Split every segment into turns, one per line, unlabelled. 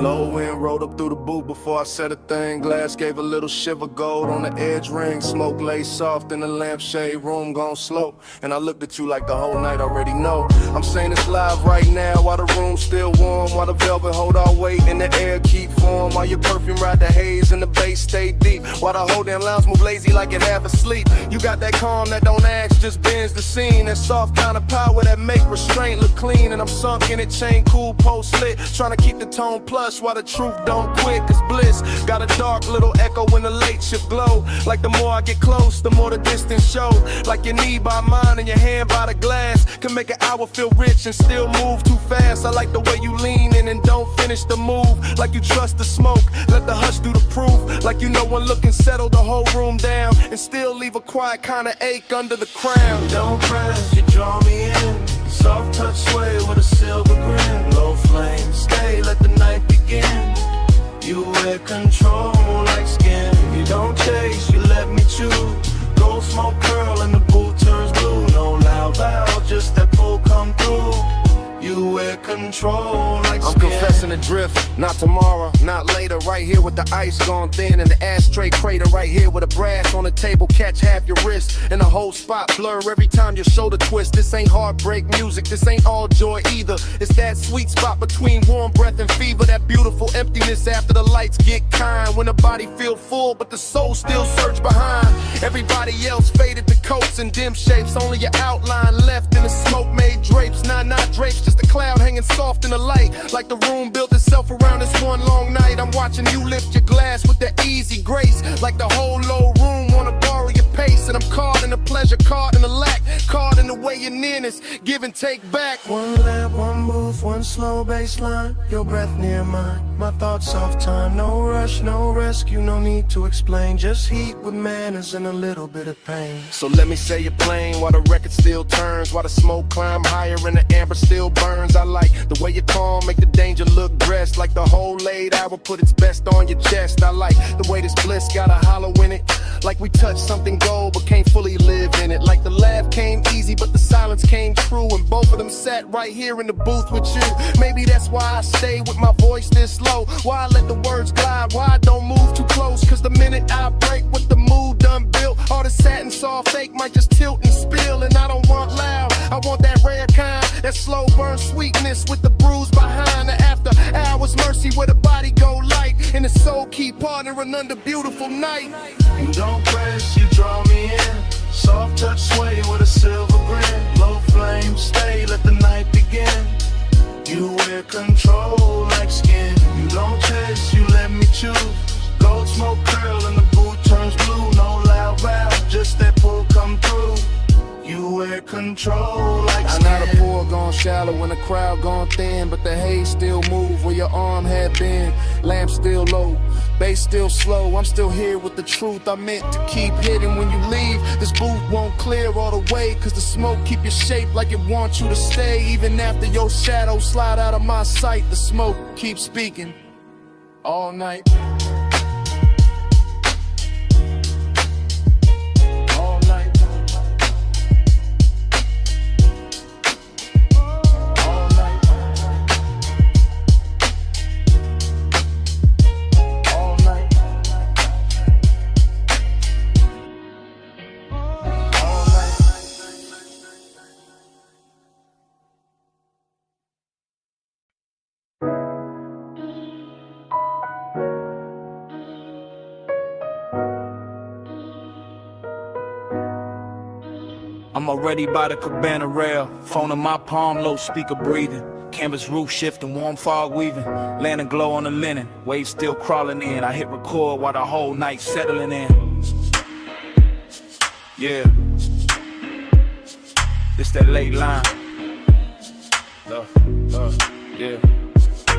Low end, rolled up through the boot before I said a thing. Glass gave a little shiver, gold on the edge ring. Smoke lay soft in the lampshade room, gone slow. And I looked at you like the whole night already know. I'm saying this live right now while the room's still warm, while the velvet hold our weight and the air keep warm, while your perfume ride the haze and the bass stay deep, while the whole damn lounge move lazy like it half asleep. You got that calm that don't ask, just bends the scene. That soft kind of power that make restraint look clean. And I'm sunk in it, chain cool, post lit, trying to keep the tone plush while the truth don't quit. Cause bliss got a dark little echo when the late shift glow. Like the more I get close, the more the distance show. Like your knee by mine and your hand by the glass can make an hour feel rich and still move too fast. I like the way you lean in and don't finish the move. Like you trust the smoke, let the hush do the proof. Like you know one look and settle the whole room down and still leave a quiet kind of ache under the crown.
Don't press, you draw me in. Soft touch sway with a silver grin. Low flame, stay, let the night begin. You wear control like skin. You don't chase, you let me choose. Gold smoke curl and the boot turns blue. No loud loud, just that pull come through. You wear control like
I'm
skin.
confessing the drift, not tomorrow, not later. Right here with the ice gone thin and the ashtray crater. Right here with a brass on the table, catch half your wrist. And the whole spot blur every time your shoulder twist. This ain't heartbreak music, this ain't all joy either. It's that sweet spot between warm breath and fever. That beautiful emptiness after the lights get kind. When the body feel full but the soul still search behind. Everybody else faded to coats and dim shapes. Only your outline left in the smoke made drapes. Not drapes, just a cloud hanging soft in the light. Like the room built itself around this one long night. I'm watching you lift your glass with that easy grace. Like the whole low room wanna borrow your pace. And I'm caught in the pleasure, caught in the lack, caught in the way your nearness, give and take back.
One lap, one move, one slow baseline. Your breath near mine, my thoughts off time. No rush, no rescue, no need to explain. Just heat with manners and a little bit of pain.
So let me say you're playing while the record still turns, while the smoke climb higher and the amber still burns. I like the way you calm, make the danger look dressed. Like the whole laid hour put its best on your chest. I like the way this bliss got a hollow in it. Like we touched something gold but can't fully live in it. Like the laugh came easy but the silence came true. And both of them sat right here in the booth with you. Maybe that's why I stay with my voice this low. Why I let the words glide, why I don't move too close. Cause the minute I break with the mood done built, all the satin soft fake might just tilt and spill. And I don't want loud, I want that rare kind. That slow burn sweetness with the bruise behind. The after hours mercy where the body go light and the soul keep partnering under beautiful night.
You don't press, you draw me in. Soft touch sway with a silver grin. Low flame, stay, let the night begin. You wear control like skin. You don't chase, you let me choose. Gold smoke curl and the boot turns blue. No loud valve, just that pull come through. You wear control like skin.
Now the pool gone shallow and the crowd gone thin, but the haze still move where your arm had been. Lamp still low, bass still slow. I'm still here with the truth I meant to keep hidden. When you leave, this booth won't clear all the way, cause the smoke keep your shape like it wants you to stay. Even after your shadow slide out of my sight, the smoke keeps speaking all night.
I'm already by the cabana rail, phone in my palm, low speaker breathing. Canvas roof shifting, warm fog weaving, lantern glow on the linen, waves still crawling in. I hit record while the whole night settling in. Yeah, this that late line. Yeah.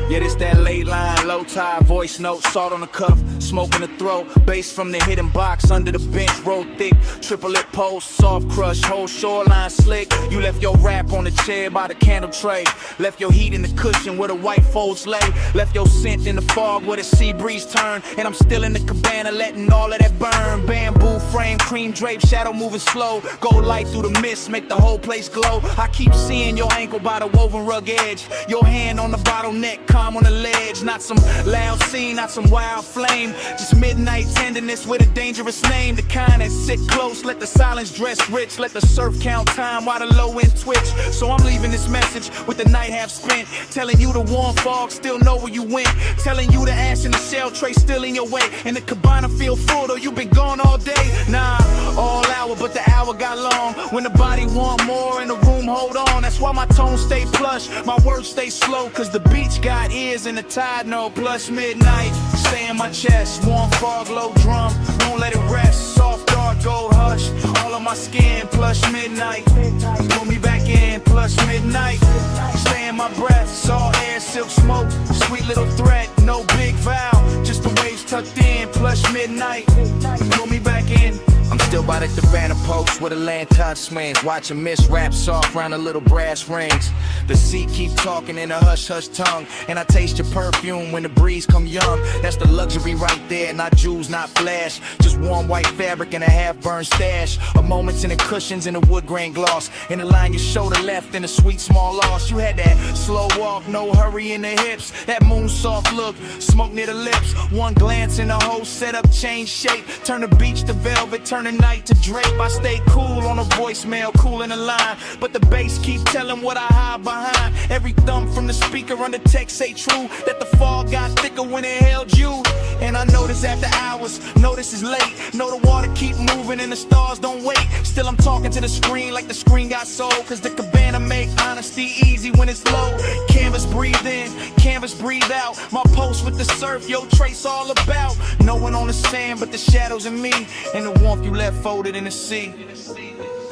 Yeah, this that late line, low tide, voice note, salt on the cuff, smoke in the throat, bass from the hidden box, under the bench, roll thick, triple lip post, soft crush, whole shoreline slick. You left your rap on the chair by the candle tray, left your heat in the cushion where the white folds lay, left your scent in the fog where the sea breeze turn, and I'm still in the cabana letting all of that burn. Bamboo frame, cream drape, shadow moving slow. Gold light through the mist, make the whole place glow. I keep seeing your ankle by the woven rug edge. Your hand on the bottleneck, calm on the ledge. Not some loud scene, not some wild flame. Just midnight tenderness with a dangerous name. The kind that sit close, let the silence dress rich. Let the surf count time while the low end twitch. So I'm leaving this message with the night half spent. Telling you the warm fog still know where you went. Telling you the ash in the shell tray still in your way. And the cabana feel full though you been gone all day. Nah, all hour but the hour got long. When the body want more and the room hold on. That's why my tone stay plush, my words stay slow. Cause the beach got ears and the tide know. Plus midnight, stay in my chest. Warm fog, low drum, won't let it rest. Soft dark gold hush, all on my skin. Plus midnight, pull me back in. Plus midnight, stay in my breath. Salt air, silk smoke, sweet little threat. No big vow, just the waves tucked in. Plus midnight, pull me back in. I'm still by the cabana post where the lantern swings. Watching mist wrap soft round the little brass rings. The sea keep talking in a hush-hush tongue. And I taste your perfume when the breeze come young. That's the luxury right there, not jewels, not flash. Just warm white fabric and a half-burned stash. A moments in the cushions and the wood grain gloss. In the line your shoulder left in a sweet small loss. You had that slow walk, no hurry in the hips. That moon soft look, smoke near the lips. One glance and the whole setup change shape. Turn the beach to velvet, turn the night to drape. I stay cool on a voicemail, cool in the line. But the bass keep telling what I hide behind. Every thump from the speaker on the text say true. That the fog got thicker when it held you. And I notice after hours, notice it's late. Know the water keep moving and the stars don't wait. Still I'm talking to the screen like the screen got soul. Cause the cabana make honesty easy when it's low. Canvas breathe in, canvas breathe out. My post with the surf, yo trace all about. No one on the sand but the shadows in me. And the warmth you left folded in the sea.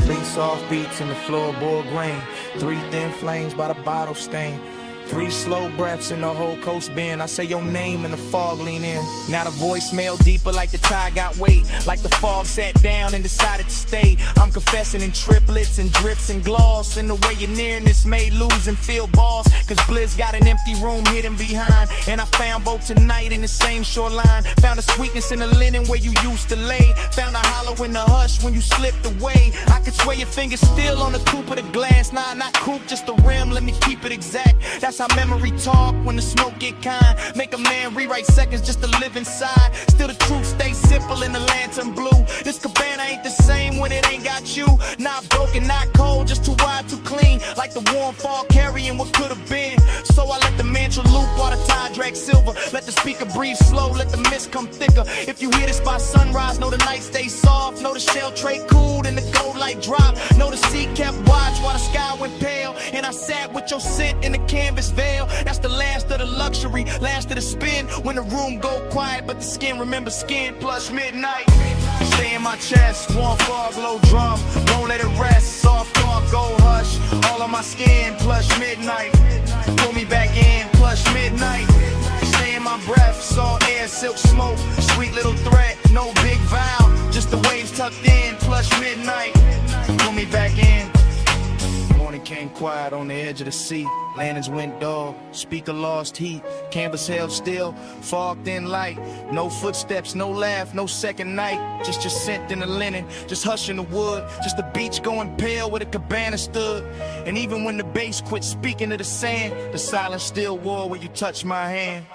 3 soft beats in the floorboard grain. 3 thin flames by the bottle stain. 3 slow breaths in the whole coast bend. I say your name and the fog lean in. Now the voicemail deeper like the tide got weight. Like the fog sat down and decided to stay. I'm confessing in triplets and drips and gloss. And the way you're nearness made lose and feel balls. Cause Blizz got an empty room hidden behind. And I found both tonight in the same shoreline. Found a sweetness in the linen where you used to lay. Found a hollow in the hush when you slipped away. I could swear your fingers still on the coupe of the glass. Nah, not coupe, just the rim, let me keep it exact. That's how memory talk when the smoke get kind. Make a man rewrite seconds just to live inside. Still the truth stays simple in the lantern blue. This cabana ain't the same when it ain't got you. Not broken, not cold, just too wide, too clean. Like the warm fog carrying what could have been. So I let the mantra loop while the tide drag silver. Let the speaker breathe slow, let the mist come thicker. If you hear this by sunrise, know the night stays soft. Know the shell tray cooled and the gold light drop. Know the sea kept watch while the sky went pale. And I sat with your scent in the canvas veil. That's the last of the luxury, last of the spin. When the room go quiet, but the skin remember skin. Plus midnight, stay in my chest. Warm fog, low drum, won't let it rest. Soft fog, gold hush, all on my skin. Plus midnight, pull me back in. Plus midnight, stay in my breath. Salt air, silk smoke, sweet little threat. No big vow, just the waves tucked in. Plus midnight, pull me back in. Morning came quiet on the edge of the sea. Lanterns went dull, speaker lost heat. Canvas held still, fog thin light. No footsteps, no laugh, no second night. Just your scent in the linen, just hush in the wood. Just the beach going pale where the cabana stood. And even when the bass quit speaking to the sand, the silence still war where you touch my hand.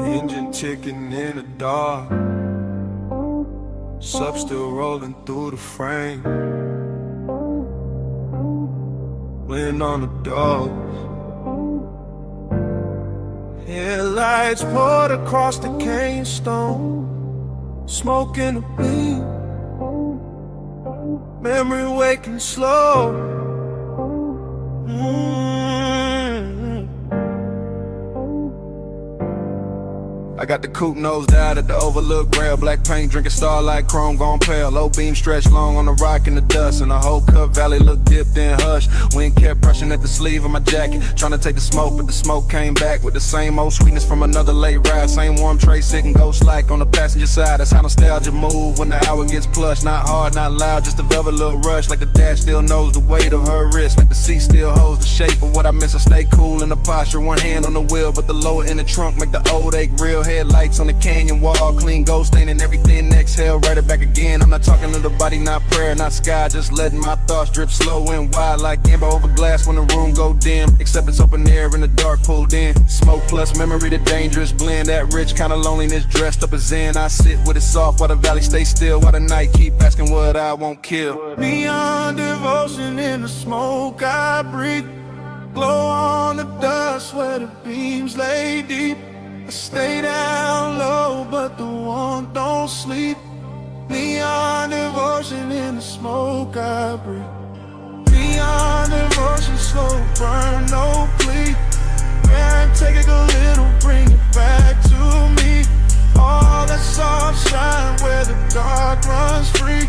Engine ticking in the dark, sub still rolling through the frame. Wind on the doors, Headlights poured across the cane stone, smoking a beam, memory waking slow. I got the coupe nosed out at the overlook rail. Black paint, drinking starlight, chrome gone pale. Low beam stretched long on the rock in the dust, and the whole Cup Valley looked dipped in hush. Wind kept brushing at the sleeve of my jacket, trying to take the smoke, but the smoke came back with the same old sweetness from another late ride. Same warm tray sitting ghost like on the passenger side. That's how nostalgia move when the hour gets plush. Not hard, not loud, just a velvet little rush. Like the dash still knows the weight of her wrist, like the seat still holds the shape of what I miss. I stay cool in the posture, one hand on the wheel, but the lower in the trunk make the old ache real. Headlights on the canyon wall, clean ghost staining everything. Exhale, write it back again. I'm not talking to the body, not prayer, not sky, just letting my thoughts drip slow and wide like amber over glass when the room go dim. Except it's open air in the dark pulled in. Smoke plus memory, the dangerous blend. That rich kind of loneliness dressed up as zen. I sit with it soft while the valley stays still, while the night keep asking what I won't kill. Neon devotion in the smoke I breathe, glow on the dust where the beams lay deep. I stay down low, but the warmth don't sleep. Neon devotion in the smoke I breathe. Neon devotion, slow burn, no plea. Man, take it a little, bring it back to me. All that soft shine where the dark runs free.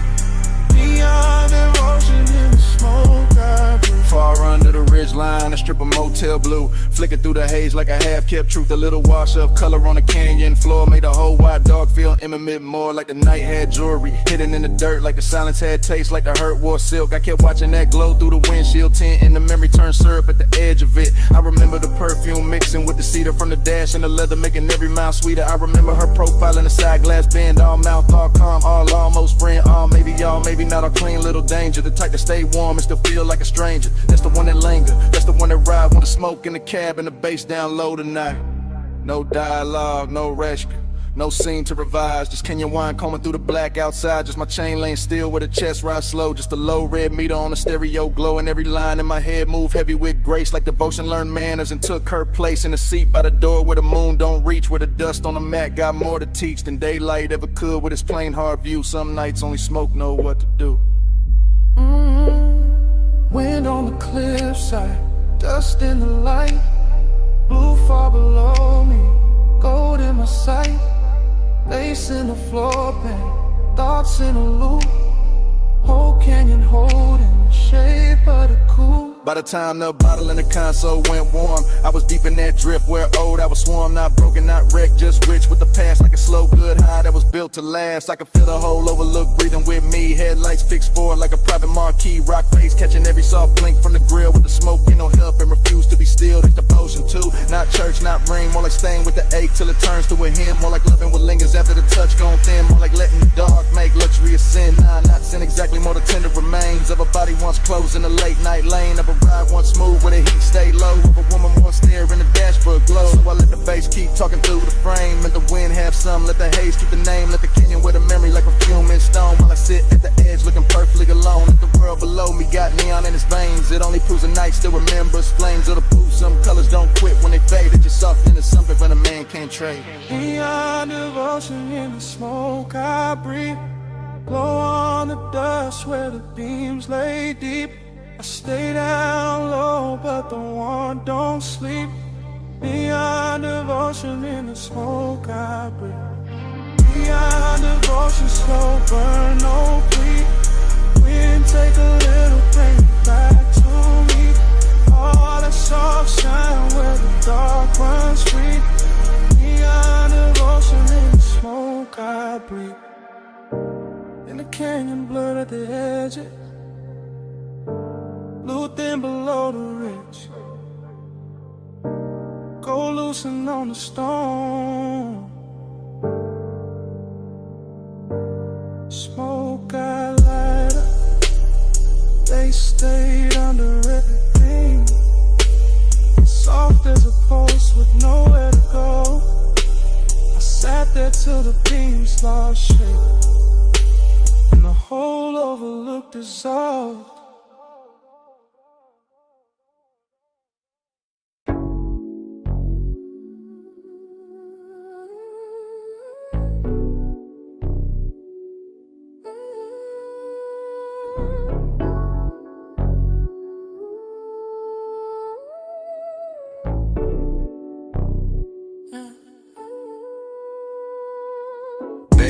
Neon devotion in the smoke I breathe. Far under the ridge line, a strip of motel blue, flicker through the haze like a half-kept truth. A little wash of color on the canyon floor made the whole wide dog feel intimate, more like the night had jewelry hidden in the dirt, like the silence had taste, like the hurt wore silk. I kept watching that glow through the windshield tint, and the memory turned syrup at the edge of it. I remember the perfume mixing with the cedar from the dash and the leather, making every mile sweeter. I remember her profile in the side glass bend, all mouth, all calm, all almost friend, all maybe y'all, maybe not, all clean little danger. The type to stay warm and still feel like a stranger. That's the one that linger, that's the one that ride when the smoke in the cab and the bass down low tonight. No dialogue, no rescue, no scene to revise, just Kenyan wine combing through the black outside. Just my chain lane still with a chest ride slow, just a low red meter on the stereo glow, and every line in my head move heavy with grace, like devotion learned manners and took her place in the seat by the door where the moon don't reach, where the dust on the mat got more to teach than daylight ever could with its plain hard view. Some nights only smoke know what to do. Wind on the cliffside, dust in the light, blue far below me, gold in my sight, lace in the floor pan, thoughts in a loop, whole canyon holding the shape of the coupe. By the time the bottle in the console went warm, I was deep in that drift where old I was swarm, not broken, not wrecked, just rich with the past, like a slow good high that was built to last. I could feel the whole overlook breathing with me, headlights fixed forward like a private marquee, rock face catching every soft blink from the grill with the smoke, you know, help and refuse to be still. It's devotion too, not church, not ring, more like staying with the ache till it turns to a hymn, more like loving what lingers after the touch gone thin, more like letting the dark make luxury a sin. Nah, not sin exactly, more the tender remains of a body once closed in a late night lane, of a ride once smooth where the heat stayed low, of a woman once there in the dashboard glow. So I let the bass keep talking through the frame, and the wind have some, let the haze keep the name, let the canyon wear the memory like perfume in stone, while I sit at the edge looking perfectly alone. If the world below me got neon in its veins, it only proves the night still remembers flames of the proof. Some colors don't quit when they fade, it's just soft into something when a man can't trade. Neon devotion in the smoke I breathe, glow on the dust where the beams lay deep. I stay down low, but the warmth don't sleep. Neon devotion in the smoke I breathe. Neon devotion, slow burn, no plea. Wind take a little, bring it back to me. All that soft shine where the dark runs free. Neon devotion in the smoke I breathe. In the canyon blurred at the edges, blue thin below the ridge, go loosen on the stone. Smoke I light up, they stayed under everything, soft as a post with nowhere to go. I sat there till the beams lost shape, and the whole overlook dissolved.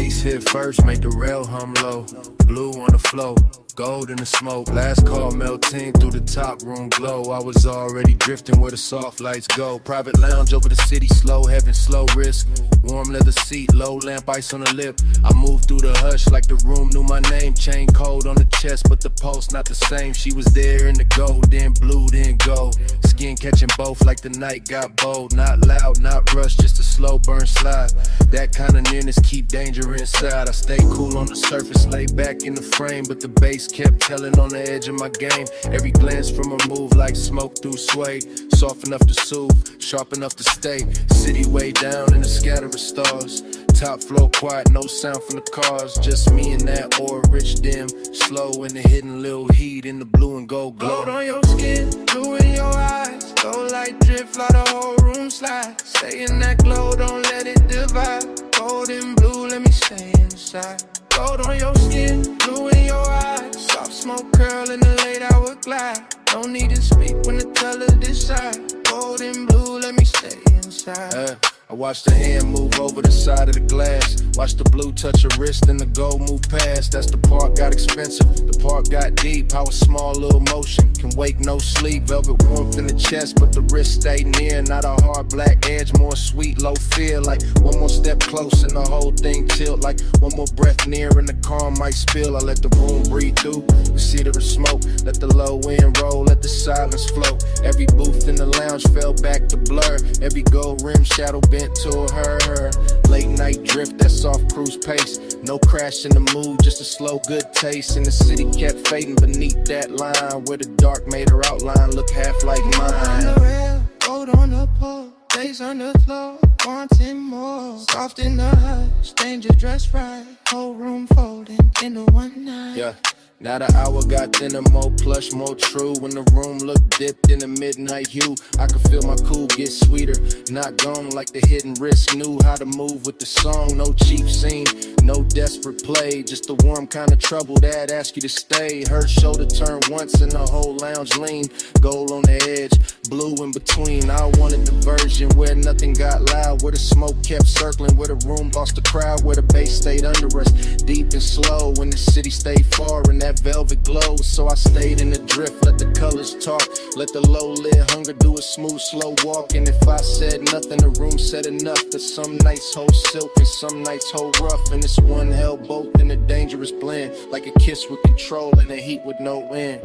bass hit first, make the rail hum low. Blue on the flow, gold in the smoke. Last call melting through the top room glow. I was already drifting where the soft lights go. Private lounge over the city, slow, heaven, slow risk. Warm leather seat, low lamp, ice on the lip. I moved through the hush like the room knew my name. Chain cold on the chest, but the pulse not the same. She was there in the gold, then blue, then gold. Skin catching both like the night got bold. Not loud, not rushed, just a slow burn slide. That kind of nearness keep danger inside. I stay cool on the surface, lay back in the frame, but the bass kept telling on the edge of my game. Every glance from a move like smoke through suede. Soft enough to soothe, sharp enough to stay. City way down in the scatter of stars. Top floor quiet, no sound from the cars. Just me and that oil rich dim. Slow in the hidden little heat in the blue and gold glow.
Gold on your skin, blue in your eyes. Gold light drip, fly the whole room slide. Stay in that glow, don't let it divide. Gold and blue, let me stay inside. Gold on your skin, blue in your eyes. Soft smoke curl in the late hour glide. No need to speak when the colors decide. Gold and blue, let me stay inside.
I watched the hand move over the side of the glass. Watch the blue touch her wrist and the gold move past. That's the part got expensive, the part got deep. How a small little motion can wake no sleep. Velvet warmth in the chest, but the wrist stay near. Not a hard black edge, more sweet, low fear. Like one more step close and the whole thing tilt. Like one more breath near and the car might spill. I let the room breathe through the seat of the smoke. Let the low end roll, let the silence flow. Every booth in the lounge fell back to blur. Every gold rim shadow bent to her. Late night drift, that soft cruise pace. No crash in the mood, just a slow good taste. And the city kept fading beneath that line, where the dark made her outline look half like
On
mine.
the rail, gold on the pole, lace on the floor, wanting more. Soft in the hush, danger dressed right. Whole room folding into one night.
Yeah. Now the hour got thinner, more plush, more true. When the room looked dipped in the midnight hue, I could feel my cool get sweeter. Not gone like the hidden risk. Knew how to move with the song. No cheap scene, no desperate play. Just the warm kind of trouble that ask you to stay. Her shoulder turn once and the whole lounge lean. Gold on the edge, blue in between. I wanted the version where nothing got loud, where the smoke kept circling, where the room lost the crowd, where the bass stayed under us, deep and slow. When the city stayed far and that velvet glow, so I stayed in the drift, let the colors talk, let the low lid hunger do a smooth slow walk. And if I said nothing, the room said enough. That some nights hold silk and some nights hold rough, and this one held both in a dangerous blend, like a kiss with control and a heat with no end.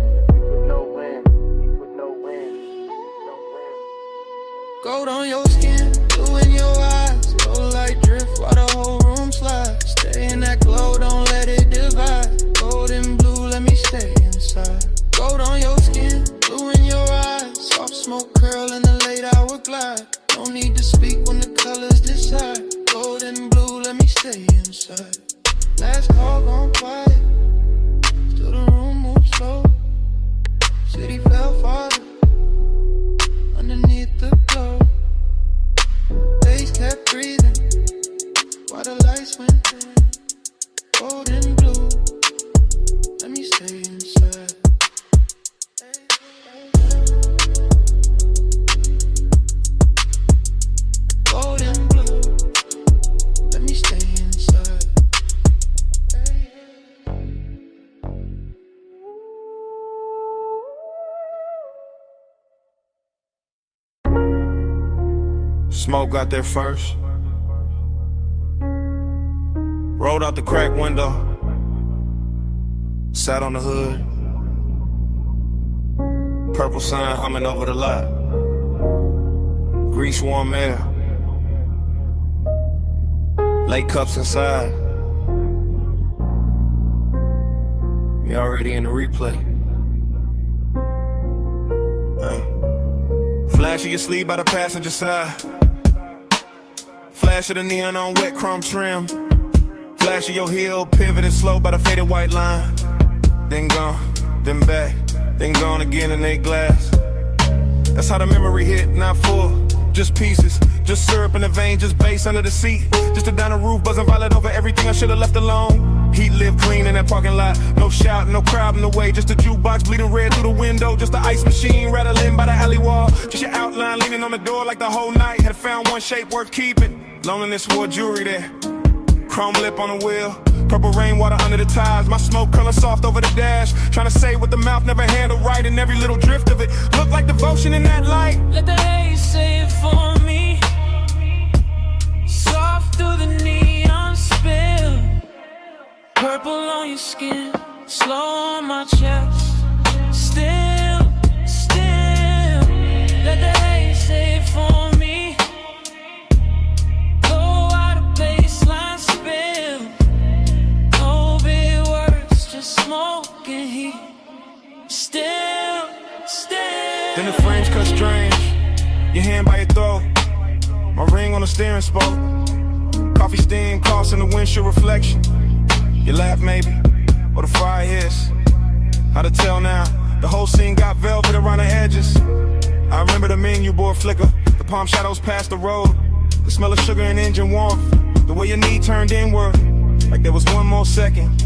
Gold on your skin, blue in your eyes. Gold light drift while the whole room slides. Stay in that glow, don't let it divide. Gold and blue, let me stay inside. Gold on your skin, blue in your eyes. Soft smoke curl in the late hour glide. No need to speak when the colors decide. Gold and blue, let me stay inside. Last call gone quiet, still the room moves slow. City fell farther underneath the glow. Days kept breathing while the lights went dim. Gold and blue, let me stay inside. Gold and blue, let me stay inside.
Smoke got there first. Rolled out the crack window. Sat on the hood. Purple sun humming over the lot. Grease warm air. Lake cups inside. You already in the replay. Flash of your sleeve by the passenger side. Flash of the neon on wet chrome trim. Flash of your heel, pivoting slow by the faded white line. Then gone, then back, then gone again in they glass. That's how the memory hit, not full, just pieces. Just syrup in the vein, just bass under the seat. Just a down the roof, buzzing violet over everything I should've left alone. Heat lived clean in that parking lot. No shout, no crowd in the way. Just a jukebox bleeding red through the window. Just the ice machine rattling by the alley wall. Just your outline leaning on the door like the whole night had found one shape worth keeping. Loneliness wore jewelry there. Chrome lip on the wheel, purple rainwater under the tires. My smoke color soft over the dash. Trying to say what the mouth never handled right, and every little drift of it looked like devotion in that light.
Let the haze say it for me. Soft through the neon spill. Purple on your skin, slow on my chest. Still, let the haze say it for me. Go out of baseline spill. No big words, just smoke and heat. Still.
Then the frames cut strange, your hand by your throat. My ring on the steering spoke. Coffee steam crossing the windshield reflection. You laugh maybe, or the fire hits. How to tell now, the whole scene got velvet around the edges. I remember the menu board flicker, the palm shadows past the road. The smell of sugar and engine warmth, the way your knee turned inward, like there was one more second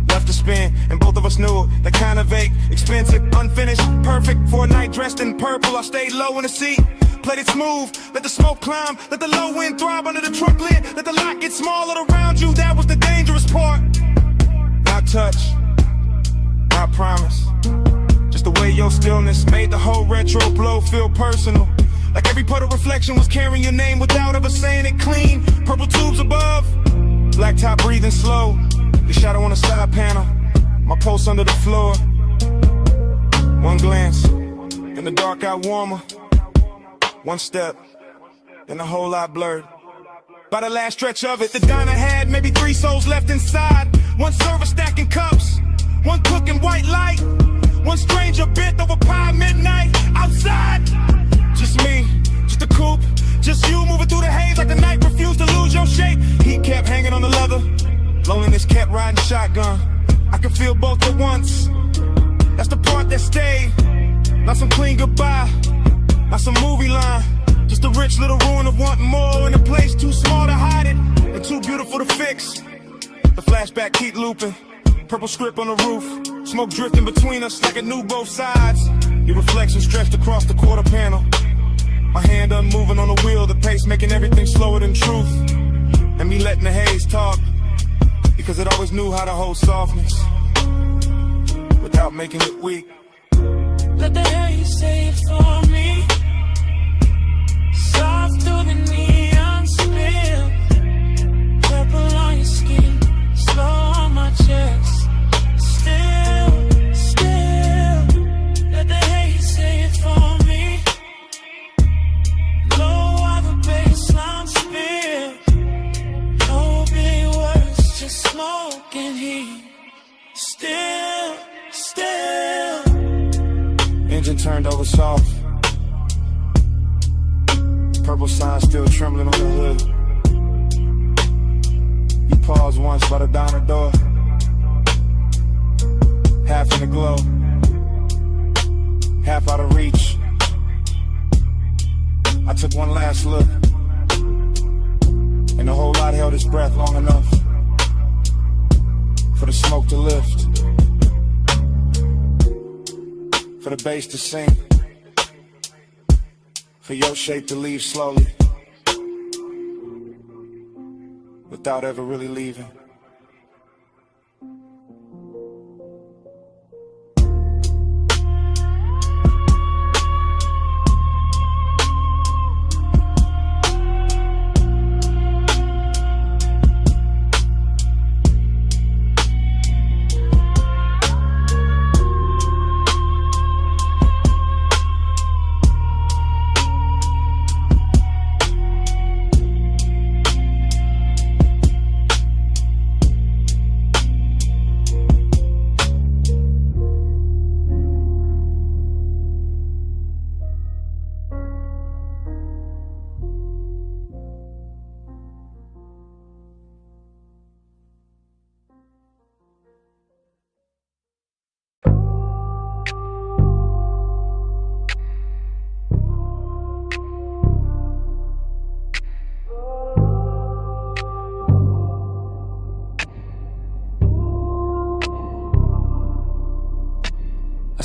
left to spin, and both of us knew it. That kind of vague, expensive, unfinished, perfect for a night dressed in purple. I stayed low in the seat, played it smooth, let the smoke climb, let the low wind throb under the truck lid, let the lot get smaller around you. That was the dangerous part. Not touch, not promise, just the way your stillness made the whole retro blow feel personal. Like every puddle reflection was carrying your name without ever saying it clean. Purple tubes above, black top breathing slow. The shadow on the side panel, my pulse under the floor. One glance, then the dark got warmer. One step, then the whole lot blurred. By the last stretch of it, the diner had maybe 3 souls left inside. One server stacking cups, one cooking white light. One stranger bent over pie midnight outside. Just me, just a coupe, just you moving through the haze like the night refused to lose your shape. Heat kept hanging on the leather, loneliness kept riding shotgun. I could feel both at once, that's the part that stayed. Not some clean goodbye, not some movie line, just a rich little ruin of wanting more in a place too small to hide it and too beautiful to fix. The flashback keep looping, purple script on the roof, smoke drifting between us like it knew both sides. Your reflection stretched across the quarter panel, my hand unmoving on the wheel, the pace making everything slower than truth. And me letting the haze talk, because it always knew how to hold softness without making it weak.
Let the haze say it for me. Soft through the neon spill. Purple on your skin, slow on my chest. Still, let the haze say it for me. Low on the baseline spill. No big words, just smoke and heat. Still.
Engine turned over soft, purple sign still trembling on the hood. You paused once by the diner door, half in the glow, half out of reach. I took one last look, and the whole lot held its breath long enough for the smoke to lift, for the bass to sing, for your shape to leave slowly, without ever really leaving.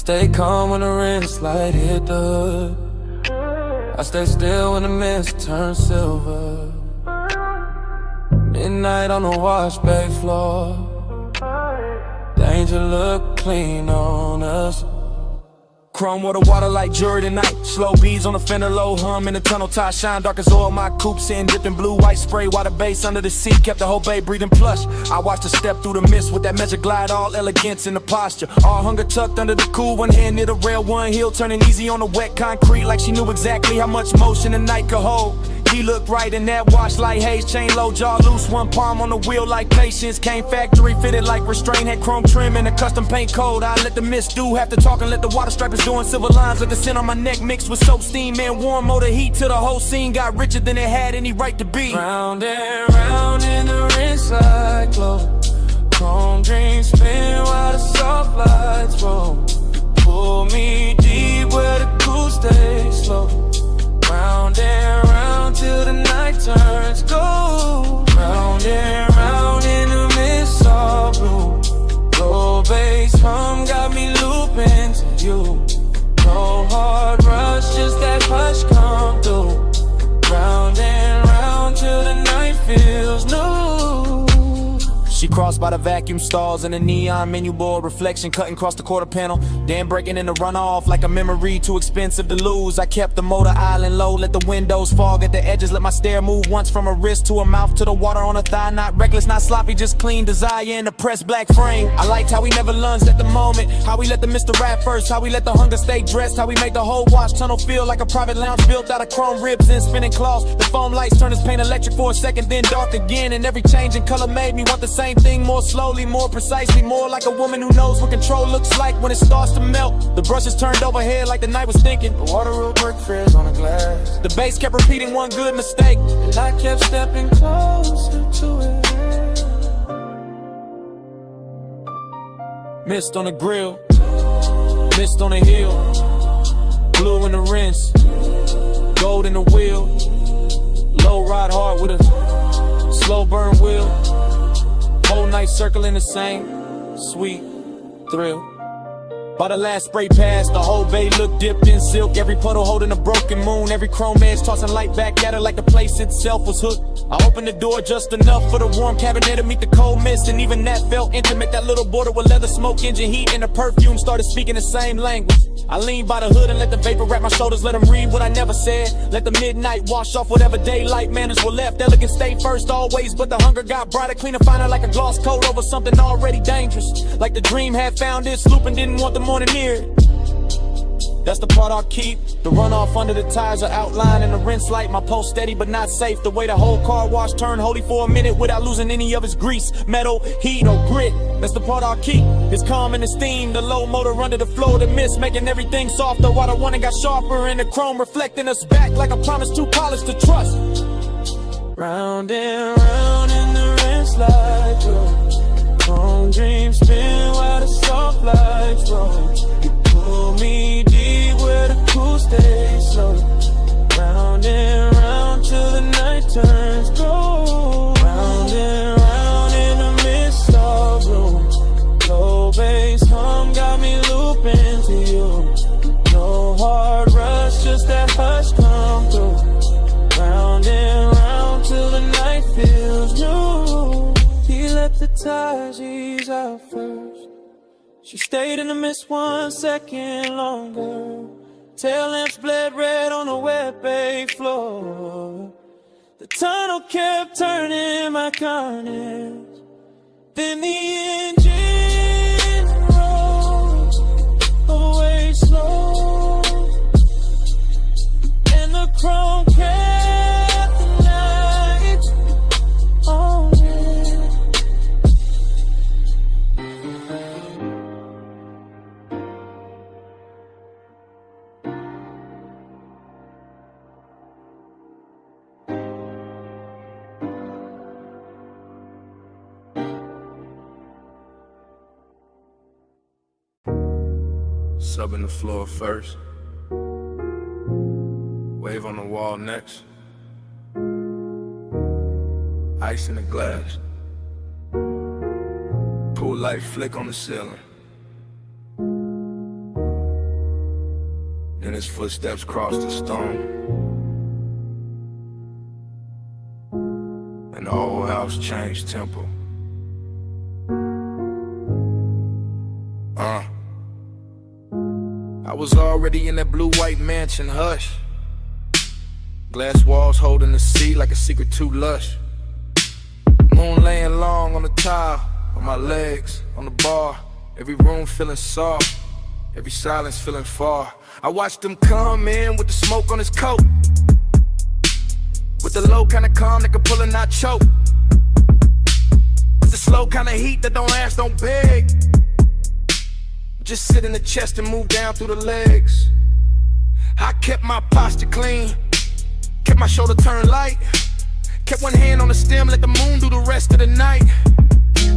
Stay calm when the wrist light hit the hood. I stay still when the mist turns silver. Midnight on the wash bay floor. Danger look clean on us.
Chrome water like jewelry tonight. Slow beads on the fender, low hum in the tunnel. Tie shine dark as oil. My coupe sitting dipped in blue, white spray. Water base under the seat, kept the whole bay breathing plush. I watched her step through the mist with that measure glide, all elegance in the posture. All hunger tucked under the cool, one hand near the rail, one heel turning easy on the wet concrete, like she knew exactly how much motion the night could hold. He looked right in that wash like Haze, chain low, jaw loose, one palm on the wheel like patience. Came factory fitted like restraint, had chrome trim and a custom paint code. I let the mist do half the talking, let the water stripers doing silver lines. Let the scent on my neck mixed with soap, steam and warm motor heat till the whole scene got richer than it had any right to be.
Round and round in the rinse like glow. Chrome dreams spin while the soft lights roll. Pull me deep where the cool stays slow. Round and round till the night turns gold. Round and round in the mist all blue. Low bass hum got me looping to you. No hard rush, just that hush come through. Round and round till the night feels new.
She crossed by the vacuum stalls and the neon menu board, reflection cutting across the quarter panel, then breaking in the runoff like a memory too expensive to lose. I kept the motor island low, let the windows fog at the edges, let my stare move once from her wrist to her mouth to the water on her thigh. Not reckless, not sloppy, just clean desire in the pressed black frame. I liked how we never lunged at the moment, how we let the Mr. Rap first, how we let the hunger stay dressed, how we made the whole wash tunnel feel like a private lounge built out of chrome ribs and spinning cloths. The foam lights turned his paint electric for a second, then dark again, and every change in color made me want the same thing, more slowly, more precisely, more like a woman who knows what control looks like when it starts to melt. The brushes turned overhead like the night was thinking.
The water will break frizz on the glass.
The bass kept repeating one good mistake,
and I kept stepping closer to it.
Mist on the grill, mist on the hill, blue in the rinse, gold in the wheel, low ride hard with a slow burn wheel. Whole night circling the same sweet thrill. By the last spray pass, the whole bay looked dipped in silk. Every puddle holding a broken moon, every chrome edge tossing light back at her like the place itself was hooked. I opened the door just enough for the warm cabinet to meet the cold mist, and even that felt intimate. That little border with leather smoke, engine heat, and the perfume started speaking the same language. I leaned by the hood and let the vapor wrap my shoulders, let them read what I never said. Let the midnight wash off whatever daylight manners were left. Elegant stay first always, but the hunger got brighter, cleaner, finer, like a gloss coat over something already dangerous. Like the dream had found its loop and didn't want the morning near it. That's the part I'll keep. The runoff under the tires are outlined in the rinse light. My pulse steady but not safe. The way the whole car wash turned holy for a minute without losing any of its grease, metal, heat, or grit. That's the part I'll keep. It's calm and esteem. The low motor under the flow of the mist, making everything softer while the one got sharper. And the chrome reflecting us back like a promise too polished to trust.
Round and round in the rinse light roll. Chrome dreams spin while the soft lights roll. You pull me deep where the cool stays slow. Round and round till the night turns gold. Round and round in the mist all blue. Low bass hum got me looping to you. No hard rush, just that hush come through. Round and round till the night feels new. He let the tires ease out first. She stayed in the mist 1 second longer. Tail lamps bled red on the wet bay floor. The tunnel kept turning my carnage. Then the engine rolled away slow, and the chrome kept the night on it.
Subbing the floor first, wave on the wall next, ice in the glass, pool light flick on the ceiling. Then his footsteps cross the stone,
and the whole house changed tempo.
I was already in that blue-white mansion, hush. Glass walls holding the sea like a secret too lush. Moon laying long on the tile, on my legs, on the bar. Every room feeling soft, every silence feeling far. I watched him come in with the smoke on his coat, with the low kind of calm that could pull and not choke, with the slow kind of heat that don't ask, don't beg. Just sit in the chest and move down through the legs. I kept my posture clean, kept my shoulder turned light, kept one hand on the stem, let the moon do the rest of the night.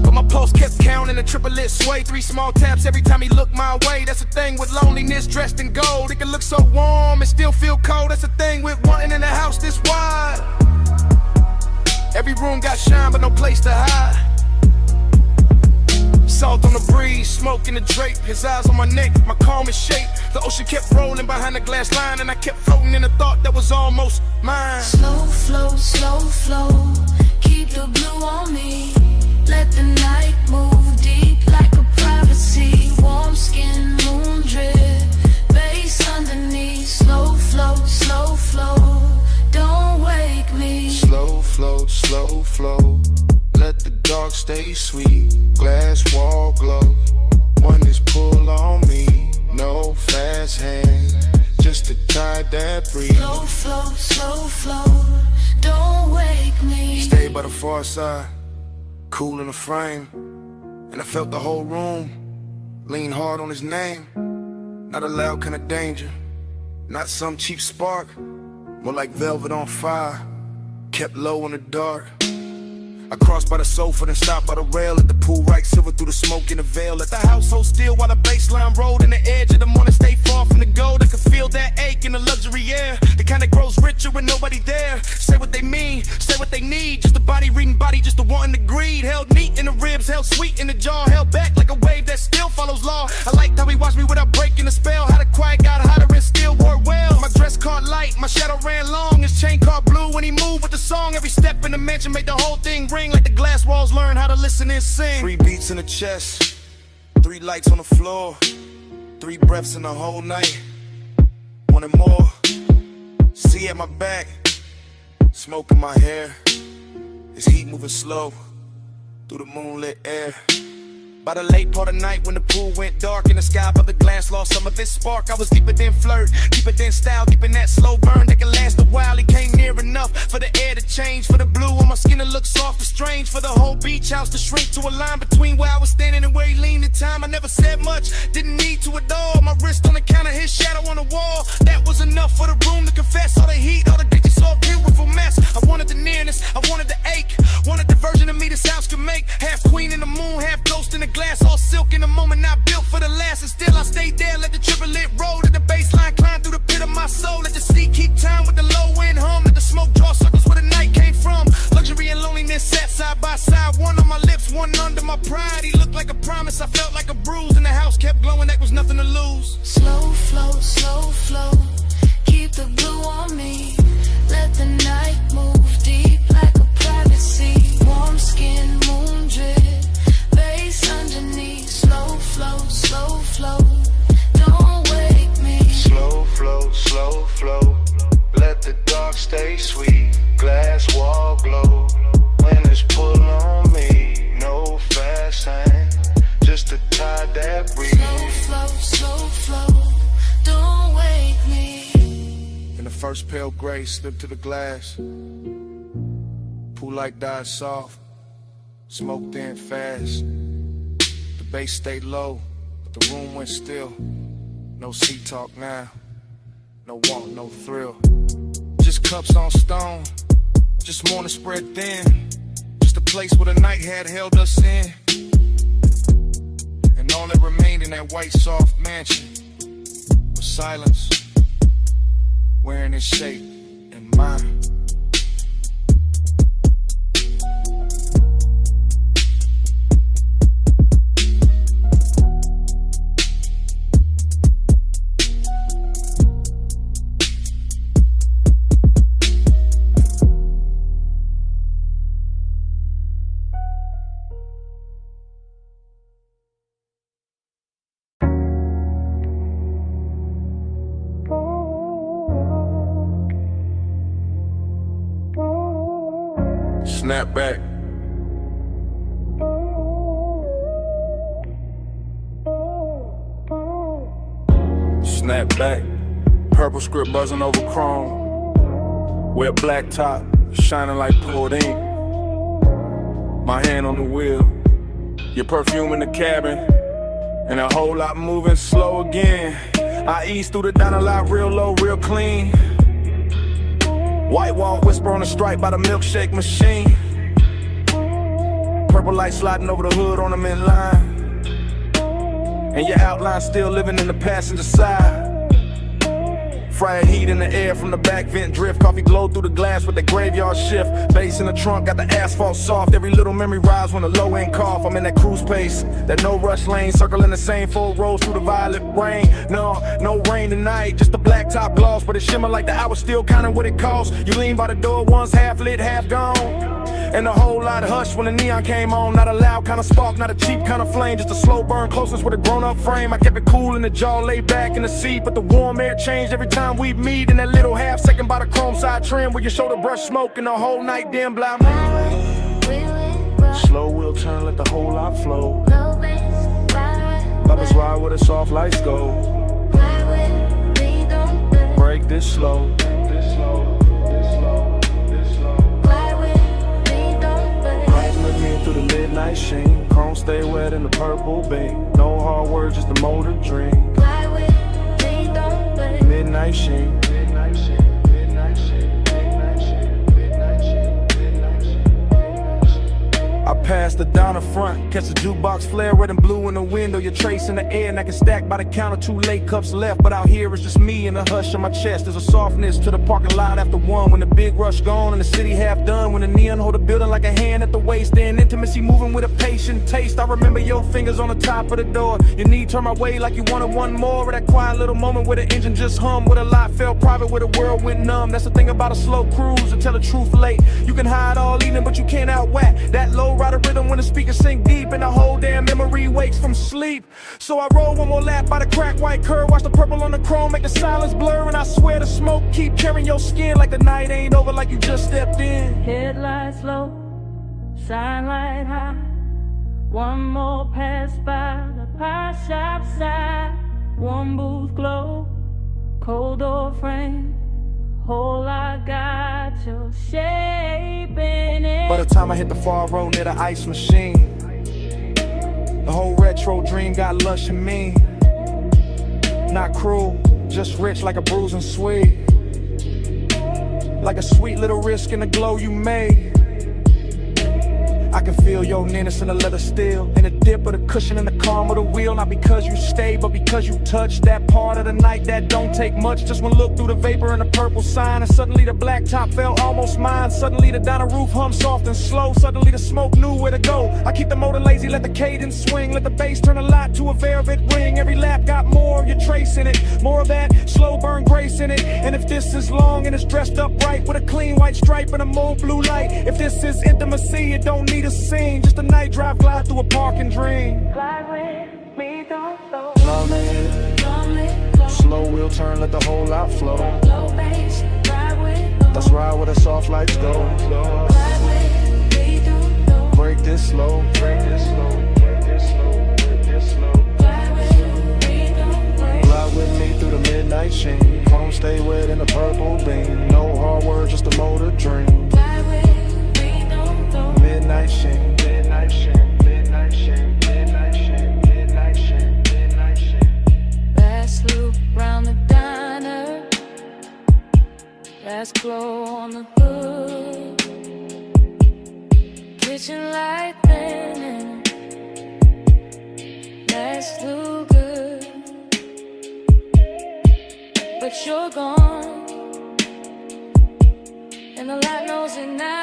But my pulse kept counting, a triplet sway, 3 small taps every time he looked my way. That's the thing with loneliness dressed in gold. It can look so warm and still feel cold. That's the thing with wanting in a house this wide. Every room got shine but no place to hide. Salt on the breeze, smoke in the drape, his eyes on my neck, my calmest shape. The ocean kept rolling behind the glass line, and I kept floating in a thought that was almost mine.
Slow flow, keep the blue on me. Let the night move deep like a privacy. Warm skin, moon drip, bass underneath. Slow flow, don't wake me.
Slow flow, let the dark stay sweet. Glass wall glow, one is pull on me. No fast hands, just to tie that breeze.
Slow flow, don't wake me.
Stay by the far side, cool in the frame, and I felt the whole room lean hard on his name. Not a loud kind of danger, not some cheap spark, more like velvet on fire, kept low in the dark. I crossed by the sofa, then stopped by the rail at the pool, right silver through the smoke in the veil. Let the house hold still while the baseline rolled, and the edge of the morning stay far from the gold. I could feel that ache in the luxury air, the kind that grows richer when nobody there. Say what they mean, say what they need, just a body reading body, just a wanting to greed. Held neat in the ribs, held sweet in the jaw, held back like a wave that still follows law. I liked how he watched me without breaking the spell, how the quiet got hotter and still wore well. My dress caught light, my shadow ran long, his chain caught blue when he moved with the song. Every step in the mansion made the whole thing ring like the glass walls learn how to listen and sing.
3 beats in the chest, 3 lights on the floor, 3 breaths in the whole night. Wanted more, see at my back, smoke in my hair, his heat moving slow through the moonlit air. By the late part of night when the pool went dark and the sky above the glass lost some of its spark, I was deeper than flirt, deeper than style, deep in that slow burn that can last a while. He came near enough for the air to change, for the blue on my skin to look soft and strange, for the whole beach house to shrink to a line between where I was standing and where he leaned in time. I never said much, didn't need to at all. My wrist on the counter, his shadow on the wall. That was enough for the room to confess. All the heat, all the bitches, so beautiful mess. I wanted the nearness, I wanted the ache, wanted the version of me this house could make. Half queen in the moon, half ghost in the glass, all silk in the moment, not built for the last. And still I stayed there, let the triplet roll, let the baseline climb through the pit of my soul. Let the sea keep time with the low end hum, let the smoke draw circles where the night came from. Luxury and loneliness sat side by side, one on my lips, one under my pride. He looked like a promise, I felt like a bruise, and the house kept glowing, that was nothing to lose.
Slow flow, keep the blue on me. Let the night move deep like a privacy. Warm skin, moon drip, bass underneath. Slow flow, don't wake me.
Slow flow, let the dark stay sweet. Glass wall glow, when it's pull on me. No fast hand, just to tie that breeze.
Slow flow, don't wake me.
In the first pale gray slipped to the glass, pool light died soft, smoke thin fast. The bass stayed low, but the room went still. No sea talk now, no want, no thrill. Just cups on stone, just morning spread thin. Just a place where the night had held us in. And all that remained in that white soft mansion was silence, wearing its shape in mine.
snap back. Snap back. Purple script buzzing over chrome. Wet black top, shining like poured ink. My hand on the wheel. Your perfume in the cabin. And a whole lot moving slow again. I ease through the diner lot real low, real clean. White wall whisper on the stripe by the milkshake machine. Purple light sliding over the hood on them in line. And your outline still living in the passenger side. Fried heat in the air from the back vent drift. Coffee glow through the glass with the graveyard shift. Bass in the trunk, got the asphalt soft. Every little memory rise when the low end cough. I'm in that cruise pace, that no rush lane. Circling the same 4 rows through the violet rain. No rain tonight, just the black top gloss. But it shimmer like the hour still counting what it costs. You lean by the door, one's half lit, half gone. And a whole lot hushed when the neon came on. Not a loud kind of spark, not a cheap kind of flame. Just a slow burn, closeness with a grown-up frame. I kept it cool in the jaw, laid back in the seat. But the warm air changed every time we meet. In that little half second by the chrome side trim, where your shoulder brush smoke and the whole night dim blind. Slow wheel turn, let the whole lot flow. Bubbles ride where the soft lights go. Break this slow. Through the midnight sheen, chrome stay wet in the purple beam. No hard words, just the motor dream. Midnight sheen. I pass the down the front, catch the jukebox flare, red and blue in the window. Your trace in the air, and I can stack by the counter. 2 late cups left, but out here it's just me and the hush on my chest. There's a softness to the parking lot after 1. When the big rush gone and the city half done. When the neon hold the building like a hand at the waist. And intimacy moving with a patient taste. I remember your fingers on the top of the door. Your knee turned my way like you wanted one more. Or that quiet little moment where the engine just hummed. Where the lot felt private, where the world went numb. That's the thing about a slow cruise, to tell the truth late. You can hide all evening, but you can't outwhack that low rider rhythm when the speakers sink deep. And the whole damn memory wakes from sleep. So I roll one more lap by the cracked white curve. Watch the purple on the chrome make the silence blur. And I swear the smoke keep carrying your skin like the night ain't over, like you just stepped in.
Headlights low, shine light high. One more pass by the pie shop side. One booth glow, cold door frame. Whole lot got your shape in it.
By the time I hit the far road near the ice machine, the whole retro dream got lush and mean. Not cruel, just rich like a bruising sweet. Like a sweet little risk in the glow you made. I can feel your nearness in the leather steel, in the dip of the cushion and the calm of the wheel. Not because you stay, but because you touch that part of the night that don't take much. Just one look through the vapor and the purple sign, and suddenly the black top felt almost mine. Suddenly the diner roof hummed soft and slow. Suddenly the smoke knew where to go. I keep the motor lazy, let the cadence swing. Let the bass turn a lot to a velvet ring. Every lap got more of your trace in it, more of that slow burn grace in it. And if this is long and it's dressed up right, with a clean white stripe and a mauve blue light. If this is intimacy, it don't need a scene, just a night drive, glide through a park and dream.
Fly with me, don't slow.
Slow wheel turn, let the whole lot flow.
Low bass, ride with.
Let's ride where the soft lights go.
Fly with me, don't slow.
Break this slow, break this slow, break this slow, break this slow.
Fly with me, don't slow.
Fly with me through the midnight sheen. Chrome stay wet in the purple beam. No hard words, just a motor dream.
Fly with me, don't slow.
Midnight sheen, midnight sheen, midnight sheen, midnight sheen, midnight sheen, midnight sheen.
Last loop round the diner. Last glow on the hood. Kitchen light thinning. Last look good, but you're gone, and the light knows it now.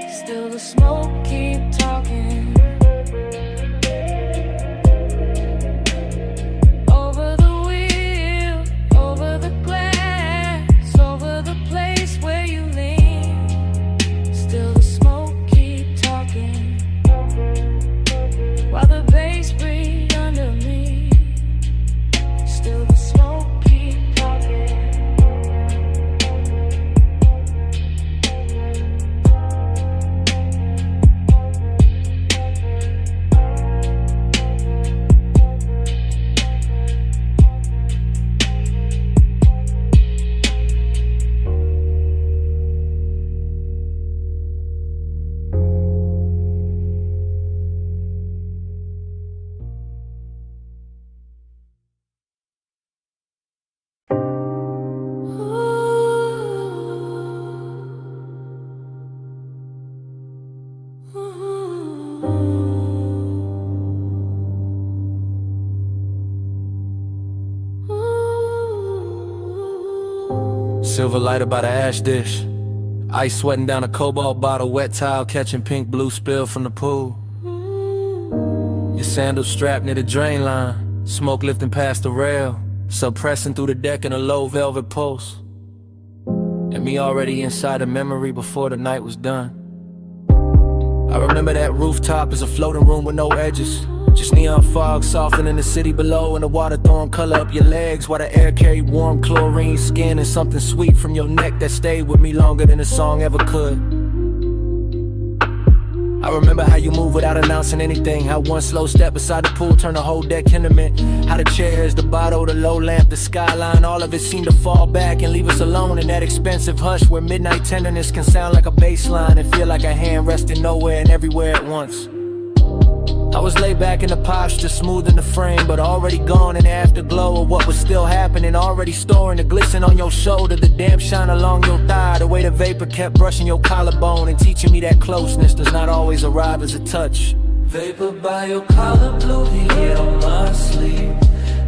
Still the smoke keep talking. Over the wheel, over the glass, over the place where you lean. Still the smoke keep talking. While the bass breathe under me. Still the smoke keep talking.
Silver lighter by the ash dish. Ice sweating down a cobalt bottle, wet towel catching pink blue spill from the pool. Your sandals strapped near the drain line, smoke lifting past the rail, suppressing through the deck in a low velvet pulse. And me already inside a memory before the night was done. I remember that rooftop as a floating room with no edges, just neon fog softening the city below, and the water throwing color up your legs while the air carried warm chlorine skin and something sweet from your neck that stayed with me longer than a song ever could. I remember how you move without announcing anything, how one slow step beside the pool turned the whole deck intimate, how the chairs, the bottle, the low lamp, the skyline, all of it seemed to fall back and leave us alone in that expensive hush where midnight tenderness can sound like a bass line and feel like a hand resting nowhere and everywhere at once. I was laid back in the posture, smoothing the frame, but already gone in the afterglow of what was still happening, already storing the glisten on your shoulder, the damp shine along your thigh, the way the vapor kept brushing your collarbone and teaching me that closeness does not always arrive as a touch. Vapor by your collar, blue heat on my sleeve.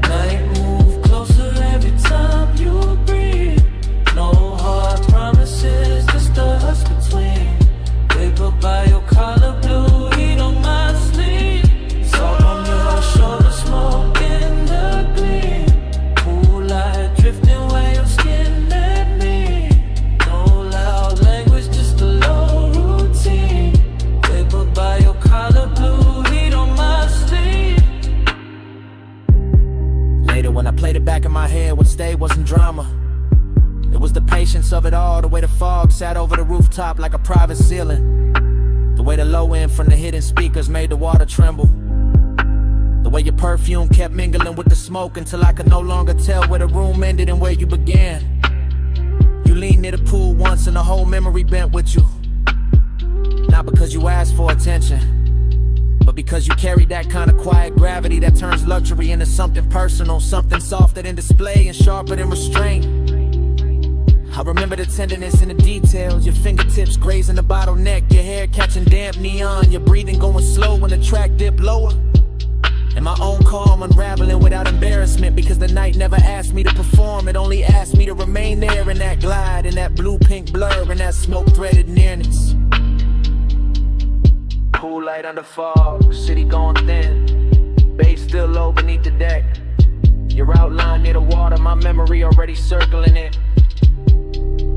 Night move closer every time you breathe. No hard promises, just us between. Vapor by your collar, blue heat on my sleeve. Salt on your shoulder, smoke in the gleam. Cool light drifting where your skin met me. No loud language, just a low routine. Vapor by your collar, blue heat on my sleeve. Later when I played it back in my head, what stayed wasn't drama. It was the patience of it all, the way the fog sat over the rooftop like a private ceiling, the way the low end from the hidden speakers made the water tremble, the way your perfume kept mingling with the smoke until I could no longer tell where the room ended and where you began. You leaned near the pool once and the whole memory bent with you, not because you asked for attention, but because you carried that kind of quiet gravity that turns luxury into something personal, something softer than display and sharper than restraint. I remember the tenderness in the details, your fingertips grazing the bottleneck, your hair catching damp neon, your breathing going slow when the track dipped lower, and my own calm unraveling without embarrassment, because the night never asked me to perform, it only asked me to remain there in that glide, in that blue-pink blur, in that smoke-threaded nearness. Cool light under fog, city going thin, bass still low beneath the deck, your outline near the water, my memory already circling it.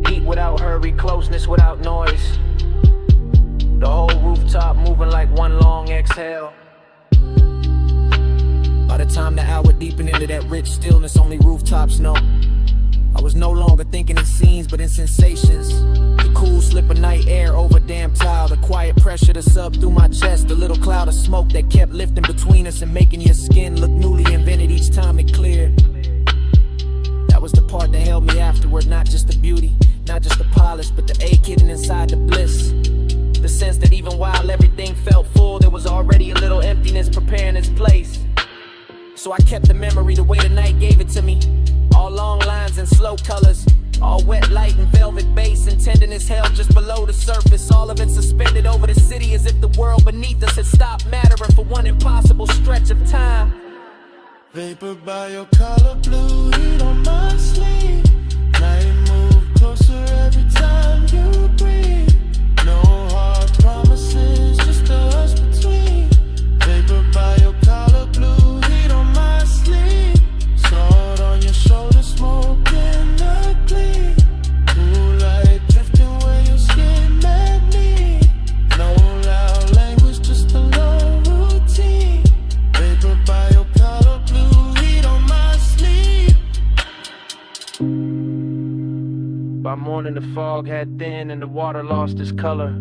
Heat without hurry, closeness without noise, the whole rooftop moving like one long exhale. By the time the hour deepened into that rich stillness only rooftops know, I was no longer thinking in scenes but in sensations. The cool slip of night air over damp tile, the quiet pressure to sub through my chest, the little cloud of smoke that kept lifting between us and making your skin look newly invented each time it cleared. That was the part that held me afterward, not just the beauty, not just the polish, but the ache hidden inside the bliss. The sense that even while everything felt full, there was already a little emptiness preparing its place. So I kept the memory the way the night gave it to me, all long lines and slow colors, all wet light and velvet bass and tenderness held just below the surface, all of it suspended over the city as if the world beneath us had stopped mattering for one impossible stretch of time.
Vapor by your collar, blue heat on my sleeve. Night move closer every time you breathe. No hard promises, just us between. Vapor by your collar, blue heat on my sleeve. Sword on your shoulder, smoke in the gleam. Cool light drifting where your skin met me. No loud language, just a low routine. Vapor by your collar, blue heat on my sleeve.
By morning the fog had thinned and the water lost its color.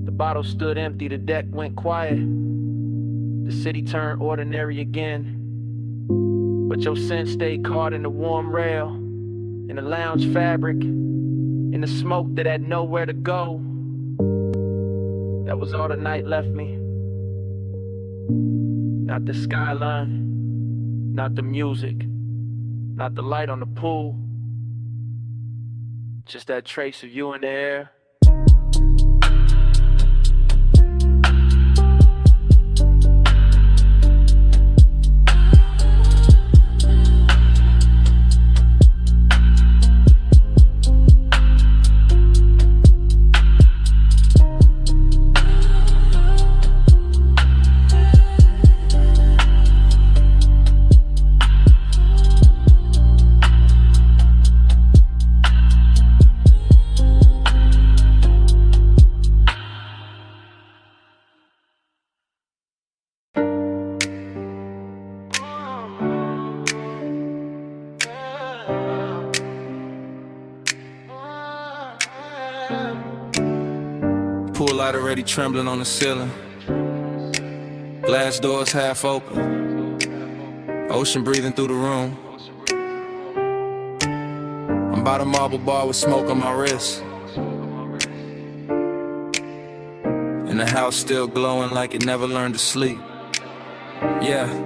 The bottle stood empty, the deck went quiet. The city turned ordinary again. But your scent stayed caught in the warm rail, in the lounge fabric, in the smoke that had nowhere to go. That was all the night left me. Not the skyline, not the music, not the light on the pool. Just that trace of you in the air. Pool light already trembling on the ceiling. Glass doors half open. Ocean breathing through the room. I'm by the marble bar with smoke on my wrist. And the house still glowing like it never learned to sleep. Yeah.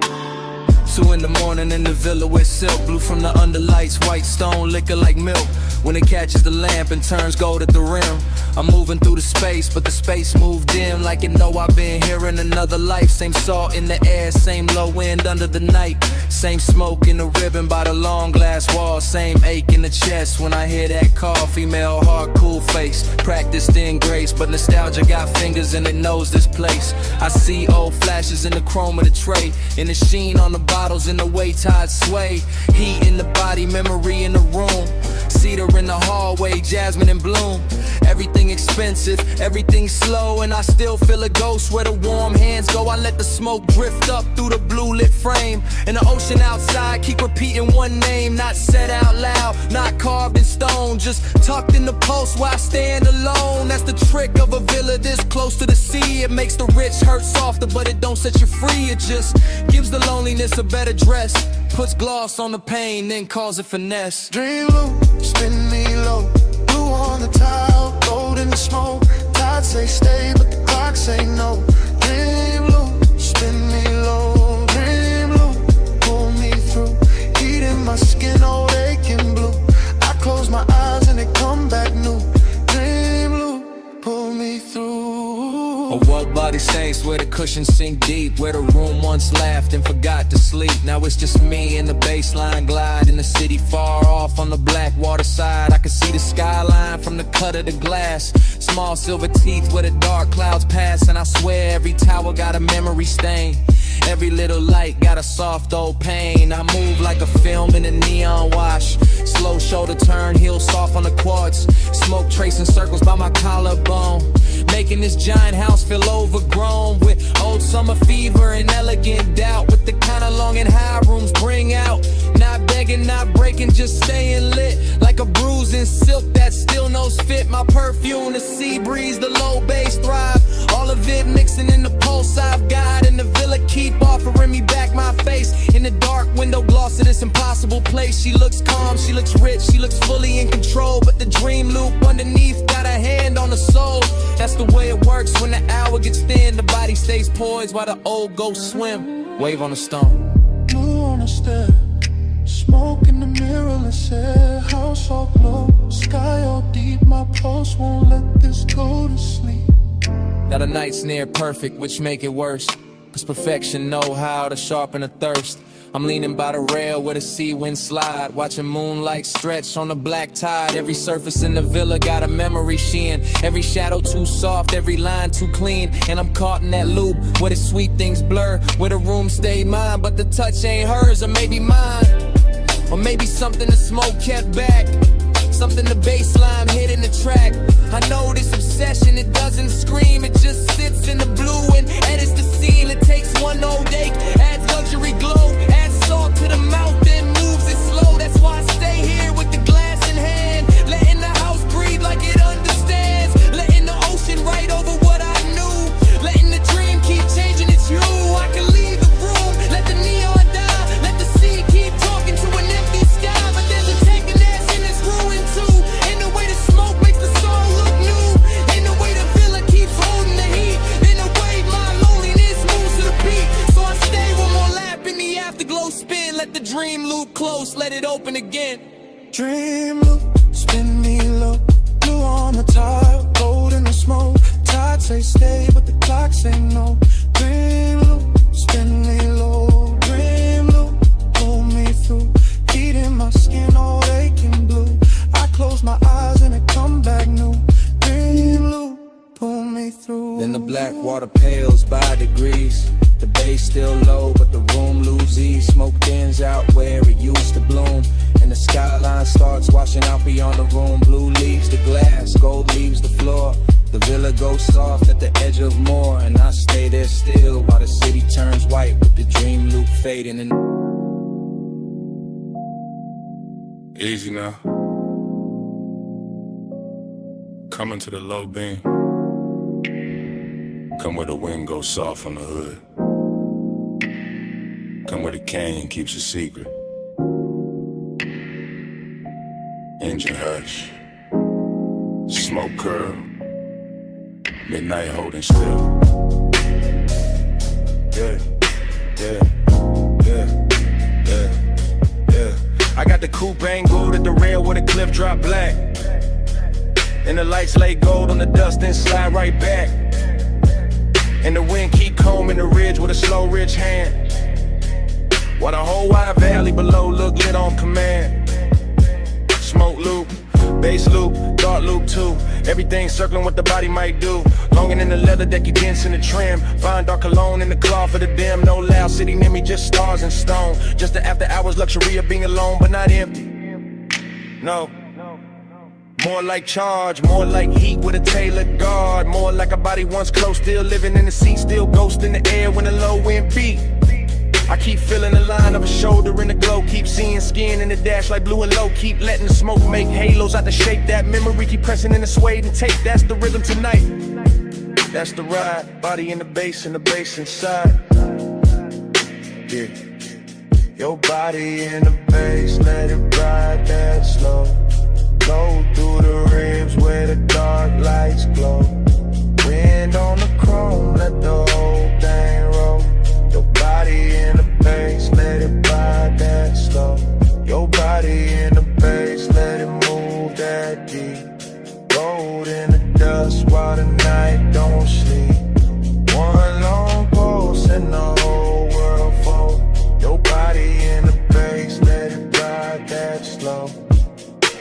2 in the morning in the villa with silk, blue from the underlights, white stone liquor like milk. When it catches the lamp and turns gold at the rim, I'm moving through the space, but the space moved dim like it know I've been here in another life. Same salt in the air, same low wind under the night, same smoke in the ribbon by the long glass wall, same ache in the chest when I hear that call. Female heart, cool face, practiced in grace, but nostalgia got fingers and it knows this place. I see old flashes in the chrome of the tray, in the sheen on the bottles, in the way tides sway. Heat in the body, memory in the room, cedar in the hallway, jasmine in bloom. Everything expensive, everything slow, and I still feel a ghost where the warm hands go. I let the smoke drift up through the blue lit frame, and the ocean outside keep repeating one name, not said out loud, not carved in stone, just tucked in the pulse where I stand alone. That's the trick of a villa this close to the sea. It makes the rich hurt softer, but it don't set you free. It just gives the loneliness a better dress, puts gloss on the pain, then calls it finesse.
Dream low, spin me low, blue on the tile, gold in the smoke. Tide say stay, but the clock say no. Dream low, spin me low, dream low, pull me through. Heat in my skin, old aching blue. I close my eyes and they come back new. Dream low, pull me through.
A walk by the saints where the cushions sink deep, where the room once laughed and forgot to sleep. Now it's just me and the baseline glide in the city far off on the black water side. I can see the skyline from the cut of the glass, small silver teeth where the dark clouds pass. And I swear every tower got a memory stain, every little light got a soft old pain. I move like a film in a neon wash, slow shoulder turn, heel soft on the quartz, smoke tracing circles by my collarbone, making this giant house feel overgrown with old summer fever and elegant doubt, with the kind of long and high rooms bring out. Not begging, not breaking, just staying lit like a bruise in silk that still knows fit. My perfume, the sea breeze, the low bass thrive, all of it mixing in the pulse I've got. And the villa keep offering me back my face in the dark window gloss of this impossible place. She looks calm, she looks rich, she looks fully in control, but the dream loop underneath got a hand on the soul. That's the way it works when the hour gets thin, the body stays poised while the old ghosts swim. Wave on the stone.
Blue on the step, smoke in the mirrorless air, house all glow, sky all deep. My pulse won't let this go to sleep.
Now the night's near perfect, which make it worse, cause perfection know how to sharpen a thirst. I'm leaning by the rail where the sea wind slide, watching moonlight stretch on the black tide. Every surface in the villa got a memory sheen, every shadow too soft, every line too clean. And I'm caught in that loop where the sweet things blur, where the room stayed mine, but the touch ain't hers. Or maybe mine, or maybe something the smoke kept back, something the baseline hit in the track. I know this obsession, it doesn't scream, it just sits in the blue and edits the scene. It takes one old ache, adds luxury glow, adds salt to the mouth, then moves it slow. That's why I stay here with the glass in hand, letting the house breathe like it understands, letting the ocean write over what I knew, letting the dream keep changing its hue. I can leave the room, let the neon die, let the sea keep talking to an empty sky. But there's a tenderness in this ruin too, in the way the smoke makes the soul look new, in the way the villa keeps holding the heat, in the way my loneliness moves to the beat. So I stay one more lap in the afterglow spin, let the dream loop close, let it open again.
Dream loop, spin me low, blue on the tile, gold in the smoke. Tide say stay, but the clock say no. Dream loop, spin me low, dream loop, pull me through. Heat in my skin, all aching blue. I close my eyes and it come back new. Dream loop, pull me through.
Then the black water pales by degrees, the bass still low, but the room loses ease. Smoke thins out where it used to bloom, and the skyline starts washing out beyond the room. Blue leaves the glass, gold leaves the floor. The villa goes soft at the edge of more, and I stay there still while the city turns white with the dream loop fading. And
Easy now. Coming to the low beam. Come where the wind goes soft on the hood. Come where the canyon keeps a secret. Engine hush, smoke curl, midnight holding still. Yeah, yeah, yeah, yeah, yeah. I got the coupe angled at the rail where the cliff drop black, and the lights lay gold on the dust then slide right back. And the wind keep combing the ridge with a slow rich hand, while the whole wide valley below look lit on command. Smoke loop, bass loop, thought loop too. Everything circling what the body might do. Longing in the leather decky dents in the trim. Fine dark cologne in the cloth for the dim. No loud city near me, just stars and stone. Just the after hours luxury of being alone but not empty. No. More like charge, more like heat with a tailored guard. More like a body once close, still living in the seat, still ghost in the air when the low wind beat. I keep feeling the line of a shoulder in the glow. Keep seeing skin in the dash like blue and low. Keep letting the smoke make halos out the shape. That memory keep pressing in the suede and tape. That's the rhythm tonight. That's the ride. Body in the bass and the bass inside. Yeah. Your body in the bass, let it ride that slow. Go through the ribs where the dark lights glow. Wind on the chrome, let the whole thing roll. Your body in the bass, let it ride that slow. Your body in the bass, let it move that deep. Rolled in the dust while the night don't sleep. One long pulse and the whole world fold. Your body in the bass, let it ride that slow.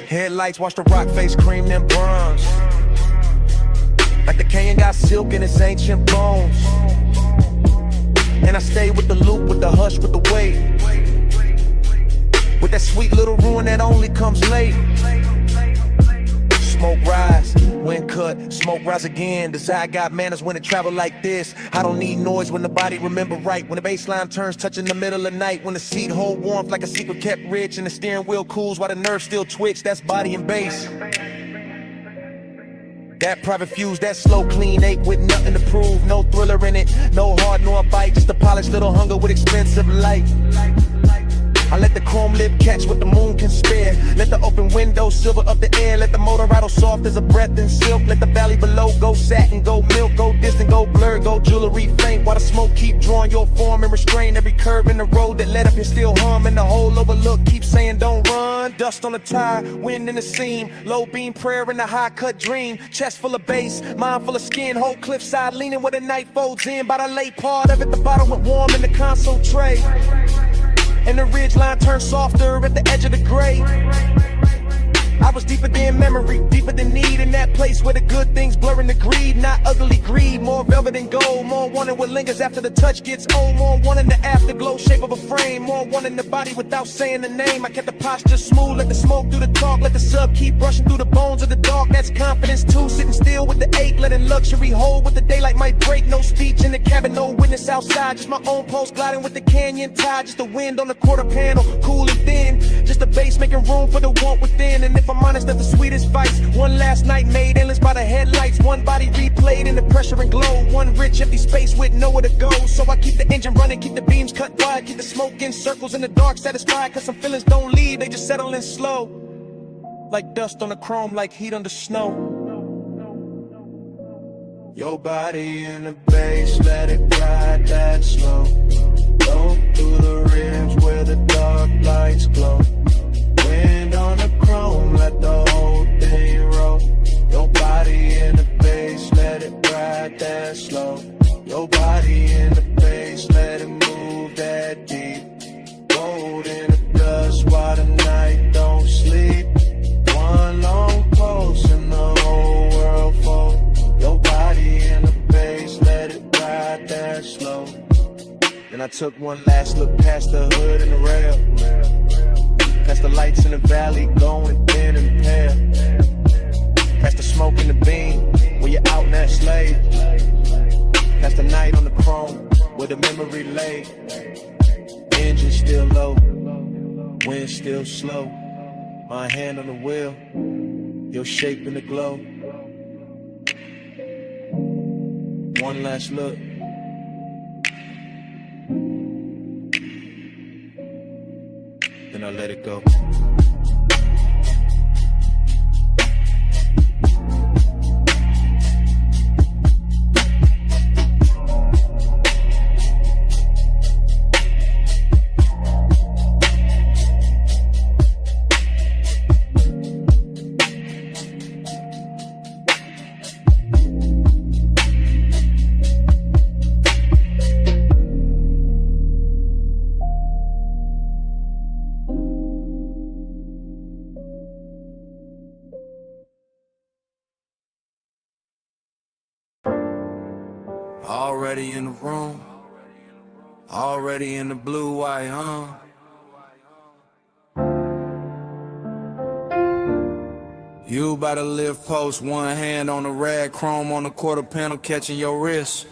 Headlights watch the rock face cream them bronze. Like the canyon got silk in its ancient bones. And I stay with the loop, with the hush, with the weight. With that sweet little ruin that only comes late. Smoke rise, wind cut, smoke rise again. Desire got manners when it travel like this. I don't need noise when the body remember right. When the baseline turns touching the middle of night. When the seat hold warmth like a secret kept rich. And the steering wheel cools while the nerves still twitch. That's body and bass. That private fuse, that slow clean ache with nothing to prove. No thriller in it, no hard nor a bite. Just a polished little hunger with expensive light. I let the chrome lip catch what the moon can spare. Let the open window silver up the air. Let the motor rattle soft as a breath in silk. Let the valley below go satin, go milk, go distant, go blur, go jewelry faint. While the smoke keep drawing your form and restrain every curve in the road that led up here still hum. And the whole overlook keep saying don't run. Dust on the tire, wind in the seam. Low beam prayer in the high cut dream. Chest full of bass, mind full of skin. Whole cliffside leaning where the night folds in. By the late part of it, the bottle went warm in the console tray. And the ridge line turned softer at the edge of the gray. I was deeper than memory, deeper than need. In that place where the good things blurring the greed. Not ugly greed, more velvet and gold. More wanting what lingers after the touch gets old. More wanting the afterglow shape of a frame. More wanting the body without saying the name. I kept the posture smooth, let the smoke do the talk. Let the sub keep brushing through the bones of the dark. That's confidence too, sitting still with the ache. Letting luxury hold with the daylight might break. No speech in the cabin, no witness outside. Just my own pulse gliding with the canyon tide. Just the wind on the quarter panel, cool and thin. Just the bass making room for the want within. And if I'm honest, that's the sweetest vice. One last night made endless by the headlights. One body replayed in the pressure and glow. One rich empty space with nowhere to go. So I keep the engine running, keep the beams cut wide. Keep the smoke in circles in the dark satisfied. Cause some feelings don't leave, they just settle in slow. Like dust on the chrome, like heat under snow. Your body in the bass, let it ride that slow. Go through the rims where the dark lights glow. Wind on the chrome, let the whole thing roll. Your body in the bass, let it ride that slow. Your body in the bass, let it move that deep. Gold in the dust while the night don't sleep. One long pulse and the whole world fold. Your body in the bass, let it ride that slow. Then I took one last look past the hood and the rail. Past the lights in the valley going thin and pale. Past the smoke in the beam where you're out in that slave. Past the night on the chrome where the memory lay. Engine still low, wind still slow. My hand on the wheel, your shape in the glow.
one last look. Then I let it go. Already in the room, already in the blue white, You about to live post, one hand on the rag, chrome on the quarter panel, catching your wrist.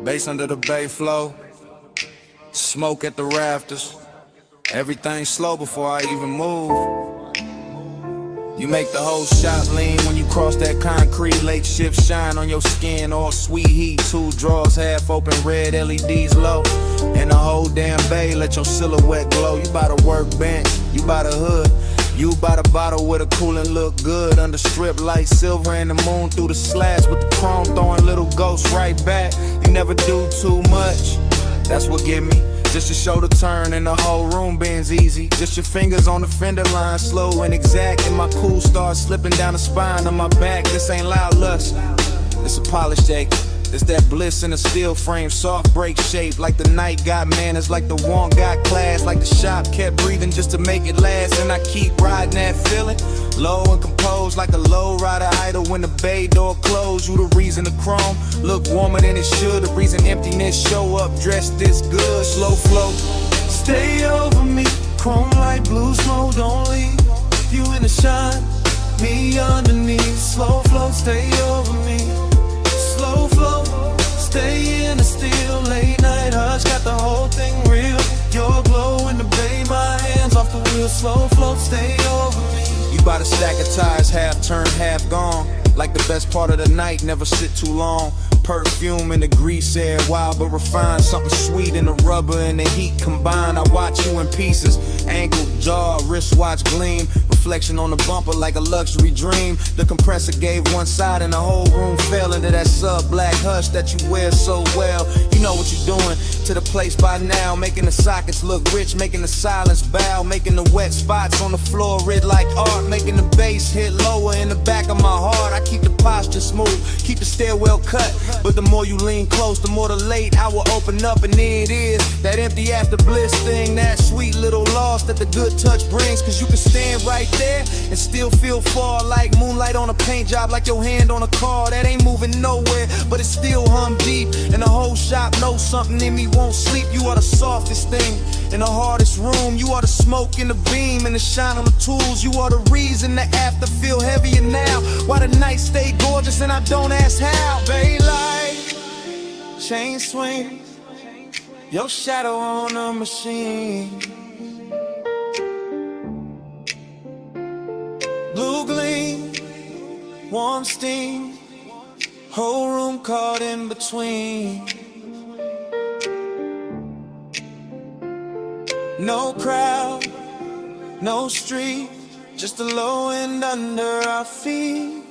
Bass under the bay flow, smoke at the rafters. Everything slow before I even move. You make the whole shot lean when you cross that concrete. Late shift shine on your skin, all sweet heat. Two drawers half open, red LEDs low. And the whole damn bay let your silhouette glow. You by the workbench, you by the hood, you by the bottle with a coolin' look good. Under strip light, silver and the moon through the slats with the chrome throwing little ghosts right back. You never do too much, that's what get me. Just your shoulder turn and the whole room bends easy. Just your fingers on the fender line, slow and exact. And my cool starts slipping down the spine of my back. This ain't loud lust, it's a polished ache. It's that bliss in a steel frame, soft break shape. Like the night got manners, like the want got class. Like the shop kept breathing just to make it last. And I keep riding that feeling, low and composed. Like a low rider idle when the bay door closed. You the reason the chrome look warmer than it should. The reason emptiness show up dressed this good. Slow flow,
Stay over me, chrome light, blue smoke, don't leave. You in the shine, me underneath. Slow flow, stay over me. Slow flow, stay in the still. Late night hush, got the whole thing real. Your glow in the bay, my hands off the wheel. Slow flow, stay over me.
you by the stack of tires, half turned, half gone. Like the best part of the night, never sit too long. Perfume in the grease air, wild but refined. Something sweet in the rubber and the heat combined. I watch you in pieces, ankle, jaw, wristwatch gleam. Reflection on the bumper like a luxury dream. The compressor gave one side and the whole room fell into that sub-black hush that you wear so well. You know what you're doing to the place by now. Making the sockets look rich, making the silence bow. Making the wet spots on the floor red like art. Making the bass hit lower in the back of my heart. I keep the posture smooth, keep the stairwell cut. But the more you lean close, the more the late hour open up. And there it is, that empty after bliss thing. That sweet little loss that the good touch brings. Cause you can stand right there and still feel far. Like moonlight on a paint job, like your hand on a car. That ain't moving nowhere, but it still hum deep. And the whole shop knows something in me won't sleep. You are the softest thing in the hardest room. You are the smoke in the beam and the shine on the tools. You are the reason the after feel heavier now. Why the night stay gorgeous and I don't ask how. Bay light, chain swing, your shadow on a machine. Blue gleam, warm steam, whole room caught in between. No crowd, no street, just the low end under our feet.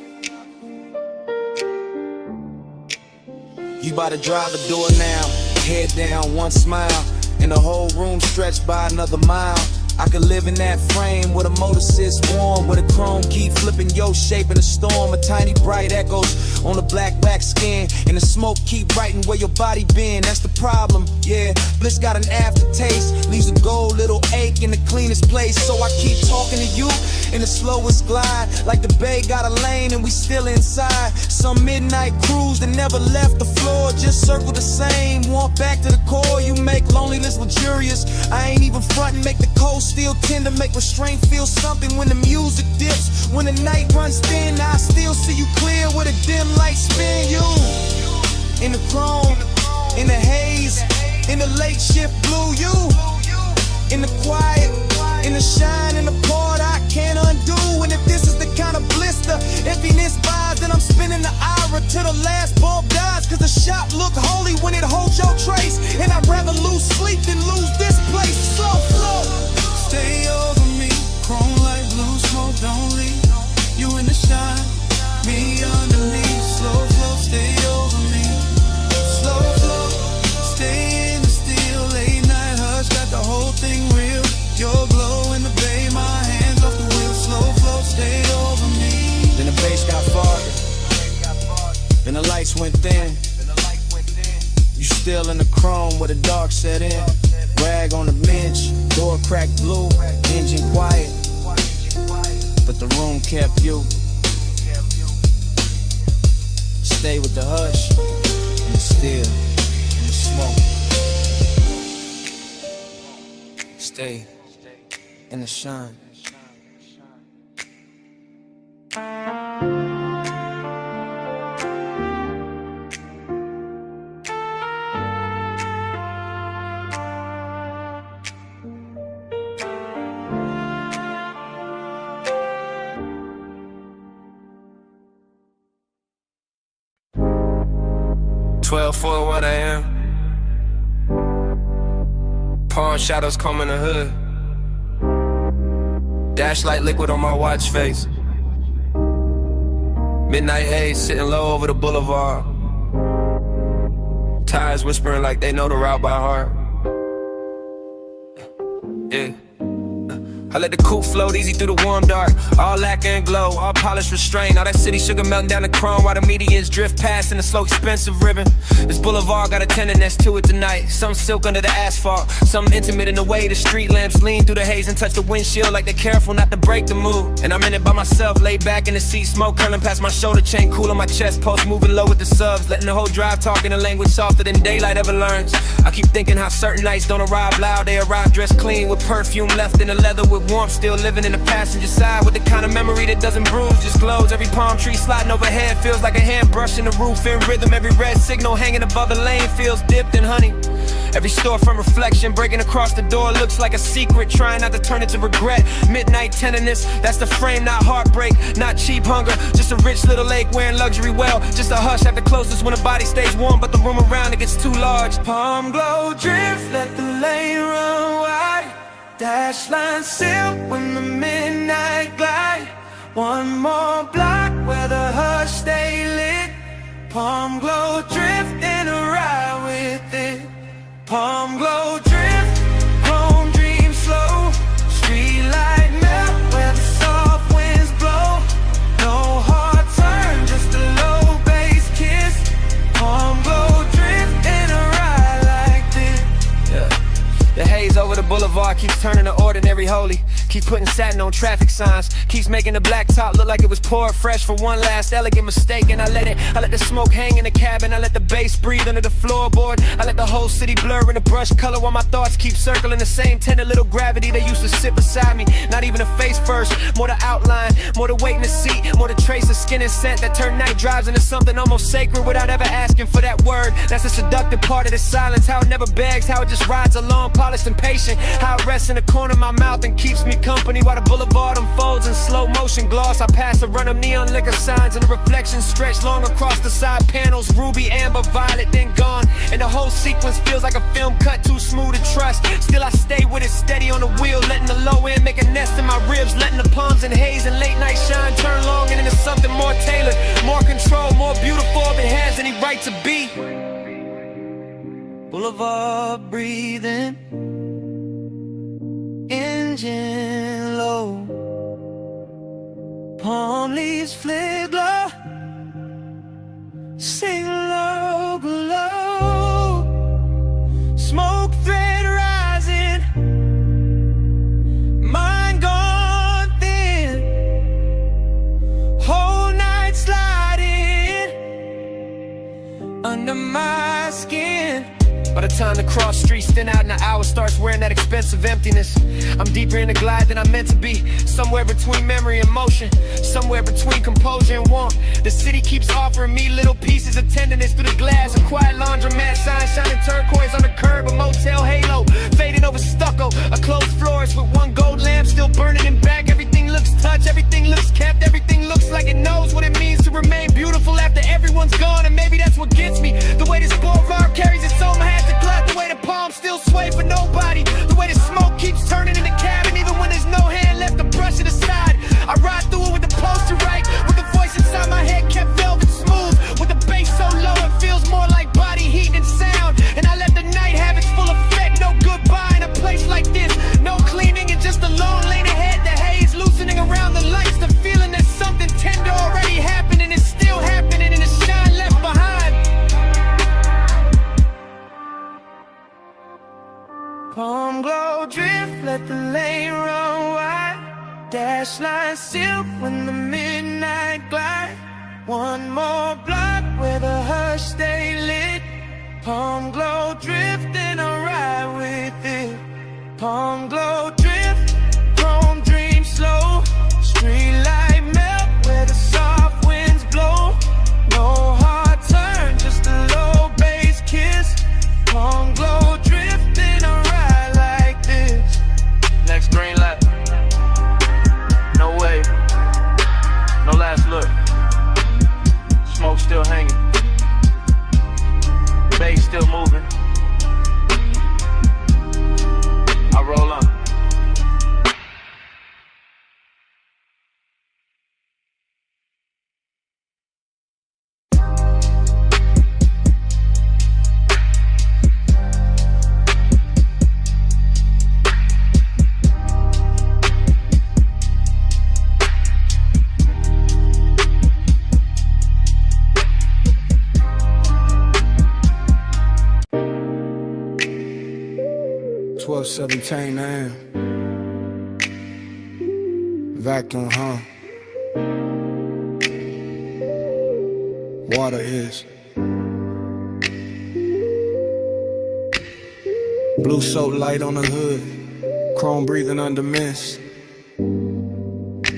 You bout to drive the door now, head down, one smile, and the whole room stretched by another mile. I could live in that frame where the motor sits warm, where the chrome keep flipping your shape in a storm. A tiny bright echoes on the black wax skin, and the smoke keep writing where your body been. That's the problem, yeah. Bliss got an aftertaste, leaves a gold little ache in the cleanest place. So I keep talking to you in the slowest glide, like the bay got a lane and we still inside. Some midnight cruise that never left the floor, just circle the same. Walk back to the core, you make loneliness luxurious. I ain't even frontin', make the cold still tender, make restraint feel something when the music dips. When the night runs thin, I still see you clear with a dim light spin. You in the chrome, in the haze, in the late shift blue. You in the quiet, in the shine, in the part I can't undo. And if this is
lose sleep, then lose this place. Slow flow. Stay over me, chrome like blue smoke, don't leave. You in the shine, me underneath. Slow flow, stay over me. Slow flow, stay in the steel. Late night hush, got the whole thing real. Your glow in the bay, my hands off the wheel. Slow flow, stay over me.
Then the bass got farther, then the lights went thin. You still in the chrome where the dark set in. Rag on the bench, door cracked blue, engine quiet, but the room kept you. Stay with the hush, and the still, and the smoke. Stay in the shine.
For what I am. Pawn shadows comb in the hood. Dash like liquid on my watch face. Midnight haze sitting low over the boulevard. Tires whispering like they know the route by heart. Yeah. I let the coupe float easy through the warm dark. All lacquer and glow, all polished restraint. All that city sugar melting down the chrome while the medians drift past in the slow expensive ribbon. This boulevard got a tenderness to it tonight. Some silk under the asphalt, some intimate in the way the street lamps lean through the haze and touch the windshield like they're careful not to break the mood. And I'm in it by myself, laid back in the seat, smoke curling past my shoulder chain, cool on my chest post, moving low with the subs, letting the whole drive talk in a language softer than daylight ever learns. I keep thinking how certain nights don't arrive loud, they arrive dressed clean with perfume left in the leather with warmth, still living in the passenger side with the kind of memory that doesn't bruise, just glows. Every palm tree sliding overhead feels like a hand brushing the roof in rhythm. Every red signal hanging above the lane feels dipped in honey. Every store from reflection breaking across the door looks like a secret, trying not to turn it to regret. Midnight tenderness, that's the frame, not heartbreak, not cheap hunger, just a rich little lake wearing luxury well, just a hush at the closest when the body stays warm but the room around it gets too large. Palm glow drift, let the lane run wide. Dash line silk when the midnight glide. One more block where the hush stay lit. Palm glow drift in a ride with it. Palm glow drift, chrome dream slow. Street light melt where the soft winds blow. No hard turn, just a low bass kiss. Palm glow drift in a ride like this. Yeah. The haze over the boulevard keeps turning the ordinary holy. Keeps putting satin on traffic signs. Keeps making the black top look like it was poured fresh for one last elegant mistake. And I let the smoke hang in the cabin. I let the bass breathe under the floorboard. I let the whole city blur in the brush color while my thoughts keep circling the same tender little gravity they used to sit beside me. Not even a face first, more the outline, more the weight in the seat, more the trace of skin and scent that turn night drives into something almost sacred without ever asking for that word. That's the seductive part of the silence, how it never begs, how it just rides along, polished and patient, how it rests in the corner of my mouth and keeps me company while the boulevard unfolds in slow motion gloss. I pass a run of neon liquor signs and the reflections stretch long across the side panels, ruby, amber, violet, then gone, and the whole sequence feels like a film cut too smooth to trust. Still I stay with it steady on the wheel, letting the low end make a nest in my ribs, letting the palms and haze and late night shine turn long and into something more tailored, more controlled, more beautiful if it has any right to be. Boulevard breathing, engine low, palm leaves flare glow, sing low below, smoke thread rising, mind gone thin, whole night sliding under my skin. By the time the cross streets thin out and the hour starts wearing that expensive emptiness, I'm deeper in the glide than I'm meant to be. Somewhere between memory and motion, somewhere between composure and warmth. The city keeps offering me little pieces of tenderness through the glass. A quiet laundromat sign shining turquoise on the curb, a motel halo fading over stucco, a closed florist with one gold lamp still burning in back. Everything looks touched, everything looks kept, everything looks like it knows what it means to remain beautiful after everyone's gone. And maybe that's what gets me, the way this boulevard carries its own hat to clock, the way the palms still sweat
Dash line sealed when the midnight glide. One more block where the hush stay lit. Palm glow drifting, I ride with it. Palm glow drift, chrome dream slow. Street light melt where the soft winds blow. No hard turn, just a low bass kiss. Palm glow drifting, I ride like this.
Next green light. No way. No last look. Smoke still hanging. Bass still moving. I roll on.
$12:17 a.m. Vacuum, huh? Water is blue soap light on the hood, chrome breathing under mist.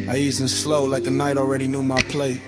I easing slow like the night already knew my plate.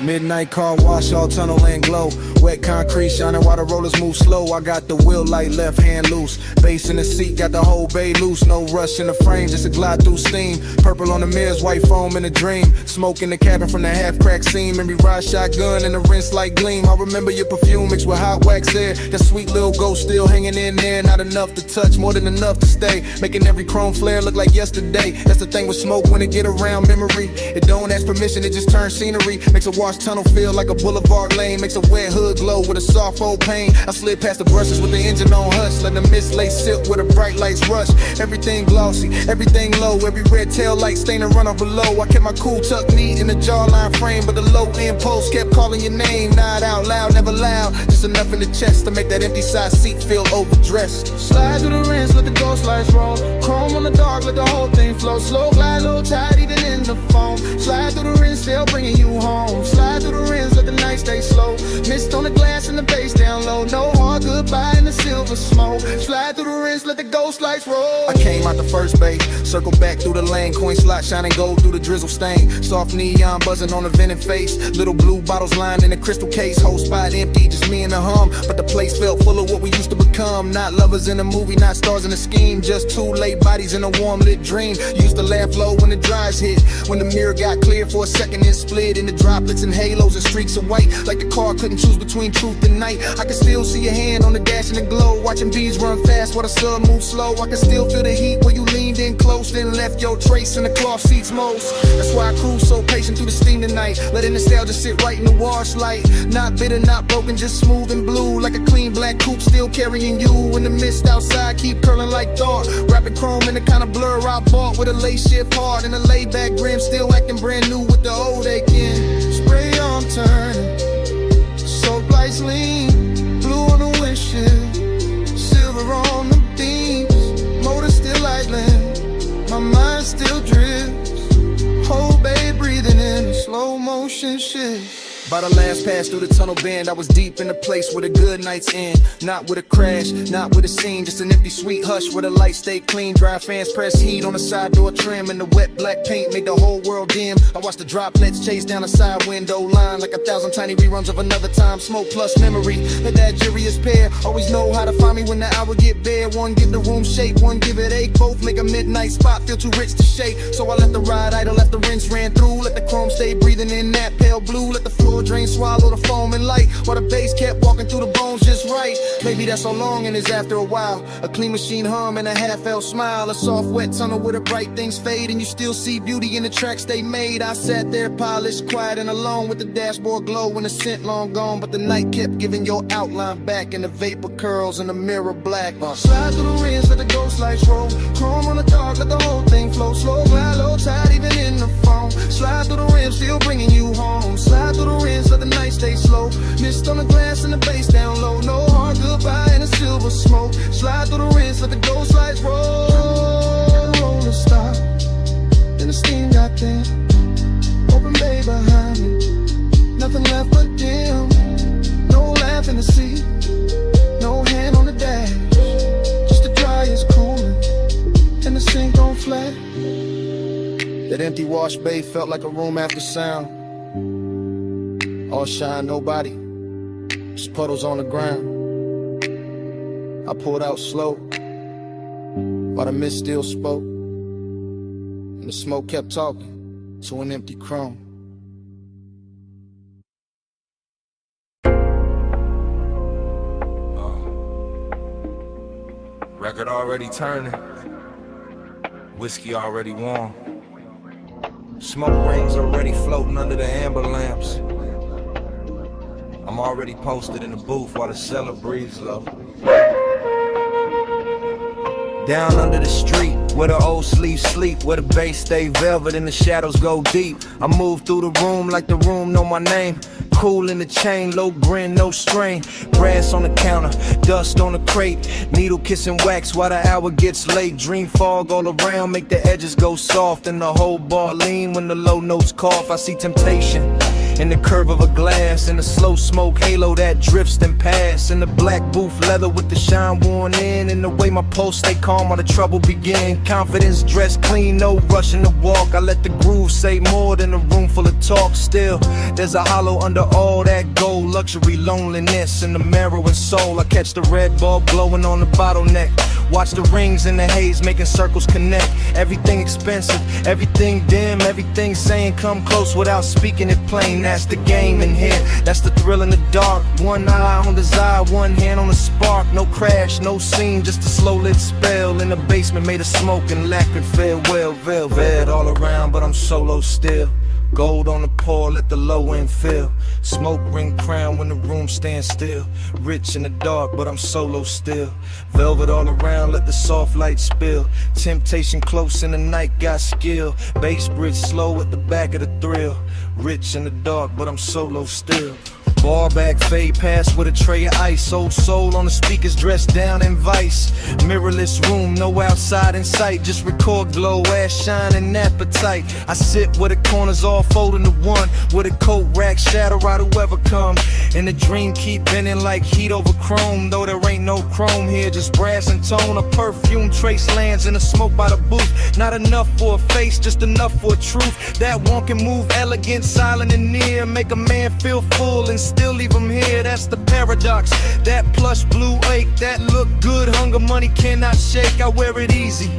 Midnight car wash, all tunnel and glow. Wet concrete shining while the rollers move slow. I got the wheel light, left hand loose. Bass in the seat, got the whole bay loose. No rush in the frame, just a glide through steam. Purple on the mirrors, white foam in a dream. Smoke in the cabin from the half-cracked seam. Memory ride shotgun and the rinse like gleam. I remember your perfume mixed with hot wax air. That sweet little ghost still hanging in there. Not enough to touch, more than enough to stay. Making every chrome flare look like yesterday. That's the thing with smoke when it get around memory. It don't ask permission, it just turns scenery. Makes a wash tunnel feel like a boulevard lane. Makes a wet hood glow with a soft old pain. I slid past the brushes with the engine on hush. Let the mist lay silk where the bright lights rush. Everything glossy, everything low. Every red tail light stain and run off below. I kept my cool tucked neat in the jawline frame, but the low end post kept calling your name. Not out loud, never loud. Just enough in the chest to make that empty side seat feel overdressed. Slide through the rinse, let the ghost lights roll. Chrome on the dark, let the whole thing flow. Slow glide, low tide, even in the foam. Slide through the rinse, still bringing you home. Slide through the rinse, let the night stay slow. Mist on the glass and the bass down low. No hard goodbye in the silver smoke. Slide through the rinse, let the ghost lights roll. I came out the first base, circle back through the lane. Coin slot shining gold through the drizzle stain. Soft neon buzzing on the vented face. Little blue bottles lined in a crystal case. Whole spot empty, just me and the hum. But the place felt full of what we used to become. Not lovers in a movie, not stars in a scheme. Just two late bodies in a warm lit dream. Used to laugh low when the dries hit. When the mirror got clear for a second, it split into droplets and halos and streaks of white. Like the car couldn't choose between truth and night. I can still see your hand on the dash in the glow. Watching bees run fast while the sun moves slow. I can still feel the heat where you leaned in close, then left your trace in the cloth seats most. That's why I cruise so patient through the steam tonight. Letting nostalgia sit right in the wash light. Not bitter, not broken, just smooth and blue. Like a clean black coupe still carrying you. In the mist outside keep curling like thought. Wrapping chrome in the kind of blur I bought. With a lace shift hard and a laid back brim. Still acting brand new with the old aching. Spray on turning, soap lights lean. Blue on the windshield, silver on the beams. Motor still idling, my mind still drifts. Whole bay breathing in a slow motion shift. By the last pass through the tunnel bend, I was deep in a place where the good nights end. Not with a crash, not with a scene, just an empty sweet hush where the lights stay clean. Dry fans press heat on the side door trim, and the wet black paint made the whole world dim. I watched the droplets chase down the side window line like 1,000 tiny reruns of another time. Smoke plus memory, that jury's pair. Always know how to find me when the hour get bare. One give the room shape, one give it ache. Both make a midnight spot feel too rich to shake. So I let the ride idle, let the rinse ran through. Let the chrome stay breathing in that pale blue. Let the floor drain, swallow the foam and light, while the bass kept walking through the bones just right. Maybe that's so long and it's after a while. A clean machine hum and a half-felt smile. A soft wet tunnel where the bright things fade, and you still see beauty in the tracks they made. I sat there polished, quiet and alone, with the dashboard glow and the scent long gone. But the night kept giving your outline back, and the vapor curls and the mirror black. Slide through the rinse, let the ghost lights roll. Chrome on the dark, let the whole thing flow. Slow glide, low tide, even in the foam. Slide through the rim, still bringing you home. Slide through the rinse, let the night stay slow. Mist on the glass and the bass down low. No empty wash bay felt like a room after sound. All shine, nobody, just puddles on the ground. I pulled out slow, while the mist still spoke, and the smoke kept talking to an empty chrome.
Record already turning, whiskey already warm, smoke rings already floating under the amber lamps. I'm already posted in the booth while the cellar breathes low. Down under the street, where the old sleeves sleep, where the bass stay velvet and the shadows go deep. I move through the room like the room know my name. Cool in the chain, low grin, no strain. Brass on the counter, dust on the crate. Needle kissing wax while the hour gets late. Dream fog all around, make the edges go soft. And the whole bar lean when the low notes cough. I see temptation in the curve of a glass, in the slow smoke halo that drifts then pass, in the black booth leather with the shine worn in, and the way my pulse stay calm while the trouble begin. Confidence dressed clean, no rushing to walk. I let the groove say more than a room full of talk. Still, there's a hollow under all that gold. Luxury, loneliness, and the marrow and soul. I catch the red bulb glowing on the bottleneck. Watch the rings in the haze making circles connect. Everything expensive, everything dim, everything saying come close without speaking it plain. That's the game in here, that's the thrill in the dark. One eye on desire, one hand on the spark. No crash, no scene, just a slow lit spell. In the basement made of smoke and lacquered farewell. Velvet all around, but I'm solo still. Gold on the pour, let the low end fill. Smoke ring crown when the room stands still. Rich in the dark, but I'm solo still. Velvet all around, let the soft light spill. Temptation close in the night, got skill. Bass bridge slow at the back of the thrill. Rich in the dark, but I'm solo still. Bar back, fade past with a tray of ice. Old soul on the speakers, dressed down in vice. Mirrorless room, no outside in sight. Just record glow, ass shine and appetite. I sit where the corners all fold into one, with a coat rack shadow out whoever come. And the dream keep bending like heat over chrome. Though there ain't no chrome here, just brass and tone. A perfume trace lands in the smoke by the booth. Not enough for a face, just enough for a truth. That one can move elegant, silent and near. Make a man feel full and still leave him here. That's the paradox. That plush blue ache, that look good, hunger money cannot shake. I wear it easy,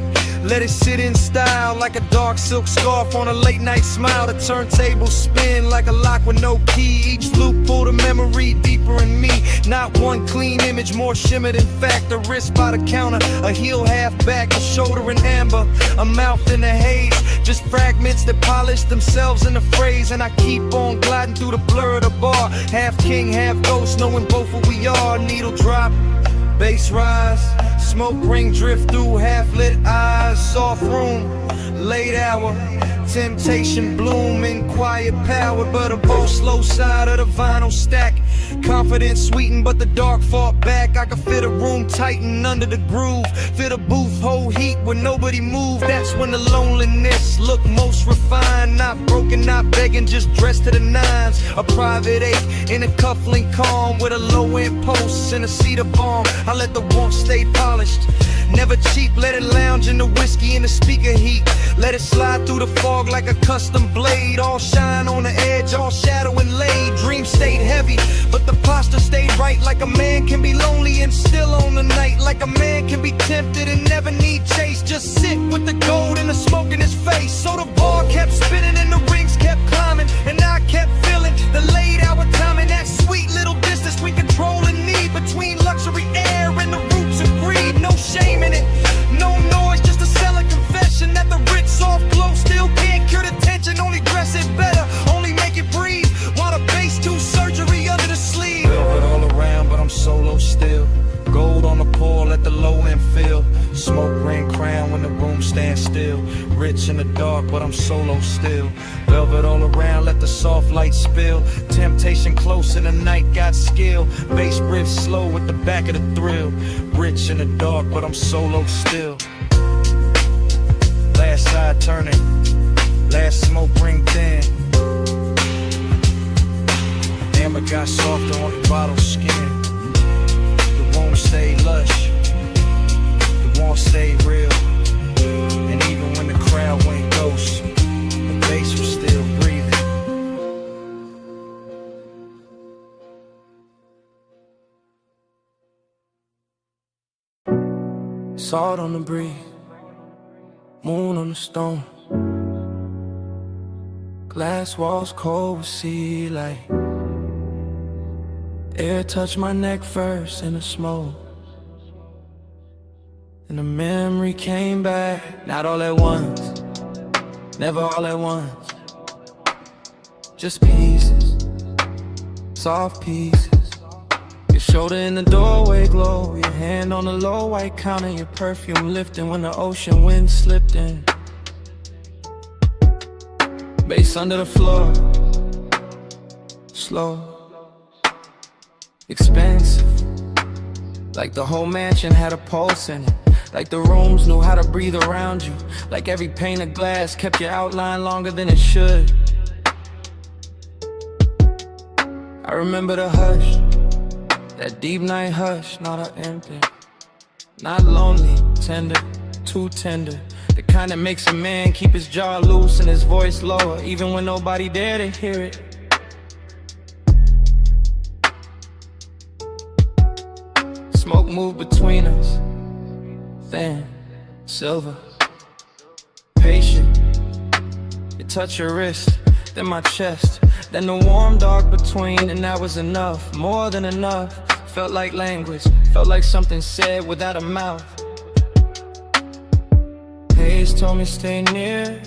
let it sit in style, like a dark silk scarf on a late night smile. The turntable spin like a lock with no key. Each loop pull the memory deeper in me. Not one clean image, more shimmered in fact. A wrist by the counter, a heel half back, a shoulder in amber, a mouth in the haze. Just fragments that polish themselves in the phrase. And I keep on gliding through the blur of the bar. Half king, half ghost, knowing both what we are. Needle drop, bass rise, smoke ring drift through half-lit eyes. Soft room, late hour, temptation bloom in quiet power. But a bow slow side of the vinyl stack. Confidence sweetened, but the dark fought back. I could fit a room tighten under the groove. Fit a booth, hold heat when nobody moved. That's when the loneliness look most refined. Not broken, not begging, just dressed to the nines. A private eight in a cufflink calm, with a low-end post and a cedar bomb. I let the warmth stay polished, never cheap. Let it lounge in the whiskey and the speaker heat. Let it slide through the fog like a custom blade. All shine on the edge, all shadow and laid. Dream stayed heavy, but the posture stayed right. Like a man can be lonely and still on the night. Like a man can be tempted and never need chase. Just sit with the gold and the smoke in his face. So the bar kept spinning and the rings kept climbing, and I kept feeling the late hour timing. That sweet little distance we control and need, between luxury air and the roots of greed. No shame in it, no noise, just a selling confession that the rich soft glow still can't cure the tension. Only dress it better, only make it breathe, while the bass do surgery under the sleeve. Velvet all around, but I'm solo still. Gold on the pour, let the low end fill. Smoke ring crown when the room stands still. Rich in the dark, but I'm solo still. Velvet all around, let the soft light spill. Temptation close in the night, got skill. Bass bridge slow with the back of the thrill. Rich in the dark, but I'm solo still. Last side turning, last smoke ring thin. Amber got softer on the bottle skin. The room stayed lush, the warmth stayed real. And even when the crowd went ghost,
Salt on the breeze, moon on the stone. Glass walls cold with sea light. Air touched my neck first in the smoke, and the memory came back. Not all at once, never all at once. Just pieces, soft pieces. Your shoulder in the doorway glow, your hand on the low white counter, your perfume lifting when the ocean wind slipped in. Bass under the floor, slow, expensive. Like the whole mansion had a pulse in it. Like the rooms knew how to breathe around you. Like every pane of glass kept your outline longer than it should. I remember the hush, that deep night hush, not an empty, not lonely, tender, too tender. The kind that makes a man keep his jaw loose and his voice lower, even when nobody there to hear it. Smoke moved between us, thin, silver, patient. It touched your wrist, then my chest, then the warm dark between, and that was enough, more than enough. Felt like language, felt like something said without a mouth. Haze told me stay near,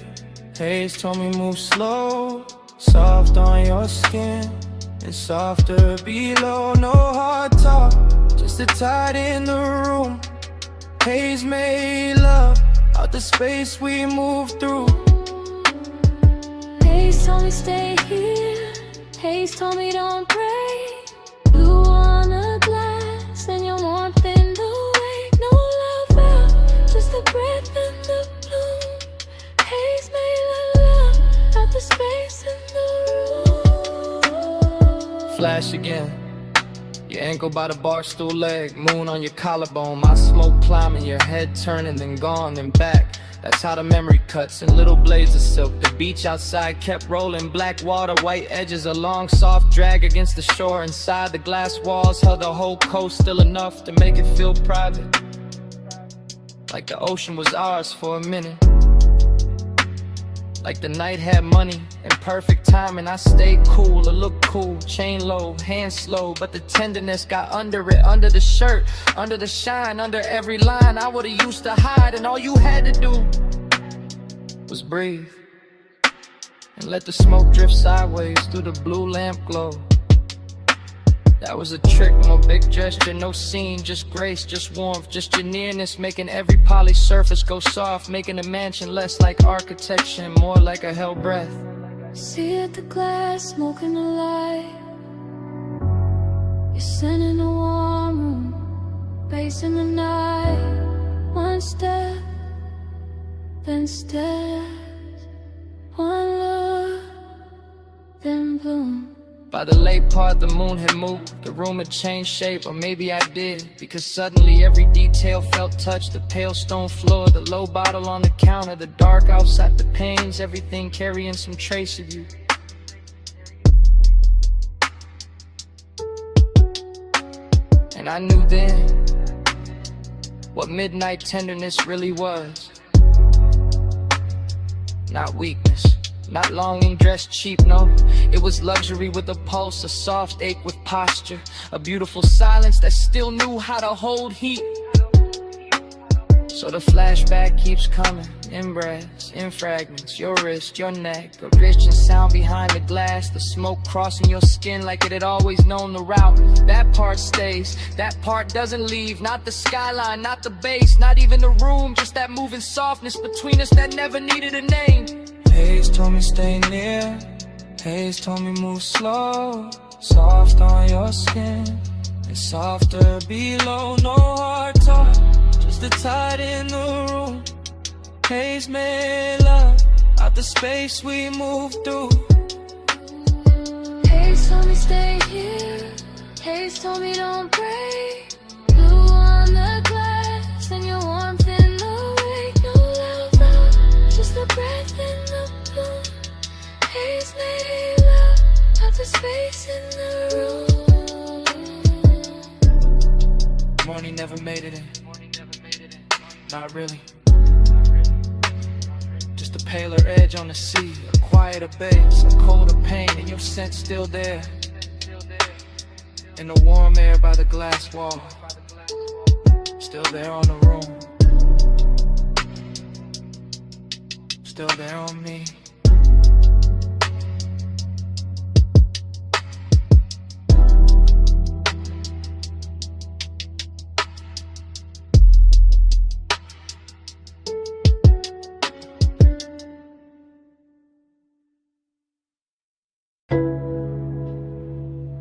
Haze told me move slow. Soft on your skin, and softer below. No hard talk, just a tide in the room. Haze made love out the space we moved through.
Haze told me stay here. Haze told me don't break. Blue on a glass and your warmth in the wake. No love out, just the breath and the bloom. Haze made love out the space in the room.
Flash again, your ankle by the bar stool leg, moon on your collarbone, my smoke climbing, your head turning, then gone, then back. That's how the memory cuts in little blades of silk. The beach outside kept rolling, black water, white edges, a long soft drag against the shore. Inside the glass walls held the whole coast, still enough to make it feel private, like the ocean was ours for a minute. Like the night had money and perfect timing. I stayed cool, or looked cool, chain low, hand slow, but the tenderness got under it, under the shirt, under the shine, under every line I would've used to hide. And all you had to do was breathe and let the smoke drift sideways through the blue lamp glow. That was a trick, no big gesture, no scene, just grace, just warmth, just your nearness, making every polished surface go soft, making a mansion less like architecture and more like a hell breath.
See at the glass, smoking the light. You're sitting in a warm room, facing the night. One step, then steps. One look, then bloom.
By the late part, the moon had moved, the room had changed shape, or maybe I did, because suddenly every detail felt touched. The pale stone floor, the low bottle on the counter, the dark outside the panes, everything carrying some trace of you. And I knew then what midnight tenderness really was. Not weakness, not longing dressed cheap, no. It was luxury with a pulse, a soft ache with posture, a beautiful silence that still knew how to hold heat. So the flashback keeps coming, in breaths, in fragments, your wrist, your neck, a rich and sound behind the glass, the smoke crossing your skin like it had always known the route. That part stays, that part doesn't leave, not the skyline, not the bass, not even the room, just that moving softness between us that never needed a name. Haze told me stay near, Haze told me move slow, soft on your skin, and softer below. No hard talk, just the tide in the room. Haze made love out the space we moved through.
Haze told me stay here. Haze told me don't break. Blue on the glass and your warmth in the wake. No love out, just the breath in the bloom. Haze made love out the space in the room.
Morning never made it in.
Not really. Just a paler edge on the sea, a quieter base, a colder pain, and your scent still there. In the warm air by the glass wall, still there on the room, still there on me.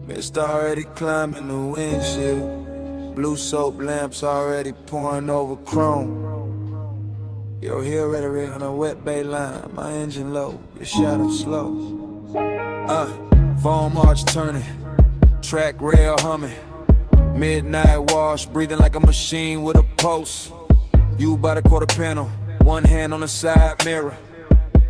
Mist already climbing the windshield. Blue soap lamps already pouring over chrome. Your heel rhetoric on a wet bay line. My engine low, your shadow slow. Foam arch turning, track rail humming. Midnight wash, breathing like a machine with a pulse. You by the quarter panel, one hand on the side mirror.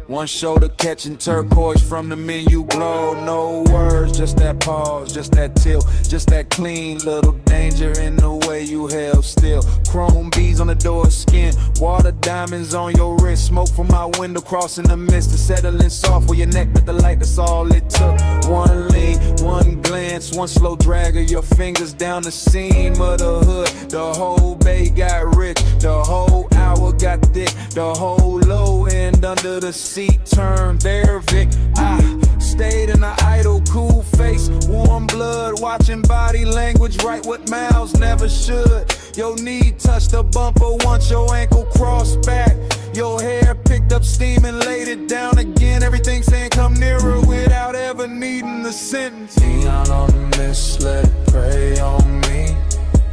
One shoulder catching turquoise from the menu glow. No words, just that pause, just that tilt, just that clean little danger in the way you held still. Chrome beads on the door skin, water diamonds on your wrist. Smoke from my window crossing the mist and settling soft where your neck with the light, that's all it took. One lean, one glance, one slow drag of your fingers down the seam of the hood. The whole bay got rich, the whole hour got thick, the whole low end under the seat turned there, Vic. I stayed in the idle, cool face, warm blood, watching body language, write what mouths never should. Your knee touched the bumper once your ankle crossed back. Your hair picked up steam and laid it down again. Everything saying come nearer without ever needing the sentence. Neon on the mist, let it prey on me.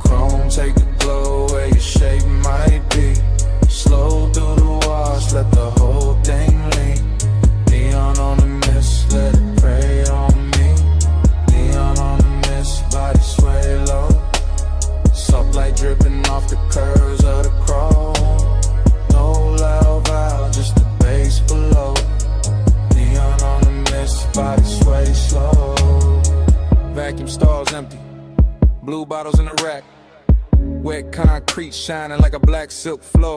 Chrome, take a glow where your shape might be. Slow through the wash, let the whole thing lean. Neon on the mist, let it prey on me. Neon on the mist, body sway low. Soft light dripping off the curves of the chrome. No loud valve, just the bass below. Neon on the mist, body sway slow. Vacuum stalls empty, blue bottles in the rack. Wet concrete shining like a black silk floor.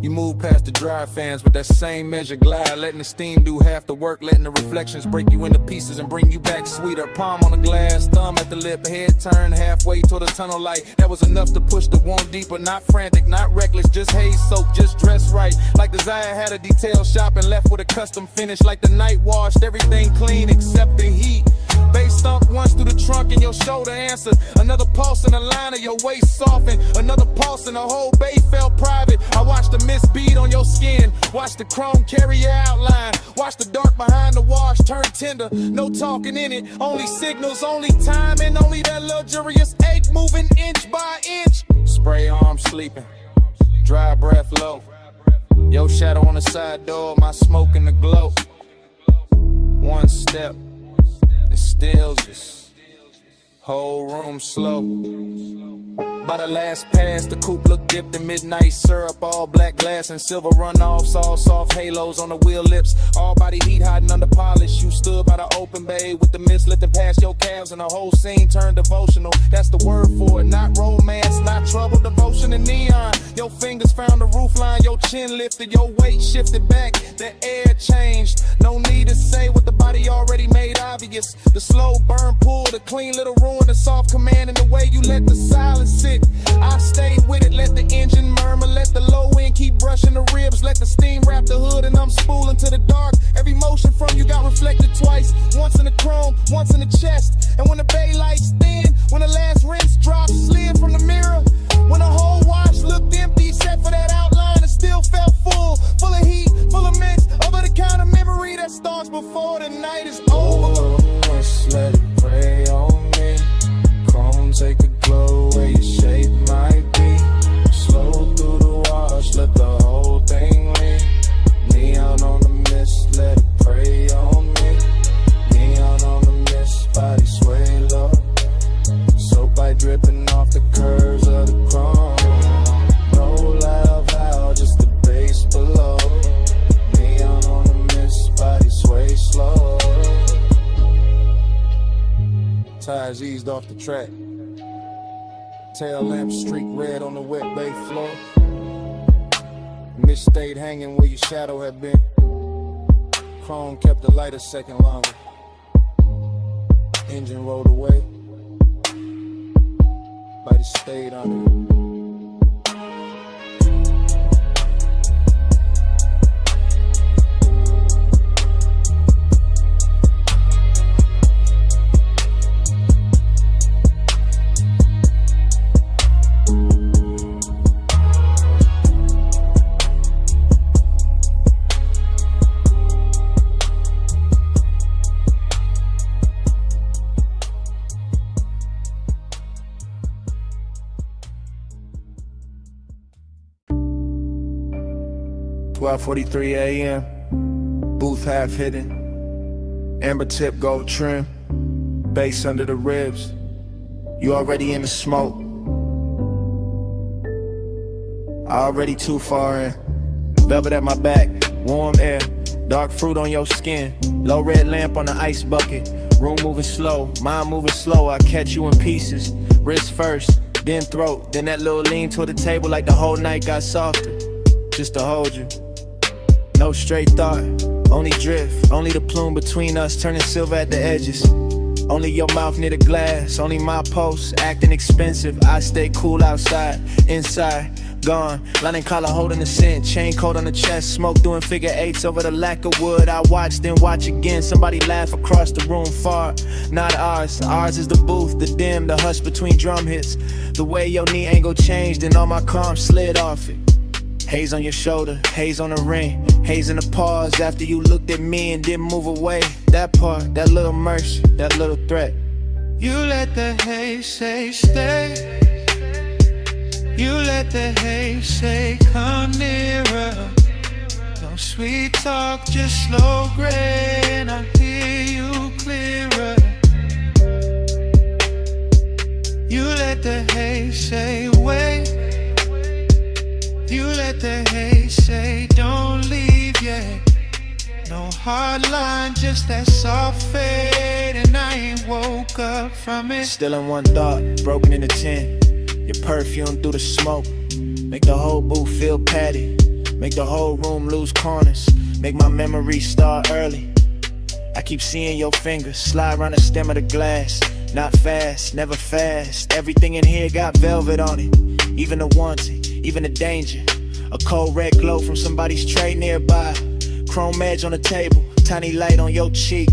You move past the dry fans with that same measure glide, letting the steam do half the work, letting the reflections break you into pieces and bring you back sweeter. Palm on the glass, thumb at the lip, head turned halfway toward the tunnel light. That was enough to push the wound deeper, not frantic, not reckless, just haze soak, just dressed right. Like Desire had a detail shop and left with a custom finish. Like the night washed everything clean except the heat. Bass thump once through the trunk and your shoulder answered. Another pulse in the line of your waist softened. Another pulse and the whole bay felt private. I watched the mist bead on your skin. Watch the chrome carry your outline. Watch the dark behind the wash turn tender. No talking in it. Only signals, only time, and only that luxurious ache moving inch by inch. Spray arm sleeping. Dry breath low. Your shadow on the side door. My smoke in the glow. One step. It stills us, whole room slow. By the last pass, the coupe looked dipped in midnight syrup. All black glass and silver runoffs, all soft halos on the wheel lips. All body heat hiding under polish. You stood by the open bay with the mist lifting past your calves, and the whole scene turned devotional. That's the word for it, not romance, not trouble, devotion and neon. Your fingers found the roof line, your chin lifted, your weight shifted back, the air changed. No need to say what the body already made obvious. The slow burn pull, the clean little ruin, the soft command, and the way you let the silence sit. I stayed with it, let the engine murmur, let the low end keep brushing the ribs, let the steam wrap the hood, and I'm spooling to the dark. Every motion from you got reflected twice, once in the chrome, once in the chest. And when the bay lights thin, when the last rinse drops slid from the mirror, when the whole wash looked empty except for that outline, it still felt full of heat, full of mix, over the kind of memory that starts before the night is over. Let's let it pray on me. Chrome, take a glow where your shape might be. Slow through the wash, let the whole thing lean. Neon on the mist, let it pray on me. Neon on the mist, body sway low. Soap light dripping off the curves of the chrome. No loud valve, just the bass below. Neon on the mist, body sway slow. Tires eased off the track. Tail lamp streak red on the wet bay floor. Light stayed hanging where your shadow had been. Chrome kept the light a second longer. Engine rolled away. Light stayed under. 12:43 a.m. Booth half hidden. Amber tip gold trim. Bass under the ribs. You already in the smoke. Already too far in. Velvet at my back. Warm air. Dark fruit on your skin. Low red lamp on the ice bucket. Room moving slow. Mind moving slow. I catch you in pieces. Wrist first. Then throat. Then that little lean toward the table like the whole night got softer. Just to hold you. No straight thought, only drift. Only the plume between us turning silver at the edges. Only your mouth near the glass. Only my pulse acting expensive. I stay cool outside, inside, gone. Lining collar holding the scent. Chain coat on the chest. Smoke doing figure eights over the lack of wood. I watch, then watch again. Somebody laugh across the room far. Not ours. Ours is the booth, the dim, the hush between drum hits. The way your knee angle changed and all my calm slid off it. Haze on your shoulder, haze on the ring. Haze in the pause after you looked at me and didn't move away. That part, that little mercy, that little threat.
You let the haze say stay. You let the haze say come nearer. No sweet talk, just slow gray, and I hear you clearer. You let the haze say wait. You let the haze say don't leave yet. No hard line, just that soft fade, and I ain't woke up from it.
Still in one thought, broken into 10. Your perfume through the smoke. Make the whole booth feel padded. Make the whole room lose corners. Make my memories start early. I keep seeing your fingers slide around the stem of the glass. Not fast, never fast. Everything in here got velvet on it. Even the wanting, even the danger. A cold red glow from somebody's tray nearby. Chrome edge on the table, tiny light on your cheek.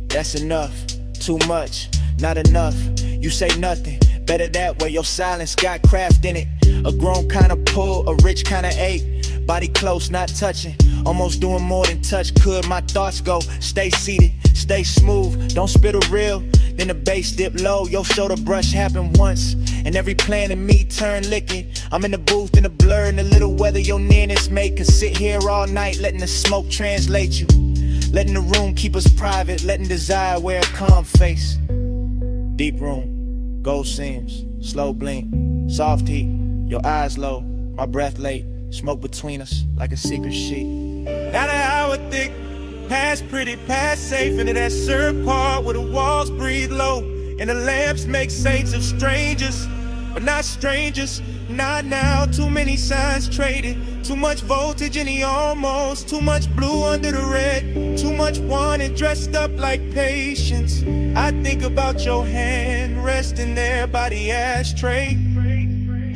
That's enough, too much, not enough. You say nothing, better that way. Your silence got craft in it. A grown kind of pull, a rich kind of ache. Body close, not touching. Almost doing more than touch could. My thoughts go, stay seated, stay smooth. Don't spit a reel, then the bass dip low. Your shoulder brush happened once, and every plan in me turned liquid. I'm in the booth in the blur, and the little weather your nearness make us sit here all night, letting the smoke translate you. Letting the room keep us private, letting desire wear a calm face. Deep room, gold seams, slow blink, soft heat, your eyes low, my breath late. Smoke between us like a secret sheet.
Not an hour thick, past pretty, past safe. Into that syrup part where the walls breathe low, and the lamps make saints of strangers, but not strangers. Not now, too many signs traded. Too much voltage in the almost. Too much blue under the red. Too much wanted, dressed up like patience. I think about your hand resting there by the ashtray.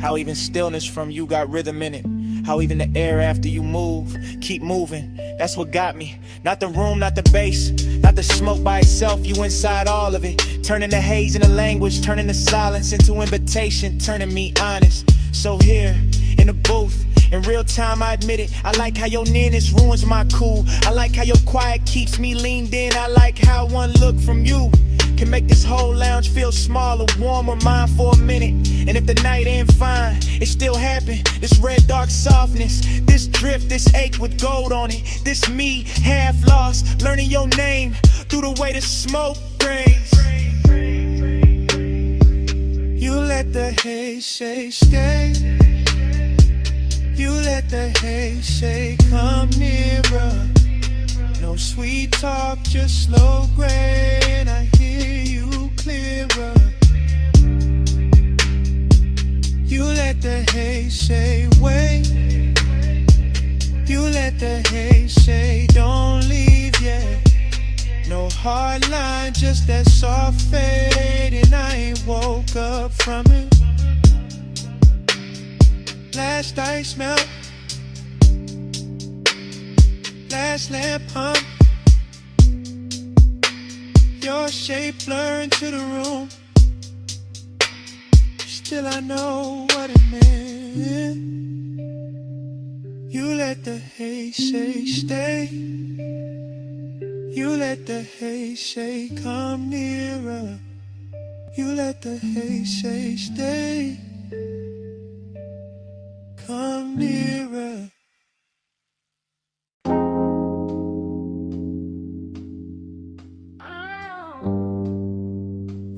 How even stillness from you got rhythm in it. How even the air after you move, keep moving. That's what got me. Not the room, not the bass, not the smoke by itself. You inside all of it. Turning the haze into language, turning the silence into invitation, turning me honest. So here, in the booth, in real time I admit it. I like how your nearness ruins my cool. I like how your quiet keeps me leaned in. I like how one look from you can make this whole lounge feel smaller, warmer, mine for a minute. And if the night ain't fine, it still happened. This red dark softness, this drift, this ache with gold on it. This me, half lost, learning your name through the way the smoke rains.
You let the haze say stay. You let the haze say come nearer. No sweet talk, just slow gray, and I hear you clearer. You let the haze say wait. You let the haze say don't leave yet. No hard line, just that soft fade, and I ain't woke up from it. Last ice melt, last lamp hum. Your shape blur into the room. Still I know what it meant. You let the haze say stay. You let the haze say come nearer. You let the haze say stay. Come nearer.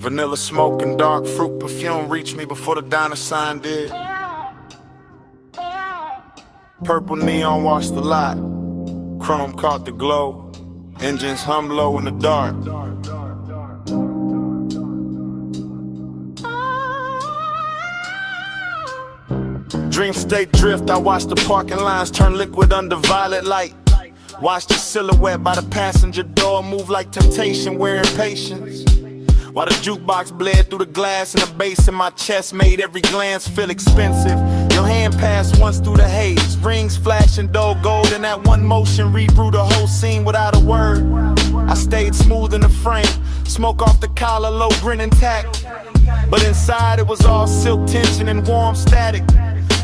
Vanilla smoke and dark fruit perfume reached me before the diner sign did. Purple neon washed the lot. Chrome caught the glow. Engines hum low in the dark. Dream state drift, I watched the parking lines turn liquid under violet light. Watched the silhouette by the passenger door move like temptation, wearing patience. While the jukebox bled through the glass and the bass in my chest made every glance feel expensive. Your hand passed once through the haze, rings flashing dull gold, and that one motion rebrew the whole scene without a word. I stayed smooth in the frame, smoke off the collar, low grin intact. But inside it was all silk tension and warm static.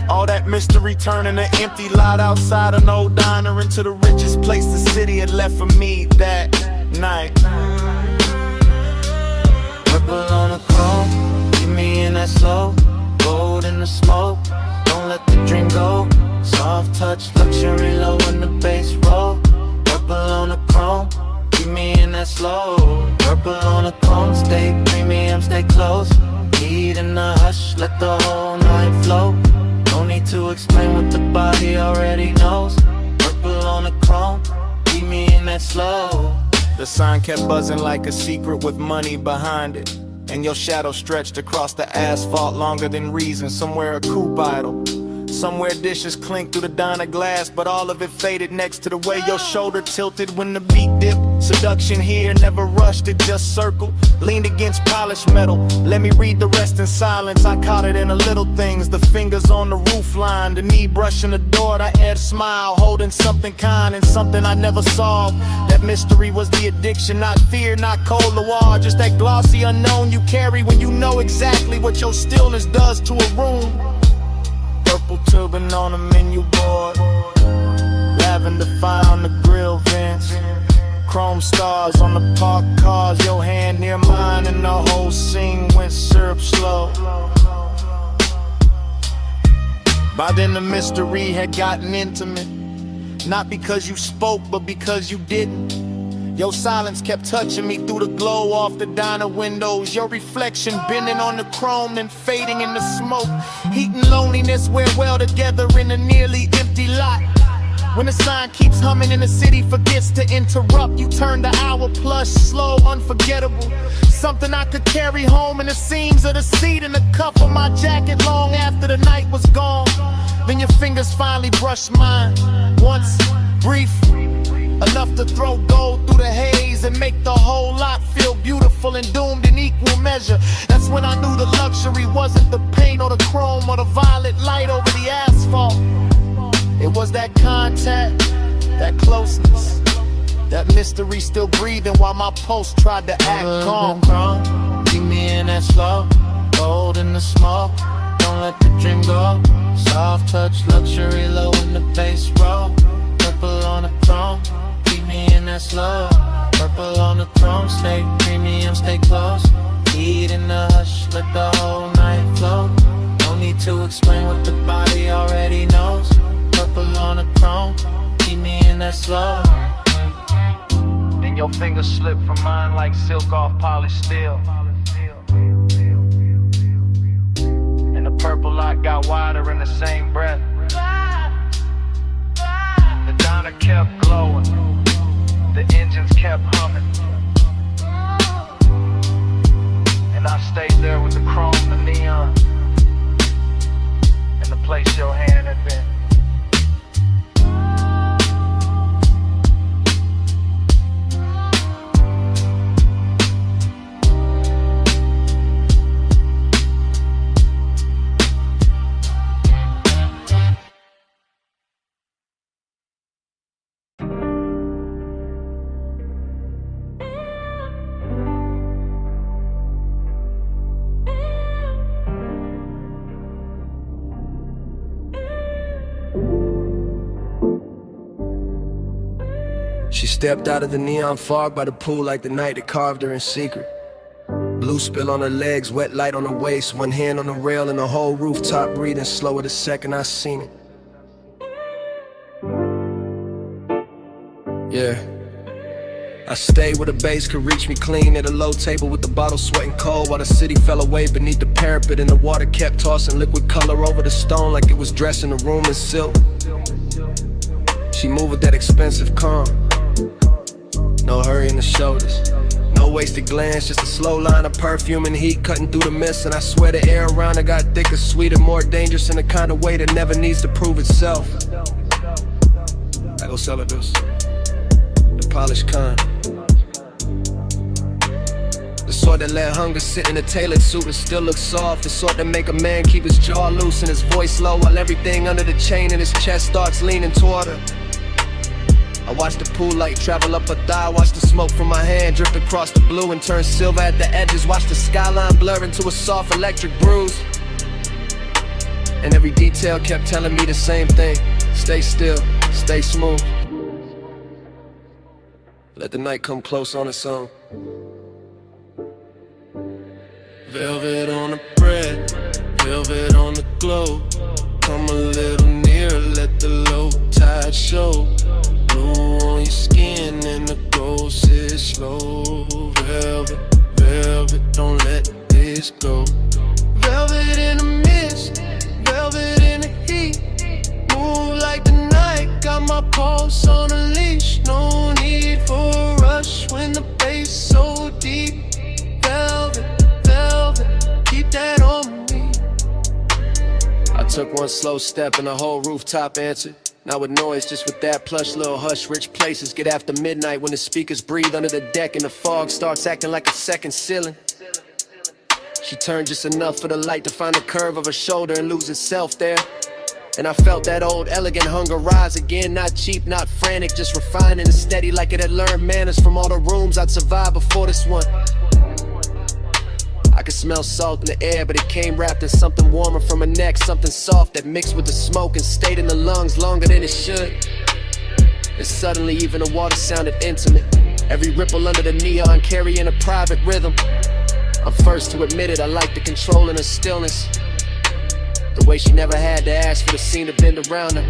All that mystery turning an empty lot outside an old diner into the richest place the city had left for me that night.
Purple on the chrome, keep me in that slow. Gold in the smoke, don't let the dream go. Soft touch, luxury low when the bass roll. Purple on the chrome, keep me in that slow. Purple on the chrome, stay premium, stay close. Heat in the hush, let the whole night flow. No need to explain what the body already knows. Purple on the chrome, keep me in that slow.
The sign kept buzzing like a secret with money behind it. And your shadow stretched across the asphalt longer than reason. Somewhere a coupe idle, somewhere dishes clink through the diner glass, but all of it faded next to the way your shoulder tilted when the beat dipped. Seduction here, never rushed, it just circled. Leaned against polished metal, let me read the rest in silence. I caught it in the little things, the fingers on the roof line, the knee brushing the door, the head smile, holding something kind and something I never solved. That mystery was the addiction, not fear, not cold war, just that glossy unknown you carry when you know exactly what your stillness does to a room. Purple turban on the menu board, lavender fire on the grill vents, chrome stars on the parked cars, your hand near mine, and the whole scene went syrup slow. By then the mystery had gotten intimate, not because you spoke, but because you didn't. Your silence kept touching me through the glow off the diner windows. Your reflection bending on the chrome, then fading in the smoke. Heat and loneliness wear well together in a nearly empty lot. When the sign keeps humming and the city forgets to interrupt, you turn the hour plus, slow, unforgettable. Something I could carry home in the seams of the seat and the cuff of my jacket long after the night was gone. Then your fingers finally brushed mine, once, brief, enough to throw gold through the haze and make the whole lot feel beautiful and doomed in equal measure. That's when I knew the luxury wasn't the paint or the chrome or the violet light over the asphalt. It was that contact, that closeness, that mystery still breathing while my pulse tried to act calm.
Keep me in that slow, gold in the smoke, don't let the dream go. Soft touch, luxury low in the bass roll. Purple on the chrome, keep me in that slow. Purple on the chrome, stay premium, stay close. Heat in the hush, let the whole night flow. No need to explain what the body already knows. Purple on the chrome, keep me in that slow.
Then your fingers slip from mine like silk off polished steel. And the purple light got wider in the same breath. The diner kept glowing, the engines kept humming, and I stayed there with the chrome, the neon, and the place your hand had been.
She stepped out of the neon fog by the pool like the night that carved her in secret. Blue spill on her legs, wet light on her waist, one hand on the rail and the whole rooftop breathing slower the second I seen it. Yeah. I stayed where the bass could reach me clean at a low table with the bottle sweating cold while the city fell away beneath the parapet and the water kept tossing liquid color over the stone like it was dressing the room in silk. She moved with that expensive calm. No hurry in the shoulders. No wasted glance, just a slow line of perfume and heat cutting through the mist. And I swear the air around her got thicker, sweeter, more dangerous in the kind of way that never needs to prove itself. I go sell her this. The polished kind. The sort that let hunger sit in a tailored suit and still look soft. The sort that make a man keep his jaw loose and his voice low while everything under the chain in his chest starts leaning toward her. I watch the pool light travel up her thigh, watch the smoke from my hand drift across the blue and turn silver at the edges, watch the skyline blur into a soft electric bruise. And every detail kept telling me the same thing: stay still, stay smooth. Let the night come close on its own. Velvet on the bread, velvet on the glow. Come a little nearer, let the low tide show. Blue on your skin and the gold sits slow. Velvet, velvet, don't let this go. Velvet in the mist, velvet in the heat. Move like the night, got my pulse on a leash. No need for a rush when the bass so deep. Velvet, velvet, keep that on me. I took one slow step and the whole rooftop answered. Not with noise, just with that plush little hush. Rich places get after midnight when the speakers breathe under the deck and the fog starts acting like a second ceiling. She turned just enough for the light to find the curve of her shoulder and lose itself there. And I felt that old elegant hunger rise again. Not cheap, not frantic, just refined and steady, like it had learned manners from all the rooms I'd survived before this one. I could smell salt in the air, but it came wrapped in something warmer from her neck, something soft that mixed with the smoke and stayed in the lungs longer than it should. And suddenly even the water sounded intimate, every ripple under the neon carrying a private rhythm. I'm first to admit it, I like the control in her stillness, the way she never had to ask for the scene to bend around her.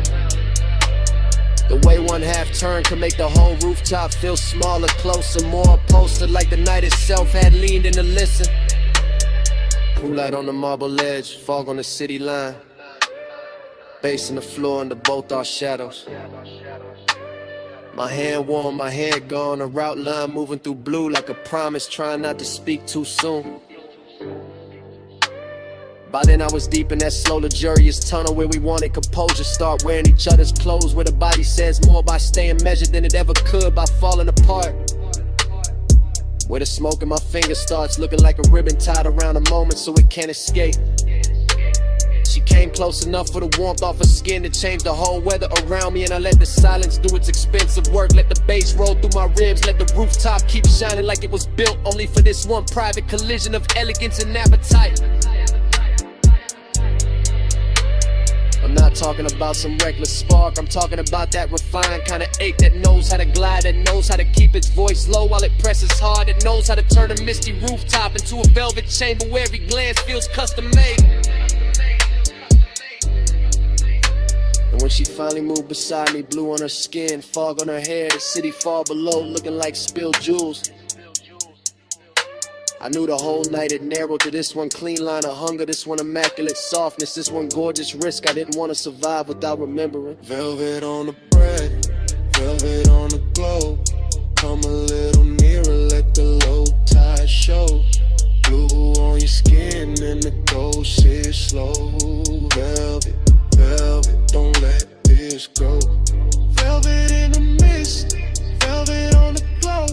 The way one half turn could make the whole rooftop feel smaller, closer, more upholstered, like the night itself had leaned in to listen. Pool light on the marble ledge, fog on the city line. Bass in the floor under both our shadows. My hand warm, my head gone, a route line moving through blue like a promise, trying not to speak too soon. By then I was deep in that slow luxurious tunnel where we wanted composure, start wearing each other's clothes, where the body says more by staying measured than it ever could by falling apart. Where the smoke in my fingers starts looking like a ribbon tied around a moment so it can't escape. She came close enough for the warmth off her skin to change the whole weather around me, and I let the silence do its expensive work. Let the bass roll through my ribs, let the rooftop keep shining like it was built only for this one private collision of elegance and appetite. I'm not talking about some reckless spark, I'm talking about that refined kind of ache that knows how to glide, that knows how to keep its voice low while it presses hard, that knows how to turn a misty rooftop into a velvet chamber where every glance feels custom made. And when she finally moved beside me, blue on her skin, fog on her hair, the city far below looking like spilled jewels, I knew the whole night it narrowed to this one clean line of hunger, this one immaculate softness, this one gorgeous risk I didn't want to survive without remembering. Velvet on the bread, velvet on the glow. Come a little nearer, let the low tide show. Blue on your skin and the gold sit slow. Velvet, velvet, don't let this go. Velvet in the mist, velvet on the glow.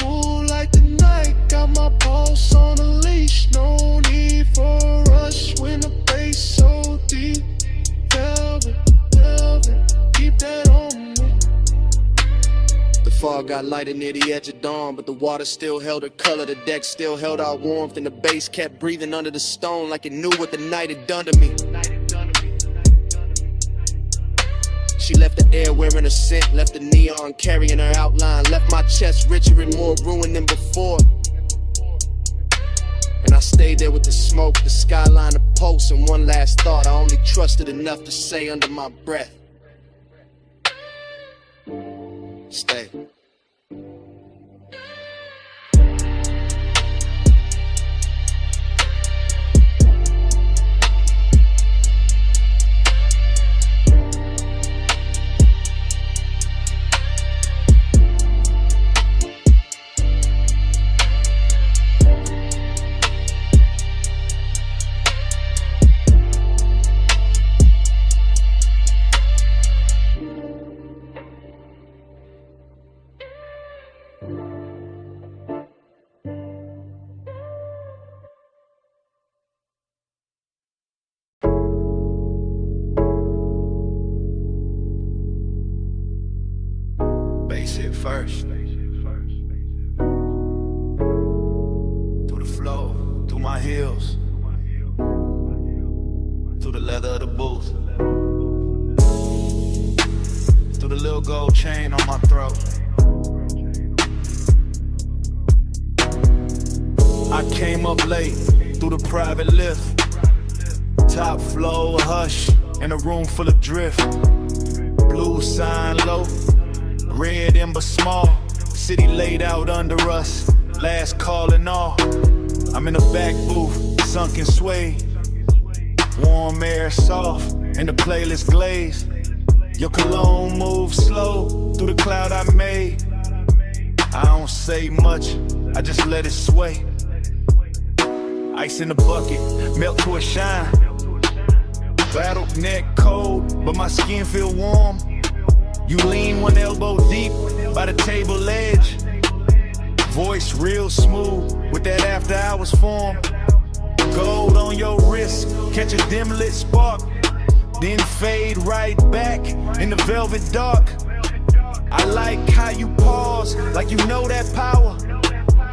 Move like the night, got my pulse on a leash. No need for a rush when the bass so deep. Velvet, velvet, keep that on me. The fog got lighter near the edge of dawn, but the water still held her color, the deck still held our warmth, and the bass kept breathing under the stone like it knew what the night had done to me. She left the air wearing a scent, left the neon carrying her outline, left my chest richer and more ruined than before. And I stayed there with the smoke, the skyline, the pulse, and one last thought I only trusted enough to say under my breath. Stay.
Bass hit first. Through the flow, through my heels, through the leather of the booth, through the little gold chain on my throat. I came up late through the private lift, top floor, hush, in a room full of drift. Blue sign low, red ember small, city laid out under us, last call and all. I'm in the back booth, sunken sway, warm air soft, and the playlist glaze. Your cologne moves slow through the cloud I made. I don't say much, I just let it sway. Ice in the bucket, melt to a shine. Battle neck cold, but my skin feel warm. You lean one elbow deep by the table edge. Voice real smooth with that after hours form. Gold on your wrist, catch a dim lit spark, then fade right back in the velvet dark. I like how you pause, like you know that power.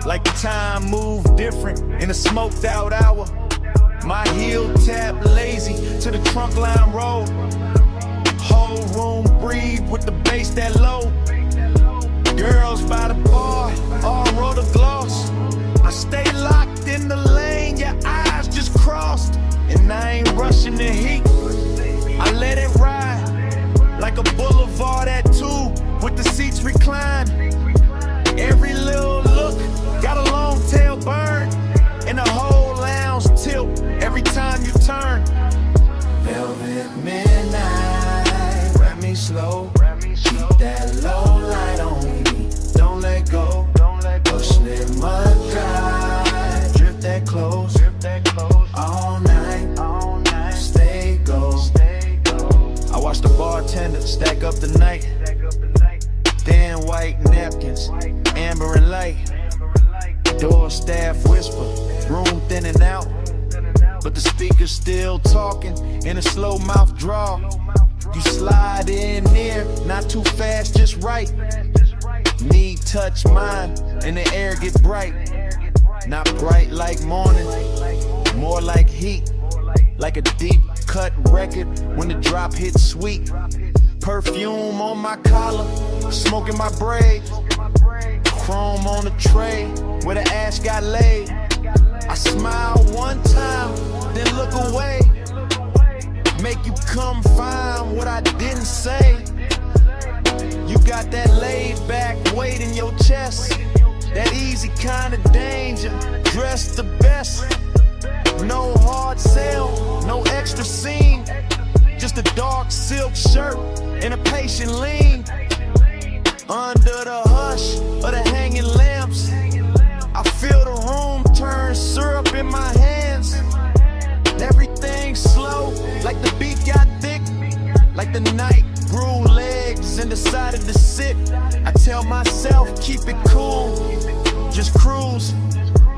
Like the time moved different in a smoked out hour. My heel tap lazy to the trunk line roll. Whole room breathe with the bass that low. Girls by the bar, all roll the gloss. I stay locked in the lane, your eyes just crossed. And I ain't rushing the heat, I let it ride. Like a boulevard at 2 with the seats reclined. Every little look got a long tail burn, and the whole lounge tilt every time you turn.
Velvet midnight, wrap me slow. Keep that low light on me, don't let go. Push it mud dry, drip that close. All night, stay go.
I watch the bartender stack up the night. Thin white napkins, amber and light. Door staff whisper, room thinning out, but the speaker's still talking in a slow mouth draw. You slide in near, not too fast, just right. Knee touch mine, and the air get bright. Not bright like morning, more like heat. Like a deep cut record when the drop hits sweet. Perfume on my collar, smoke in my braid. Chrome on the tray where the ash got laid. I smile one time, then look away. Make you come find what I didn't say. You got that laid back weight in your chest, that easy kind of danger, dressed the best. No hard sell, no extra scene, just a dark silk shirt and a patient lean. Under the hush of the hanging lamps, I feel the room turn syrup in my hands. Everything slow, like the beat got thick, like the night grew legs and decided to sit. I tell myself, keep it cool, just cruise.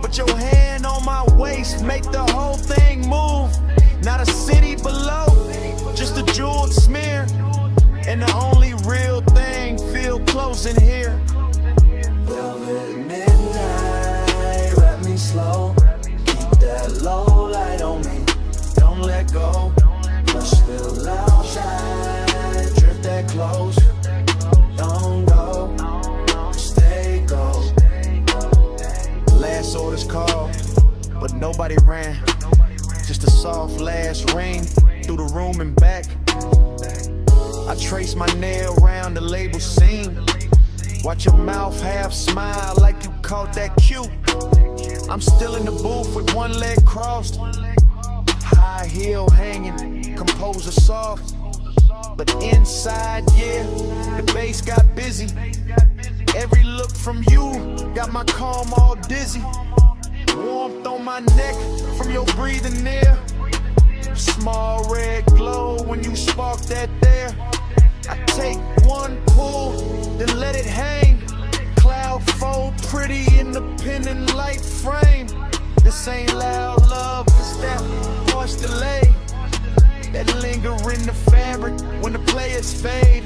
Put your hand on my waist, make the whole thing move. Not a city below, just a jeweled smear. And the only real thing feel close in here.
Velvet midnight, wrap me slow. Keep that low light on me, don't let go. Push the loud shine, drift that close.
Nobody ran, just a soft last ring through the room and back. I trace my nail round the label seam. Watch your mouth half smile like you caught that cue. I'm still in the booth with one leg crossed, high heel hanging, composer soft. But inside, yeah, the bass got busy. Every look from you got my calm all dizzy. Warmth on my neck from your breathing near. Small red glow when you spark that there. I take one pull, then let it hang. Cloud fold pretty in the pendant light frame. This ain't loud love, it's that harsh delay that linger in the fabric when the players fade.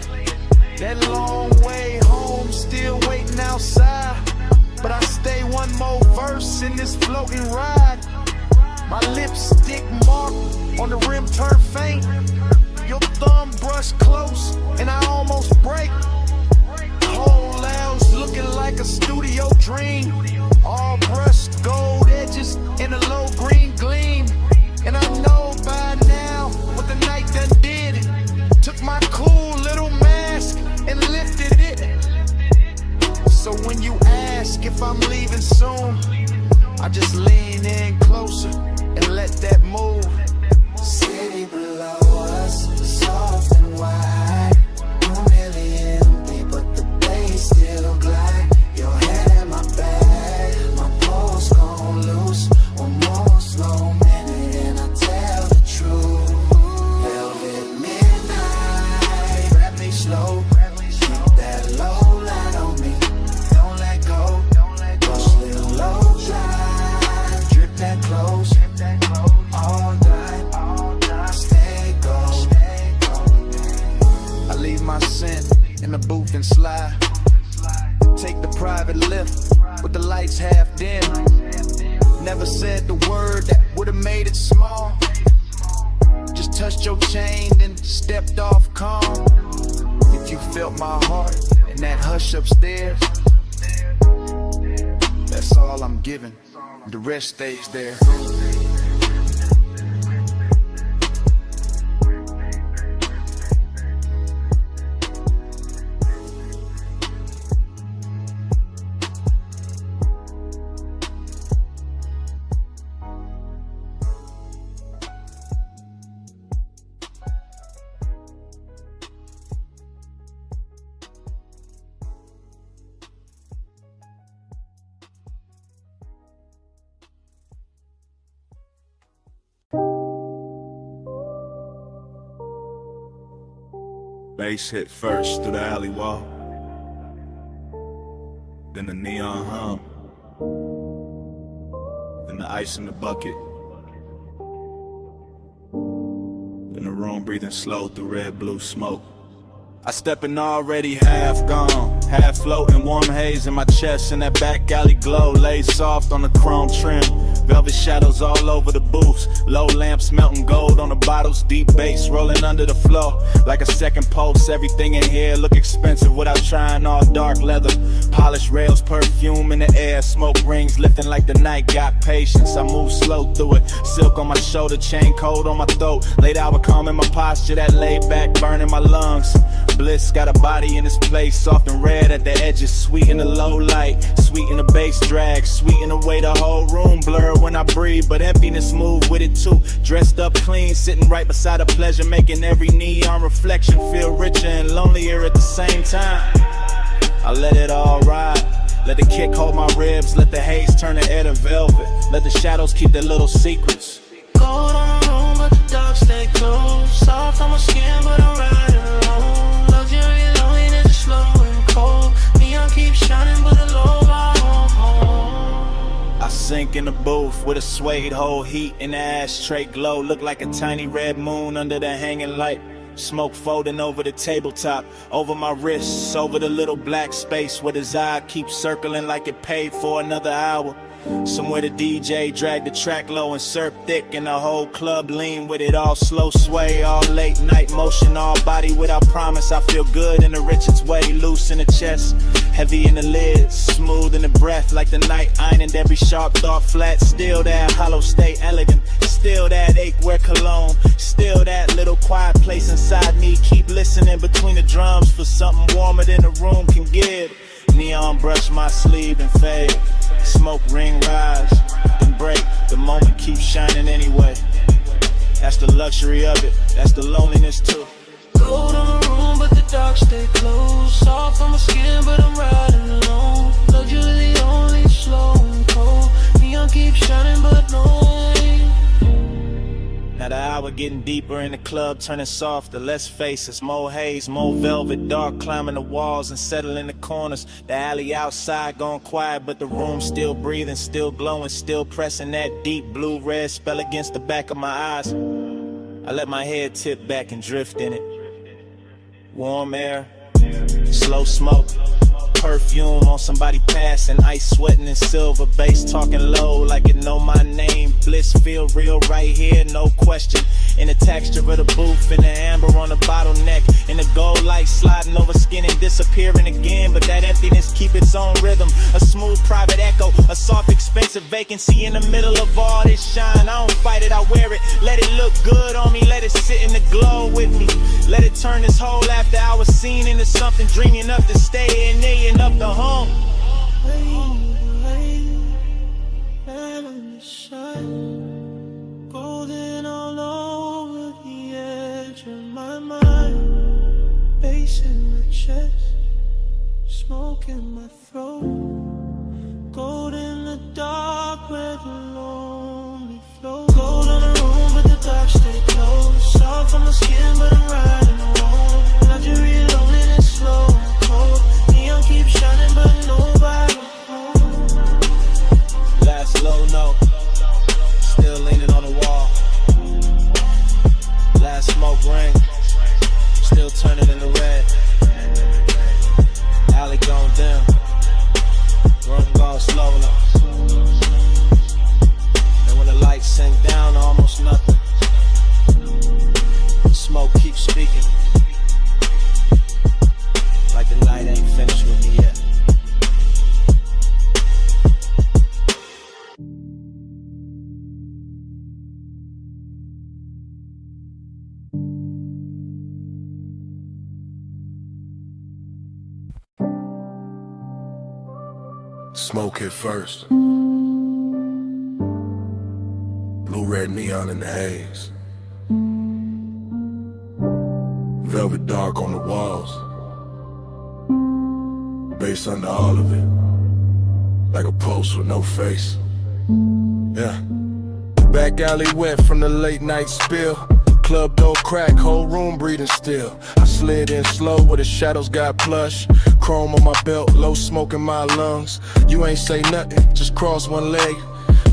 That long way home, still waiting outside. But I stay one more verse in this floating ride. My lipstick mark on the rim turn faint. Your thumb brush close and I almost break. Whole house looking like a studio dream. All brushed gold edges in a low green gleam. And I know by now what the night done did. Took my cool little mask and lifted it. So when you ask if I'm leaving soon, I just lean in closer and let that move.
City below us, soft and wide. I'm really empty, but the bass still glide. Your head in my bag, my pulse gon' loose. One more slow minute and I tell the truth. Velvet midnight, grab me slow. Keep that low light on me. Don't let go. Push little low drive, drip that close. All night, stay gold.
I leave my scent in the booth and slide. Take the private lift with the lights half dim. Never said the word that would've made it small. Just touched your chain, then stepped off calm. If you felt my heart in that hush upstairs, that's all I'm giving. The rest stays there.
Bass hit first through the alley wall, then the neon hum, then the ice in the bucket, then the room breathing slow through red blue smoke. I step in already half gone, half floating, warm haze in my chest, and that back alley glow lays soft on the chrome trim. Velvet shadows all over the booths, low lamps melting gold on the bottles, deep bass rolling under the floor like a second pulse. Everything in here look expensive without trying, all dark leather, polished rails, perfume in the air, smoke rings lifting like the night got patience. I move slow through it, silk on my shoulder, chain cold on my throat, late hour calm in my posture, that laid back burning my lungs. Bliss got a body in this place, soft and red at the edges, sweet in the low light, sweet in the bass drag, sweet in the way the whole room blur when I breathe, but emptiness move with it too. Dressed up clean, sitting right beside a pleasure, making every neon reflection feel richer and lonelier at the same time. I let it all ride, let the kick hold my ribs, let the haze turn the air to velvet, let the shadows keep their little secrets.
Cold on the room, but the dark stay close. Soft on my skin, but I'm riding alone. Luxury loneliness is slow and cold. Neon keeps shining, but the low bar won't hold.
I sink in the booth with a suede hole, heat in the ashtray glow. Look like a tiny red moon under the hanging light. Smoke folding over the tabletop, over my wrists, over the little black space where the eye keeps circling like it paid for another hour. Somewhere the DJ dragged the track low and surf thick, and the whole club lean with it, all slow sway, all late night motion, all body without promise. I feel good in the richest way, loose in the chest, Heavy in the lids, smooth in the breath, like the night ironed every sharp thought flat. Still that hollow stay elegant, still that ache wear cologne, still that little quiet place inside me. Keep listening between the drums for something warmer than the room can give. Neon brush my sleeve and fade, smoke ring rise, then break. The moment keeps shining anyway. That's the luxury of it, that's the loneliness too.
Gold on the room, but the dark stay close. Soft on my skin, but I'm riding alone. Luxury only slow and cold. Neon keeps shining, but no rain.
Now the hour getting deeper in the club, turning softer, less faces, more haze, more velvet, dark climbing the walls and settling the corners. The alley outside gone quiet, but the room still breathing, still glowing, still pressing that deep blue-red spell against the back of my eyes. I let my head tip back and drift in it. Warm air, slow smoke, perfume on somebody passing, ice sweating in silver, bass talking low like it know my name. Bliss feel real right here, no question. In the texture of the booth, in the amber on the bottleneck, in the gold light sliding over skin and disappearing again. But that emptiness keep its own rhythm, a smooth private echo, a soft expensive vacancy in the middle of all this shine. I don't fight it, I wear it, let it look good on me, let it sit in the glow with me. Let it turn this whole after hour scene into something dreamy enough to stay in there and up the home.
Golden all over the edge of my mind. Bass in my chest, smoke in my throat. Gold in the dark where the lonely flow. Gold on the room, but the dark stay close. Soft on my skin, but I'm riding alone. Luxury loneliness slow and cold. Neon keeps shining, but nobody home.
Last low note, still leaning on the wall. Last smoke ring, still turning into red. Alley gone dim, room gone slow now. And when the lights sink down to almost nothing, the smoke keeps speaking, like the night ain't finished with me yet.
Smoke hit first. Blue, red neon in the haze. Velvet dark on the walls. Bass under all of it. Like a post with no face. Yeah. Back alley wet from the late night spill. Club door crack, whole room breathing still. I slid in slow where the shadows got plush. Chrome on my belt, low smoke in my lungs. You ain't say nothing, just cross one leg.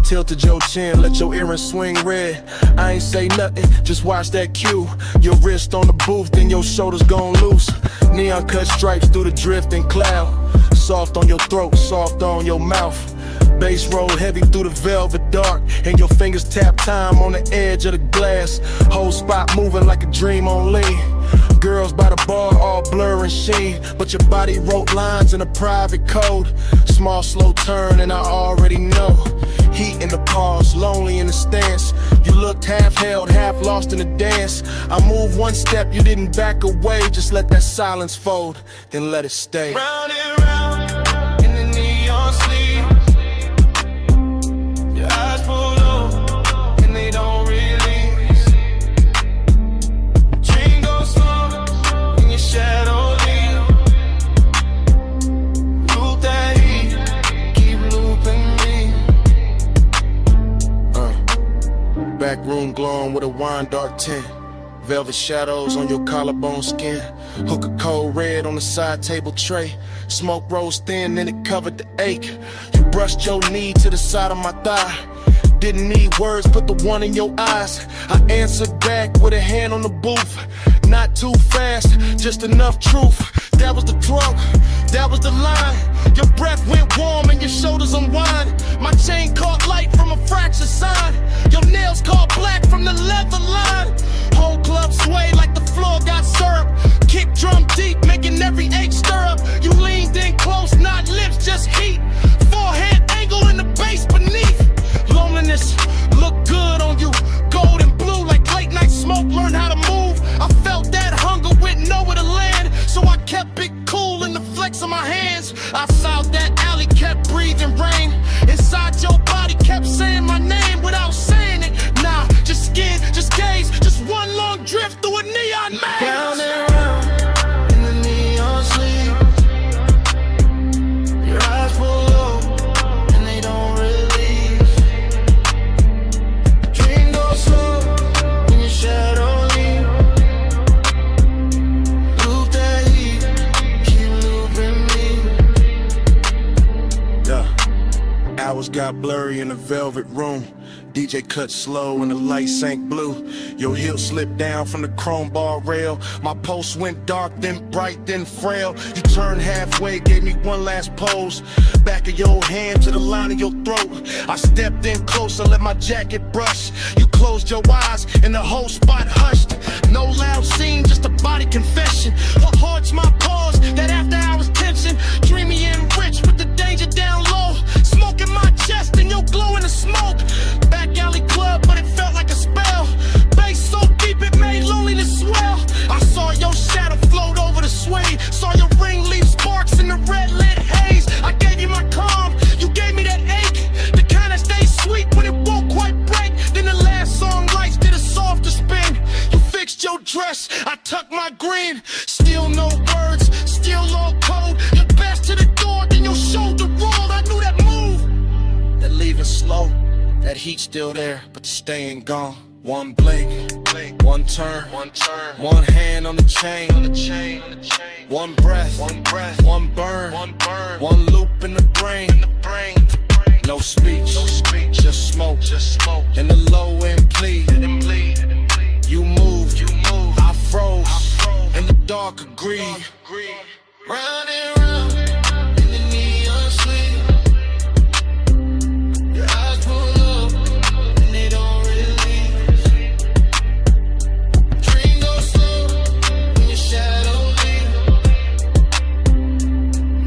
Tilted your chin, let your earrings swing red. I ain't say nothing, just watch that cue. Your wrist on the booth, then your shoulders gon' loose. Neon cut stripes through the drifting cloud. Soft on your throat, soft on your mouth. Bass roll heavy through the velvet dark, and your fingers tap time on the edge of the glass. Whole spot moving like a dream on lean. Girls by the bar all blur and sheen, but your body wrote lines in a private code. Small slow turn and I already know. Heat in the pause, lonely in the stance. You looked half held, half lost in the dance. I moved one step, you didn't back away. Just let that silence fold, then let it stay.
Round and round in the neon sleep. Your eyes pull low and they don't release. Dream goes slow in your shadow lead. Loop that heat, keep looping me.
Back room glowing with a wine dark tint. Velvet shadows on your collarbone skin. Hook a cold red on the side table tray. Smoke rose thin and it covered the ache. You brushed your knee to the side of my thigh. Didn't need words, put the one in your eyes. I answered back with a hand on the booth. Not too fast, just enough truth. That was the trunk, that was the line. Your breath went warm and your shoulders unwind. My chain caught light from a fractured sign. Your nails caught black from the leather line. Whole club sway like the floor got syrup. Kick drum deep, making every H stir up. You leaned in close,
through a neon maze.
Round and round in the neon sleep. Your eyes pull low and they don't release. Dream goes slow when your shadow leaves. Loop that heat, keep looping me.
Yeah. Hours got blurry in the velvet room. DJ cut slow and the light sank blue. Your heel slipped down from the chrome bar rail. My pulse went dark, then bright, then frail. You turned halfway, gave me one last pose. Back of your hand to the line of your throat. I stepped in closer, let my jacket brush. You closed your eyes and the whole spot hushed. No loud scene, just a body confession. What haunts my pause, that after hours tension. Dreamy and rich with the danger down low. Smoke in my chest and your glow in the smoke. Back alley club, but it felt like a spell. Bass so deep it made loneliness swell. I saw your shadow float over the sway. Saw your ring leave sparks in the red lit haze. I gave you my calm, you gave me that ache. The kind that stays sweet when it won't quite break. Then the last song lights did a softer spin. You fixed your dress, I tucked my green. Still no words, still all cold. Your best to the door, then your shoulder rolled. I knew that move, that leaving slow. That heat still there, but the staying gone. One blink, one turn, one hand on the chain, one breath, one burn, one loop in the brain. No speech, just smoke, and the low end plead. You moved, I froze, and the dark agreed.
Round and round in the neon sleep. Your eyes pull up and they don't release. Dream goes slow when your shadow leaves.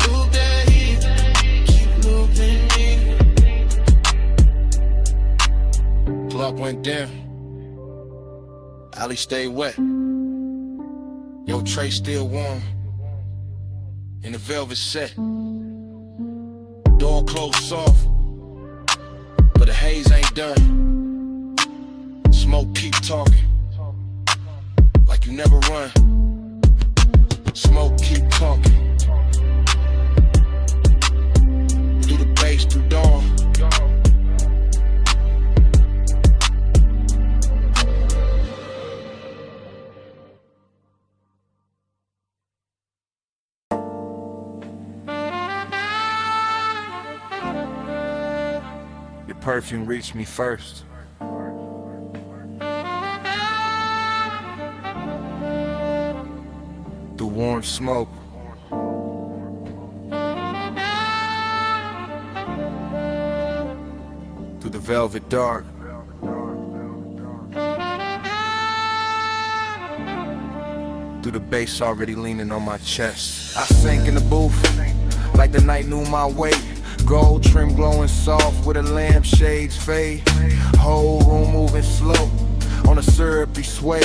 Loop that heat, keep looping me.
Clock went dim. Alley stayed wet. Your tray still warm. In the velvet set. Door closed soft. But the haze ain't done. Smoke keep talking. Like you never run. Smoke keep talking. Through the bass, through dawn. Your perfume reached me first. Through warm smoke. Through the velvet dark. Through the bass already leaning on my chest. I sank in the booth like the night knew my weight. Gold trim glowing soft with a lampshade's fade. Whole room moving slow on a syrupy sway.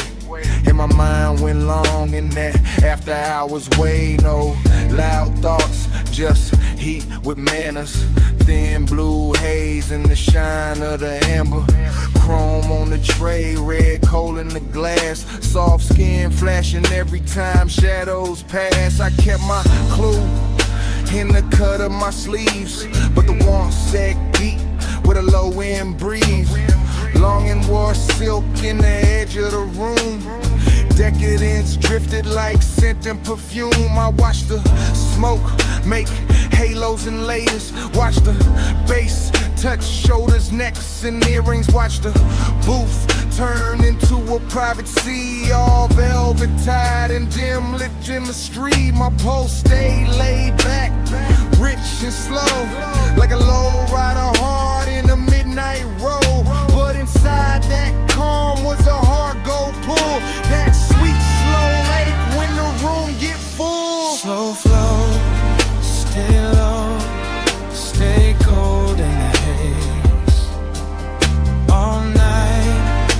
And my mind went long in that after hours way. No loud thoughts, just heat with manners. Thin blue haze in the shine of the amber. Chrome on the tray, red coal in the glass. Soft skin flashing every time shadows pass. I kept my clue in the cut of my sleeves, but the warmth said deep with a low end breeze. Long and wore silk in the edge of the room. Decadence drifted like scent and perfume. I watched the smoke make halos and layers. Watch the bass touch shoulders, necks, and earrings. Watch the booth turn into a private sea. All velvet tied and dim lit in the street. My pulse stayed laid back, rich and slow, like a low rider hard in a midnight road. But inside that calm was a hard gold pull. That sweet slow lake when the room get full.
Slow flow, stay low, stay cold in the haze. All night,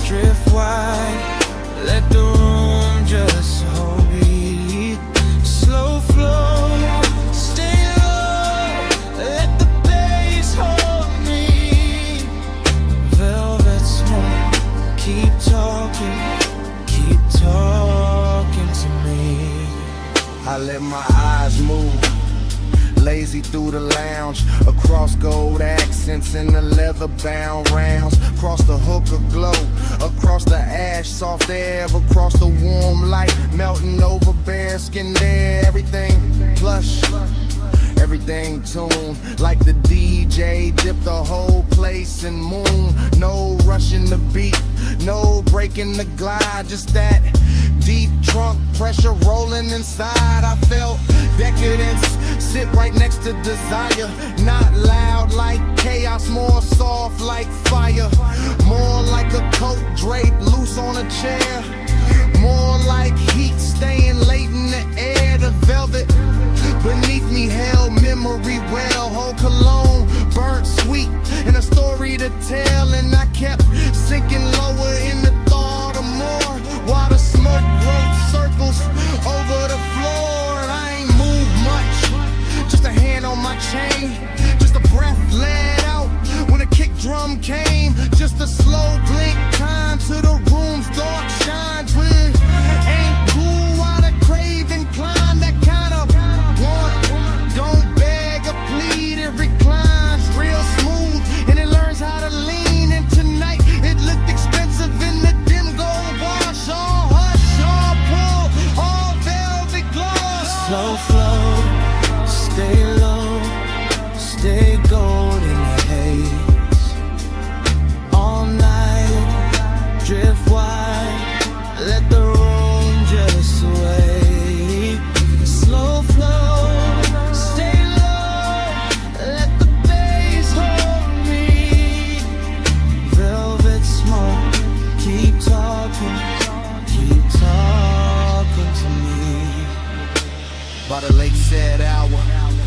drift wide, let the room just hold beat. Slow flow, stay low, let the bass hold me. Velvet smoke, keep talking, keep
let my eyes move. Lazy through the lounge, across gold accents and the leather-bound rounds, across the hookah glow, across the ash, soft air, across the warm light, melting over bare skin there. Everything plush, everything tuned, like the DJ dipped the whole place in moon. No rushing the beat, no breaking the glide, just that deep trunk pressure rolling inside. I felt decadence sit right next to desire, not loud like chaos, more soft like fire, more like a coat draped loose on a chair, more like heat staying late in the air. The velvet beneath me held memory well, whole cologne burnt sweet and a story to tell, and I kept sinking lower in the thought of more, while the smoke wrote circles over the floor. And I ain't moved much, just a hand on my chain, just a breath let out when a kick drum came, just a slow blink time to the room's dark shine. Twin ain't cool while the craving climb, that kind of want, don't beg or plead, it reclines real smooth and it learns how to lean. And tonight it looked expensive in the dim gold wash, all hush, all pull, all velvet gloss.
Slow flow, stay low, stay gold in the haze. All night, drift wide, let the room just sway. Slow flow, stay low, let the bass hold me. Velvet smoke, keep talking to me.
By the lake said hour,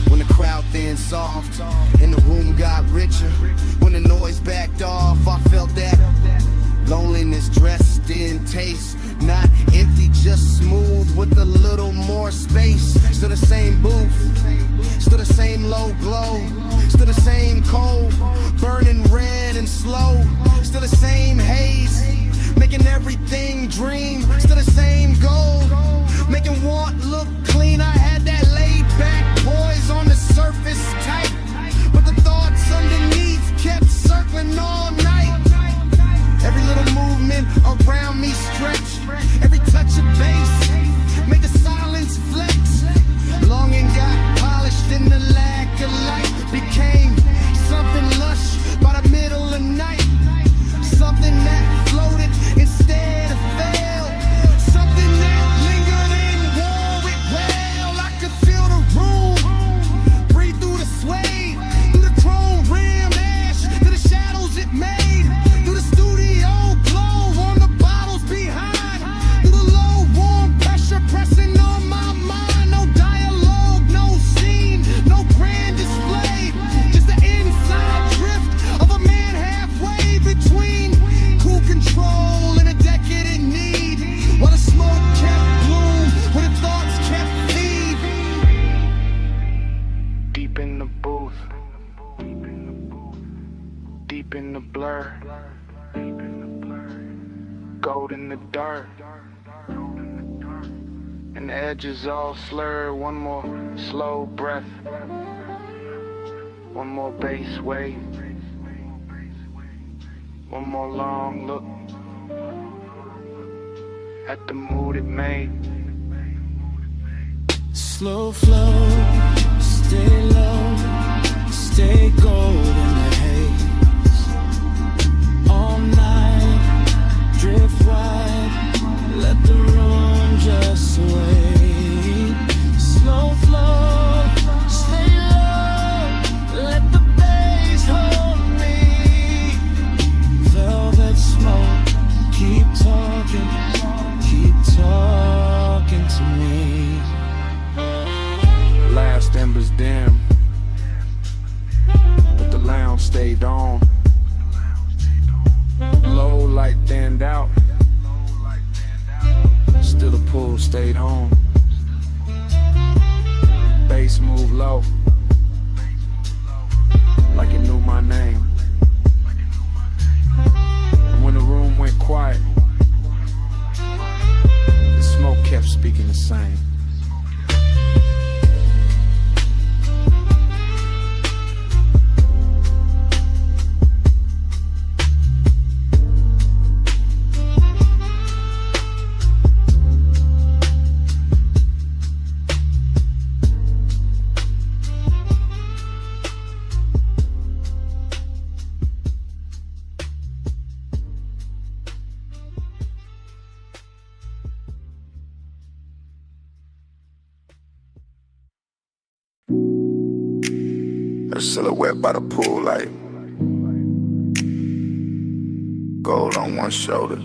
when the crowd thinned soft and the room got richer, when the noise backed off, I felt that loneliness dressed in taste, not empty, just smooth with a little more space. Still the same booth, still the same low glow, still the same cold, burning red and slow, still the same haze, making everything dream, still the same gold, making want look clean. I had that laid back poise on the surface tight, but the thoughts underneath kept circling all night. Every little movement around me stretch, every touch of bass made the silence flex. Longing got polished in the lack of light, became something lush by the middle of night, something that floated instead of fell, something that lingered and wore it well. I could feel the room breathe through the sway, through the chrome rim ash, to the shadows it made, through the studio glow on the bottles behind, through the low warm pressure pressing on my mind. No dialogue, no scene, no grand display, just the inside drift of a man halfway between cool control and a decadent need, while the smoke kept bloom, when the thoughts kept feed.
Deep in the booth, deep in the blur, gold in the dirt, and the edges all slurred. One more slow breath, one more bass wave, one more long look at the mood it made.
Slow flow, stay low, stay gold in the haze. All night, drift wide, let the room just sway. Slow flow, stay low, let the bass hold me. Velvet smoke, keep talking to me.
Last embers dim, but the lounge stayed on. Low light thinned out, still the pool stayed home. Bass moved low, like it knew my name. And when the room went quiet, the smoke kept speaking the same.
A silhouette by the pool light. Gold on one shoulder.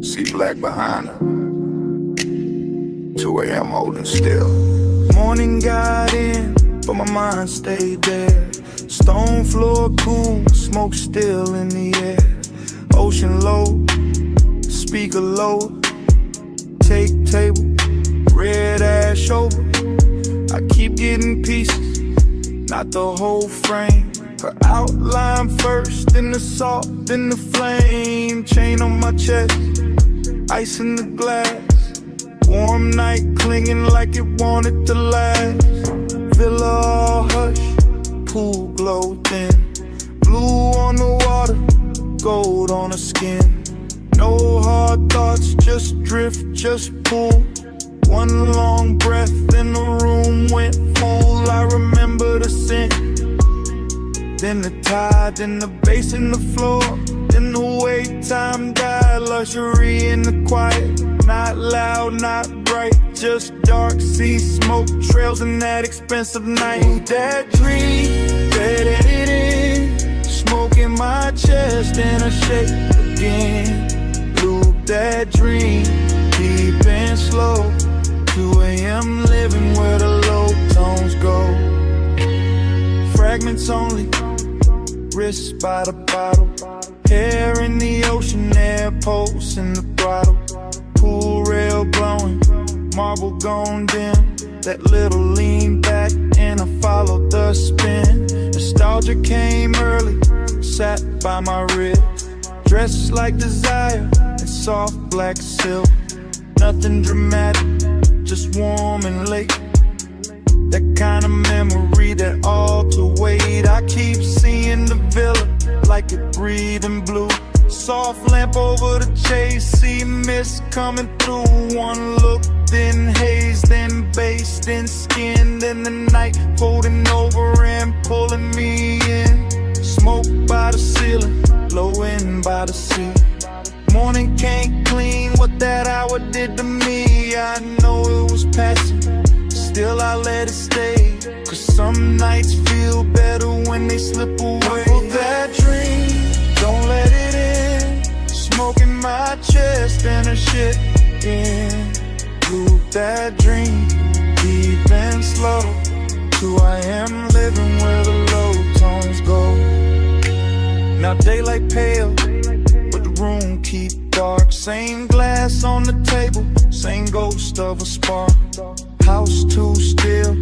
See black behind her. 2 a.m. holding still. Morning got in, but my mind stayed there. Stone floor cool, smoke still in the air. Ocean low, speaker low. Take table, red ash over. I keep getting pieces, not the whole frame. Her outline first, then the salt, then the flame. Chain on my chest, ice in the glass. Warm night clinging like it wanted to last. Villa all hush, pool glow thin. Blue on the water, gold on the skin. No hard thoughts, just drift, just pull. One long breath and the room went full. I remember the scent, then the tide, then the bass in the floor, then the way time died. Luxury in the quiet, not loud, not bright, just dark sea smoke trails in that expensive night. That dream, that in, smoke in my chest and I shake again. Loop that dream, deep and slow. 2 a.m. living where the low tones go. Fragments only, wrists by the bottle. Hair in the ocean, air pulse in the throttle. Pool rail glowing, marble gone dim. That little lean back and I followed the spin. Nostalgia came early, sat by my ribs. Dressed like desire in soft black silk. Nothing dramatic, just warm and late. That kind of memory that all to wait. I keep seeing the villa like it breathing blue. Soft lamp over the chase, see mist coming through. One look, then haze, then bass, then skin, then the night folding over and pulling me in. Smoke by the ceiling, blowing by the sea. Morning can't clean what that hour did to me. I know it was passing, still I let it stay. Cause some nights feel better when they slip away. Couple that dream, don't let it in. Smoke in my chest and a shit in. Loop that dream, deep and slow. 2 a.m. living where the low tones go. Now daylight pale, but the room keep dark. Same glass on the table, same ghost of a spark. House too still,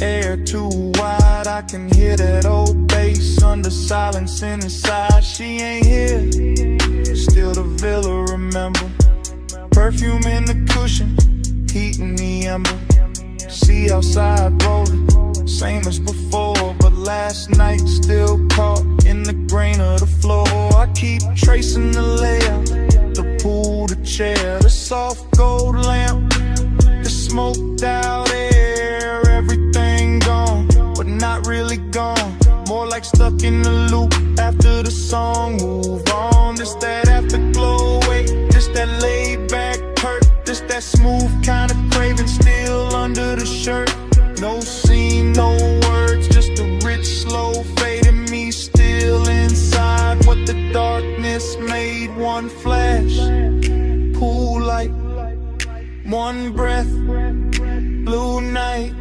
air too wide. I can hear that old bass under silence inside. She ain't here, still the villa remember. Perfume in the cushion, heat in the ember. See outside rolling, same as before. But last night still caught in the grain of the floor. I keep tracing the layout, the pool, the chair, the soft gold lamp, the smoked out air. Everything gone, but not really gone. More like stuck in the loop after the song. Move on, this that afterglow. Wait, this that laid back hurt. This that smooth kind of craving still under the shirt. No scene, no words, just a rich slow fade in me still inside. What the darkness made, one flash, pool light, one breath, blue night.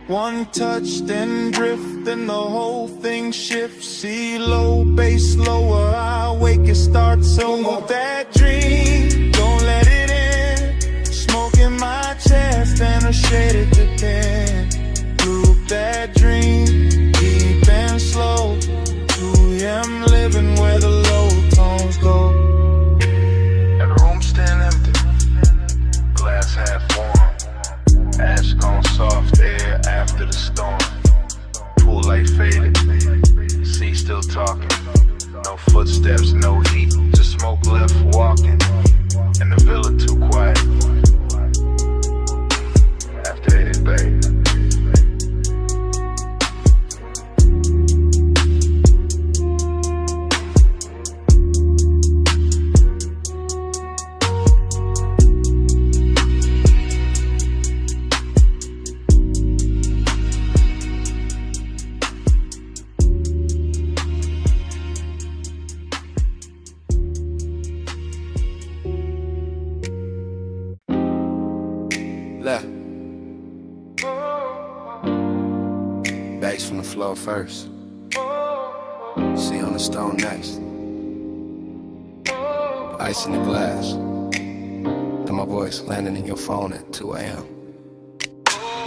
One touch, then drift, then the whole thing shifts. See low, bass lower, I wake, it starts over. That dream, don't let it in. Smoke in my chest and a shaded depend. Loop that dream, deep and slow. 2 a.m. living where the low tones go.
And the room still empty, glass half warm. Ash gone soft, air after the storm. Pool light faded, sea still talking. No footsteps, no heat, just smoke left walking. And the villa too quiet. After 80, babe.
floor first. See on the stone next. Ice in the glass. And my voice landing in your phone at 2 a.m.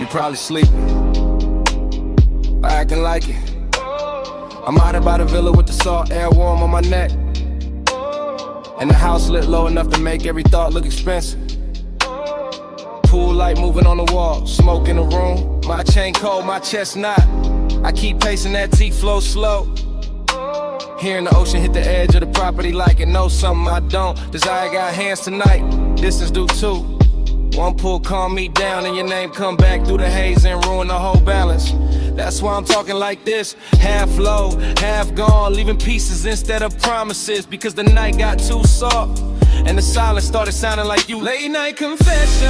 You probably sleeping, acting like it. I'm out by the villa with the salt air warm on my neck. And the house lit low enough to make every thought look expensive. Pool light moving on the wall, smoke in the room. My chain cold, my chest not. I keep pacing that T-flow slow. Hearing the ocean hit the edge of the property like it knows something I don't. Desire got hands tonight, distance do too. One pull calm me down and your name come back through the haze and ruin the whole balance. That's why I'm talking like this, half low, half gone, leaving pieces instead of promises, because the night got too soft and the silence started sounding like you. Late night confession,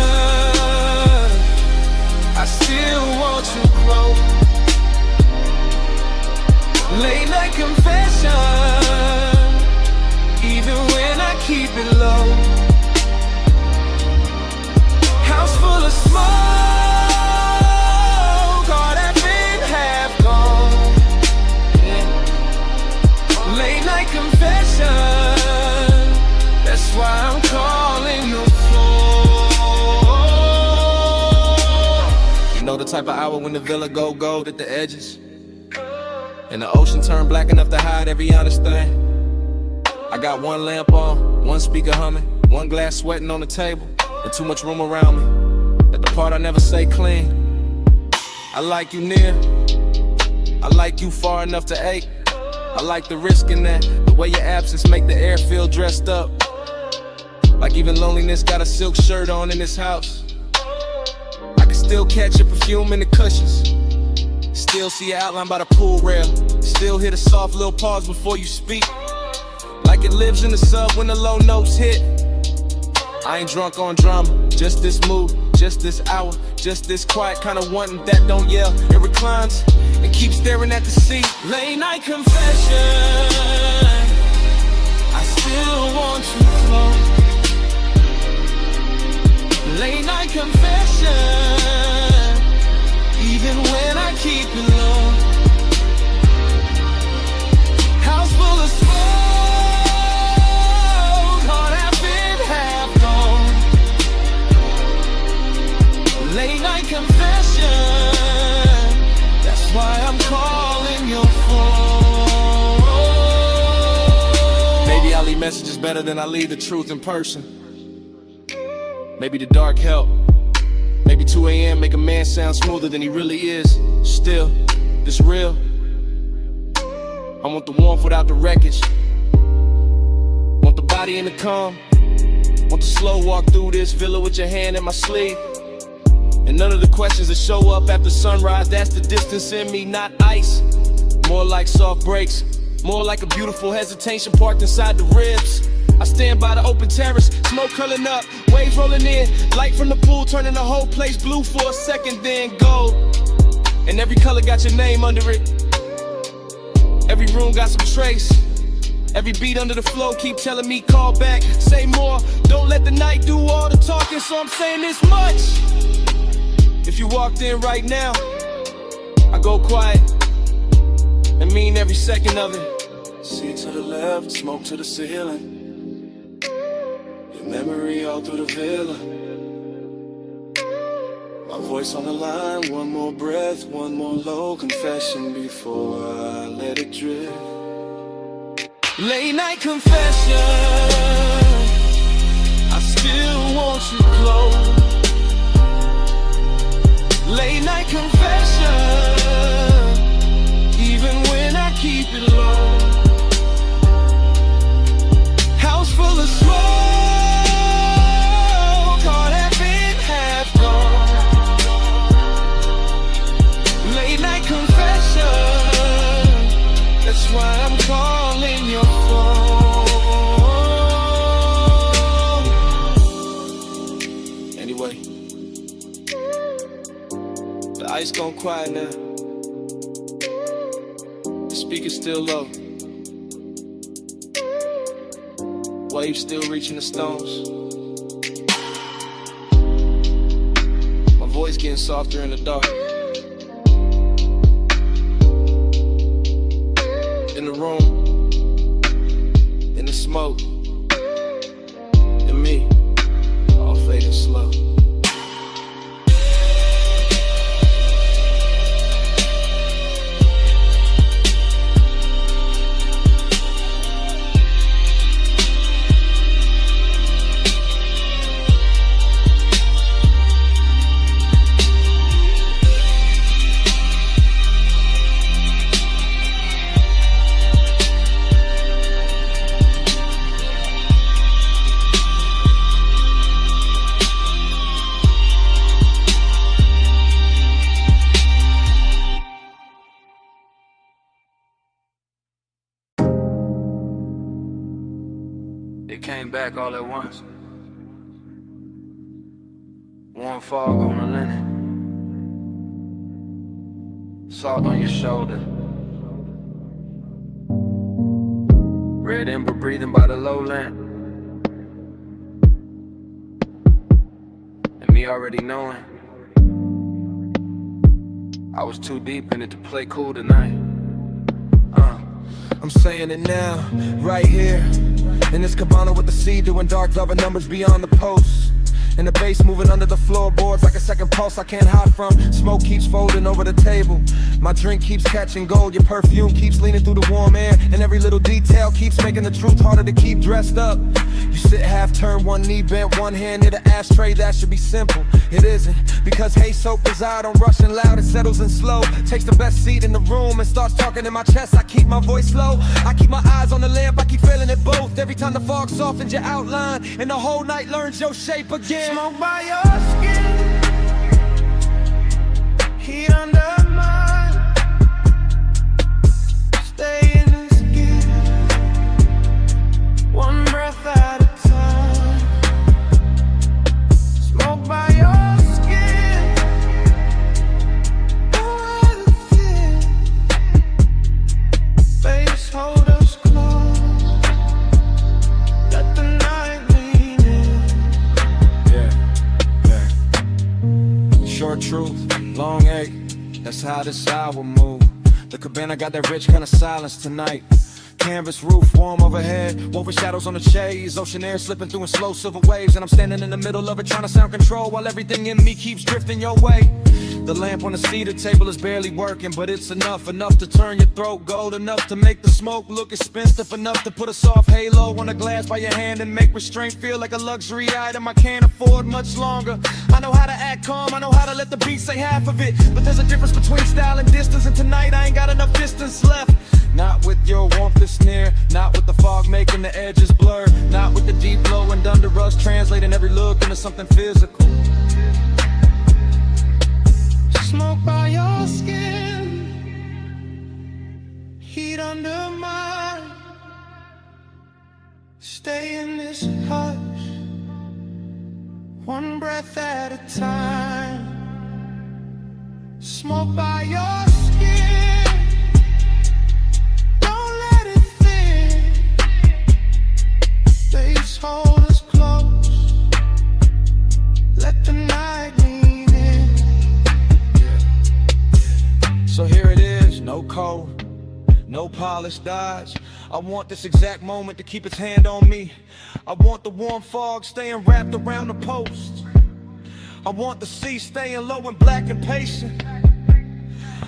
I still want you close. Late night confession, even when I keep it low. House full of smoke, all that been half gone. Yeah. Late night confession, that's why I'm calling your phone. You know the type of hour when the villa go gold at the edges, and the ocean turn black enough to hide every honest thing. I got one lamp on, one speaker humming, one glass sweating on the table, and too much room around me. At the part I never say clean. I like you near, I like you far enough to ache. I like the risk in that, the way your absence make the air feel dressed up. Like even loneliness got a silk shirt on in this house. I can still catch your perfume in the cushions. Still see your outline by the pool rail. Still hear the soft little pause before you speak. Like it lives in the sub when the low notes hit. I ain't drunk on drama, just this mood, just this hour, just this quiet kind of wanting that don't yell. It reclines and keeps staring at the sea. Late night confession, I still want you close. Late night confession, even when I keep it low. House full of smoke, all that been half gone. Late night confession, that's why I'm calling your phone. Maybe I leave messages better than I leave the truth in person. Maybe the dark help. Maybe 2 a.m. make a man sound smoother than he really is. Still, this real. I want the warmth without the wreckage. Want the body in the calm. Want the slow walk through this villa with your hand in my sleeve. And none of the questions that show up after sunrise, that's the distance in me, not ice. More like soft breaks. More like a beautiful hesitation parked inside the ribs. I stand by the open terrace, smoke curling up, waves rolling in, light from the pool turning the whole place blue for a second, then gold. And every color got your name under it. Every room got some trace. Every beat under the flow keep telling me call back, say more. Don't let the night do all the talking, so I'm saying this much. If you walked in right now, I go quiet and mean every second of it. See to the left, smoke to the ceiling. Memory all through the villa. My voice on the line, one more breath, one more low confession before I let it drift. Late night confession, I still want you close. Late night confession, even when I keep it low. House full of smoke, that's why I'm calling your phone. Anyway, the ice gone quiet now. The speaker's still low. Waves still reaching the stones. My voice getting softer in the dark.
back all at once. Warm fog on the linen, salt on your shoulder, red ember breathing by the lowland, and me already knowing I was too deep in it to play cool tonight.
I'm saying it now, right here in this cabana with the sea, doing dark velvet numbers beyond the post. And the bass moving under the floorboards like a second pulse I can't hide from. Smoke keeps folding over the table. My drink keeps catching gold. Your perfume keeps leaning through the warm air. And every little detail keeps making the truth harder to keep dressed up. You sit half turned, one knee bent, one hand near the ashtray. That should be simple. It isn't, because Haze soap is out on rushing loud. It settles in slow, takes the best seat in the room and starts talking in my chest. I keep my voice low, I keep my eyes on the lamp. I keep feeling it both. Every time the fog softens your outline and the whole night learns your shape again.
Smoke by your skin, heat under mine. Stay in the skin, one breath at a time. Smoke by your skin, all the fear. Face hold us close, let the night lean in.
Short truth, long ache, that's how this hour move. The cabana got that rich kind of silence tonight. Canvas roof, warm overhead, woven shadows on the shades, ocean air slipping through in slow silver waves. And I'm standing in the middle of it trying to sound control while everything in me keeps drifting your way. The lamp on the cedar table is barely working, but it's enough to turn your throat gold, enough to make the smoke look expensive, enough to put a soft halo on a glass by your hand and make restraint feel like a luxury item I can't afford much longer. I know how to act calm, I know how to let the beat say half of it, but there's a difference between style and distance, and tonight I ain't got enough distance left. Not with your warmth that's near, not with the fog making the edges blur, not with the deep glow and under us translating every look into something physical.
Smoke by your skin, heat under mine. Stay in this hush, one breath at a time. Smoke by your skin, don't let it thin. Face hold us close, let the night lean in.
So here it is, no code, no polished dodge. I want this exact moment to keep its hand on me. I want the warm fog staying wrapped around the post. I want the sea staying low and black and patient.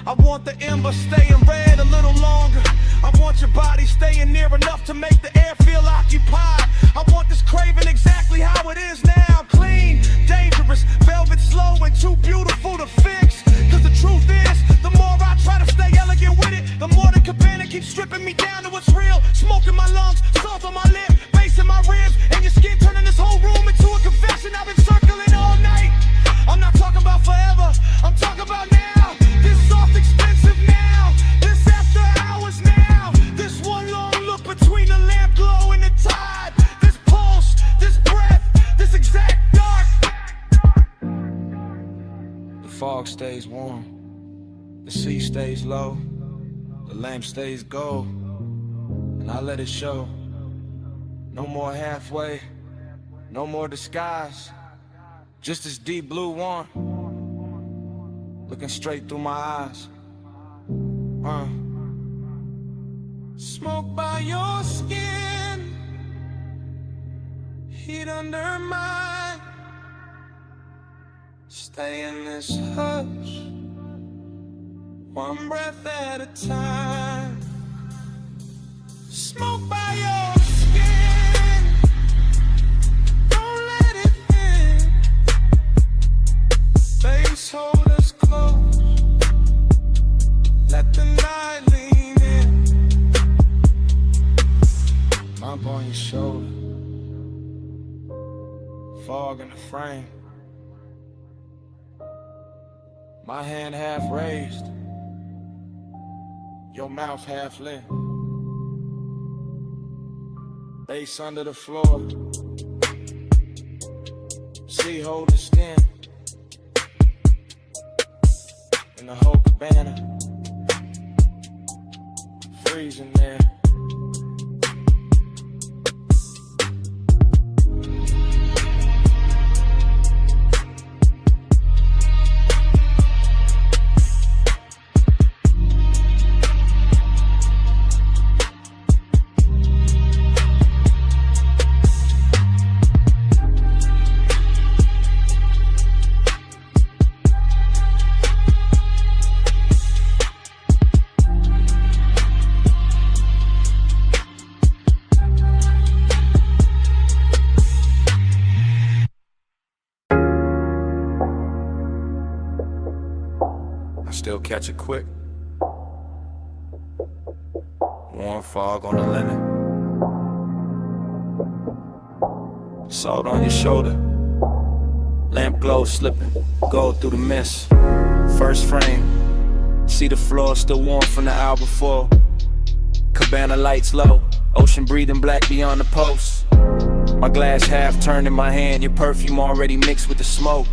I want the ember staying red a little longer. I want your body staying near enough to make the air feel occupied. I want this craving exactly how it is now. Clean, dangerous, velvet slow and too beautiful to fix. Cause the truth is, the more I try to stay elegant with it, the more the cabana keeps stripping me down to what's real. Smoke in my lungs, salt on my lip, bass in my ribs, and your skin turning this whole room into a confession. I've been circling all night. I'm not talking about forever, I'm talking about now. This soft expensive now, this after hours now. This one long look between the lamp glow and the tide. This pulse, this breath, this exact dark. The fog stays warm, the sea stays low, the lamp stays gold, and I let it show. No more halfway, no more disguise, just this deep blue one, looking straight through my eyes.
Smoke by your skin, heat under mine. Stay in this hush, one breath at a time. Smoke by your skin, don't let it in. Face hold us close, let the night lean in.
Mouth on your shoulder, fog in the frame. My hand half raised, your mouth half lit. Bass under the floor, See, hold the skin in the whole cabana, freezing there.
Still catch it quick. Warm fog on the linen. Salt on your shoulder. Lamp glow slipping. Gold through the mist. First frame. See the floor still warm from the hour before. Cabana lights low. Ocean breathing black beyond the post. My glass half turned in my hand. Your perfume already mixed with the smoke.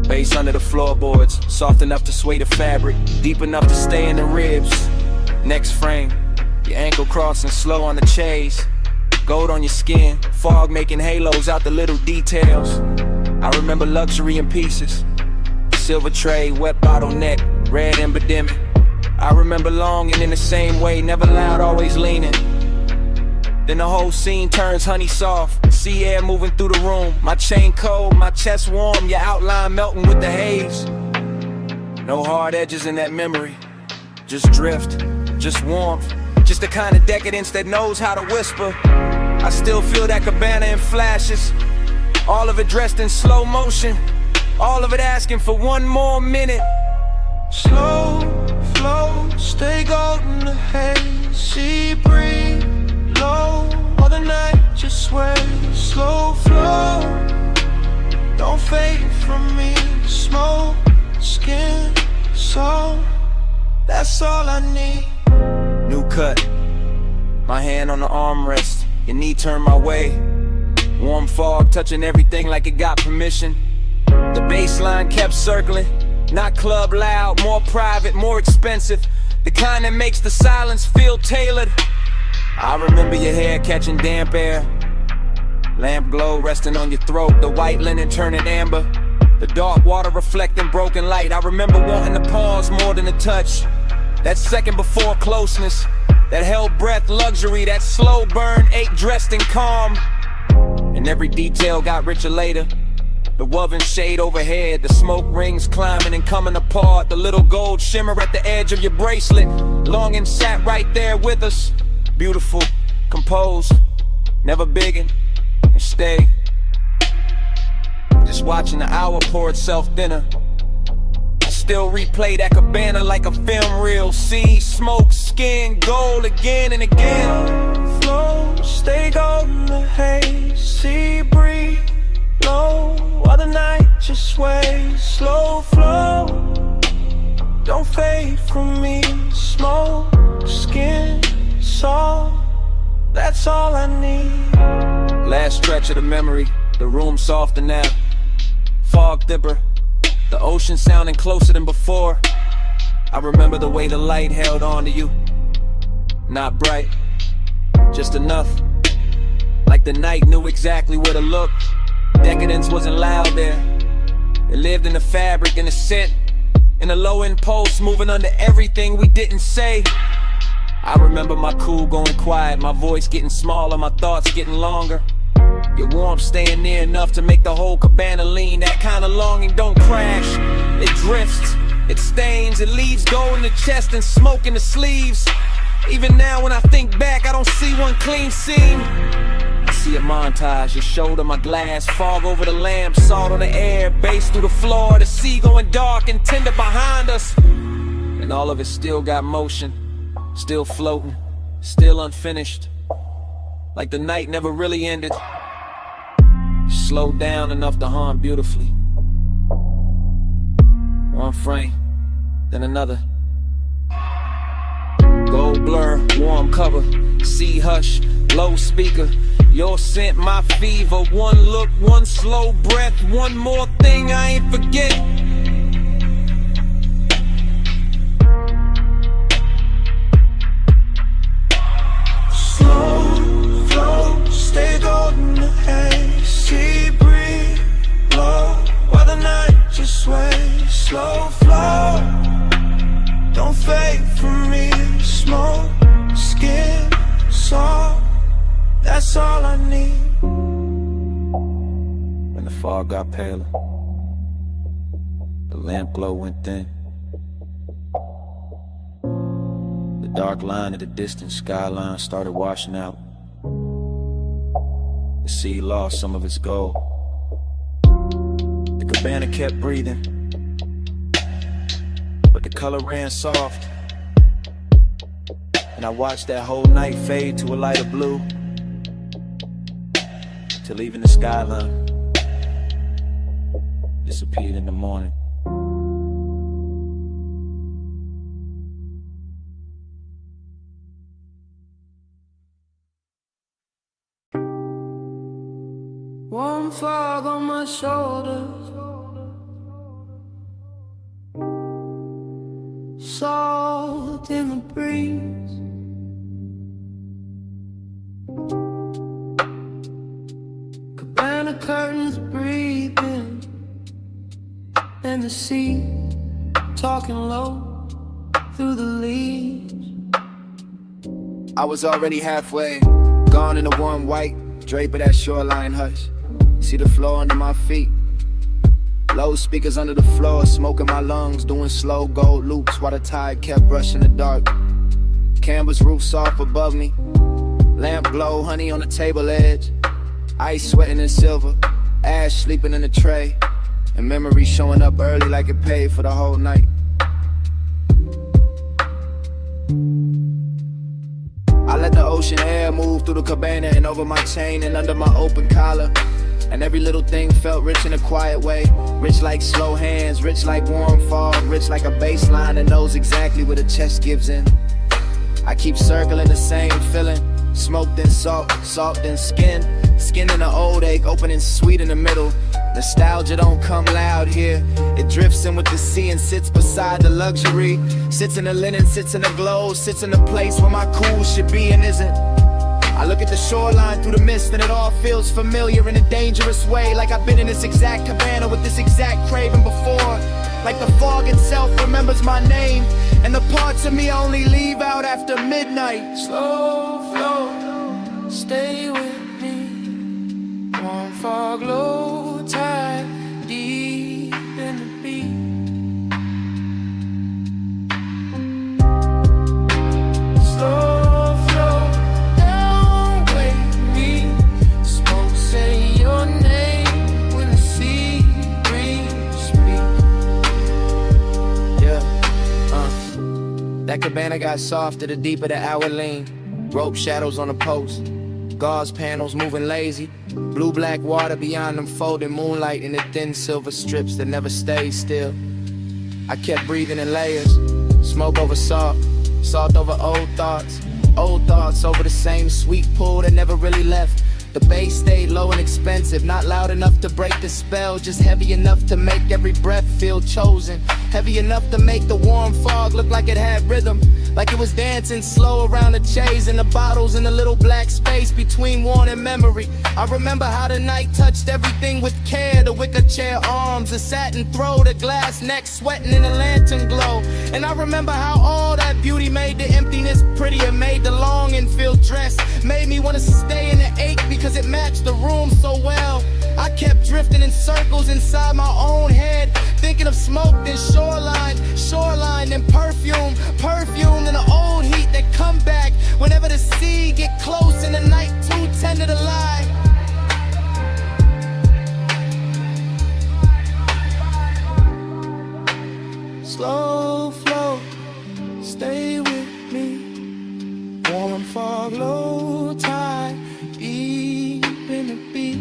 Bass under the floorboards, soft enough to sway the fabric, deep enough to stay in the ribs. Next frame, your ankle crossing slow on the chase. Gold on your skin, fog making halos out the little details. I remember luxury in pieces. Silver tray, wet bottleneck, red epidemic. I remember longing in the same way, never loud, always leaning. Then the whole scene turns honey soft. Sea air moving through the room. My chain cold, my chest warm. Your outline melting with the haze. No hard edges in that memory. Just drift, just warmth. Just the kind of decadence that knows how to whisper. I still feel that cabana in flashes. All of it dressed in slow motion. All of it asking for one more minute.
Slow flow, stay golden the haze. Sea breeze, low, all the night just sways. Slow flow, don't fade from me. Smoke, skin, soul, that's all I need.
New cut, my hand on the armrest. Your knee turned my way. Warm fog touching everything like it got permission. The baseline kept circling. Not club loud, more private, more expensive. The kind that makes the silence feel tailored. I remember your hair catching damp air. Lamp glow resting on your throat. The white linen turning amber. The dark water reflecting broken light. I remember wanting to pause more than a touch. That second before closeness. That held breath luxury. That slow burn ache dressed in calm. And every detail got richer later. The woven shade overhead, the smoke rings climbing and coming apart. The little gold shimmer at the edge of your bracelet. Longing sat right there with us. Beautiful, composed, never biggin', and stay. Just watching the hour pour itself thinner. I still replay that cabana like a film reel. See, smoke, skin, gold again and again.
Flow, stay golden the haze. Sea breeze, low, while the night just sways. Slow flow, don't fade from me. Smoke, skin, soul, that's all I need.
Last stretch of the memory, the room softer now. Fog dipper, the ocean sounding closer than before. I remember the way the light held on to you. Not bright, just enough. Like the night knew exactly where to look. Decadence wasn't loud there. It lived in the fabric, in the scent, in the low impulse, moving under everything we didn't say. I remember my cool going quiet, my voice getting smaller, my thoughts getting longer. Your warmth staying near enough to make the whole cabana lean. That kind of longing don't crash, it drifts, it stains, it leaves gold in the chest and smoke in the sleeves. Even now when I think back, I don't see one clean seam. I see a montage, your shoulder, my glass, fog over the lamp, salt on the air, bass through the floor, the sea going dark and tender behind us. And all of it still got motion, still floating, still unfinished. Like the night never really ended. Slowed down enough to haunt beautifully. One frame, then another. Gold blur, warm cover, sea hush, low speaker. Your scent, my fever. One look, one slow breath. One more thing I ain't forget.
Slow flow, stay golden the haze. Sea breeze, low, while the night just sways. Slow flow, don't fade from me. Smoke, skin, soft, that's all I need.
When the fog got paler, the lamp glow went thin. The dark line of the distant skyline started washing out. The sea lost some of its gold. The cabana kept breathing, but the color ran soft. And I watched that whole night fade to a lighter blue, till even the skyline disappeared in the morning.
Warm fog on my shoulders, salt in the breeze. Cabana curtains breathing, and the sea talking low through the leaves.
I was already halfway, gone in the warm white drape of that shoreline hush. See the floor under my feet, low speakers under the floor, smoking my lungs, doing slow gold loops while the tide kept brushing the dark. Canvas roof soft above me, lamp glow, honey on the table edge, ice sweating in silver, ash sleeping in the tray, and memory showing up early like it paid for the whole night. I let the ocean air move through the cabana and over my chain and under my open collar. And every little thing felt rich in a quiet way. Rich like slow hands, rich like warm fog, rich like a bass line that knows exactly where the chest gives in. I keep circling the same feeling. Smoke then salt, salt then skin. Skin in an old ache, opening sweet in the middle. Nostalgia don't come loud here. It drifts in with the sea and sits beside the luxury. Sits in the linen, sits in the glow, sits in the place where my cool should be and isn't. I look at the shoreline through the mist and it all feels familiar in a dangerous way. Like I've been in this exact cabana with this exact craving before. Like the fog itself remembers my name, and the parts of me only leave out after midnight.
Slow flow, stay with me. Warm fog, low tide, deep in the beat. Slow flow, don't wake me. Smoke, say your name when the sea breeze speak.
Yeah, that cabana got softer the deeper the hour lean. Rope shadows on the post, gauze panels moving lazy. Blue-black water beyond them folding moonlight in the thin silver strips that never stay still. I kept breathing in layers, smoke over salt, salt over old thoughts over the same sweet pool that never really left. The bass stayed low and expensive, not loud enough to break the spell, just heavy enough to make every breath feel chosen. Heavy enough to make the warm fog look like it had rhythm, like it was dancing slow around the chase and the bottles in the little black space between worn and memory. I remember how the night touched everything with care, the wicker chair arms, the satin throw, the glass neck sweating in the lantern glow. And I remember how all that beauty made the emptiness prettier, made the longing feel dressed, made me want to stay in the ache because it matched the room so well. I kept drifting in circles inside my own head, thinking of smoke, then shoreline, then perfume, then the old heat that come back whenever the sea get close and the night too tender to lie. Slow flow, stay with me. Warm fog, low tide, deep in the beat.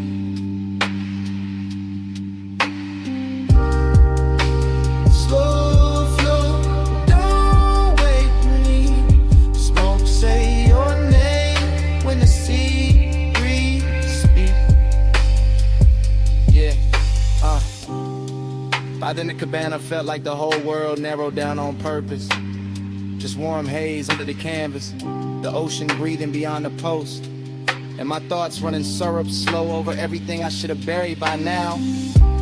Slow flow, don't wake me. Smoke, say your name when the sea
Out in the cabana, felt like the whole world narrowed down on purpose. Just warm haze under the canvas, the ocean breathing beyond the post, and my thoughts running syrup slow over everything I should have buried by now.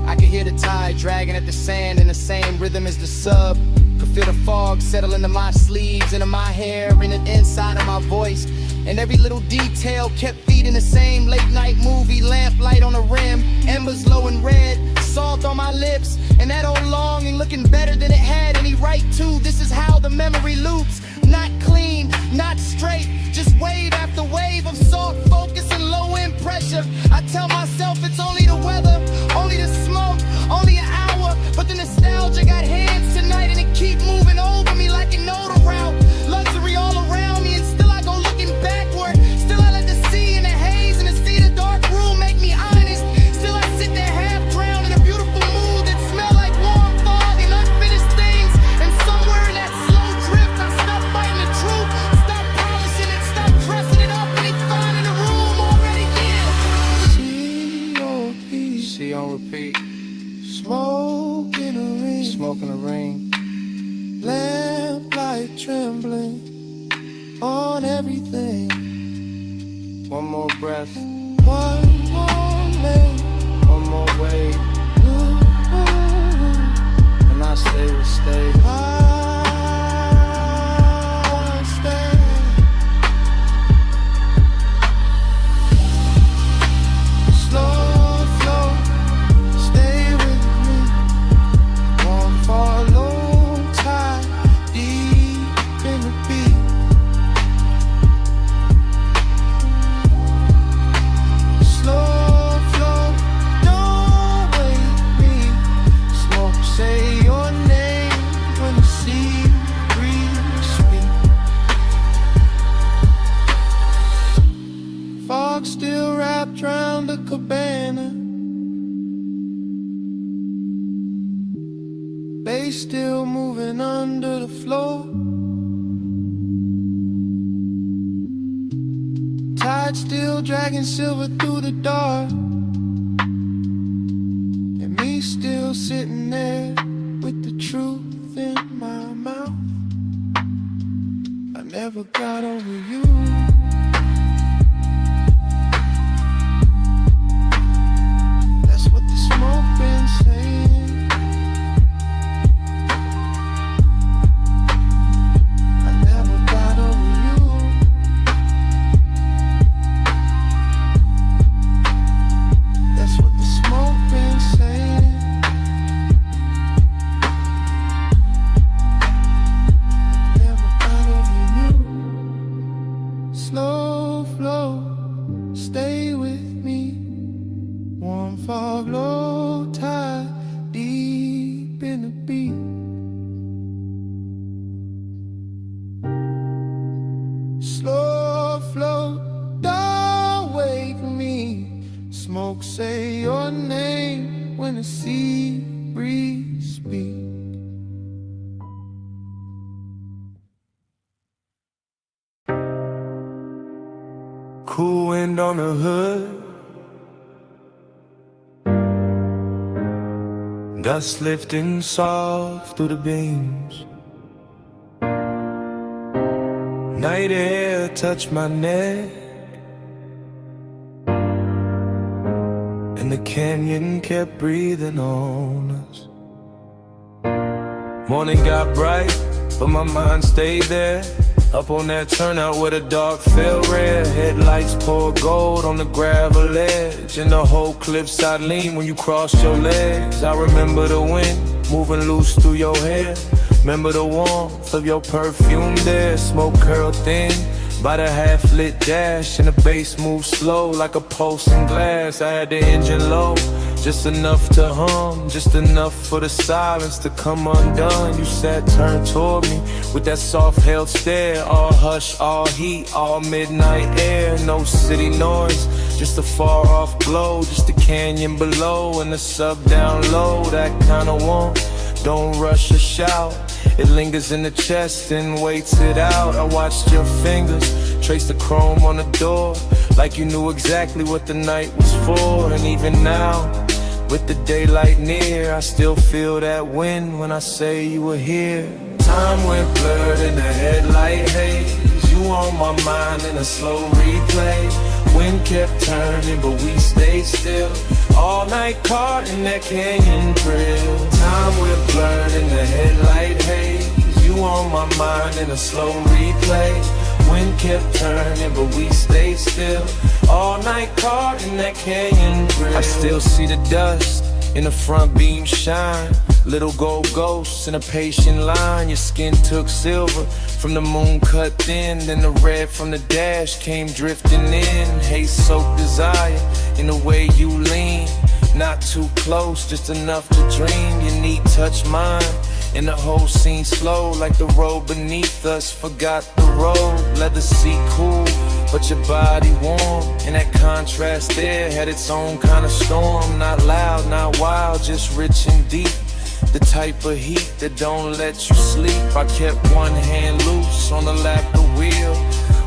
I could hear the tide dragging at the sand in the same rhythm as the sub. Could feel the fog settle into my sleeves, into my hair, and the inside of my voice. And every little detail kept feeding the same late night movie, lamplight on the rim, embers low and red, salt on my lips, and that old longing looking better than it had any right to. This is how the memory loops, not clean, not straight, just wave after wave of soft focus and low end pressure. I tell myself it's only the weather, only the smoke, only an hour, but the nostalgia got hands tonight and it keep moving over me like an odor route. Luxury all around me and still I go looking backward. Still I let the sea and the haze and the sea, the dark room make me honest. Still I sit there half drowned in a beautiful mood that smell like warm fog and unfinished things. And somewhere in that slow drift I stop fighting the truth, stop polishing it, stop dressing it up, and it's fine in the room already. Yeah. See on repeat. Smoke in a ring. Smoke in a ring. Lamplight trembling on everything. One more breath. One more lane. One more wave. And I say we'll stay. I stay. Slow flow. Stay with me. One follow tide. Deep in the beat. Slow flow, don't wake me. Smoke, say your name when the sea breeze speak. Fog still wrapped round the cabana. Bass still moving under the floor. Tide still dragging silver through the dark. And me still sitting there with the truth in my mouth. I never got over you. That's what the smoke been saying. I never got over you. That's what the smoke been saying. Never got over you. Slow flow, stay with me. Warm fog, low tide, deep in the beat. Slow flow, don't wake me. Smoke, say your name when the sea breeze speak.
Cool wind on the hood, dust lifting soft through the beams. Night air touched my neck, and the canyon kept breathing on us. Morning got bright, but my mind stayed there. Up on that turnout where the dark fell red. Headlights pour gold on the gravel edge, and the whole cliffside lean when you cross your legs. I remember the wind moving loose through your hair. Remember the warmth of your perfume there. Smoke curled thin by the half-lit dash, and the bass moved slow like a pulsing glass. I had the engine low, just enough to hum, just enough for the silence to come undone. You sat turned toward me with that soft-held stare. All hush, all heat, all midnight air. No city noise, just a far-off glow. Just a canyon below and the sub down low. That kind of warmth, don't rush or shout. It lingers in the chest and waits it out. I watched your fingers trace the chrome on the door, like you knew exactly what the night was for. And even now,
With the daylight near, I still feel that wind when I say you were here. Time went blurred in the headlight haze. You on my mind in a slow replay. Wind kept turning, but we stayed still. All night caught in that canyon thrill. Time went blurred in the headlight haze. You on my mind in a slow replay. Wind kept turning, but we stayed still. All night caught in that canyon thrill. I still see the dust in the front beam shine. Little gold ghosts in a patient line. Your skin took silver from the moon cut thin. Then the red from the dash came drifting in. Haze soaked desire in the way you lean. Not too close, just enough to dream. Your knee touched mine, and the whole scene slow, like the road beneath us forgot the road. Leather seat cool, but your body warm. And that contrast there had its own kind of storm. Not loud, not wild, just rich and deep. The type of heat that don't let you sleep. I kept one hand loose on the lap of the wheel.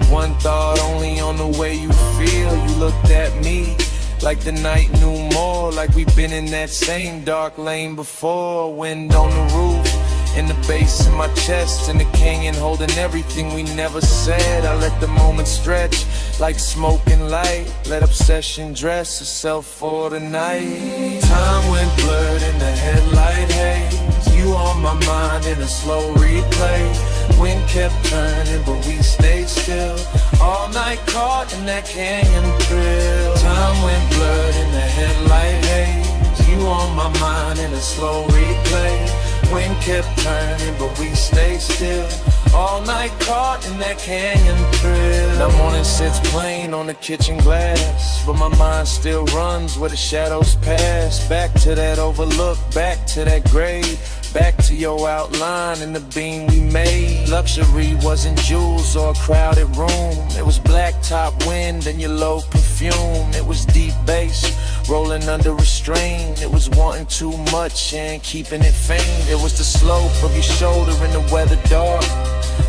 One thought only on the way you feel. You looked at me like the night knew more. Like we've been in that same dark lane before. Wind on the roof, in the bass in my chest, in the canyon holding everything we never said. I let the moment stretch like smoke and light. Let obsession dress itself for the night. Time went blurred in the headlight haze. You on my mind in a slow replay. Wind kept turning, but we stayed still. All night caught in that canyon thrill. Time went blurred in the headlight haze. You on my mind in a slow replay. Wind kept turning, but we stayed still. All night caught in that canyon thrill. The morning sits plain on the kitchen glass, but my mind still runs where the shadows pass. Back to that overlook, back to that grave. Back to your outline and the beam we made. Luxury wasn't jewels or a crowded room. It was blacktop wind and your low perfume. It was deep bass rolling under restraint. It was wanting too much and keeping it faint. It was the slope of your shoulder in the weather dark.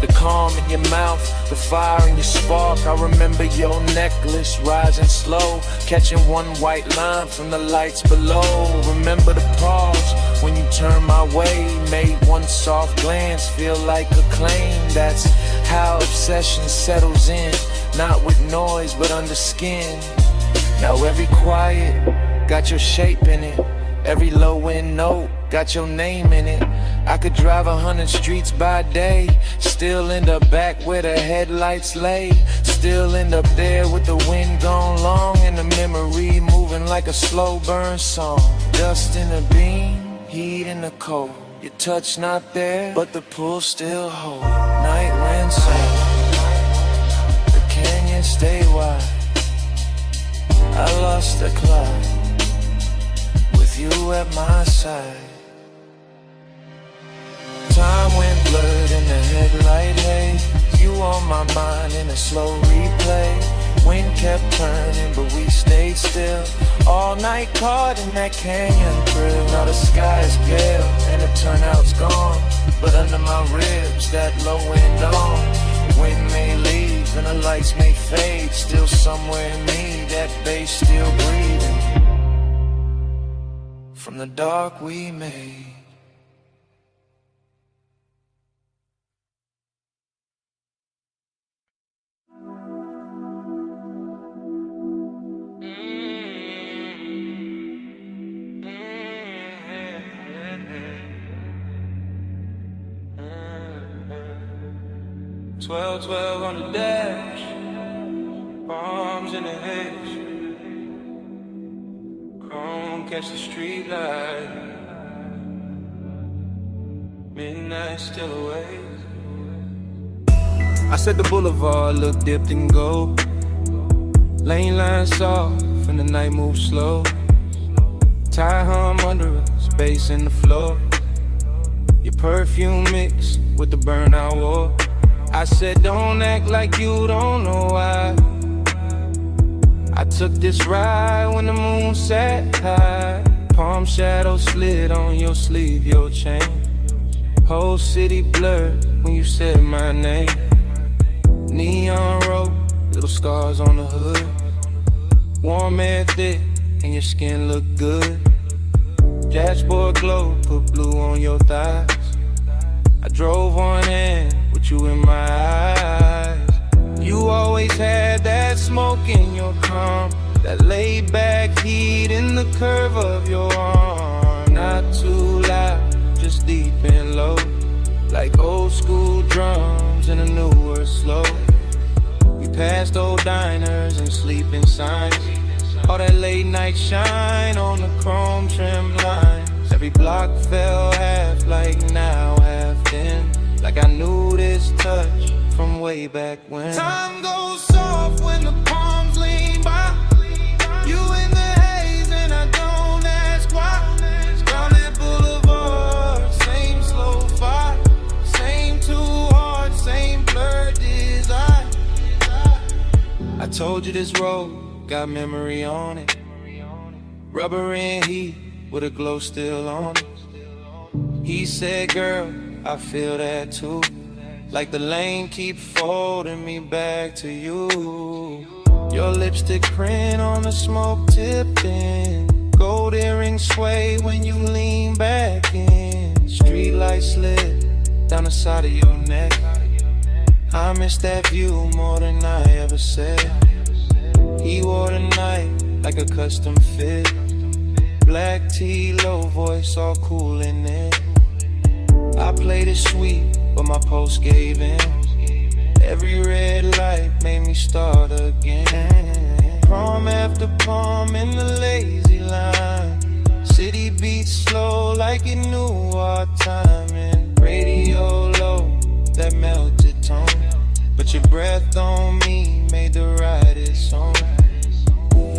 The calm in your mouth, the fire in your spark. I remember your necklace rising slow, catching one white line from the lights below. Remember the pause when you turned my way, made one soft glance feel like a claim. That's how obsession settles in, not with noise but under skin. Now every quiet got your shape in it. Every low end note got your name in it. I could drive 100 streets by day, still end up back where the headlights lay. Still end up there with the wind gone long and the memory moving like a slow burn song. Dust in the beam, heat in the cold. Your touch not there, but the pull still hold. Night wind soft, the canyon stay wide. I lost the clock with you at my side. Time went blurred in the headlight haze. You on my mind in a slow replay. Wind kept turning, but we stayed still. All night caught in that canyon thrill. Now the sky is pale and the turnout's gone, but under my ribs that low wind on. Wind may leave and the lights may fade. Still somewhere in me that bass still breathing from the dark we made.
Twelve, 12 on the dash, arms in the hedge. Chrome catch the street light. Midnight still away.
I said the boulevard looked dipped in gold. Lane lines soft and the night moves slow. Tie hum under us, bass in the floor. Your perfume mixed with the burnout war. I said don't act like you don't know why. I took this ride when the moon sat high. Palm shadow slid on your sleeve, your chain. Whole city blurred when you said my name. Neon road, little scars on the hood. Warm air thick and your skin look good.
thighs. I drove on in with you in my eyes. You always had that smoke in your calm, that laid back heat in the curve of your arm. Not too loud, just deep and low, like old school drums in a newer slow. We passed old diners and sleeping signs, all that late night shine on the chrome trim lines. Every block fell half, like now half then, like I knew this touch from way back when. Time goes soft when the palms lean by, you in the haze and I don't ask why. Down that boulevard, same slow fire, same too hard, same blurred desire. I told you this road got memory on it, rubber and heat with a glow still on it. He said, girl, I feel that too, like the lane keep folding me back to you. Your lipstick print on the smoke tipping, gold earrings sway when you lean back in. Street light slid down the side of your neck, I miss that view more than I ever said. He wore the night like a custom fit, black tee, low voice, all cool in it. I played it sweet, but my pulse gave in. Every red light made me start again. Prom after prom in the lazy line, city beats slow like it knew our timing. Radio low, that melted tone, but your breath on me made the ride its own.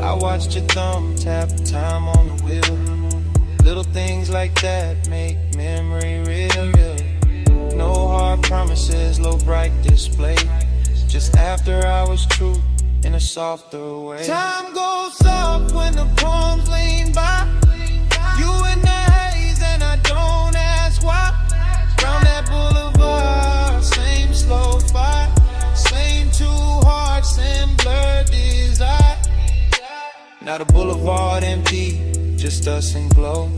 I watched your thumb tap time on the wheel. Little things like that make memory real. No hard promises, low bright display, just after hours truth in a softer way. Time goes soft when the palms lean by, you in the haze and I don't ask why. Round that boulevard, same slow fire, same two hearts and blurred desire. Now the boulevard empty, just us and glow.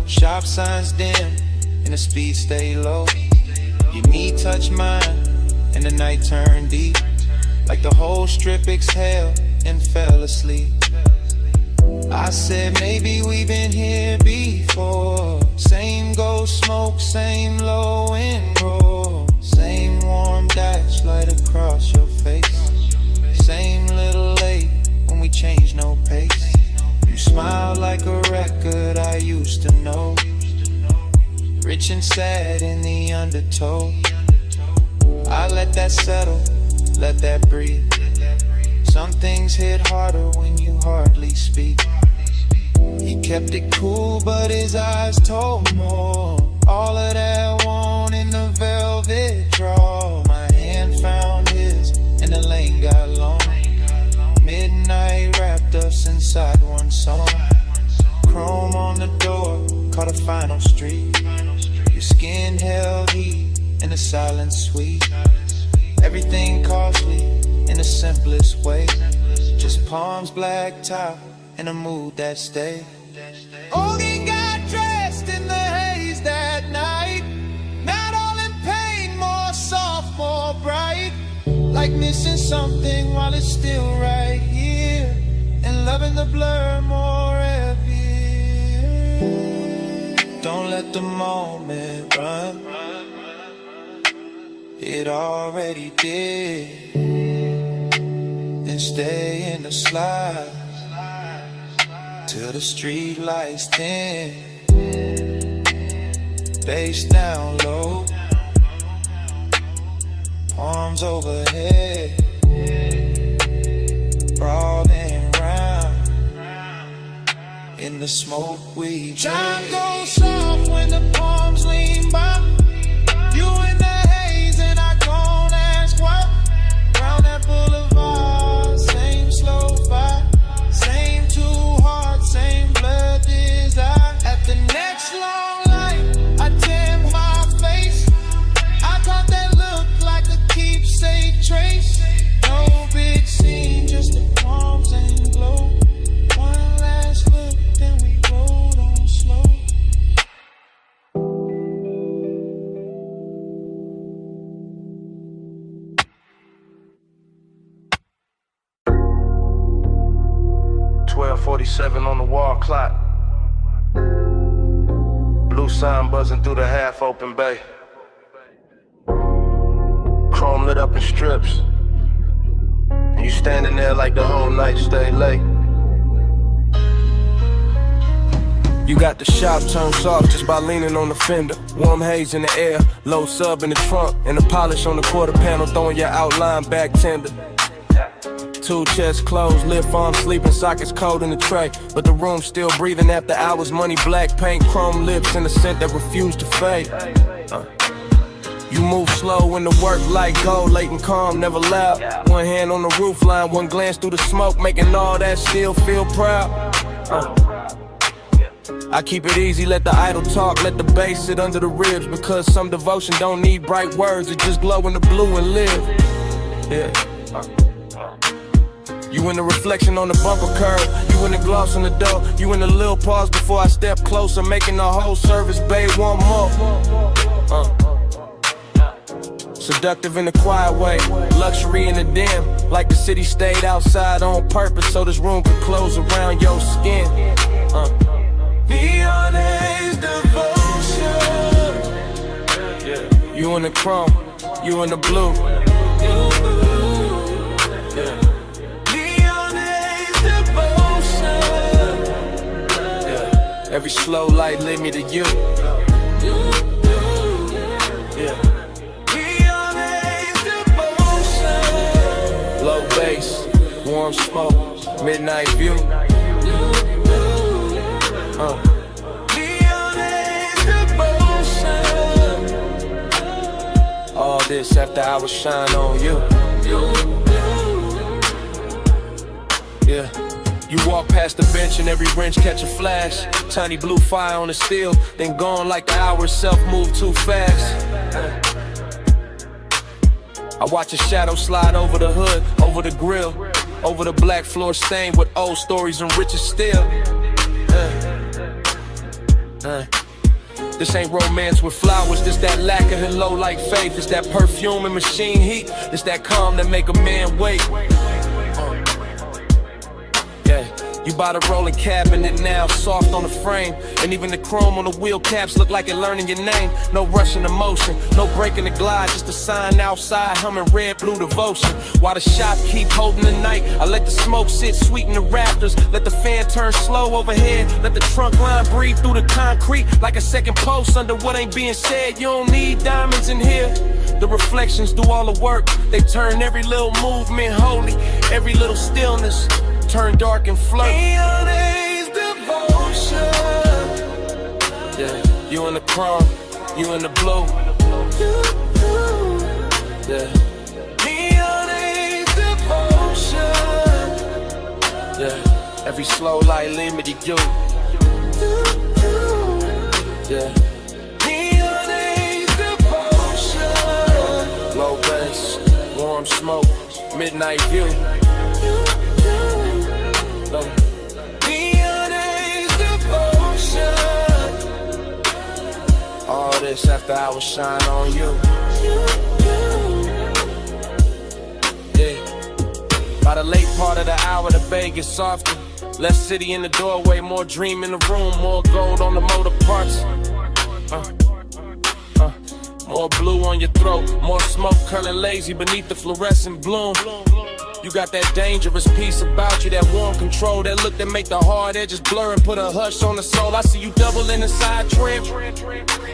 Shop signs dim and the speed stay low. Your knee touch mine and the night turned deep, like the whole strip exhaled and fell asleep. I said maybe we've been here before. Same ghost smoke, same low and roll, same warm dash light across your face, same little late when we change no pace. You smile like a record I used to know, rich and sad in the undertow. I let that settle, let that breathe. Some things hit harder when you hardly speak. He kept it cool, but his eyes told more. All of that want in the velvet draw. My hand found his, and the lane got long. Midnight wrapped us inside one song. Chrome on the door, caught a final street. Your skin held heat, and the silence sweet. Everything costly in the simplest way, just palms, black top, and a mood that stayed. Only got dressed in the haze that night, not all in pain, more soft, more bright, like missing something while it's still right here, and loving the blur more heavy. Don't let the moment run, it already did, and stay in the slide till the street lights dim. Bass down low, arms overhead, crawling round in the smoke we dread. Time goes soft when the palms lean by, you in the haze and I don't ask why. Round that boulevard, same slow fire, same two hearts, same blood desire. At the next long light, I tan my face, I caught that look like a keepsake trace. No big scene, just the palms and glow. One last look, then we rolled on slow.
clock. Blue sign buzzing through the half-open bay. Chrome lit up in strips. And you standing there like the whole night stay late.
You got the shop turned soft just by leaning on the fender. Warm haze in the air, low sub in the trunk, and the polish on the quarter panel throwing your outline back tender. Two chests closed, lip arms sleeping, sockets cold in the tray, but the room still breathing after hours. Money, black paint, chrome lips, and a scent that refused to fade. You move slow when the work light gold, late and calm, never loud. One hand on the roof line, one glance through the smoke, making all that still feel proud. I keep it easy, let the idle talk, let the bass sit under the ribs, because some devotion don't need bright words, it just glow in the blue and live. Yeah. You in the reflection on the bumper curb, you in the gloss on the door, you in the little pause before I step closer, making the whole service bay one more. Seductive in a quiet way, luxury in the dim, like the city stayed outside on purpose so this room could close around your skin. Neon haze devotion. Yeah. You in the chrome, you in the blue. Yeah. Neon haze devotion. Yeah. Every slow light led me to you. Yeah. Neon haze devotion. Low bass, warm smoke, midnight view. All this after I was shine on you. Yeah. You walk past the bench and every wrench catch a flash. Tiny blue fire on the steel, then gone like the hour itself move too fast. I watch a shadow slide over the hood, over the grill, over the black floor stained with old stories and riches still. This ain't romance with flowers, this that lacquer and low like faith. It's that perfume and machine heat, it's that calm that make a man wait. Yeah, you buy the rolling cabinet now, soft on the frame, and even the chrome on the wheel caps look like it learning your name. No rushing emotion, no breaking the glide, just a sign outside humming red blue devotion. While the shop keep holding the night, I let the smoke sit sweet in the rafters, let the fan turn slow overhead, let the trunk line breathe through the concrete like a second post under what ain't being said. You don't need diamonds in here. The reflections do all the work, they turn every little movement holy, every little stillness turn dark and flirt. Neon haze devotion. Yeah, you in the chrome, you in the blue. Yeah. Neon haze devotion. Yeah, every slow light lead me to you. Yeah. Neon haze devotion. Low bass, warm smoke, midnight view. Neon haze devotion. All this after I was shine on you. Yeah. By the late part of the hour, the bay gets softer. Less city in the doorway, more dream in the room, more gold on the motor parts. More blue on your throat, more smoke curling lazy beneath the fluorescent bloom. You got that dangerous piece about you, that warm control, that look that make the hard edges blur and put a hush on the soul. I see you double in the side trim,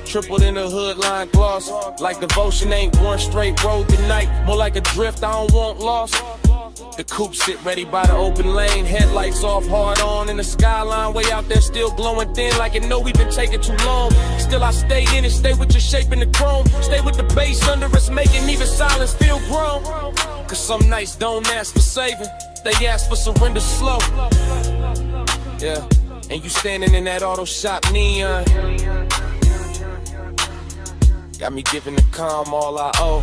tripled in the hood line gloss. Like devotion ain't one straight road tonight, more like a drift I don't want lost. The coupe sit ready by the open lane, headlights off, hard on in the skyline, way out there still glowing thin like it know we've been taking too long. Still I stay in it, stay with your shape in the chrome, stay with the bass under us, making even silence feel grown. Cause some nights don't ask for saving, they ask for surrender slow. Yeah, and you standing in that auto shop neon, got me giving the calm all I owe.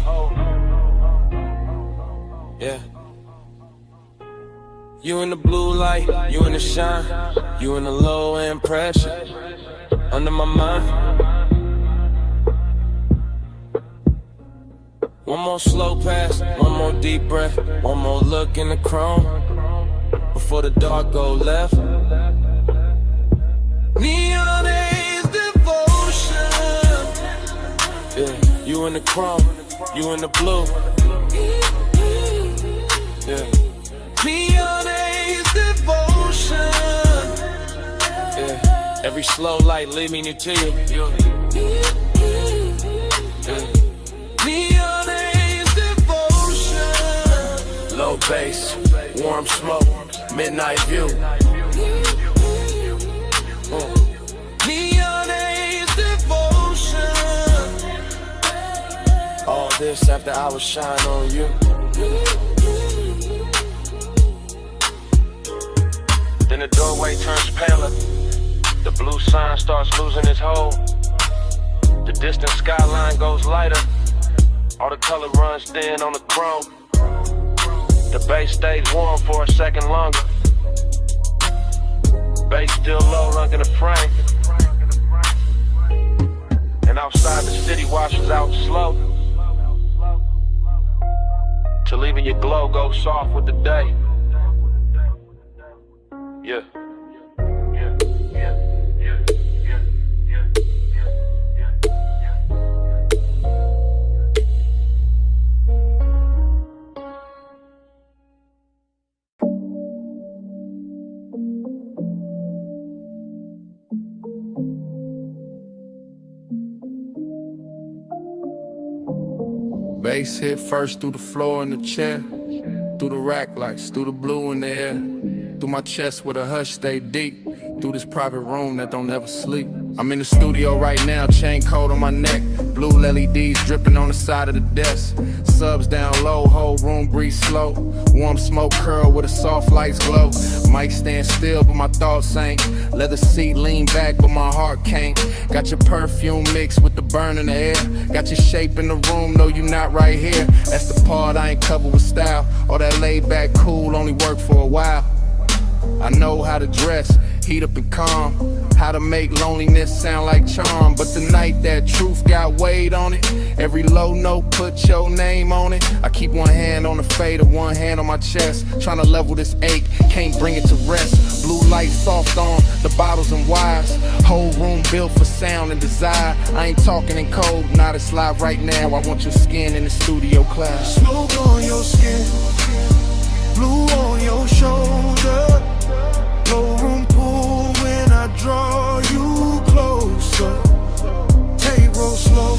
Yeah. You in the blue light, you in the shine, you in the low end pressure, under my mind. One more slow pass, one more deep breath, one more look in the chrome, before the dark go left.
Neon Haze devotion.
Yeah, you in the chrome, you in the blue. Yeah.
Neon Haze devotion.
Yeah, every slow light leading you to you.
Neon Haze devotion.
Low bass, warm smoke, midnight view.
Neon Haze devotion.
All this after hours shine on you. Then the doorway turns paler. The blue sign starts losing its hold. The distant skyline goes lighter. All the color runs thin on the chrome. The bass stays warm for a second longer. Bass still low under the frame. And outside the city washes out slow, till even your glow goes soft with the day. Yeah.
Bass hit first through the floor in the chair, through the rack lights, through the blue in the air, through my chest where the hush stay deep, through this private room that don't ever sleep. I'm in the studio right now, chain coat on my neck, blue LEDs dripping on the side of the desk, subs down low, whole room breathe slow, warm smoke curl where the soft lights glow. Mic stand still but my thoughts ain't, leather seat lean back but my heart can't. Got your perfume mixed with the burn in the air, got your shape in the room, no you not right here. That's the part I ain't covered with style, all that laid back cool only work for a while. I know how to dress, heat up and calm, how to make loneliness sound like charm. But the night that truth got weight on it, every low note put your name on it. I keep one hand on the fader, one hand on my chest, trying to level this ache, can't bring it to rest. Blue light soft on the bottles and wires, whole room built for sound and desire. I ain't talking in code, not it's live right now. I want your skin in the studio class.
Smoke on your skin, blue on your shoulder. Low room pool when I draw you closer. Take roll slow,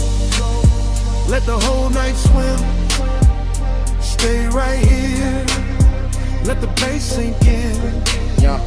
let the whole night swim. Stay right here, let the bass sink in.
Yeah.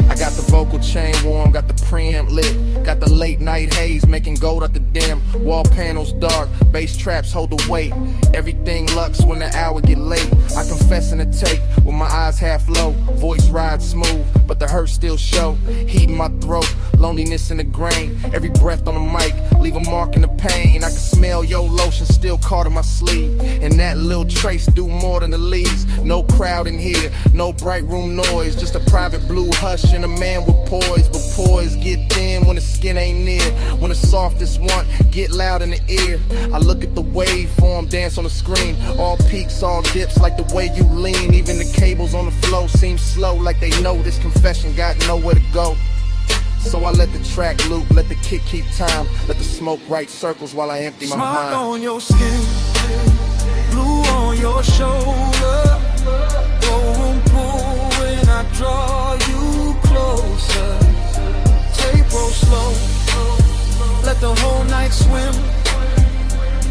I got the vocal chain warm, got the preamp lit, got the late night haze making gold out the dim. Wall panels dark, bass traps hold the weight. Everything lux when the hour get late. I confess in the tape with my eyes half low, voice rides smooth, but the hurt still show. Heat in my throat, loneliness in the grain. Every breath on the mic, leave a mark in the pain. I can smell your lotion still caught in my sleeve, and that little trace do more than the leaves. No crowd in here, no bright room noise, just a private blue hush and a man with poise. But poise get thin when the skin ain't near, when the softest one get loud in the ear. I look at the waveform dance on the screen, all peaks, all dips like the way you lean. Even the cables on the flow seem slow, like they know this confession got nowhere to go. So I let the track loop, let the kick keep time, let the smoke write circles while I empty my mind.
Smoke on your skin, blue on your shoulder. Room pool when I draw you closer. Take roll slow, let the whole night swim.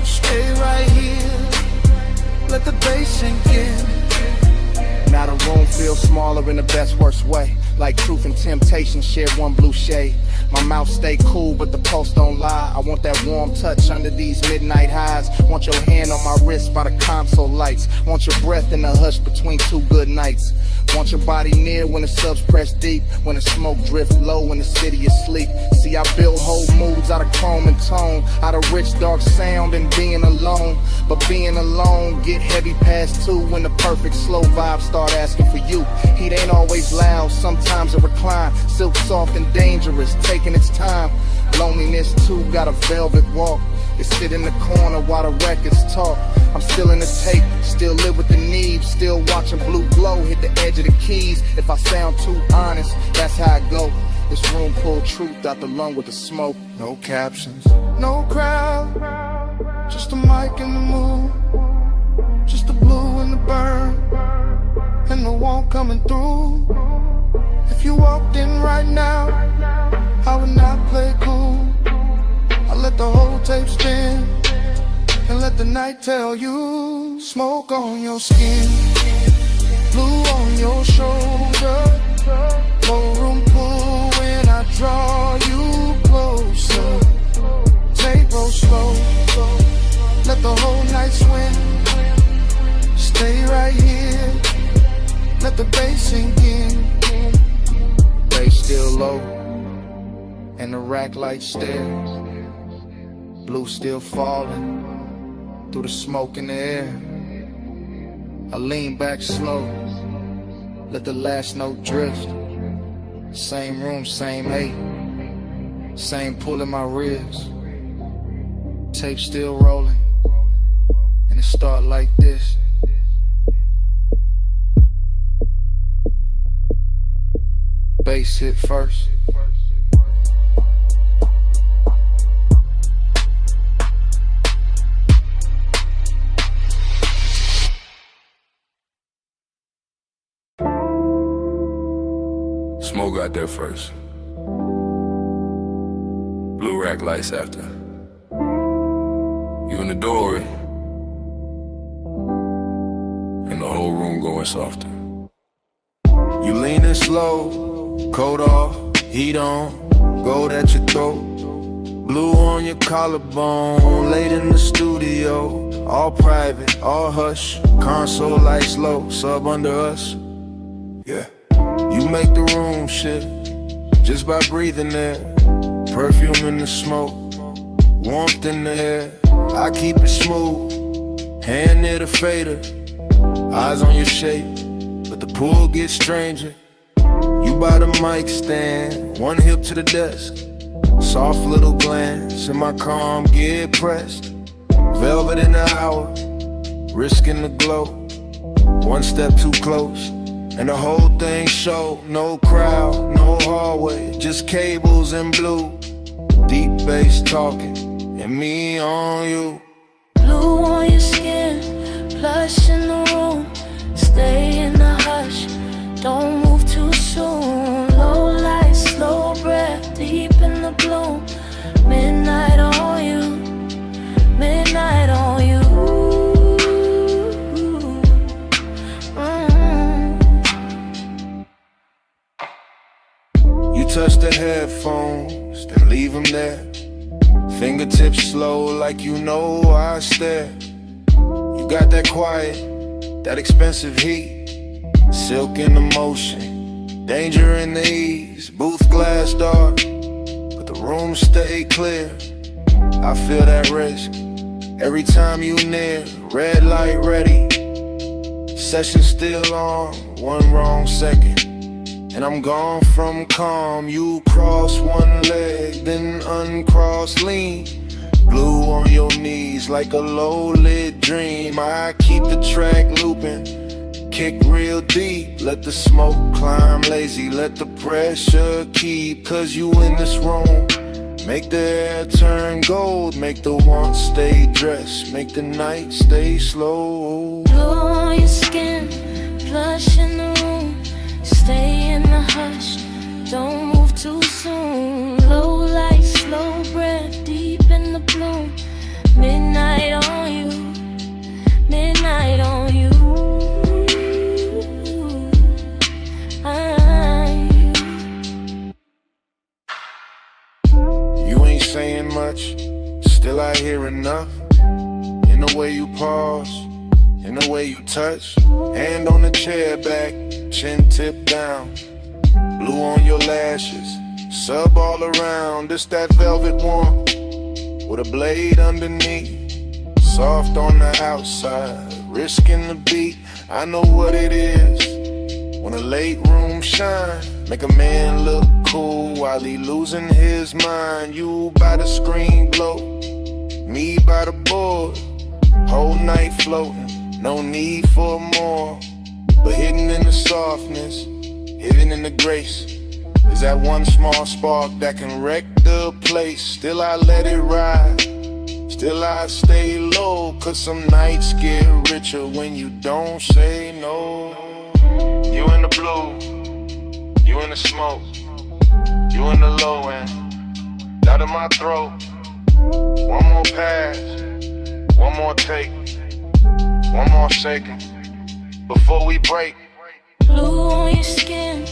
Stay right here, let the bass sink in.
Now the room feels smaller in the best worst way, like truth and temptation share one blue shade. My mouth stay cool but the pulse don't lie. I want that warm touch under these midnight highs. Want your hand on my wrist by the console lights. Want your breath in the hush between two good nights. Want your body near when the subs press deep, when the smoke drift low when the city is asleep. See, I build whole moves out of chrome and tone, out of rich dark sound and being alone. But being alone get heavy past 2 when the perfect slow vibes start asking for you. Heat ain't always loud, sometimes it recline, silk soft and dangerous, taking its time. Loneliness too got a velvet walk, it sit in the corner while the records talk. I'm still in the tape, still live with the need, still watching blue glow hit the edge of the keys. If I sound too honest, that's how I go.
This room pull truth out the lung with the smoke.
No captions.
No crowd, just a mic and the moon, just the blue and the burn, and the wall coming through. If you walked in right now, I would not play cool. I let the whole tape spin and let the night tell you. Smoke on your skin, blue on your shoulder, low room pull when I draw you closer. Tape roll slow, let the whole night swim. Stay right here, let the bass sink in. Bass still low, and the rack light stares. Blue still falling through the smoke in the air. I lean back slow, let the last note drift. Same room, same hate, same pull in my ribs. Tape still rolling, and it start like this. Bass hit first.
Smoke got there first. Blue rack lights after. You in the doorway, and the whole room going softer.
You leaning slow, coat off, heat on, gold at your throat. Blue on your collarbone, late in the studio. All private, all hush, console lights low, sub under us. Yeah, you make the room shift just by breathing there. Perfume in the smoke, warmth in the air. I keep it smooth, hand near the fader. Eyes on your shape, but the pool gets stranger. You by the mic stand, one hip to the desk. Soft little glance, and my calm get pressed. Velvet in the hour, risking the glow. One step too close, and the whole thing show. No crowd, no hallway, just cables and blue. Deep bass talking, and me on you.
Blue on your skin, plush in the room. Stay in the hush, don't move too soon. Low light, slow breath, deep in the gloom. Midnight on you, midnight on you.
You touch the headphones, then leave them there. Fingertips slow like you know I stare. You got that quiet, that expensive heat. Silk in the motion, danger in the ease. Booth glass dark, but the room stay clear. I feel that risk every time you near. Red light ready, session still on. One wrong second, and I'm gone from calm. You cross one leg, then uncross lean. Blue on your knees like a low-lit dream. I keep the track looping, kick real deep. Let the smoke climb lazy, let the pressure keep. Cause you in this room, make the air turn gold. Make the want stay dressed, make the night stay slow.
Blue on your skin, plush in the room. Stay in the hush, don't move too soon. Low light, slow breath, deep in the bloom. Midnight on you, midnight on you.
You ain't saying much, still I hear enough. In the way you pause, in the way you touch. Hand on the chair back, chin tip down. Blue on your lashes, sub all around. This that velvet warmth with a blade underneath. Soft on the outside, risking the beat. I know what it is when a late room shine. Make a man look cool while he losing his mind. You by the screen glow, me by the board. Whole night floating, no need for more. But hidden in the softness, hidden in the grace,
is that one small spark that can wreck the place. Still I let it ride, still I stay low, cause some nights get richer when you don't say no. You in the blue, you in the smoke, you in the low end, out of my throat. One more pass, one more take, one more second before we break.
Blue on your skin,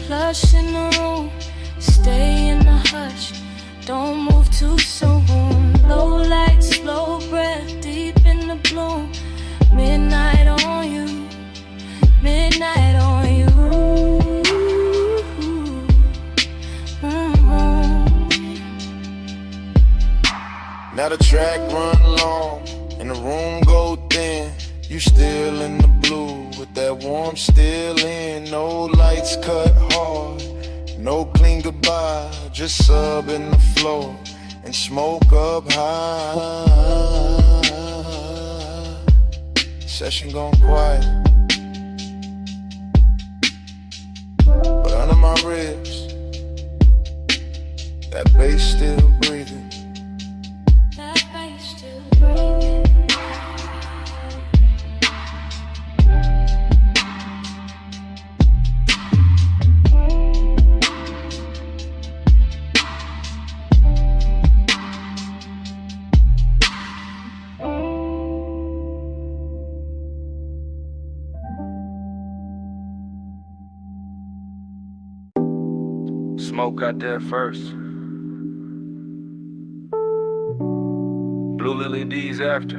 plush in the room. Stay in the hush, don't move too soon. Low light, slow breath, deep in the bloom. Midnight on you, midnight on you.
Now the track run long and the room go thin. You still in the blue with that warmth still in. No lights cut hard, no clean goodbye, just sub in the floor and smoke up high. Session gone quiet, but under my ribs, that bass still breathing.
That bass still breathing.
Smoke got there first. Blue Lily D's after.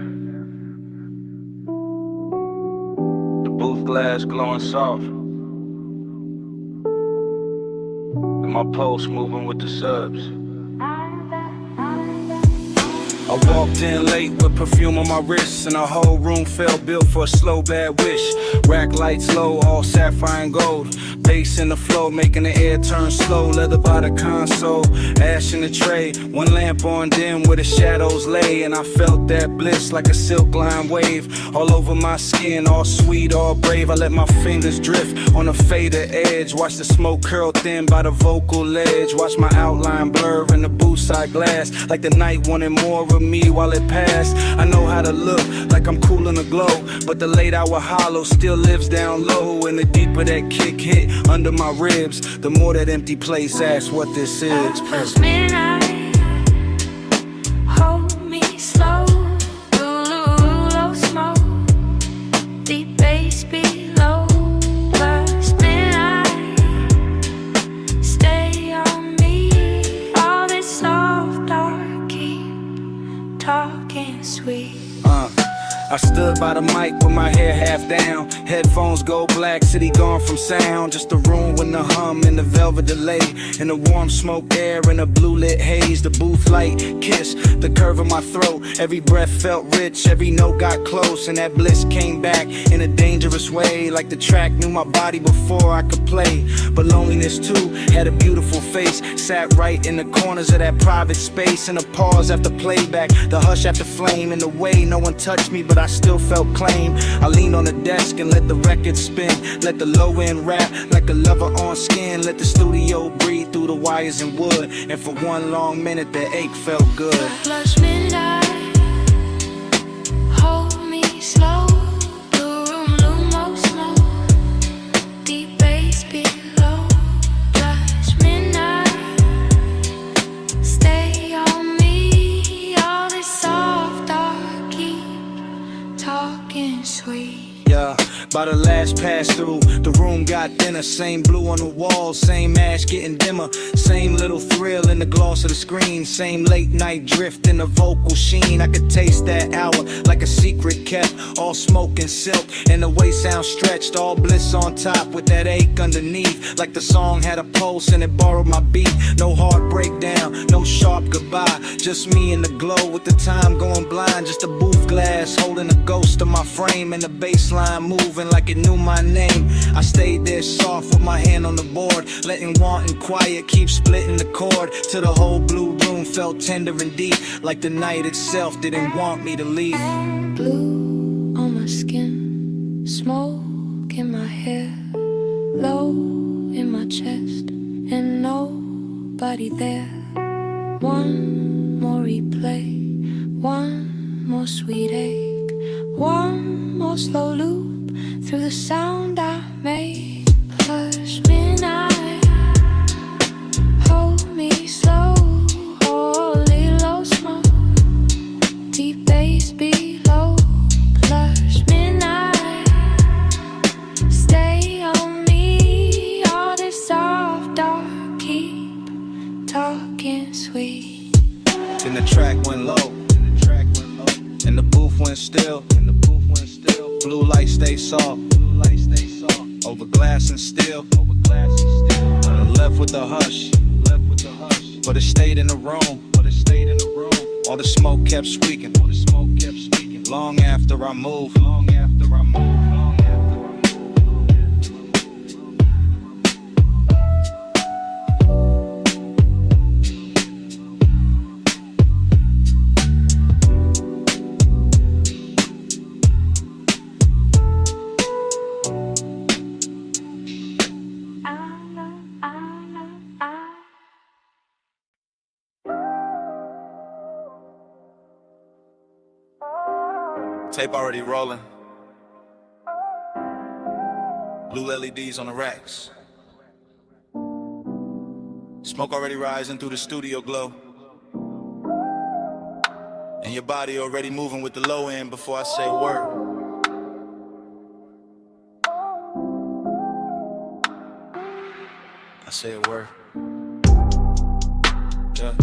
The booth glass glowing soft. And my pulse moving with the subs. I walked in late with perfume on my wrists, and the whole room felt built for a slow bad wish. Rack lights low, all sapphire and gold. Bass in the flow, making the air turn slow. Leather by the console, ash in the tray. One lamp on dim where the shadows lay, and I felt that bliss like a silk line wave. All over my skin, all sweet, all brave. I let my fingers drift on the fader edge. Watch the smoke curl thin by the vocal ledge. Watch my outline blur in the booth side glass, like the night wanted more of me while it passed. I know how to look like I'm cool in the glow, but the late hour hollow still lives down low. And the deeper that kick hit under my ribs, the more that empty place asks what this is.
Plus midnight, hold me slow. Low smoke, deep bass below. Plus midnight, stay on me. All this soft dark keep talking sweet.
I stood by the mic with my hair half down. Headphones go black, city gone from sound. Just a room with the hum and the velvet delay, and the warm smoke air and a blue lit haze. The booth light kiss the curve of my throat. Every breath felt rich, every note got close, and that bliss came back in a dangerous way. Like the track knew my body before I could play. But loneliness too had a beautiful face. Sat right in the corners of that private space. And a pause after playback, the hush after flame. And the way no one touched me, but I still felt claim. I leaned on the desk and let the record spin. Let the low end rap like a lover on skin. Let the studio breathe through the wires and wood. And for one long minute the ache felt good.
Plus midnight, hold me slow. The room low smoke, deep bass below. Plus midnight, stay on me. All this soft dark keep talking sweet.
Yeah, by the last pass through, the room got thinner. Same blue on the wall, same ash getting dimmer. Same little thrill in the gloss of the screen. Same late night drift in the vocal sheen. I could taste that hour like a secret kept. All smoke and silk, and the way sound stretched. All bliss on top with that ache underneath. Like the song had a pulse and it borrowed my beat. No heart breakdown, no sharp goodbye. Just me in the glow with the time going blind. Just a booth glass holding a ghost of my frame. And the baseline moving like it knew my name. I stayed there soft with my hand on the board, letting want and quiet keep splitting the chord. Till the whole blue room felt tender and deep, like the night itself didn't want me to leave.
Blue on my skin, smoke in my hair, low in my chest, and no nobody there. One more replay, one more sweet ache, one more slow loop through the sound I made. Hush midnight, hold me slow, holy low smoke, deep bass below. Plush midnight, stay on me, all this soft dark, keep talking sweet.
Then the track went low, and the booth went still. Blue light stay soft, over glass and steel. Left with the hush, but it stayed in the room. All the smoke kept squeaking, long after I moved. Tape already rolling. Blue LEDs on the racks. Smoke already rising through the studio glow. And your body already moving with the low end before I say a word. I say a word. Yeah.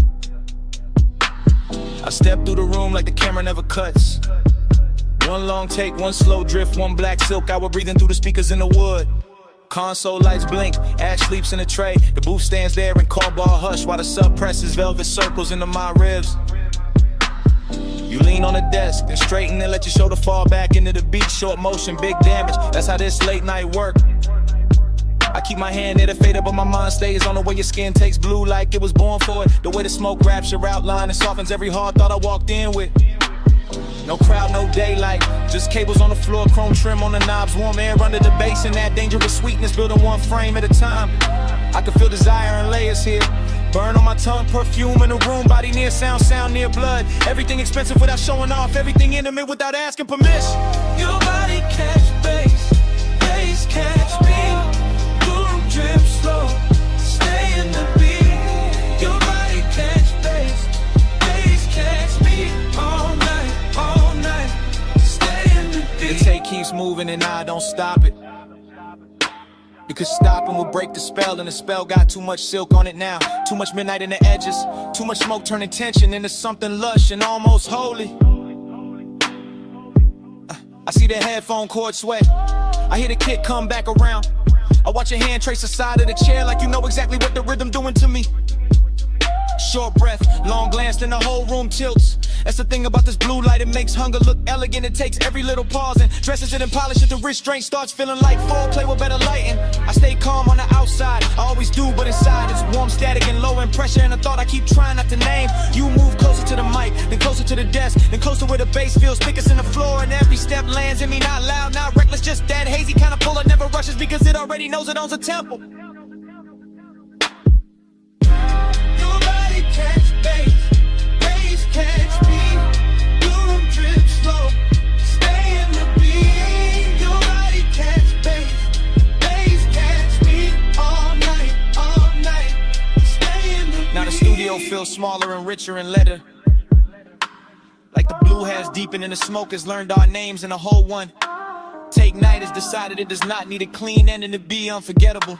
I step through the room like the camera never cuts. One long take, one slow drift, one black silk hour breathing through the speakers in the wood. Console lights blink, Ash sleeps in a tray. The booth stands there in call ball hush while the sub presses velvet circles into my ribs. You lean on the desk, then straighten and let your shoulder fall back into the beat. Short motion, big damage, that's how this late night work. I keep my hand near the fader, but my mind stays on the way your skin takes blue like it was born for it. The way the smoke wraps your outline and softens every hard thought I walked in with. No crowd, no daylight, just cables on the floor, chrome trim on the knobs, warm air under the bass, and that dangerous sweetness building one frame at a time. I can feel desire in layers here. Burn on my tongue, perfume in the room, body near sound, sound near blood. Everything expensive without showing off, everything intimate without asking permission.
Your body catch bass, bass catch me. Boom drip slow, stay in the beat. Your body catch bass, bass catch me. All night, stay in the beat.
The tape keeps moving and I don't stop it. Because stopping would break the spell, and the spell got too much silk on it now. Too much midnight in the edges, too much smoke turning tension into something lush and almost holy. I see the headphone cord sweat, I hear the kick come back around. I watch your hand trace the side of the chair like you know exactly what the rhythm doing to me. Short breath, long glance, then the whole room tilts. That's the thing about this blue light, it makes hunger look elegant. It takes every little pause and dresses it and polishes the restraint starts feeling like foreplay with better lighting. I stay calm on the outside, I always do, but inside it's warm, static, and low in pressure. And a thought I keep trying not to name. You move closer to the mic, then closer to the desk, then closer where the bass feels thickest in the floor. And every step lands in me, not loud, not reckless, just that hazy kind of pull. It never rushes because it already knows it owns a tempo.
Catch bass, bass catch me. Boom drip slow, stay in the beat. Your body catch bass, bass catch me. All night, stay in the beat.
Now the studio feels smaller and richer in letter. Like the blue has deepened and the smoke has learned our names and the whole one. Take Night has decided it does not need a clean ending to be unforgettable.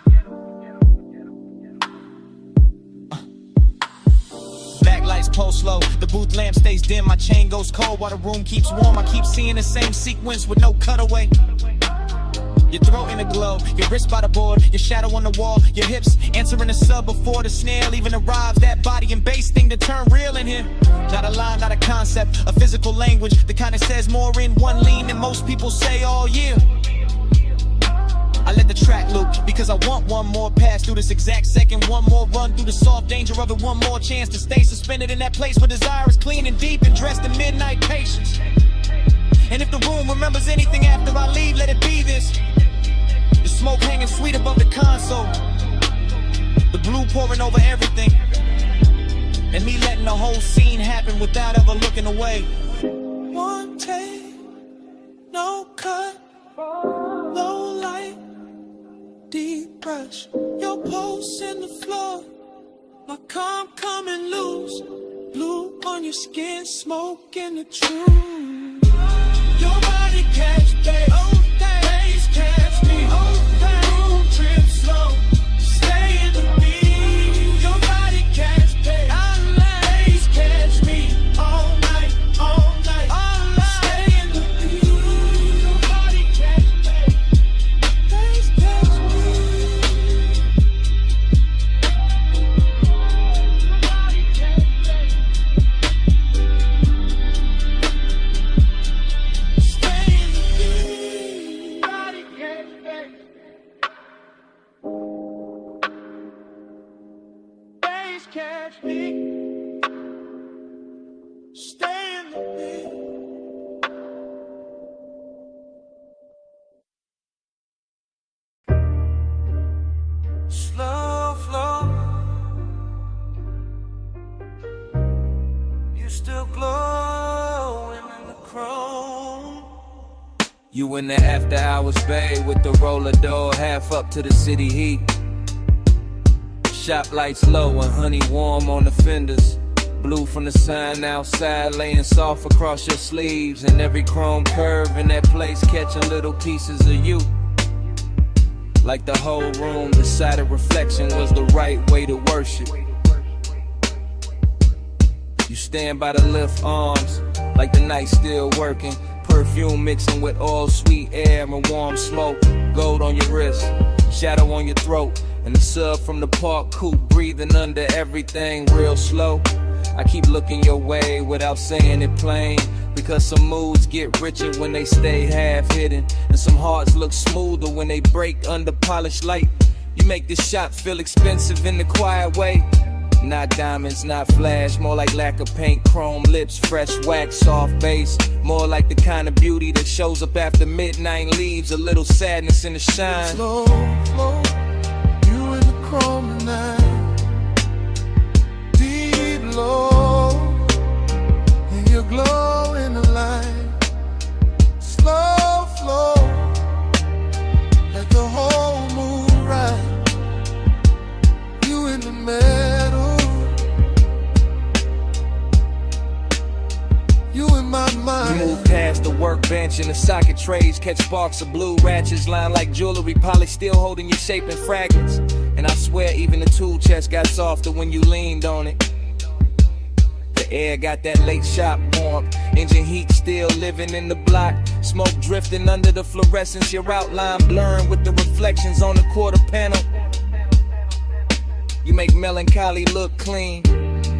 Lights pulse slow, the booth lamp stays dim, my chain goes cold while the room keeps warm. I keep seeing the same sequence with no cutaway. Your throat in a glow, your wrist by the board, your shadow on the wall, your hips answering the sub before the snail even arrives. That body and bass thing to turn real in here. Not a line, not a concept, a physical language, the kind that says more in one lean than most people say all year. I let the track loop because I want one more pass through this exact second, one more run through the soft danger of it, one more chance to stay suspended in that place where desire is clean and deep and dressed in midnight patience. And if the room remembers anything after I leave, let it be this. The smoke hanging sweet above the console, the blue pouring over everything. And me letting the whole scene happen without ever looking away.
One take, no cut, low light, deep brush. Your pulse in the floor, like I'm coming loose. Blue on your skin, smoke in the truth. Your body catch babe, bass catch me. Room trip slow, stay in the beat. Your body catch babe, bass catch me. All night, stay in the beat. Your body catch babe, bass catch me. Catch me, stay in the beat. Slow flow, you still glowing in the chrome.
You in the after hours bay with the roller door half up to the city heat. Shop lights low and honey warm on the fenders. Blue from the sign outside laying soft across your sleeves. And every chrome curve in that place catching little pieces of you. Like the whole room decided reflection was the right way to worship. You stand by the lift arms like the night still working. Perfume mixing with all sweet air and warm smoke. Gold on your wrist, shadow on your throat. And the sub from the park coupe breathing under everything real slow. I keep looking your way without saying it plain. Because some moods get richer when they stay half hidden. And some hearts look smoother when they break under polished light. You make this shop feel expensive in the quiet way. Not diamonds, not flash, more like lack of paint, chrome lips, fresh wax, soft bass. More like the kind of beauty that shows up after midnight and leaves a little sadness in the shine.
Slow flow, you in the chrome tonight. Deep low, and you glow in the light. Slow flow, let the whole moon ride. You in the middle, you in my mind.
You move past the workbench and the socket trays, catch sparks of blue ratchets lined like jewelry, polished still holding your shape in fragments. And I swear even the tool chest got softer when you leaned on it. The air got that late shop warmth, engine heat still living in the block. Smoke drifting under the fluorescence, your outline blurring with the reflections on the quarter panel. You make melancholy look clean,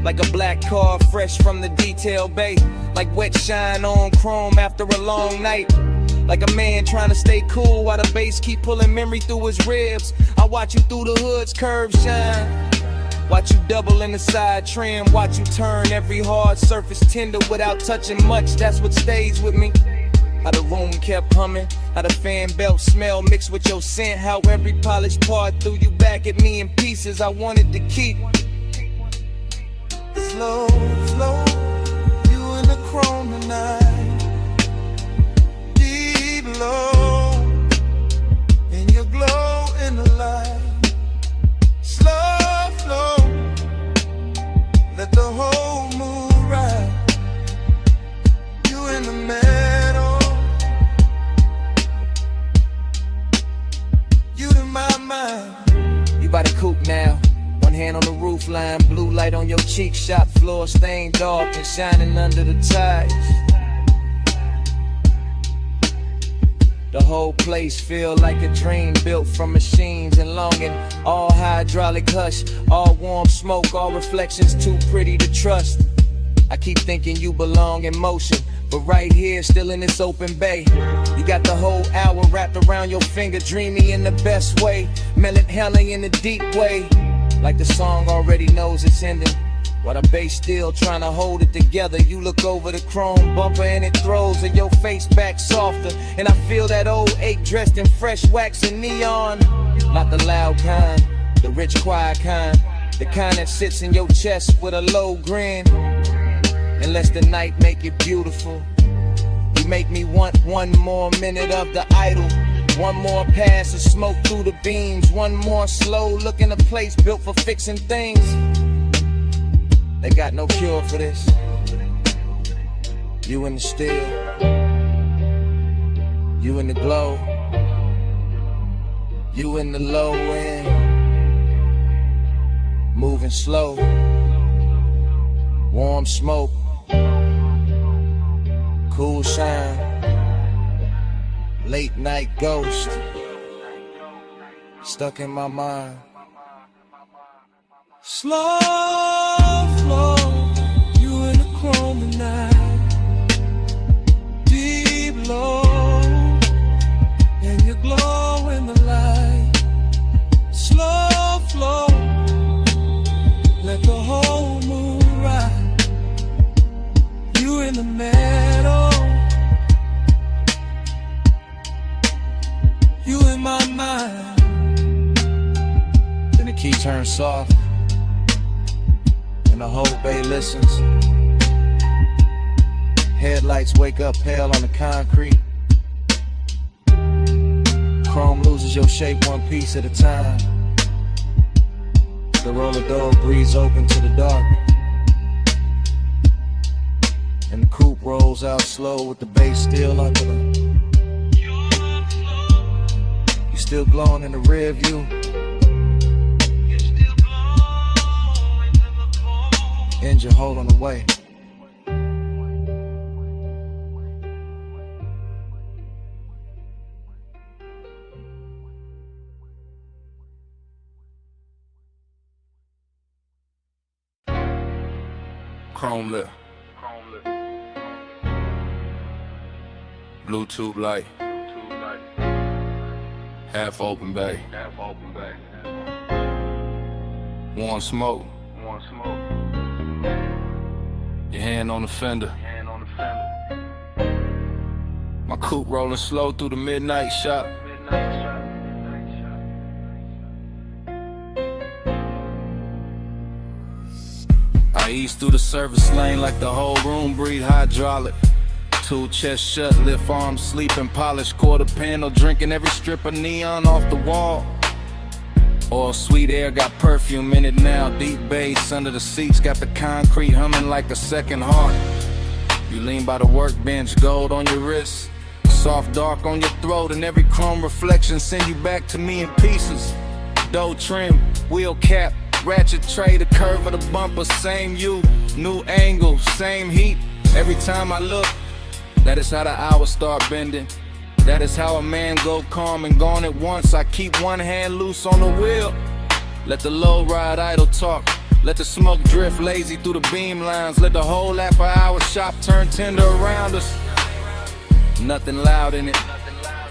like a black car fresh from the detail bay. Like wet shine on chrome after a long night. Like a man trying to stay cool while the bass keep pulling memory through his ribs. I watch you through the hood's curves shine. Watch you double in the side trim. Watch you turn every hard surface tender without touching much. That's what stays with me. How the room kept humming, how the fan belt smell mixed with your scent. How every polished part threw you back at me in pieces I wanted to keep.
Slow flow, you in the chrome tonight. Deep low, and you glow in the light. Slow flow, let the whole moon ride. You in the middle, you in my mind.
You by the coupe now, one hand on the roof line, blue light on your cheek, shop floor stained dark and shining under the ties. The whole place feel like a dream built from machines and longing. All hydraulic hush, all warm smoke, all reflections too pretty to trust. I keep thinking you belong in motion, but right here, still in this open bay. You got the whole hour wrapped around your finger, dreamy in the best way, melancholy in a deep way. Like the song already knows it's ending, while the bass still trying to hold it together. You look over the chrome bumper and it throws your face back softer. And I feel that old ache dressed in fresh wax and neon. Not the loud kind, the rich quiet kind.
The kind that sits in your chest with a low grin. And lets the night make it beautiful. You make me want one more minute of the idol. One more pass of smoke through the beams. One more slow look in a place built for fixing things. They got no cure for this. You in the still, you in the glow, you in the low end, moving slow, warm smoke, cool shine, late night ghost, stuck in my mind.
Slow flow, you in the chrome tonight. Deep low, and you glow in the light. Slow flow, let the whole moon ride. You in the meadow, you in my mind.
Then the key turns soft, and the whole bay listens. Headlights wake up pale on the concrete. Chrome loses your shape one piece at a time. The roller door breathes open to the dark, and the coupe rolls out slow with the bass still under them. You still glowing in the rear view. Engine holding away.
Chrome lip, Bluetooth light, half open bay, warm smoke, your hand on the fender. My coupe rolling slow through the midnight shop. I ease through the service lane like the whole room breathe hydraulic. Two chest shut, lift arms, sleeping, polished quarter panel, drinking every strip of neon off the wall. All sweet air got perfume in it now. Deep bass under the seats got the concrete humming like a second heart. You lean by the workbench, gold on your wrist, soft dark on your throat, and every chrome reflection send you back to me in pieces. Dough trim, wheel cap, ratchet tray, the curve of the bumper, same you, new angle, same heat. Every time I look, that is how the hours start bending. That is how a man go calm and gone at once. I keep one hand loose on the wheel. Let the low ride idle talk. Let the smoke drift lazy through the beam lines. Let the whole after-hour shop turn tender around us. Nothing loud in it,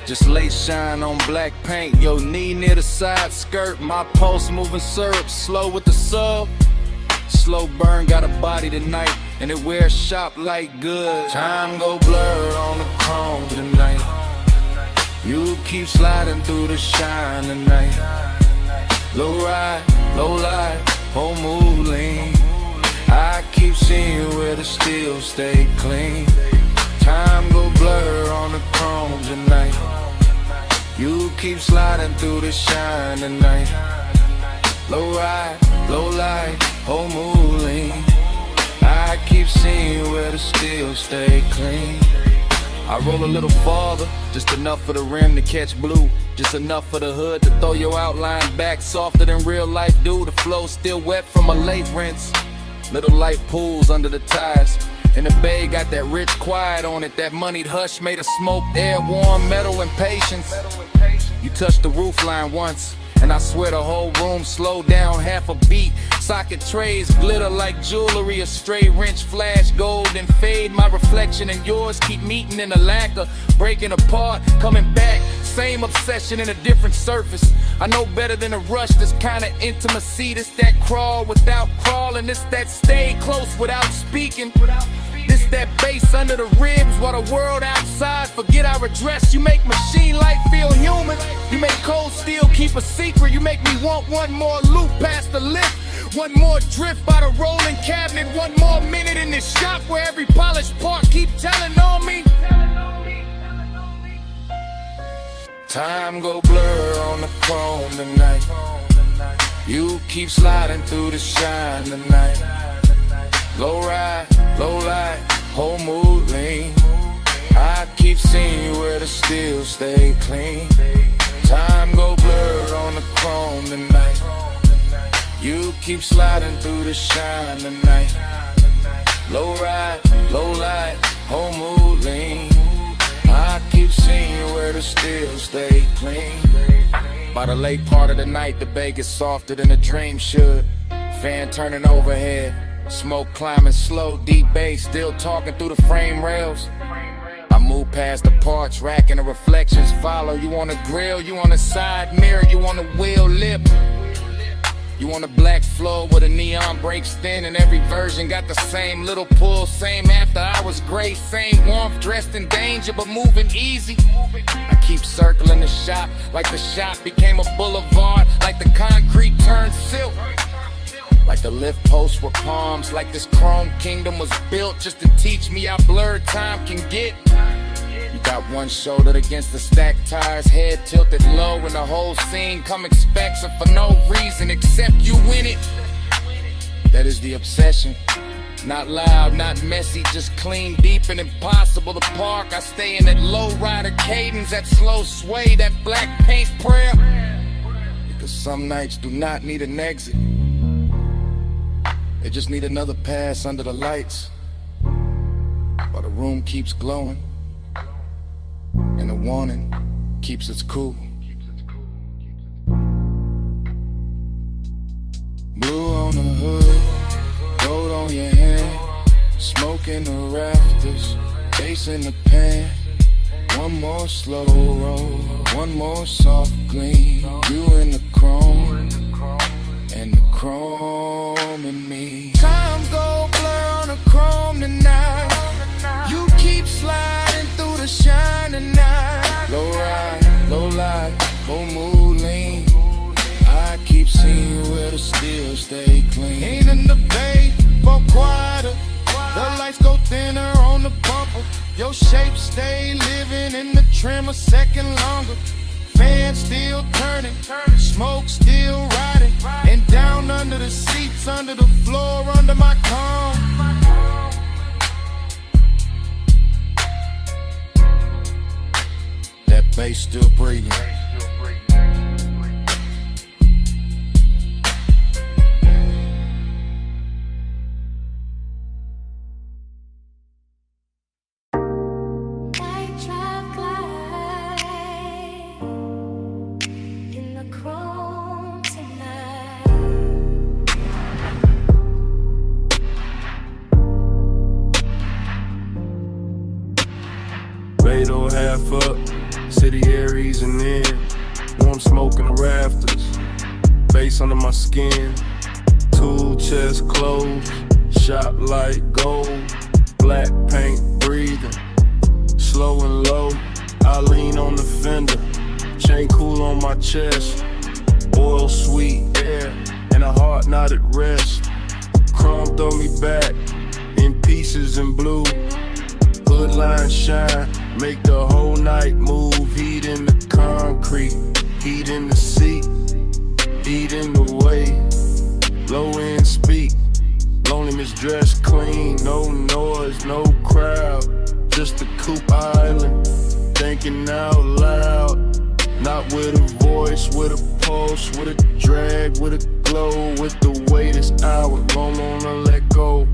just lace shine on black paint. Your knee near the side skirt. My pulse moving syrup, slow with the sub. Slow burn got a body tonight, and it wears shop like good. Time go blur on the chrome tonight. You keep sliding through the shine tonight. Low ride, low light, whole mood lean. I keep seeing where the steel stay clean. Time go blur on the chrome tonight. You keep sliding through the shine tonight. Low ride, low light, whole mood lean. I keep seeing where the steel stay clean. I roll a little farther, just enough for the rim to catch blue. Just enough for the hood to throw your outline back softer than real life do. The flow still wet from a late rinse. Little light pools under the tires. And the bay got that rich quiet on it. That moneyed hush made of smoke, air, warm metal and patience. You touched the roof line once, and I swear the whole room slowed down half a beat. Socket trays glitter like jewelry. A stray wrench flash gold and fade. My reflection and yours keep meeting in a lacquer, breaking apart, coming back. Same obsession in a different surface. I know better than a rush, this kind of intimacy. This that crawl without crawling. This that stay close without speaking. This that bass under the ribs while the world outside forget our address. You make machine life feel human. You make cold steel keep a secret. You make me want one more loop past the lift.
One more drift by the rolling cabinet. One more minute in this shop where every polished part keep telling on me.
Time go blur on the chrome tonight. You keep sliding through the shine tonight. Low ride, low light, whole mood lean. I keep seeing you where the steel stay clean. Time go blur on the chrome tonight. You keep sliding through the shine tonight. Low ride, low light, whole mood lean. I keep seeing you where the steel stay clean. By the late part of the night, the bay gets softer than a dream should. Fan turning overhead, smoke climbing slow, deep bass still talking through the frame rails. I move past the parts rack and the reflections follow. You on the grill, you on the side mirror, you on the wheel lip. You on a black floor where the neon breaks thin, and every version got the same little pull, same after hours grace, same warmth, dressed in danger but moving easy. I keep circling the shop like the shop became a boulevard, like the concrete turned silk, like the lift posts were palms, like this chrome kingdom was built just to teach me how blurred time can get. You got one shoulder against the stacked tires, head tilted low, and the whole scene come expects it for no reason except you in it. That is the obsession. Not loud, not messy, just clean, deep, and impossible to park. I stay in that low rider cadence, that slow sway, that black paint prayer. Because some nights do not need an exit. They just need another pass under the lights while the room keeps glowing and the warning keeps us cool. Blue on the hood, gold on your hand, smoke in the rafters, bass in the pan. One more slow roll, one more soft gleam. You in the chrome, and the chrome in me. Time go blur on the chrome tonight. You keep sliding through the shine tonight. Low ride, low light, whole mood lean. I keep seeing you where the steel stay clean. Ain't in the bay, but quieter. The lights go thinner on the bumper. Your shape stay living in the trim a second longer. Fan still turning, smoke still riding, and down under the seats, under the floor, under my comb. That bass still breathing.
Beto half up, city Aries and in. Warm smoke in the rafters, face under my skin. Tool chest closed, shop light gold. Black paint breathing, slow and low. I lean on the fender, chain cool on my chest. Oil sweet air, and a heart not at rest. Chrome throw me back, in pieces in blue. Hood line shine, make the whole night move. Heat in the concrete, heat in the seat, heat in the way. Low end speak, loneliness dressed clean. No noise, no crowd, just a coupe island. Thinking out loud, not with a voice, with a pulse, with a drag, with a glow. With the way this hour, don't wanna let go.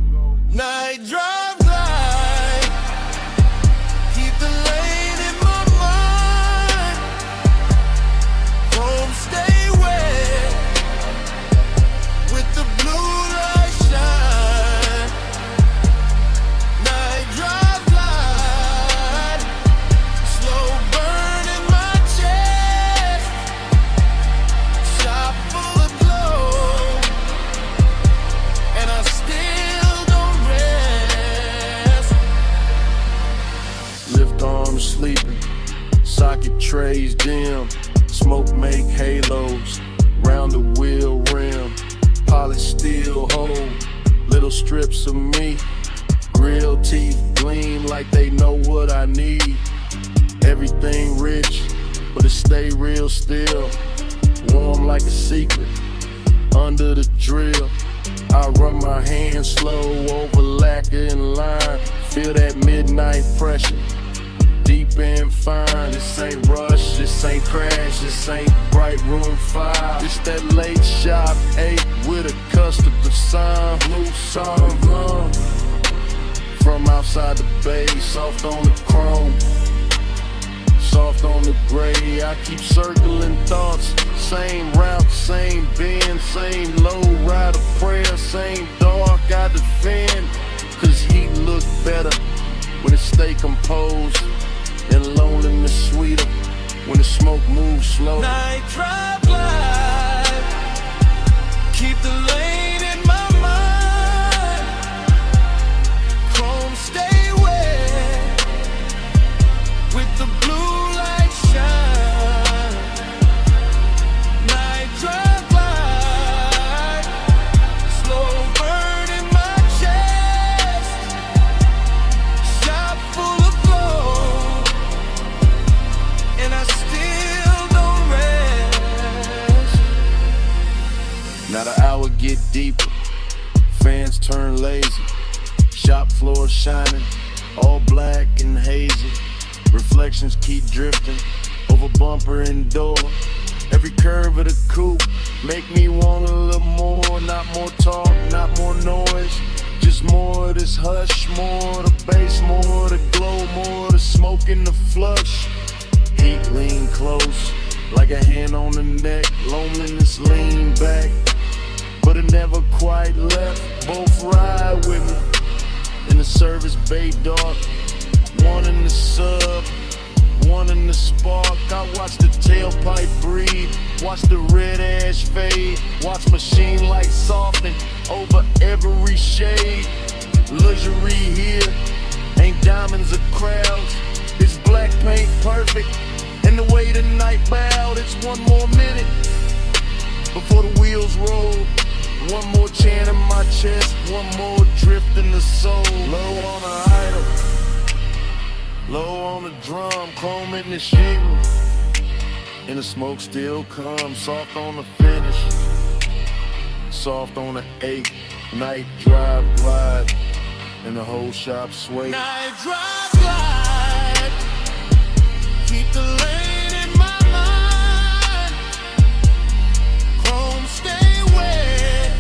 Night drive light, keep the lane in my mind. Chrome stay wet, with the blue light shine. Night drive light, slow burn in my chest. Shop full of glow, and I still don't rest.
Lift arms sleeping, socket trays dim. Smoke make halos, round the wheel rim. Polish
while it still hold little strips of me. Real teeth gleam like they know what I need. Everything rich, but it stay real still. Warm like a secret, under the drill. I run my hands slow over lacquer and lime. Feel that midnight pressure, deep and fine. This ain't rush, this ain't crash, this ain't bright room 5. It's that late shop 8 with a custard sign. Blue song, from outside the bay, soft on the chrome, soft on the gray. I keep circling thoughts, same route, same bend, same low rider prayer, same dark I defend. Cause heat look better when it stay composed, and loneliness sweeter when the smoke moves slow.
Night drive light, keep the lane in my mind. Chrome stay wet with the blue light shine. Night drive light, slow burn in my chest. Shop full of glow, and I still don't rest.
Now the hour get deeper, fans turn lazy. Shop floor shining, all black and hazy. Reflections keep drifting over bumper and door. Every curve of the coupe make me want a little more. Not more talk, not more noise, just more of this hush. More of the bass, more of the glow, more of the smoke in the flush. Heat lean close, like a hand on the neck. Loneliness lean back, but it never quite left. Both ride with me in the service bay dark. One in the sub, one in the spark. I watch the tailpipe breathe, watch the red ash fade, watch machine lights soften over every shade. Luxury here, ain't diamonds or crowds. It's black paint perfect, and the way the night bowed. It's one more minute before the wheels roll. One more chant in my chest, one more drift in the soul. Low on the idol, low on the drum, chrome in the shingle, and the smoke still comes. Soft on the finish, soft on the 8. Night drive glide, and the whole shop sway.
Night drive glide, keep the lane in my mind. Chrome stay wet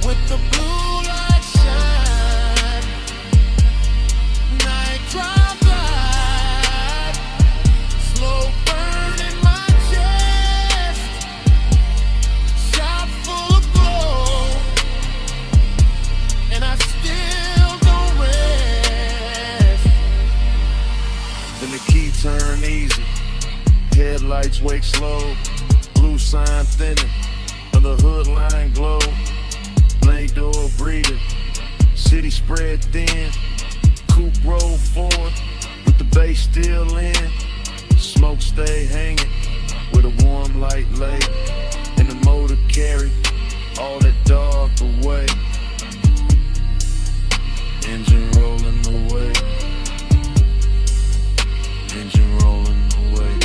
with the blue light shine. Night drive glide, slow burn in my chest. Shop full of glow, and I still don't rest.
Then the key turn easy, headlights wake slow. Blue sign thinning, and the hood line glow. Blade door breathing, city spread thin. Coupe roll forward, with the bass still in. Smoke stay hanging, with a warm light lay. And the motor carry all that dark away. Engine rolling away, engine rolling away.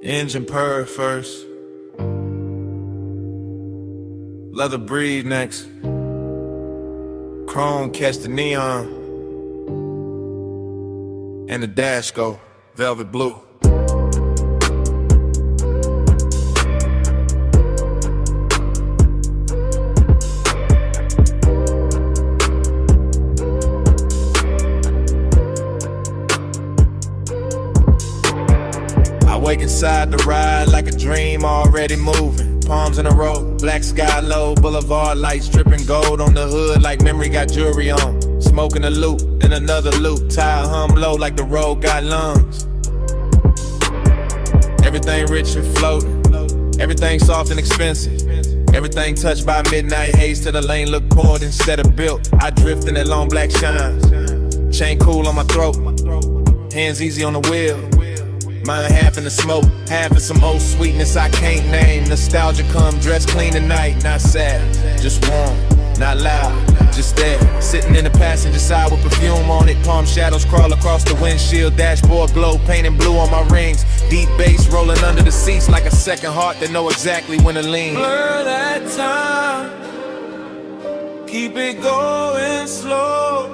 Engine purr first. Leather breathe next. Chrome catch the neon. And the dash go velvet blue. Wake inside the ride like a dream already moving. Palms in a row, black sky low, boulevard lights dripping gold on the hood like memory got jewelry on. Smoking a loop, then another loop, tire hum low like the road got lungs. Everything rich and floating, everything soft and expensive. Everything touched by midnight haze till the lane look poured instead of built. I drift in that long black shine, chain cool on my throat, hands easy on the wheel. Mine half in the smoke, half in some old sweetness I can't name. Nostalgia come dressed clean tonight, not sad, just warm, not loud, just there. Sitting in the passenger side with perfume on it. Palm shadows crawl across the windshield. Dashboard glow, painting blue on my rings. Deep bass rolling under the seats like a second heart that know exactly when to lean.
Blur that time, keep it going slow.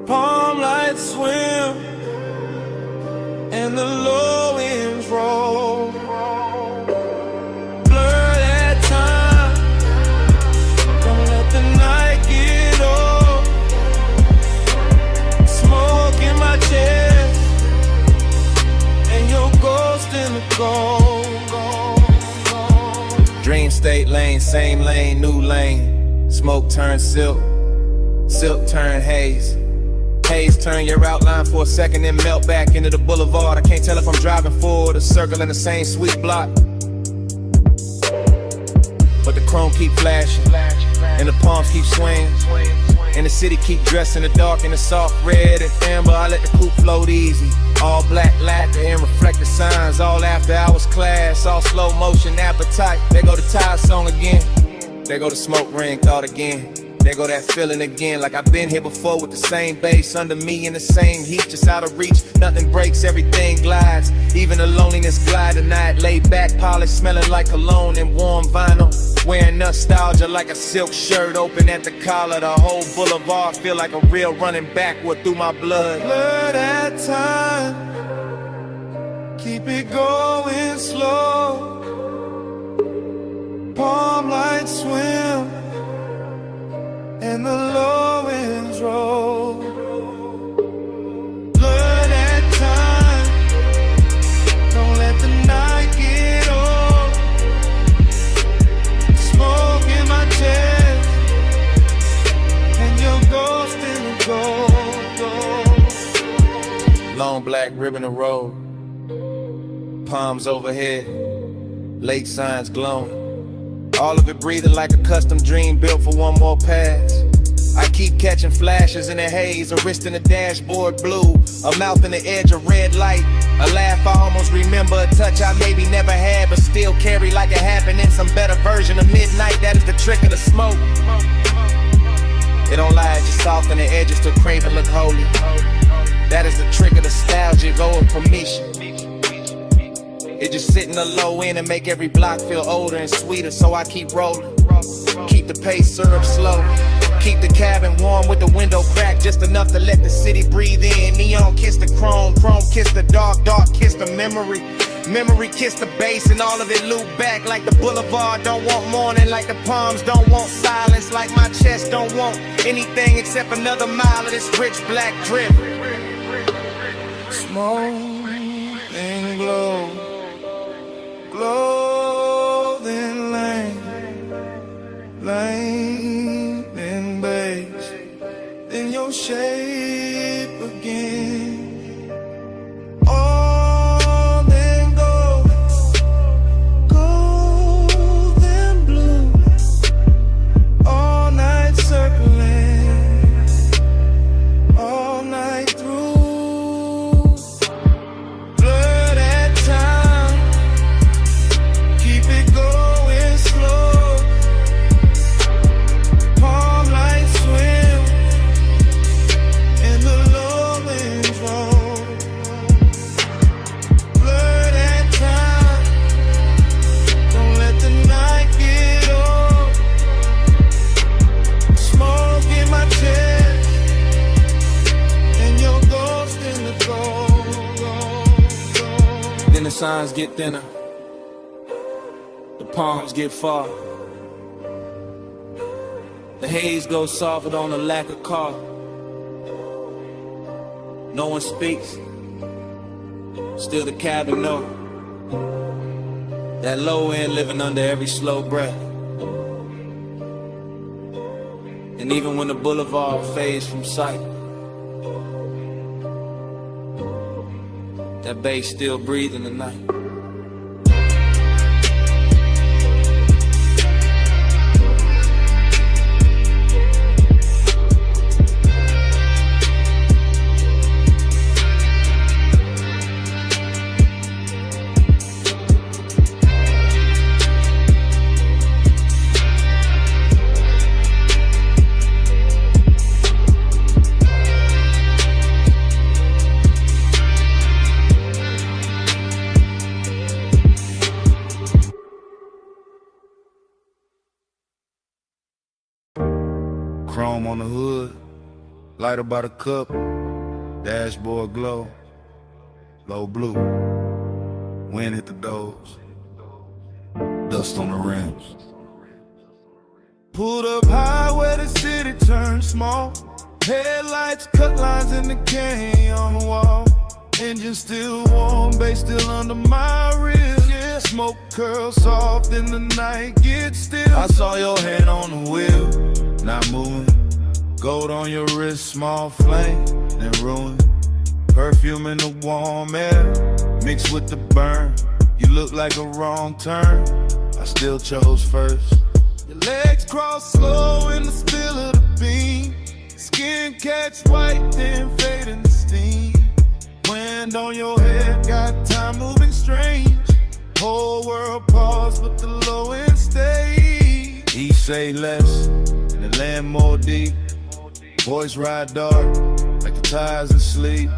Palm lights swim and the low winds roll. Blur that time, don't let the night get old. Smoke in my chest, and your ghost in the cold.
Dream state lane, same lane, new lane. Smoke turn silk, silk turn haze. Haze turn your outline for a second and melt back into the boulevard. I can't tell if I'm driving forward or circling the same sweet block. But the chrome keep flashing, and the palms keep swinging, and the city keep dressed in the dark in the soft red and amber. I let the coupe float easy. All black lacquer and reflective signs. All after hours class, all slow motion appetite. There go the tire song again. There go the smoke ring thought again. There go that feeling again, like I've been here before with the same bass under me in the same heat, just out of reach. Nothing breaks, everything glides. Even the loneliness glide tonight. Laid back, polished, smelling like cologne and warm vinyl. Wearing nostalgia like a silk shirt open at the collar. The whole boulevard feel like a real running backward through my blood.
Blur that time, keep it going slow. Palm lights swim and the low winds roll. Blur that time, don't let the night get old. Smoke in my chest, and your ghost in the gold.
Long black ribbon of road, palms overhead, lake signs glowing. All of it breathing like a custom dream built for one more pass. I keep catching flashes in the haze, a wrist in the dashboard blue, a mouth in the edge of red light, a laugh I almost remember, a touch I maybe never had but still carry like it happened in some better version of midnight. That is the trick of the smoke. It don't lie, it just soften the edges to crave and look holy. That is the trick of nostalgia, go with permission. It just sit in the low end and make every block feel older and sweeter, so I keep rolling. Keep the pace syrup slow. Keep the cabin warm with the window cracked just enough to let the city breathe in. Neon kiss the chrome, chrome kiss the dark, dark kiss the memory. Memory kiss the bass and all of it loop back like the boulevard don't want morning, like the palms don't want silence, like my chest don't want anything except another mile of this rich black drip.
Smoke and glow, clothing lane, lane and base, then your shape again. All then gold, gold and blue, all night circling, all night through. Blur that time, keep it going slow. Palm lights swim in the low wind
signs get thinner, the palms get far. The haze goes soft on the lack of car. No one speaks, still the cabin know. That low end living under every slow breath. And even when the boulevard fades from sight, that bass still breathing the night.
Chrome on the hood, lighter by the cup, dashboard glow, low blue, wind hit the doors, dust on the rims. Pulled up high where the city turned small, headlights cut lines in the canyon on the wall. Engine still warm, bass still under my ribs. Yeah, smoke curls soft in the night, get still. I saw your hand on the wheel, not moving. Gold on your wrist, small flame, then ruin. Perfume in the warm air, mixed with the burn. You look like a wrong turn, I still chose first. Your legs cross slow in the spill of the beam. Skin catch white, then fade in the steam. Wind on your head, got time moving strange. Whole world pause, but the low end stay. He say less, and the land more deep. Boys ride dark, like the tires asleep.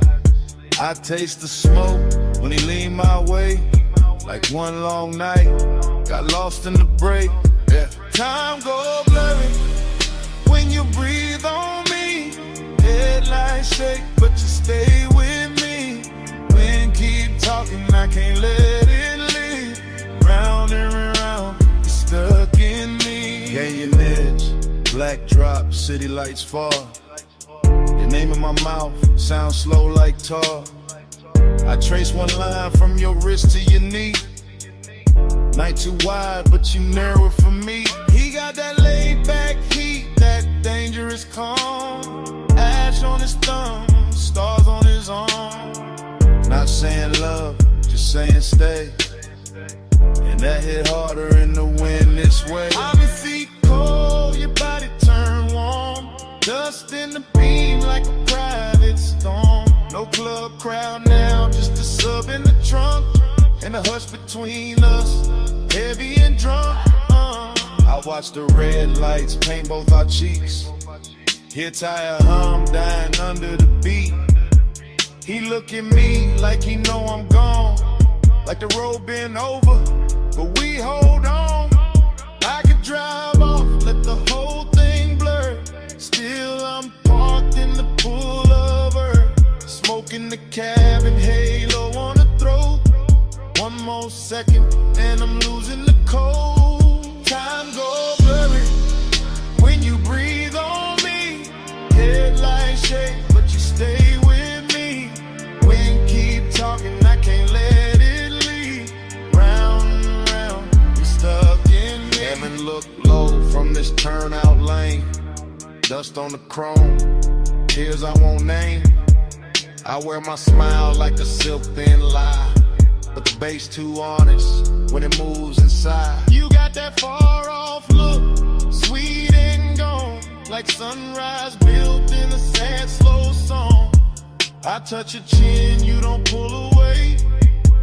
I taste the smoke when he lean my way. Like one long night, got lost in the break. Yeah. Time go blurry when you breathe on me. Headlights shake, but you stay with me. Wind keep talking, I can't let it leave. Round and round, you're stuck in me. Gave you an edge, black drop, city lights fall. Your name in my mouth, sound slow like tar. I trace one line from your wrist to your knee. Night too wide, but you narrow it for me. He got that laid back heat, that dangerous calm. Ash on his thumb, stars on his arm. Not saying love, just saying stay. And that hit harder in the wind this way. I've been feet cold, your body turn warm. Dust in the beam like a private storm. No club crowd now, just a sub in the trunk. And the hush between us, heavy and drunk. I watch the red lights paint both our cheeks. Hear tire hum, dying under the beat. He look at me like he know I'm gone. Like the road been over, but we hold on. I could drive off, let the whole thing blur. Still I'm parked in the pullover, smoking the cabin, halo on the throat. One more second and I'm losing the cold. Time go blurry when you breathe on me. Headlights shake, but you stay with me. Wind keep talking, I can't let it leave. Round and round, you're stuck in me. Heaven look low from this turnout lane. Dust on the chrome, tears I won't name. I wear my smile like a silk thin lie, but the bass too honest when it moves inside. You got that far off look, sweet and gone, like sunrise built in a sad slow song. I touch your chin, you don't pull away.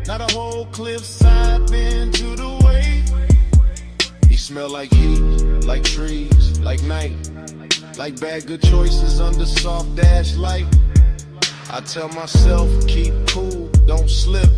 Not a whole cliffside bend to the way. He smell like heat, like trees, like night. Like bad good choices under soft dash light. I tell myself, keep cool, don't slip.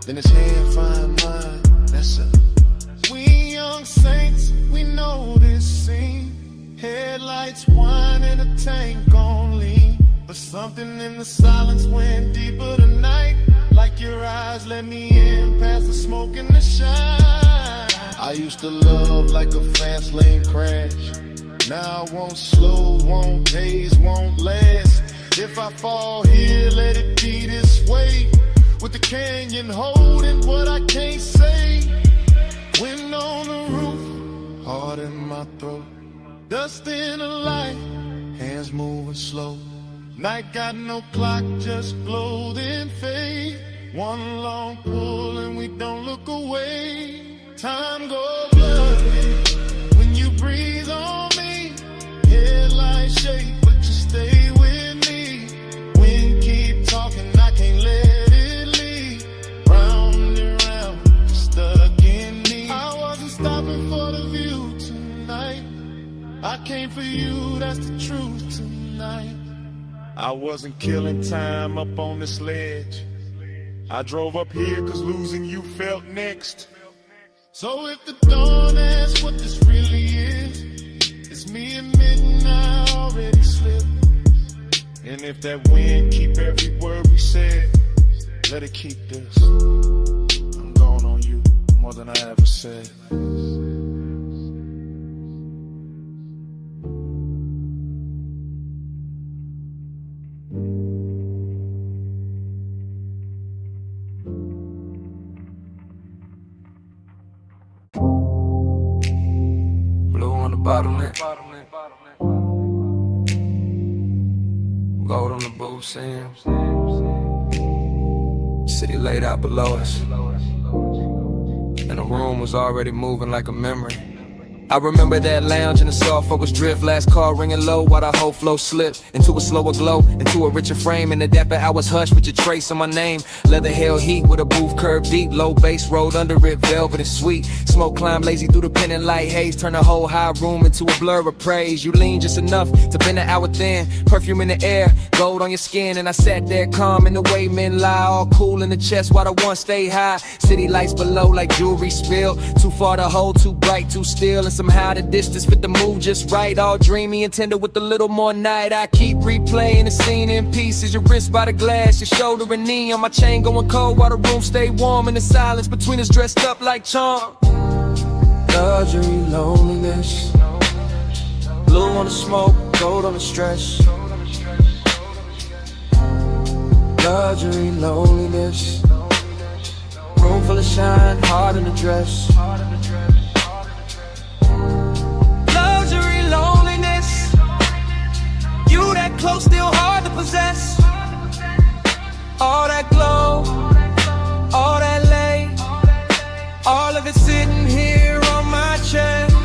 Then his hand find mine, that's it. We young saints, we know this scene. Headlights whine and a tank on lean. But something in the silence went deeper tonight.
Like your eyes let me in past the smoke and the shine. I used to love like a fast lane crash. Now I want slow, want haze, won't last. If I fall here, let it be this way. With the canyon holding what I can't say. Wind on the roof, heart in my throat. Dust in the light, hands moving slow. Night got no clock, just glow then fade. One long pull and we don't look away. Time goes blurry when you breathe on me. Headlights shake, but you stay with me. Wind keep talking, I can't let it leave. Round and round, you're stuck in me. I wasn't stopping for the view tonight. I came for you, that's the truth tonight. I wasn't killing time up on this ledge. I drove up here cause losing you felt next. So if the dawn asks what this really is, it's me admitting I already slipped. And if that wind keep every word we said, let it keep this. I'm going on you more than I ever said.
Bottleneck. Gold on the booth, Sam. City laid out below us, and the room was already moving like a memory. I remember that lounge in the soft focus drift. Last call ringing low while the whole flow slipped into a slower glow, into a richer frame. In the dapper hours hush with your trace on my name. Leather hell heat with a booth curved deep. Low bass rolled under it, velvet and sweet. Smoke climbed lazy through the pendant light haze. Turn the whole high room into a blur of praise. You lean just enough to bend the hour thin. Perfume in the air, gold on your skin. And I sat there calm in the way men lie. All cool in the chest while the one stay high. City lights below like jewelry spilled. Too far to hold, too bright, too still. And somehow the distance fit the mood just right. All dreamy and tender with a little more night. I keep replaying the scene in pieces. Your wrist by the glass, your shoulder and knee on my chain going cold while the room stay warm. And the silence between us dressed up like charm. Luxury, loneliness. Blue on the smoke, gold on the stress. Luxury, loneliness. Room full of shine, heart in the dress. Luxury, loneliness. You that close, still hard to possess. All that glow, all that lay, all of it sitting here on my chest.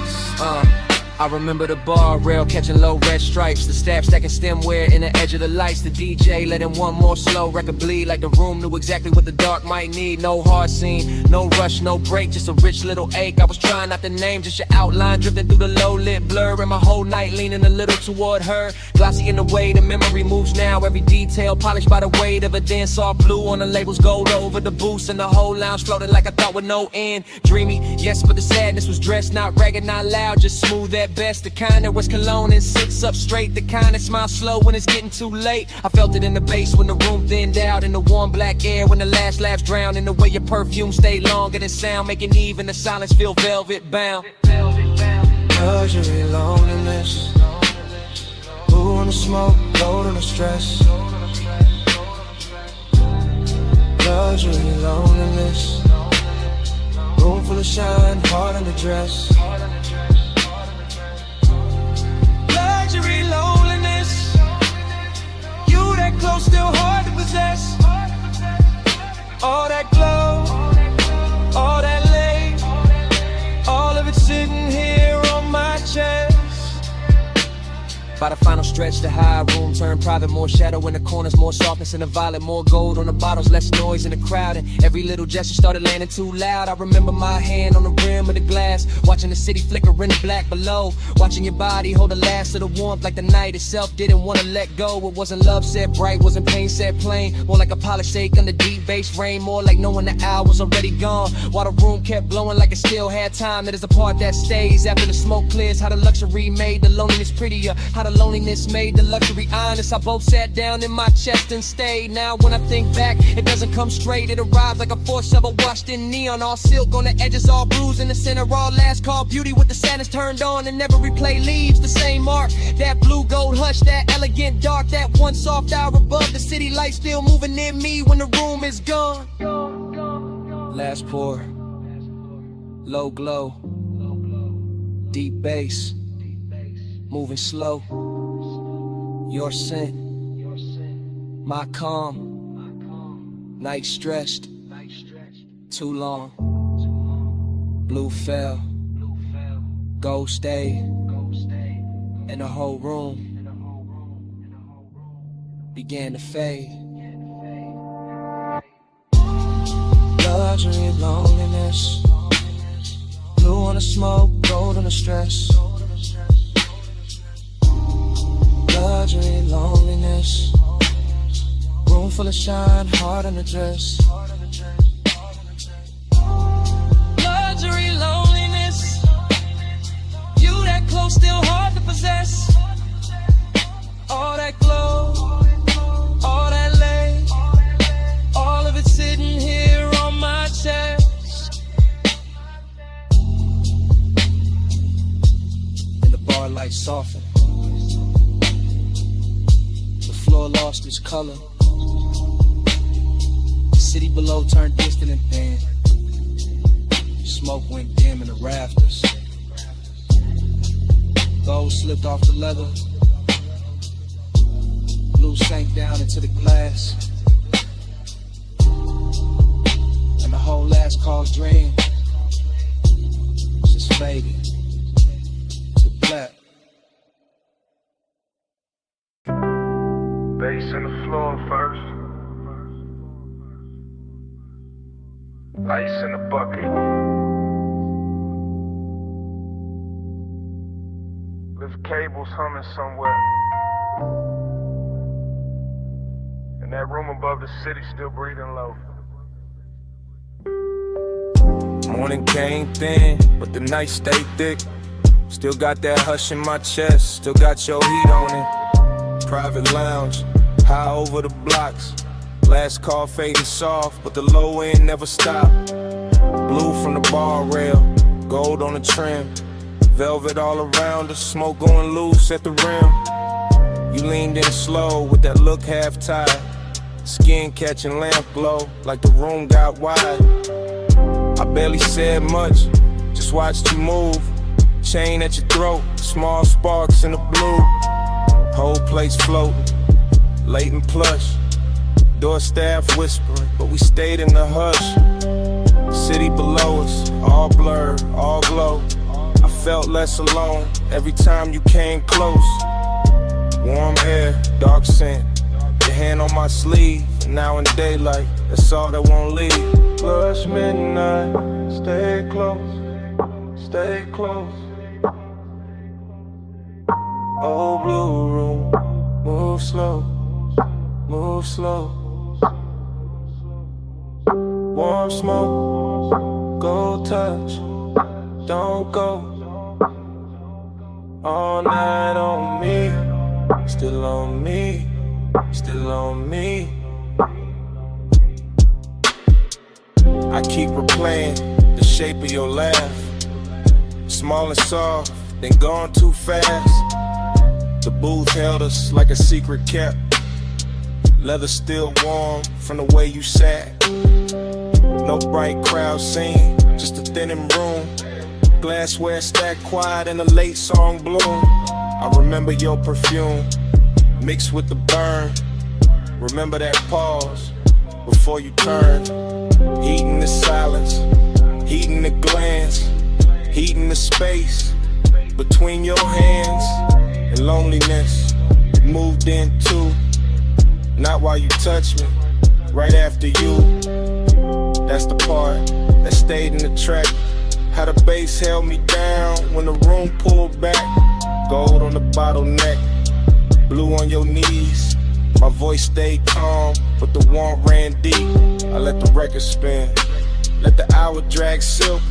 I remember the bar rail catching low red stripes. The staff stacking stemware in the edge of the lights. The DJ letting one more slow record bleed. Like the room knew exactly what the dark might need. No hard scene, no rush, no break. Just a rich little ache. I was trying not to name, just your outline drifting through the low lit blur. And my whole night leaning a little toward her. Glossy in the way the memory moves now. Every detail polished by the weight of a dance. All blue on the labels, gold over the boost. And the whole lounge floated like I thought with no end. Dreamy, yes, but the sadness was dressed. Not ragged, not loud, just smooth at best. The kind that was cologne and sits up straight. The kind that smiles slow when it's getting too late. I felt it in the bass when the room thinned out. In the warm black air when the last laughs drowned. In the way your perfume stayed longer than sound. Making even the silence feel velvet bound. Luxury, loneliness. Blue on the smoke, gold on the stress. Luxury, loneliness. Room full of shine, heart in the dress. Luxury, loneliness. You that close, still hard to possess. All that glow, all that lay, all of it sitting here on my chest. By the final stretch, the high room turned private. More shadow in the corners, more softness in the violet. More gold on the bottles, less noise in the crowd. And every little gesture started landing too loud. I remember my hand on the rim of the glass, watching the city flicker in the black below. Watching your body hold the last of the warmth, like the night itself didn't want to let go. It wasn't love set bright, wasn't pain set plain. More like a polished ache under deep bass rain. More like knowing the hour was already gone, while the room kept blowing like it still had time. That is the part that stays after the smoke clears. How the luxury made the loneliness prettier. How
the loneliness made the luxury honest. I both sat down in my chest and stayed. Now when I think back, it doesn't come straight. It arrives like a force shovel washed in neon. All silk on the edges, all bruised in the center. All last call beauty with the sadness turned on. And never replay leaves the same mark. That blue gold hush, that elegant dark. That one soft hour above the city light still moving in me when the room is gone. Last pour, low glow, deep bass, moving slow. Your scent, my calm, night stretched, too long. Blue fell, gold stayed, and the whole room began to fade. Luxury, loneliness, blue on the smoke, gold on the stress. Luxury, loneliness, room full of shine, heart on the dress. Luxury, loneliness, you that close, still hard to possess. All that glow, all that lay, all of it sitting here on my chest. And the bar lights soften, the floor lost its color. The city below turned distant and thin. Smoke went dim in the rafters. Gold slipped off the leather. Blue sank down into the glass. And the whole last call dream just faded to black.
Bass in the floor first. Ice in the bucket. Lift cables humming somewhere. And that room above the city still breathing low.
Morning came thin, but the night stayed thick. Still got that hush in my chest, still got your heat on it. Private lounge, high over the blocks. Last call fading soft, but the low end never stopped. Blue from the bar rail, gold on the trim. Velvet all around us, smoke going loose at the rim. You leaned in slow with that look half tied. Skin catching lamp glow, like the room got wide. I barely said much, just watched you move. Chain at your throat, small sparks in the blue. Whole place floating, latent plush. Door staff whispering, but we stayed in the hush. City below us, all blurred, all glow. I felt less alone every time you came close. Warm air, dark scent, your hand on my sleeve. Now in daylight, that's all that won't leave. Plush midnight, stay close, stay close. Old blue room, move slow, move slow. Warm smoke, gold touch, don't go. All night on me, still on me, still on me. I keep replaying the shape of your laugh. Small and soft, then gone too fast. The booth held us like a secret kept. Leather still warm from the way you sat. No bright crowd scene, just a thinning room. Glassware stacked quiet in a late song bloom. I remember your perfume mixed with the burn. Remember that pause before you turned. Heating the silence, heating the glance, heating the space between your hands. And loneliness moved in too. Not while you touch me, right after you. That's the part that stayed in the track. How the bass held me down when the room pulled back. Gold on the bottleneck, blue on your knees. My voice stayed calm, but the warmth ran deep. I let the record spin, let the hour drag silk.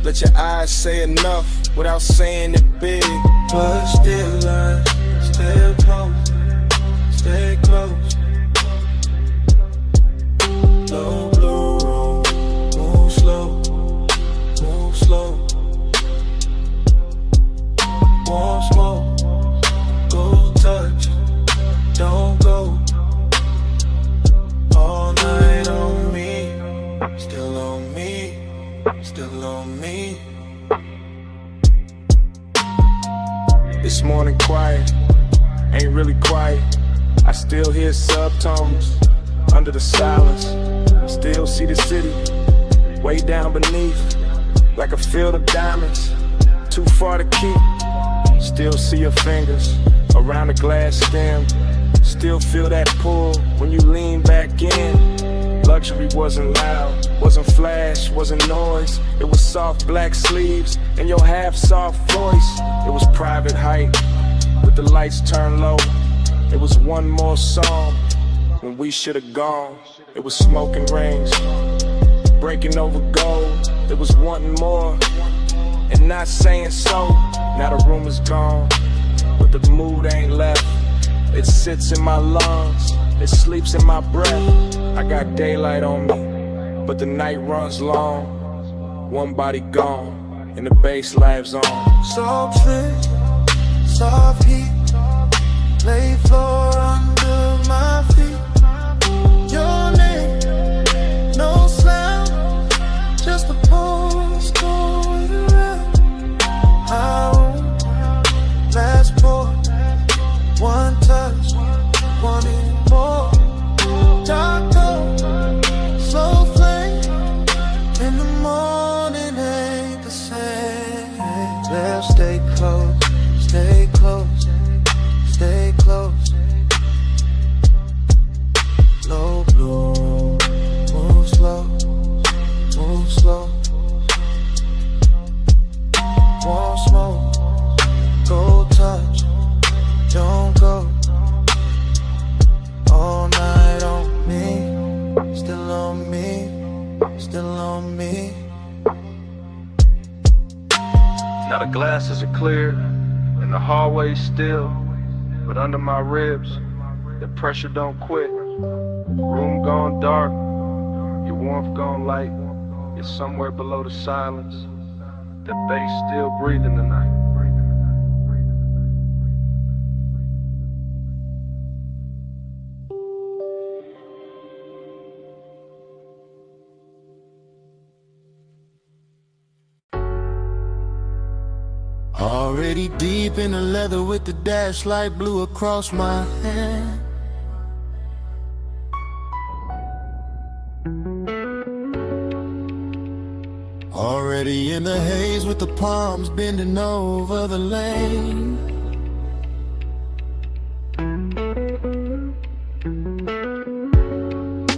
Let your eyes say enough without saying it big. But still Stay close, stay close. Low blue room, move slow, move slow. Warm smoke, go touch, don't go. All night on me, still on me, still on me. This morning quiet, ain't really quiet. I still hear subtones under the silence. Still see the city way down beneath, like a field of diamonds, too far to keep. Still see your fingers around the glass stem. Still feel that pull when you lean back in. Luxury wasn't loud, wasn't flash, wasn't noise. It was soft black sleeves and your half-soft voice. It was private height with the lights turned low. It was one more song when we should have gone. It was smoking rings, breaking over gold. It was wanting more and not saying so. Now the room is gone, but the mood ain't left. It sits in my lungs, it sleeps in my breath. I got daylight on me, but the night runs long. One body gone, and the bass lives on.
Soft fit, soft heat, lay floor under my feet. Your name, no slam, just a postcode around. I won't last pour, one touch, wanting more. Dark cold, slow flame, in the morning ain't the same. Let's stay close, stay close, stay close. Low blue, move slow, move slow. Warm smoke, go touch, don't go. All night on me, still on me, still on me.
Now the glasses are clear and the hallway's still, but under my ribs, the pressure don't quit. Room gone dark, your warmth gone light. You're somewhere below the silence. The bass still breathing tonight.
Already deep in the leather with the dash light blue across my hand. Already in the haze with the palms bending over the lane.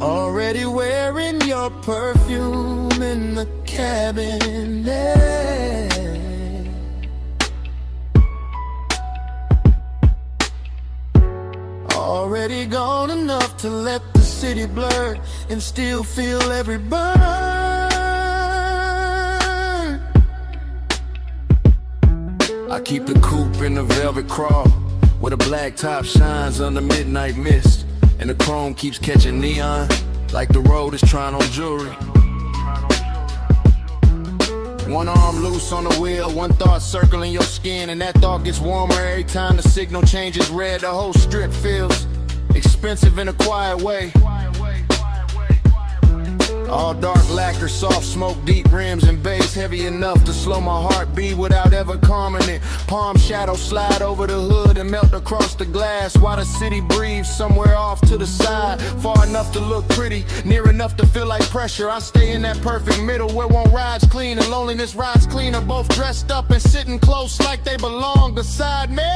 Already wearing your perfume in the cabinet. Already gone enough to let the city blur and still feel every burn. I keep the coupe in the velvet crawl, where the black top shines under midnight mist, and the chrome keeps catching neon like the road is trying on jewelry. One arm loose on the wheel, one thought circling your skin, and that thought gets warmer every time the signal changes red. The whole strip feels expensive in a quiet way. All dark lacquer, soft smoke, deep rims and bass, heavy enough to slow my heartbeat without ever calming it. Palm shadows slide over the hood and melt across the glass, while the city breathes somewhere off to the side. Far enough to look pretty, near enough to feel like pressure. I stay in that perfect middle where one rides clean and loneliness rides cleaner, both dressed up and sitting close like they belong beside me.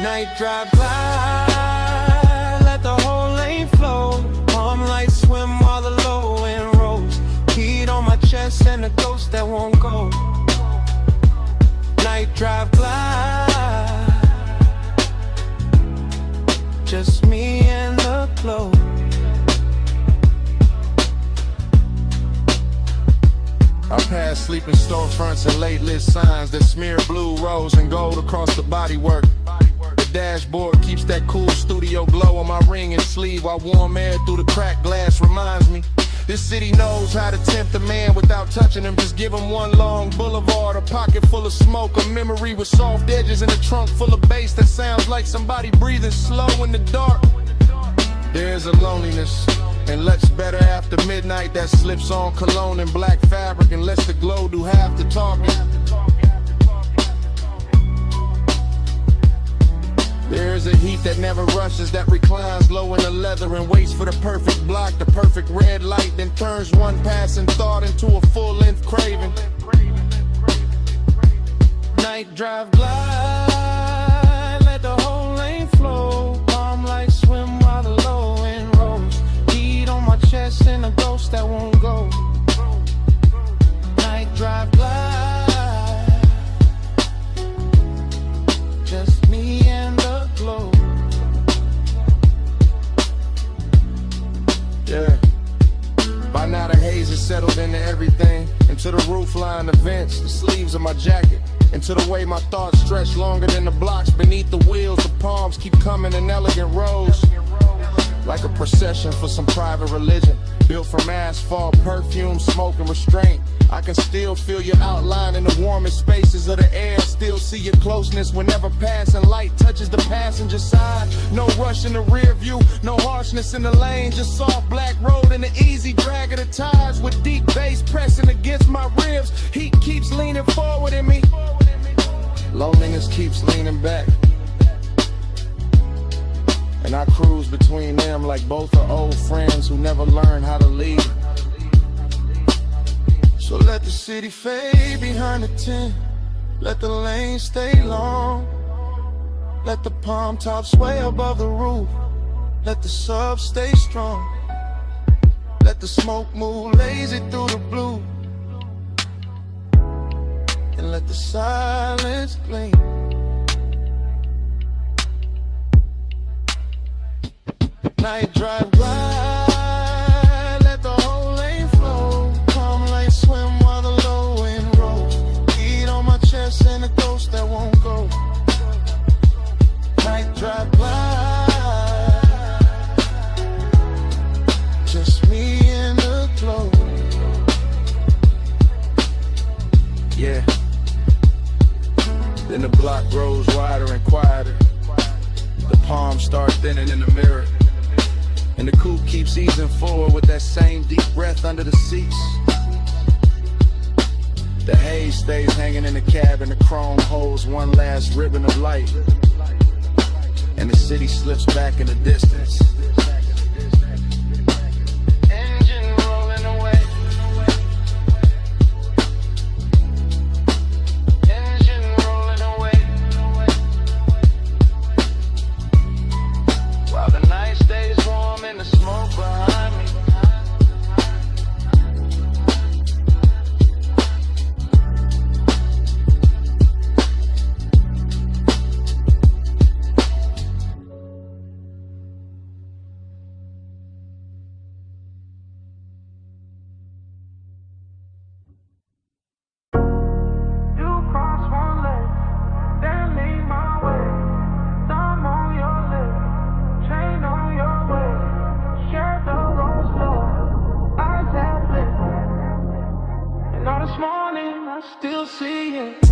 Night drive glide, let the whole lane flow. Palm lights swim while the low end rolls. Heat on my chest and a ghost that won't go. Night drive glide, just me and the glow.
I pass sleeping storefronts and late lit signs that smear blue, rose, and gold across the bodywork. The
the dashboard keeps that cool studio glow on my ring and sleeve, while warm air through the cracked glass reminds me this city knows how to tempt a man without touching him. Just give him one long boulevard, a pocket full of smoke, a memory with soft edges, and a trunk full of bass that sounds like somebody breathing slow in the dark. There's a loneliness, and lets better after midnight that slips on cologne and black fabric and lets the glow do half the talking. There's a heat that never rushes, that reclines low in the leather and waits for the perfect block, the perfect red light, then turns one passing thought into a full-length craving. Night drive glide, let the whole lane flow. Palm light swim while the low end rolls. Heat on my chest and a ghost that won't go. Night drive glide, just me and the glow. Yeah. By now the haze is settled into everything, into the roofline, the vents, the sleeves of my jacket, into the way my thoughts stretch longer than the blocks beneath the wheels. The palms keep coming in elegant rows, like a procession for some private religion, built from asphalt, perfume, smoke, and restraint. I can still feel your outline in the warmest spaces of the air. Still see your closeness whenever passing light touches the passenger side. No rush in the rear view, no harshness in the lane. Just soft black road and the easy drag of the tires, with deep bass pressing against my ribs. Heat keeps leaning forward in me, loneliness keeps leaning back, and I cruise between them like both are old friends who never learned how to leave. So let the city fade behind the tent, let the lane stay long, let the palm tops sway above the roof, let the sub stay strong, let the smoke move lazy through the blue, and let the silence gleam. Night drive glide, let the whole lane flow. Palm light swim while the low end rolls. Heat on my chest and a ghost that won't go. Night drive glide, just me and the glow. Yeah. Then the block grows wider and quieter. The palms start thinning in the mirror, and the coupe keeps easing forward with that same deep breath under the seats. The haze stays hanging in the cab, and the chrome holds one last ribbon of light, and the city slips back in the distance. Engine rolling away, engine rolling away, while the night stays warm and the smoke behind me.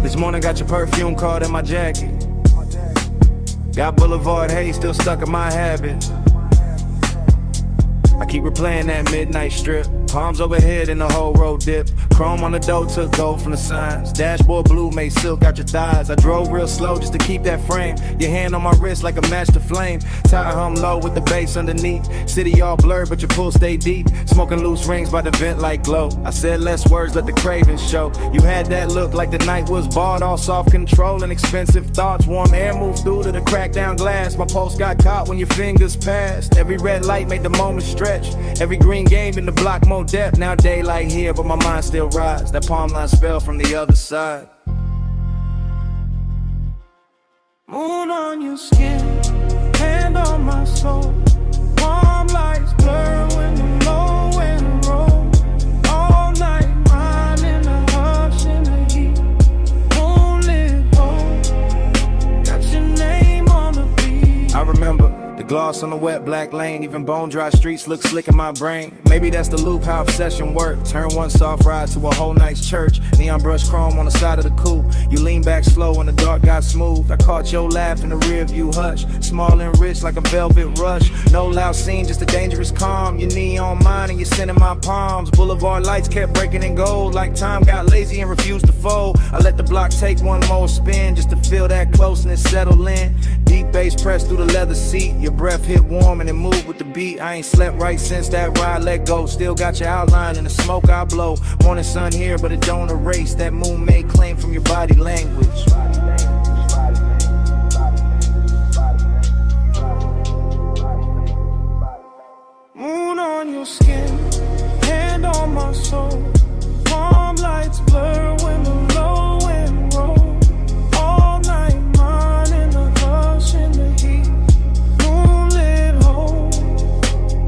This morning got your perfume card in my jacket. Got Boulevard Haze still stuck in my habit. I keep replaying that midnight strip. Palms overhead in the whole road dip. Chrome on the door took gold from the signs. Dashboard blue made silk out your thighs. I drove real slow just to keep that frame. Your hand on my wrist like a match to flame. Tire hum low with the bass underneath. City all blurred but your pull stay deep. Smoking loose rings by the vent like glow. I said less words, let the cravings show. You had that look like the night was bought. All soft control and expensive thoughts. Warm air moved through to the cracked down glass. My pulse got caught when your fingers passed. Every red light made the moment stretch. Every green game in the block more depth. Now daylight here but my mind still rides. That palm line spell from the other side. Moon on your skin, hand on my soul. Warm lights blur when the low end roll. All night mine in the hush in the heat. Moonlit hole, got your name on the
remember the gloss on the wet black lane. Even bone dry streets look slick in my brain. Maybe that's the loop, how obsession work. Turn one soft ride to a whole night's church. Neon brush chrome on the side of the coupe. You lean back slow and the dark got smooth. I caught your laugh in the rear view hush. Small and rich like a velvet rush. No loud scene, just a dangerous calm. Your knee on mine and you're sending my palms. Boulevard lights kept breaking in gold. Like time got lazy and refused to fold. I let the block take one more spin just to feel that closeness settle in. Deep bass pressed through the leather seat. Your breath hit warm and it moved with the beat. I ain't slept right since that ride let go. Still got your outline in the smoke I blow. Morning sun here but it don't erase that moon made claim from your body language.
Moon on your skin, hand on my soul. Warm lights blur when the low end roll. All night mine in the hush in the heat. Moonlit hole,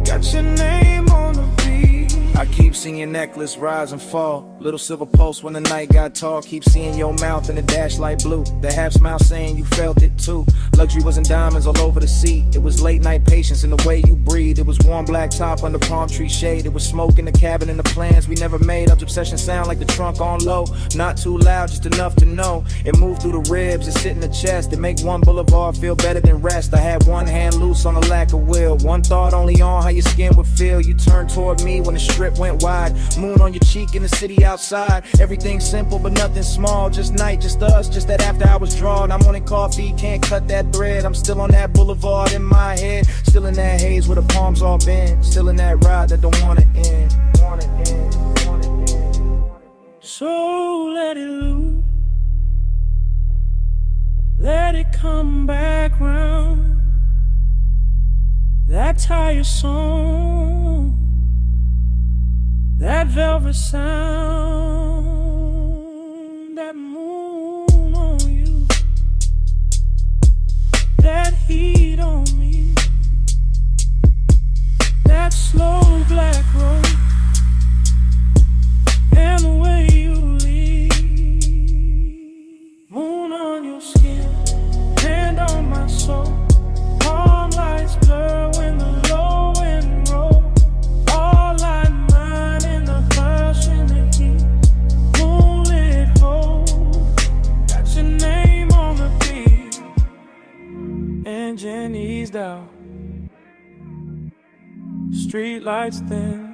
got your name on the beat.
I keep seeing your necklace rise and fall. Little silver pulse when the night got tall. Keep seeing your mouth in the dash light blue. The half smile saying you felt it too. Luxury wasn't diamonds all over the seat. It was late night patience in the way you breathe. It was warm black top under palm tree shade. It was smoke in the cabin and the plans we never made. Obsession sound like the trunk on low. Not too loud, just enough to know. It moved through the ribs, it sit in the chest. It make one boulevard feel better than rest. I had one hand loose on the lack of will. One thought only on how your skin would feel. You turned toward me when the strip went wide. Moon on your cheek in the city outside. Everything simple but nothing small. Just night, just us, just that after I was drawn. I'm on coffee, can't cut that thread. I'm still on that boulevard in my head. Still in that haze where the palms all bend. Still in that ride that don't wanna end.
So let it loose, let it come back round. That tired song, that velvet sound, that moon on you, that heat on me, that slow black road, and the way you leave. Moon on your skin, hand on my soul. Palm lights blur when the low end roll. All light mine in the hush in the heat. Moonlit hole, got your name on the beat. Engine eased out, street lights thin.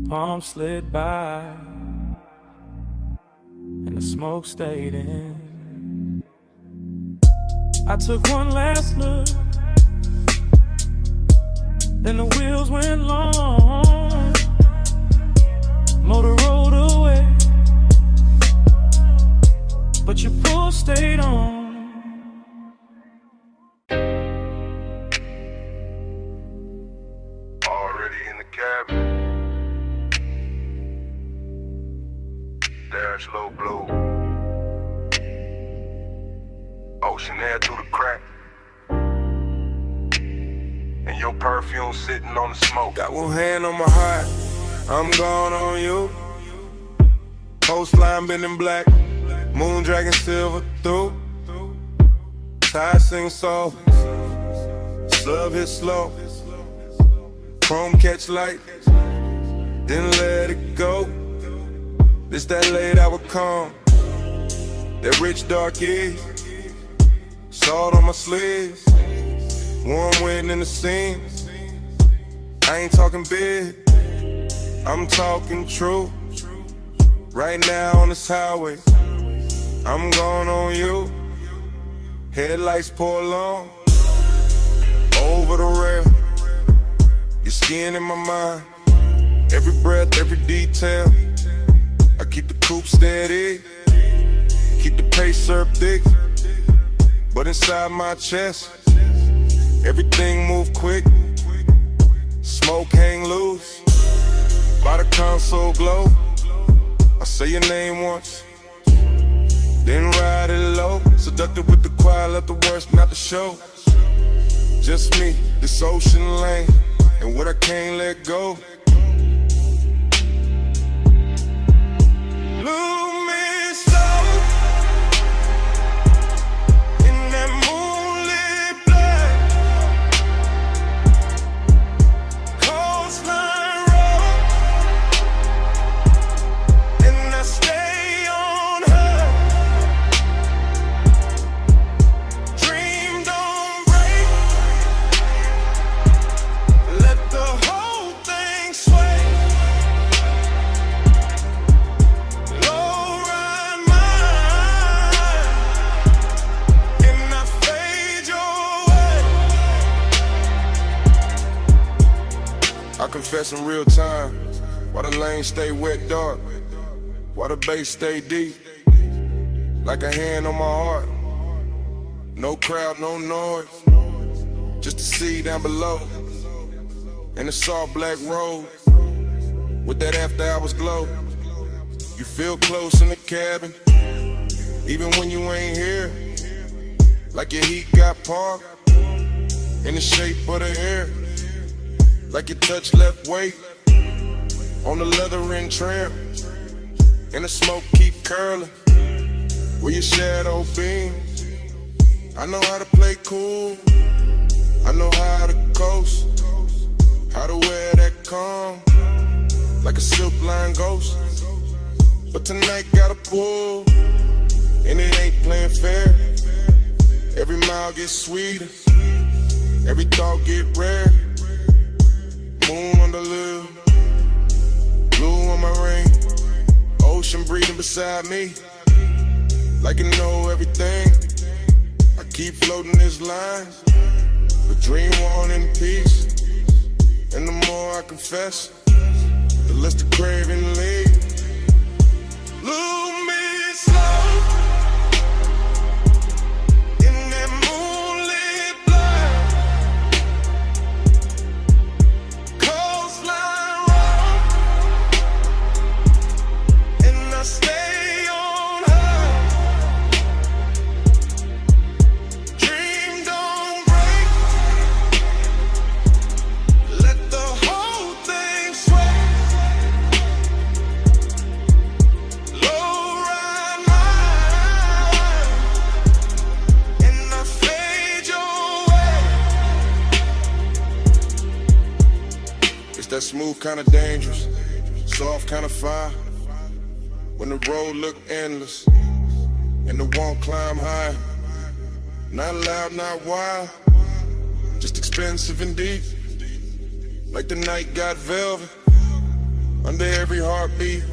Palm slid by, and the smoke stayed in. I took one last look, then the wheels went long. Motor rolled away, but your pull stayed on.
Already in the cabin. Dash low blue. Ocean air through the crack. And your perfume sitting on the smoke.
Got one hand on my heart, I'm gone on you. Coastline been in black, moon dragging silver through. Tide sing soft, sub hit slow. Chrome catch light, then let it go. This that late hour calm, that rich dark is. Salt on my sleeves, warm wind in the seams. I ain't talking big, I'm talking true. Right now on this highway, I'm going on you. Headlights pour long, over the rail. Your skin in my mind, every breath, every detail. I keep the coupe steady, keep the pace served thick. But inside my chest, everything move quick. Smoke hang loose, by the console glow. I say your name once, then ride it low. Seductive with the choir, let the worst not the show. Just me, this ocean lane, and what I can't let go. Lose me slow in that moon. I confess in real time, while the lane stay wet dark, while the bass stay deep, like a hand on my heart. No crowd, no noise, just the sea down below, and the soft black road, with that after hours glow. You feel close in the cabin, even when you ain't here, like your heat got parked in the shape of the air, like your touch left weight on the leather and trim, and the smoke keep curling where your shadow beams. I know how to play cool, I know how to coast, how to wear that calm like a silk line ghost. But tonight gotta pull, and it ain't playing fair. Every mile gets sweeter, every thought get rare. Moon on the lip, blue on my ring, ocean breathing beside me, like it know everything. I keep floating this line, but dream on in peace. And the more I confess, the less the craving leaves. Lose me slow in that moonlit blur, coastline road, and I stay on her. Dream don't break, let the whole thing sway. That smooth kinda dangerous, soft kinda fire. When the road look endless, and the want climb high. Not loud, not wild, just expensive and deep. Like the night got velvet, under every heartbeat.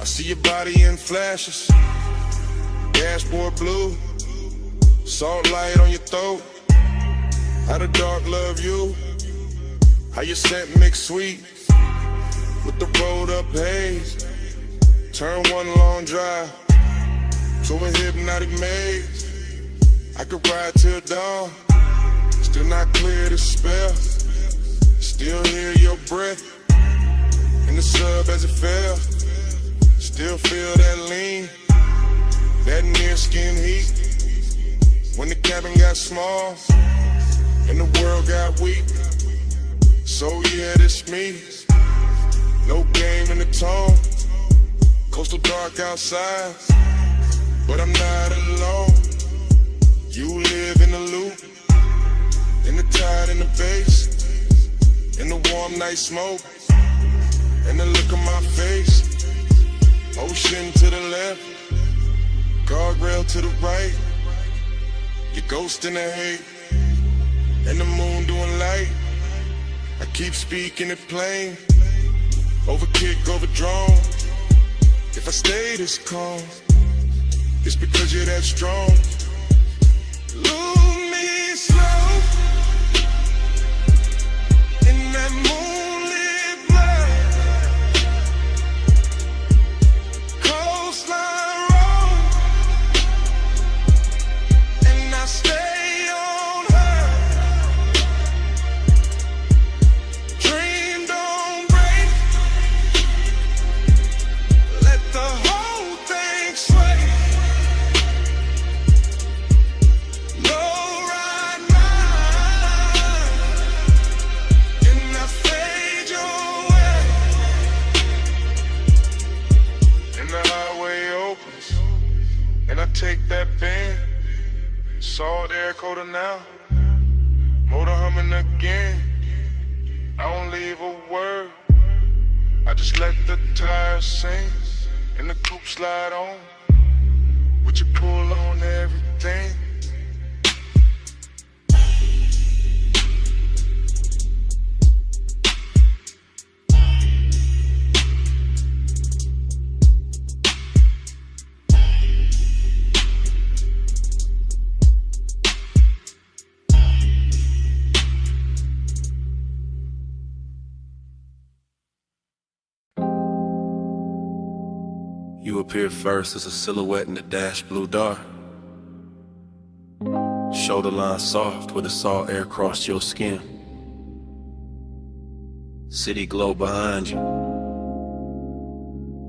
I see your body in flashes, dashboard blue, salt light on your throat. How the dark love you, how your scent mix sweet with the rolled up haze. Turn one long drive to a hypnotic maze. I could ride till dawn, still not clear the spell. Still hear your breath in the sub as it fell. Still feel that lean, that near skin heat. When the cabin got small and the world got weak. So yeah, this me, no game in the tone. Coastal dark outside, but I'm not alone. You live in the loop, in the tide and the bass, in the warm night smoke, and the look on my face. Ocean to the left, guardrail to the right. Your ghost in the hate, and the moon doing light. I keep speaking it plain, over kick, over drone. If I stay this calm, it's because you're that strong. Lose me slow in that moonlit blur, coastline road, and I stay on her. Dream don't break, let the whole thing sway. Low ride mine, and I fade your way. And the highway opens, and I take that bend. Salt air coated now, motor humming again. I don't leave a word, I just let the tires sing, and the coupe slide on. Would you pull on everything? You appear first as a silhouette in the dash blue dark. Shoulder line soft where the salt air crossed your skin. City glow behind you.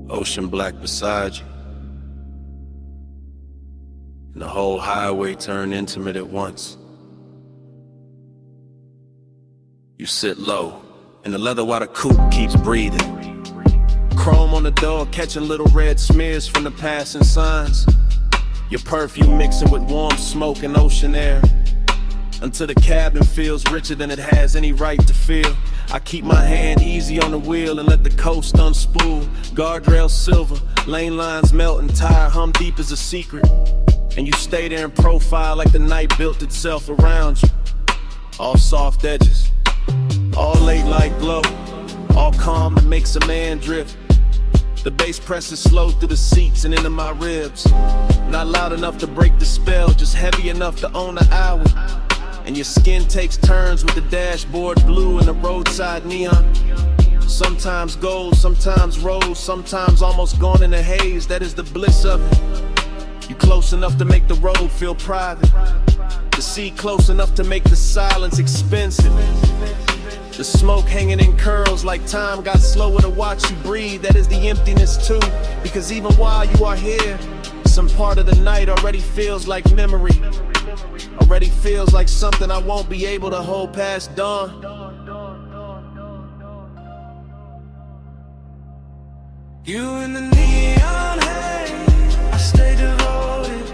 Ocean black beside you. And the whole highway turned intimate at once. You sit low, and the leather water coupe keeps breathing. Chrome on the door, catching little red smears from the passing signs. Your perfume mixing with warm smoke and ocean air, until the cabin feels richer than it has any right to feel. I keep my hand easy on the wheel and let the coast unspool. Guardrails silver, lane lines melt and tire hum deep as a secret. And you stay there in profile like the night built itself around you. All soft edges, all late light glow, all calm that makes a man drift. The bass presses slow through the seats and into my ribs. Not loud enough to break the spell, just heavy enough to own the hour. And your skin takes turns with the dashboard blue and the roadside neon. Sometimes gold, sometimes rose, sometimes almost gone in a haze. That is the bliss of it. You close enough to make the road feel private. The sea close enough to make the silence expensive. The smoke hanging in curls like time got slower to watch you breathe. That is the emptiness too, because even while you are here, some part of the night already feels like memory. Already feels like something I won't be able to hold past dawn.
You in the neon haze, I stay devoted.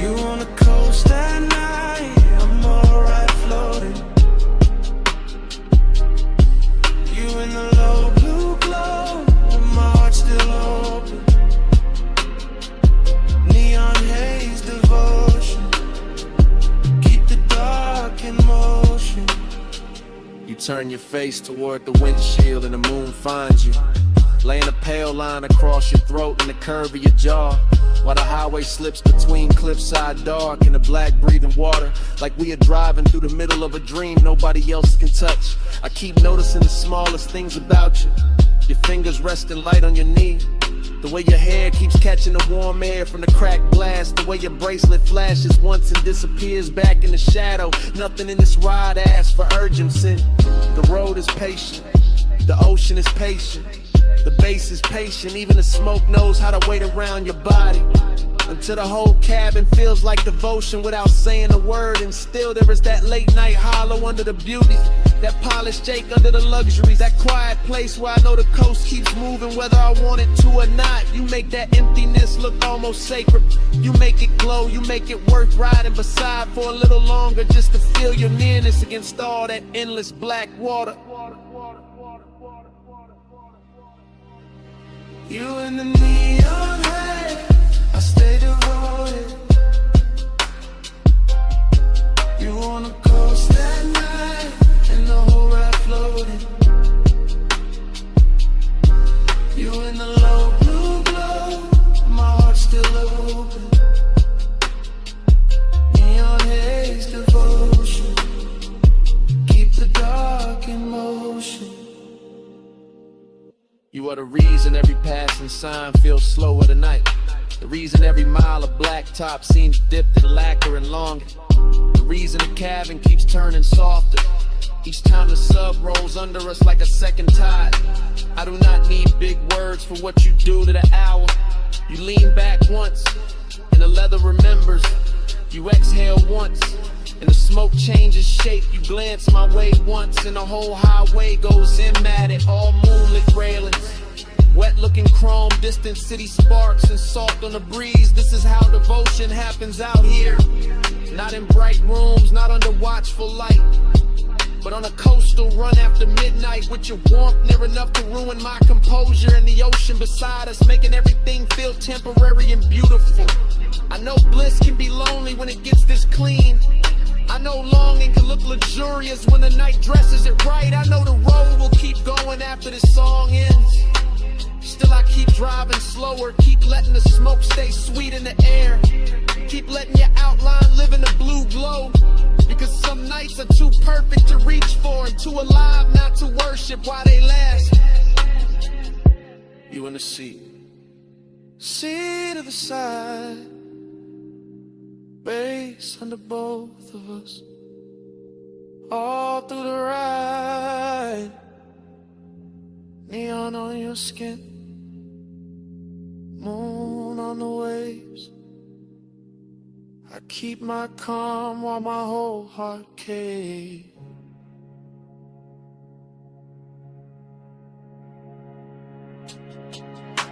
You on the coast at night, I'm alright floating. You in the low blue glow, my heart still open. Neon haze devotion, keep the dark in motion.
You turn your face toward the windshield and the moon finds you, laying a pale line across your throat and the curve of your jaw, while the highway slips between cliffside dark and the black breathing water, like we are driving through the middle of a dream nobody else can touch. I keep noticing the smallest things about you. Your fingers resting light on your knee, the way your hair keeps catching the warm air from the cracked glass, the way your bracelet flashes once and disappears back in the shadow. Nothing in this ride asks for urgency. The road is patient, the ocean is patient, the bass is patient, even the smoke knows how to wait around your body. Until the whole cabin feels like devotion without saying a word. And still there is that late night hollow under the beauty, that polished Jake under the luxuries, that quiet place where I know the coast keeps moving whether I want it to or not. You make that emptiness look almost sacred. You make it glow, you make it worth riding beside for a little longer, just to feel your nearness against all that endless black water.
You in the neon haze, I stay devoted. You on the coast at night, and the whole ride floating. You in the low blue glow, my heart still open. Neon haze devotion, keep the dark in motion.
You are the reason every passing sign feels slower tonight. The reason every mile of blacktop seems dipped in lacquer and longer. The reason the cabin keeps turning softer each time the sub rolls under us like a second tide. I do not need big words for what you do to the hour. You lean back once, and the leather remembers. You exhale once, and the smoke changes shape. You glance my way once, and the whole highway goes in at it. All moonlit railings, wet looking chrome, distant city sparks and salt on the breeze. This is how devotion happens out here. Not in bright rooms, not under watchful light, but on a coastal run after midnight, with your warmth near enough to ruin my composure, and the ocean beside us making everything feel temporary and beautiful. I know bliss can be lonely when it gets this clean. I know longing can look luxurious when the night dresses it right. I know the road will keep going after this song ends. Still I keep driving slower, keep letting the smoke stay sweet in the air. Keep letting your outline live in the blue glow, because some nights are too perfect to reach for and too alive not to worship while they last.
you in the seat. Seat to the side, bass under both of us, all through the ride. Neon on your skin, moon on the waves. I keep my calm while my whole heart caves.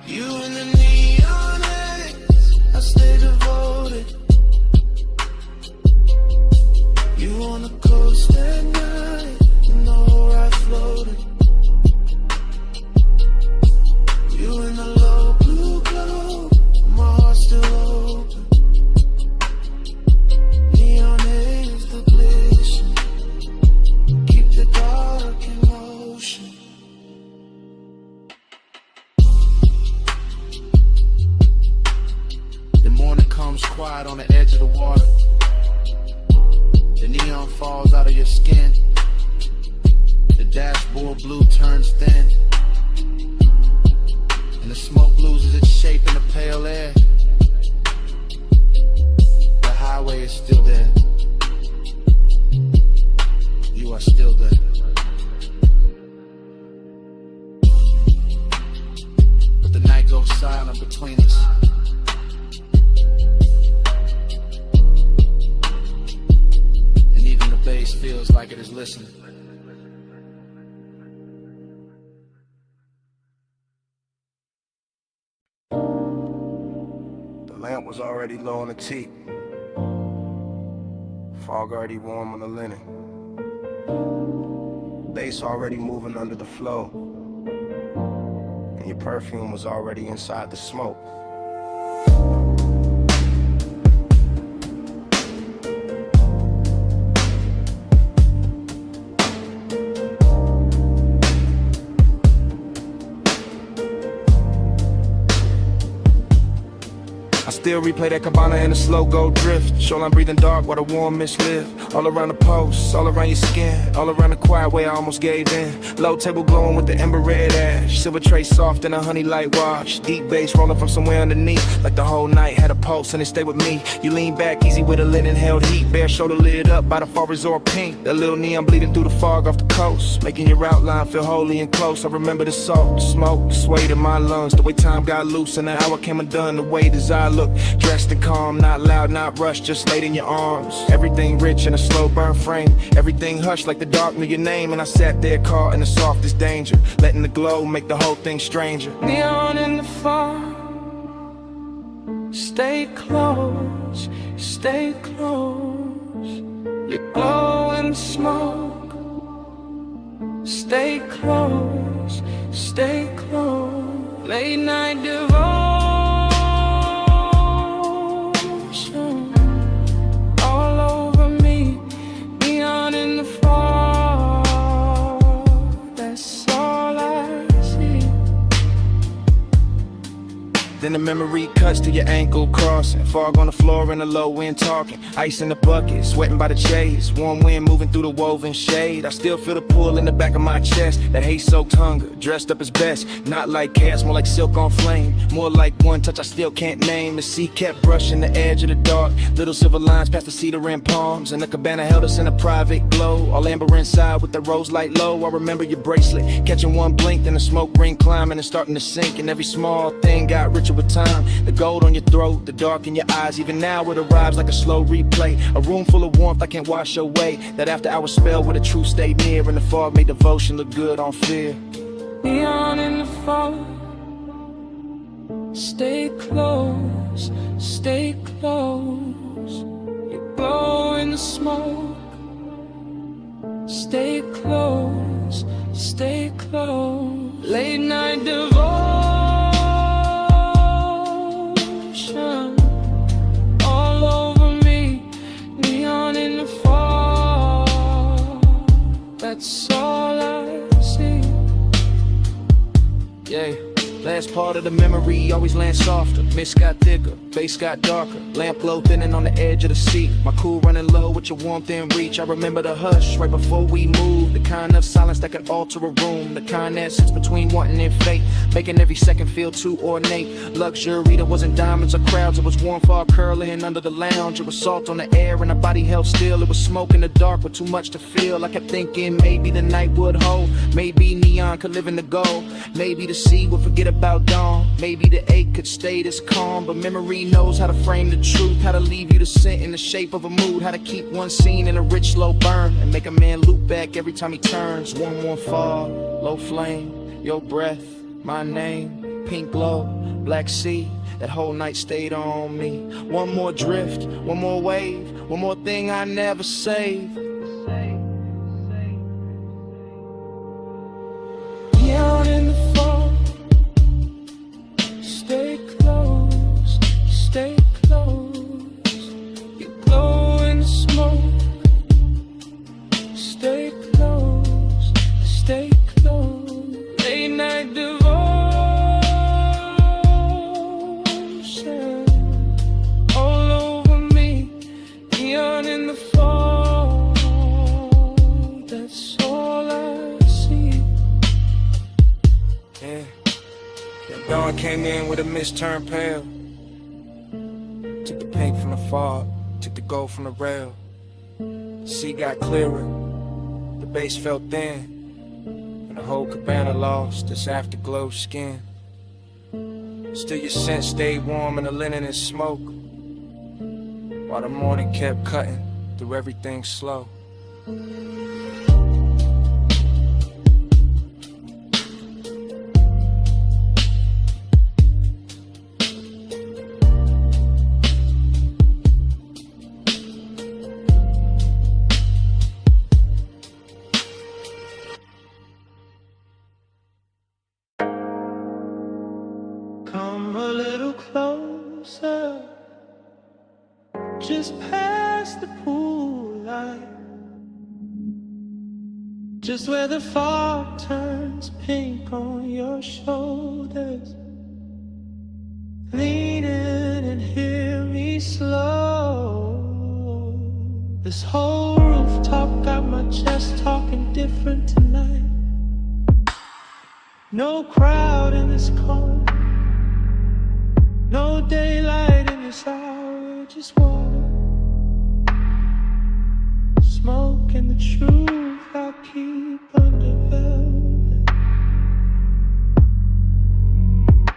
You in the neon haze, I stay devoted. You on the coast at night, you know I floated. You in the low blue glow, my heart's still open. Neon haze, the glisten, keep the dark in motion. The morning comes quiet on the edge of the water. The neon falls out of your skin. The dashboard blue turns thin, and the smoke loses its shape in the pale air. The highway is still there. You are still there. But the night goes silent between us. And even the bass feels like it is listening.
The lamp was already low on the teak. Fog already warm on the linen. Bass already moving under the flow. And your perfume was already inside the smoke.
I still replay that cabana in a slow go drift. Shoreline breathing dark while the warm mist live. All around the post, all around your skin, all around the quiet way I almost gave in. Low table glowing with the ember red ash. Silver tray soft in a honey light wash. Deep bass rolling from somewhere underneath. Like the whole night had a pulse and it stayed with me. You lean back easy with a lid and held heat. Bare shoulder lit up by the far resort pink. That little neon bleeding through the fog off the coast, making your outline feel holy and close. I remember the salt, the smoke, the sway in my lungs. The way time got loose and the hour came undone. The way desire looked, dressed and calm, not loud, not rushed, just laid in your arms. Everything rich in a slow burn frame. Everything hushed like the dark knew your name. And I sat there caught in the softest danger, letting the glow make the whole thing stranger.
Neon in the fog, stay close, stay close. You glow in the smoke, stay close, stay close. Late night devotion, all over me. Neon in the fog, that's all I see.
Then the memory cuts to your ankle crossing. Fog on the floor in the low wind talking. Ice in the bucket, sweating by the chase. Warm wind moving through the woven shade. I still feel the pull in the back of my chest. That haze-soaked hunger, dressed up as best. Not like chaos, more like silk on flame. More like one touch I still can't name. The sea kept brushing the edge of the dark. Little silver lines past the cedar and palms. And the cabana held us in a private glow. All amber inside with the rose light low. I remember your bracelet, catching one blink. Then the smoke ring climbing and starting to sink. And every small thing got richer with time. The gold on your throat, the dark in your eyes. Even now it arrives like a slow replay. A room full of warmth I can't wash away. That after hour spell where the truth stayed near. And the fog made devotion look good on fear.
Neon in the fog, stay close, stay close. You glow in the smoke, stay close, stay close. Late night devotion, all over me. Neon in the fog, that's all I see.
Yeah, last part of the memory always lands softer. Mist got thicker, bass got darker. Lamp glow thinning on the edge of the seat. My cool running low with your warmth in reach. I remember the hush right before we moved. The kind of silence that can alter a room. The kind that sits between wanting and fate, making every second feel too ornate. Luxury that wasn't diamonds or crowds. It was warm fog curling under the lounge. It was salt on the air and our body held still. It was smoke in the dark with too much to feel. I kept thinking maybe the night would hold. Maybe neon could live in the gold. Maybe the sea would forget about dawn. Maybe the ache could stay this calm. But memory knows how to frame the truth, how to leave you the scent in the shape of a mood, how to keep one scene in a rich slow burn and make a man loop back every time he turns. One more fall, low flame, your breath, my name, pink glow, black sea. That whole night stayed on me. One more drift, one more wave, one more thing I never saved.
Out in the fall, stay close, stay close. You glow in the smoke, stay close, stay close. Late night devotion all over me. Neon in the fall, that's all I see.
Yeah. That dawn came in with a mist turned pale. Took the pink from the fog, took the gold from the rail. The sea got clearer, the base felt thin, and the whole cabana lost its afterglow skin. Still your scent stayed warm in the linen and smoke, while the morning kept cutting through everything slow.
Come a little closer, just past the pool light, just where the fog turns pink on your shoulders. Lean in and hear me slow. This whole rooftop got my chest talking different tonight. No crowd in this corner, no daylight in this hour, just water, smoke, and the truth I'll keep under velvet.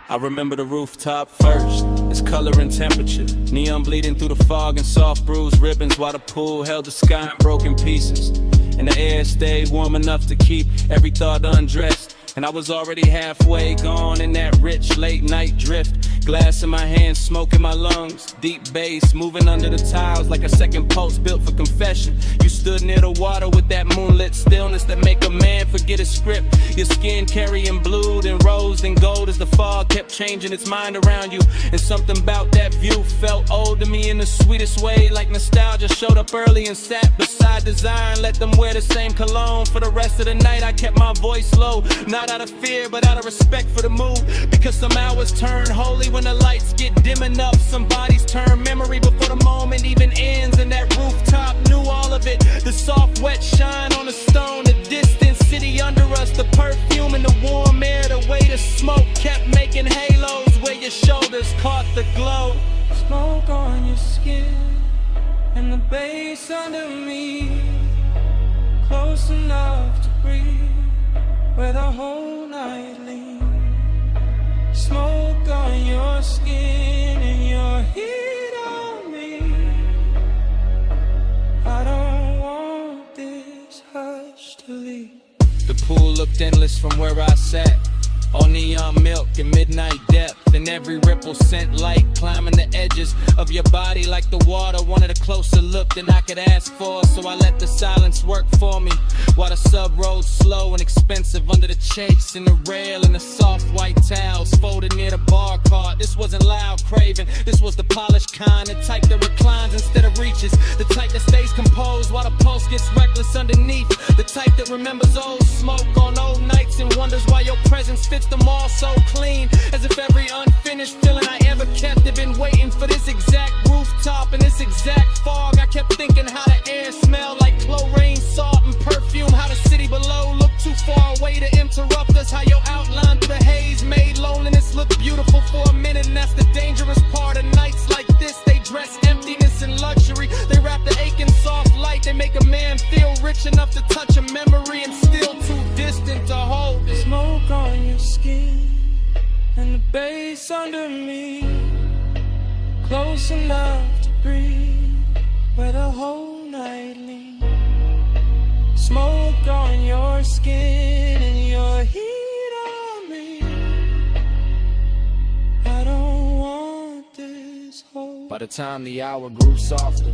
I remember the rooftop first, its color and temperature. Neon bleeding through the fog and soft bruised ribbons, while the pool held the sky in broken pieces. And the air stayed warm enough to keep every thought undressed. And I was already halfway gone in that rich late night drift. Glass in my hand, smoke in my lungs, deep bass moving under the tiles like a second pulse built for confession. You stood near the water with that moonlit stillness that make a man forget his script. Your skin carrying blue and rose and gold as the fog kept changing its mind around you. And something about that view felt old to me in the sweetest way, like nostalgia showed up early and sat beside design. Let them wear the same cologne for the rest of the night. I kept my voice low, not out of fear but out of respect for the mood, because some hours turn holy when the lights get dim enough. Some bodies turn memory before the moment even ends. And that rooftop knew all of it. The soft wet shine on the stone, the distant city under us, the perfume and the warm air, the way the smoke kept making halos where your shoulders caught the glow.
Smoke on your skin and the bass under me, close enough to breathe where the whole night leans. Smoke on your skin and your heat on me. I don't want this hush to leave.
The pool looked endless from where I sat, all neon milk and midnight depth. And every ripple sent light climbing the edges of your body like the water. Wanted a closer look than I could ask for, so I let the silence work for me, while the sub rolled slow and expensive under the chase and the rail and the soft white towels folded near the bar cart. This wasn't loud craving, this was the polished kind, the type that reclines instead of reaches, the type that stays composed while the pulse gets reckless underneath, the type that remembers old smoke on old nights and wonders
wonders why your presence fits them all so clean. As if every unfinished feeling I ever kept had been waiting for this exact rooftop and this exact fog. I kept thinking how the air smelled like chlorine, salt, and perfume. How the city below looked too far away to interrupt us. How your outline through the haze made loneliness look beautiful for a minute. And that's the dangerous part of nights like this. They dress emptiness and luxury. They wrap the aching soft light. They make a man feel rich enough to touch a memory and still too distant to hold it.
Smoke on your skin and the bass under me, close enough to breathe where the whole night leans. Smoke on your skin and your heat on me. I don't want this whole.
By the time the hour grew softer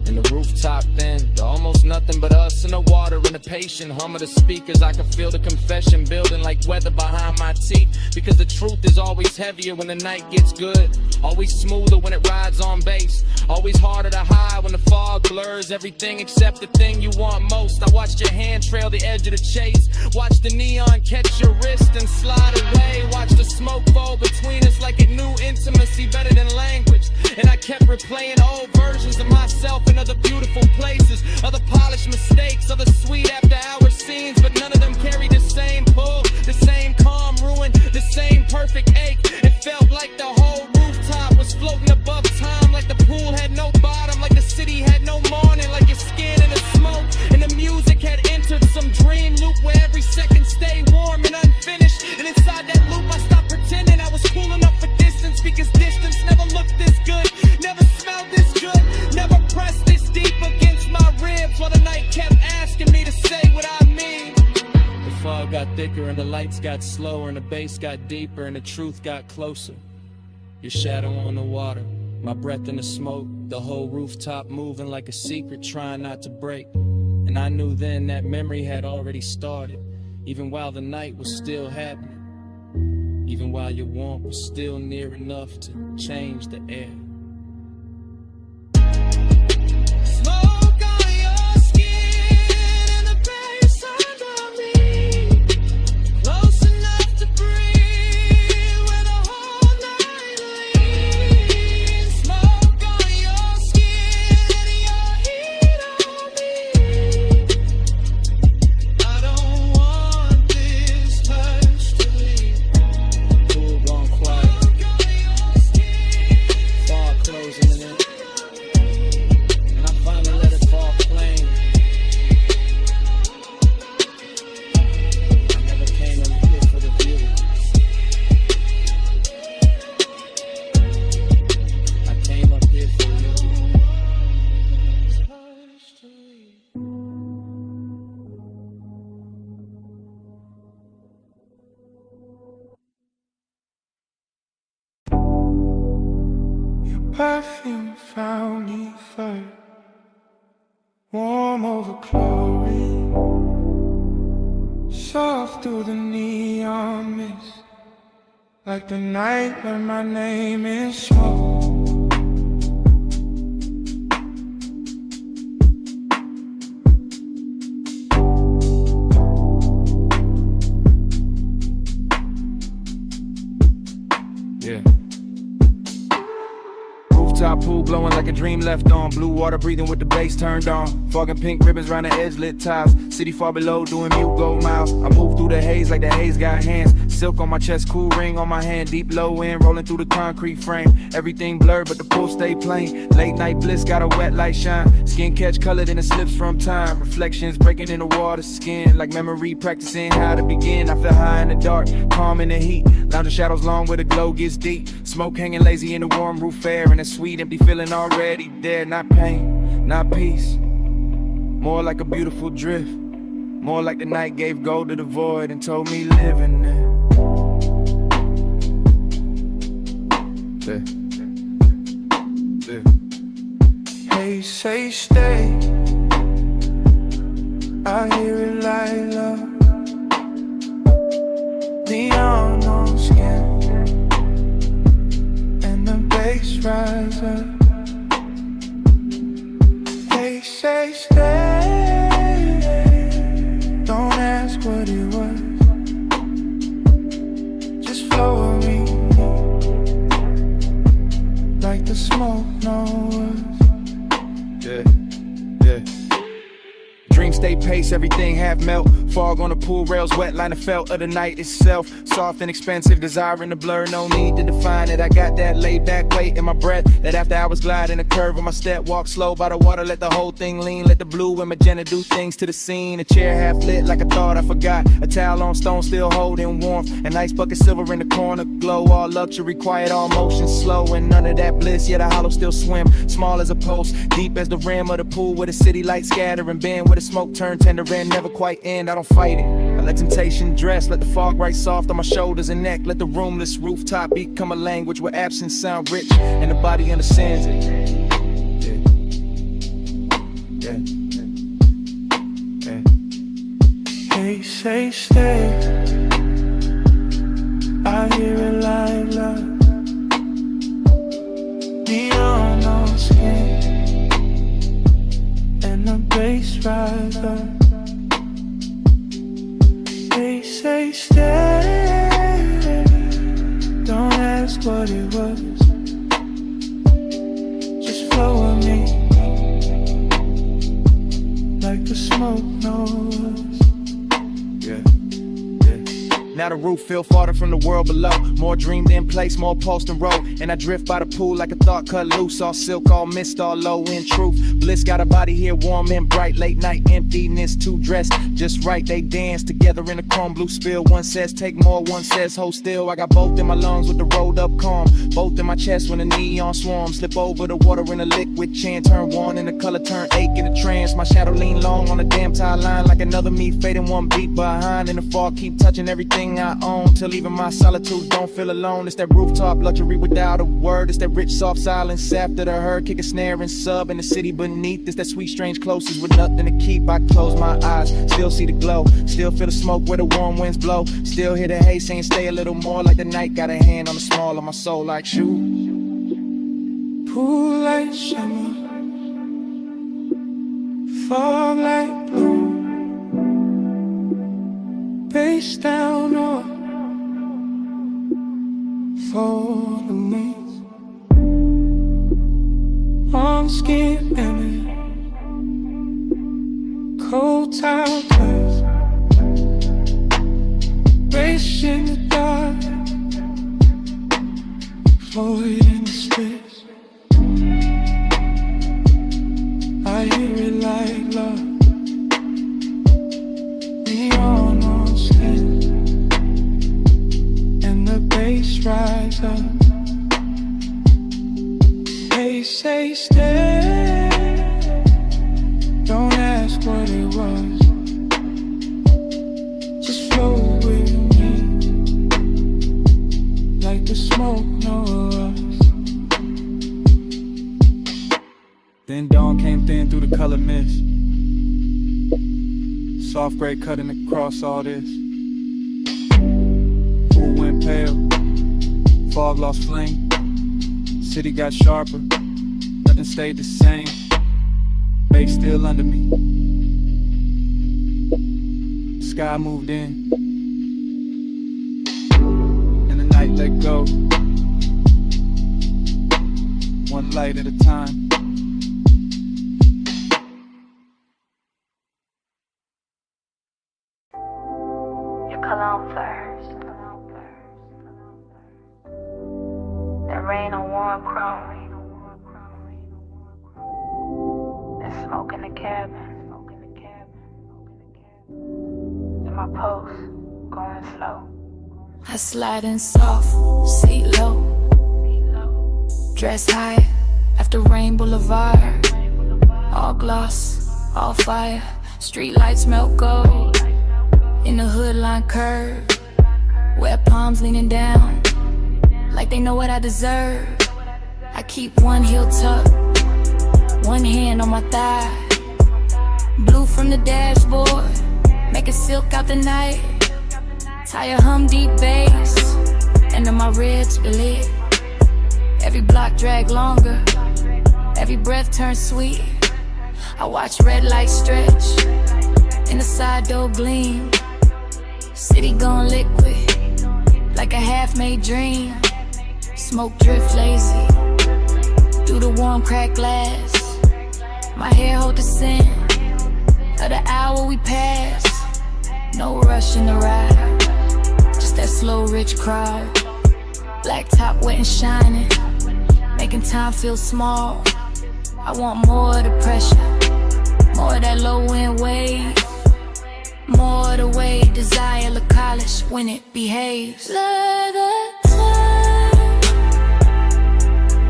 and the rooftop thinned, almost nothing but us and the water and the patient hum of the speakers. I could feel the confession building like weather behind my teeth, because the truth is always heavier when the night gets good, always smoother when it rides on bass, always harder to hide when the fog blurs everything except the thing you want most. I watched your hand trail the edge of the chase, watch the neon catch your wrist and slide away, watch the smoke fall between us like it knew intimacy better than language. And I kept replaying old versions of myself in other beautiful places, other polished mistakes, other sweet after hour scenes, but none of them carried the same pull, the same calm ruin, the same perfect ache. It felt like the whole rooftop was floating above time, like the pool had no bottom, like the city had no morning, like your skin in the smoke, and the music had entered some dream loop where every second stayed warm and unfinished. And inside that loop I stopped pretending I was cool enough for distance, because distance never looked this good, never smelled this good, never pressed this deep against my ribs, while the night kept asking me to say what I mean. The fog got thicker and the lights got slower and the bass got deeper and the truth got closer. Your shadow on the water, my breath in the smoke, the whole rooftop moving like a secret trying not to break. And I knew then that memory had already started, even while the night was still happening, even while your warmth was still near enough to change the air.
Smoke on your skin and the bass under me, close enough to breathe where the whole night leans. Smoke on your skin and your heat on me. I don't want this hush to leave.
Pool gone quiet,
Smoke on your skin.
fog closing in. And I finally let it fall plain. I never came in here for the view. I came up here for you.
Perfume found me first, warm over chlorine, soft through the neon mist, like the night learned my name in smoke.
Yeah. Rooftop pool glowing like a dream left on. Blue water breathing with the bass turned on. Fog and pink ribbons round the edge lit tiles. City far below doing mute gold miles. I move through the haze like the haze got hands. Silk on my chest, cool ring on my hand. Deep low end, rolling through the concrete frame. Everything blurred but the pool stay plain. Late night bliss got a wet light shine. Skin catch colored in the slips from time. Reflections breaking in the water skin. Like memory practicing how to begin. I feel high in the dark, calm in the heat. Lounging shadows long where the glow gets deep. Smoke hanging lazy in the warm roof air. And a sweet empty feeling already there. Not pain, not peace. More like a beautiful drift. More like the night gave gold to the void and told me live in there.
Hey, say stay, I hear it like love. Neon on skin, and the bass rise up. Hey, say stay, don't ask what it was.
flow of me, like the smoke knows.
Yeah, yeah. Dream stay pace, everything half melt. Fog on the pool rails, wet line of felt of the night itself. Soft and expensive, desire in the blur, no need to define it. I got that laid back weight in my breath, that after hours glide in a curve of my step. Walk slow by the water, let the whole thing lean. Let the blue and magenta do things to the scene. A chair half lit like I thought I forgot. A towel on stone still holding warmth. An ice bucket silver in the corner glow. All luxury, quiet, all motion slow. And none of that bliss, yet a hollow still swim. Small as a post, deep as the rim of the pool. Where the city lights scatter and bend. Where the smoke turn tender and never quite end. I don't fight it, I let temptation dress. Let the fog right soft on my shoulders and neck. Let the roomless rooftop become a language where absence sound rich and the body understands it. Yeah, yeah, yeah.
They say stay, I hear it like love. Neon on skin, and the bass rise up. They say stay, don't ask what it was, just flow with me, like the smoke knows.
Yeah, yeah. Now the roof feel farther from the world below. More dreamed in place, more pulsed and roll. And I drift by the pool like a thought cut loose. All silk, all mist, all low in truth. Bliss got a body here warm and bright. Late night emptiness, two dressed just right. They dance together in a chrome blue spill. One says take more, one says hold still. I got both in my lungs with the rolled up calm. Both in my chest when the neon swarm. Slip over the water in a liquid chin. Turn one and the color turn ache in a trance. My shadow lean long on the damn tie line. Like another me fading one beat behind. In the fall keep touching everything I own. Till even my solitude don't feel alone. It's that rooftop luxury without a word. It's that rich soft silence after the herd. Kick a snare and sub in the city beneath. It's that sweet strange closest with nothing to keep. I close my eyes, still see the glow. Still feel the smoke where the warm winds blow. Still hear the haze saying stay a little more. Like the night got a hand on the small of my soul like shoot.
Pool like summer, fog like blue, bass down or for the knees, on skin and it, cold towel place, race in the dark, Floyd in the space. I hear it like love, neon on skin, and the bass rise up. They say stay, don't ask what it was, just flow with me, like the smoke knows.
Then dawn came thin through the color mist. Soft gray cutting across all this. Pool went pale, fog lost flame. City got sharper, nothing stayed the same. Babe still under me. Sky moved in, and the night let go. One light at a time.
Cologne first. That rain on warm chrome. That smoke in the cabin. And my pulse going slow.
I slide in soft, seat low. Dress high after Rain Boulevard. All gloss, all fire. Street lights melt gold. In the hood line curve, wet palms leaning down, like they know what I deserve. I keep one heel tucked, one hand on my thigh. Blue from the dashboard, make it silk out the night. Tie a hum deep bass, and then my ribs lit. Every block drag longer, every breath turns sweet. I watch red lights stretch, in the side door gleam. City gone liquid, like a half-made dream. Smoke drift lazy through the warm cracked glass. My hair hold the scent of the hour we pass. No rush in the ride, just that slow rich crowd. Black top wet and shining, making time feel small. I want more of the pressure, more of that low end wave, more of the way desire look college when it behaves. Let the time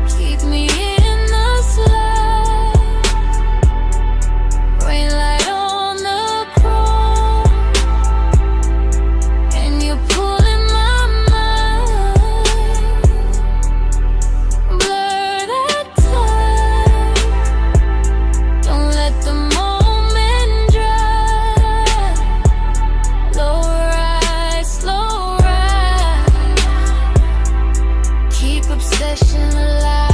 keep me in the slide. Rain light on the chrome, and you're pulling my mind. Blur that time, don't let the moment dry. Low ride, slow ride, keep obsession alive.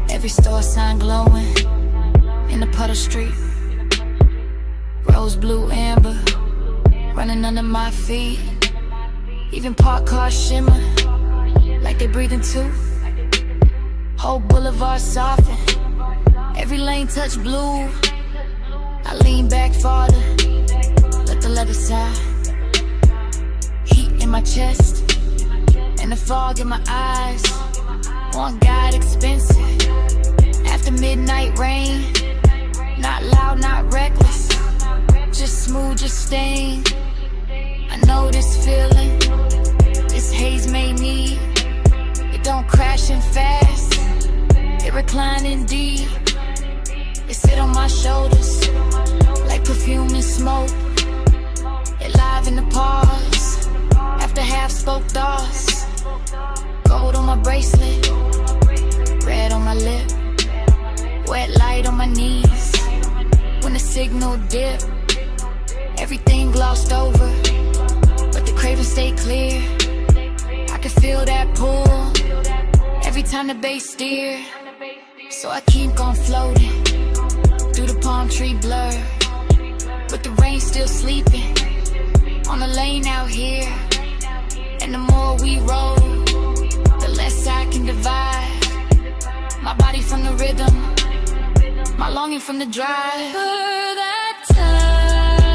Every store sign glowing in the puddle street. Rose, blue, amber, running under my feet. Even parked cars shimmer like they breathing too. Whole boulevard soften, every lane touch blue. I lean back farther, let the leather side. Heat in my chest, and the fog in my eyes. One guide expensive, after midnight rain. Not loud, not reckless, just smooth, just staying. I know this feeling, this haze made me. It don't crash in fast, it reclining deep. It sit on my shoulders like perfume and smoke. It live in the pause, after half spoke thoughts. Gold on my bracelet, red on my lip, wet light on my knees. When the signal dip, everything glossed over, but the craving stay clear. I can feel that pull every time the bass steer. So I keep on floating through the palm tree blur, but the rain still sleeping on the lane out here. And the more we roll, the less I can divide my body from the rhythm, my longing from the drive. For that time,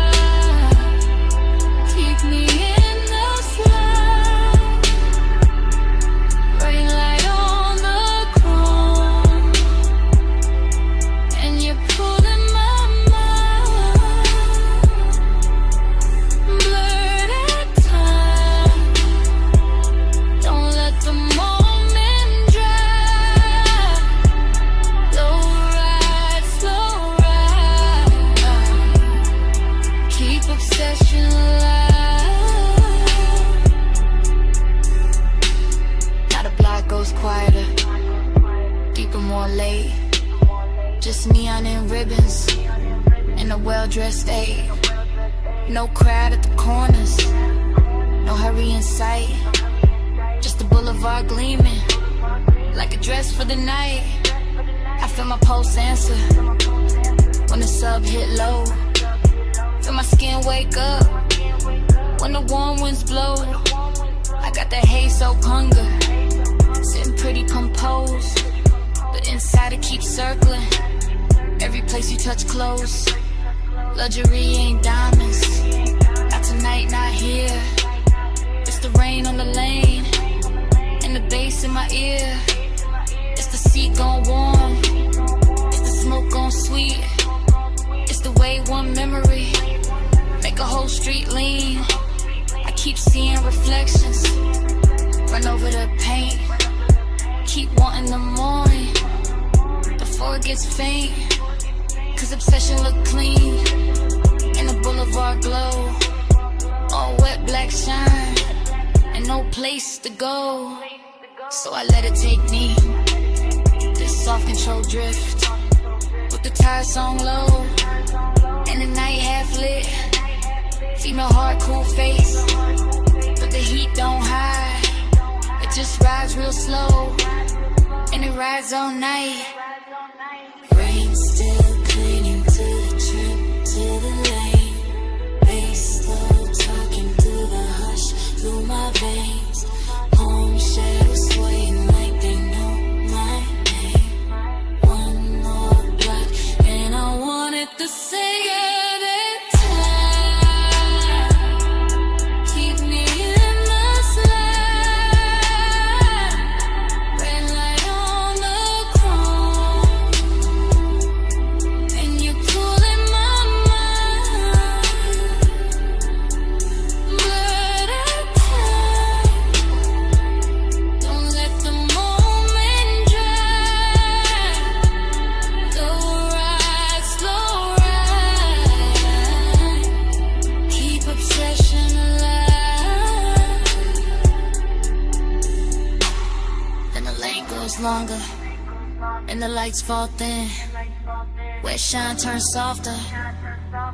keep me in the slide. Rain light on the chrome, and you're pulling my mind. Blur that time, don't let the moment dry. Low ride, slow ride, keep obsession alive. Now the block goes quieter, deeper, more late. Just neon and ribbons in a well-dressed state. No crowd at the corners, no hurry in sight. Just the boulevard gleaming like a dress for the night. I feel my pulse answer when the sub hit low. Feel my skin wake up when the warm winds blow. I got that haze soaked hunger, sitting pretty composed, but inside it keeps circling. Every place you touch close. Luxury ain't diamonds, not tonight, not here. It's the rain on the lane, and the bass in my ear. It's the seat gon' warm, it's the smoke gon' sweet. It's the way one memory make a whole street lean. I keep seeing reflections, run over the paint. Keep wanting the morning before it gets faint. Cause obsession look clean in the boulevard glow. All wet black shine and no place to go. So I let it take me, this soft control drift, with the tire song low and the night half lit. Female heart, cool face, but the heat don't hide. It just rides real slow and it rides all night. Rain still clinging to the trip, to the lane. Bass slow and the lights fall thin. Where shine turns softer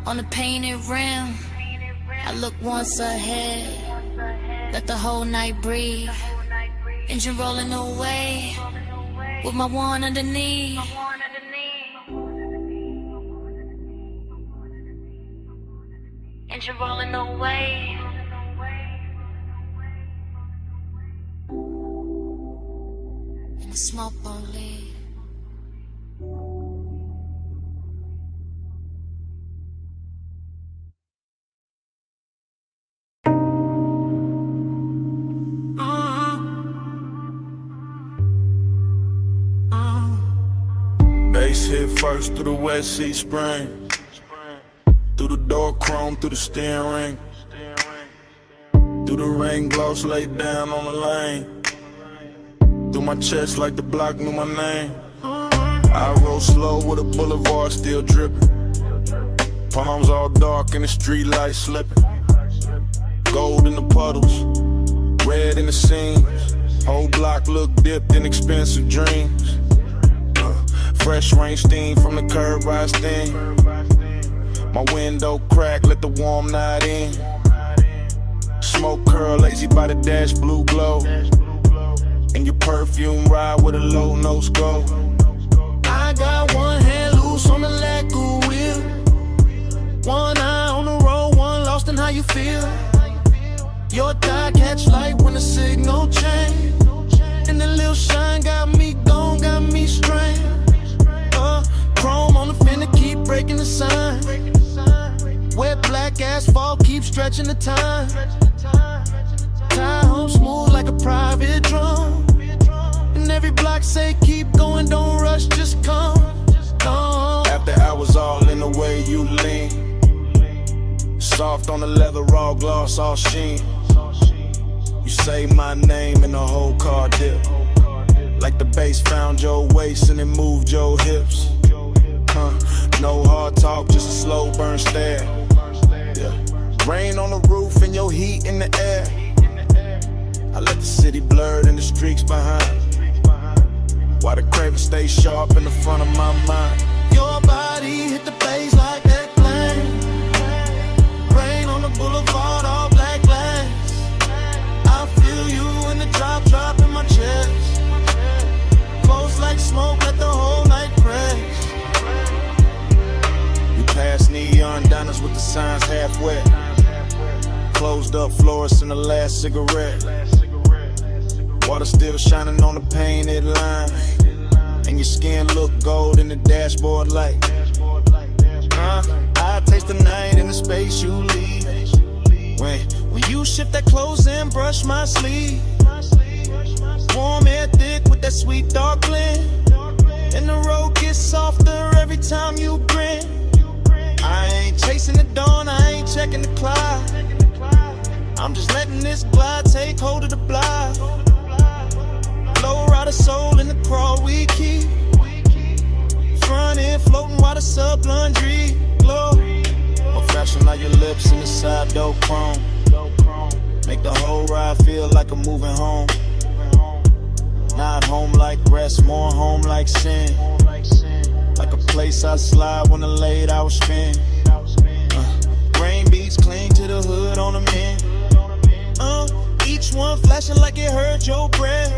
on the painted rim. I look once ahead, let the whole night breathe. Engine rolling away with my one underneath. Engine rolling away. And the smoke won't leave.
Bass hit first through the wet sea spring. Through the door chrome, through the steering. Through the rain gloss laid down on the lane. Through my chest like the block knew my name. I roll slow with a boulevard still dripping. Palms all dark and the street lights slipping. Gold in the puddles, red in the seams. Whole block look dipped in expensive dreams. Fresh rain steam from the curb rise steam. My window crack, let the warm night in. Smoke curl, lazy by the dash, blue glow. And your perfume ride with a low nose go. I got one hand loose on the lacquer wheel. One eye on the road, one lost in how you feel. Your thigh catch light when the signal change. And the little shine got me gone, got me strained. Chrome on the fender, keep breaking the sign. Wet black asphalt, keep stretching the time. Tie home smooth like a private drum. And every block say keep going, don't rush, just come. After hours all in the way you lean. Soft on the leather, raw gloss, all sheen. You say my name and the whole car dip. Like the bass found your waist and it moved your hips. No hard talk, just a slow burn stare. Yeah. Rain on the roof and your heat in the air. I let the city blur and the streaks behind. While the craven stay sharp in the front of my mind. Your body hit the bass like that plane. Rain on the boulevard, all black lines. I feel you in the drop in my chest. Close like smoke, let the whole night press. Past neon diners with the signs half wet. Closed up florists in the last cigarette. Water still shining on the painted line. And your skin look gold in the dashboard light. I taste the night in the space you leave. When you shift that clothes and brush my sleeve. Warm air thick with that sweet dark blend. And the road gets softer every time you grin. I ain't chasing the dawn, I ain't checking the clock. I'm just letting this glide take hold of the block. Low rider soul in the crawl we keep. Front end floating while the sub laundry glow. Or fashion like your lips in the side door chrome. Make the whole ride feel like I'm moving home. Not home like rest, more home like sin. Like a place I slide when the late hours spend. Rain beats cling to the hood on the men. Each one flashing like it hurt your breath.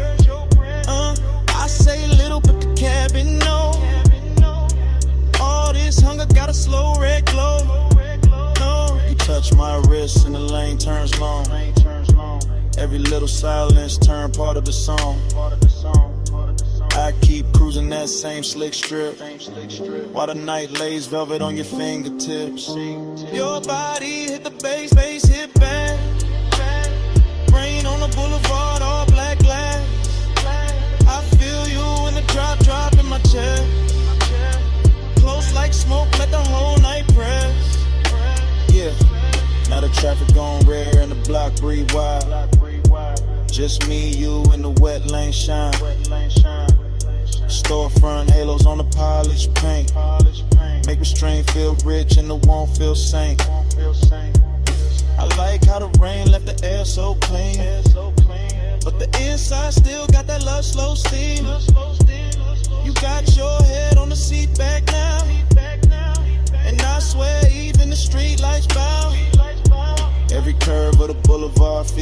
I say little but the cabin no. All this hunger got a slow red glow. You touch my wrist and the lane turns long. Every little silence turn part of the song. I keep cruising that same slick strip. While the night lays velvet on your fingertips. Your body hit the bass hit back. Rain on the boulevard, all black glass. I feel you in the drop in my chest. Close like smoke, let the whole night press. Yeah, now the traffic gone rare and the block breathe wide. Just me, you, and the wet lane shine. Storefront halos on the polished paint. Make restraint feel rich and the won't feel sank. I like how the rain left the air so clean. But the inside still got that love slow steam. You got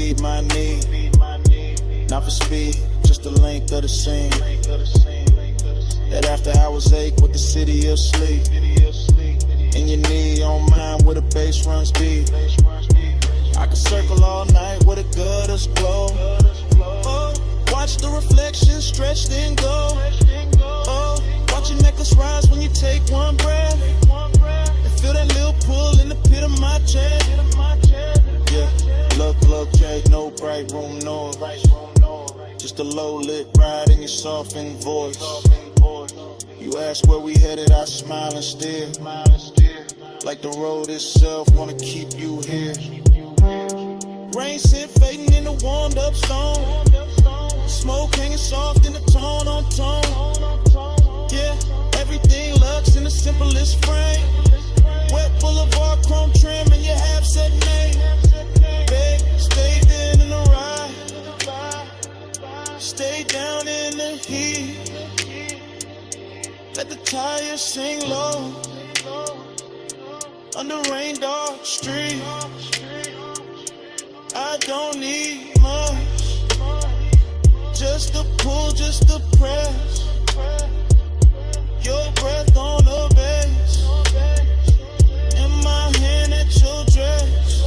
feed my need. Not for speed, just the length of the scene. That after hours ache with the city of sleep. In your knee on mine with a bass run speed. I can circle all night with a gutters glow. Oh, watch the reflection stretch then go. Oh, watch your necklace rise when you take one breath. And feel that little pull in the pit of my chest. Yeah, look, Jake, no bright room noise. Just a low lit ride in your softened voice. You ask where we headed, I smile and stare. Like the road itself wanna keep you here. Rain scent fading in the warmed up stone. Smoke hanging soft in the tone on tone. Yeah, everything looks in the simplest frame. Wet boulevard, chrome trim, and your half set name. Babe, stay in the ride. Stay down in the heat. Let the tires sing low. Under rain dark street. I don't need much. Just a pull, just a press. Your breath on the bass. In my hand at your dress.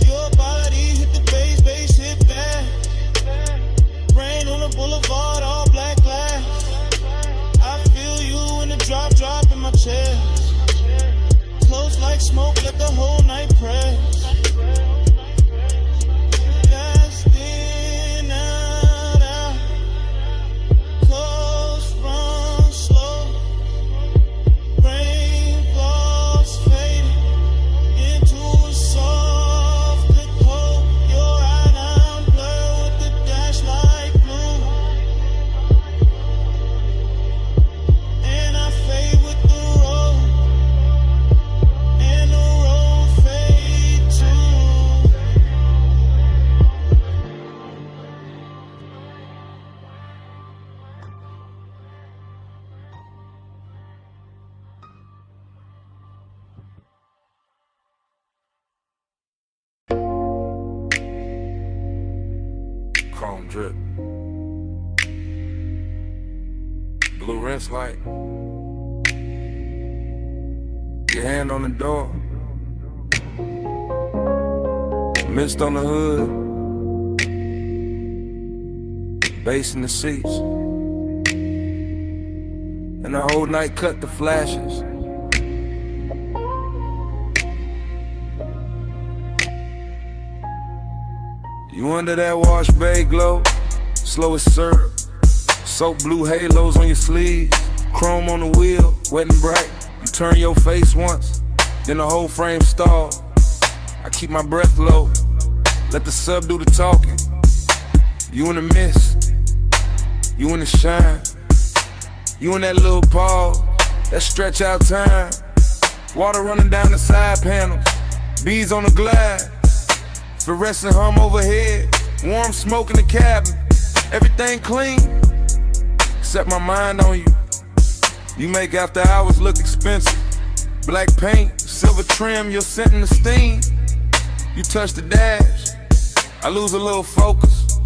Your body hit the bass hit back. Rain on the boulevard, all black glass. I feel you in the drop in my chest. Close like smoke, let the whole night press.
Chrome drip. Blue rinse light. Your hand on the door. Mist on the hood. Bass in the seats. And the whole night cut the flashes. You under that wash bay glow, slow as syrup. Soap blue halos on your sleeves, chrome on the wheel, wet and bright. You turn your face once, then the whole frame stall. I keep my breath low, let the sub do the talking. You in the mist, you in the shine. You in that little pause, that stretch out time. Water running down the side panels, bees on the glass. Fluorescent hum overhead, warm smoke in the cabin. Everything clean, except my mind on you. You make after hours look expensive. Black paint, silver trim, your scent in the steam. You touch the dash, I lose a little focus.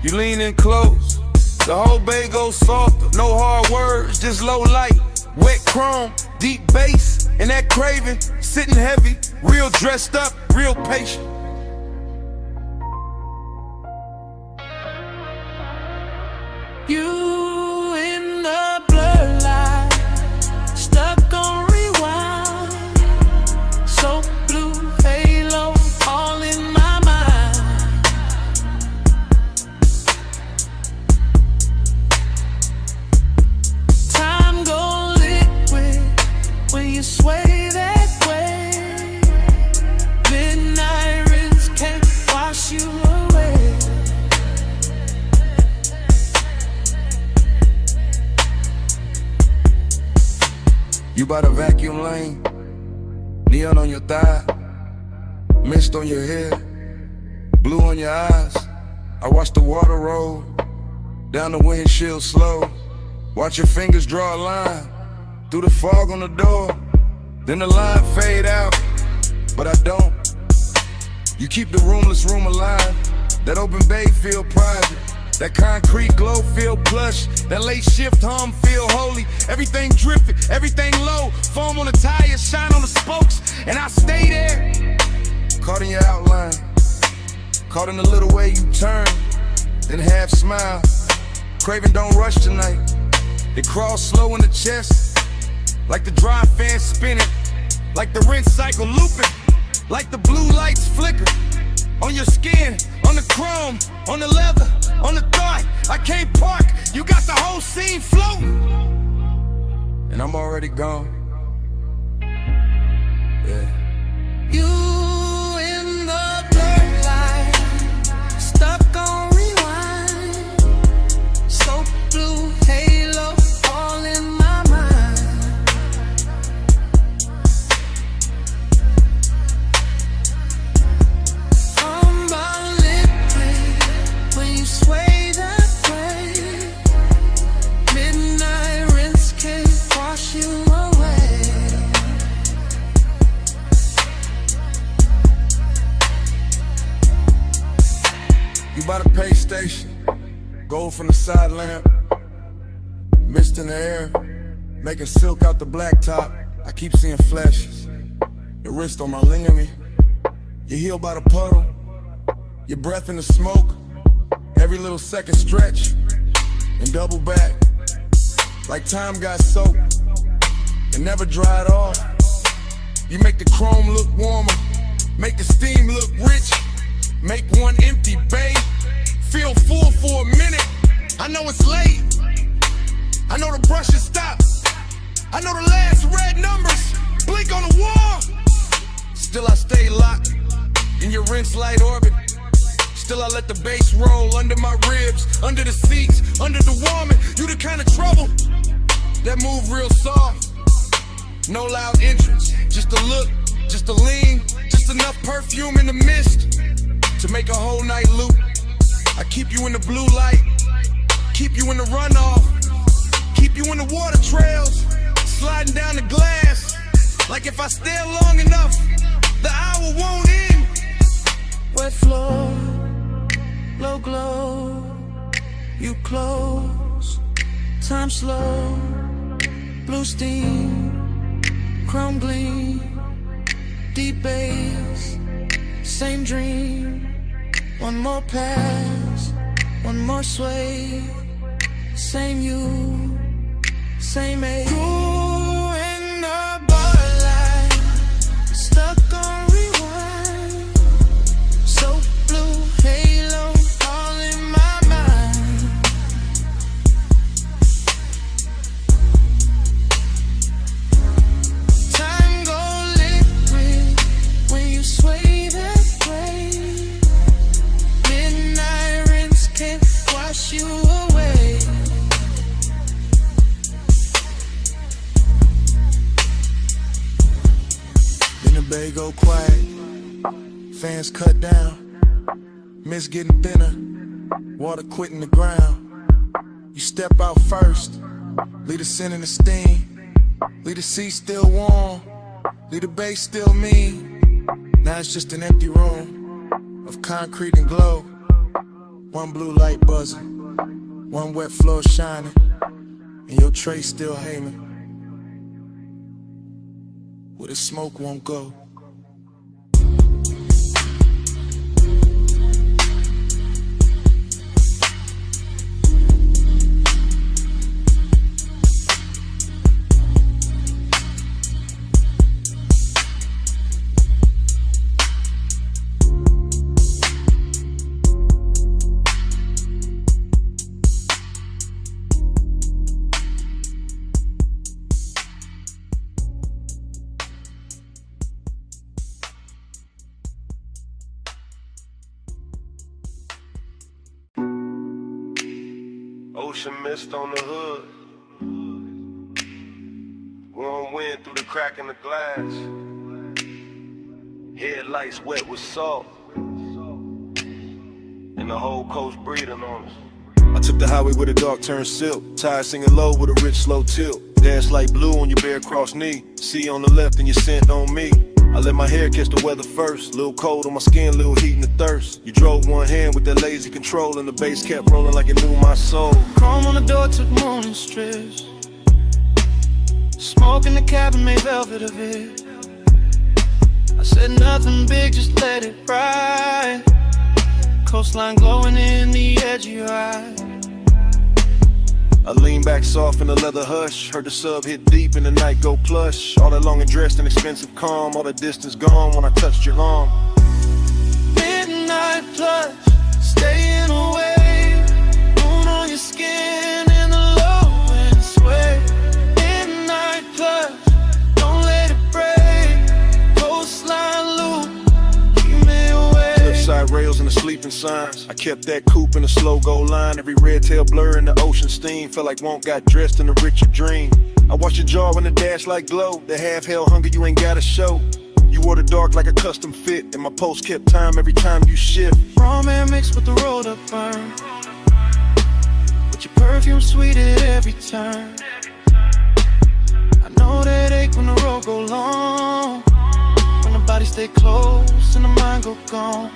You lean in close, the whole bay goes softer. No hard words, just low light. Wet chrome, deep bass, and that craving, sitting heavy. Real dressed up, real patient.
You in the blur light, stuck on rewind. So blue halo, all in my mind. Time go liquid when you sway that way. Midnight rinse can't wash you away.
You by the vacuum lane, neon on your thigh, mist on your hair, blue on your eyes. I watch the water roll down the windshield slow. Watch your fingers draw a line through the fog on the door. Then the line fade out, but I don't. You keep the roomless room alive. That open bay feel private. That concrete glow feel plush. That late shift hum feel holy. Everything drifted, everything low. Foam on the tires, shine on the spokes. And I stay there. Caught in your outline. Caught in the little way you turn. Then half smile. Craving don't rush tonight. They crawl slow in the chest. Like the dry fan spinning. Like the rinse cycle looping. Like the blue lights flicker. On your skin, on the chrome, on the leather, on the thigh. I can't park, you got the whole scene floating. And I'm already gone. Yeah.
You in the blurred light, stuck on rewind. So blue halo, all in my mind. When you sway that way, midnight rinse can't wash you away.
You by the pay station, gold from the side lamp, mist in the air, making silk out the blacktop. I keep seeing flashes, your wrist on my ligament, your heel by the puddle, your breath in the smoke. Every little second stretch and double back, like time got soaked and never dried off. You make the chrome look warmer, make the steam look rich, make one empty bay feel full for a minute. I know it's late, I know the brush has stopped, I know the last red numbers blink on the wall. Still I stay locked in your rinse light orbit. Still I let the bass roll under my ribs, under the seats, under the warming. You the kind of trouble that move real soft. No loud entrance, just a look, just a lean, just enough perfume in the mist to make a whole night loop. I keep you in the blue light, keep you in the runoff, keep you in the water trails, sliding down the glass. Like if I stay long enough, the hour won't end.
Wet floor, low glow, you close, time slow, blue steam, chrome gleam, deep bass, same dream, one more pass, one more sway, same you, same age. You in the bar light, stuck on rewind, so blue halo. You away.
Then the bay go quiet, fans cut down, mist getting thinner, water quitting the ground. You step out first, leave the scent and the steam, leave the seat still warm, leave the bass still mean. Now it's just an empty room of concrete and glow. One blue light buzzing, one wet floor shining, and your tray still hanging where the smoke won't go.
Ocean mist on the hood, warm wind through the crack in the glass, headlights wet with salt, and the whole coast breathing on us.
I took the highway with a dark turn silk, tires singing low with a rich slow tilt. Dance like blue on your bare cross knee, sea on the left and your scent on me. I let my hair catch the weather first. Little cold on my skin, little heat in the thirst. You drove one hand with that lazy control, and the bass kept rolling like it knew my soul.
Chrome on the door took morning strips. Smoke in the cabin made velvet of it. I said nothing big, just let it ride. Coastline glowing in the edge of your eye.
I lean back soft in the leather hush. Heard the sub hit deep and the night go plush. All that long and dressed in expensive calm. All the distance gone when I touched your arm.
Midnight plush, staying away. Moon on your skin in the low and sway. Midnight plush, don't let it break. Coastline loop, keep me away.
Cliffside rails and the sleeping signs. I kept that coupe in a slow go line. Every red tail blur in the ocean steam. Felt like won't got dressed in a richer dream. I watched your jaw in the dash like glow. The half hell hunger you ain't gotta show. You wore the dark like a custom fit, and my pulse kept time every time you shift.
Raw man mixed with the rolled up burn. With your perfume sweet at every turn. I know that ache when the road go long. When the body stay close and the mind go gone.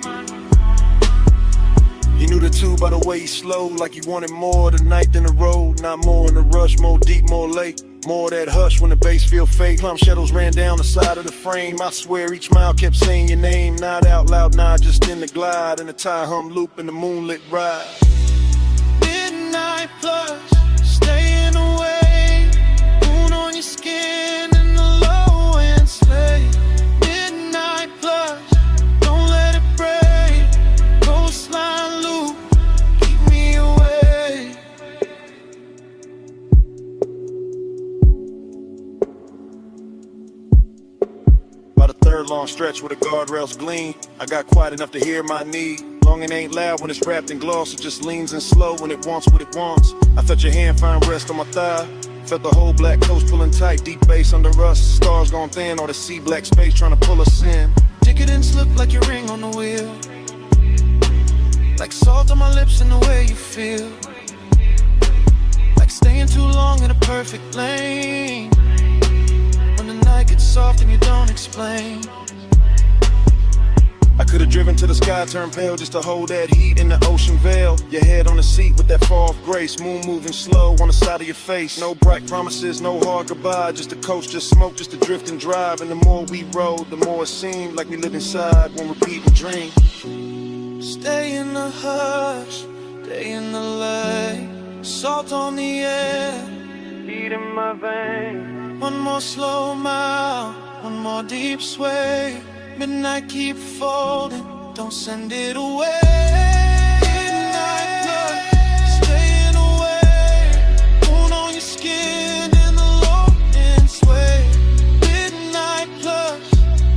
You knew the two by the way he slowed, like you wanted more tonight than the road. Not more in the rush, more deep, more late. More of that hush when the bass feel fake. Clown shadows ran down the side of the frame. I swear each mile kept saying your name. Not out loud, nah, just in the glide. In the tie hum loop in the moonlit ride.
Midnight plush, staying away. Moon on your skin in the low and slay. Midnight plush, don't let it break. Coastline loop, keep me away.
By the third long stretch where the guardrails gleam, I got quiet enough to hear my need. Long and ain't loud when it's wrapped in gloss. It just leans in slow when it wants what it wants. I felt your hand find rest on my thigh. Felt the whole black coast pulling tight. Deep bass under us, stars gone thin. All the sea black space trying to pull us in.
Decadence slip like your ring on the wheel. Like salt on my lips and the way you feel. Like staying too long in a perfect lane. When the night gets soft and you don't explain.
I could've driven to the sky, turned pale just to hold that heat in the ocean veil. Your head on the seat with that fall of grace. Moon moving slow on the side of your face. No bright promises, no hard goodbye. Just a coach, just smoke, just to drift and drive. And the more we rode, the more it seemed like we lived inside one repeating dream.
Stay in the hush, stay in the light. Salt on the air, heat in my veins. One more slow mile, one more deep sway. Midnight keep folding, don't send it away. Midnight blood, staying away. Moon on your skin in the low and sway. Midnight blood,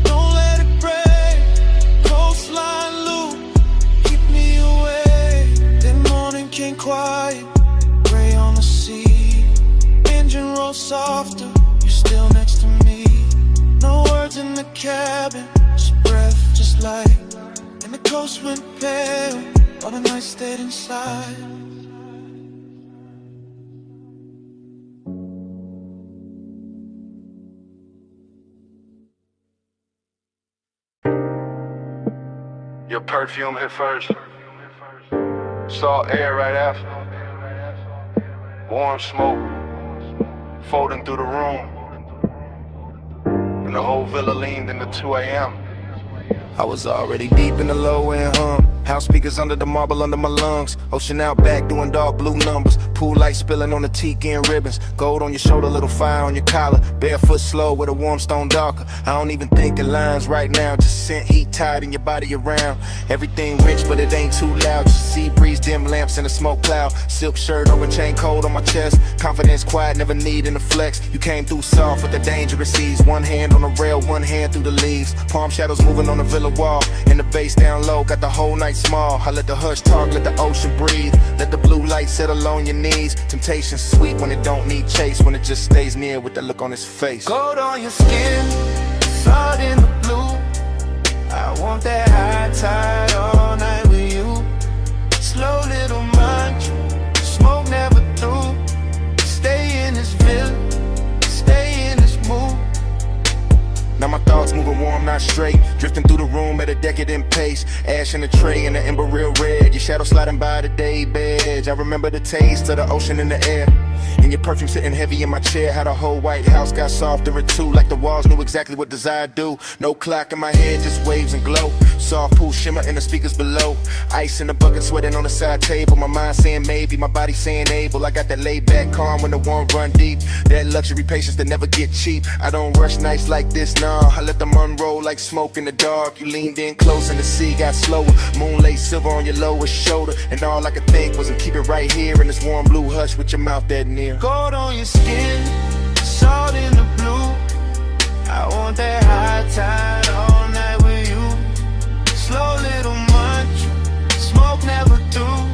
don't let it break. Coastline loop, keep me away. Then morning came quiet, gray on the sea. Engine roll softer, you're still next to me. No words in the cabin, just breath, just light. And the coast went pale, while the night stayed inside.
Your perfume hit first. Salt air right after. Warm smoke folding through the room. And the whole villa leaned into 2 a.m.
I was already deep in the low end hum. House speakers under the marble under my lungs. Ocean out back doing dark blue numbers. Pool light spilling on the tiki and ribbons. Gold on your shoulder, little fire on your collar. Barefoot slow with a warm stone darker. I don't even think in lines right now. Just scent heat tied in your body around. Everything rich but it ain't too loud. Just sea breeze, dim lamps and a smoke cloud. Silk shirt over chain cold on my chest. Confidence quiet, never needing to flex. You came through soft with the dangerous ease. One hand on the rail, one hand through the leaves. Palm shadows moving on the villa wall. And the bass down low, got the whole night small. I let the hush talk, let the ocean breathe. Let the blue light settle on your knees. Temptation's sweet when it don't need chase. When it just stays near with that look on his face.
Gold on your skin, salt in the blue. I want that high tide all night with you. Slow little mantra, smoke never through. Stay in this villa, stay in this mood.
Now my thoughts moving
warm, not straight. Drifting through the room at a decadent pace. Ash in the tray and the ember real red. Your shadow sliding by the day bed. I remember the taste of the ocean in the air. And your perfume sitting heavy in my chair. How the whole White House got softer at two. Like the walls knew exactly what desire do. No clock in my head, just waves and glow. Soft pool shimmer in the speakers below. Ice in the bucket, sweating on the side table. My mind saying maybe, my body saying able. I got that laid back calm when the warm run deep. That luxury patience that never get cheap. I don't rush nights like this, nah. I let them unroll like smoke in the dark. You leaned in close and the sea got slower. Moonlight silver on your lower shoulder. And all I could think was to keep it right here in this warm blue hush with your mouth that near.
Gold on your skin, salt in the blue. I want that high tide all night with you. Slow little munch, smoke never through.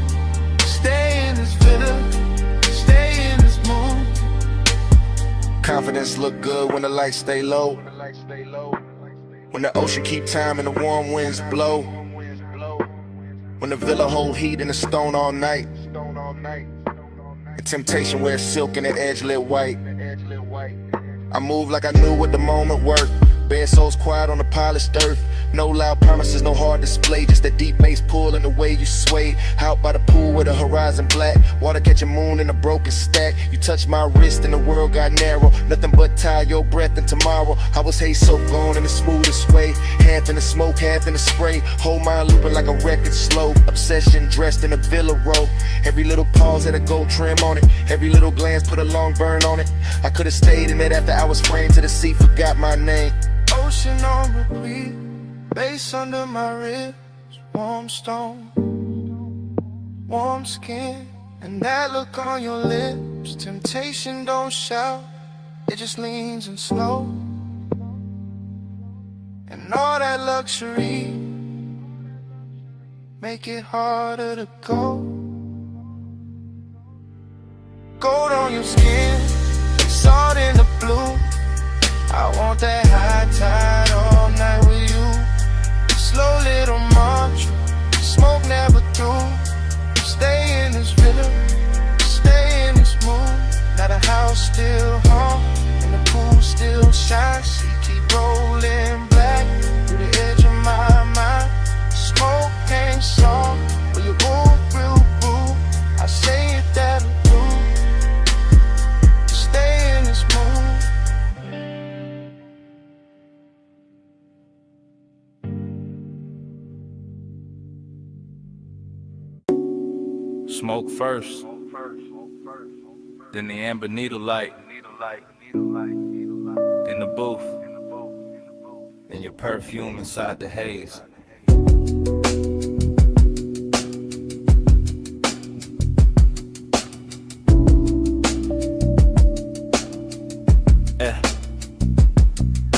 Stay in this villa, stay in this mood.
Confidence look good when the lights stay low. When the ocean keep time and the warm winds blow. When the villa hold heat and the stone all night. The temptation wears silk and that edge lit white. I move like I knew what the moment worth. Bare souls quiet on the polished earth. No loud promises, no hard display. Just that deep bass pull and the way you sway. Out by the pool with the horizon black. Water catching moon in a broken stack. You touch my wrist and the world got narrow. Nothing but tie your breath and tomorrow. I was Haze soaked on in the smoothest way. Half in the smoke, half in the spray. Whole mind looping like a record slow. Obsession dressed in a villa robe. Every little pause had a gold trim on it. Every little glance put a long burn on it. I could've stayed in it after I was framed to the sea. Forgot my name.
Ocean on repeat, bass under my ribs, warm stone, warm skin, and that look on your lips. Temptation don't shout, it just leans and slow. And all that luxury make it harder to go. Gold on your skin, salt in the blue. I want that high tide all night with you. Slow little march, smoke never through. Stay in this villa, stay in this mood. Now the house still hum, and the pool still shines. She keep rolling black through the edge of my mind. Smoke ain't song, but you move real boo. I say it that'll do. Stay in this mood.
Smoke first, then the amber needle light, in the booth, and your perfume inside the haze.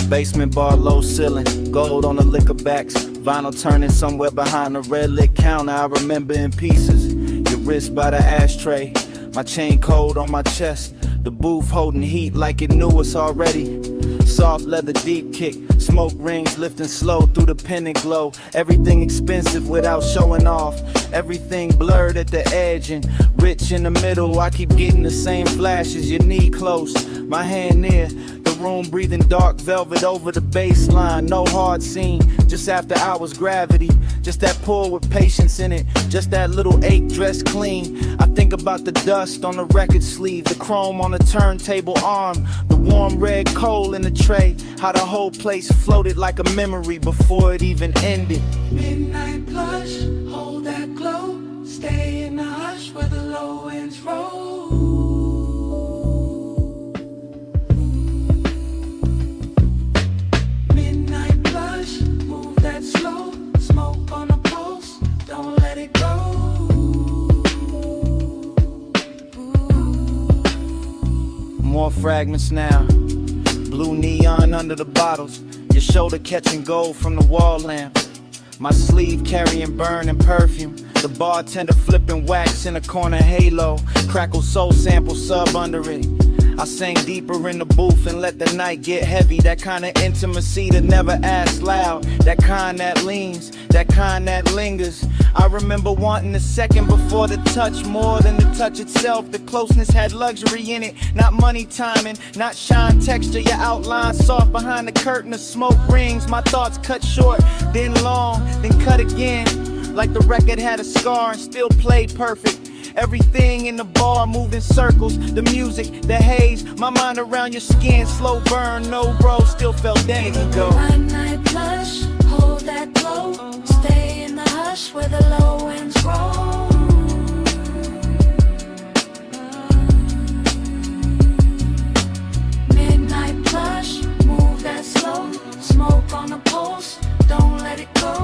Basement bar, low ceiling, gold on the liquor backs, vinyl turning somewhere behind the red lit counter. I remember in pieces, your wrist by the ashtray, my chain cold on my chest, the booth holding heat like it knew us already. Soft leather deep kick, smoke rings lifting slow through the pendant glow. Everything expensive without showing off, everything blurred at the edge and rich in the middle. I keep getting the same flashes, your knee close, my hand near the room, breathing dark velvet over the baseline. No hard scene, just after hours gravity, just that pull with patience in it, just that little ache dressed clean. I think about the dust on the record sleeve, the chrome on the turntable arm, the warm red coal in the tray, how the whole place floated like a memory before it even ended.
Midnight plush, hold that glow. Stay in the hush where the low winds roll. Midnight plush, move that slow. Smoke on the pulse, don't let it go.
More fragments now, blue neon under the bottles, your shoulder catching gold from the wall lamp, my sleeve carrying burning perfume, the bartender flipping wax in a corner halo, crackle soul sample sub under it. I sang deeper in the booth and let the night get heavy. That kind of intimacy that never asks loud, that kind that leans, that kind that lingers. I remember wanting a second before the touch, more than the touch itself. The closeness had luxury in it, not money timing, not shine texture. Your outline soft behind the curtain of smoke rings. My thoughts cut short, then long, then cut again. Like the record had a scar and still played perfect. Everything in the bar moved in circles. The music, the haze, my mind around your skin. Slow burn, no bro, still felt then ago.
Night plush, hold that glow. Stay in the hush where the low winds roll. Midnight plush, move that slow. Smoke on the pulse, don't let it go.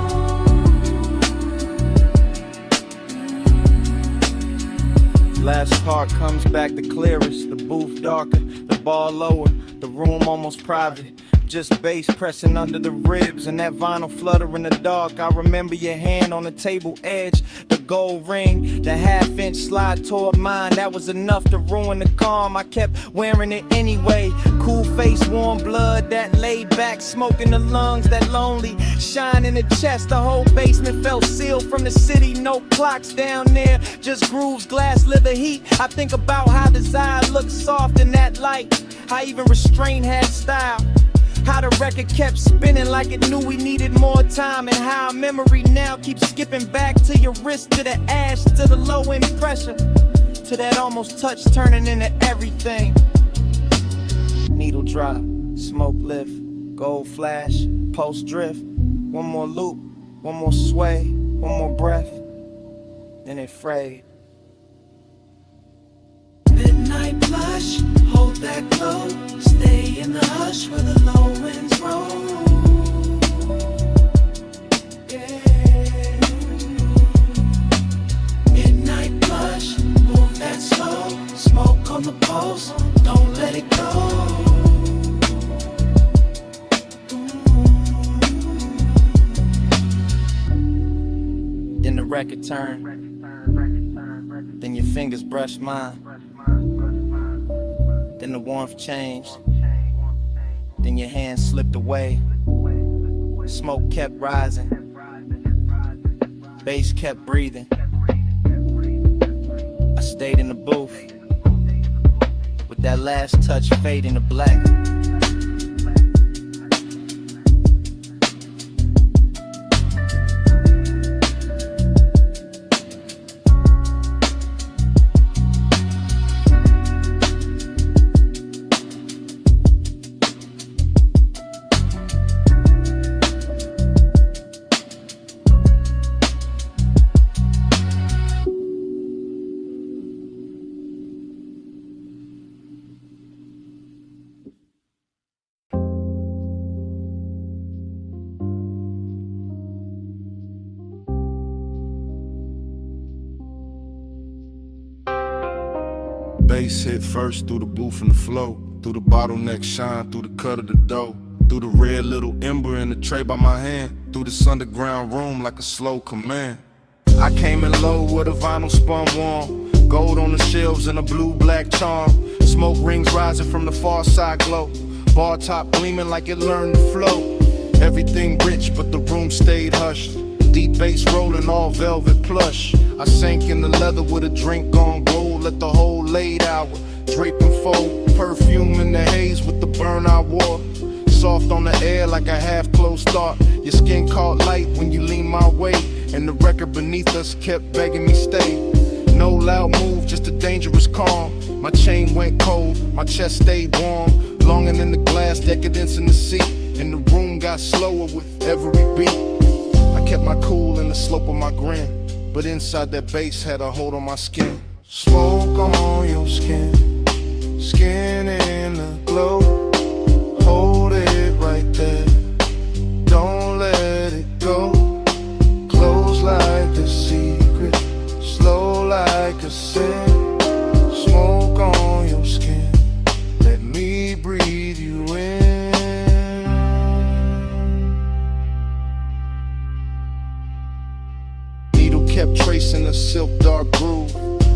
Last part comes back the clearest, the booth darker, the bar lower, the room almost private. Just bass pressing under the ribs and that vinyl flutter in the dark. I remember your hand on the table edge, the gold ring, the half-inch slide toward mine. That was enough to ruin the calm. I kept wearing it anyway. Cool face, warm blood, that laid back smoke in the lungs, that lonely shine in the chest. The whole basement felt sealed from the city. No clocks down there, just grooves, glass, leather heat. I think about how desire looked soft in that light. How even restraint had style. How the record kept spinning like it knew we needed more time. And how memory now keeps skipping back to your wrist, to the ash, to the low end pressure, to that almost touch turning into everything. Needle drop, smoke lift, gold flash, pulse drift. One more loop, one more sway, one more breath, then it frayed.
Midnight blush, hold that glow. Stay in the hush where the low winds roll. Yeah. Midnight blush, move that slow. Smoke on the pulse, don't let it go.
Then the record turned, then your fingers brushed mine. Then the warmth changed, then your hand slipped away. Smoke kept rising, bass kept breathing. I stayed in the booth, with that last touch fading to black.
Bass hit first through the booth and the flow, through the bottleneck shine, through the cut of the dough, through the red little ember in the tray by my hand, through this underground room like a slow command. I came in low with a vinyl spun warm, gold on the shelves and a blue-black charm. Smoke rings rising from the far side glow, bar top gleaming like it learned to flow. Everything rich but the room stayed hushed, deep bass rolling all velvet plush. I sank in the leather with a drink on gold, let the whole late hour drape and fold. Perfume in the haze with the burn I wore, soft on the air like a half-closed thought. Your skin caught light when you leaned my way, and the record beneath us kept begging me stay. No loud move, just a dangerous calm. My chain went cold, my chest stayed warm, longing in the glass, decadence in the seat, and the room got slower with every beat. I kept my cool in the slope of my grin, but inside that bass had a hold on my skin. Smoke on your skin, skin in the glow. Hold it right there, don't let it go. Close like a secret, slow like a sin. Smoke on your skin, let me breathe you in. Needle kept tracing a silk dark groove.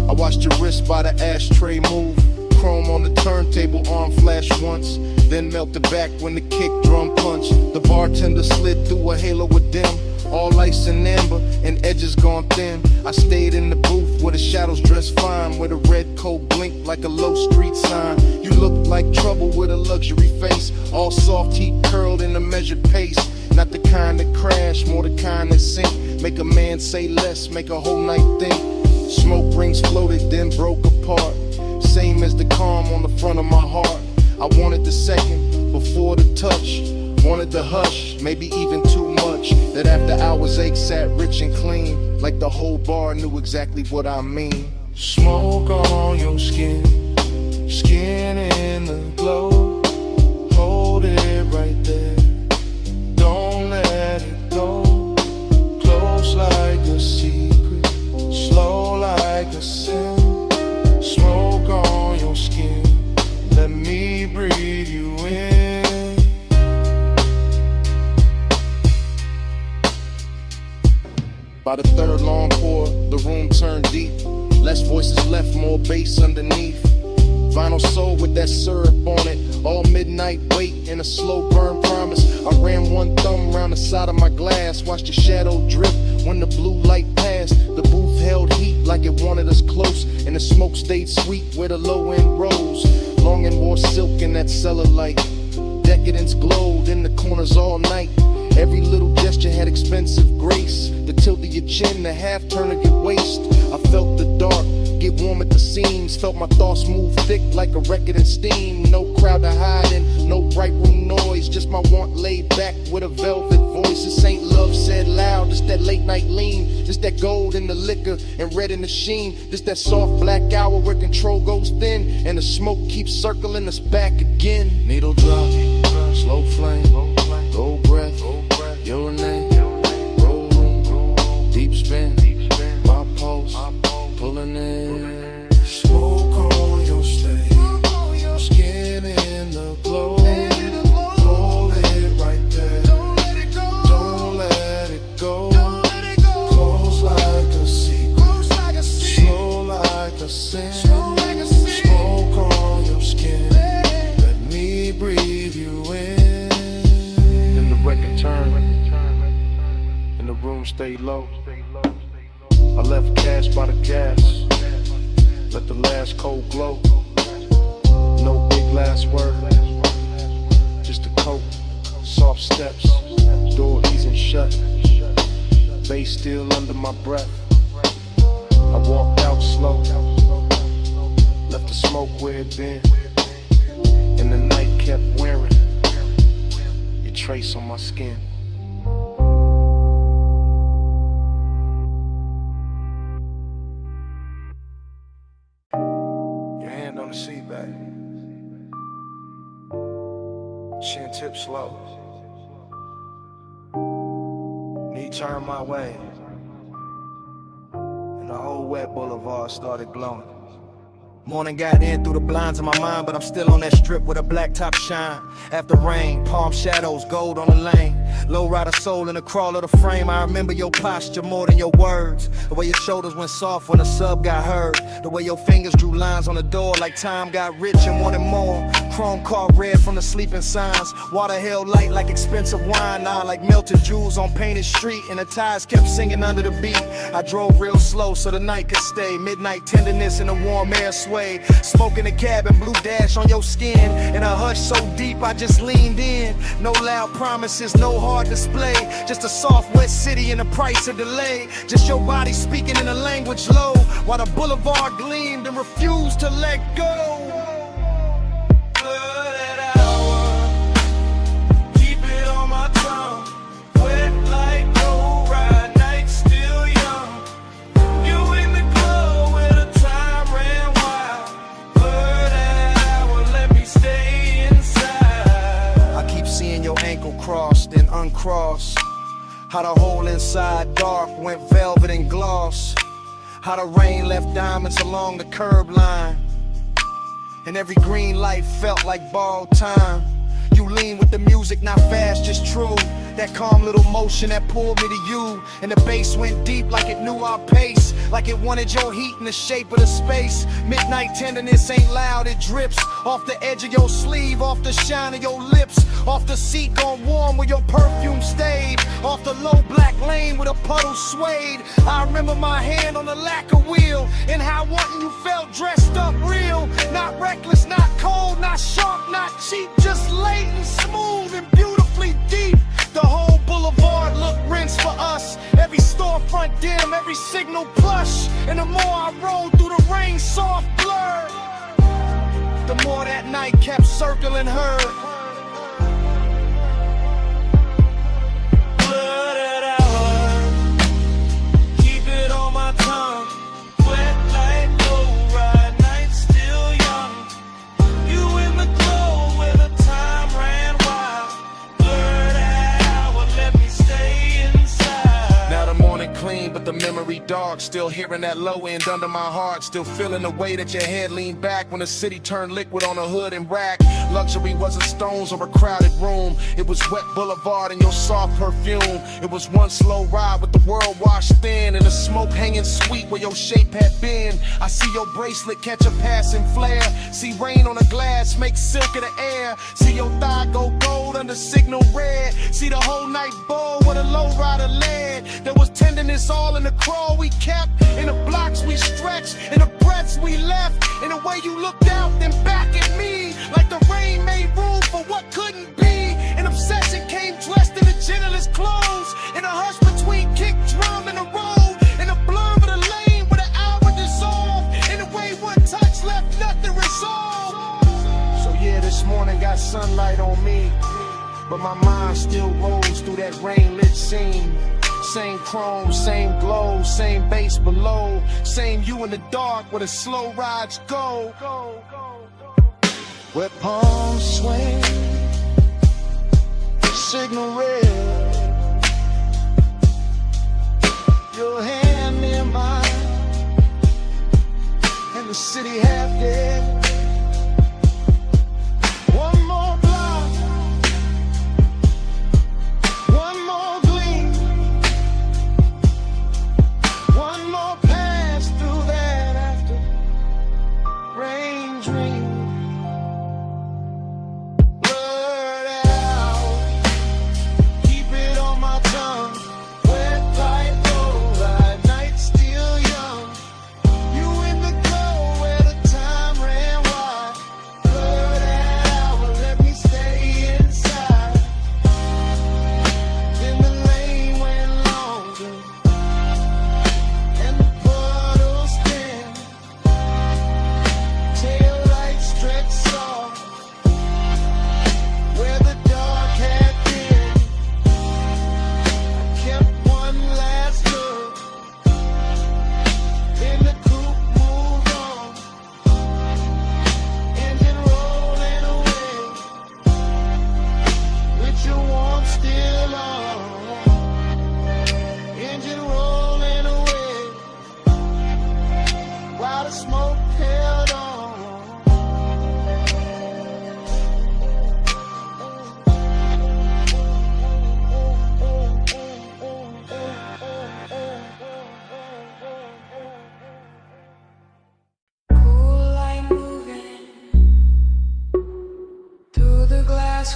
I watched your wrist by the ashtray move. Chrome on the turntable, arm flashed once, then melted back when the kick drum punched. The bartender slid through a halo of dim,
all ice and amber, and edges gone thin. I stayed in the booth where the shadows dressed fine, where the red coat blinked like a low street sign. You looked like trouble with a luxury face, all soft heat curled in a measured pace. Not the kind that crash, more the kind that sink. Make a man say less, make a whole night think. Smoke rings floated, then broke apart. Same as the calm on the front of my heart. I wanted the second before the touch. Wanted the hush, maybe even too much. That after hours ache sat rich and clean, like the whole bar knew exactly what I mean.
Smoke on your skin, skin in the glow. Hold it right there, don't let it go. Close like a secret, slow like a sin. Smoke on your skin, let me breathe you in.
By the third long pour, the room turned deep. Less voices left, more bass underneath. Vinyl soul with that syrup on it. All midnight wait and a slow burn promise. I ran one thumb around the side of my glass, watched the shadow drift when the blue light passed. The booth held heat like it wanted us close, and the smoke stayed sweet where the low end rose. Long and wore silk in that cellar light. Decadence glowed in the corners all night. Every little gesture had expensive grace. The tilt of your chin, the half turn of your waist. I felt the dark get warm at the seams. Felt my thoughts move thick like a record in steam. No crowd to hide in, no bright room noise. Just my want laid back with a velvet voice. This ain't love said loud, just that late night lean. Just that gold in the liquor and red in the sheen. Just that soft black hour where control goes thin, and the smoke keeps circling us back again.
Needle drop, slow flame, gold breath, your name, roll room, deep spin, my pulse, pulling in. Smoke on your stage, skin in the glow. Hold it right there, don't let it go. Close like a secret, slow like a sin. Smoke on your skin, let me breathe you in.
Then the record turned, and the room stayed low. I left cash by the gas, let the last cold glow. No big last word, just a coat, soft steps, door easing shut, bass still under my breath. I walked out slow, left the smoke where it been, and the night kept wearing your trace on my skin. Your hand on the seat back, chin tip slow. Knee turned my way, and the whole wet boulevard started glowing. Morning got in through the blinds of my mind, but I'm still on that strip with a black top shine. After rain, palm shadows, gold on the lane. Low rider soul in the crawl of the frame. I remember your posture more than your words. The way your shoulders went soft when the sub got heard. The way your fingers drew lines on the door like time got rich and wanted more. Chrome car red from the sleeping signs. Water held light like expensive wine. Now like melted jewels on painted street, and the tires kept singing under the beat. I drove real slow so the night could stay. Midnight tenderness in the warm air sway. Smoke in the cabin, blue dash on your skin. In a hush so deep I just leaned in. No loud promises, no hard display. Just a soft wet city and the price of delay. Just your body speaking in a language low, while the boulevard gleamed and refused to let go. Crossed and uncrossed. How the hole inside dark went velvet and gloss. How the rain left diamonds along the curb line, and every green light felt like borrowed time. You lean with the music, not fast, just true. That calm little motion that pulled me to you. And the bass went deep like it knew our pace, like it wanted your heat in the shape of the space. Midnight tenderness ain't loud, it drips off the edge of your sleeve, off the shine of your lips, off the seat gone warm where your perfume stayed, off the low black lane where the puddle swayed. I remember my hand on the lacquer wheel, and how wanting you felt dressed up real. Not reckless, not cold, not sharp, not cheap, just latent, smooth, and beautifully deep. The whole boulevard looked rinsed for us. Every storefront dim, every signal plush. And the more I rolled through the rain, soft blur, the more that night kept circling her.
Blurted out, keep it on my tongue. Wet like low ride, night still young. You in the glow where the time ran wild. Blurred out, let me stay inside.
Now the morning clean, but the memory dark. Still hearing that low end under my heart. Still feeling the way that your head leaned back when the city turned liquid on a hood and rack. Luxury wasn't stones or a crowded room. It was wet boulevard and your soft perfume. It was one slow ride with the world washed thin, and the smoke hanging sweet where your shape had been. I see your bracelet catch a passing flare. See rain on the glass make silk of the air. See your thigh go gold under signal red. See the whole night bowl where the low rider led. There was tenderness all in the crawl we kept, in the blocks we stretched, in the breaths we left, in the way you looked out then back at me, like the rain made room for what couldn't be. An obsession came dressed in the gentlest clothes, in a hush between kick drum and the road, in the blur of the lane where the hour dissolved, in the way one touch left nothing resolved.
So yeah, this morning got sunlight on me, but my mind still rolls through that rain-lit scene. Same chrome, same glow, same bass below, same you in the dark where the slow rides go.
Where palms swing, signal red, your hand in mine, and the city half dead. One more block, one more gleam, one more pass through that after rain dream.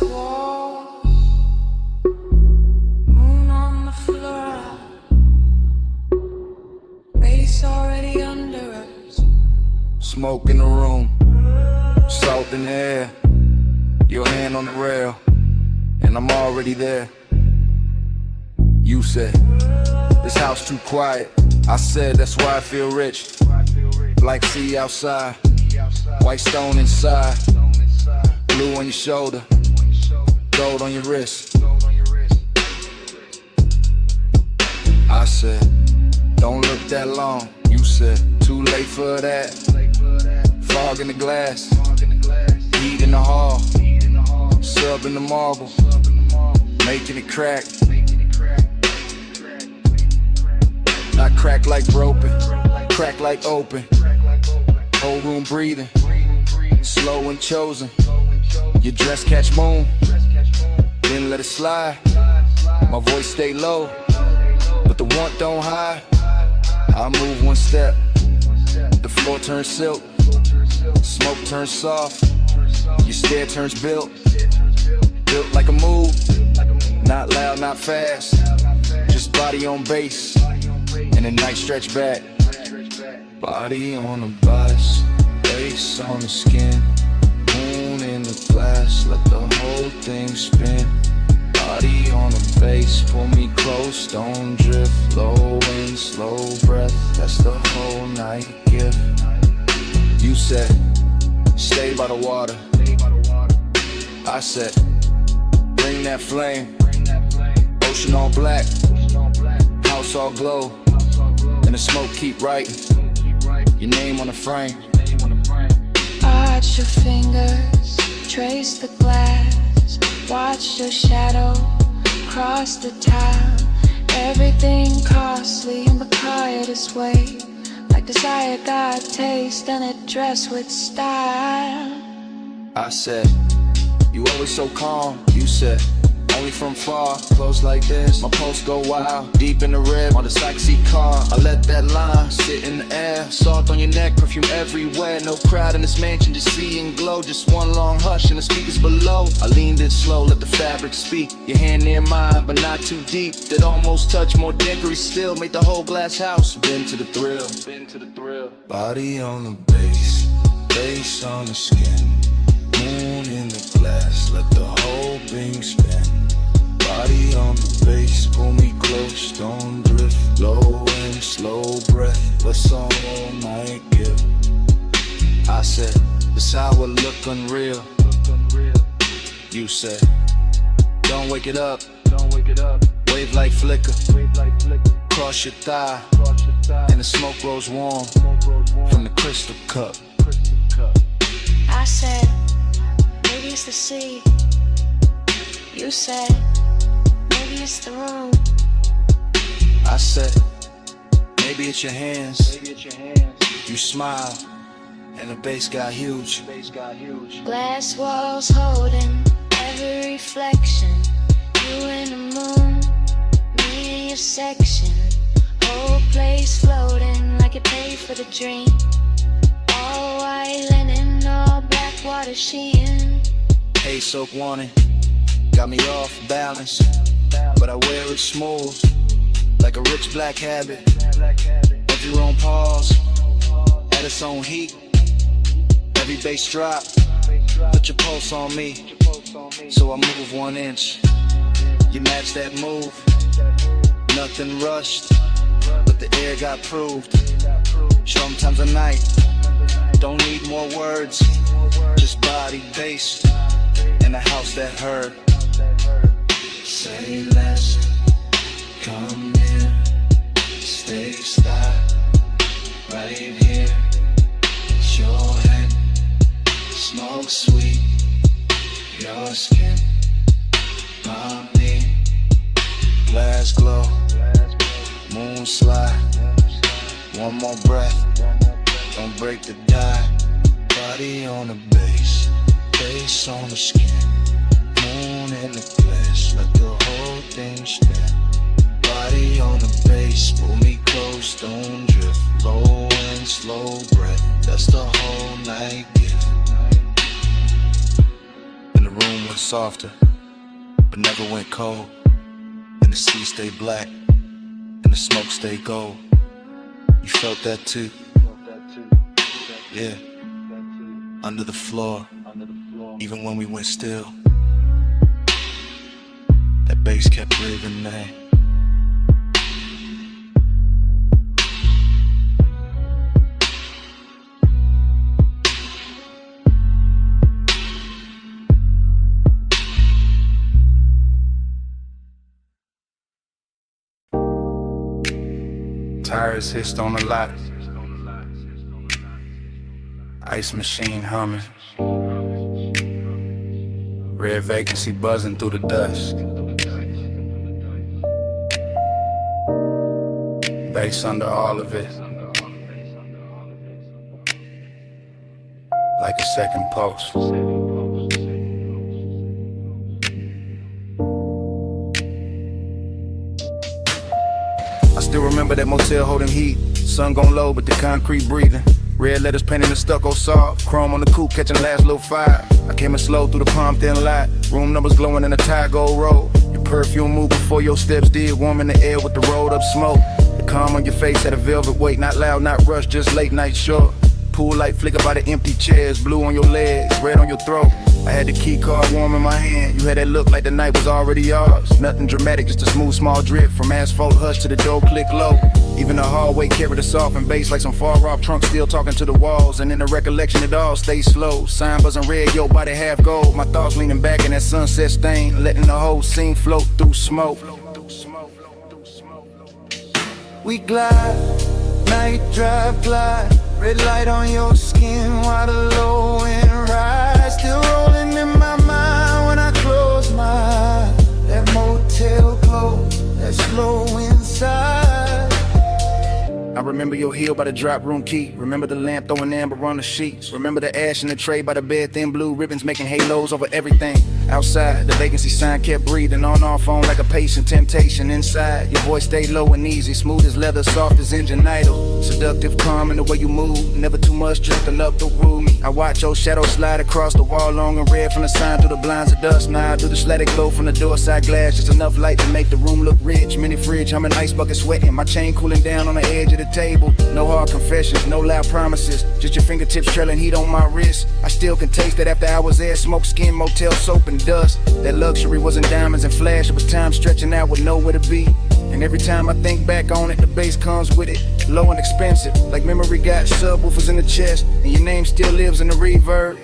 Wall, moon on the floor, base already under us.
Smoke in the room, salt in the air, your hand on the rail, and I'm already there. You said, this house too quiet. I said, that's why I feel rich. Like sea outside, white stone inside, blue on your shoulder, gold on your wrist. I said, don't look that long. You said, too late for that. Fog in the glass, heat in the hall, sub in the marble, making it crack. Not crack like broken, crack like open. Whole room breathing, slow and chosen. Your dress catch moon, didn't let it slide. My voice stay low, but the want don't hide. I move one step, the floor turns silk, smoke turns soft, your stare turns built like a move, not loud, not fast, just body on base, and a nice stretch back. Body on the bus, face on the skin, moon in the glass, let the whole thing spin. Body on the base, pull me close, don't drift. Low wind, slow breath, that's the whole night gift. You said, stay by the water. I said, bring that flame. Ocean all black, house all glow, and the smoke keep writing your name on the frame.
Arch your fingers, trace the glass, watch your shadow cross the town. Everything costly and become this way, like desire got taste and it dressed with style.
I said, you always so calm. You said, only from far, close like this. My pulse go wild, deep in the red on the backseat car. I let that line sit in the air, salt on your neck, perfume everywhere. No crowd in this mansion, just see and glow. Just one long hush and the speakers below. I leaned in slow, let the fabric speak. Your hand near mine, but not too deep. That almost touch, more dickery still. Made the whole glass house been to the thrill. Body on the bass, face on the skin, moon in the glass, let the whole thing spin. Body on the base, pull me close, don't drift. Low and slow breath, let's all night give. I said, this hour look unreal. You said, don't wake it up. Wave like flicker, cross your thigh, and the smoke grows warm from the crystal cup.
I said, maybe it's the sea. You said, maybe it's the room.
I said, maybe it's your hands. You smile, and the bass got huge.
Glass walls holding every reflection. You and the moon, me in your section. Whole place floating like it paid for the dream. All white linen, all black water sheen.
Haze soak warning, got me off balance, but I wear it smooth, like a rich black habit. Every room pause, at its own heat. Every bass drop, put your pulse on me, so I move 1 inch. You match that move, nothing rushed, but the air got proved. Sometimes a night, don't need more words, just body based, in a house that heard.
Say less, come near, stay style, right here. It's your hand, smoke sweet, your skin, my knee.
Glass glow, moon slide, one more breath, don't break the die. Body on the bass, face on the skin, moon in the glass, let the whole thing spin. Body on the bass, pull me close, don't drift. Low and slow breath, that's the whole night gift. And the room went softer, but never went cold. And the sea stayed black, and the smoke stayed gold. You felt that too? Yeah. Under the floor, even when we went still, that bass kept breathing, man. Tires hissed on the lot, ice machine humming, red vacancy buzzing through the dust. Bass under all of it, like a second pulse. still remember that motel holding heat. Sun gon' low, but the concrete breathing. Red letters painted in stucco soft. Chrome on the coupe, catching the last little fire. I came in slow through the palm thin light. Room numbers glowing in the tire gold road. Your perfume moved before your steps did. Warm in the air with the rolled up smoke. The calm on your face had a velvet weight. Not loud, not rushed, just late night short. Pool light flicker by the empty chairs. Blue on your legs, red on your throat. I had the key card warm in my hand. You had that look like the night was already yours. Nothing dramatic, just a smooth small drip. From asphalt hush to the door click low. Even the hallway carried us off in bass like some far off trunk still talking to the walls. And in the recollection it all stays slow. Sign buzzing red, your body half gold. My thoughts leaning back in that sunset stain. Letting the whole scene float through smoke.
We glide, night drive glide. Red light on your skin while the low end rise. Still rolling in my mind when I close my eyes. That motel close, that slow inside.
I remember your heel by the drop room key. Remember the lamp throwing amber on the sheets. Remember the ash in the tray by the bed, thin blue ribbons making halos over everything. Outside, the vacancy sign kept breathing. On our phone like a patient temptation. Inside, your voice stayed low and easy. Smooth as leather, soft as engine idle. Seductive, calm in the way you move. Never too much, just enough to rule me. I watch your shadow slide across the wall, long and red from the sign through the blinds of dust. Now I do the static glow from the door side glass. Just enough light to make the room look rich. Mini fridge, I'm an ice bucket sweating. My chain cooling down on the edge of the table. No hard confessions, no loud promises. Just your fingertips trailing heat on my wrist. I still can taste that after hours there. Smoke, skin, motel, soap, and dust. That luxury wasn't diamonds and flash. It was time stretching out with nowhere to be. And every time I think back on it, the bass comes with it. Low and expensive, like memory got subwoofers in the chest. And your name still lives in the reverb.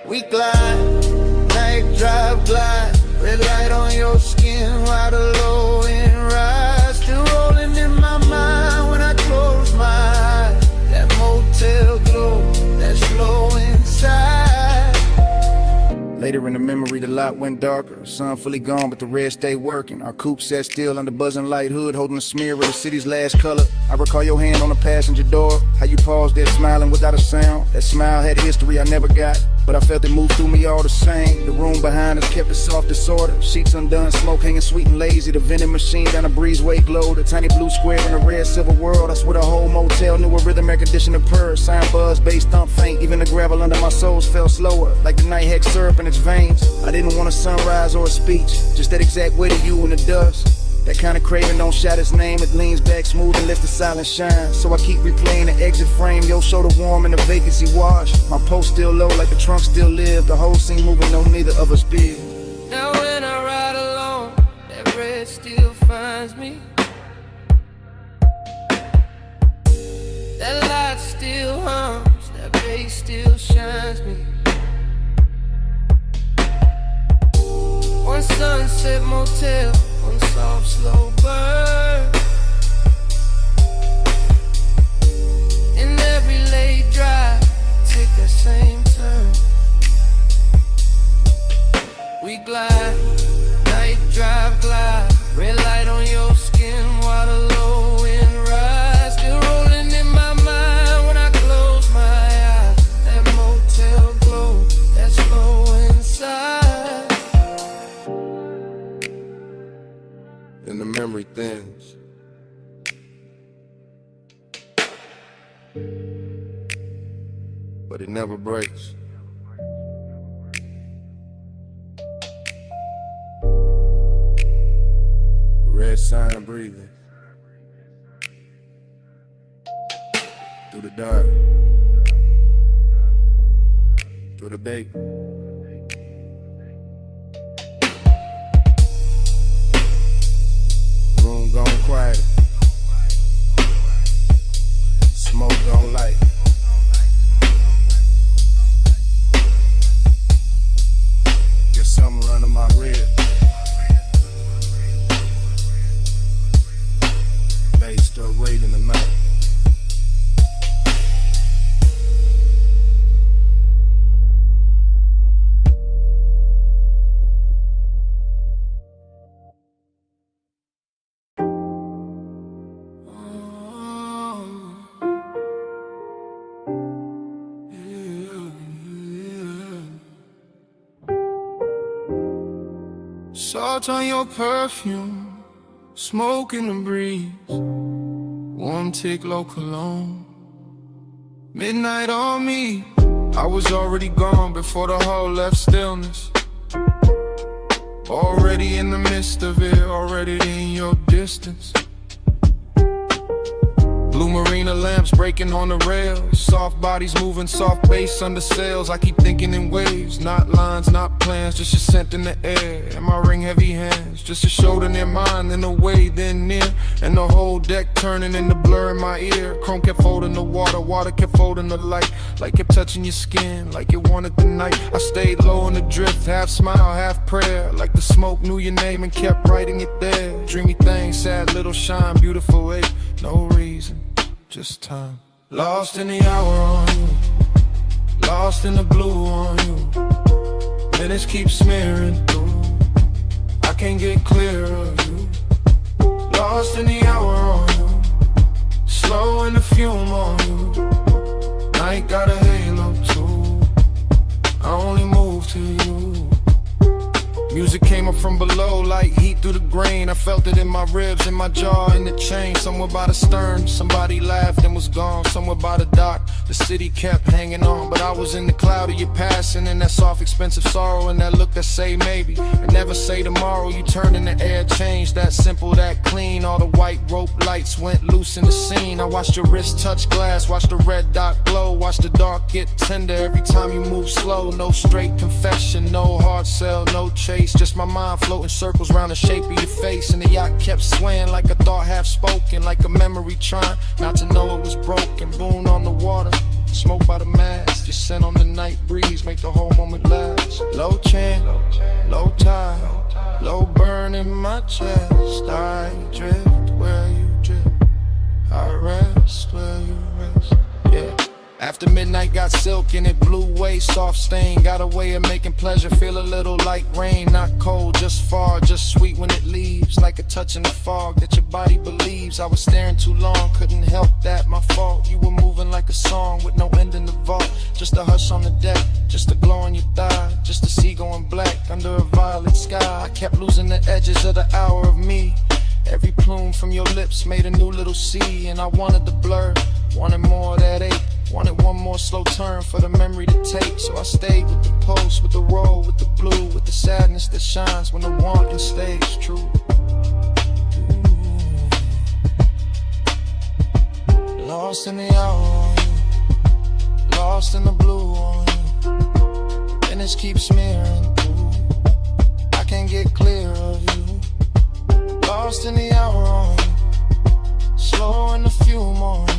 We glide, night drive glide. Red light on your skin while the low end rise. Still rolling in my mind when I close my eyes. That motel glow, that slow inside.
Later in the memory, the lot went darker. Sun fully gone, but the red stayed working. Our coupe sat still under buzzing light hood, holding a smear of the city's last color. I recall your hand on the passenger door, how you paused there smiling without a sound. That smile had history I never got, but I felt it move through me all the same. The room behind us kept it soft disorder. Sheets undone, smoke hanging sweet and lazy. The vending machine down the breezeway glowed. A tiny blue square in a red silver world. I swear the whole motel knew a rhythm air conditioner purr. Sign buzz, bass thump faint. Even the gravel under my soles fell slower, like the night had syrup in its veins. I didn't want a sunrise or a speech, just that exact way to you in the dust. That kind of craving don't shout its name. It leans back smooth and lets the silence shine. So I keep replaying the exit frame. Your shoulder warm and the vacancy wash. My post still low like the trunk still live. The whole scene moving, no neither of us did.
Now when I ride alone, that red still finds me. That light still hums, that bass still shines me. One sunset motel, one soft slow burn. In every late drive, take that same turn. We glide, night drive glide. Red light on your skin while the low end rise. Still rolling in my mind when I close my eyes. That motel glow, that slow inside.
And the memory thins. But it never breaks. Red sign breathing through the dark, through the bake. Room gone quiet, smoke gone light. Get something running my rib. Bass still waiting tonight.
Salt on your perfume,
Smoke in the breeze, warm tick low cologne. Midnight on me, I was already gone before the hall left stillness. Already in the midst of it, already in your distance. Blue marina lamps breaking on the rails, soft bodies moving, soft bass under sails. I keep thinking in waves, not lines, not plans, just a scent in the air. And my ring heavy hands, just a shoulder near mine, then away, then near. And the whole deck turning in the blur in my ear. Chrome kept folding the water, water kept folding the light. Like kept touching your skin, like it wanted the night. I stayed low in the drift, half smile, half prayer. Like the smoke knew your name and kept writing it there. Dreamy thing, sad little shine, beautiful ache. No reason, just time. Lost in the hour on you, lost in the blue on you. Minutes keep smearing through, I can't get clear of you. Lost in the hour on you, slow in the fume on you. Night got a halo too, I only move to you. Music came up from below like heat through the grain. I felt it in my ribs, in my jaw, in the chain. Somewhere by the stern, somebody laughed and was gone. Somewhere by the dock, the city kept hanging on. But I was in the cloud of your passing, and that soft, expensive sorrow, and that look that say maybe, and never say tomorrow. You turned in the air, changed, that simple, that clean. All the white rope lights went loose in the scene. I watched your wrist touch glass, watched the red dot glow, watched the dark get tender every time you move slow. No straight confession, no hard sell, no chase. Just my mind floating circles around the shape of your face. And the yacht kept swaying like a thought half spoken, like a memory trying not to know it was broken. Boon on the water, smoke by the mast, your scent on the night breeze make the whole moment last. Low chant, low tide, low burn in my chest. I drift where you drift, I rest where you rest. Yeah. After midnight got silk and it blew away, soft stain. Got a way of making pleasure feel a little like rain. Not cold, just far, just sweet when it leaves. Like a touch in the fog that your body believes. I was staring too long, couldn't help that, my fault. You were moving like a song with no end in the vault. Just a hush on the deck, just a glow on your thigh. Just a sea going black under a violet sky. I kept losing the edges of the hour of me. Every plume from your lips made a new little sea. And I wanted the blur, wanted more of that ache. Wanted one more slow turn for the memory to take. So I stayed with the pulse, with the roll, with the blue, with the sadness that shines when the wanting stays true. Lost in the hour on you, lost in the blue on you. And it keeps smearing through, I can't get clear of you. Lost in the hour on you, slow in the fume on you.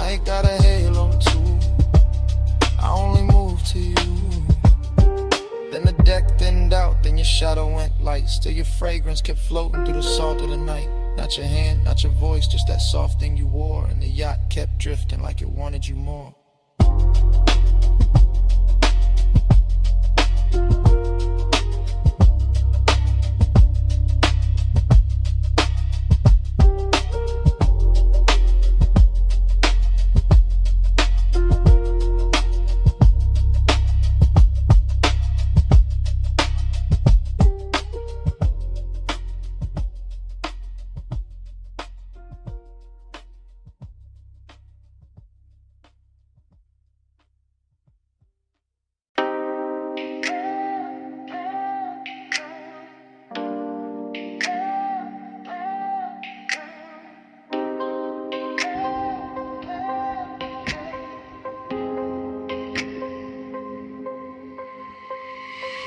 I got a halo too, I only move to you. Then the deck thinned out, then your shadow went light. Still your fragrance kept floating through the salt of the night. Not your hand, not your voice, just that soft thing you wore. And the yacht kept drifting like it wanted you more.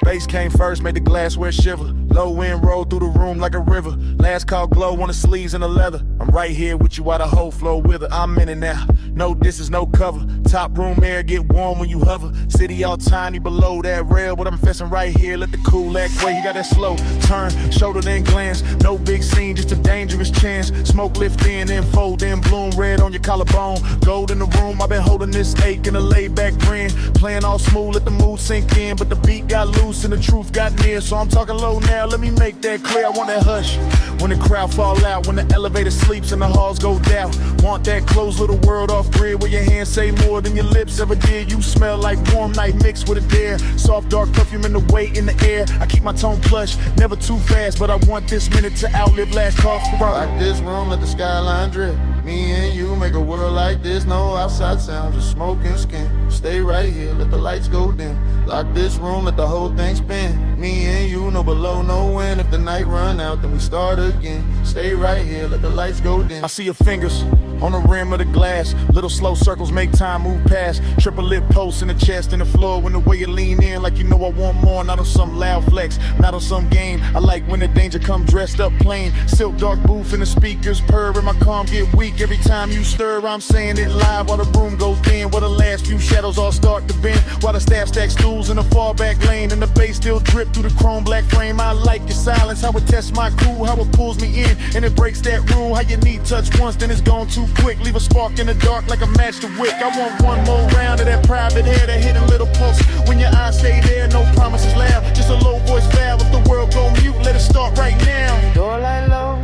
Bass came first, made the glassware shiver. Low wind rolled through the room like a river. Last call glow on the sleeves and the leather. I'm right here with you while the whole flow with her. I'm in it now, no distance, no cover. Top room air get warm when you hover. City all tiny below that rail, but I'm fessing right here. Let the cool act way. You got that slow turn, shoulder then glance. No big scene, just a dangerous chance. Smoke lift in and fold in, bloom red on your collarbone. Gold in the room, I've been holding this ache in a laid back grin. Playing all smooth, let the mood sink in, but the beat got loose and the truth got near. So I'm talking low now, let me make that clear. I want that hush when the crowd fall out, when the elevator sleeps and the halls go down. Want that closed little world off grid where your hands say more than your lips ever did. You smell like warm night mixed with a dare. Soft dark perfume in the weight in the air. I keep my tone plush, never too fast, but I want this minute to outlive last call for rock.
Like this room, let the skyline drip. Me and you make a world like this. No outside sound, just smoke and skin. Stay right here, let the lights go dim. Lock this room, let the whole thing spin. Me and you, no below, no wind. If the night run out, then we start again. Stay right here, let the lights go dim.
I see your fingers on the rim of the glass. Little slow circles make time move past. Triple lip posts in the chest and the floor. When the way you lean in like you know I want more. Not on some loud flex, not on some game. I like when the danger come dressed up plain. Silk dark booth and the speakers purr and my calm get weak. Every time you stir, I'm saying it live while the room goes thin. While the last few shadows all start to bend. While the staff stacks stools in the far back lane. And the bass still drip through the chrome black frame. I like your silence, how it tests my crew. How it pulls me in and it breaks that rule. How your knee touch once, then it's gone too quick. Leave a spark in the dark like a match to wick. I want one more round of that private hair, that hidden little pulse. When your eyes stay there, no promises loud. Just a low voice valve. If the world go mute, let it start right now.
Door light low,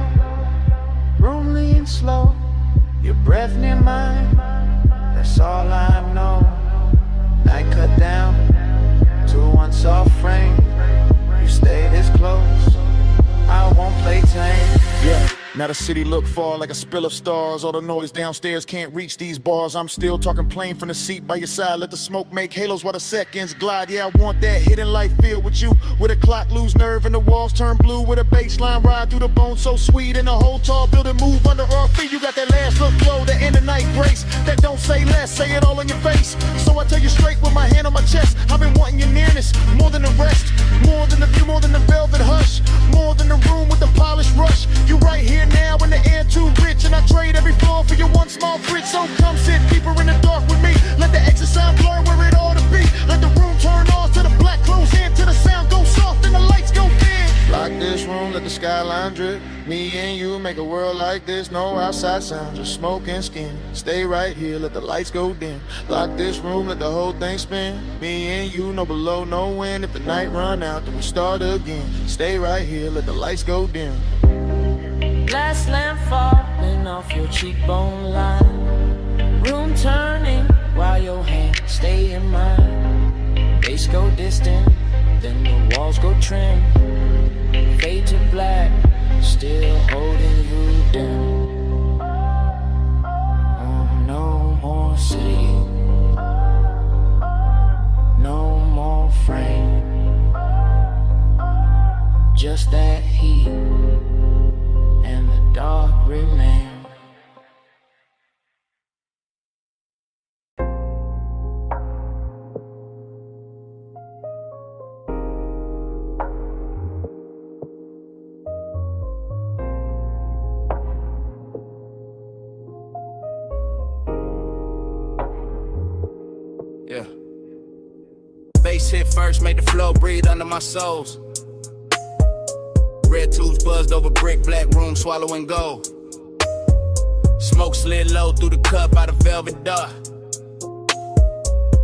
room lean slow. Your breath near mine, that's all I know. Night cut down to one soft frame. You stay this close, I won't play tame.
Yeah. Now the city look far like a spill of stars. All the noise downstairs can't reach these bars. I'm still talking plain from the seat by your side. Let the smoke make halos while the seconds glide. Yeah, I want that hidden light filled with you. With a clock lose nerve and the walls turn blue. With a bass line ride through the bones so sweet. And the whole tall building move under our feet. You got that last look flow, that end of night grace. That don't say less, say it all in your face. So I tell you straight with my hand on my chest. I've been wanting your nearness, more than the rest. More than the view, more than the velvet hush. More than the room with the polished rush. You right here now in the air too rich. And I trade every floor for your one small bridge. So come sit deeper in the dark with me. Let the exit sound blur where it ought to be. Let the room turn off to the black close in. To the sound go soft and the lights go dim.
Lock this room, let the skyline drip. Me and you make a world like this. No outside sound, just smoke and skin. Stay right here, let the lights go dim. Lock this room, let the whole thing spin. Me and you, no below, no wind. If the night run out, then we start again. Stay right here, let the lights go dim.
Glass lamp falling off your cheekbone line. Room turning while your hands stay in mine. Bass go distant, then the walls go trim. Fade to black, still holding you down. Oh, no more city, no more frame. Just that heat and the dark remain.
Yeah. Bass hit first, made the flow breathe under my soles. Red tubes buzzed over brick, black room swallowing gold. Smoke slid low through the cup out of velvet dark.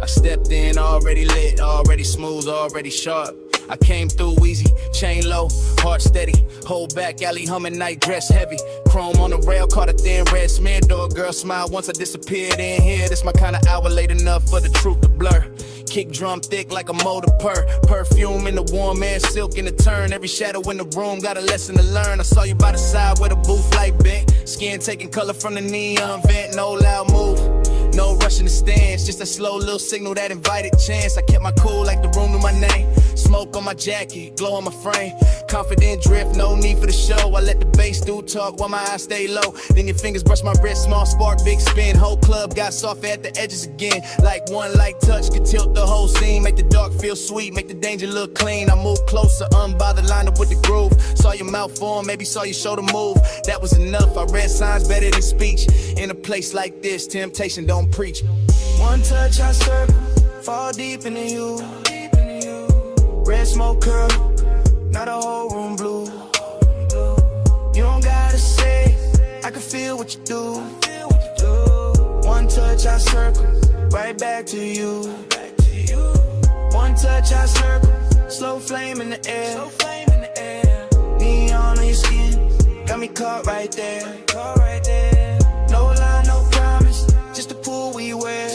I stepped in already lit, already smooth, already sharp. I came through easy, chain low, heart steady. Hold back, alley humming, night dress heavy. Chrome on the rail, caught a thin red smear. Door girl smile once I disappeared in here. This my kind of hour late enough for the truth to blur. Kick drum thick like a motor purr. Perfume in the warm air, silk in the turn. Every shadow in the room got a lesson to learn. I saw you by the side where the booth light bent. Skin taking color from the neon vent. No loud move, no rushing the stands. Just a slow little signal that invited chance. I kept my cool like the room knew my name. Smoke on my jacket, glow on my frame. Confident drift, no need for the show. I let the bass do talk while my eyes stay low. Then your fingers brush my wrist, small spark, big spin. Whole club got soft at the edges again. Like one light touch could tilt the whole scene. Make the dark feel sweet, make the danger look clean. I move closer, unbothered, lined up with the groove. Saw your mouth form, maybe saw your shoulder move. That was enough, I read signs better than speech. In a place like this, temptation don't preach.
One touch I circle, fall deep into you. Red smoke curl, not a whole room blue. You don't gotta say, I can feel what you do. One touch I circle, right back to you. One touch I circle, slow flame in the air. Neon on your skin, got me caught right there. No lie, no promise, just the pool we wear.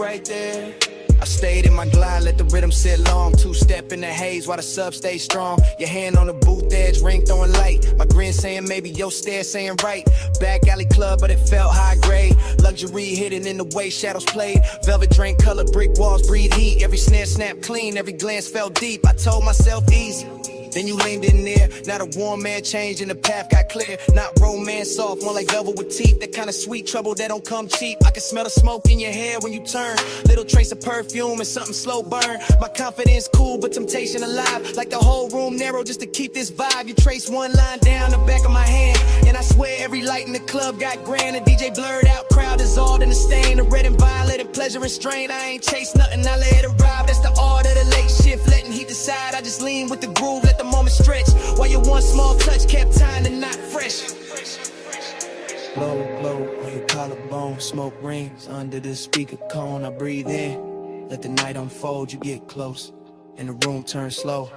right there. I stayed in my glide, let the rhythm sit long. Two-step in the haze while the sub stay strong. Your hand on the booth edge, ring throwing light. My grin saying maybe, your stare saying right. Back alley club, but it felt high grade. Luxury hidden in the way shadows played. Velvet drain color, brick walls breathe heat. Every snare snapped clean, every glance felt deep. I told myself easy. Then you leaned in there, not a warm man changed and the path got clear. Not romance soft, more like velvet with teeth. That kind of sweet trouble that don't come cheap. I can smell the smoke in your hair when you turn. Little trace of perfume and something slow burn. My confidence cool, but temptation alive. Like the whole room narrow just to keep this vibe. You trace one line down the back of my hand, and I swear every light in the club got grand. The DJ blurred out, crowd dissolved in the stain. The red and violet and pleasure and strain. I ain't chase nothing, I let it arrive. That's the art of the late shift, letting heat decide. I just lean with the groove, let the moment stretch. While your one small touch kept tying the knot fresh. Blow, blow on your collarbone. Smoke rings under the speaker cone. I breathe in, let the night unfold. You get close, and the room turns slow.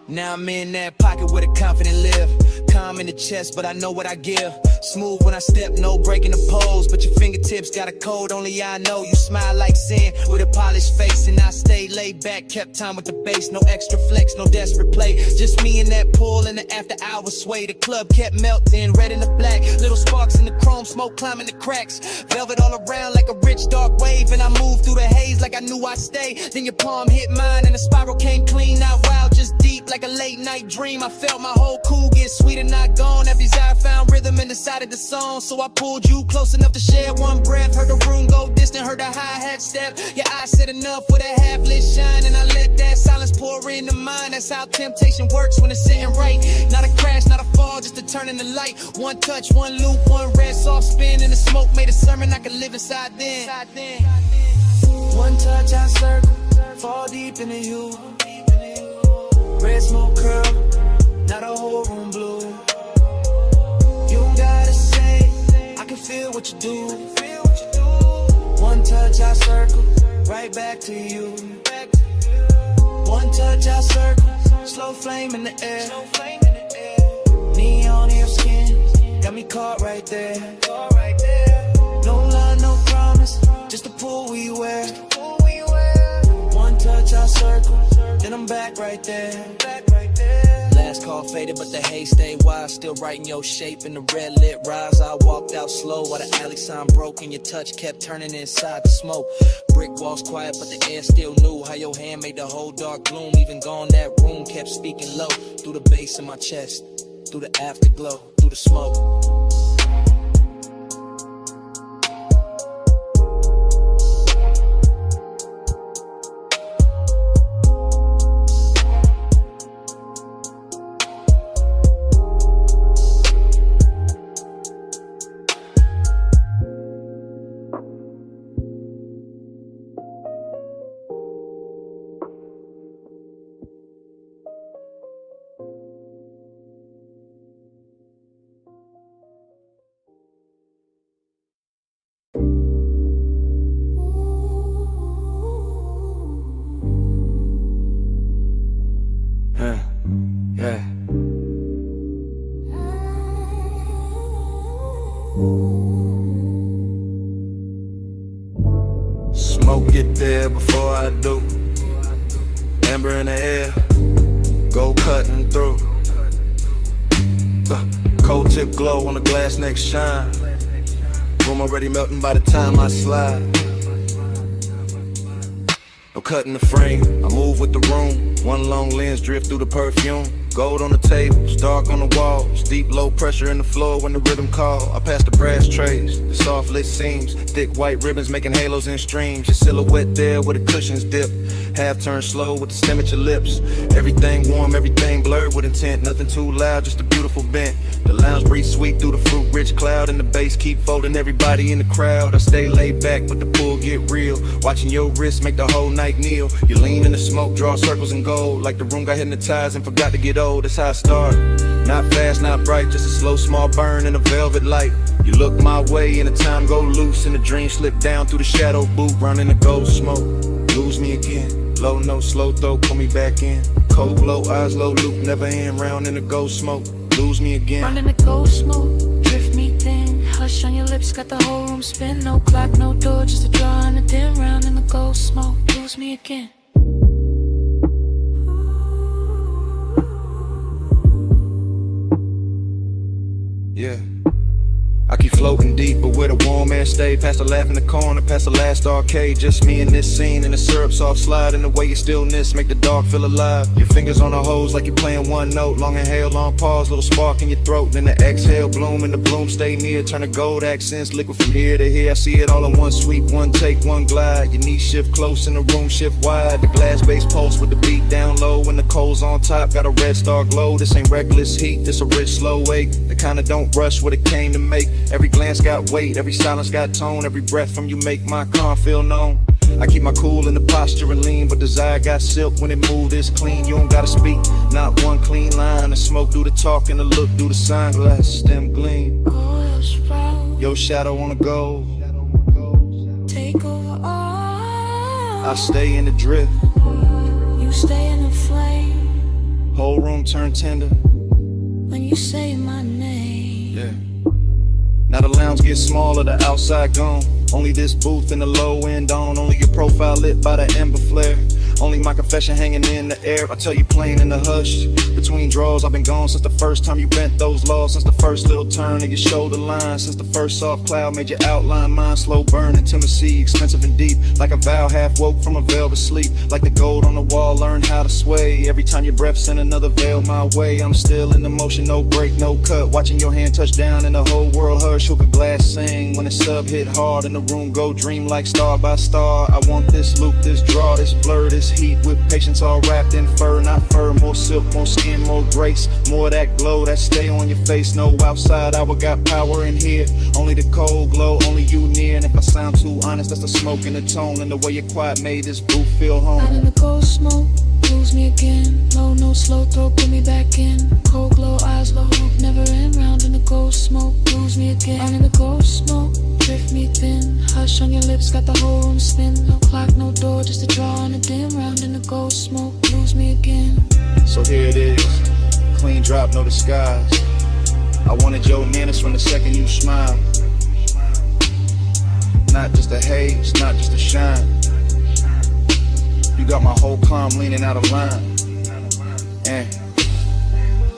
Now I'm in that pocket where the confident live. Calm in the chest, but I know what I give. Smooth when I step, no breaking the pose. But your fingertips got a code, only I know. You smile like sin with a polished face. And I stayed laid back, kept time with the bass. No extra flex, no desperate play. Just me in that pool in the after hours sway. The club kept melting, red and the black. Little sparks in the chrome, smoke climbing the cracks. Velvet all around like a rich dark wave. And I moved through the haze like I knew I'd stay. Then your palm hit mine and the spiral came clean. Not wild, just deep like a late night dream. I felt my whole cool get sweet and not gone. Every desire found rhythm in the side of the song. So I pulled you close enough to share one breath. Heard the room go distant, heard the hi-hat step. Your eyes said enough with a half-lit shine. And I let that silence pour into mine. That's how temptation works when it's sitting right. Not a crash, not a fall, just a turn in the light. One touch, one loop, one red soft spin. And the smoke made a sermon I could live inside then. One touch I circle, fall deep into you. Red smoke curl, not a whole room blue. You don't gotta say, I can feel what you do. One touch I circle, right back to you. One touch I circle, slow flame in the air. Neon in your skin, got me caught right there. No love, no promise, just a pool we wear. One touch I circle, then I'm back right there. Last call faded, but the haze stayed wide. Still writing your shape in the red lit rise. I walked out slow while the alley sign broke and your touch kept turning inside the smoke. Brick walls quiet, but the air still knew how your hand made the whole dark gloom. Even gone, that room kept speaking low. Through the bass in my chest, through the afterglow, through the smoke.
Yeah.
Smoke get there before I do. Amber in the air, go cutting through. Cold tip glow on the glass next shine. Room already melting by the time I slide. No cutting the frame, I move with the room. One long lens drift through the perfume. Gold on the tables, dark on the walls. Deep low pressure in the floor when the rhythm call. I pass the brass trays, the soft lit seams. Thick white ribbons making halos in streams. Your silhouette there where the cushions dip. Half turn slow with the stem at your lips. Everything warm, everything blurred with intent. Nothing too loud, just a beautiful bent. The lounge breeze sweet through the fruit rich cloud. And the bass keep folding everybody in the crowd. I stay laid back but the pull get real. Watching your wrist make the whole night kneel. You lean in the smoke, draw circles in gold. Like the room got hypnotized and forgot to get old. That's how I start. Not fast, not bright, just a slow small burn in a velvet light. You look my way and the time go loose. And the dream slip down through the shadow boot. Running the gold smoke, lose me again. Low note, slow throw, pull me back in. Cold glow, eyes low loop, never end round in the gold smoke.
lose me again.
Running the ghost mode, drift me thin. Hush on your lips, got the whole room spin. No clock, no door, just a draw and a dim. Round in the ghost smoke, lose me again.
Yeah, I keep floating deep, but where the warm air stay. Past the laugh in the corner, past the last arcade. Just me and this scene, and the syrup soft slide. And the way your stillness make the dark feel alive. Your fingers on the hose like you're playing one note. Long inhale, long pause, little spark in your throat. Then the exhale, bloom, and the bloom stay near. Turn to gold accents, liquid from here to here. I see it all in one sweep, one take, one glide. Your knees shift close and the room shift wide. The glass base pulse with the beat down low. And the coals on top, got a red star glow. This ain't reckless heat, this a rich slow wake. The kinda don't rush what it came to make. Every glance got weight, every silence got tone. Every breath from you make my calm feel known. I keep my cool in the posture and lean, but desire got silk when it moved is clean. You don't gotta speak, not one clean line. The smoke do the talk and the look do the sunglasses, them gleam. Your shadow on the go.
Take over all.
I stay in the drift.
You stay in the flame.
Whole room turn tender
When you say my name.
Yeah. Now the lounge gets smaller, the outside gone. Only this booth and the low end on. Only your profile lit by the ember flare. Only my confession hanging in the air. I tell you plain in the hush. Between draws, I've been gone since the first time you bent those laws. Since the first little turn of your shoulder line. Since the first soft cloud made your outline mine. Slow burn, intimacy, expensive and deep. Like a vow half woke from a velvet sleep. Like the gold on the wall, learn how to sway. Every time your breath send another veil my way. I'm still in the motion, no break, no cut. Watching your hand touch down and the whole world hush. Hook a glass sing when the sub hit hard. And the room go dream like star by star. I want this loop, this draw, this blur, this heat. With patience all wrapped in fur, not fur. More silk, more skin, more grace. More of that glow that stay on your face. No outside hour got power in here. Only the cold glow, only you near. And if I sound too honest, that's the smoke and the tone. And the way your quiet made this booth feel home.
Out in the ghost smoke, lose me again. Low, no slow throw, put me back in. Cold glow, eyes low, hope never end. Round in the ghost smoke, lose me again. Out in the ghost smoke, drift me thin. Hush on your lips, got the whole room spin. No clock, no door, just a draw and a dim. Round in the ghost smoke, lose me again.
So here it is, clean drop, no disguise. I wanted your manners from the second you smile. Not just a haze, not just a shine. You got my whole calm leaning out of line. And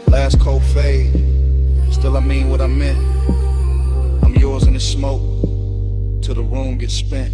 last cold fade, still I mean what I meant. I'm yours in the smoke, till the room gets spent.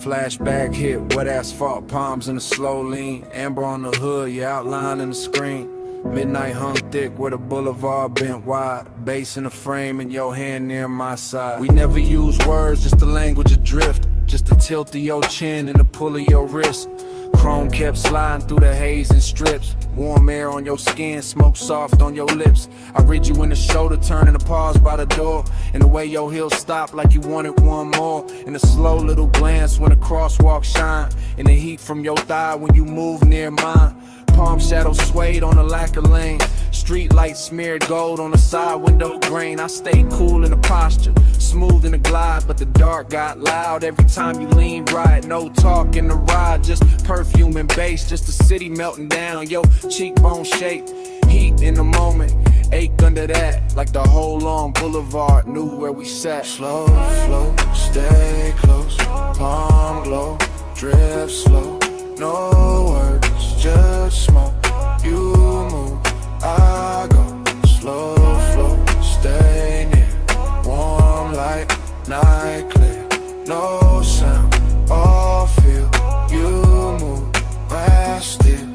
Flashback hit, wet asphalt, palms in a slow lean. Amber on the hood, your outline in the screen. Midnight hung thick where the boulevard bent wide. Bass in the frame and your hand near my side. We never use words, just the language adrift. Just the tilt of your chin and the pull of your wrist. Chrome kept sliding through the haze and strips. Warm air on your skin, smoke soft on your lips. I read you in the shoulder, turning to pause by the door. And the way your heels stop like you wanted one more. And the slow little glance when the crosswalk shine. And the heat from your thigh when you move near mine. Palm shadows swayed on the lacquer lane. Street lights smeared gold on the side window grain. I stayed cool in the posture, smooth in the glide, but the dark got loud every time you leaned right. No talk in the ride, just perfume and bass, just the city melting down. Your cheekbone shape, Heat in the moment, ache under that. Like the whole long boulevard knew where we sat. Slow flow, stay close, palm glow, drift slow. No words, just smoke. You move, I go. Slow flow, stay near. Warm light, night clear. No sound, all feel. You move, fast still.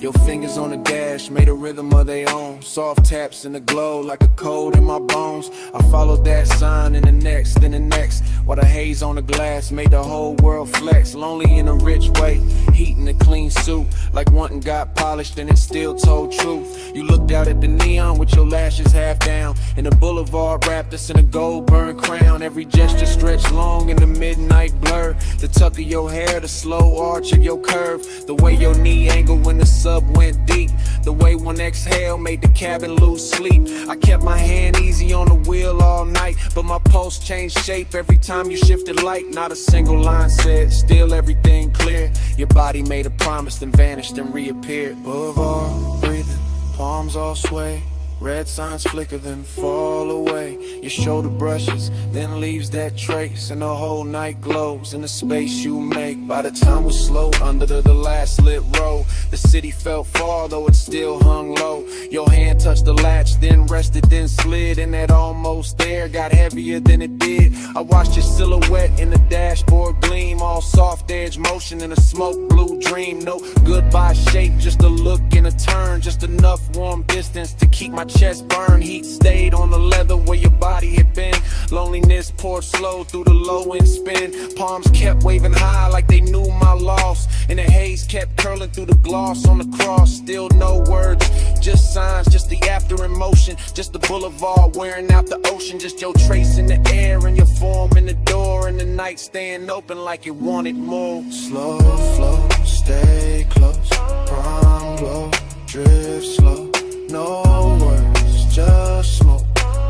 Your fingers on the dash made a rhythm of their own. Soft taps in the glow like a cold in my bones. I followed that sign in the next, then the next. While the haze on the glass made the whole world flex. Lonely in a rich way, heat in a clean suit. Like one got polished and it still told truth. You looked out at the neon with your lashes half down. And the boulevard wrapped us in a gold burned crown. Every gesture stretched long in the midnight blur. The tuck of your hair, the slow arch of your curve. The way your knee angled when the sun went deep. The way one exhale made the cabin lose sleep. I kept my hand easy on the wheel all night, but my pulse changed shape every time you shifted light. Not a single line said, still everything clear. Your body made a promise, then vanished and reappeared. Boulevard, breathing, palms all sway. Red signs flicker, then fall away. Your shoulder brushes, then leaves that trace. And the whole night glows in the space you make. By the time we slowed under the last lit row, the city felt far, though it still hung low. Your hand touched the latch, then rested, then slid. And that almost there got heavier than it did. I watched your silhouette in the dashboard gleam. All soft edge motion in a smoke blue dream. No goodbye shape, just a look and a turn. Just enough warm distance to keep my chest burn. Heat stayed on the leather where your body had been. Loneliness poured slow through the low end spin. Palms kept waving high like they knew my loss. And the haze kept curling through the gloss on the cross. Still no words, just signs, just the after emotion. Just the boulevard wearing out the ocean. Just your trace in the air and your form in the door. And the night staying open like it wanted more. Slow flow, stay close, prime glow, drift slow. No words, just smoke.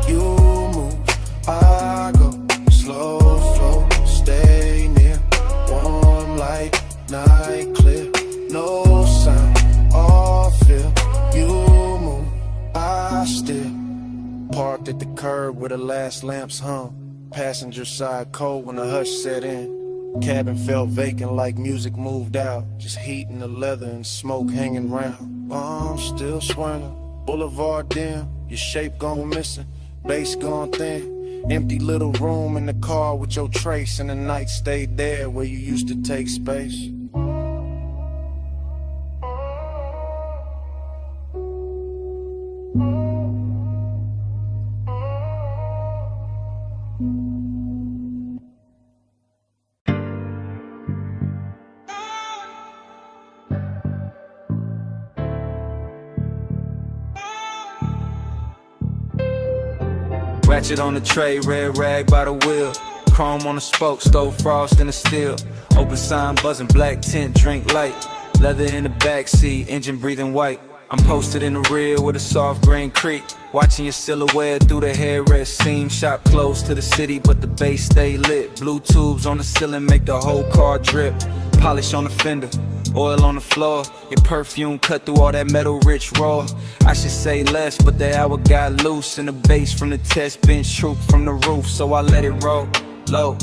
You move, I go. Slow flow, stay near. Warm light, night clear. No sound, all feel. You move, I still. Parked at the curb where the last lamps hung. Passenger side cold when the hush set in. Cabin felt vacant like music moved out. Just heat in the leather and smoke hanging round. Bombs still swirling. Boulevard dim, your shape gone missing, bass gone thin. Empty little room in the car with your trace, and the night stayed there where you used to take space.
Ratchet on the tray, red rag by the wheel. Chrome on the spoke, stove frost in the steel. Open sign buzzing, black tint, drink light. Leather in the backseat, engine breathing white. I'm posted in the rear with a soft green creek. Watching your silhouette through the headrest seam. Shop close to the city, but the base stay lit. Blue tubes on the ceiling make the whole car drip. Polish on the fender, oil on the floor. Your perfume cut through all that metal rich raw. I should say less, but the hour got loose. And the bass from the test bench trooped from the roof. So I let it roll, low.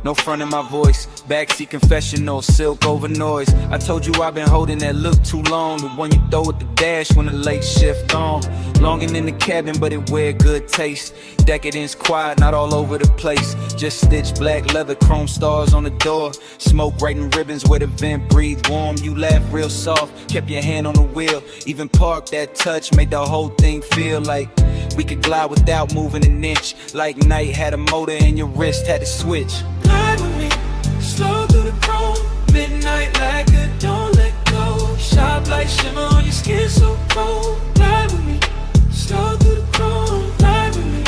No front in my voice, backseat confessional, silk over noise. I told you I've been holding that look too long. The one you throw at the dash when the late shift on. Longing in the cabin, but it wear good taste. Decadence quiet, not all over the place. Just stitched black leather, chrome stars on the door. Smoke writing ribbons where the vent breathed warm. You laughed real soft, kept your hand on the wheel. Even parked that touch, made the whole thing feel like we could glide without moving an inch. Like night had a motor and your wrist had to switch.
Glide with me, slow through the chrome. Midnight like a don't let go. Sharp light shimmer on your skin so cold. Glide with me, slow through the chrome. Glide with me,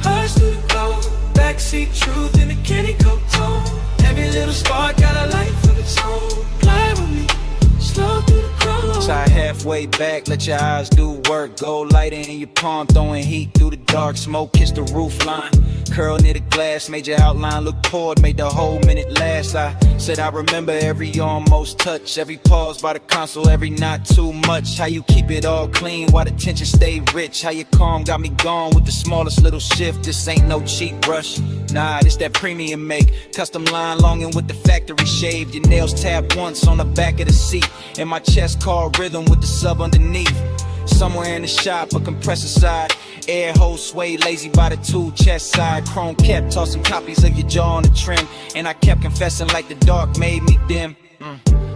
hush through the glow. Backseat truth in a candy coat tone. Every little spark got a life of its own. Glide with me, slow through the chrome.
Try halfway back, let your eyes do work. Gold lighter in your palm, throwing heat through the dark. Smoke kiss the roof line. Curl near the glass, made your outline look poured, made the whole minute last. I said I remember every almost touch, every pause by the console, every not too much. How you keep it all clean, why the tension stay rich. How you calm, got me gone with the smallest little shift. This ain't no cheap brush, nah, this that premium make. Custom line longing with the factory shaved. Your nails tapped once on the back of the seat, and my chest called rhythm with the sub underneath. Somewhere in the shop, a compressor side, air hole sway, lazy by the tool chest side. Chrome kept tossing copies of your jaw on the trim, and I kept confessing like the dark made me dim.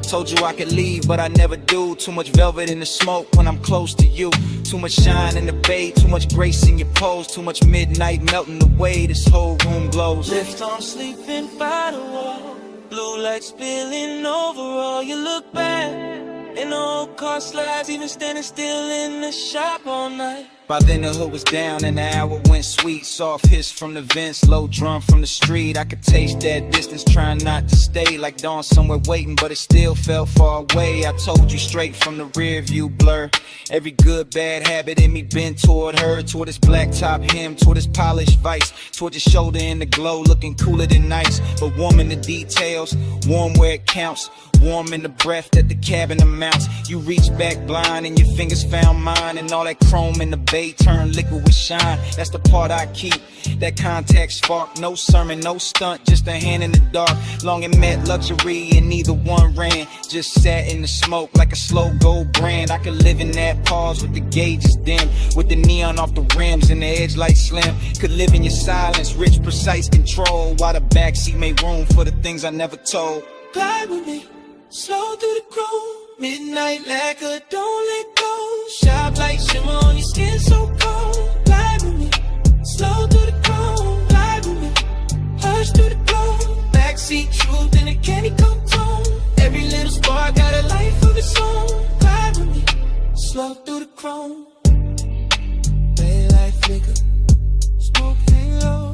Told you I could leave, but I never do. Too much velvet in the smoke when I'm close to you. Too much shine in the bay, too much grace in your pose. Too much midnight melting away, this whole room glows.
Lift on sleeping by the wall, blue light spilling over all. You look back, and the old car slides, even standing still in the shop all night.
By then the hood was down and the hour went sweet. Soft hiss from the vents, low drum from the street. I could taste that distance, trying not to stay. Like dawn somewhere waiting, but it still felt far away. I told you straight from the rear view blur. Every good, bad habit in me bent toward her. Toward this black top hem, toward this polished vice. Toward your shoulder in the glow, looking cooler than nice. But warm in the details, warm where it counts. Warm in the breath that the cabin amounts. You reach back blind and your fingers found mine. And all that chrome in the bay turned liquid with shine. That's the part I keep, that contact spark. No sermon, no stunt, just a hand in the dark. Long and met luxury and neither one ran. Just sat in the smoke like a slow gold brand. I could live in that pause with the gauges dim, with the neon off the rims and the edge light slim. Could live in your silence, rich, precise control, while the backseat made room for the things I never told.
Glide with me, slow through the groove. Midnight lacquer, don't let go. Sharp light shimmer on your skin, so cold. Glide with me, slow through the chrome. Glide with me, hush through the glow. Backseat truth in a candy coat tone. Every little spark got a life of its own. Glide with me, slow through the chrome. Daylight flicker, smoke hang low.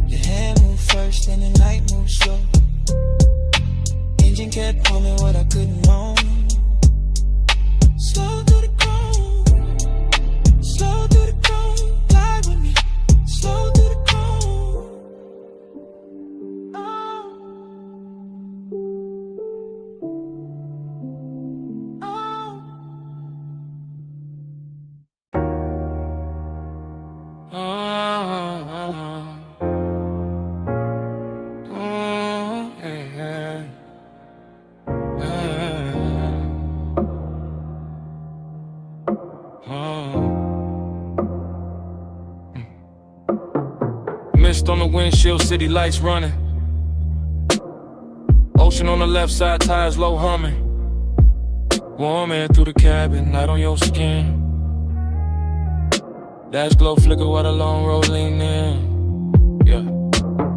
Your hand move first and the night move slow. Engine kept pumping what I couldn't know. Slow through the chrome, slow through the chrome. Glide with me, slow through the chrome.
Mist on the windshield, city lights running. Ocean on the left side, tires low humming. Warm air through the cabin, light on your skin. Dash glow flicker while the long road lean in. Yeah.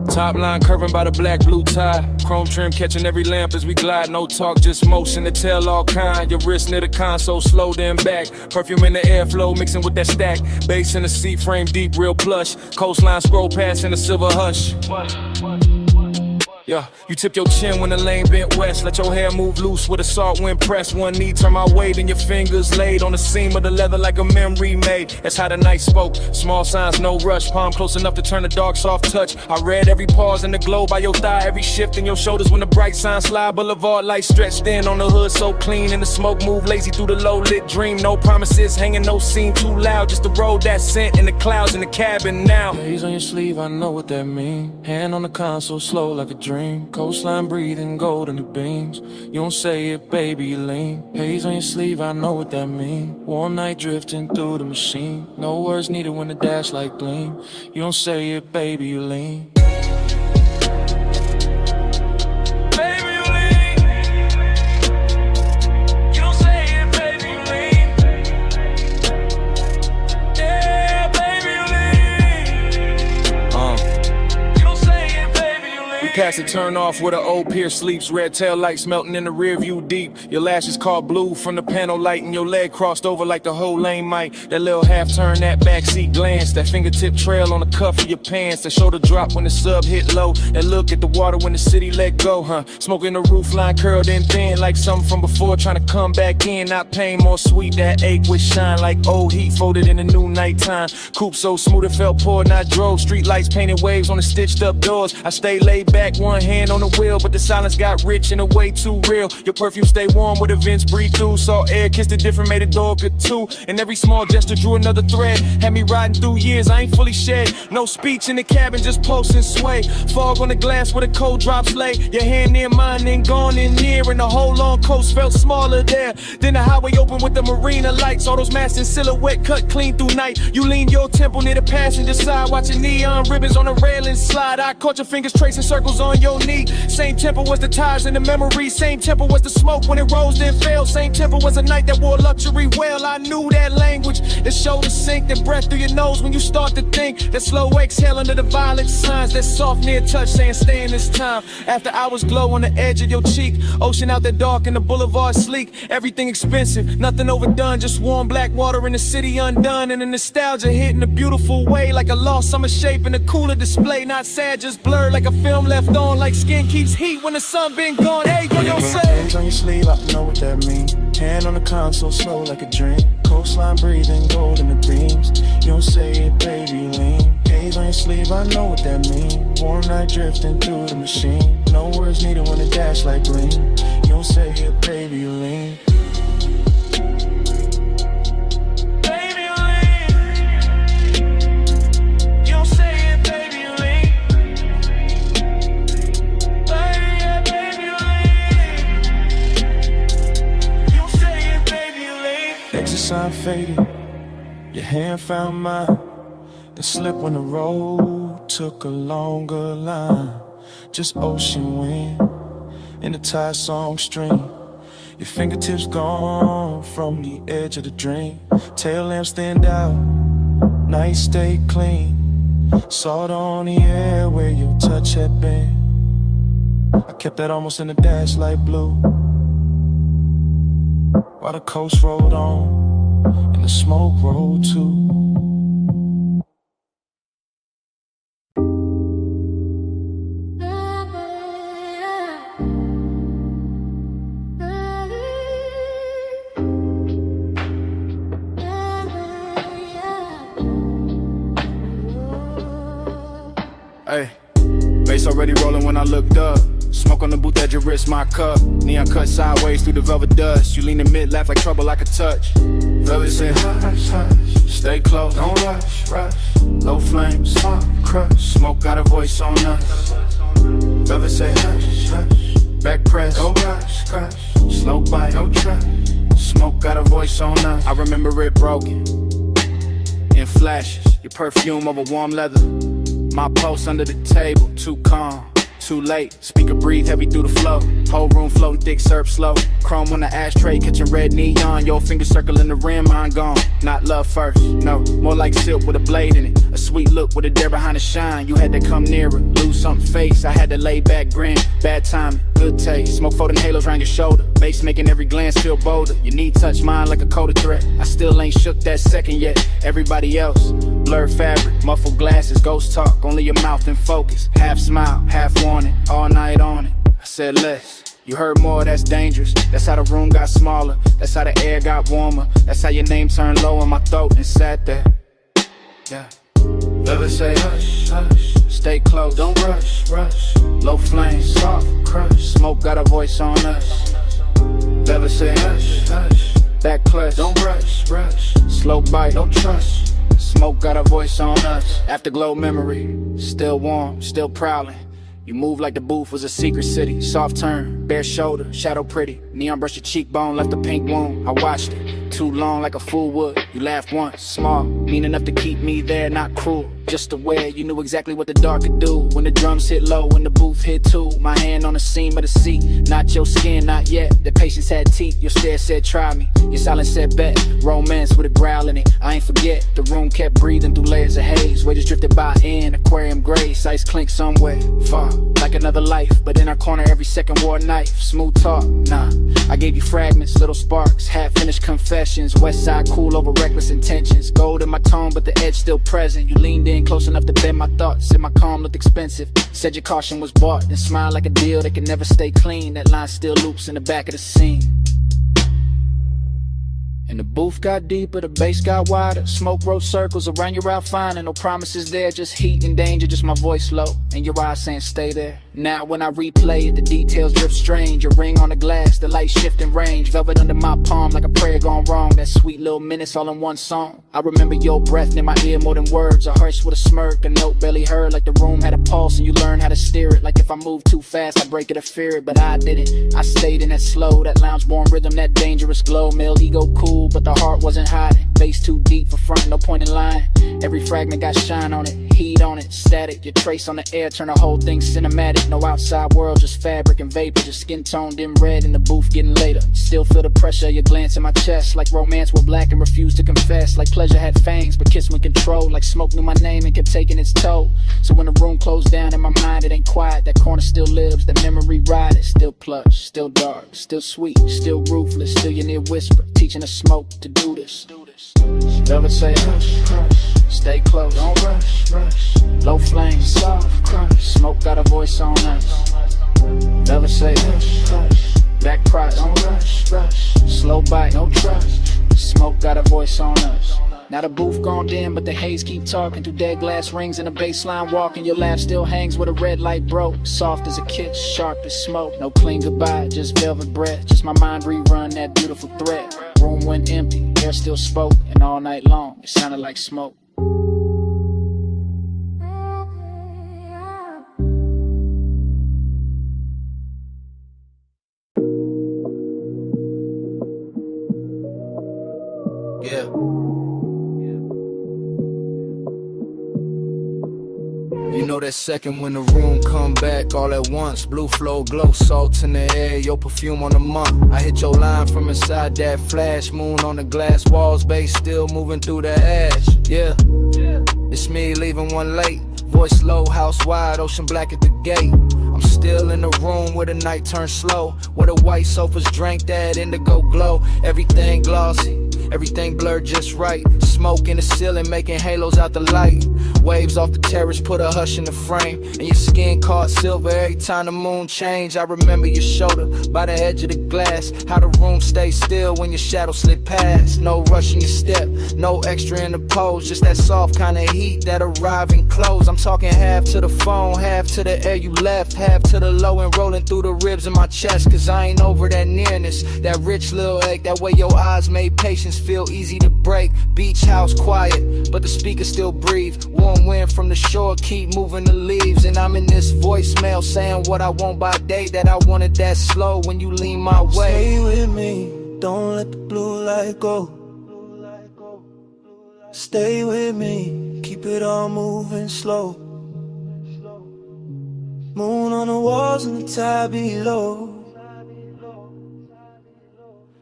Top line curving by the black blue tie. Chrome trim catching every lamp as we glide. No talk, just motion to tell all kind. Your wrist near the console, slow then back. Perfume in the airflow, mixing with that stack. Bass in the seat, frame deep, real plush. Coastline scroll past in a silver hush. Yeah, you tip your chin when the lane bent west. Let your hair move loose with a salt wind press. One knee turn my way, then your fingers laid on the seam of the leather like a memory made. That's how the night spoke. Small signs, no rush. Palm close enough to turn the dark soft touch. I read every pause in the glow by your thigh. Every shift in your shoulders when the bright signs slide. Boulevard lights stretched in on the hood so clean. And the smoke move lazy through the low lit dream. No promises hanging, no scene too loud. Just the road that sent in the clouds in the cabin now. Haze on your sleeve, I know what that mean. Hand on the console, slow like a dream. Coastline breathing gold in the beams. You don't say it, baby, you lean. Haze on your sleeve, I know what that mean. Warm night drifting through the machine. No words needed when the dash light gleam. You don't say it, baby, you lean.
gas to turn off where the old pier sleeps. Red tail lights melting in the rear view deep. Your lashes called blue from the panel light, and your leg crossed over like the whole lane might. That little half turn, that backseat glance, that fingertip trail on the cuff of your pants, that shoulder drop when the sub hit low, that look at the water when the city let go, huh? Smoking the roof line curled in thin like something from before, trying to come back in. Not pain, more sweet, that ache with shine like old heat folded in the new nighttime. Coupe so smooth it felt poor, and I drove. Street lights painted waves on the stitched up doors. I stayed laid back, one hand on the wheel, but the silence got rich in a way too real. Your perfume stay warm where the vents breathe through. Saw air, kissed it different, made a door good too. And every small gesture drew another thread. Had me riding through years, I ain't fully shed. No speech in the cabin, just pulse and sway. Fog on the glass where the cold drops lay. Your hand near mine, then gone in near, and the whole long coast felt smaller there. Then the highway opened with the marina lights. All those masts in silhouette cut clean through night. You lean your temple near the passenger side, watching neon ribbons on the railing slide. I caught your fingers tracing circles on your knee. Same tempo was the tires in the memory. Same tempo was the smoke when it rose then fell. Same tempo was a night that wore luxury well. I knew that language, that shoulder sink, that breath through your nose when you start to think. That slow exhale under the violent signs. That soft near touch saying stay in this time. After hours glow on the edge of your cheek. Ocean out there dark and the boulevard sleek. Everything expensive, nothing overdone. Just warm black water in the city undone. And the nostalgia hitting a beautiful way, like a lost summer shape in a cooler display. Not sad, just blurred like a film left on. Like skin keeps heat when the sun been gone. Hey, what you say?
Haze on your sleeve, I know what that means. Hand on the console, slow like a dream. Coastline breathing, gold in the beams. You don't say it, baby, lean. Haze on your sleeve, I know what that means. Warm night drifting through the machine. No words needed when it dash like green. You don't say it, baby, lean. Sign faded, your hand found mine. The slip when the road took a longer line. Just ocean wind in the Thai song stream. Your fingertips gone from the edge of the dream. Tail lamps stand out, night stay clean. Salt on the air where your touch had been. I kept that almost in the dash light blue, while the coast rolled on and the smoke rolled too.
Hey, bass already rolling when I looked up. Smoke on the booth at your wrist, my cup. Neon cut sideways through the velvet dust. You lean in mid, laugh like trouble I could touch. Velvet say hush, hush, stay close, don't rush, rush. Low flame, soft crush, smoke got a voice on us. Velvet say hush, hush, back press, go rush, crush. Slow bite, no trust, smoke got a voice on us. I remember it broken, in flashes. Your perfume over warm leather. My pulse under the table, too calm. Too late, speaker breathe heavy through the flow. Whole room floating thick, serve slow. Chrome on the ashtray, catching red neon. Your finger circling the rim, mine gone. Not love first, no, more like silk with a blade in it. A sweet look with a dare behind the shine. You had to come nearer, lose something face. I had to lay back, grin, bad timing, good taste. Smoke floating halos around your shoulder. Bass making every glance feel bolder. Your knee touch mine like a coded threat. I still ain't shook that second yet. Everybody else, blurred fabric, muffled glasses, ghost talk. Only your mouth in focus. Half smile, half warning, all night on it. I said less. You heard more, that's dangerous. That's how the room got smaller. That's how the air got warmer. That's how your name turned low in my throat and sat there. Yeah. Velvet say hush, hush, stay close, don't rush, rush. Low flame, soft crush, smoke got a voice on us. Velvet say hush, hush, back clutch, don't rush, rush. Slow bite, don't trust, smoke got a voice on us. Afterglow memory, still warm, still prowling. You move like the booth was a secret city. Soft turn, bare shoulder, shadow pretty. Neon brush your cheekbone, left a pink wound. I watched it, too long like a fool would. You laughed once, small, mean enough to keep me there, not cruel. just aware. You knew exactly what the dark could do. When the drums hit low, when the booth hit too. My hand on the seam of the seat. Not your skin, not yet. The patience had teeth. Your stare said try me. Your silence said bet. Romance with a growl in it. I ain't forget. The room kept breathing through layers of haze. Waiters drifted by in aquarium grace. Ice clink somewhere far, like another life. But in our corner every second wore a knife. Smooth talk, nah. I gave you fragments, little sparks, half-finished confessions. West side cool over reckless intentions. Gold in my tone, but the edge still present. You leaned in close enough to bend my thoughts. Said my calm looked expensive. Said your caution was bought. Then smiled like a deal that can never stay clean. That line still loops in the back of the scene. And the booth got deeper, the bass got wider. Smoke wrote circles around your outfinding. No promises there, just heat and danger. Just my voice low, and your eyes saying stay there. Now when I replay it, the details drift strange. Your ring on the glass, the light shifting range. Velvet under my palm like a prayer gone wrong. That sweet little minutes all in one song. I remember your breath in my ear more than words. A hush with a smirk, a note barely heard. Like the room had a pulse and you learned how to steer it. Like if I moved too fast, I'd break it or fear it. But I didn't, I stayed in that slow, that lounge-born rhythm, that dangerous glow. Male ego cool, but the heart wasn't hiding. Bass too deep for front, no point in lying. Every fragment got shine on it, heat on it, static. Your trace on the air, turn the whole thing cinematic. No outside world, just fabric and vapor. Just skin toned in red in the booth getting later. Still feel the pressure of your glance in my chest. Like romance were black and refused to confess. Like pleasure had fangs but kiss when controlled. Like smoke knew my name and kept taking its toll. So when the room closed down in my mind, it ain't quiet. That corner still lives, that memory ride. It's still plush, still dark, still sweet, still ruthless. Still your near whisper, teaching the smoke to do this. Velvet say hush, hush, stay close, don't rush, rush. Low flame, soft crush, smoke got a voice on us. Velvet say hush, hush, back price, don't rush, rush. Slow bite, no trust, smoke got a voice on us. Now the booth gone dim, but the haze keep talking through dead glass rings and a baseline walking. Your laugh still hangs where the red light broke. Soft as a kiss, sharp as smoke. No clean goodbye, just velvet breath. Just my mind rerun that beautiful thread. Room went empty, air still spoke, and all night long it sounded like smoke. Yeah. You know that second when the room come back all at once. Blue flow, glow, salt in the air, your perfume on the month. I hit your line from inside that flash. Moon on the glass walls, bass still moving through the ash. Yeah, it's me leaving one late. Voice low, house wide, ocean black at the gate. I'm still in the room where the night turns slow. Where the white sofas drank that indigo glow. Everything glossy, everything blurred just right. Smoke in the ceiling making halos out the light. Waves off the terrace put a hush in the frame. And your skin caught silver every time the moon changed. I remember your shoulder by the edge of the glass. How the room stayed still when your shadow slid past. No rush in your step, no extra in the pose. Just that soft kind of heat that arrive and close. I'm talking half to the phone, half to the air you left, half to the low and rolling through the ribs in my chest. Cause I ain't over that nearness, that rich little ache. That way your eyes made patience feel easy to break. Beach house quiet, but the speakers still breathe. Warm wind from the shore keep moving the leaves. And I'm in this voicemail saying what I want by day. That I wanted that slow when you lean my way.
Stay with me, don't let the blue light go. Stay with me, keep it all moving slow. Moon on the walls and the tide below.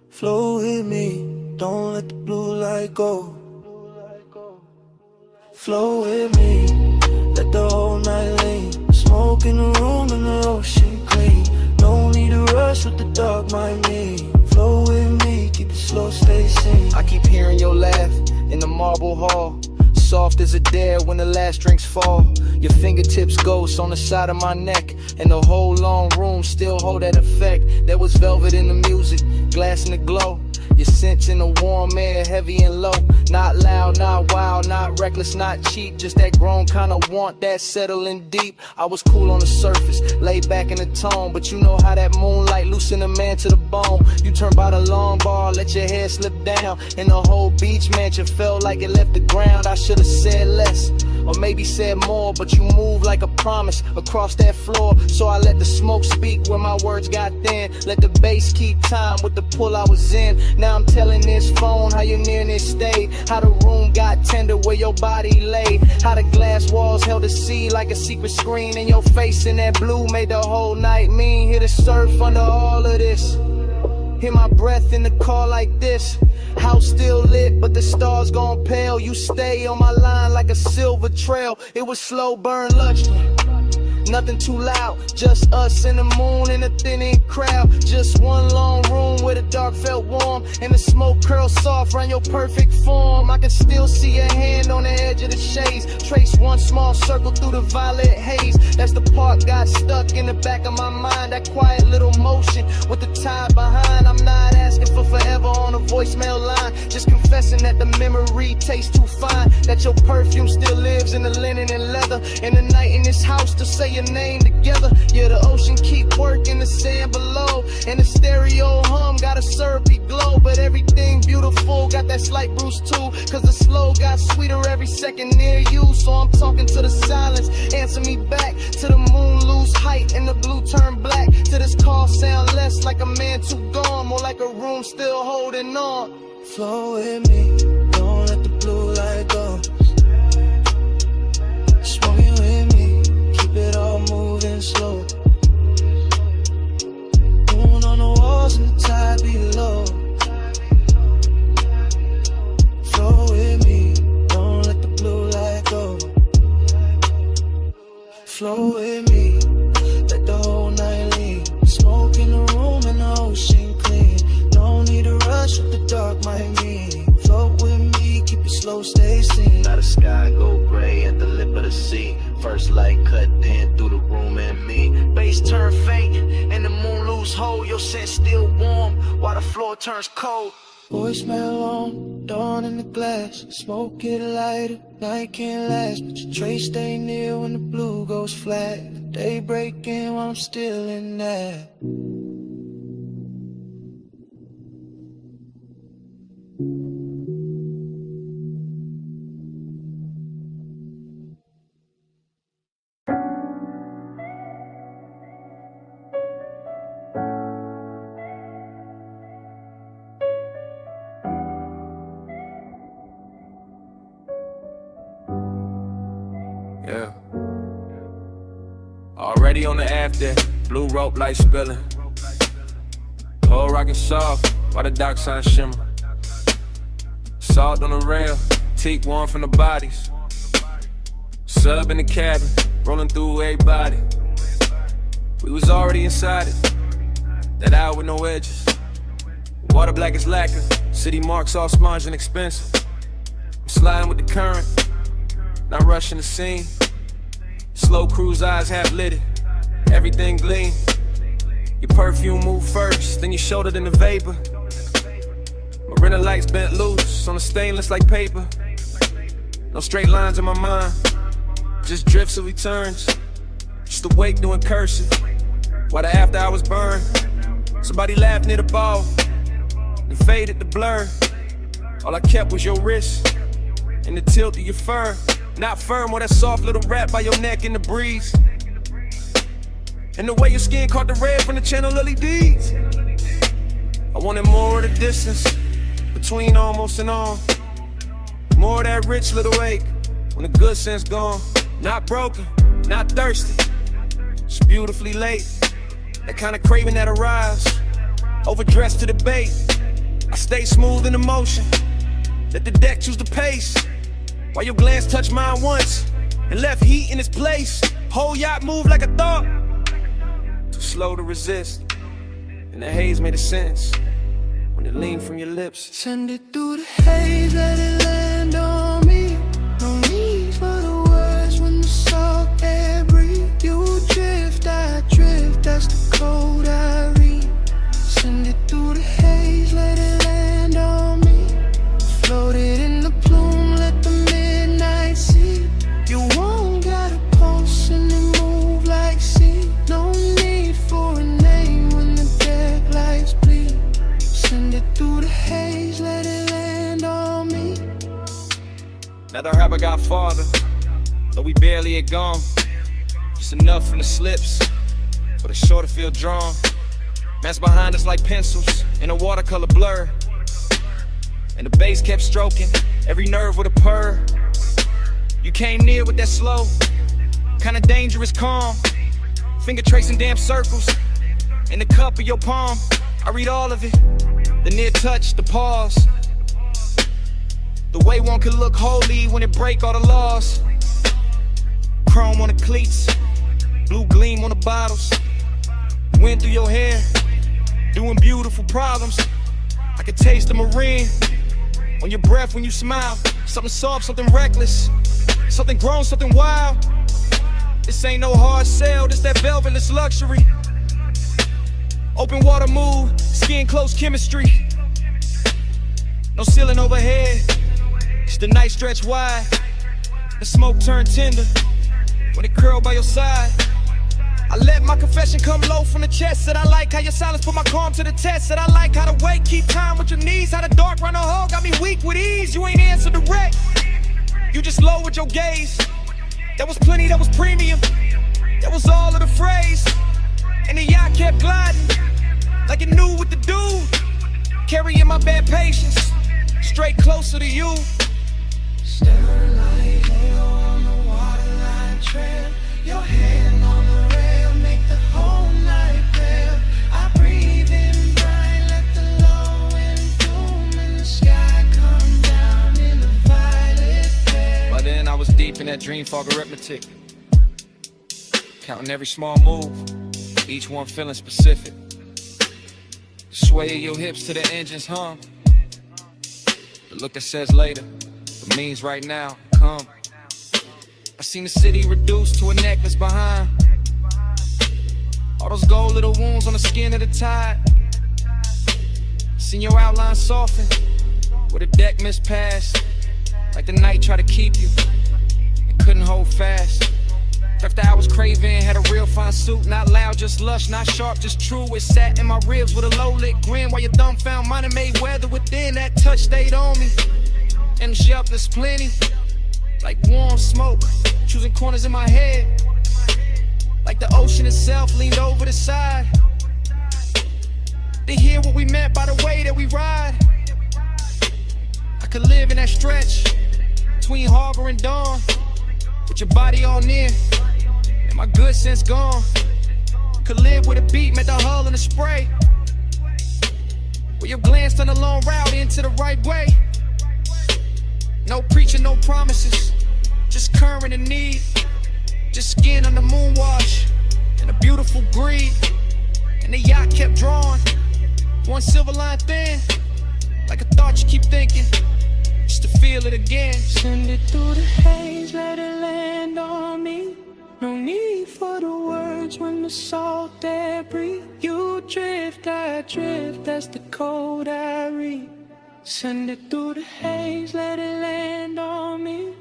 Flow with me, don't let the blue light go. Flow with me, let the whole night lean. Smoke in the room and the ocean clean. No need to rush with the dark mind me. Flow with me, keep it slow, stay sane.
I keep hearing your laugh in the marble hall. Soft as a dare when the last drinks fall. Your fingertips ghost on the side of my neck. And the whole long room still hold that effect. There was velvet in the music, glass in the glow. Your scents in the warm air, heavy and low. Not loud, not wild, not reckless, not cheap. Just that grown kind of want, that settling deep. I was cool on the surface, laid back in the tone. But you know how that moonlight loosen a man to the bone. You turn by the long bar, let your hair slip down. And the whole beach mansion felt like it left the ground. I should've said less,
or maybe said more, but you move like a promise across that floor. So I let the smoke speak where my words got thin. Let the bass keep time with the pull I was in. Now I'm telling this phone how your nearness stayed, how the room got tender where your body lay, how the glass walls held the sea like a secret screen, and your face in that blue made the whole night mean. Hear the surf under all of this, hear my breath in the car like this. House still lit, but the stars gone pale. You stay on my line like a silver trail. It was slow burn luxury, nothing too loud, just us and the moon and a thinning crowd. Just one long room where the dark felt warm and the smoke curled soft around your perfect form. I can still see your hand on the edge of the shades, trace one small circle through the violet haze. That's the part got stuck in the back of my mind, that quiet little motion with the tide behind. I'm not asking for forever on a voicemail line, just confessing that the memory tastes too fine, that your perfume still lives in the linen and leather, and the night in this house to say your name together. Yeah, the ocean keep working, the sand below, and the stereo hum got a syrupy glow. But everything beautiful got that slight bruise too, cause the slow got sweeter every second near you. So I'm talking to the silence, answer me back, to the moon lose height and the blue turn black, to this call sound less like a man too gone, more like a room still holding on. Flow with me, don't let the blue light go. Smoking with me, keep it all moving slow. Moon on the walls and the tide below. Flow with me, don't let the blue light go. Flow with me, let the whole night lean. Smoke in the room and the ocean clean. No need to rush what the dark might mean. Float with me, keep it slow, stay seen. Now the sky go gray at the lip of the sea. First light cut in through the room and me. Bass turn faint and the moon lose hold. Your scent still warm while the floor turns cold. Voicemail on, dawn in the glass. Smoke it lighter, night can't last, but your trace stay near when the blue goes flat. Day breaking while I'm still in that.
Yeah. Already on the after, blue rope light spilling. Whole rockin' soft while the dock sign shimmer. Salt on the rail, teak warm from the bodies. Sub in the cabin, rolling through everybody. We was already inside it, that hour with no edges. Water black as lacquer, city marks all sponge and expensive. I'm sliding with the current, not rushing the scene. Slow cruise eyes half lit, everything gleam. Your perfume move first, then you shoulder in the vapor. Marina lights bent loose on the stainless like paper. No straight lines in my mind, just drifts and returns. Just awake doing cursive while the after hours burn. Somebody laughed near the ball and faded the blur. All I kept was your wrist and the tilt of your fur. Not firm or that soft little wrap by your neck in the breeze. And the way your skin caught the red from the channel LEDs. I wanted more of the distance between almost and on. More of that rich little ache when the good sense gone. Not broken, not thirsty, just beautifully late. That kind of craving that arrives, overdressed to the bait. I stay smooth in the motion, let the deck choose the pace. While your glance touched mine once and left heat in its place. Whole yacht moved like a thought, too slow to resist. And the haze made a sense when it leaned from your lips.
Send it through the haze, let it land on me. No need for the words when the salt air breathe. You drift, I drift, that's the code I read. Send it through the haze, let it land on me. Floated in the plume, let the midnight see. You won't got a pulse and it move like sea. No need for a name when the deck lights bleed. Send it through the haze, let it land on me.
Now the rapper got farther,
so we barely had gone. Just enough from the slips for the shore to feel drawn. Man's behind us like pencils in a watercolor blur, and the bass kept stroking every nerve with a purr. You came near with that slow, kinda dangerous calm, finger tracing damn circles in the cup of your palm. I read all of it, the near touch, the pause, the way one could look holy when it break all the laws. Chrome on the cleats, blue gleam on the bottles, wind through your hair, doing beautiful problems. I could taste the marine on your breath when you smile. Something soft, something reckless, something grown, something wild. This ain't no hard sell, this that velvetless luxury. Open water move, skin close chemistry. No ceiling overhead, it's the night stretch wide. The smoke turn tender when it curl by your side. I let my confession come low from the chest. Said I like how your silence put my calm to the test. Said I like how the weight keep time with your knees. How the dark run a hole got me weak with ease. You ain't answer direct, you just low with your gaze. That was plenty, that was premium, that was all of the phrase. And the yacht kept gliding like it knew what to do. Carrying my bad patience straight closer to you.
Staring like hell on the waterline trail. Your hand on the rail, make the whole night fail. I breathe in bright, let the low and doom in the sky come down in a violet veil.
By then I was deep in that dream fog arithmetic, counting every small move, each one feeling specific. The sway of your hips to the engine's hum, the look that says later, but means right now, come. I seen the city reduced to a necklace behind, all those gold little wounds on the skin of the tide. Seen your outline soften where the deck missed past, like the night tried to keep you and couldn't hold fast. After I was craving, had a real fine suit, not loud, just lush, not sharp, just true. It sat in my ribs with a low lit grin, while your thumb found mine and made weather within. That touch stayed on me, and shelf is plenty, like warm smoke, choosing corners in my head, like the ocean itself leaned over the side to hear what we meant by the way that we ride. I could live in that stretch between harbor and dawn, with your body all near and my good sense gone. Could live with a beat, met the hull and the spray, where your glance done a long route into the right way. No preaching, no promises, just current and need, just skin on the moon wash and a beautiful greed. And the yacht kept drawing, one silver line thin, like a thought you keep thinking, just to feel it again.
Send it through the haze, let it land on me. No need for the words when the salt air breathe. You drift, I drift, that's the code I read. Send it through the haze, let it land on me.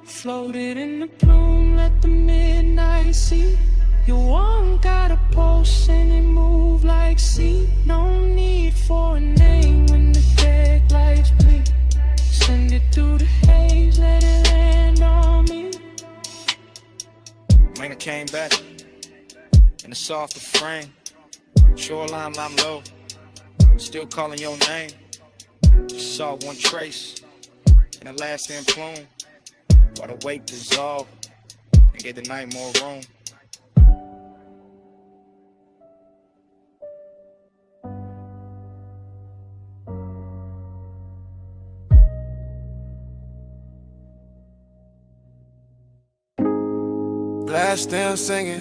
Floated in the plume, let the midnight see. You won't got a pulse and it move like sea. No need for a name when the deck lights bleed. Send it through the haze, let it land on me.
Man, I came back in a softer frame, shoreline I'm low, still calling your name. Just saw one trace in the last end plume, while the weight dissolved and gave the night more room.
Blast still singing,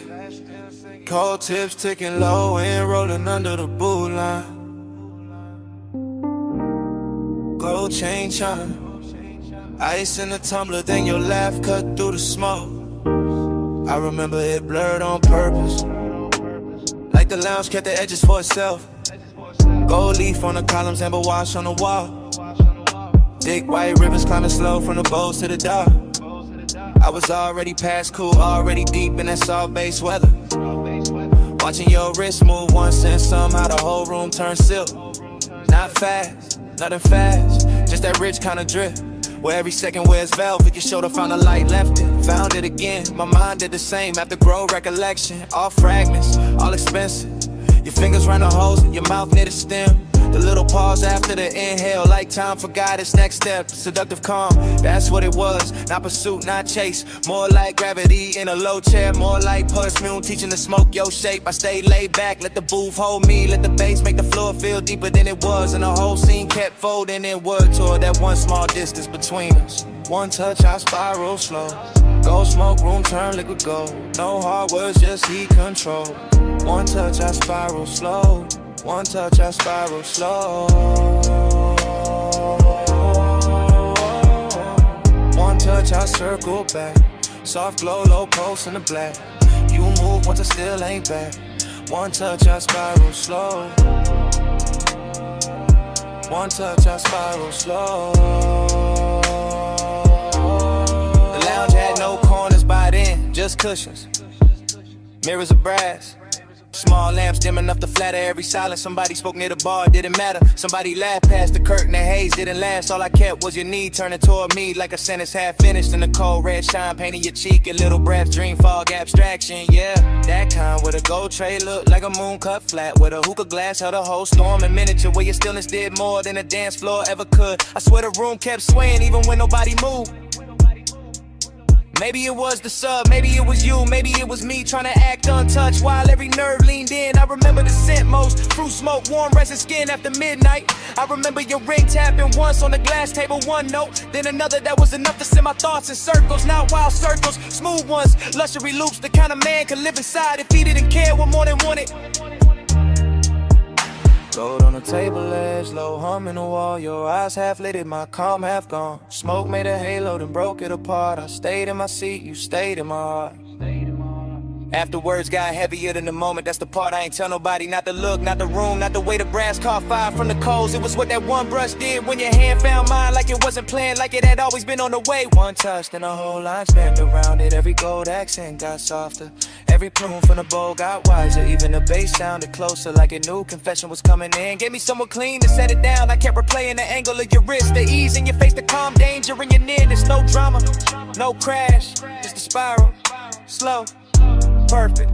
cold tips ticking low and rolling under the boot line. Gold chain chime, ice in the tumbler, then your laugh cut through the smoke. I remember it blurred on purpose, like the lounge kept the edges for itself. Gold leaf on the columns, amber wash on the wall. Thick white ribbons climbing slow from the bows to the dock. I was already past cool, already deep in that soft bass weather. Watching your wrist move once and somehow the whole room turned silk. Not fast, nothing fast, just that rich kind of drip.
Where every second wears velvet, your shoulder found a light, left it, found it again. My mind did the same after grow recollection. All fragments, all expensive. Your fingers round the holes, your mouth near the stem. The little pause after the inhale, like time forgot its next step. Seductive calm, that's what it was. Not pursuit, not chase. More like gravity in a low chair. More like perfume, teaching to smoke your shape. I stayed laid back, let the booth hold me. Let the bass make the floor feel deeper than it was. And the whole scene kept folding inward toward that one small distance between us. One touch, I spiral slow. Go smoke room, turn liquid gold. No hard words, just heat control. One touch, I spiral slow. One touch, I spiral slow. One touch, I circle back. Soft glow, low pulse in the black. You move once I still ain't back. One touch, I spiral slow. One touch, I spiral slow. The lounge had no corners by then, just cushions. Mirrors of brass. Small lamps dim enough to flatter every silence. Somebody spoke near the bar, it didn't matter. Somebody laughed past the curtain, the haze didn't last. All I kept was your knee turning toward me like a sentence half finished. In the cold red shine painting your cheek. A little breath, dream fog abstraction, yeah. That kind with a gold tray looked like a moon cut flat. With a hookah glass held a whole storm in miniature. Where your stillness did more than a dance floor ever could. I swear the room kept swaying even when nobody moved. Maybe it was the sub, maybe it was you, maybe it was me trying to act untouched while every nerve leaned in. I remember the scent most, fruit smoke, warm resin skin after midnight. I remember your ring tapping once on the glass table, one note, then another that was enough to send my thoughts in circles, not wild circles, smooth ones, luxury loops. The kind of man could live inside if he didn't care what more than wanted. Gold on the table edge, low hum in the wall. Your eyes half lit, my calm half gone. Smoke made a halo, then broke it apart. I stayed in my seat, you stayed in my heart. After words got heavier than the moment, that's the part I ain't tell nobody. Not the look, not the room, not the way the brass caught fire from the coals. It was what that one brush did when your hand found mine. Like it wasn't planned, like it had always been on the way. One touch, then a whole line spanned around it. Every gold accent got softer. Every plume from the bowl got wiser. Even the bass sounded closer, like a new confession was coming in. Gave me somewhere clean to set it down. I kept replaying the angle of your wrist, the ease in your face, the calm danger in your nearness. No drama, no crash, just a spiral, slow, perfect,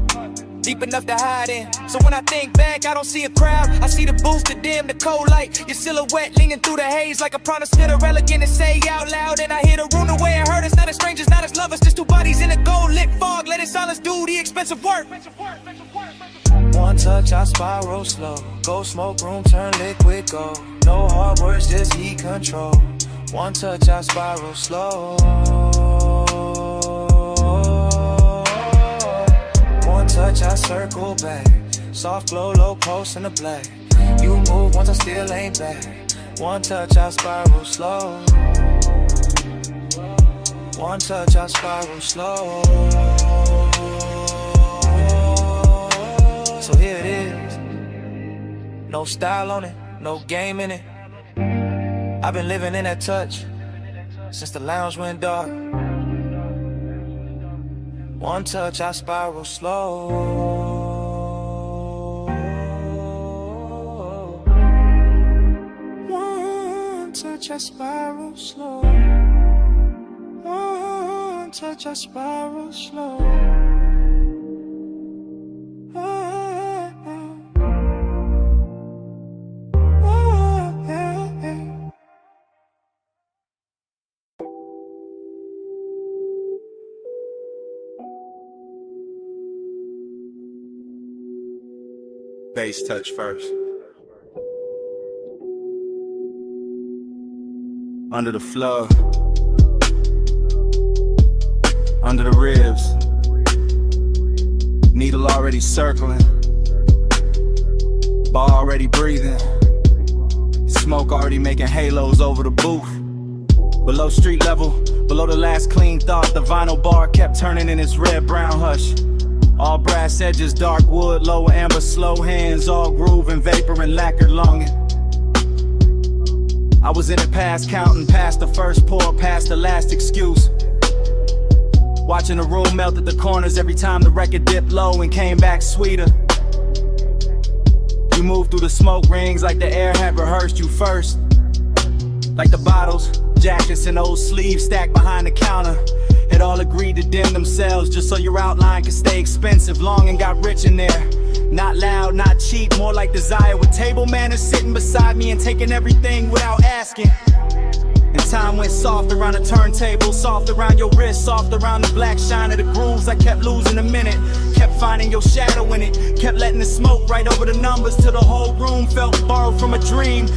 deep enough to hide in. So when I think back, I don't see a crowd. I see the booth, the dim, the cold light. Your silhouette leaning through the haze like a promise to the elegant and say out loud. And I hear the room the way it hurt us. Not as strangers, not as lovers, just two bodies in a gold lit fog. Let it silence do the expensive work. One touch, I spiral slow. Go smoke room, turn liquid gold. No hard words, just heat control. One touch, I spiral slow. One touch, I circle back. Soft glow, low pulse in the black. You move once I still ain't back. One touch, I spiral slow. One touch, I spiral slow. So here it is. No style on it, no game in it. I've been living in that touch since the lounge went dark. One touch, I spiral slow. One touch, I spiral slow. One touch, I spiral slow.
Bass touch first. Under the floor, under the ribs, needle already circling, bar already breathing, smoke already making halos over the booth. Below street level, below the last clean thought, the vinyl bar kept turning in its red-brown hush. All brass edges, dark wood, lower amber, slow hands, all groove and vapor and lacquered longing. I was in it past counting, past the first pour, past the last excuse. Watching the room melt at the corners every time the record dipped low and came back sweeter. You moved through the smoke rings like the air had rehearsed you first. Like the bottles,
jackets and old sleeves stacked behind the counter. Had all agreed to dim themselves just so your outline could stay expensive. Long and got rich in there. Not loud, not cheap, more like desire. With table manners sitting beside me and taking everything without asking. And time went soft around the turntable, soft around your wrist, soft around the black shine of the grooves. I kept losing a minute, kept finding your shadow in it, kept letting the smoke right over the numbers till the whole room felt borrowed from a dream.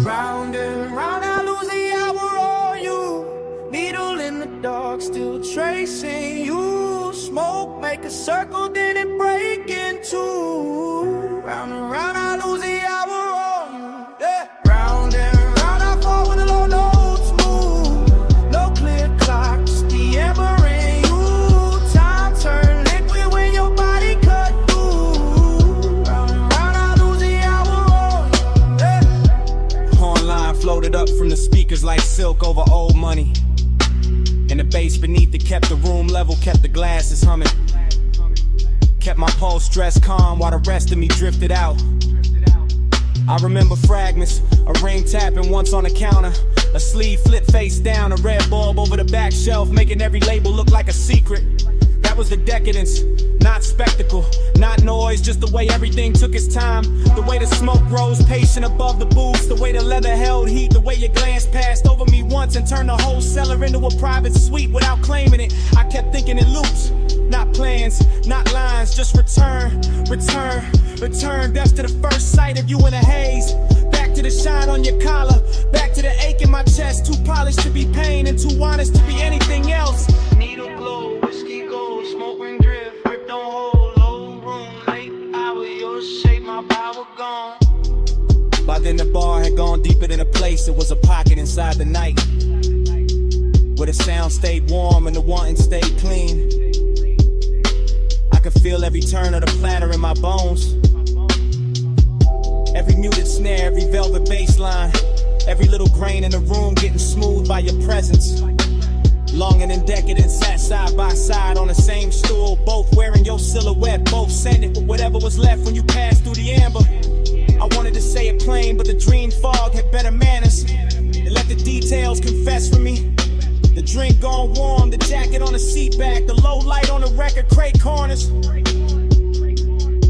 Round and round, I lose the hour on you. Needle in the dark, still tracing you. Smoke, make a circle, then it break in two. Round and round, I lose the hour on you. Yeah. Round and round, I fall when the low notes move. No clear clock, just the ember in you. Time turn liquid when your body cut through. Round and round, I lose the hour on you. Yeah. Horn line floated up from the speakers like silk over old money. And the bass beneath it kept the room level, kept the glasses humming. Kept my pulse dressed calm while the rest of me drifted out. I remember fragments, a ring tapping once on the counter, a sleeve flipped face down, a red bulb over the back shelf, making every label look like a secret. That was the decadence, not spectacle, not noise, just the way everything took its time. The way the smoke rose patient above the booths, the way the leather held heat, the way your glance passed over me once and turned the whole cellar into a private suite without claiming it. I kept thinking in loops, not plans, not lines, just return, return, return. That's to the first sight of you in a haze. Back to the shine on your collar, back to the ache in my chest. Too polished to be pain and too honest to be anything else. Needle glow, whiskey gold, smoke ring drift, grip don't hold, low room, late hour, your shape, my power gone. By then the bar had gone deeper than a place, it was a pocket inside the night, where the sound stayed warm and the wanting stayed clean. I could feel every turn of the platter in my bones, every muted snare, every velvet bass line, every little grain in the room getting smooth by your presence. Longing and decadent sat side by side on the same stool, both wearing your silhouette, both sending with whatever was left when you passed through the amber. I wanted to say it plain, but the dream fog had better manners. It let the details confess for me. The drink gone warm, the jacket on the seat back, the low light on the record crate corners.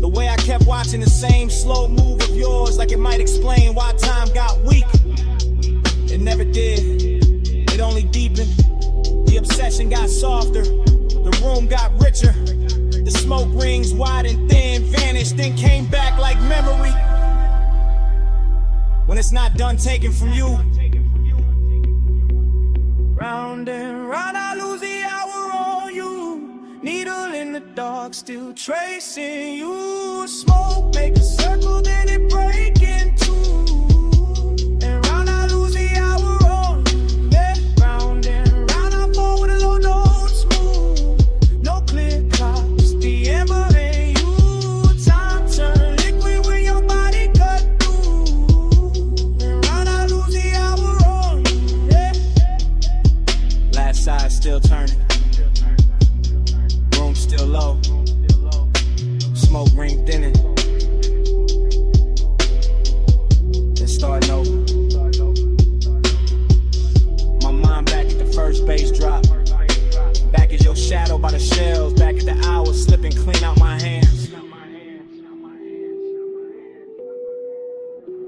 The way I kept watching the same slow move of yours, like it might explain why time got weak. It never did, it only deepened. The obsession got softer, the room got richer. The smoke rings wide and thin vanished, then came back like memory. When it's not done taken from you. Round and round, I lose the hour on you. Needle in the dark, still tracing you. Smoke, make a circle, then it break in two. And round, I lose the hour on you. Yeah. Round and round, I fall with a low notes move. No clear clock, just the ember in you. Time turn liquid when your body cut through. And round, I lose the hour on you. Yeah. Last side still turning, room still low, smoke ring thinning, then starting over. My mind back at the first bass drop, back at your shadow by the shelves, back at the hours slipping clean out my hands.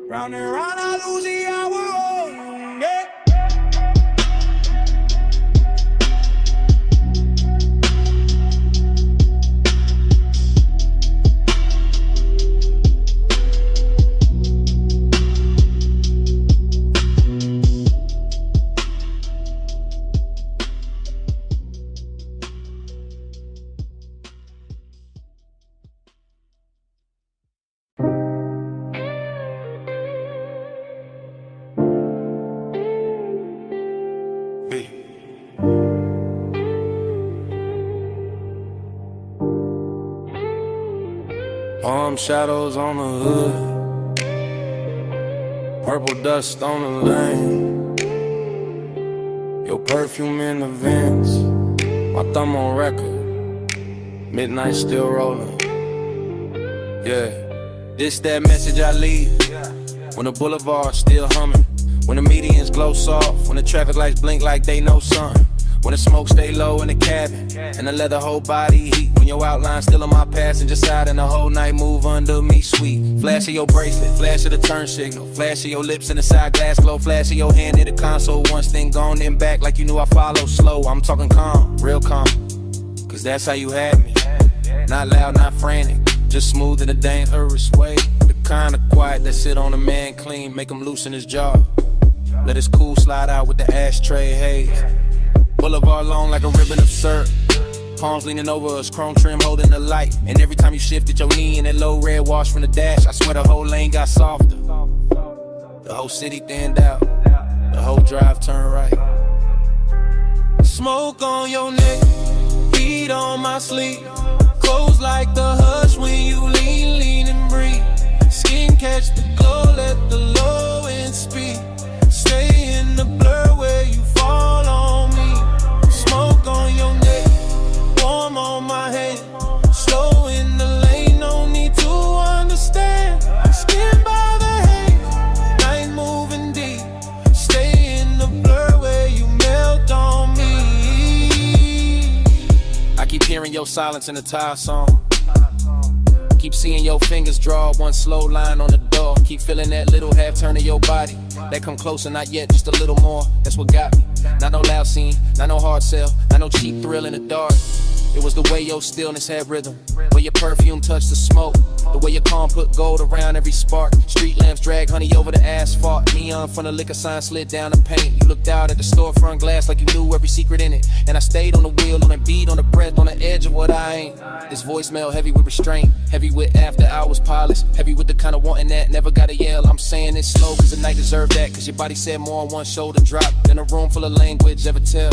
Round and round, I lose the hour on you. Yeah.
Palm shadows on the hood, purple dust on the lane, your perfume in the vents, my thumb on record, midnight still rolling. Yeah, this that message I leave, when the boulevard still humming,
When the medians glow soft, when the traffic lights blink like they know something. When the smoke stay low in the cabin, and the leather whole body heat. When your outline still on my passenger side, and the whole night move under me sweet. Flash of your bracelet, flash of the turn signal, flash of your lips in the side glass glow, flash of your hand in the console. Once then gone then back like you knew I follow slow. I'm talking calm, real calm, cause that's how you had me. Not loud, not frantic, just smooth in a dangerous way. The kind of quiet that sit on a man clean, make him loosen his jaw. Let his cool slide out with the ashtray haze. Boulevard long like a ribbon of syrup. Palms leaning over us, chrome trim holding the light. And every time you shifted your knee in that low red wash from the dash, I swear the whole lane got softer. The whole city thinned out, the whole drive turned right.
Smoke on your neck, heat on my sleeve. Close like the hush when you lean, lean and breathe. Skin catch the glow, let the low end speed. Stay in the blur where you fall on me. Smoke on your neck, warm on my hand. Slow in the lane, no need to understand. Skin by the haze, night moving deep. Stay in the blur where you melt on me.
I keep hearing your silence in the tire song. Keep seeing your fingers draw one slow line on the door. Keep feeling that little half turn of your body. That come closer, not yet, just a little more. That's what got me. Not no loud scene, not no hard sell, not no cheap thrill in the dark. It was the way your stillness had rhythm, where your perfume touched the smoke, the way your calm put gold around every spark. Street lamps drag honey over the asphalt. Neon from the liquor sign slid down the paint. You looked out at the storefront glass like you knew every secret in it. And I stayed on the wheel, on the beat, on the breath, on the edge of what I ain't. This voicemail heavy with restraint, heavy with after hours polish, heavy with the kind of wanting that never gotta yell. I'm saying it slow cause the night deserved that, cause your body said more on one shoulder drop than a room full of language ever tell.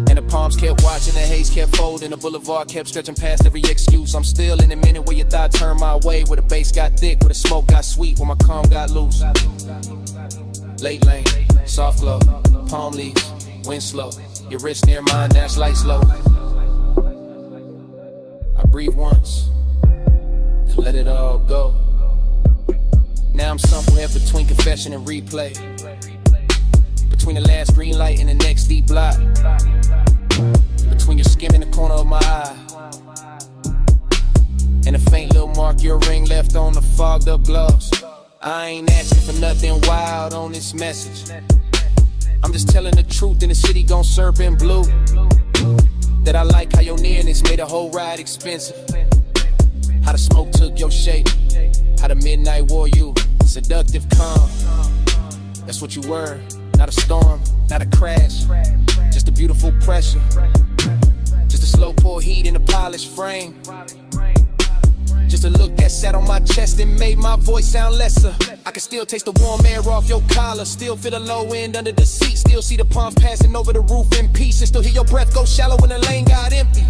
And the palms kept watching, the haze kept folding, the boulevard kept stretching past every excuse. I'm still in the minute where your thought turned my way, where the bass got thick, where the smoke got sweet, where my calm got loose. Late lane, soft glow, palm leaves, wind slow. Your wrist near mine, dash light slow. I breathe once, and let it all go. Now I'm somewhere between confession and replay, between the last green light and the next deep block, between your skin and the corner of my eye, and a faint little mark your ring left on the fogged up gloves. I ain't asking for nothing wild on this message. I'm just telling the truth in the city gon' serve in blue. That I like how your nearness made the whole ride expensive. How the smoke took your shape, how the midnight wore you. Seductive calm, that's what you were. Not a storm, not a crash, just a beautiful pressure. Just a slow pour heat in a polished frame. Just a look that sat on my chest and made my voice sound lesser. I can still taste the warm air off your collar, still feel the low end under the seat, still see the palms passing over the roof in peace, and still hear your breath go shallow when the lane got empty.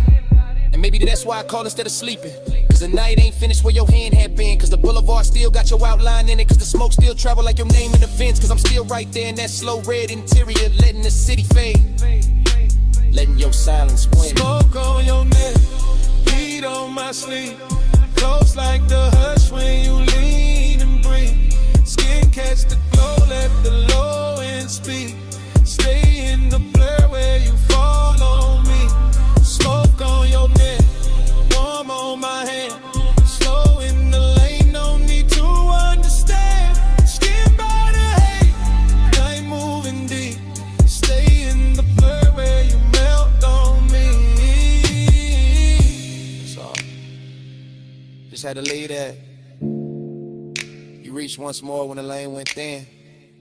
And maybe that's why I call instead of sleeping, cause the night ain't finished where your hand had been, cause the boulevard still got your outline in it, cause the smoke still travel like your name in the vents, cause I'm still right there in that slow red interior, letting the city fade, letting your silence win.
Smoke on your neck, heat on my sleeve. Close like the hush when you lean and breathe. Skin catch the glow, let the low end speak. Stay in the blur where you fall on me. Smoke on your neck, warm on my hand. Slow in the lane, no need to understand. Skin by the haze, night moving deep. Stay in the blur where you melt on me.
That's all. Just had to leave that. You reached once more when the lane went thin,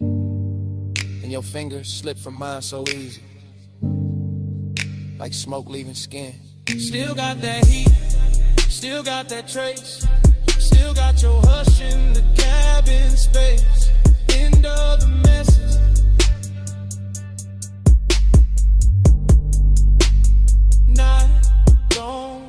and your fingers slipped from mine so easy, like smoke leaving skin.
Still got that heat, still got that trace. Still got your hush in the cabin space. End of the message. Night gone.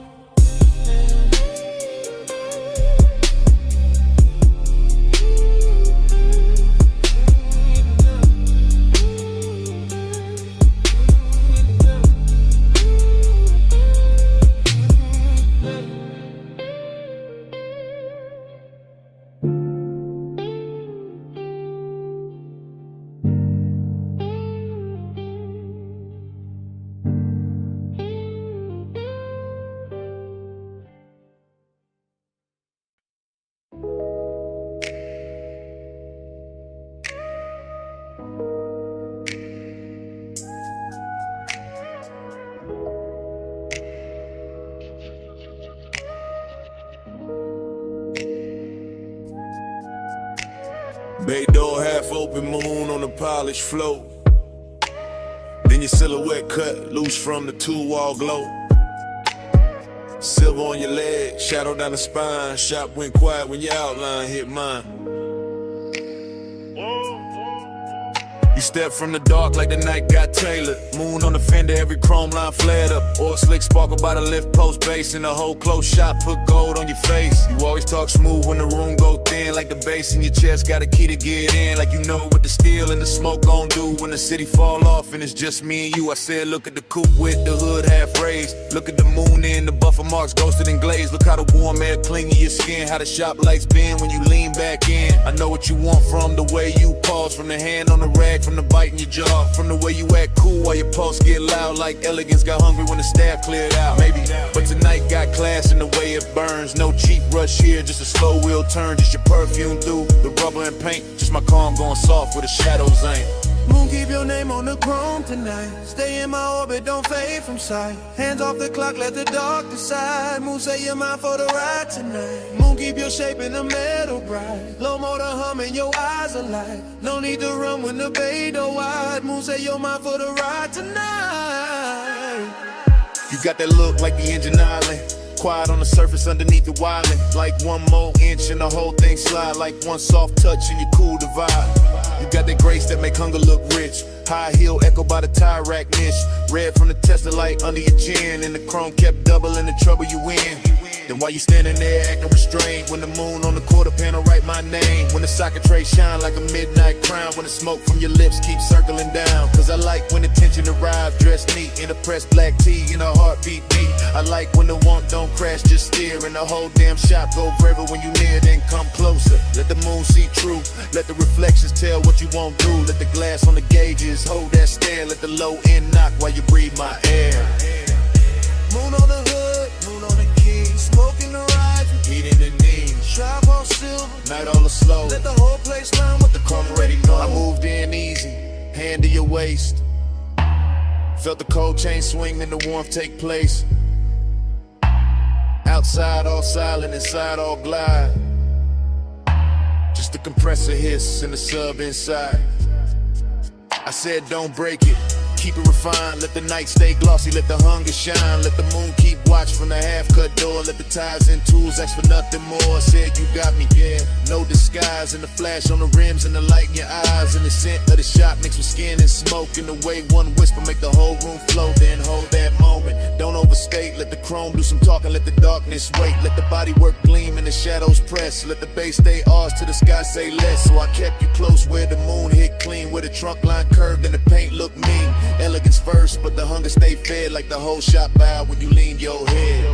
Bay door, half open, moon on the polished floor. Then your silhouette cut loose from the two-wall glow. Silver on your leg, shadow down the spine. Shop went quiet when your outline hit mine. You step from the dark like the night got tailored. Moon on the fender, every chrome line flared up. Oil slick sparkle by the lift post base. In the whole close shot, put gold on your face. You always talk smooth when the room go thin. Like the bass in your chest, got a key to get in. Like you know what the steel and the smoke gon' do when the city fall off and it's just me and you. I said look at the coupe with the hood half raised. Look at the moon in the buffer marks ghosted and glazed. Look how the warm air cling to your skin. How the shop lights bend when you lean back in. I know what you want from the way you pause. From the hand on the rag, from the bite in your jaw, from the way you act cool while your pulse get loud. Like elegance got hungry when the staff cleared out. Maybe, but tonight got class in the way it burns. No cheap rush here, just a slow wheel turn. Just your perfume through the rubber and paint. Just my calm going soft where the shadows ain't.
Moon, keep your name on the chrome tonight. Stay in my orbit, don't fade from sight. Hands off the clock, let the dark decide. Moon, say you're mine for the ride tonight. Moon, keep your shape in the metal bright. Low motor humming, your eyes alight. No need to run when the bay door wide. Moon, say you're mine for the ride tonight.
You got that look like the engine island. Quiet on the surface underneath the wildin'. Like one more inch and the whole thing slide. Like one soft touch and you cool the vibe. You got that grace that make hunger look rich. High heel echo by the tire rack niche. Red from the Tesla light under your chin. And the chrome kept doubling the trouble you in. Then while you standing there acting restrained, when the moon on the quarter panel write my name. When the socket tray shine like a midnight crown. When the smoke from your lips keeps circling down. Cause I like when attention arrive dressed neat in a pressed black tee and a heartbeat beat. I like when the want don't crash, just steer. And the whole damn shop go forever when you near, then come closer. Let the moon see true. Let the reflections tell what you won't do. Let the glass on the gauges hold that stare. Let the low end knock while you breathe my air.
Moon on the hood, moon on the key. Smoking the ride,
Heat in the knees.
Shop all silver,
Night all slow.
let the whole place learn what the
Come already know. I moved in easy, hand to your waist. Felt the cold chain swing, then the warmth take place. Outside all silent, inside all glide. Just the compressor hiss and the sub inside. I said don't break it, keep it refined. Let the night stay glossy, let the hunger shine. Let the moon keep watch from the half-cut door. Let the ties and tools ask for nothing more. I said you got me, yeah, no disguise. And the flash on the rims and the light in your eyes. And the scent of the shop mixed with skin and smoke. And the way one whisper make the whole room flow. Then hold that moment, don't overstate. Let the chrome do some talking, let the darkness wait. Let the body work gleam and the shadows press. Let the bass stay ours till the sky say less. So I kept you close where the moon hit clean. Where the trunk line curved and the paint looked mean. Elegance first, but the hunger stay fed. Like the whole shop bowed when you leaned your head.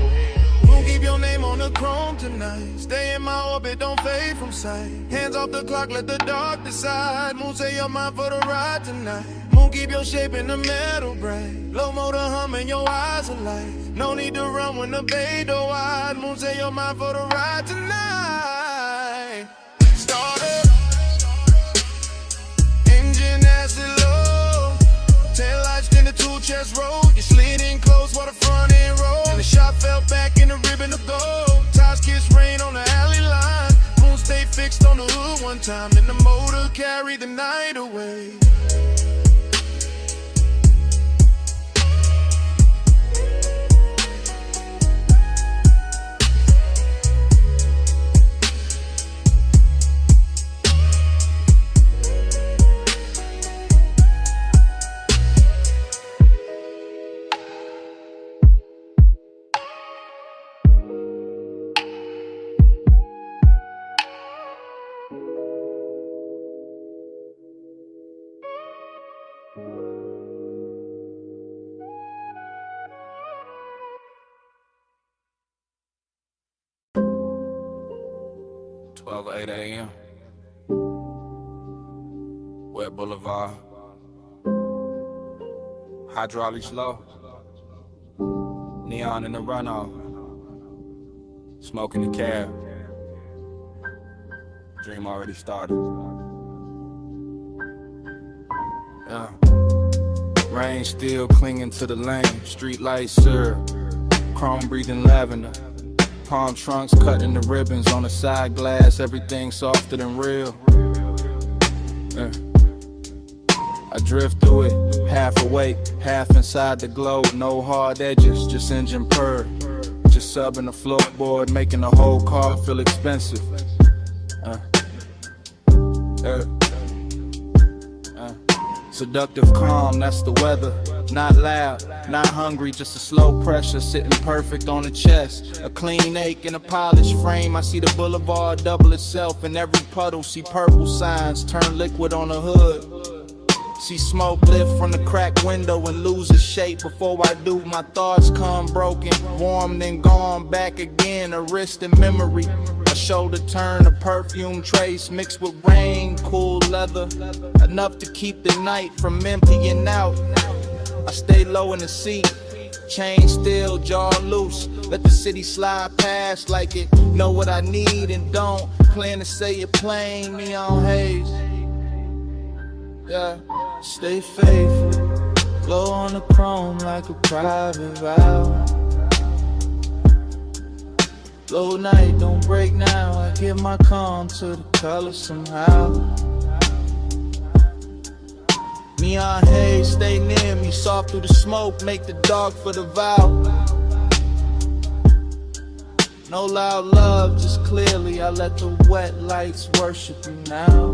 Moon, keep your name on the chrome tonight. Stay in my orbit, don't fade from sight. Hands off the clock, let the dark decide. Moon, say you're mine for the ride tonight. Moon, keep your shape in the metal bright. Low motor humming, your eyes alight. No need to run when the bay door wide. Moon, say you're mine for the ride tonight. Start up, engine acid low. Tail lights in the two-chest roll. You slid in close while the front end roll. And the shot fell back in the ribbon of gold. Tires kiss rain on the alley line. Moon stay fixed on the hood one time. Then the motor carried the night away.
Twelve 8 a.m. Wet Boulevard. Hydraulics low. Neon in the runoff. Smoking the cab. Dream already started. Yeah. Rain still clinging to the lane. Street lights syrup. Chrome breathing lavender. Palm trunks cutting the ribbons on the side glass. Everything softer than real.
I drift through it, half awake, half inside the glow. No hard edges, just engine purr. Just subbing the floorboard, making the whole car feel expensive. Seductive calm, that's the weather. Not loud, not hungry, just a slow pressure sitting perfect on the chest. A clean ache in a polished frame. I see the boulevard double itself in every puddle. See purple signs turn liquid on the hood. See smoke lift from the cracked window and lose its shape. Before I do, my thoughts come broken, warm then gone back again. A wrist in memory, a shoulder turn, a perfume trace mixed with rain, cool leather, enough to keep the night from emptying out. I stay low in the seat, chain still, jaw loose. Let the city slide past like it know what I need and don't. Plan to say it plain, neon haze. Yeah, stay faithful, glow on the chrome like a private vow. Low night, don't break now. I give my calm to the color somehow. Neon haze, stay near me. Soft through the smoke, make the dark for the vow. No loud love, just clearly I let the wet lights worship you now.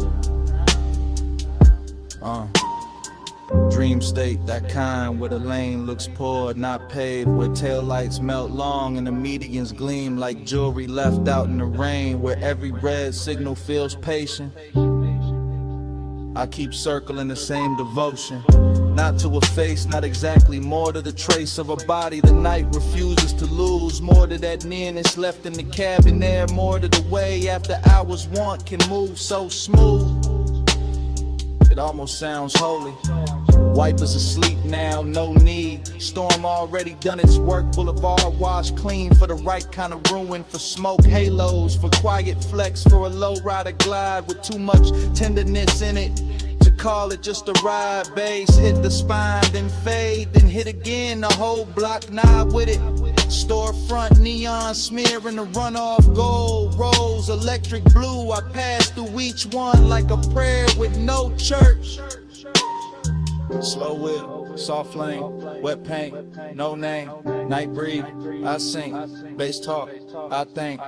Dream state, that kind where the lane looks poured, not paved, where taillights melt long and the medians gleam like jewelry left out in the rain, where every red signal feels patient. I keep circling the same devotion, not to a face, not exactly, more to the trace of a body the night refuses to lose, more to that nearness left in the cabin air, more to the way after hours want can move so smooth. It almost sounds holy. Wipers asleep now, no need. Storm already done its work. Boulevard washed clean for the right kind of ruin. For smoke halos, for quiet flex, for a low rider glide with too much tenderness in it. To call it just a ride, bass hit the spine, then fade, then hit again. The whole block knob with it. Storefront neon smearing the runoff gold rose, electric blue. I pass through each one like a prayer with no church. Slow whip, soft flame, wet paint, no name, night breathe, I sing, bass talk, I think.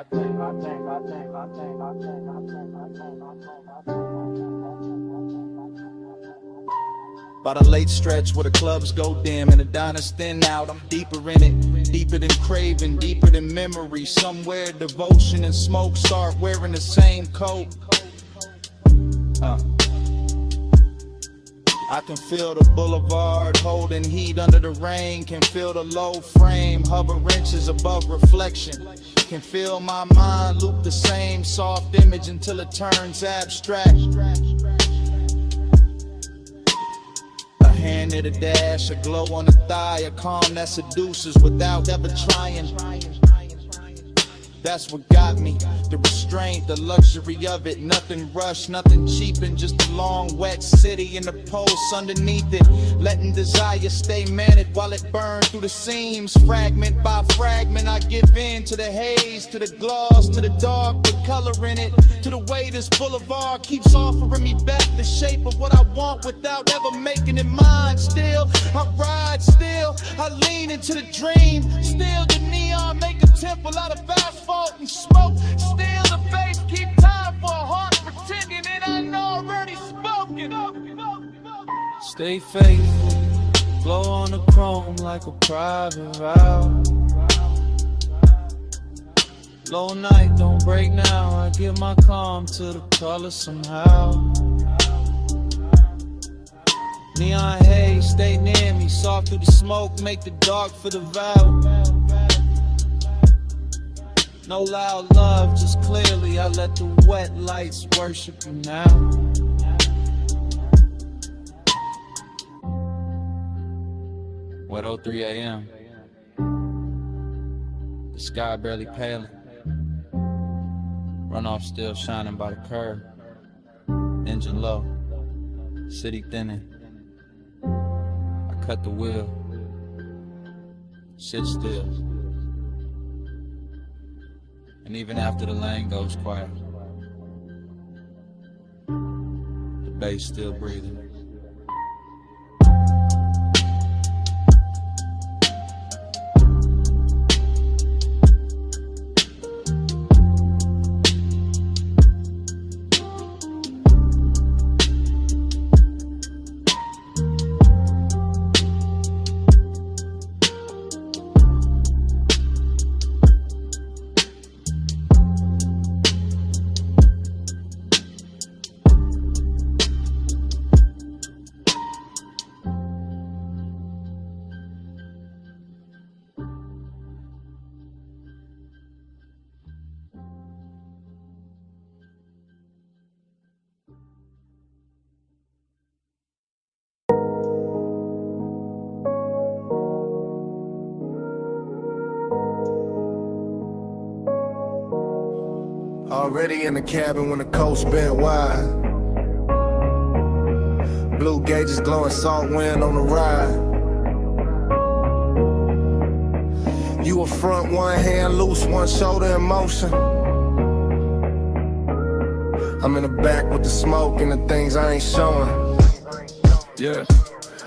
By the late stretch where the clubs go dim and the diners thin out, I'm deeper in it, deeper than craving, deeper than memory. Somewhere devotion and smoke start wearing the same coat. I can feel the boulevard holding heat under the rain. Can feel the low frame hover inches above reflection. Can feel my mind loop the same soft image until it turns abstract. A hand at a dash, a glow on the thigh, a calm that seduces without ever trying. That's what got me, the restraint, the luxury of it. Nothing rushed, nothing cheaping, just a long wet city and the pulse underneath it. Letting desire stay managed while it burns through the seams. Fragment by fragment I give in to the haze, to the gloss, to the dark with color in it. To the way this boulevard keeps offering me back the shape of what I want without ever making it mine. Still, I ride, still, I lean into the dream. Still the neon make a temple out of asphalt and smoke. Still the face keep time for a heart pretending it ain't already spoken. Stay faithful, glow on the chrome like a private vow. Low night, don't break now. I give my calm to the color somehow. Neon haze, stay near me. Soft through the smoke, make the dark for the vow. No loud love, just clearly I let the wet lights worship you now. Wet 03 a.m. The sky barely paling. Runoff still shining by the curb. Engine low, city thinning. I cut the wheel, sit still. And even after the lane goes quiet, the
Haze still breathing.
Already in the cabin when the coast bent wide. Blue gauges glowing, salt wind on the ride. You a front, one hand loose, one shoulder in motion. I'm in the back with the smoke and the things I ain't showing. Yeah.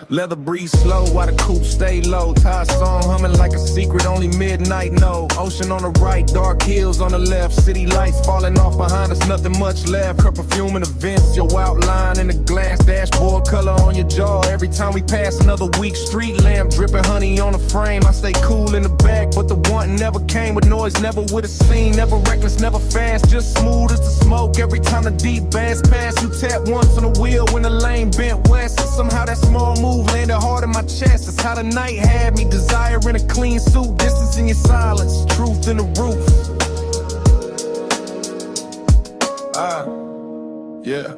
Leather breeze slow while the coupe stay low. Ty song humming like a secret, only midnight know. Ocean on the right, dark hills on the left. City lights falling off behind us, nothing much left. Her perfume in the vents, your outline in the glass. Dashboard color on your jaw. Every time we pass another week, street lamp dripping honey on the frame. I stay cool in the back, but the wanting never came with noise, never with a scene. Never reckless, never fast, just smooth as the smoke. Every time the deep bass pass, you tap once on the wheel when the lane bent west. And somehow that small move landed hard in my chest. That's how the night had me, desiring a clean suit. Distance in your silence, truth in the roof. Yeah.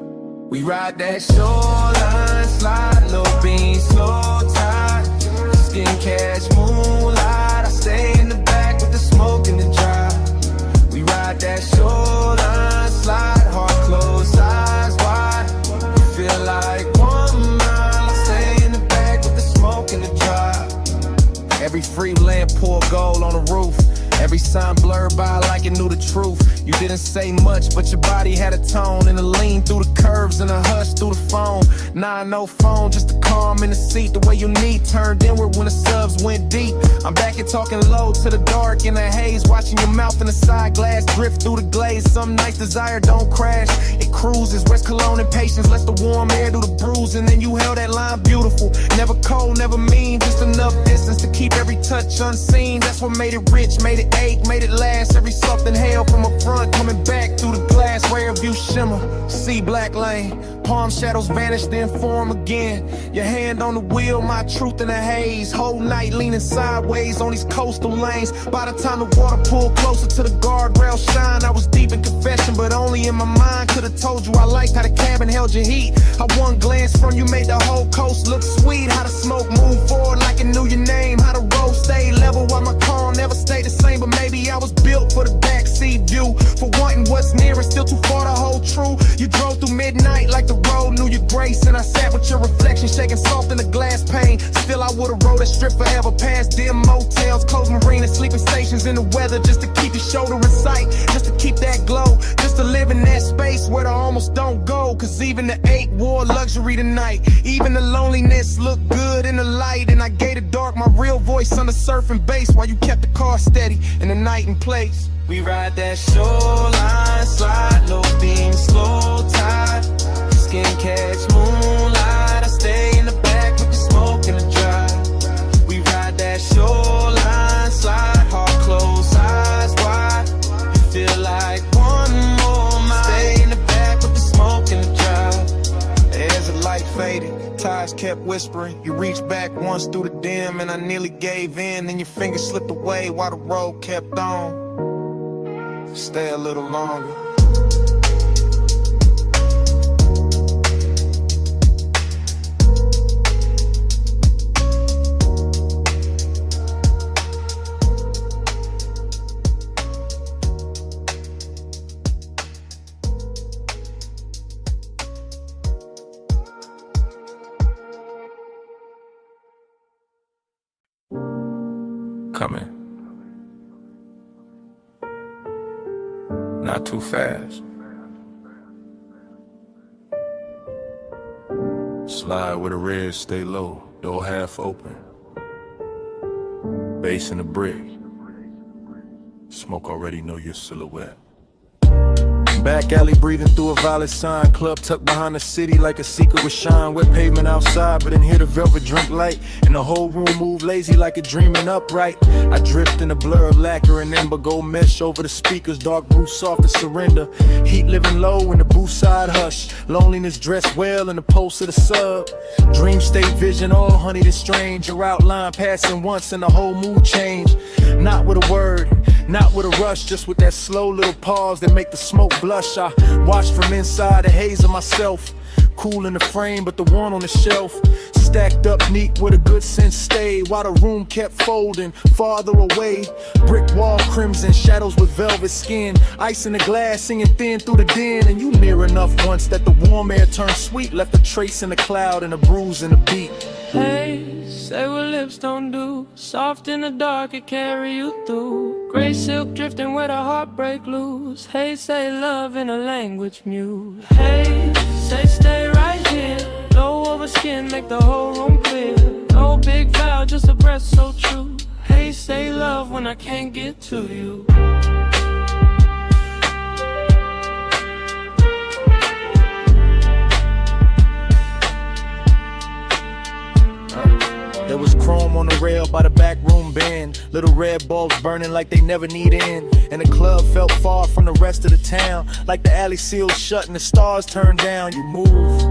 We ride that shoreline, slide, low beam, slow tide. Skin catch moonlight. I stay in the back with the smoke and the drive. We ride that shoreline, slide, heart closed, eyes wide. Feel like 1 mile. I stay in the back with the smoke and the drive. Every free lamp pour gold on the roof. Every sign blurred by like it knew the truth. You didn't say much, but your body had a tone. And a lean through the curves and a hush through the phone. Nah, no phone, just a calm in the seat. The way you need turned inward when the subs went deep. I'm back and talking low to the dark in the haze. Watching your mouth in the side glass drift through the glaze. Some nights desire don't crash, it cruises. West cologne and patience lets the warm air do the bruise. And then you held that line beautiful. Never cold, never mean, just enough distance to keep every touch unseen. That's what made it rich, made it ache, made it last. Every something held from a front, coming back through the glass. Rare view shimmer, see black lane. Palm shadows vanish, then form again. Your hand on the wheel, my truth in the haze. Whole night leaning sideways on these coastal lanes. By the time the water pulled closer to the guardrail shine, I was deep in confession, but only in my mind. Could've told you I liked how the cabin held your heat. How one glance from you made the whole coast look sweet. How the smoke moved forward like it knew your name. How the road stayed level while my car never stayed the same. But maybe I was built for the backseat view. For wanting what's near and still too far to hold true. You drove through midnight like the road knew your grace. And I sat with your reflection shaking soft in the glass pane. Still I would've rode that strip forever past dim motels, closed marinas, sleeping stations in the weather. Just to keep your shoulder in sight, just to keep that glow. Just to live in that space where the almost don't go. Cause even the ache wore luxury tonight. Even the loneliness looked good in the light. And I gave the dark my real voice on the surfing bass. While you kept the car steady in the night and place. We ride that shoreline, slide, low beam, slow tide. Skin catch moonlight. I stay in the back with the smoke and the drive. We ride that shoreline, slide, heart closed, eyes wide. You feel like 1 more mile. Stay in the back with the smoke and the drive. As the light faded, ties kept whispering. You reached back once through the dim, and I nearly gave in. Then your fingers slipped away while the road kept on. Stay a little longer.
Coming. Not too fast. Slide with a red, stay low, door half open. Bass in the brick. Smoke already know your silhouette. Back alley breathing through a violet sign. Club tucked behind the city like a secret with shine. Wet pavement outside, but in here the velvet drink light. And the whole room move lazy like a dreaming upright. I drift in a blur of lacquer and amber gold mesh over the speakers. Dark blue soft to surrender. Heat living low in the booth side hush. Loneliness dressed well in the pulse of the sub. Dream state vision, all honeyed and strange. Your outline passing once and the whole mood change. Not with a word, not with a rush, just with that slow little pause that make the smoke blush. I watched from inside the haze of myself. Cool in the frame, but the one on the shelf stacked up neat with a good sense stayed. While the room kept folding farther away. Brick wall crimson, shadows with velvet skin. Ice in the glass, singing thin through the den. And you near enough once that the warm air turned sweet. Left a trace in the cloud and a bruise in the beat.
Hey, say what lips don't do. Soft in the dark, it carry you through. Gray silk drifting where the heartbreak loose. Hey, say love in a language muse. Hey, say stay right here. Low over skin, make the whole room clear. No big vow, just a breath so true. Hey, say love when I can't get to you.
There was chrome on the rail by the back room bend. Little red bulbs burning like they never need end. And the club felt far from the rest of the town. Like the alley sealed shut and the stars turned down. You move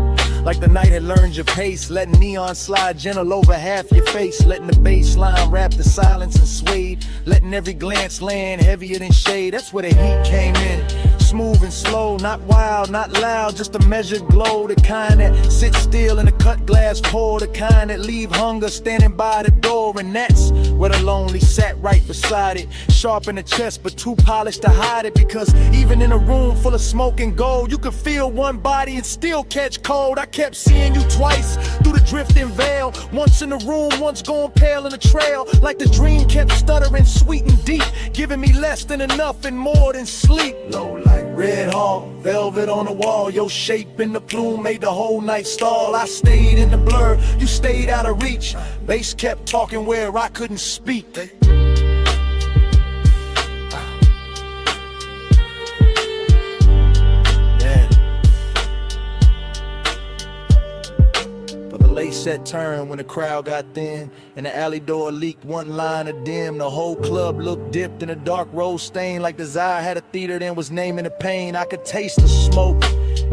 like the night had learned your pace. Letting neon slide gentle over half your face. Letting the bass line wrap the silence and swayed. Letting every glance land heavier than shade. That's where the heat came in. Smooth and slow, not wild, not loud, just a measured glow. The kind that sits still in a cut glass pour. The kind that leave hunger standing by the door. And that's where the lonely sat right beside it. Sharp in the chest, but too polished to hide it. Because even in a room full of smoke and gold, you could feel one body and still catch cold. I kept seeing you twice through the drifting veil. Once in the room, once going pale in the trail. Like the dream kept stuttering sweet and deep, giving me less than enough and more than sleep. Low like red hall, velvet on the wall. Your shape in the plume made the whole night stall. I stayed in the blur, you stayed out of reach. Bass kept talking where I couldn't speak. Late set turn when the crowd got thin and the alley door leaked one line of dim. The whole club looked dipped in a dark rose stain, like desire had a theater then was naming the pain. I could taste the smoke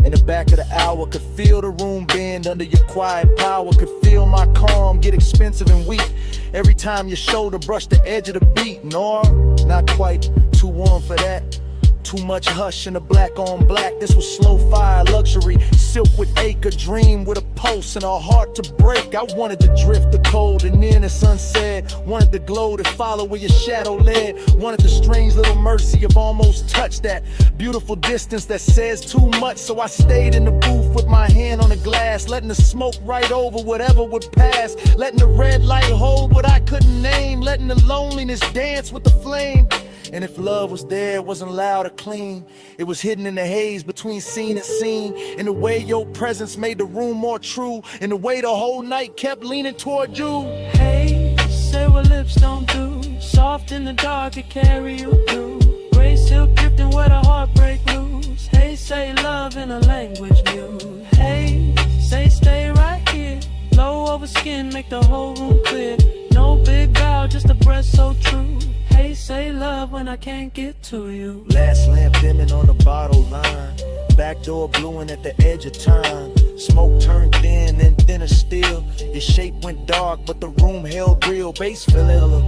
in the back of the hour, could feel the room bend under your quiet power, could feel my calm get expensive and weak every time your shoulder brushed the edge of the beat. Nor not quite too warm for that. Too much hush in the black on black. This was slow fire luxury, silk with ache, a dream with a pulse and a heart to break. I wanted to drift the cold and then the sunset. Wanted the glow to follow where your shadow led. Wanted the strange little mercy of almost touch, that beautiful distance that says too much. So I stayed in the booth with my hand on the glass, letting the smoke right over whatever would pass. Letting the red light hold what I couldn't name. Letting the loneliness dance with the flame. And if love was there, it wasn't loud or clean. It was hidden in the haze between scene and scene. In the way your presence made the room more true. In the way the whole night kept leaning toward you.
Hey, say what lips don't do. Soft in the dark, it carry you through. Gray silk drifting where the heartbreak loose. Hey, say love in a language muse. Hey, say stay right here. Low over skin, make the whole room clear. No big vow, just a breath so true. Hey, say love when I can't get to you.
Last lamp dimming on the bottle line. Back door bluing at the edge of time. Smoke turned thin and thinner still. Your shape went dark, but the room held real. Bass fell ill.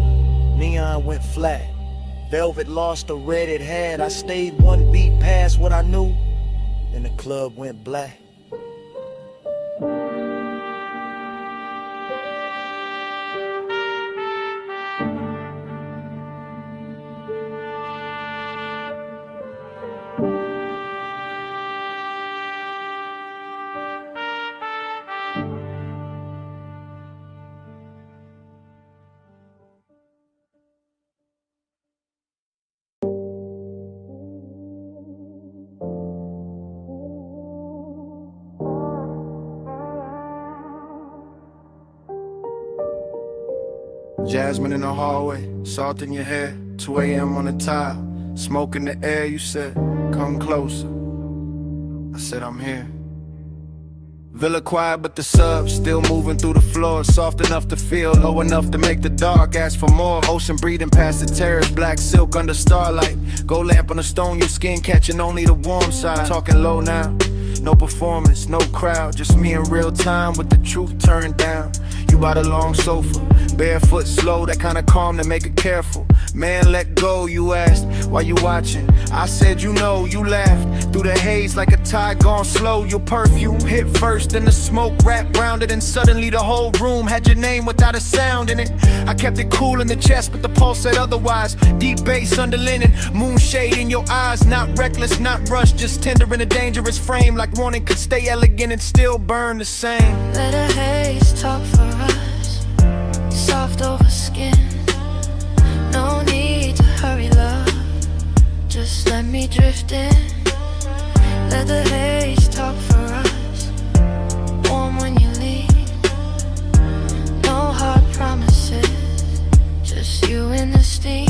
Neon went flat. Velvet lost the red it had. I stayed one beat past what I knew, and the club went black. Jasmine in the hallway, salt in your hair, 2 a.m. on the tile, smoke in the air. You said, come closer. I said, I'm here. Villa quiet, but the subs still moving through the floor. Soft enough to feel, low enough to make the dark ask for more. Ocean breathing past the terrace, black silk under starlight. Gold lamp on the stone, your skin catching only the warm side. Talking low now, no performance, no crowd, just me in real time with the truth turned down. You by the long sofa, barefoot slow, that kind of calm to make it careful. Man, let go, you asked, why you watching? I said, you know, you laughed through the haze like a tide gone slow. Your perfume hit first, then the smoke wrapped round it, and suddenly the whole room had your name without a sound in it. I kept it cool in the chest, but the pulse said otherwise. Deep bass under linen, moonshade in your eyes, not reckless, not rushed, just tender in a dangerous frame, like wanting could stay elegant and still burn the same.
Let a haze talk for us, soft over skin. No need to hurry, love, just let me drift in. Let the haze talk for us, warm when you leave. No hard promises, just you and the steam.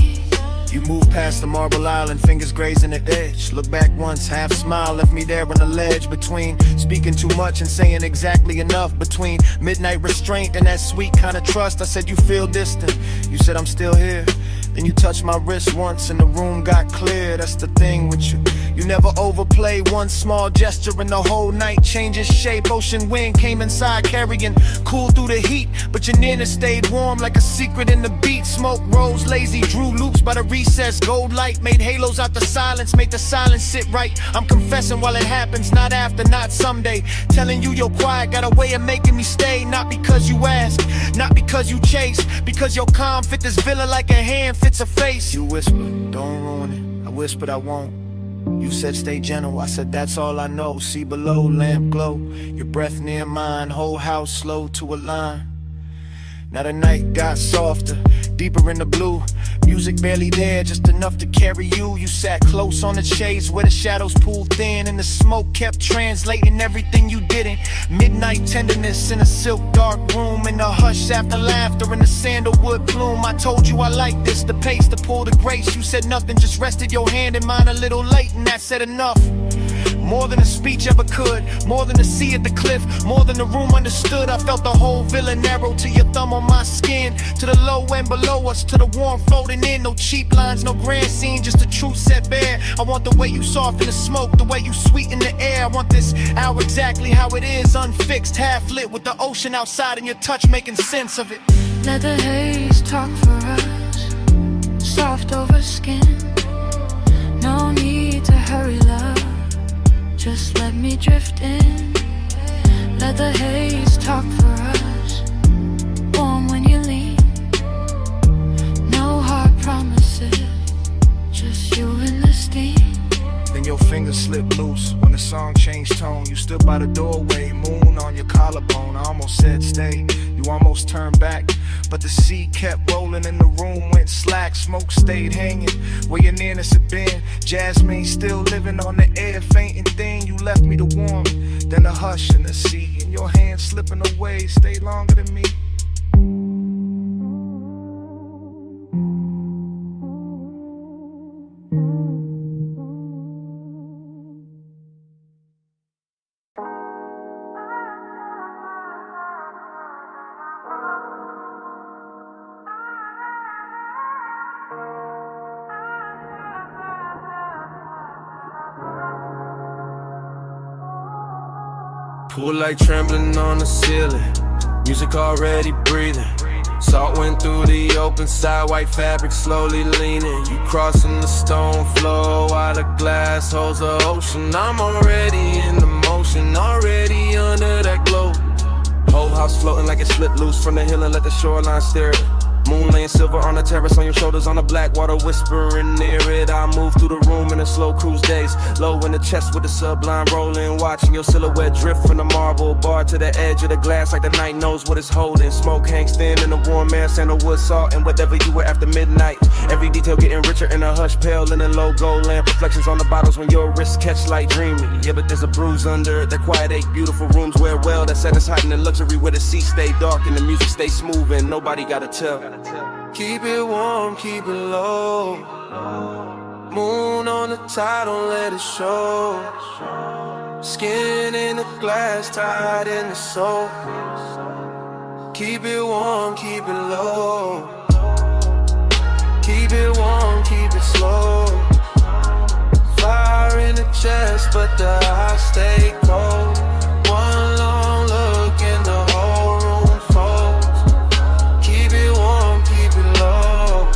You moved past the marble island, fingers grazing the edge. Look back once, half smile, left me there on the ledge. Between speaking too much and saying exactly enough. Between midnight restraint and that sweet kind of trust. I said you feel distant, you said I'm still here. Then you touched my wrist once and the room got clear. That's the thing with you, you never overplay. One small gesture and the whole night changes shape. Ocean wind came inside carrying cool through the heat, but your nearness stayed warm like a secret in the beat. Smoke rose lazy, drew loops by the recess. Gold light made halos out the silence, made the silence sit right. I'm confessing while it happens, not after, not someday. Telling you your quiet got a way of making me stay. Not because you ask, not because you chase, because your calm fit this villa like a hand fits a face. You whispered, don't ruin it. I whispered I won't. You said stay gentle, I said that's all I know. See below, lamp glow, your breath near mine. Whole house slow to a line. Now the night got softer, deeper in the blue. Music barely there, just enough to carry you. You sat close on the shades where the shadows pooled thin, and the smoke kept translating everything you didn't. Midnight tenderness in a silk dark room, in the hush after laughter in the sandalwood bloom. I told you I like this, the pace, the pull, the grace. You said nothing, just rested your hand in mine a little late, and that said enough. More than a speech ever could, more than a sea at the cliff, more than the room understood. I felt the whole villa narrow to your thumb on my skin, to the low end below us, to the warm folding in. No cheap lines, no grand scene, just the truth set bare. I want the way you soften the smoke, the way you sweeten the air. I want this hour exactly how it is, unfixed, half lit, with the ocean outside and your touch making sense of it.
Let the haze talk for us, soft over skin. No need to hurry, love, just let me drift in. Let the haze talk for us, warm when you leave. No hard promises, just you and the steam.
Then your fingers slipped loose when the song changed tone. You stood by the doorway, moon on your collarbone. I almost said stay, you almost turned back, but the sea kept rolling and the room went slack. Smoke stayed hanging where your nearness had been. Jasmine still living on the air, fainting thin. You left me the warm, then the hush in the sea, and your hand slipping away stayed longer than me.
Pool light trembling on the ceiling, music already breathing. Salt went through the open side, white fabric slowly leaning. You crossing the stone floor while the glass holds the ocean. I'm already in the motion, already under that glow. Whole house floating like it slipped loose from the hill and let the shoreline stare it. Moon laying silver on the terrace, on your shoulders, on the black water whispering near it. I move through the room in a slow cruise days, low in the chest with the sublime rolling, watching your silhouette drift from the marble bar to the edge of the glass like the night knows what it's holding. Smoke hangs thin in the warm air, sandalwood salt and whatever you were after midnight. Every detail getting richer in a hush, pale in a low gold lamp, reflections on the bottles when your wrists catch light dreaming. Yeah, but there's a bruise under that quiet ache, beautiful rooms wear well, that set us hiding in luxury where the sea stay dark and the music stay smooth and nobody gotta tell. Keep it warm, keep it low. Moon on the tide, don't let it show. Skin in the glass, tied in the soul. Keep it warm, keep it low. Keep it warm, keep it slow. Fire in the chest, but the eyes stay cold. One long look and the whole room folds. Keep it warm, keep it low.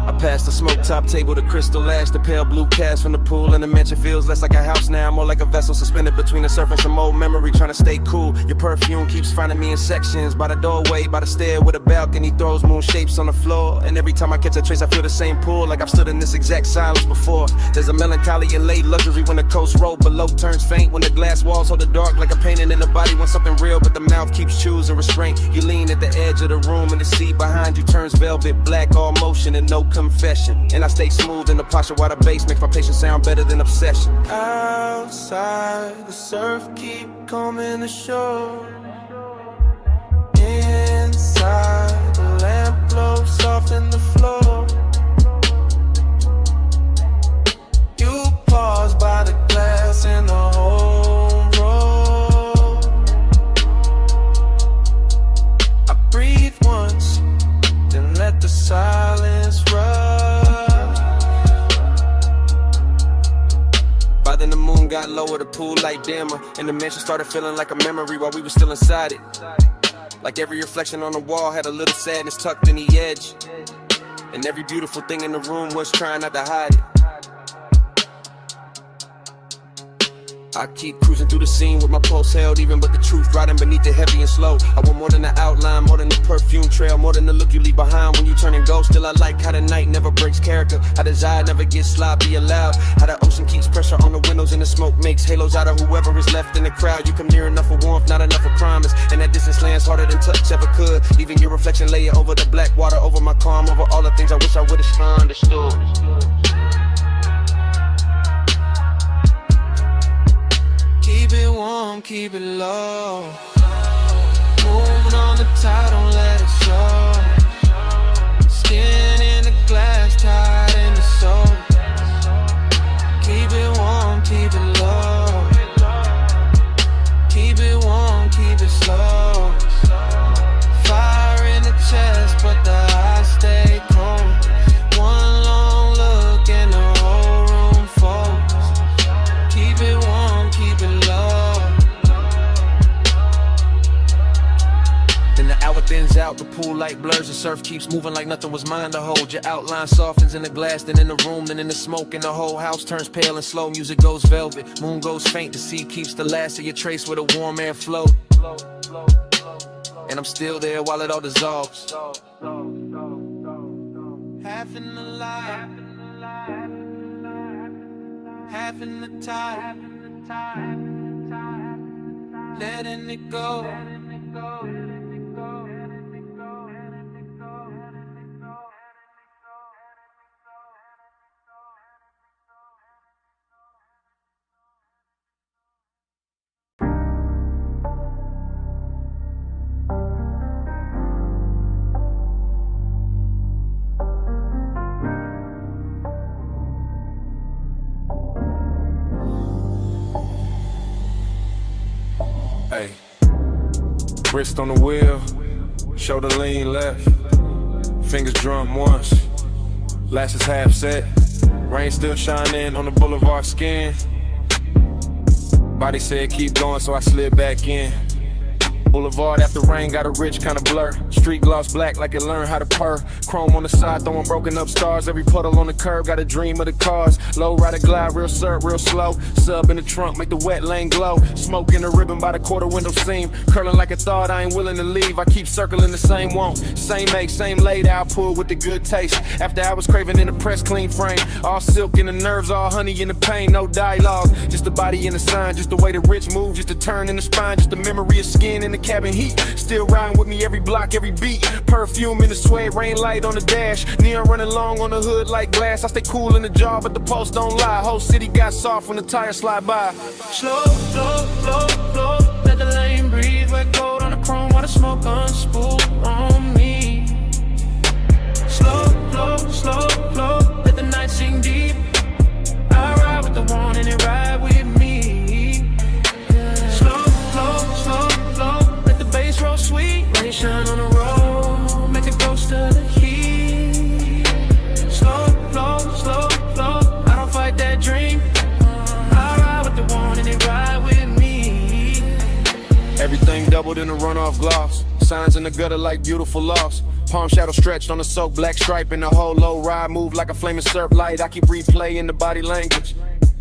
I passed the smoke top table, the crystal ash, the pale blue cast from the pool, and the mansion feels less like a house now, more like a vessel suspended between the surf and some old memory, trying to stay cool. Your perfume keeps finding me in sections, by the doorway, by the stair with a balcony, throws moon shapes on the floor, and every time I catch a trace I feel the same pull, like I've stood in this exact silence before. There's a melancholy and late luxury when the coast road below turns faint, when the glass walls hold the dark like a painting in the body wants something real, but the mouth keeps choosing restraint. You lean at the edge of the room and the sea behind you turns velvet black, all motion and no confession, and I stay smooth in the posture while the bass makes my patience sound better than obsession.
Outside, the surf keep coming ashore. Inside, the lamp glow soft in the floor. You pause by the glass in the home row. I breathe once, then let the silence rush. By then the moon got lower, the pool light dimmer, and the mansion started feeling like a memory while we were still inside it. Like every reflection on the wall had a little sadness tucked in the edge, and every beautiful thing in the room was trying not to hide it. I keep cruising through the scene with my pulse held even, but the truth riding beneath it heavy and slow. I want more than the outline, more than the perfume trail, more than the look you leave behind when you turn and go. Still I like how the night never breaks character, how desire never gets sloppy allowed, how the ocean keeps pressure on the windows and the smoke makes halos out of whoever is left in the crowd. You come near enough for warmth, not enough for promise, and that distance lands harder than touch ever could. Even your reflection lay it over the black water, over my calm, over all the things I wish I would've understood. Keep it warm, keep it low. Moving on the tide, don't let it show. Skin in the glass, tied in the soul. Keep it warm, keep it low. Keep it warm, keep it slow. Fire in the chest, but the eyes stay cold. One long look and the whole room folds. Keep it warm, keep it low. Then the hour thins out, the pool light blurs, the surf keeps moving like nothing was mine to hold. Your outline softens in the glass, then in the room, then in the smoke, and the whole house turns pale and slow. Music goes velvet, moon goes faint, the sea keeps the last of your trace with a warm air flow. And I'm still there while it all dissolves. Half in the light, half in the tide, letting it go.
Hey, wrist on the wheel, shoulder lean left, fingers drum once, lashes half set, rain still shining on the boulevard skin. Body said keep going, so I slid back in. Boulevard after rain got a rich kind of blur. Street gloss black like it learned how to purr. Chrome on the side throwing broken up stars. Every puddle on the curb got a dream of the cars. Low rider glide real surf real slow. Sub in the trunk make the wet lane glow. Smoke in the ribbon by the quarter window seam. Curling like a thought I ain't willing to leave. I keep circling the same want. Same make, same laid out pull with the good taste. After I was craving in the press clean frame. All silk in the nerves, all honey in the pain. No dialogue, just the body and the sign. Just the way the rich move, just the turn in the spine. Just the memory of skin in the cabin heat. Still riding with me every block, every beat. Perfume in the suede, rain light on the dash. Neon running long on the hood like glass. I stay cool in the jar, but the pulse don't lie. Whole city got soft when the tires slide by.
Slow, flow, flow, flow. Let the lane breathe. Wet cold on the chrome while the smoke unspool on me. shine on the road, make a ghost of the heat. Slow, flow, slow, flow, I don't fight that dream. I ride with the one and they ride with me.
Everything doubled in the runoff gloss. Signs in the gutter like beautiful loss. Palm shadow stretched on the soaked black stripe, and the whole low ride move like a flaming syrup light. I keep replaying the body language.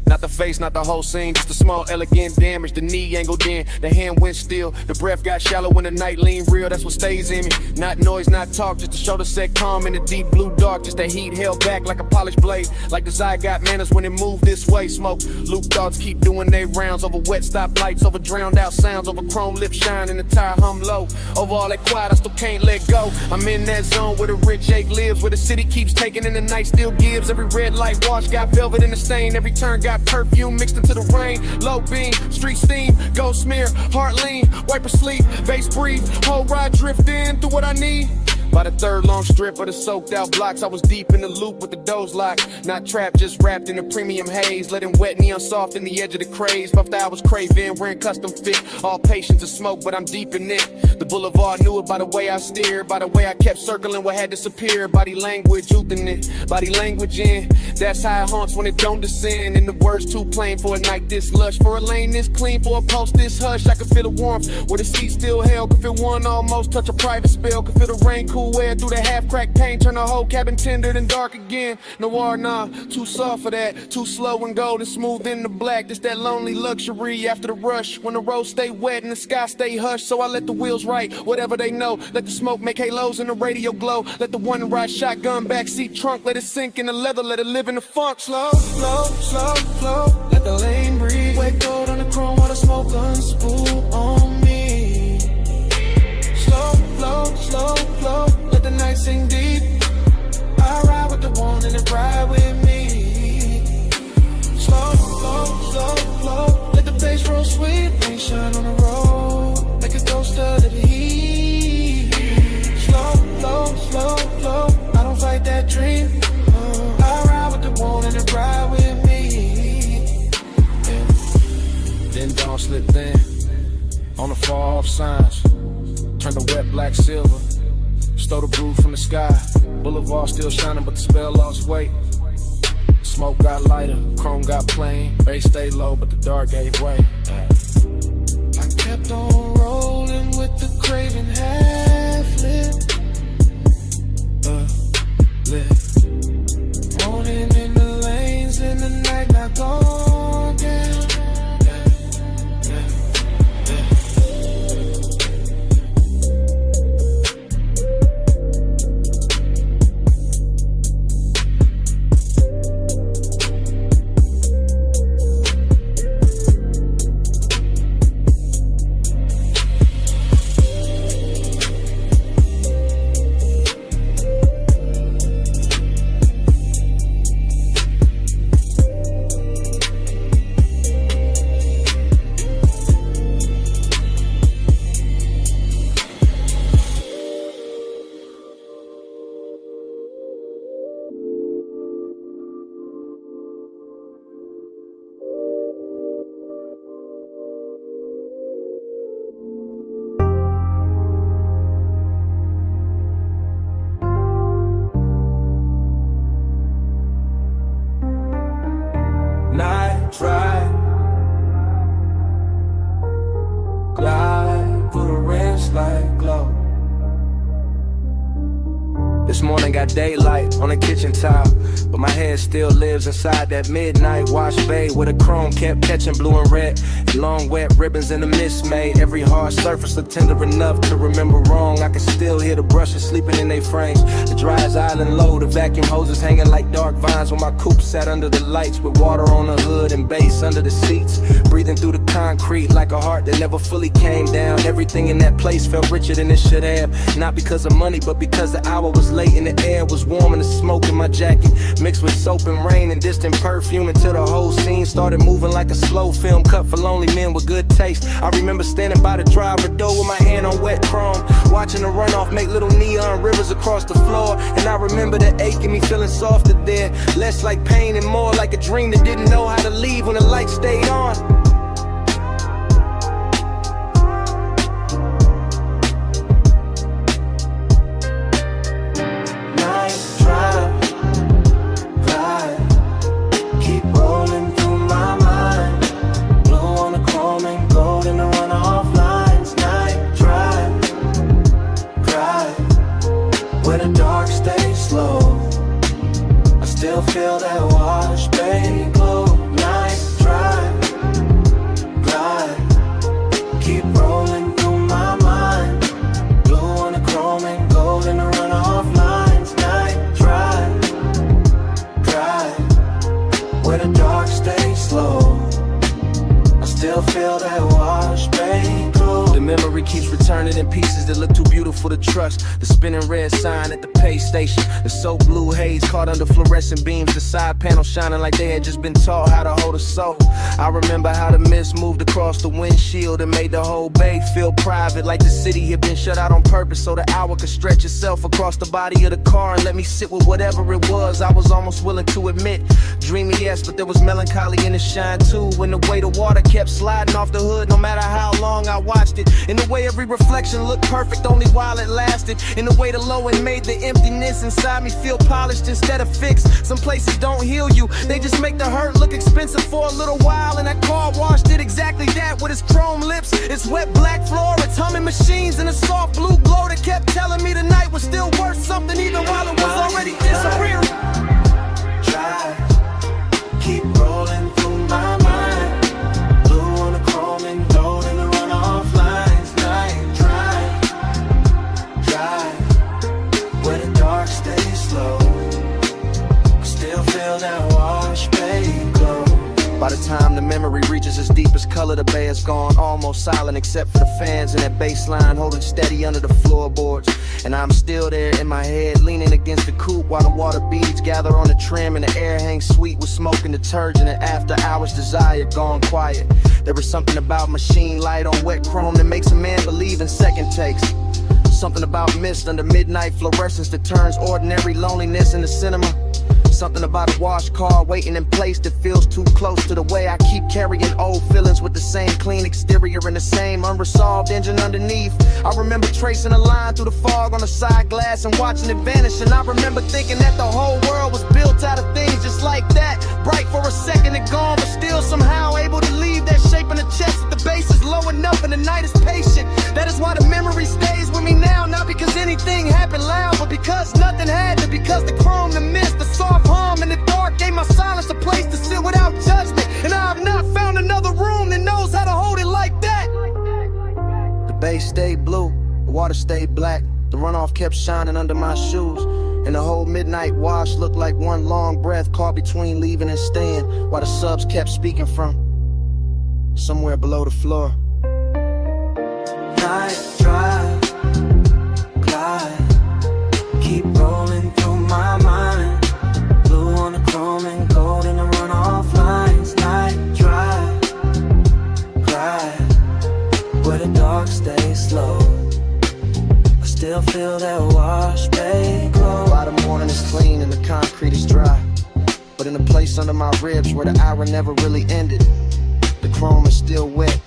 Not the face, not the whole scene, just a small elegant damage. The knee angled in, the hand went still. The breath got shallow when the night leaned real, that's what stays in me. Not noise, not talk, just the shoulder set calm in the deep blue dark. Just that heat held back like a polished blade. Like desire got manners when it moved this way. Smoke, loop thoughts keep doing their rounds. Over wet stop lights, over drowned out sounds. Over chrome lip shine and the tire hum low. Over all that quiet, I still can't let go. I'm in that zone where the rich ache lives, where the city keeps taking and the night still gives. Every red light wash got velvet in the stain. Every turn got perfume mixed into the rain. Low beam, street steam, go smear, heart lean, wipe or sleep, bass breathe, whole ride drift in through what I need. By the third long strip of the soaked out blocks, I was deep in the loop with the doors locked. Not trapped, just wrapped in a premium haze. Letting wet neon soft in the edge of the craze. Puffed I was craving, wearing custom fit. All patience to smoke, but I'm deep in it. The boulevard knew it by the way I steered, by the way I kept circling what had disappeared. Body language, youthing it, body language in. That's how it haunts when it don't descend. And the words too plain for a night this lush. For a lane this clean, for a post this hush. I can feel the warmth where the seat still held. Could feel one almost touch a private spell. Could feel the rain cool air through the half-cracked paint, turn the whole cabin tender and dark again. Noir, nah, too soft for that. Too slow and gold and smooth in the black. It's that lonely luxury after the rush. When the roads stay wet and the sky stay hushed. So I let the wheels write whatever they know. Let the smoke make halos and the radio glow. Let the one ride shotgun backseat trunk. Let it sink in the leather, let it live in the funk. Slow, slow, slow, slow. Let the lane breathe. Wet gold on the chrome while the smoke unspool on me. Slow, slow, slow, slow. Let the night sing deep. I ride with the one and it ride with me. Slow, slow, slow, slow. Let the bass roll sweet. Rain shine on the road. Make a ghost of the heat. Slow, slow, slow, slow. I don't fight that dream. I ride with the one and it ride with me. Yeah. Then dawn slipped in on the far off signs. Turned the wet black silver. Stole the brew from the sky. Boulevard still shining, but the spell lost weight. Smoke got lighter, chrome got plain. Bass stayed low, but the dark gave way. I kept on rolling with the craving half lit. Lit. Morning in the lanes, in the night not gone down. This morning got daylight on the kitchen tile, but my head still lives inside that midnight wash bay where the chrome kept catching blue and red. Long wet ribbons in the mist made every hard surface look tender enough to remember wrong. I can still hear the brushes sleeping in their frames. The dryer's island low, the vacuum hoses hanging like dark vines when my coupe sat under the lights with water on the hood and bass under the seats. Breathing through the concrete like a heart that never fully came down. Everything in that place felt richer than it should have. Not because of money, but because the hour was late and the air was warm and the smoke in my jacket mixed with soap and rain and distant perfume until the whole scene started moving like a slow film cut for lonely men with good taste. I remember standing by the driver door with my hand on wet chrome, watching the runoff make little neon rivers across the floor. And I remember the ache in me feeling softer there, less like pain and more like a dream that didn't know how to leave when the light stayed on.
for the trust. The spinning red sign at the pay station. The soap blue haze caught under fluorescent beams. The side panel shining like they had just been taught how to hold a soul. I remember how the mist moved across the windshield and made the whole bay feel private, like the city had been shut out on purpose so the hour could stretch itself across the body of the car and let me sit with whatever it was. I was almost willing to admit, dreamy yes, but there was melancholy in the shine too. When the way the water kept sliding off the hood, no matter how long I watched it. In the way every reflection looked perfect only while it lasted. In the way the low end made the emptiness inside me feel polished instead of fixed. Some places don't heal you, they just make the hurt look expensive for a little while. And that car wash did exactly that with its chrome lips, its wet black floor, its humming machines, and a soft blue glow that kept telling me the night was still worth something even while it was already disappearing.
Drive, keep rolling through my mind. Blue on the chrome and gold in the runoff lines. Night drive, where the dark stays slow. Still feel that wash bay glow.
By the time the memory reaches its deepest color, the bay is gone, almost silent except for the fans and that bass line holding steady under the floorboards. And I'm still there in my head, leaning against the coupe while the water beads gather on the trim and the air hangs sweet with smoke and detergent and after hours desire gone quiet. There is something about machine light on wet chrome that makes a man believe in second takes. Something about mist under midnight fluorescence that turns ordinary loneliness into cinema. Something about a wash car waiting in place that feels too close to the way I keep carrying old feelings with the same clean exterior and the same unresolved engine underneath. I remember tracing a line through the fog on the side glass and watching it vanish. And I remember thinking that the whole world was built out of things just like that. Bright for a second and gone, but still somehow able to leave that shape in the chest. If the base is low enough and the night is patient, that is why the memory stays with me now. Not because anything happened loud, but because nothing had to. Because the chrome, the mist, the soft hum in the dark gave my silence a place to sit without judgment. And I have not found another room that knows how to hold it like that. The bay stayed blue, the water stayed black. The runoff kept shining under my shoes. And the whole midnight wash looked like one long breath caught between leaving and staying, while the subs kept speaking from somewhere below the floor.
Night drive, glide, keep rolling through my mind. Blue on the chrome and gold in the runoff lines. Night drive, glide, where the dark stays slow. I still feel that wash bay glow.
By the morning is clean and the concrete is dry, but in a place under my ribs where the hour never really ended, the chrome is still wet,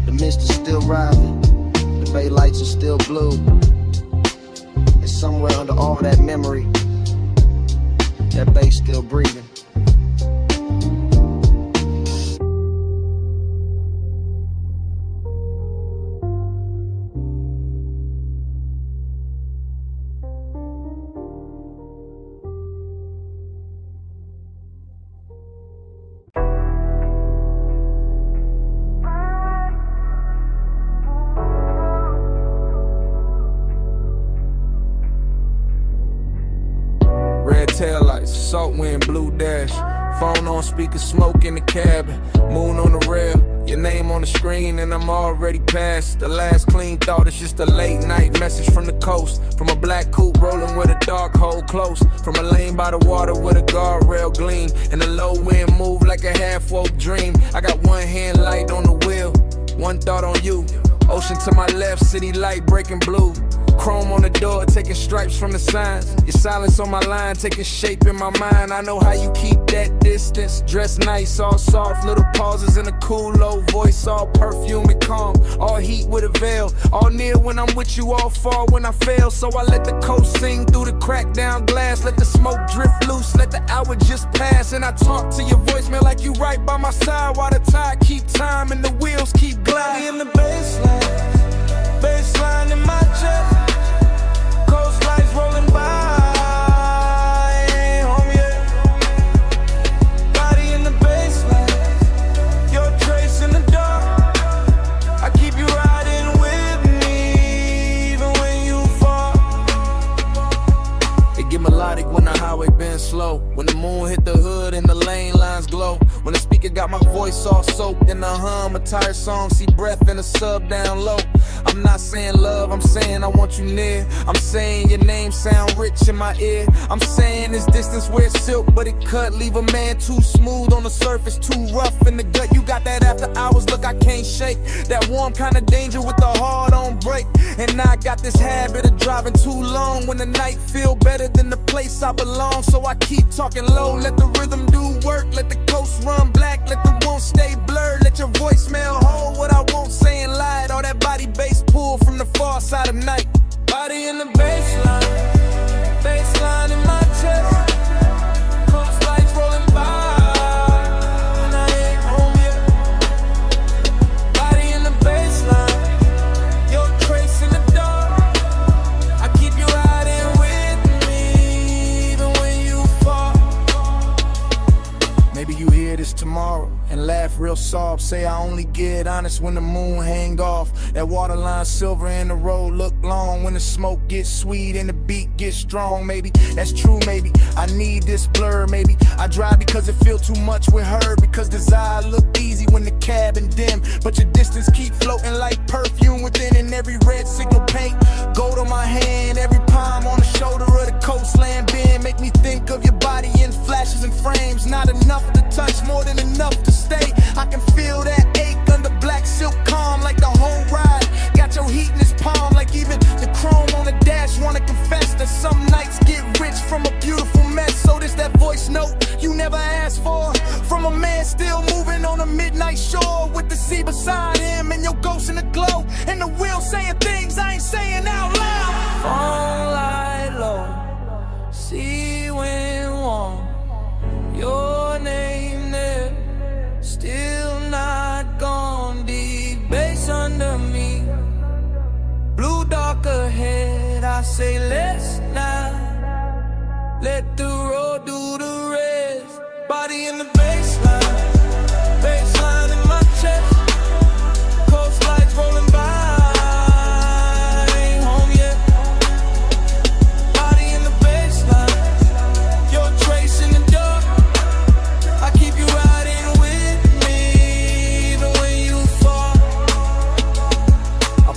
the mist is still rising, the bay lights are still blue. And somewhere under all that memory, that bay's still breathing.
Red taillights, salt wind, blue dash. Phone on speaker, smoke in the cabin. Moon on the rail, your name on the screen, and I'm already past. The last clean thought is just a late night message from the coast. From a black coupe rolling with a dark hole close. From a lane by the water with a guardrail gleam. And the low wind move like a half-woke dream. I got one hand light on the wheel, one thought on you. Ocean to my left, city light breaking blue. Chrome on the door, taking stripes from the signs. Your silence on my line, taking shape in my mind. I know how you keep that distance. Dress nice, all soft, little pauses in a cool, low voice. All perfume and calm, all heat with a veil. All near when I'm with you, all far when I fail. So I let the coast sing through the cracked down glass. Let the smoke drift loose, let the hour just pass. And I talk to your voicemail like you right by my side. While the tide keep time and the wheels keep gliding.
In the baseline in my chest. Coast lights rolling by, ain't home yet. Body in the baseline, your trace in the dark. I keep you riding with me, even when you fall.
It get melodic when the highway bends slow. When the moon hit the hood and the lane lines glow. When the speaker got my voice all soaked in the hum, a tired song, see breath in the sub down low. I I'm not saying love, I'm saying I want you near. I'm saying your name sound rich in my ear. I'm saying this distance where it's silk, but it cut. Leave a man too smooth on the surface, too rough in the gut. You got that after hours look I can't shake. That warm kind of danger with the heart on break. And now I got this habit of driving too long when the night feel better than the place I belong. So I keep talking low, let the rhythm do work. Let the coast run black, let the won't stay blurred. Let your voicemail hold what I won't say and lie. All that body bass pull from the far side of night. Body in the baseline, baseline in my chest. Coast lights rolling by. Tomorrow and laugh real soft. Say I only get honest when the moon hang off. That waterline silver and the road look long. When the smoke gets sweet and the beat gets strong. Maybe that's true, maybe I need this blur. Maybe I drive because it feel too much with her. Because desire look easy when the cabin dim, but your distance keep floating like perfume within. And every red signal paint gold on my hand. Every palm on the shoulder of the coastland bend. Make me think of your body in flashes and frames. Not enough to touch, more than enough to stay. I can feel that ache under black silk calm, like the whole ride got your heat in his palm. Like even the chrome on the dash wanna confess that some nights get rich from a beautiful mess. So this that voice note you never asked for, from a man still moving on a midnight shore, with the sea beside him and your ghost in the glow, and the wheel saying things I ain't saying out loud. Phone light low, sea wind warm, your name there, still not gone. Deep bass under me, blue dark ahead. I say let's not let the road do the rest. Body in the baseline, baseline in my chest. Coast lights rolling by.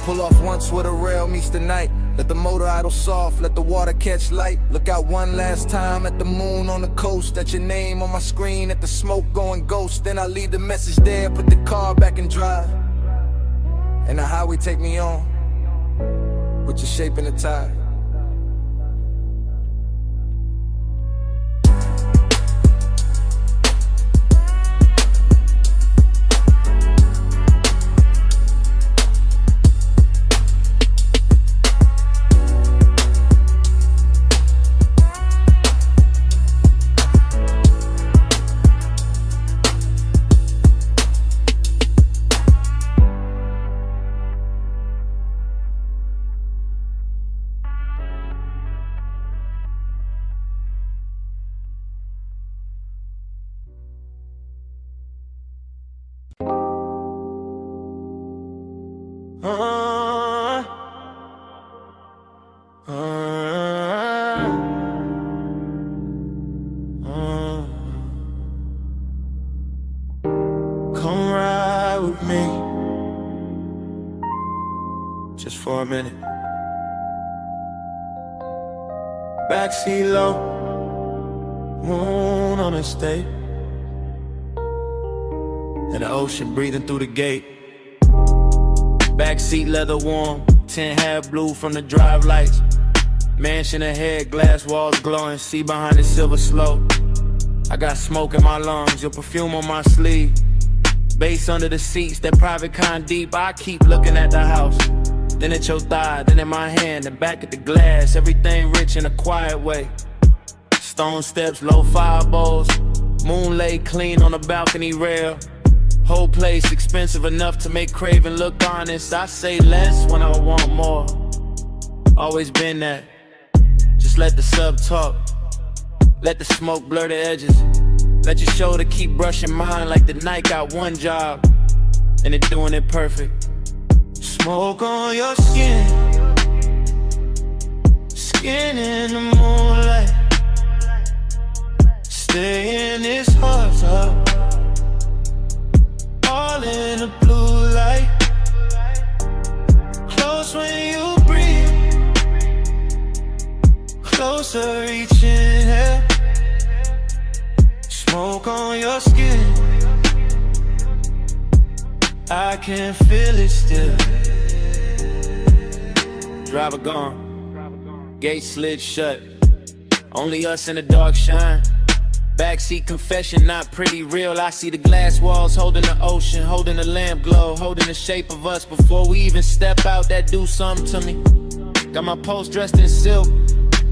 Pull off once where the rail meets the night. Let the motor idle soft, let the water catch light. Look out one last time at the moon on the coast. At your name on my screen, at the smoke going ghost. Then I leave the message there, put the car back in drive. And the highway take me on, with your shape in the tide.
Come ride with me, just for a minute. Backseat low, moon on the state, and the ocean breathing through the gate. Backseat leather warm, 10 half blue from the drive lights. Mansion ahead, glass walls glowing, see behind the silver slope. I got smoke in my lungs, your perfume on my sleeve. Bass under the seats, that private kind deep. I keep looking at the house, then at your thigh, then in my hand, then back at the glass. Everything rich in a quiet way. Stone steps, low fire bowls, moon lay clean on the balcony rail. Whole place expensive enough to make craving look honest. I say less when I want more, always been that. Just let the sub talk, let the smoke blur the edges. Let your shoulder keep brushing mine like the night got one job, and it doing it perfect. Smoke on your skin, skin in the moonlight. Stay in this hot tub, all in the blue light. Close Closer, reaching here. Smoke on your skin. I can feel it still.
Driver gone, gate slid shut. Only us in the dark shine. Backseat confession, not pretty real. I see the glass walls holding the ocean, holding the lamp glow, holding the shape of us. Before we even step out, that do something to me. Got my post dressed in silk,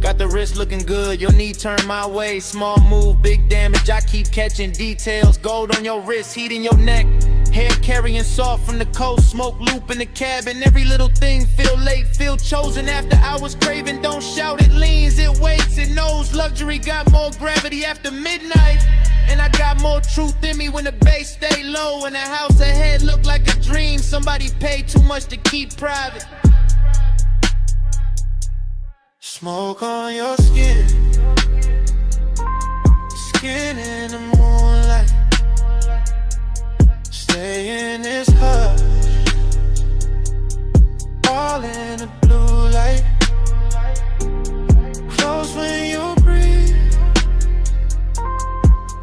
got the wrist looking good. Your knee turned my way, small move, big damage. I keep catching details. Gold on your wrist, heat in your neck. Hair carrying soft from the coast, smoke loop in the cabin. Every little thing feel late, feel chosen. After hours craving, don't shout, it leans, it waits, it knows. Luxury got more gravity after midnight. And I got more truth in me when the bass stay low. And the house ahead look like a dream. Somebody paid too much to keep private.
Smoke on your skin. Skin in the moonlight. Stay in this hush. All in the blue light. Close when you breathe.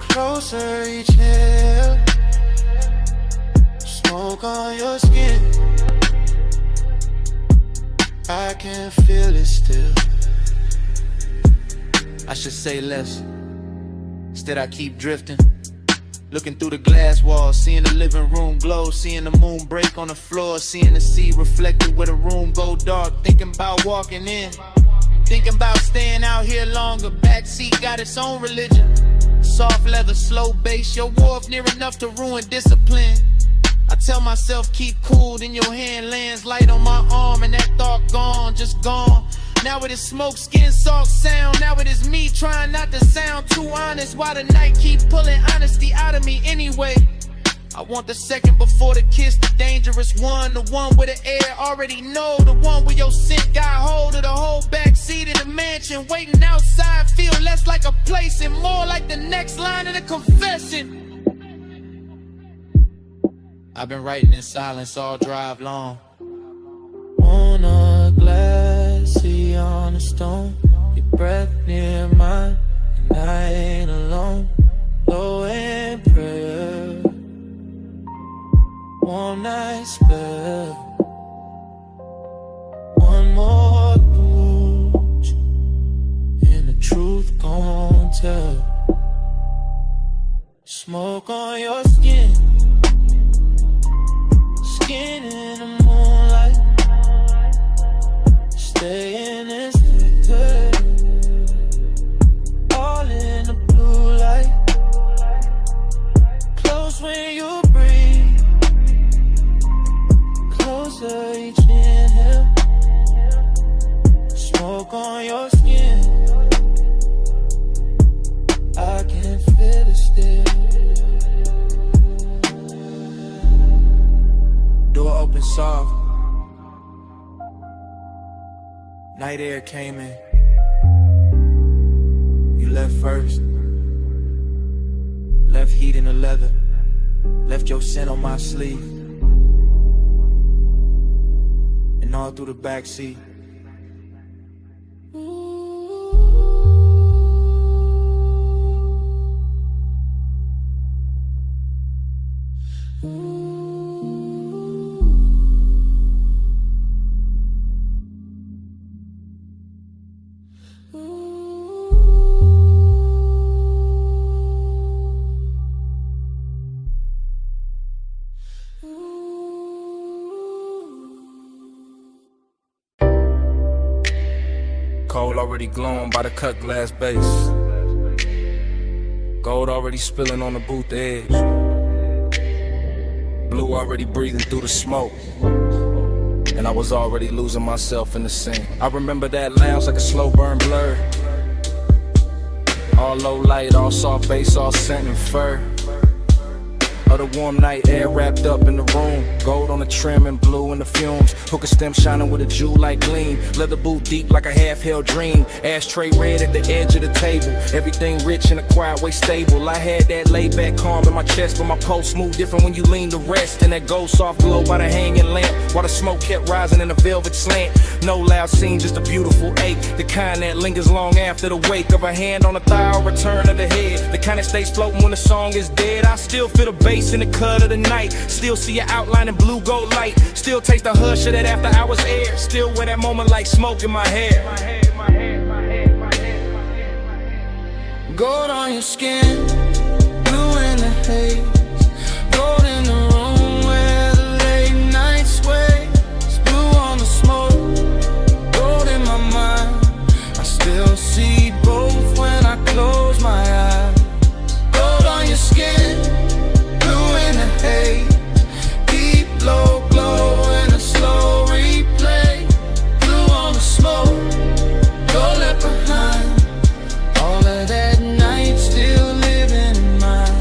Closer each inhale. Smoke on your skin. I can feel it still.
I should say less. Instead I keep drifting. Looking through the glass walls, seeing the living room glow, seeing the moon break on the floor, seeing the sea reflected where the room go dark. Thinking about walking in, thinking about staying out here longer. Backseat got its own religion. Soft leather, slow bass, your wharf near enough to ruin discipline. I tell myself keep cool, then your hand lands light on my arm, and that thought gone, just gone. Now it is smoke, skin, soft sound. Now it is me trying not to sound too honest. Why the night keep pulling honesty out of me anyway? I want the second before the kiss, the dangerous one. The one where the air already know. The one where your scent got hold of the whole backseat in the mansion. Waiting outside feel less like a place and more like the next line of the confession. I've been writing in silence all drive long.
On a glassy on a stone, your breath near mine, and I ain't alone. Low in prayer, one night spell, one more touch, and the truth gon' tell. Smoke on your skin, skin in the moonlight. Stay in this hood, all in the blue light. Close when you breathe, closer each inhale. Smoke on your skin, I can feel it still.
Door open soft, night air came in. You left first, left heat in the leather, left your scent on my sleeve, and all through the backseat.
Coal already glowing by the cut glass base. Gold already spilling on the booth edge. Blue already breathing through the smoke. And I was already losing myself in the scene. I remember that lounge like a slow burn blur. All low light, all soft bass, all scent and fur. of the warm night air wrapped up in the room. Gold on the trim and blue in the fumes. Hookah stem shining with a jewel-like gleam. Leather boot deep like a half-held dream. Ashtray red at the edge of the table. Everything rich in a quiet way stable. I had that laid-back calm in my chest, but my pulse moved different when you lean to rest. And that gold soft glow by the hanging lamp, while the smoke kept rising in a velvet slant. No loud scene, just a beautiful ache. The kind that lingers long after the wake of a hand on a thigh or return of the head. The kind that stays floating when the song is dead. I still feel the bass in the cut of the night. Still see your outline in blue gold light. Still taste the hush of that after hours air. Still wear that moment like smoke in my hair.
Gold on your skin, blue in the haze. Gold in the room where the late night sways. Blue on the smoke, gold in my mind. I still see both when I close my eyes. Gold on your skin, blue in the haze. Deep low glow in a slow replay. Blue on the smoke, gold left behind. All of that night still living in mine.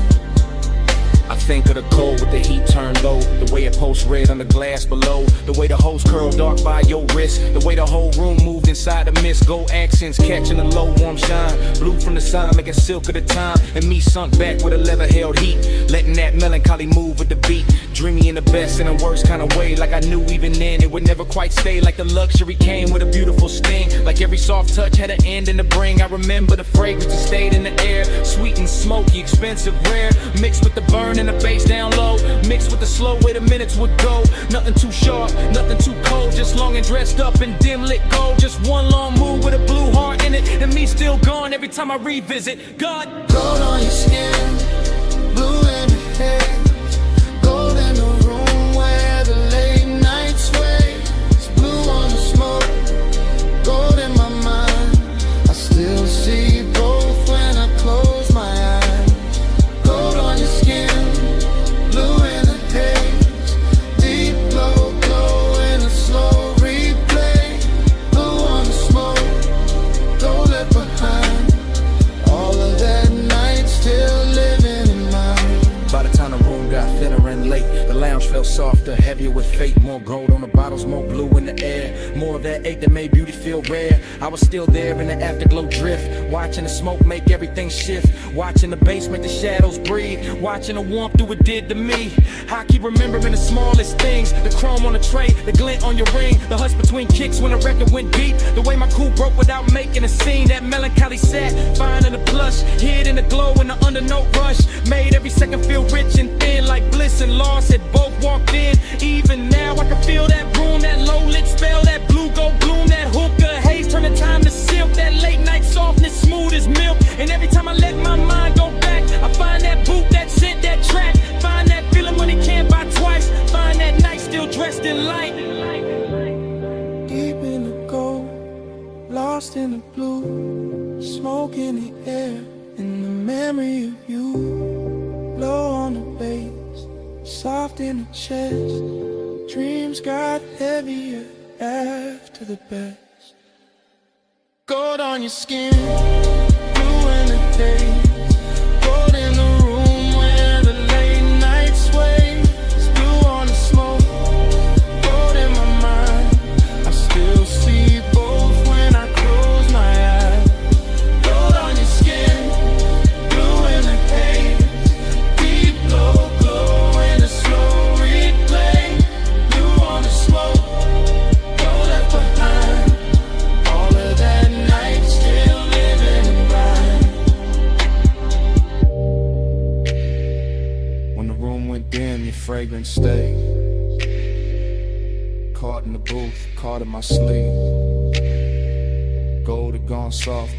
I think of the cold with the heat turned low. The way it pulsed red on the glass below. The way the hose curled dark by your wrist. The way the whole room moved inside the mist. Gold accents catching the low warm shine. Blue from the sun making silk of the time. And me sunk back with a leather held heat. Letting that melancholy move with the beat. Dreamy in the best and the worst kind of way. Like I knew even then it would never quite stay. Like the luxury came with a beautiful sting. Like every soft touch had an end in the bring. I remember the fragrance that stayed in the air. Sweet and smoky, expensive, rare. Mixed with the burn and the bass down low. Mixed with the slow way the minutes would go. Nothing too sharp, nothing too cold. Just long and dressed up in dim lit gold. Just one long move with a blue heart in it. And me still gone every time I revisit. God.
Gold on your skin, blue in the haze. Gold in the room where the late night sways. Blue on the smoke, gold in my mind. I still see both when I close my eyes. Gold on your skin, blue in the haze. Deep low glow in a slow replay. Blue on the smoke, gold left behind. All of that night still living in mine.
By the time the room got thinner and late, the lounge felt softer, heavier with fate. More gold on the bottles, more blue in the air. More of that ache that made beauty feel rare. I was still there in the afterglow drift, watching the smoke make everything shift. Watching the bass make the shadows breathe. Watching the warmth do what did to me. I keep remembering the smallest things. The chrome on the tray, the glint on your ring. The hush between kicks when the record went deep. The way my cool broke without making a scene. That melancholy sat, fine in the plush. Hid in the glow in the undernote rush. Made every second feel rich and thin. Like bliss and loss had both walked in. Even now I can feel that room, that low lit spell. That blue gold bloom, that hookah haze. Turn the time to silk. That late night softness, smooth as milk. And every time I let my mind go back, I find that boot, that scent, that track. Find that feeling when it can't buy twice. Find that night still dressed in light.
Deep in the gold, lost in the blue. Smoke in the air, in the memory of you. Low on the bass, soft in the chest. Dreams got heavier after the best. Gold on your skin, blue in the haze. Gold in the room where the late night sways. Blue on the smoke, gold in my mind. I still see both when I close my eyes. Gold on your skin, blue in the haze. Deep low glow in a slow replay. Blue on the smoke, gold left behind. All of that night still living in mine.
When the room went dim, your fragrance stayed. Caught in the booth, caught in my sleeve. Gold had gone soft,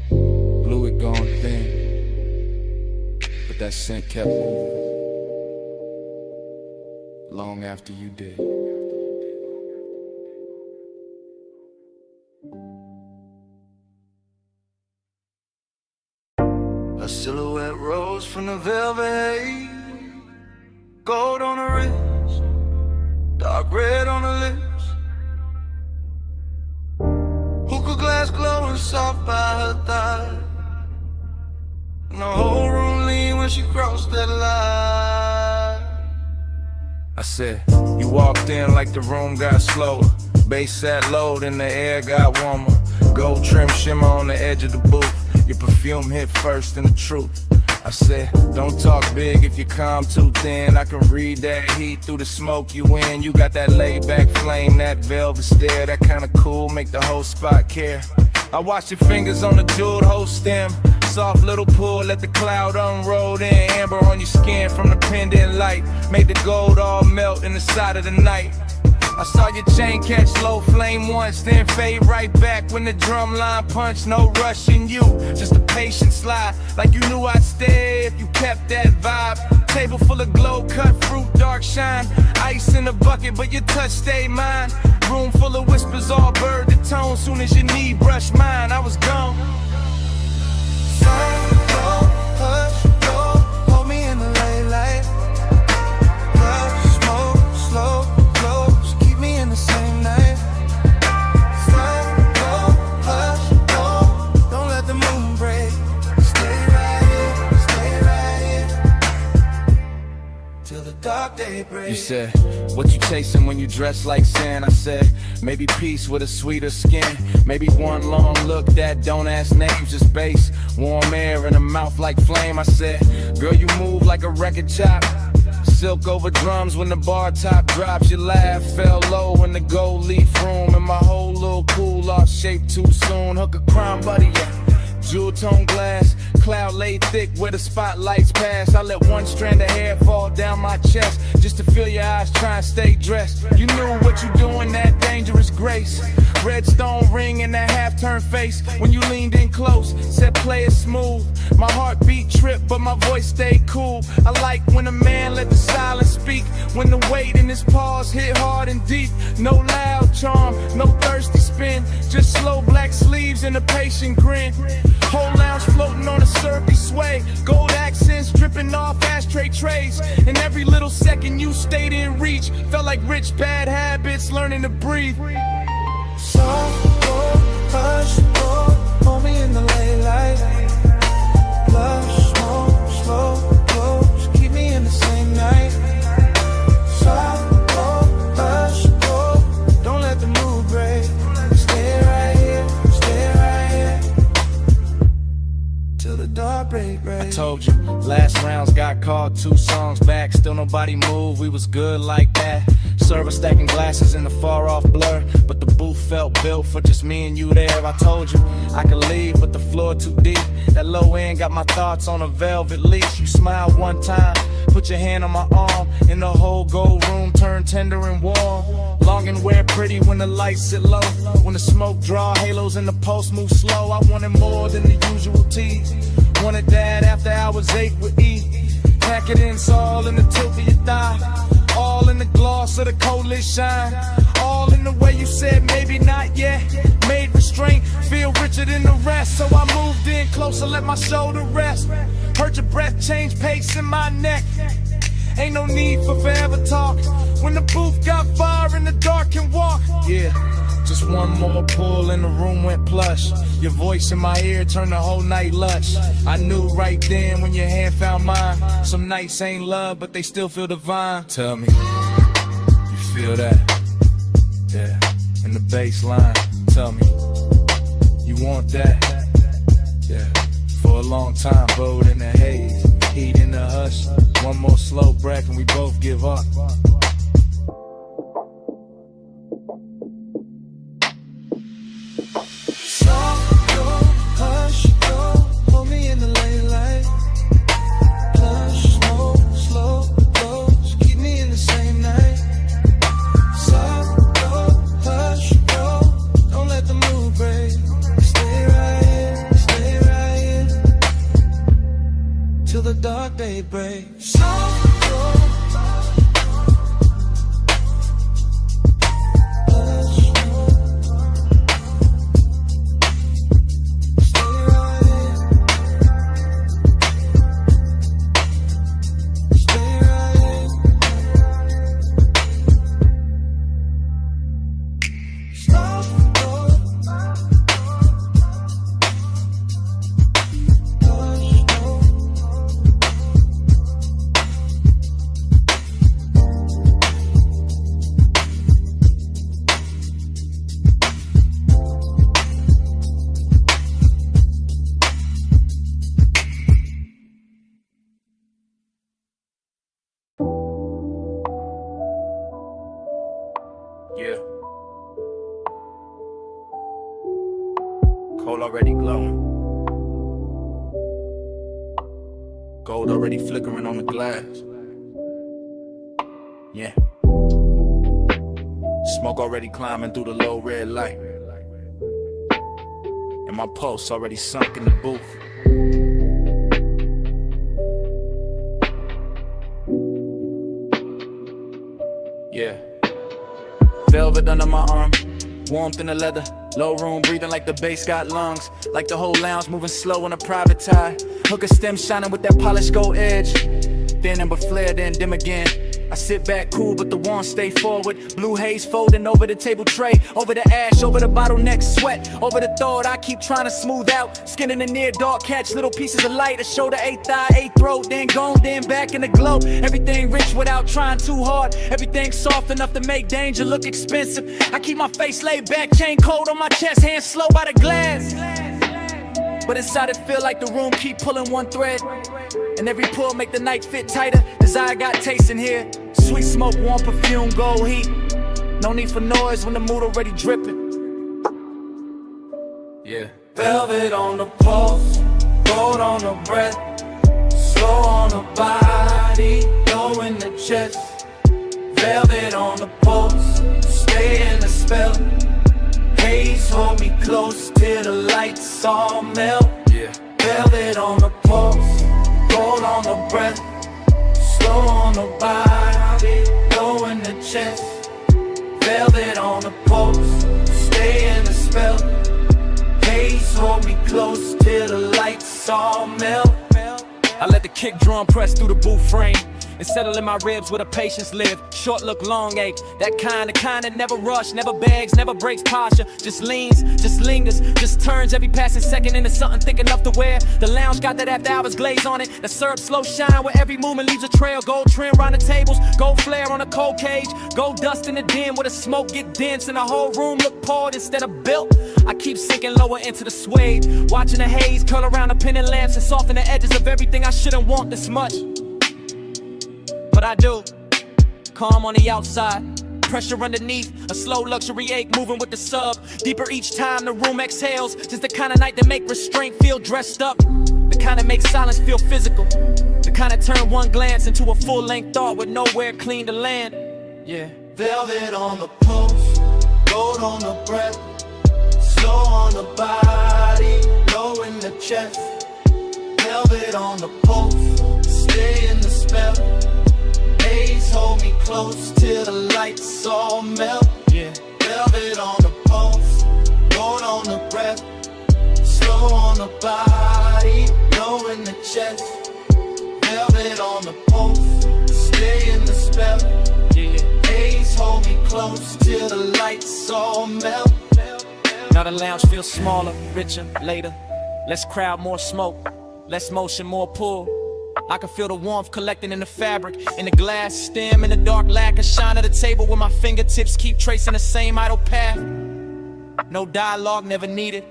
blue had gone thin. But that scent kept moving, long after you did.
A silhouette rose from the velvet haze. Gold on the wrist, dark red on the lips. Hookah glass glowing soft by her thigh. And the whole room leaned when she crossed that line.
I said, you walked in like the room got slower. Bass sat low, then the air got warmer. Gold trim shimmer on the edge of the booth. Your perfume hit first and the truth. I said, don't talk big if you calm too thin. I can read that heat through the smoke you in. You got that laid back flame, that velvet stare, that kinda cool, make the whole spot care. I watch your fingers on the jeweled hoe stem. Soft little pull, let the cloud unroll. Then amber on your skin from the pendant light. Made the gold all melt in the side of the night. I saw your chain catch low flame once, then fade right back when the drum line punched. No rushing you, just a patient slide. Like you knew I'd stay if you kept that vibe. Table full of glow, cut fruit, dark shine. Ice in the bucket, but your touch stayed mine. Room full of whispers, all bird to tone. Soon as your knee brushed mine, I was gone.
Hush, go, hold me in the late light. Love, smoke, slow, close, keep me in the same night. Stop, go, hush, go, don't let the moon break. Stay right here, till the dark day breaks.
You said, what you chasing when you dress like sin? I said, maybe peace with a sweeter skin. Maybe one long look that don't ask names, just bass. Warm air in a mouth like flame. I said, girl, you move like a record chop. Silk over drums when the bar top drops. Your laugh fell low in the gold leaf room. And my whole little cool off shape too soon. Hook a crown buddy, yeah. Jewel tone glass, cloud laid thick where the spotlights pass. I let one strand of hair fall down my chest just to feel your eyes try and stay dressed. You knew what you doing, that dangerous grace. Red stone ring in that half-turned face when you leaned in close, said play it smooth. My heartbeat tripped, but my voice stayed cool. I like when a man let the silence speak, when the weight in his pause hit hard and deep. No loud charm, no thirsty spin, just slow black sleeves and a patient grin. Whole lounge floating on a syrupy sway, gold accents dripping off ashtray trays. And every little second you stayed in reach felt like rich bad habits learning to breathe.
Soft, go, hush, go, hold me in the late light. Love, smoke, slow, close, keep me in the same night. Soft, go, hush, go, don't let the mood break. Stay right here, till the dark break.
I told you, last rounds got called 2 songs back. Still nobody moved, we was good like that. Server stacking glasses in the far off blur, but the booth felt built for just me and you there. I told you I could leave, but the floor too deep. That low end got my thoughts on a velvet leash. You smiled one time, put your hand on my arm, and the whole gold room turned tender and warm. Long and wear pretty when the lights sit low, when the smoke draw halos and the pulse move slow. I wanted more than the usual tease. Wanted that after hours 8 with E. Pack it in, it's all in the tilt of your thigh. All in the gloss of the coldest shine. All in the way you said maybe not yet. Made restraint feel richer than the rest. So I moved in closer, let my shoulder rest. Heard your breath change pace in my neck. Ain't no need for forever talk. When the booth got fire in the dark can walk. Yeah, just one more pull and the room went plush. Your voice in my ear turned the whole night lush. I knew right then when your hand found mine. Some nights ain't love, but they still feel divine. Tell me, you feel that? Yeah, in the bass line. Tell me, you want that? Yeah, for a long time, bowed in the haze, heat in the hush. One more slow breath and we both give up.
Till the dark day breaks.
Coal already glowing. Gold already flickering on the glass. Yeah. Smoke already climbing through the low red light. And my pulse already sunk in the booth. Yeah. Velvet under my arm, warmth in the leather. Low room breathing like the bass got lungs. Like the whole lounge moving slow on a private tie. Hook a stem shining with that polished gold edge. Then amber flare, then dim again. I sit back cool, but the warmth stay forward. Blue haze folding over the table tray. Over the ash, over the bottleneck sweat. Over the thought I keep trying to smooth out. Skin in the near dark, catch little pieces of light. A shoulder, eighth thigh, eighth throat. Then gone, then back in the glow. Everything rich without trying too hard. Everything soft enough to make danger look expensive. I keep my face laid back, chain cold on my chest. Hands slow by the glass. But inside it feel like the room keep pulling one thread. And every pull make the night fit tighter. Desire got taste in here. Sweet smoke, warm perfume, gold heat. No need for noise when the mood already dripping. Yeah.
Velvet on the pulse, gold on the breath, slow on the body, low in the chest. Velvet on the pulse, stay in the spell. Haze hold me close till the lights all melt.
Yeah.
Velvet on the pulse, gold on the breath, slow on the body, low in the chest. Velvet on the pulse, stay in the spell. Haze hold me close till the lights all melt.
I let the kick drum press through the booth frame and settle in my ribs where the patience live. Short look, long ache. That kind that never rush, never begs, never breaks posture. Just leans, just lingers, just turns every passing second into something thick enough to wear. The lounge got that after hours glaze on it. The syrup slow shine where every movement leaves a trail. Gold trim round the tables, gold flare on a cold cage. Gold dust in the den where the smoke get dense and the whole room look poured instead of built. I keep sinking lower into the suede, watching the haze curl around the pendant lamps and soften the edges of everything I shouldn't want this much. But I do. Calm on the outside, pressure underneath, a slow luxury ache moving with the sub. Deeper each time the room exhales. Just the kind of night that make restraint feel dressed up. The kind that makes silence feel physical. The kind that turn one glance into a full-length thought with nowhere clean to land. Yeah.
Velvet on the pulse, gold on the breath, slow on the body, low in the chest. Velvet on the pulse, stay in the spell. Haze hold me close till the lights all melt.
Yeah.
Velvet on the pulse, gold on the breath, slow on the body, low in the chest. Velvet on the pulse, stay in the spell.
Yeah.
Haze hold me close till the lights all melt.
Now the lounge feels smaller, richer, later. Less crowd, more smoke. Less motion, more pull. I can feel the warmth collecting in the fabric, in the glass stem, in the dark lacquer shine at the table where my fingertips keep tracing the same idle path. No dialogue, never needed.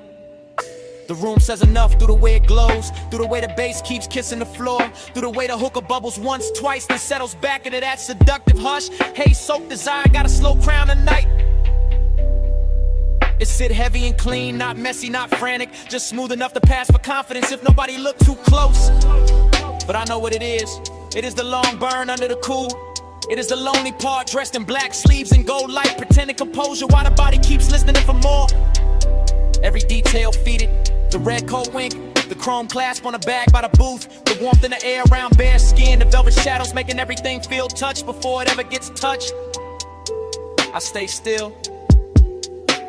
The room says enough through the way it glows, through the way the bass keeps kissing the floor, through the way the hookah bubbles once, twice, then settles back into that seductive hush. Haze-soaked desire got a slow crown tonight. It sit heavy and clean, not messy, not frantic, just smooth enough to pass for confidence if nobody look too close. But I know what it is. It is the long burn under the cool. It is the lonely part dressed in black sleeves and gold light, pretending composure while the body keeps listening for more. Every detail feeded, the red coat wink, the chrome clasp on the bag by the booth, the warmth in the air around bare skin, the velvet shadows making everything feel touched before it ever gets touched. I stay still,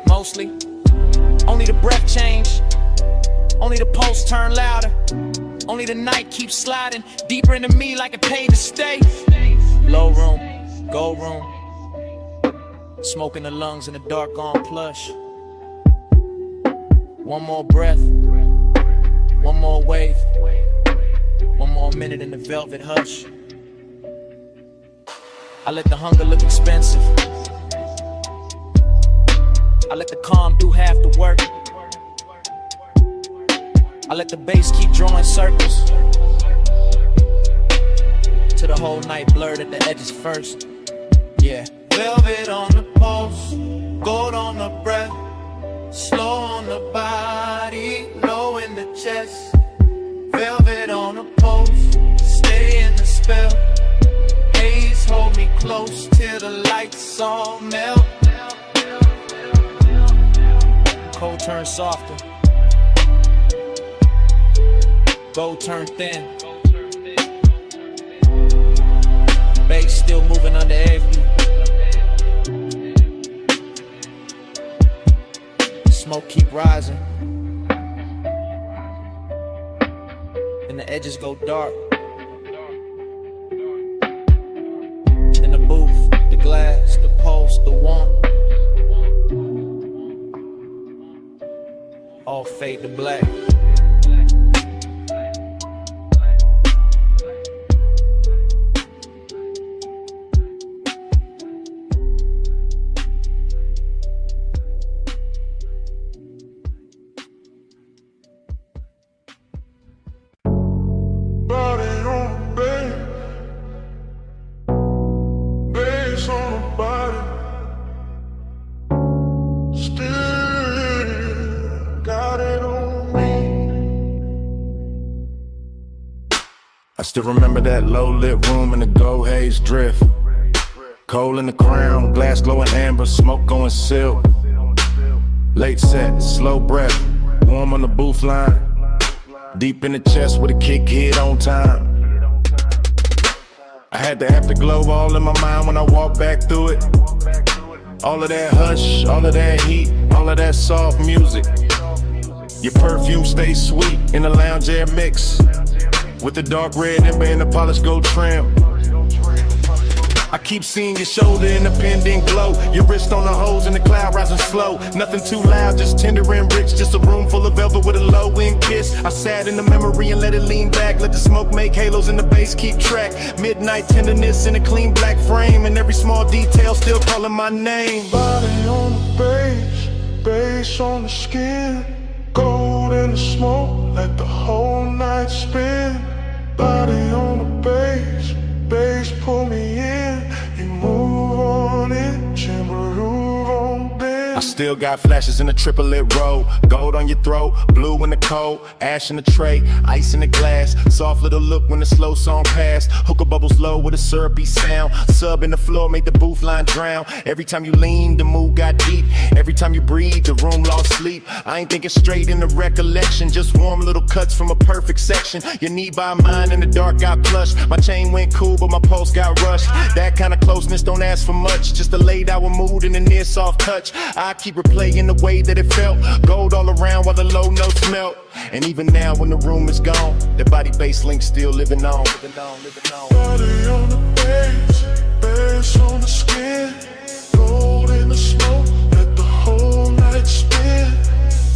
mostly. Only the breath change, only the pulse turn louder. Only the night keeps sliding deeper into me like it paid to stay. Low room, gold room, smoke in the lungs in the dark on plush. One more breath, one more wave, one more minute in the velvet hush. I let the hunger look expensive. I let the calm do half the work. I let the bass keep drawing circles till the whole night blurred at the edges first. Yeah.
Velvet on the pulse, gold on the breath, slow on the body.
body, low in the chest. Velvet on the post, stay in the spell. Haze hold me close till the lights all melt.
Cold turn softer, gold turn thin. Bass still moving under every. Smoke keep rising, and the edges go dark. In the booth, the glass, the pulse, the want, all fade to black.
Body on the bed, bass on the body. Still got it on me.
I still remember that low-lit room in the gold haze drift. Coal in the crown, glass glowing amber, smoke going silk. Late set, slow breath, warm on the booth line. Deep in the chest with a kick hit on time. I had the afterglow all in my mind when I walked back through it. All of that hush, all of that heat, all of that soft music. Your perfume stays sweet in the lounge air mix, with the dark red ember and the polished gold trim. I keep seeing your shoulder in the pendant glow, your wrist on the hose and the cloud rising slow. Nothing too loud, just tender and rich, just a room full of velvet with a low-end kiss. I sat in the memory and let it lean back, let the smoke make halos and the bass keep track. Midnight tenderness in a clean black frame, and every small detail still calling my name.
Body on the bass, bass on the skin. Gold in the smoke, let the whole night spin. Body on the bass, bass pull me in. You move on it, groove on bend.
I still got flashes in the triplet row. Gold on your throat, blue in the cold, ash in the tray, ice in the glass. Soft little look when the slow song passed. Hookah bubbles low with a syrupy sound. Sub in the floor made the booth line drown. Every time you leaned, the mood got deep. Every time you breathed, the room lost sleep. I ain't thinking straight in the recollection, just warm little cuts from a perfect section. Your knee by mine in the dark got plush. My chain went cool, but my pulse got rushed. That kind of closeness don't ask for much, just a laid out mood and a near soft touch. I keep replaying the way that it felt. Gold all around while the low notes melt. And even now when the room is gone, the body bass link still living on.
Body on the bass, bass on the skin. Gold in the smoke, let the whole night spin.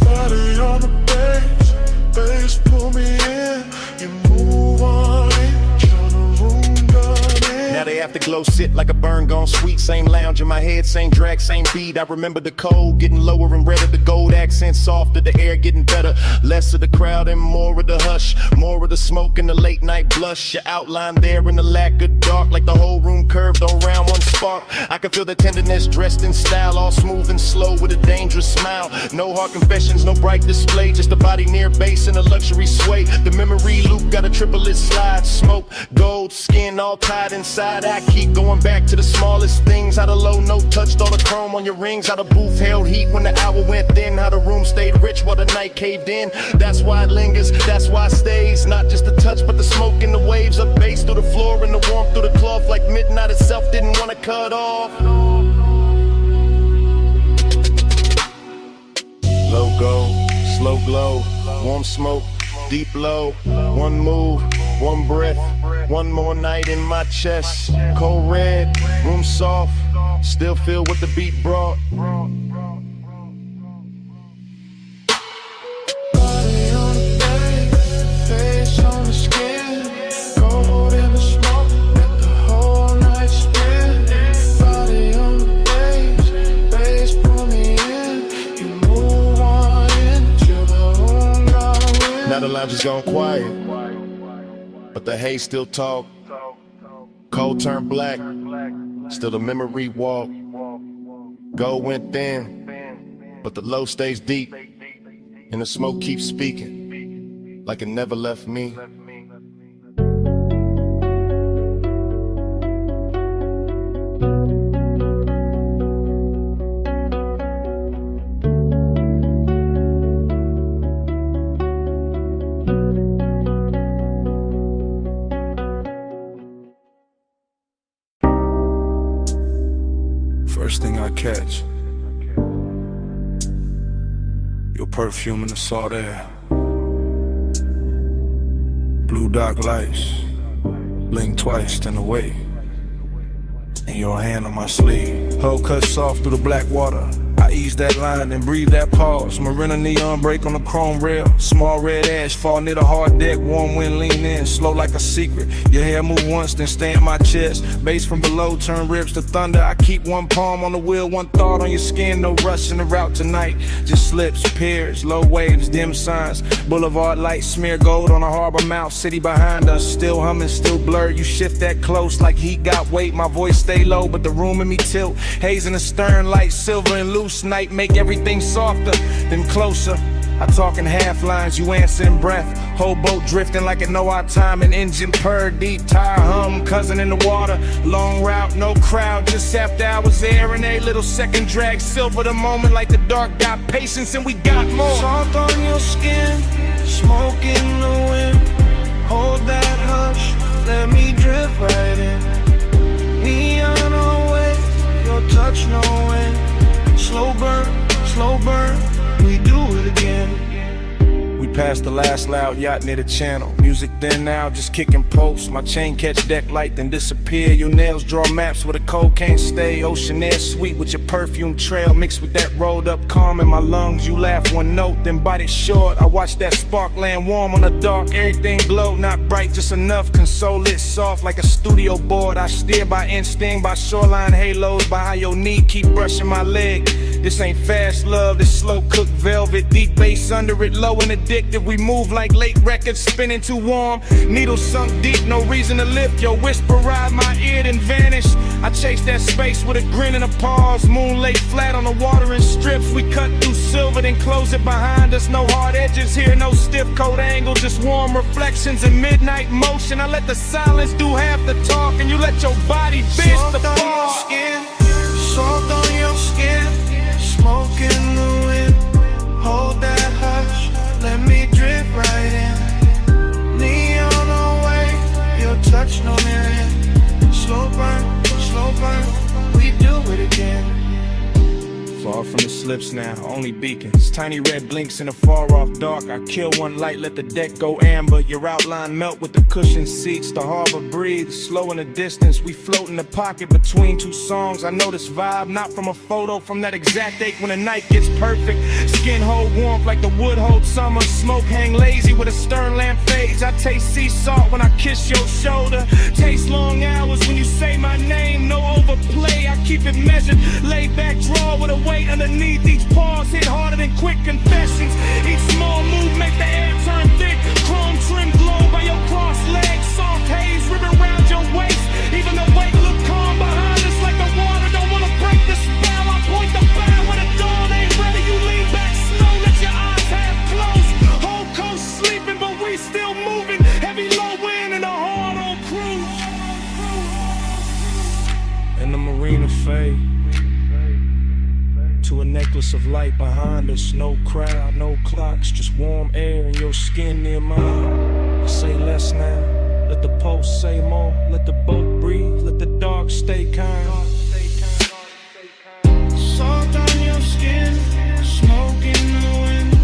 Body on the bass, bass pull me in. You move on it, turn the room down in.
Now the afterglow sit like a burn gone sweet. Same lounge in my head, same drag, same beat. I remember the cold getting lower and redder, the gold accent softer, the air getting better. Less of the crowd and more of the hush, more of the smoke and the late night blush. Your outline there in the lack of dark, like the whole room curved around one spark. I can feel the tenderness dressed in style, all smooth and slow with a dangerous smile. No hard confessions, no bright display, just a body near bass and a luxury sway. The memory loop got a triplet slide, smoke, gold, skin all tied inside. I keep going back to the smallest things. How the low note touched all the chrome on your rings. How the booth held heat when the hour went thin. How the room stayed rich while the night caved in. That's why it lingers, that's why it stays. Not just the touch but the smoke and the waves up bass through the floor and the warmth through the cloth. Like midnight itself didn't want to cut off. Low gold, slow glow, warm smoke, deep low. One move, one breath, one more night in my chest. Cold red, room soft, still feel what the beat brought.
Body on the bass, face on the skin. Gold in the smoke, let the whole night spin. Body on the bass, bass pull me in. You move on into the room, darling.
Now the lounge is gone quiet, but the haze still talk. Cold turned black, still the memory walk. Gold went thin, but the low stays deep. And the smoke keeps speaking, like it never left me.
First thing I catch, your perfume in the salt air. Blue dark lights, blink twice, then away. And your hand on my sleeve, hull cut soft through the black water. I ease that line and breathe that pause. Marina neon break on the chrome rail. Small red ash fall near the hard deck. Warm wind lean in, slow like a secret. Your hair move once, then stay in my chest. Bass from below turn ribs to thunder. I keep one palm on the wheel, one thought on your skin. No rush in the route tonight. Just slips, piers, low waves, dim signs. Boulevard lights smear gold on a harbor mouth. City behind us, still humming, still blurred. You shift that close like heat got weight. My voice stay low, but the room in me tilt. Haze in the stern, light silver and loose. Night make everything softer, then closer. I talk in half lines, you answer in breath. Whole boat drifting like it know our time. An engine purr, deep tire hum, cousin in the water. Long route, no crowd, just after hours there. And a little second drag, silver the moment like the dark. Got patience and we got more.
Soft on your skin, smoke in the wind. Hold that hush, let me drift right in. Neon away, your touch no wind. Slow burn, we do it again.
We passed the last loud yacht near the channel. Music then now, just kicking posts. My chain catch deck light, then disappear. Your nails draw maps where the cold can't stay. Ocean air sweet with your perfume trail. Mixed with that rolled up calm in my lungs. You laugh one note, then bite it short. I watch that spark land warm on the dark. Everything glow, not bright, just enough. Console it soft like a studio board. I steer by instinct, by shoreline halos. By how your knee keep brushing my leg. This ain't fast love, this slow cooked velvet. Deep bass under it, low and addictive. We move like late records, spinning too warm. Needles sunk deep, no reason to lift. Your whisper ride my ear, then vanish. I chase that space with a grin and a pause. Moon laid flat on the water in strips. We cut through silver, then close it behind us. No hard edges here, no stiff coat angle. Just warm reflections in midnight motion. I let the silence do half the talk, and you let your body bitch the bar.
Soft on your skin, smoke in the wind. Hold that hush, let me drift right in. Neon away, your touch no mirror. Slow burn, we do it again.
Far from the slips now, only beacons. Tiny red blinks in the far off dark. I kill one light, let the deck go amber. Your outline melt with the cushioned seats. The harbor breathes, slow in the distance. We float in the pocket between two songs. I know this vibe, not from a photo, from that exact ache when the night gets perfect. Skin hold warmth like the wood hold summer. Smoke hang lazy with a stern lamp fades. I taste sea salt when I kiss your shoulder. Taste long hours when you say my name. No overplay, I keep it measured. Lay back, draw with a weight underneath. Each pause hit harder than quick confessions. Each small move make the air turn thick. Chrome trim glow by your crossed legs. Soft haze ribbon around your waist. Even the weight look calm behind us like the water don't wanna break the spell. I point the bow when the dawn ain't ready. You lean back slow, let your eyes half closed. Whole coast sleeping, but we still moving. Heavy low wind and a hard on cruise. And the marina fade to a necklace of light behind us. No crowd, no clocks, just warm air and your skin near mine. I say less now, let the pulse say more. Let the boat breathe, let the dark stay kind.
Soft on your skin, smoke in the wind.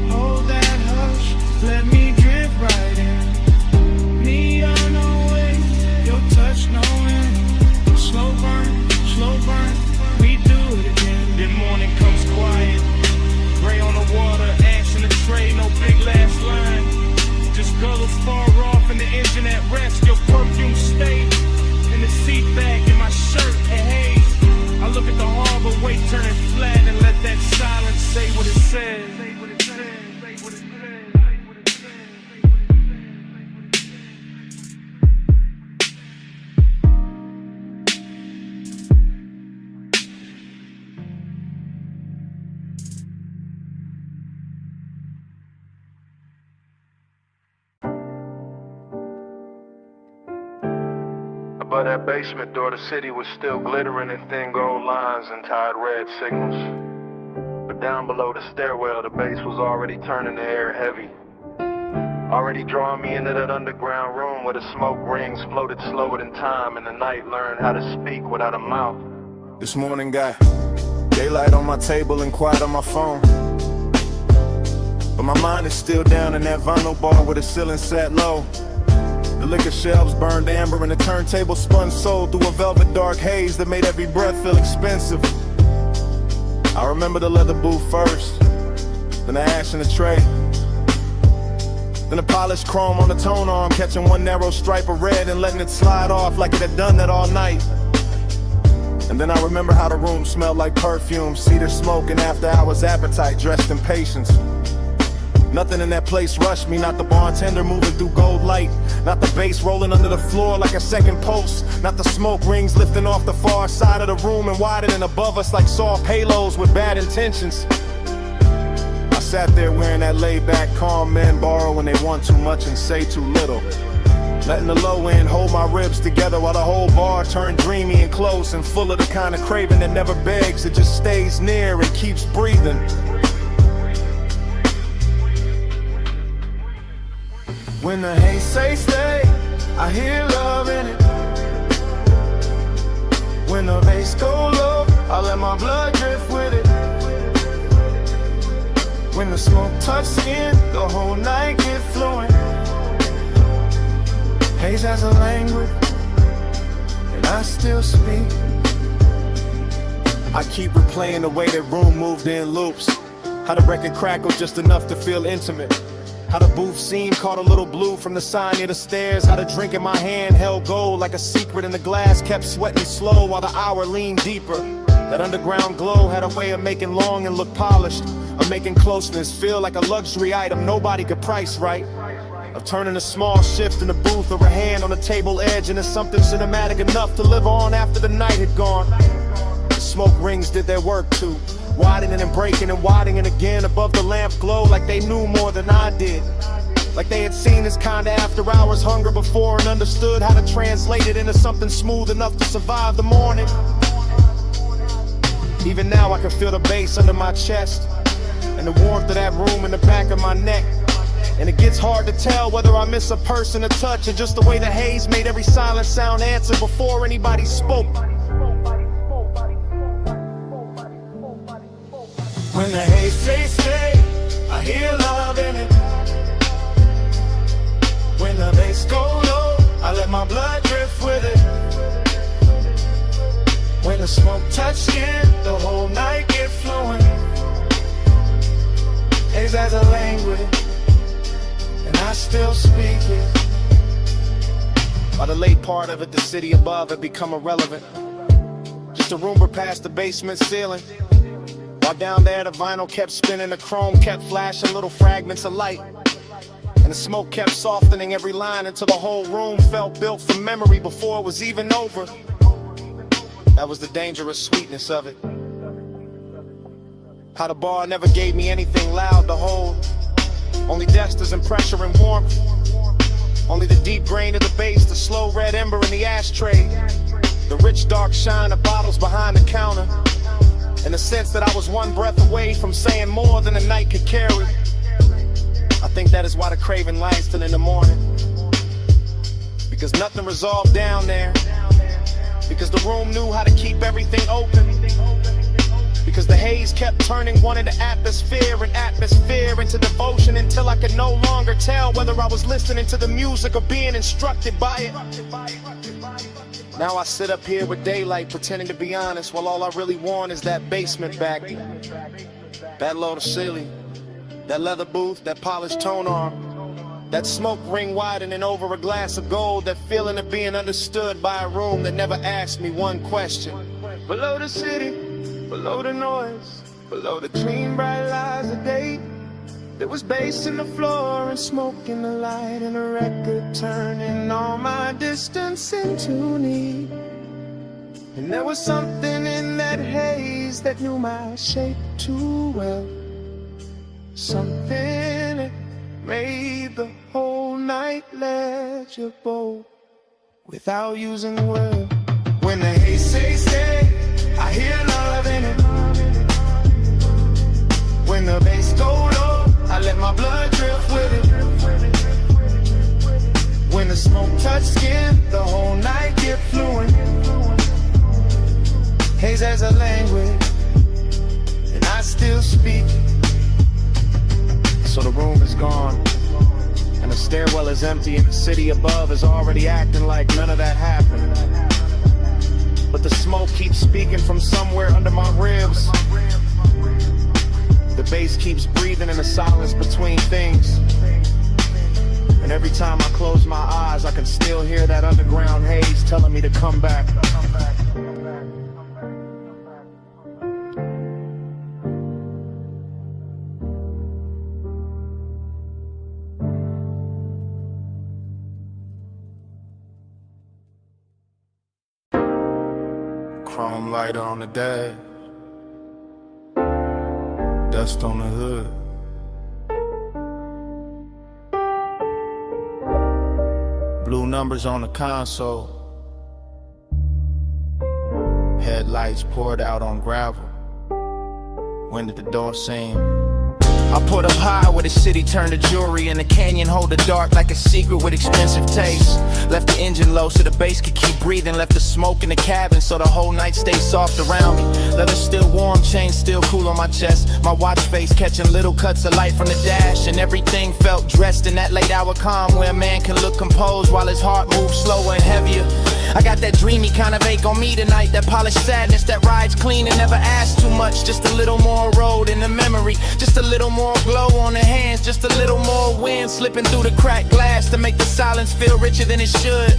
Hold that hush, let me drift right in. Neon away, your touch no wind. Slow burn, we do it again.
Then morning comes quiet, gray on the water, ash in the tray, no big last line. Just gullets far off and the engine at rest. Your perfume stayed in the seat bag in my shirt.
Above that basement door, the city was still glittering in thin gold lines and tied red signals. But down below the stairwell, the bass was already turning the air heavy. Already drawing me into that underground room where the smoke rings floated slower than time and the night learned how to speak without a mouth.
This morning got daylight on my table and quiet on my phone, but my mind is still down in that vinyl bar where the ceiling sat low. The liquor shelves burned amber and the turntable spun soul through a velvet dark haze that made every breath feel expensive. I remember the leather booth first, then the ash in the tray, then the polished chrome on the tone arm, catching one narrow stripe of red and letting it slide off like it had done that all night. And then I remember how the room smelled like perfume, cedar smoke and after hours appetite dressed in patience. Nothing in that place rushed me, not the bartender moving through gold light, not the bass rolling under the floor like a second pulse, not the smoke rings lifting off the far side of the room and widening above us like soft halos with bad intentions. I sat there wearing that laid-back calm men borrow when they want too much and say too little, letting the low end hold my ribs together while the whole bar turned dreamy and close and full of the kind of craving that never begs, it just stays near and keeps breathing. When the haze say stay, I hear love in it. When the bass go low, I let my blood drift with it. When the smoke touch skin, the whole night get fluent. Haze has a language, and I still speak. I keep replaying the way that room moved in loops, how the record crackled just enough to feel intimate, how the booth scene caught a little blue from the sign near the stairs, how the drink in my hand held gold like a secret and the glass kept sweating slow while the hour leaned deeper. That underground glow had a way of making longing look polished, of making closeness feel like a luxury item nobody could price right, of turning a small shift in the booth or a hand on the table edge into something cinematic enough to live on after the night had gone. The smoke rings did their work too, widening and breaking and widening again above the lamp glow like they knew more than I did. Like they had seen this kind of after hours hunger before and understood how to translate it into something smooth enough to survive the morning. Even now I can feel the bass under my chest and the warmth of that room in the back of my neck. And it gets hard to tell whether I miss a person, a touch, or just the way the haze made every silent sound answer before anybody spoke. When the haze say stay, I hear love in it. When the bass go low, I let my blood drift with it. When the smoke touch skin, the whole night get fluent. Haze has a language, and I still speak it. By the late part of it, the city above had become irrelevant. Just a rumor past the basement ceiling. While down there the vinyl kept spinning, the chrome kept flashing little fragments of light, and the smoke kept softening every line until the whole room felt built from memory before it was even over. That was the dangerous sweetness of it. How the bar never gave me anything loud to hold, only dexters and pressure and warmth, only the deep grain of the bass, the slow red ember in the ashtray, the rich dark shine of bottles behind the counter, and the sense that I was one breath away from saying more than the night could carry. I think that is why the craving lasts till in the morning, because nothing resolved down there, because the room knew how to keep everything open, because the haze kept turning one into atmosphere and atmosphere into devotion until I could no longer tell whether I was listening to the music or being instructed by it. Now I sit up here with daylight pretending to be honest, while all I really want is that basement back, that low to ceiling, that leather booth, that polished tone arm, that smoke ring widening over a glass of gold, that feeling of being understood by a room that never asked me one question. Below the city, below the noise, below the clean bright lights of day, there was bass in the floor and smoke in the light and a record turning all my distance into need. And there was something in that haze that knew my shape too well, something that made the whole night legible.
without using words. When the haze say stay, I hear love in it. When the bass go low, I let my blood drift with it. When the smoke touch skin, the whole night get fluent. Haze as a language, and I still speak. So the room is gone, and the stairwell is empty, and the city above is already acting like none of that happened. But the smoke keeps speaking from somewhere under my ribs. The bass keeps breathing in the silence between things. And every time I close my eyes, I can still hear that underground haze telling me to come back.
Chrome lighter on the dash, dust on the hood. Blue numbers on the console, headlights poured out on gravel. When did the door seem?
I put up high where the city turned to jewelry, and the canyon hold the dark like a secret with expensive taste. Left the engine low so the bass could keep breathing. Left the smoke in the cabin so the whole night stayed soft around me. Leather still warm, chain still cool on my chest. My watch face catching little cuts of light from the dash, and everything felt dressed in that late hour calm where a man can look composed while his heart moves slower and heavier. I got that dreamy kind of ache on me tonight, that polished sadness that rides clean and never asks too much. Just a little more road in the memory, just a little more glow on the hands, just a little more wind slipping through the cracked glass to make the silence feel richer than it should.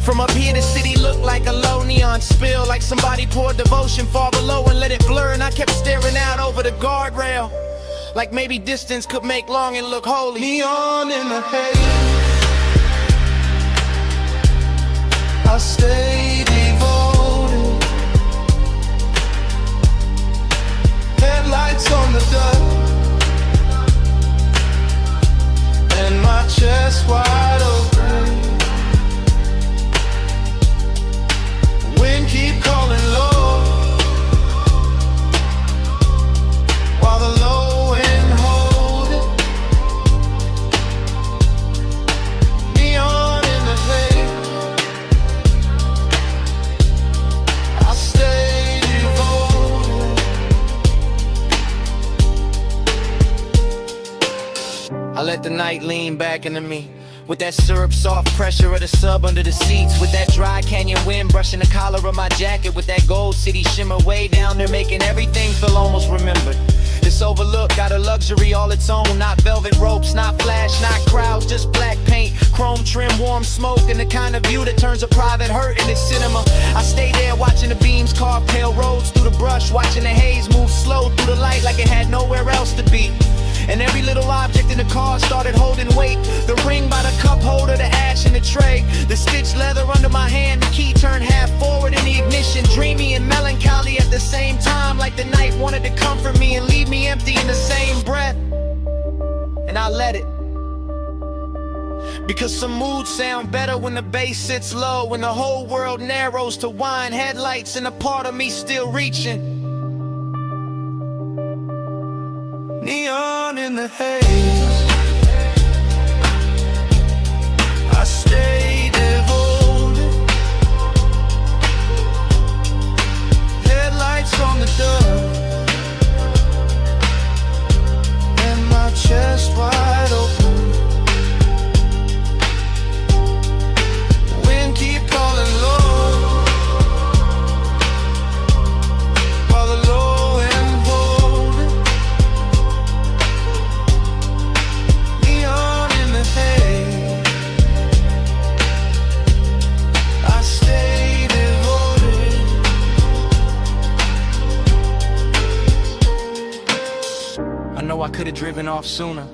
From up here the city looked like a low neon spill, like somebody poured devotion far below and let it blur. And I kept staring out over the guardrail, like maybe distance could make longing look holy.
Neon in the haze, I stay devoted. Headlights on the dust, and my chest wide open. Wind keep calling low, while the low end hold it. Neon in the haze, I stay devoted.
I let the night lean back into me, with that syrup soft pressure of the sub under the seats, with that dry canyon wind brushing the collar of my jacket, with that gold city shimmer way down there making everything feel almost remembered. This overlook got a luxury all its own, not velvet ropes, not flash, not crowds, just black paint, chrome trim, warm smoke, and the kind of view that turns a private hurt into cinema. I stay there watching the beams carve pale roads through the brush, watching the haze move slow through the light like it had nowhere else to be. And every little object in the car started holding weight. The ring by the cup holder, the ash in the tray, the stitched leather under my hand, the key turned half forward in the ignition. Dreamy and melancholy at the same time, like the night wanted to comfort me and leave me empty in the same breath. And I let it, because some moods sound better when the bass sits low, when the whole world narrows to wine headlights and a part of me still reaching.
Neon in the haze, I stay devoted. Headlights on the dust, and my chest wide open. Wind keep calling low, while the low end hold it. Neon in the haze, I stay devoted.
I know I could've driven off sooner,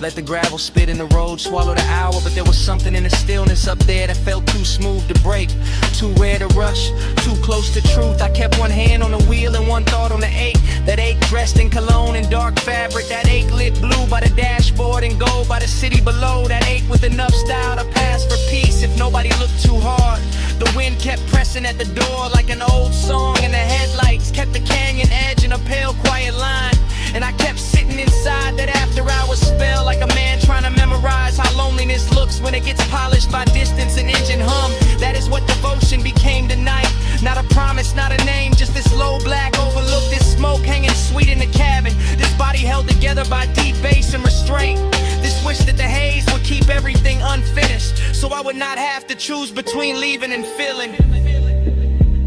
let the gravel spit in the road, swallow the hour, but there was something in the stillness up there that felt too smooth to break, too rare to rush, too close to truth. I kept one hand on the wheel and one thought on the ache, that ache dressed in cologne and dark fabric, that ache lit blue by the dashboard and gold by the city below, that ache with enough style to pass for peace. If no
nobody looked too hard. The wind kept pressing at the door like an old song, and the headlights kept the canyon edge in a pale, quiet line. And I kept sitting inside that after-hours spell, like a man trying to memorize how loneliness looks when it gets polished by distance and engine hum. That is what devotion became tonight. Not a promise, not a name, just this low black overlook, this smoke hanging sweet in the cabin. This body held together by deep bass and restraint. This wish that the haze would keep everything unfinished, so I would not have to choose between leaving and feeling.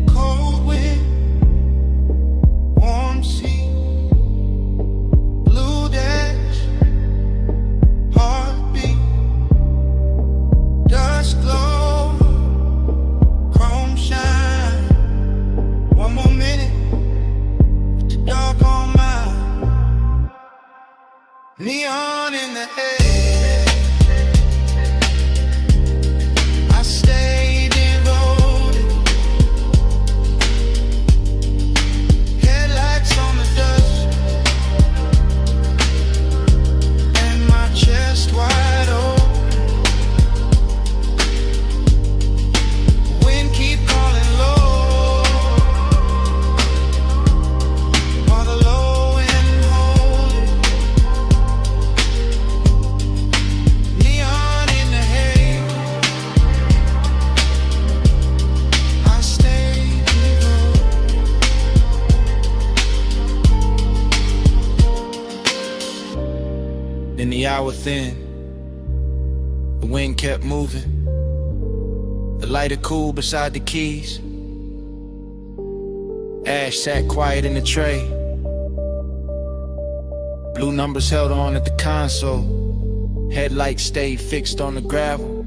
Cold wind, warm sea, blue dash, heartbeat, dust glow, chrome shine. One more minute, with the dark on mine, neon in the air. I stay devoted, headlights on the dust, and my chest wide open. Wind keep calling low, while the low end hold it. Neon in the haze, I stay devoted.
Then the hour thin, the wind kept moving, the lighter cool beside the keys. Ash sat quiet in the tray, blue numbers held on at the console, headlights stayed fixed on the gravel.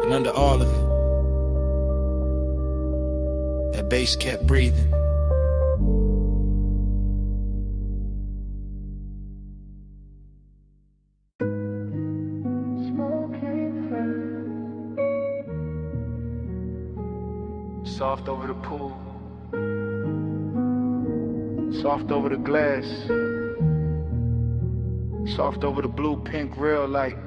And under all of it, that bass kept breathing. Soft over the pool, soft over the glass, soft over the blue pink rail light.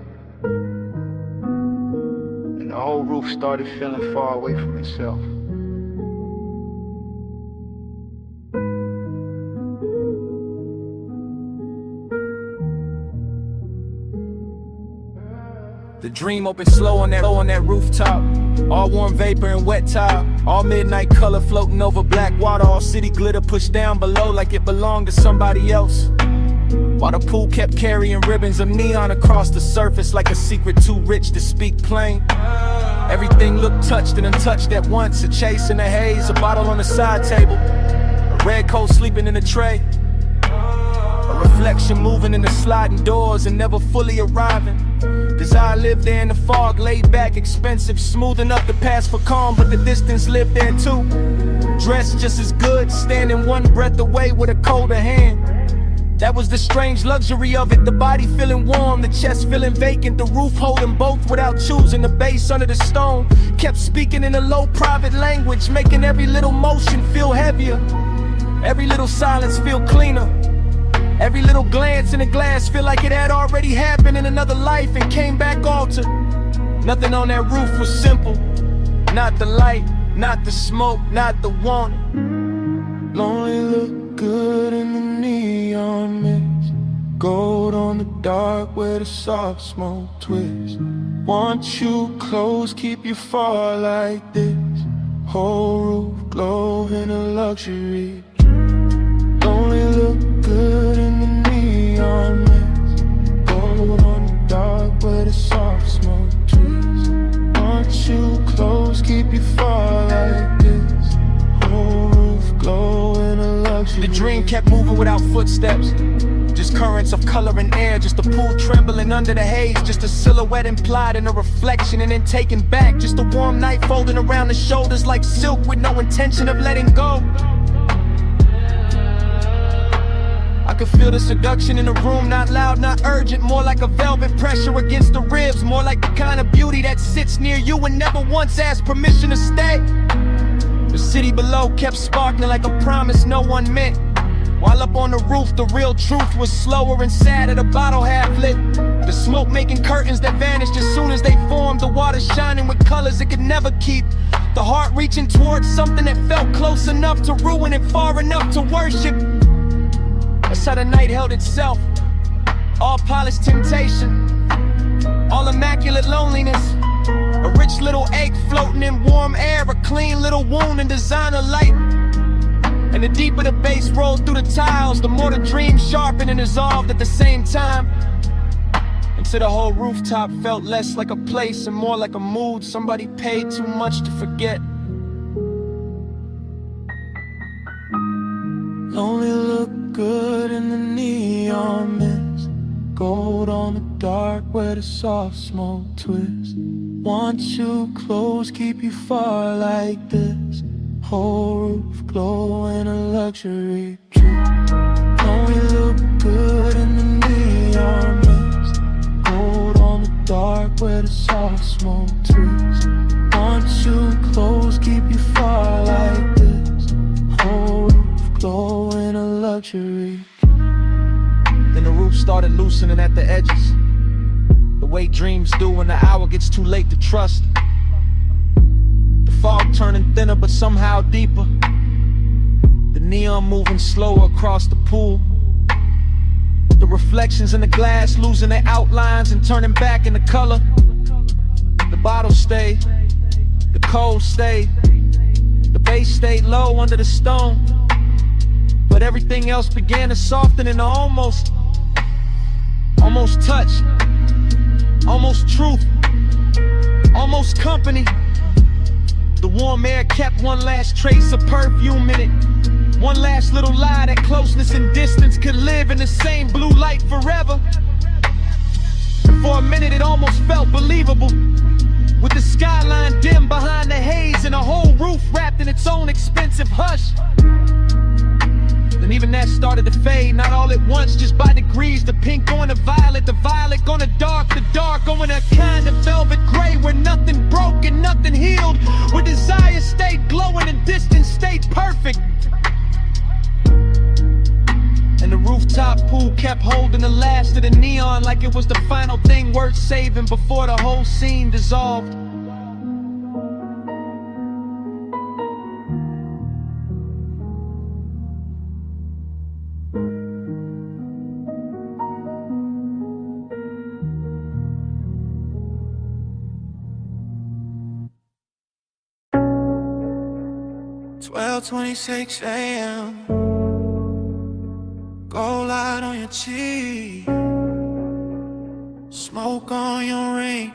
And the whole roof started feeling far away from itself. The dream opened slow on that rooftop. All warm vapor and wet tile. All midnight color floating over black water. All city glitter pushed down below like it belonged to somebody else. While the pool kept carrying ribbons of neon across the surface like a secret too rich to speak plain. Everything looked touched and untouched at once. A chase in the haze, a bottle on the side table, a red coat sleeping in a tray, a reflection moving in the sliding doors and never fully arriving. Desire lived there in the fog, laid back, expensive, smoothing up the past for calm, but the distance lived there too. Dressed just as good, standing one breath away with a colder hand. That was the strange luxury of it, the body feeling warm, the chest feeling vacant, the roof holding both without choosing, the base under the stone. Kept speaking in a low private language, making every little motion feel heavier, every little silence feel cleaner. Every little glance in the glass feel like it had already happened in another life and came back altered. Nothing on that roof was simple. Not the light, not the smoke, not the want.
Lonely look good in the neon mist, gold on the dark where the soft smoke twists. Want you close, keep you far like this. Whole roof glow in a luxury. Only look good in the neon mist, gold on the dark where the soft smoke twists. Want you close, keep you far like this. Whole roof glow in a luxury.
The dream kept moving without footsteps, just currents of color and air, just a pool trembling under the haze, just a silhouette implied in a reflection and then taken back, just a warm night folding around the shoulders like silk with no intention of letting go. I could feel the seduction in the room, not loud, not urgent, more like a velvet pressure against the ribs, more like the kind of beauty that sits near you and never once asked permission to stay. The city below kept sparkling like a promise no one meant, while up on the roof the real truth was slower and sadder, the bottle half
lit. The smoke making curtains that vanished as soon as they formed. The water shining with colors it could never keep. The heart reaching towards something that felt close enough to ruin and far enough to worship. That's how the night held itself. All polished temptation, all immaculate loneliness. A rich little egg floating in warm air, a clean little wound in designer light. And the deeper the bass rolled through the tiles, the more the dream sharpened and dissolved at the same time. Until the whole rooftop felt less like a place and more like a mood somebody paid too much to forget.
Only look good in the neon mist. Gold on the dark where the soft smoke twists. Want you close, keep you far like this. Whole roof glow in a luxury trip. Only look good in the neon mist. Gold on the dark where the soft smoke twists. Want you close, keep you far like this. Whole roof glow in a luxury.
Then the roof started loosening at the edges, the way dreams do when the hour gets too late to trust. The fog turning thinner but somehow deeper. The neon moving slower across the pool. The reflections in the glass losing their outlines and turning back into color. The bottle stayed, the cold stayed, the bass stayed low under the stone. But everything else began to soften into almost touch, almost truth, almost company. The warm air kept one last trace of perfume in it. One last little lie that closeness and distance could live in the same blue light forever. And for a minute it almost felt believable, with the skyline dim behind the haze and a whole roof wrapped in its own expensive hush. Then even that started to fade, not all at once, just by degrees. The pink going to violet, the violet going to dark, the dark going to kind of velvet gray, where nothing broke and nothing healed, where desire stayed glowing and distance stayed perfect. And the rooftop pool kept holding the last of the neon like it was the final thing worth saving before the whole scene dissolved.
"12:26 a.m. Gold light on your cheek, smoke on your ring,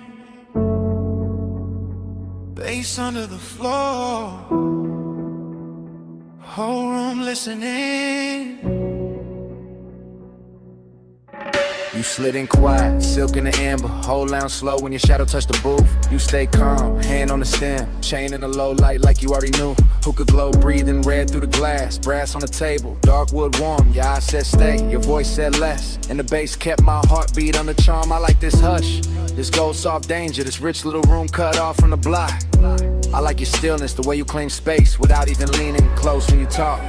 bass under the floor, whole room listening."
You slid in quiet, silk in the amber. Hold down slow when your shadow touched the booth. You stay calm, hand on the stem, chain in the low light like you already knew. Hookah glow, breathing red through the glass. Brass on the table, dark wood warm. Your eyes said stay, your voice said less. And the bass kept my heartbeat under charm. I like this hush, this gold soft danger, this rich little room cut off from the block. I like your stillness, the way you claim space without even leaning close when you talk.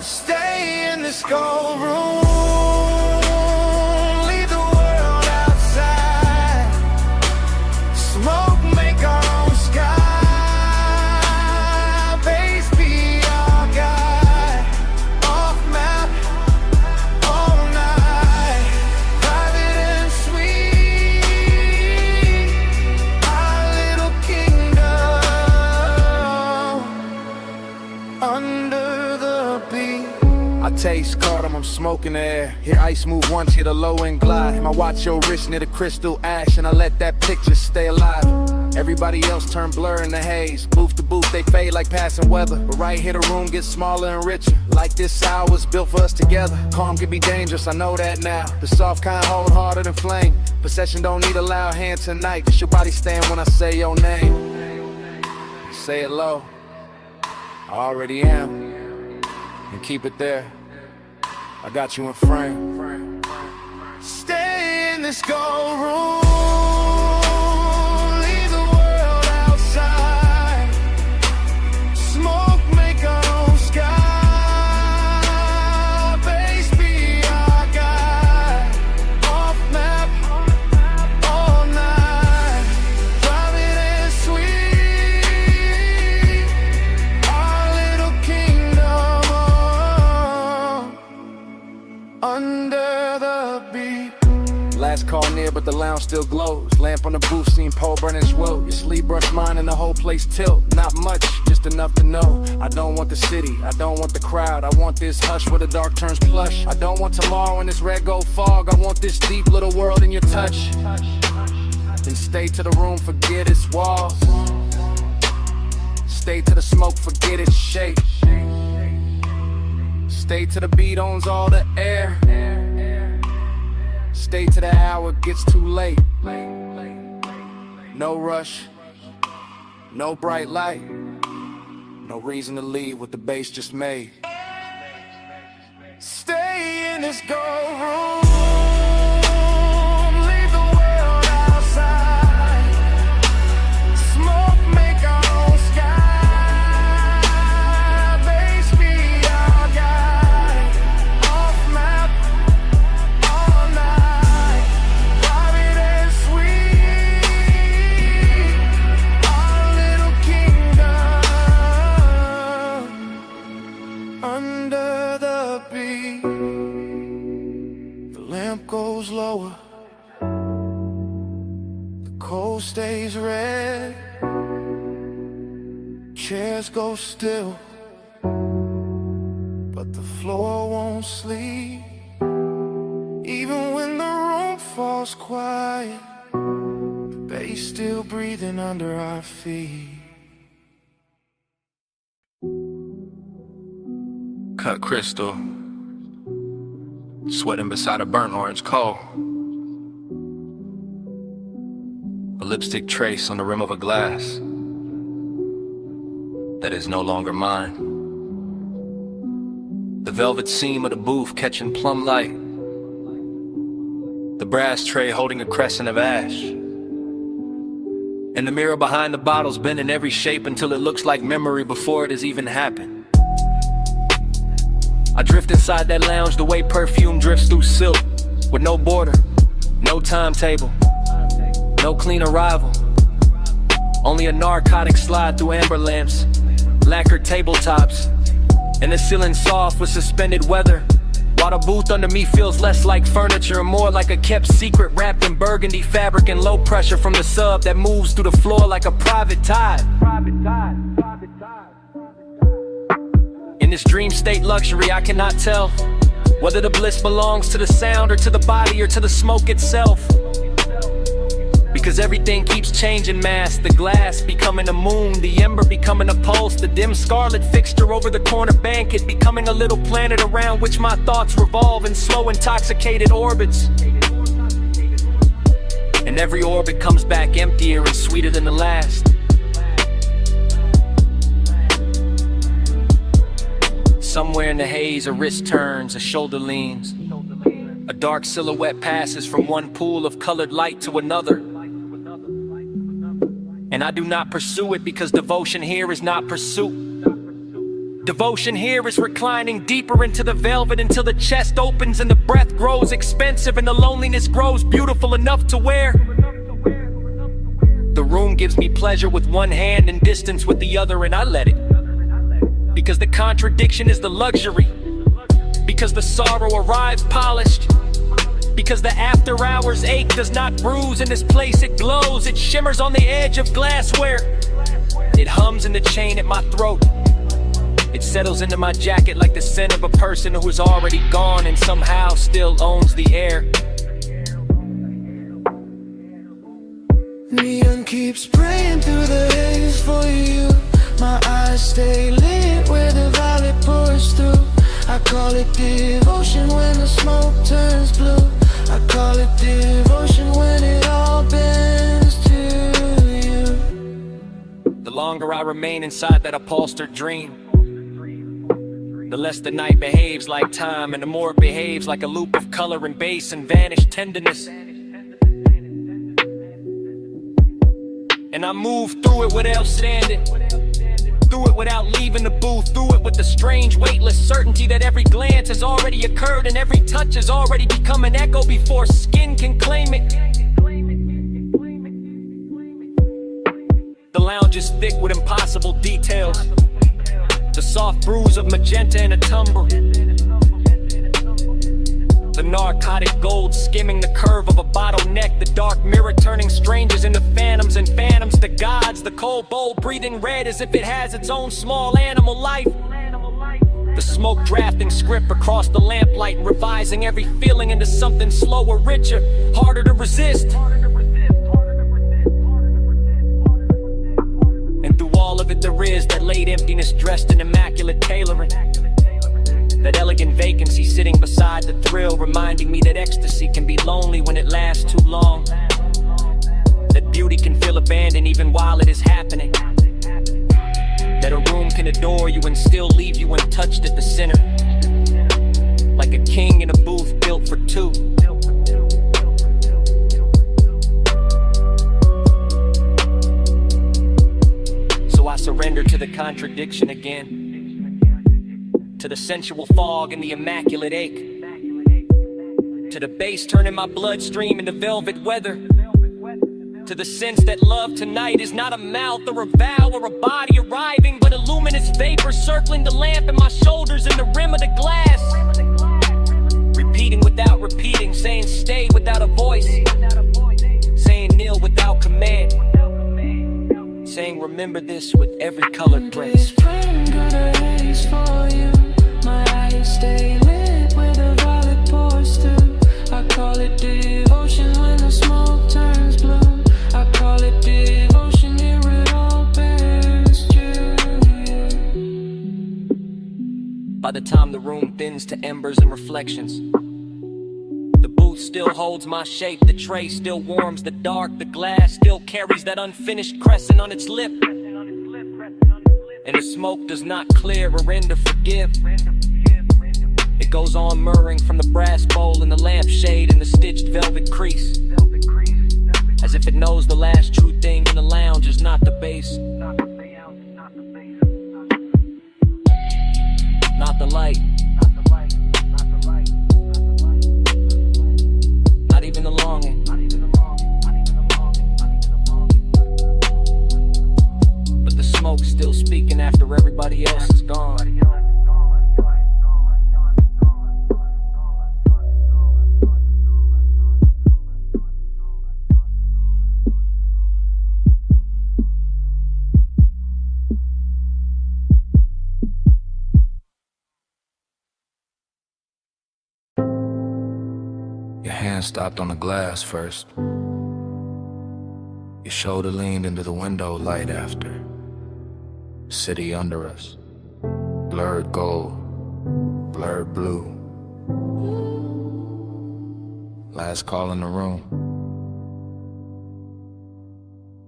Stay in this gold room. Smoke, make our own sky. Bass be our guide. Off map, all night. Private and sweet. Our little kingdom. Under the beat.
I taste cardamom, I'm smoking the air. Hear ice move once, hit a low end glide. My watch your wrist near the crystal ash, and I let that picture stay alive. Everybody else turn blur in the haze. Booth to booth, they fade like passing weather. But right here the room gets smaller and richer. Like this hour was built for us together. Calm can be dangerous, I know that now. The soft kind hold harder than flame. Possession don't need a loud hand tonight. Just your body stand when I say your name. Say it low, I already am. And keep it there, I got you in frame.
Stay in this gold room. Leave the world outside. Smoke, make our own sky. Bass be our guide.
Last call near, but the lounge still glows. Lamp on the booth, seen pole burning swow. Your sleep brush mine and the whole place tilt. Not much, just enough to know. I don't want the city, I don't want the crowd. I want this hush where the dark turns plush. I don't want tomorrow in this red gold fog. I want this deep little world in your touch. Then stay to the room, forget its walls. Stay to the smoke, forget its shape. Stay to the beat, owns all the air. Stay to the hour, gets too late. No rush, no bright light. No reason to leave what the bass just made.
Stay in this gold room. Leave the world outside. Smoke, make our own sky. Bass be our guide. Off map, all night. Private and sweet. Our little kingdom. Under the beat, the lamp goes lower, the coal stays red, chairs go still, but the floor won't sleep. Even when the room falls quiet, the bass still breathing under our feet.
Cut crystal, sweating beside a burnt orange coal. A lipstick trace on the rim of a glass that is no longer mine. The velvet seam of the booth catching plum light. The brass tray holding a crescent of ash. And the mirror behind the bottles bent in every shape until it looks like memory before it has even happened. I drift inside that lounge the way perfume drifts through silk, with no border, no timetable, no clean arrival. Only a narcotic slide through amber lamps, lacquered tabletops, and the ceiling soft with suspended weather. While the booth under me feels less like furniture and more like a kept secret wrapped in burgundy fabric and low pressure from the sub that moves through the floor like a private tide. In this dream state luxury, I cannot tell whether the bliss belongs to the sound or to the body or to the smoke itself. Because everything keeps changing mass, the glass becoming a moon, the ember becoming a pulse, the dim scarlet fixture over the corner banquet becoming a little planet around which my thoughts revolve in slow intoxicated orbits. And every orbit comes back emptier and sweeter than the last. Somewhere in the haze, a wrist turns, a shoulder leans. A dark silhouette passes from one pool of colored light to another. And I do not pursue it because devotion here is not pursuit. Devotion here is reclining deeper into the velvet until the chest opens and the breath grows expensive and the loneliness grows beautiful enough to wear. The room gives me pleasure with one hand and distance with the other, and I let it. Because the contradiction is the luxury. Because the sorrow arrives polished. Because the after hours ache does not bruise in this place, it glows. It shimmers on the edge of glassware. It hums in the chain at my throat. It settles into my jacket like the scent of a person who is already gone and somehow still owns the air.
Neon keeps praying through the haze for you. My eyes stay lit where the violet pours through. I call it devotion when the smoke turns blue. I call it devotion when it all bends to you.
The longer I remain inside that upholstered dream, the less the night behaves like time, and the more it behaves like a loop of color and bass and vanished tenderness. And I move through it without standing, through it without leaving the booth, through it with the strange weightless certainty that every glance has already occurred and every touch has already become an echo before skin can claim it. The lounge is thick with impossible details, the soft bruise of magenta in a tumble. The
The narcotic gold skimming the curve of a bottleneck. The dark mirror turning strangers into phantoms, and phantoms to gods. The cold bowl breathing red as if it has its own small animal life. The smoke drafting script across the lamplight, revising every feeling into something slower, richer, harder to resist. And through all of it there is that late emptiness dressed in immaculate tailoring. That elegant vacancy sitting beside the thrill, reminding me that ecstasy can be lonely when it lasts too long. That beauty can feel abandoned even while it is happening. That a room can adore you and still leave you untouched at the center. Like a king in a booth built for two. So I surrender to the contradiction again. To the sensual fog and the immaculate ache. To the bass turning my bloodstream into velvet weather. To the sense that love tonight is not a mouth or a vow or a body arriving, but a luminous vapor circling the lamp in my shoulders and the rim of the glass. Repeating without repeating, saying stay without a voice. Saying kneel without command. Saying remember this with every colored breath. For you, my eyes stay lit where the violet pours through. I call it devotion when the smoke turns blue. I call it devotion, here it all bears true. By the time the room thins to embers and reflections, the booth still holds my shape, the tray still warms the dark, the glass still carries that unfinished crescent on its lip. And the smoke does not clear or end to forgive. It goes on murmuring from the brass bowl and the lampshade in the stitched velvet crease. As if it knows the last true thing in the lounge is not the bass. Not the light. Not even the longing. Smoke still speaking after everybody else is gone.
Your hand stopped on the glass first. Your shoulder leaned into the window light after. City under us, blurred gold, blurred blue. Last call in the room,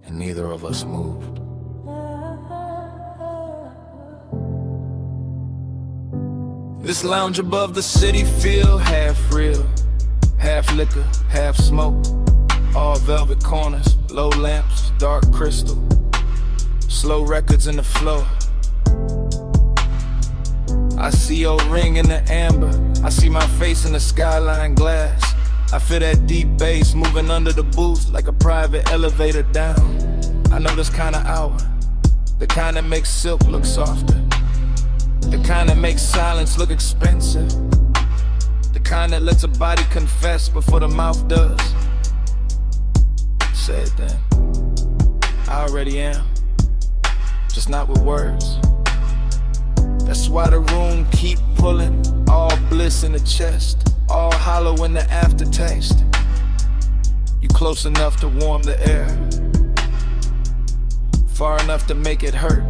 and neither of us moved. This lounge above the city feel half real, half liquor, half smoke. All velvet corners, low lamps, dark crystal. Slow records in the flow. I see your ring in the amber. I see my face in the skyline glass. I feel that deep bass moving under the booth like a private elevator down. I know this kind of hour, the kind that makes silk look softer, the kind that makes silence look expensive, the kind that lets a body confess before the mouth does. Say it then. I already am. Just not with words. That's why the room keep pulling. All bliss in the chest, all hollow in the aftertaste. You close enough to warm the air, far enough to make it hurt.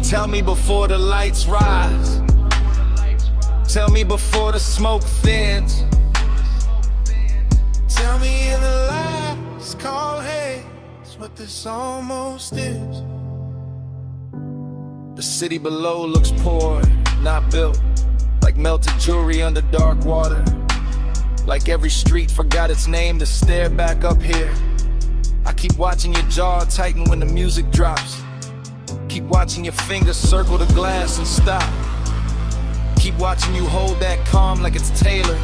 Tell me before the lights rise. Tell me before the smoke thins.
Tell me in the lights call Haze what this almost is.
The city below looks poor, not built, like melted jewelry under dark water. Like every street forgot its name to stare back up here. I keep watching your jaw tighten when the music drops. Keep watching your fingers circle the glass and stop. Keep watching you hold that calm like it's tailored.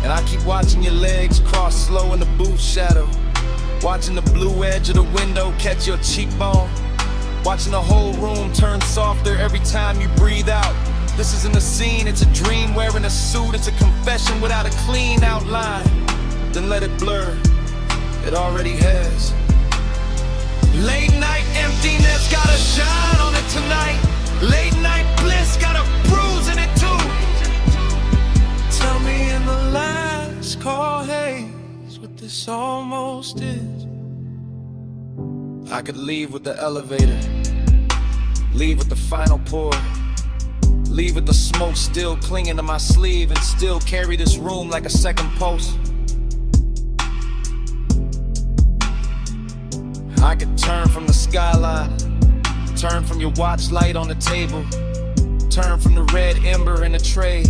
And I keep watching your legs cross slow in the booth shadow. Watching the blue edge of the window catch your cheekbone. Watching the whole room turn softer every time you breathe out.
This isn't a scene, it's a dream wearing a suit. It's a confession without a clean outline. Then let it blur, it already has. Late night emptiness got a shine on it tonight. Late night bliss got a bruise in it too.
Tell me in the last call, Haze, what this almost is.
I could leave with the elevator, leave with the final pour, leave with the smoke still clinging to my sleeve, and still carry this room like a second pulse. I could turn from the skyline, turn from your watch light on the table, turn from the red ember in the tray,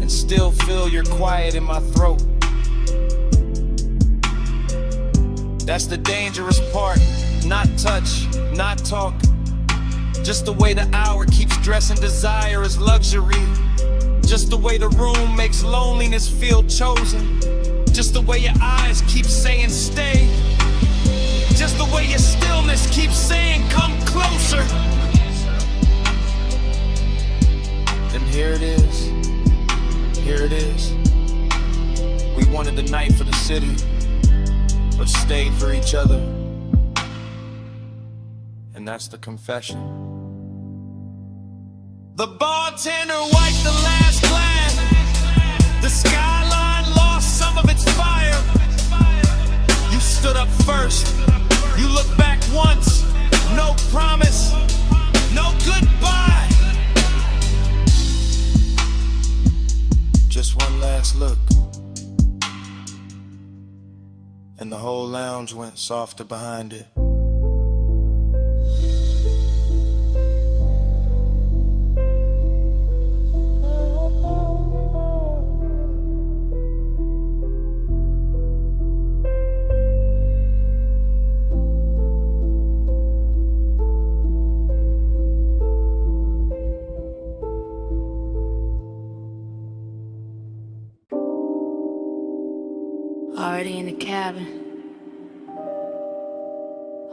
and still feel your quiet in my throat. That's the dangerous part. Not touch, not talk. Just the way the hour keeps dressing desire as luxury. Just the way the room makes loneliness feel chosen. Just the way your eyes keep saying stay. Just the way your stillness keeps saying come closer. And here it is. Here it is. We wanted the night for the city, but stayed for each other. And that's the confession. The bartender wiped the last glass. The skyline lost some of its fire. You stood up first. You looked back once. No promise. No goodbye. Just one last look. And the whole lounge went softer behind it.
Already in the cabin,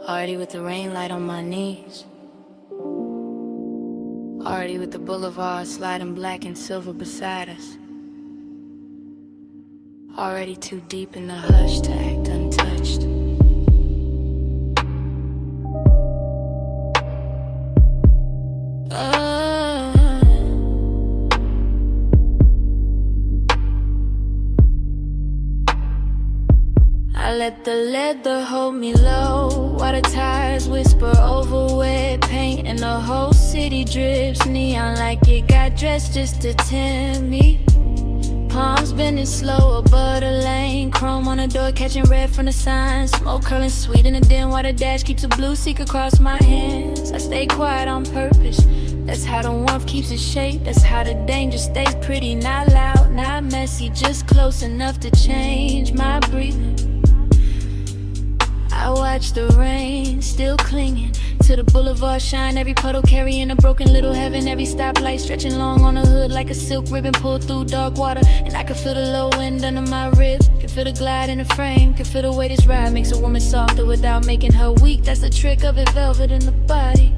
already with the rain light on my knees, already with the boulevard sliding black and silver beside us, already too deep in the hush to act untouched. I let the leather hold me low, while the tires whisper over wet paint, and the whole city drips neon like it got dressed just to tempt me. Palms bending slow above the lane, chrome on the door catching red from the sign, smoke curling sweet in the den while the dash keeps a blue seek across my hands. I stay quiet on purpose, that's how the warmth keeps its shape. That's how the danger stays pretty, not loud, not messy, just close enough to change my breathing. I watch the rain, still clinging to the boulevard shine. Every puddle carrying a broken little heaven. Every stoplight stretching long on the hood like a silk ribbon pulled through dark water. And I can feel the low wind under my ribs, can feel the glide in the frame, can feel the way this ride makes a woman softer without making her weak. That's the trick of it, velvet in the body,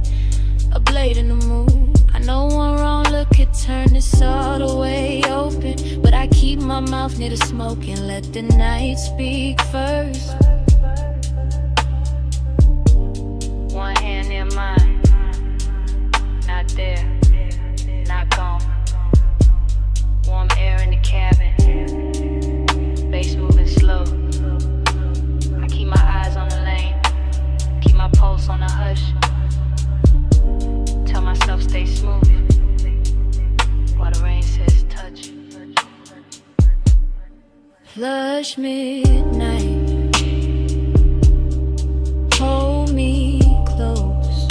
a blade in the moon. I know one wrong look could turn this all the way open, but I keep my mouth near the smoke and let the night speak first. One hand in mine, not there, not gone. Warm air in the cabin, bass moving slow. I keep my eyes on the lane, keep my pulse on the hush. Tell myself stay smooth, while the rain says touch. Flush midnight, hold me close,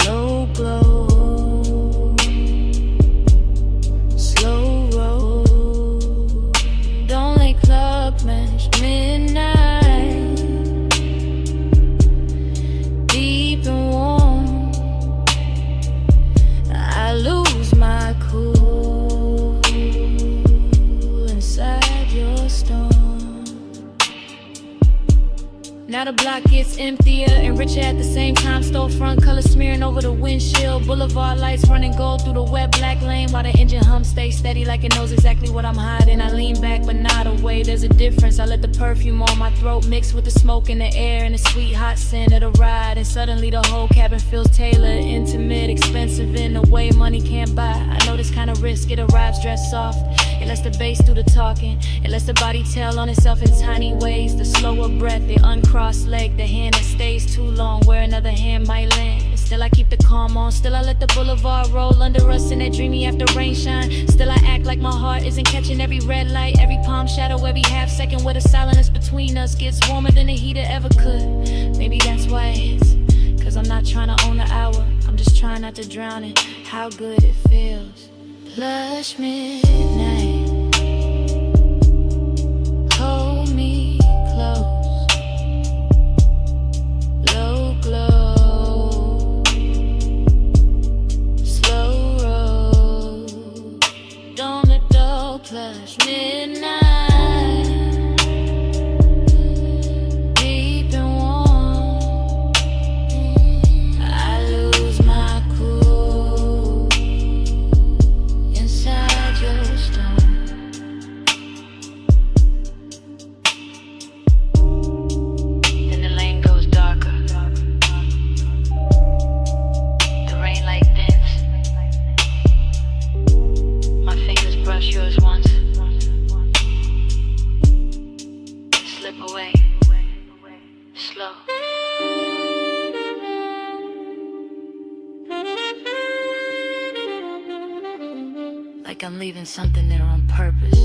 low glow, slow roll. Don't let clock match midnight, deep and warm. I lose my cool inside your storm. Now the block gets emptier and richer at the same time. Storefront color smearing over the windshield. Boulevard lights running gold through the wet black lane, while the engine hum stays steady like it knows exactly what I'm hiding. I lean back but not away, there's a difference. I let the perfume on my throat mix with the smoke in the air and the sweet hot scent of the ride. And suddenly the whole cabin feels tailored, intimate, expensive in a way money can't buy. I know this kind of risk, it arrives dressed soft. It lets the bass do the talking. It lets the body tell on itself in tiny ways. The slower breath, the uncrossed leg, the hand that stays too long where another hand might land. And still I keep the calm on. Still I let the boulevard roll under us in that dreamy after rain shine. Still I act like my heart isn't catching every red light, every palm shadow, every half second where the silence between us gets warmer than the heater ever could. Maybe that's why it hits, 'cause I'm not trying to own the hour. I'm just trying not to drown in how good it feels. Lush midnight, hold me close, low glow, slow roll, don't let go, plush midnight, deep and warm, I lose my cool inside your storm. Then the lane goes darker, the rain light thins, my fingers brush yours once, slip away, slow. Like I'm leaving something there on purpose.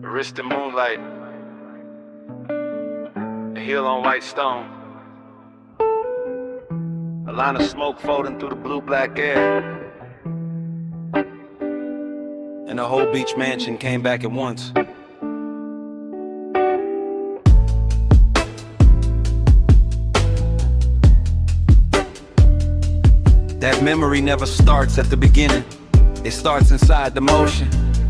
Wrist in moonlight, a heel on white stone, a line of smoke folding through the blue-black air, and the whole beach mansion came back at once. That memory never starts at the beginning, it starts inside the motion.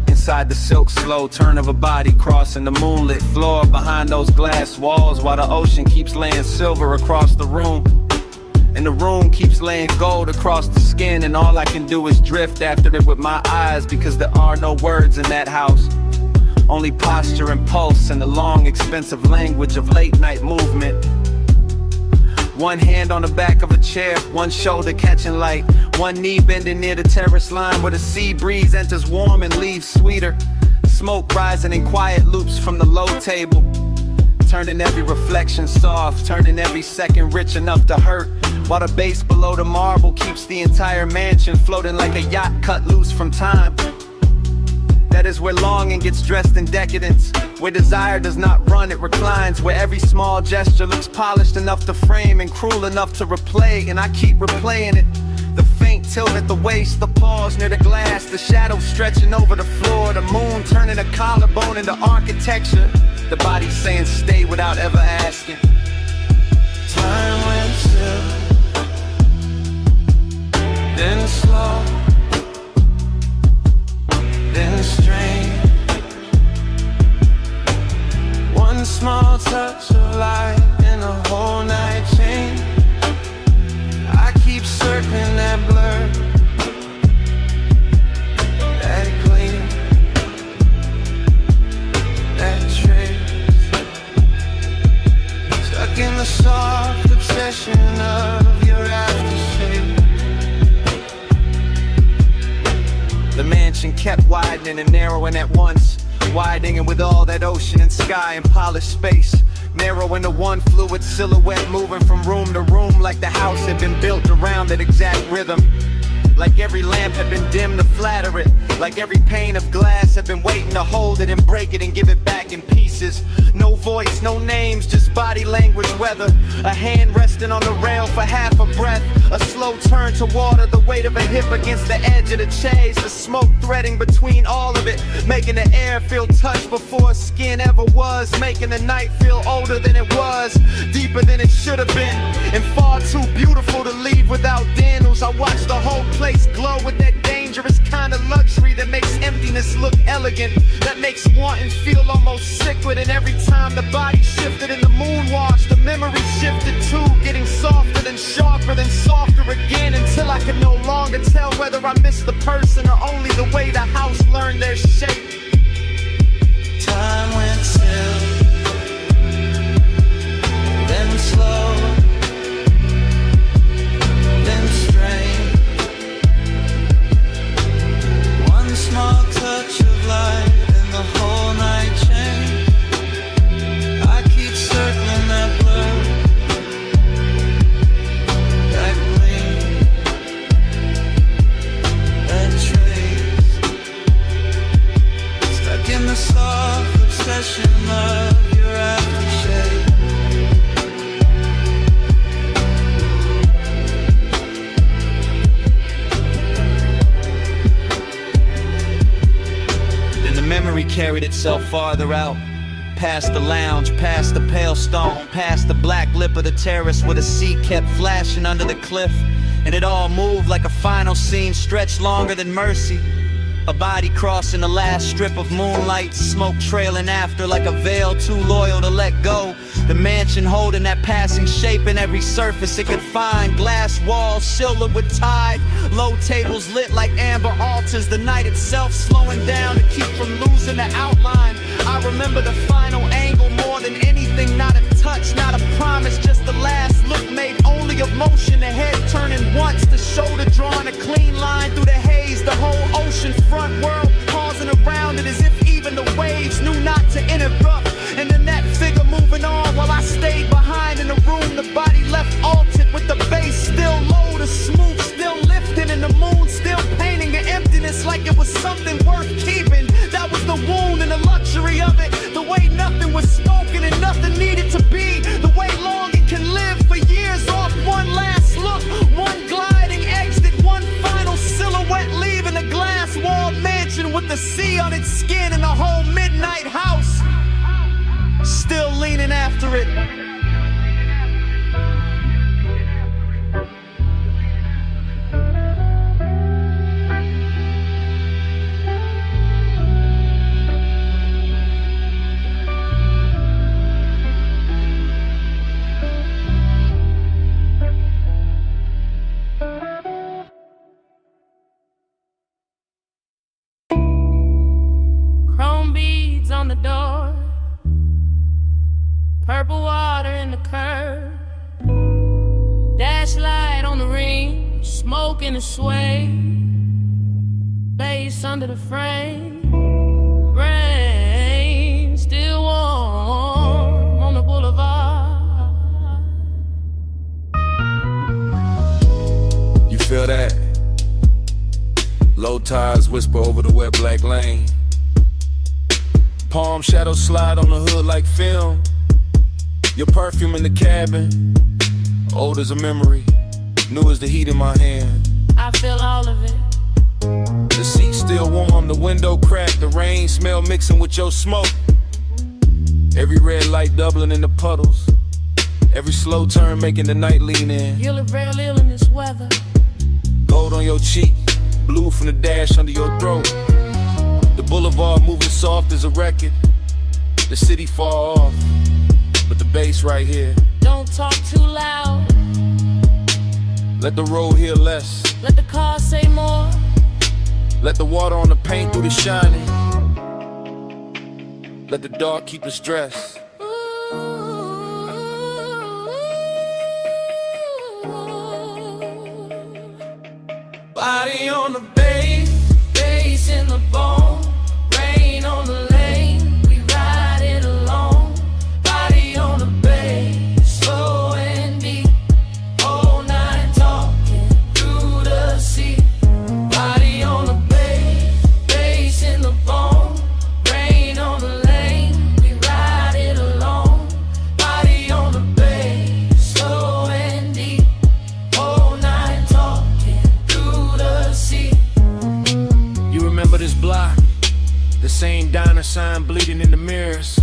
Inside the silk slow turn of a body crossing the moonlit floor behind those glass walls, while the ocean keeps laying silver across the room, and the room keeps laying gold across the skin. And all I can do is drift after it with my eyes, because there are no words in that house, only posture and pulse and the long expensive language of late night movement. One hand on the back of a chair, one shoulder catching light, one knee bending near the terrace line where the sea breeze enters warm and leaves sweeter. Smoke rising in quiet loops from the low table, turning every reflection soft, turning every second rich enough to hurt, while the base below the marble keeps the entire mansion floating like a yacht cut loose from time. That is where longing gets dressed in decadence, where desire does not run, it reclines, where every small gesture looks polished enough to frame and cruel enough to replay, and I keep replaying it. The faint tilt at the waist, the pause near the glass, the shadow stretching over the floor, the moon turning a collarbone into architecture, the body saying stay without ever asking.
Time went still, then slow, then strange. One small touch of light in a whole night change. I keep circling that blur, that gleam, that trace, stuck in the soft obsession of your aftershave.
The mansion kept widening and narrowing at once, widening with all that ocean and sky and polished space, narrowing to one fluid silhouette moving from room to room, like the house had been built around that exact rhythm,
like every lamp had been dimmed to flatter it, like every pane of glass had been waiting to hold it and break it and give it back in pieces. No voice, no names, just body language weather. A hand resting on the rail for half a breath. A slow turn to water, the weight of a hip against the edge of the chase. The smoke threading between all of it, making the air feel touched before skin ever was. Making the night feel older than it was, deeper than it should have been, and far too beautiful to leave without Daniels. I watched the whole place glow with that dangerous kind of luxury that makes emptiness look elegant, that makes wanting feel almost sacred. And every time the body shifted in the moon wash, the memory shifted too, getting softer than sharper than softer again, until I could no longer tell whether I missed the person or only the way the house learned their shape.
Time went still, then slow, then strange. One small touch of light and the whole night changed. I keep circling that blur, that gleam, that trace. Stuck in the soft obsession of your aftershave.
Then the memory carried itself farther out, past the lounge, past the pale stone, past the black lip of the terrace where the sea kept flashing under the cliff. And it all moved like a final scene stretched longer than mercy. A body crossing the last strip of moonlight, smoke trailing after like a veil too loyal to let go. The mansion holding that passing shape in every surface it could find. Glass walls silvered with tide, low tables lit like amber altars. The night itself slowing down to keep from losing the outline. I remember the final angle more than anything. Not a touch, not a promise, just the last look made only of motion. The head turning once, the shoulder drawing a clean line through the haze. The whole ocean front world pausing around it as if even the waves knew not to interrupt. And then that figure moving on while I stayed behind in the room. The body left altered with the bass still low, the smooth still lifting, and the moon still painting the emptiness like it was something worth keeping. That was the wound and the luxury of it, the way nothing was spoken and nothing needed to be, the way longing can live for years off one last look, one gliding exit, one final silhouette leaving a glass walled mansion with the sea on its skin and the whole midnight house still leaning after it.
Chrome beads on the door, purple water in the curve, dash light on the ring, smoke in the sway, lace under the frame, rain still warm on the boulevard.
You feel that? Low tides whisper over the wet black lane. Palm shadows slide on the hood like film. Your perfume in the cabin, old as a memory, new as the heat in my hand.
I feel all of it.
The seat still warm, the window cracked, the rain smell mixing with your smoke. Every red light doubling in the puddles, every slow turn making the night lean in.
You look real ill in this weather.
Gold on your cheek, blue from the dash under your throat. The boulevard moving soft as a record, the city far off, but the bass right here.
Don't talk too loud,
let the road hear less,
let the car say more.
Let the water on the paint do the shining, let the dark keep us dressed.
Body on the bass, bass in the bone, rain on the lane, we ride it alone. Body on the bass, slow and deep, all night talking through the sea.
sign bleeding in the mirrors.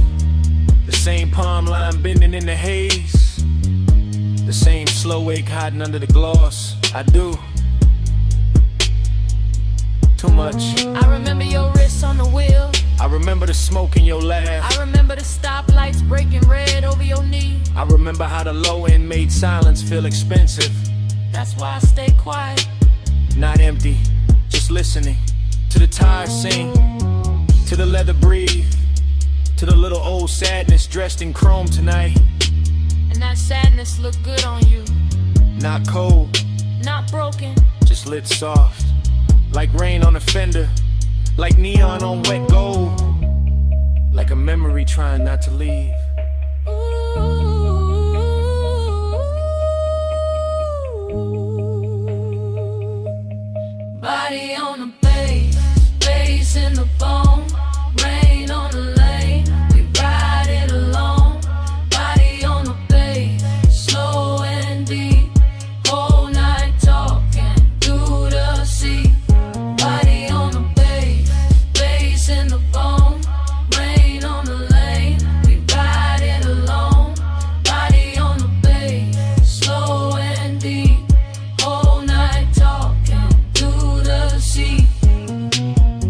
The same palm line bending in the haze. The same slow ache hiding under the gloss. I do. Too much.
I remember your wrist on the wheel.
I remember the smoke in your laugh.
I remember the stoplights breaking red over your knee.
I remember how the low end made silence feel expensive.
That's why I stay quiet.
Not empty, just listening to the tires sing, to the leather breathe, to the little old sadness dressed in chrome tonight.
And that sadness look good on you.
Not cold,
not broken,
just lit soft, like rain on a fender, like neon on wet gold, like a memory trying not to leave.
Body on the bass in the bone, rain on the lane, we ride it alone. Body on the bass, slow and deep, whole night talking through the sea. Body on the bass in the bone, rain on the lane, we ride it alone. Body on the bass, slow and deep, whole night talking through the sea.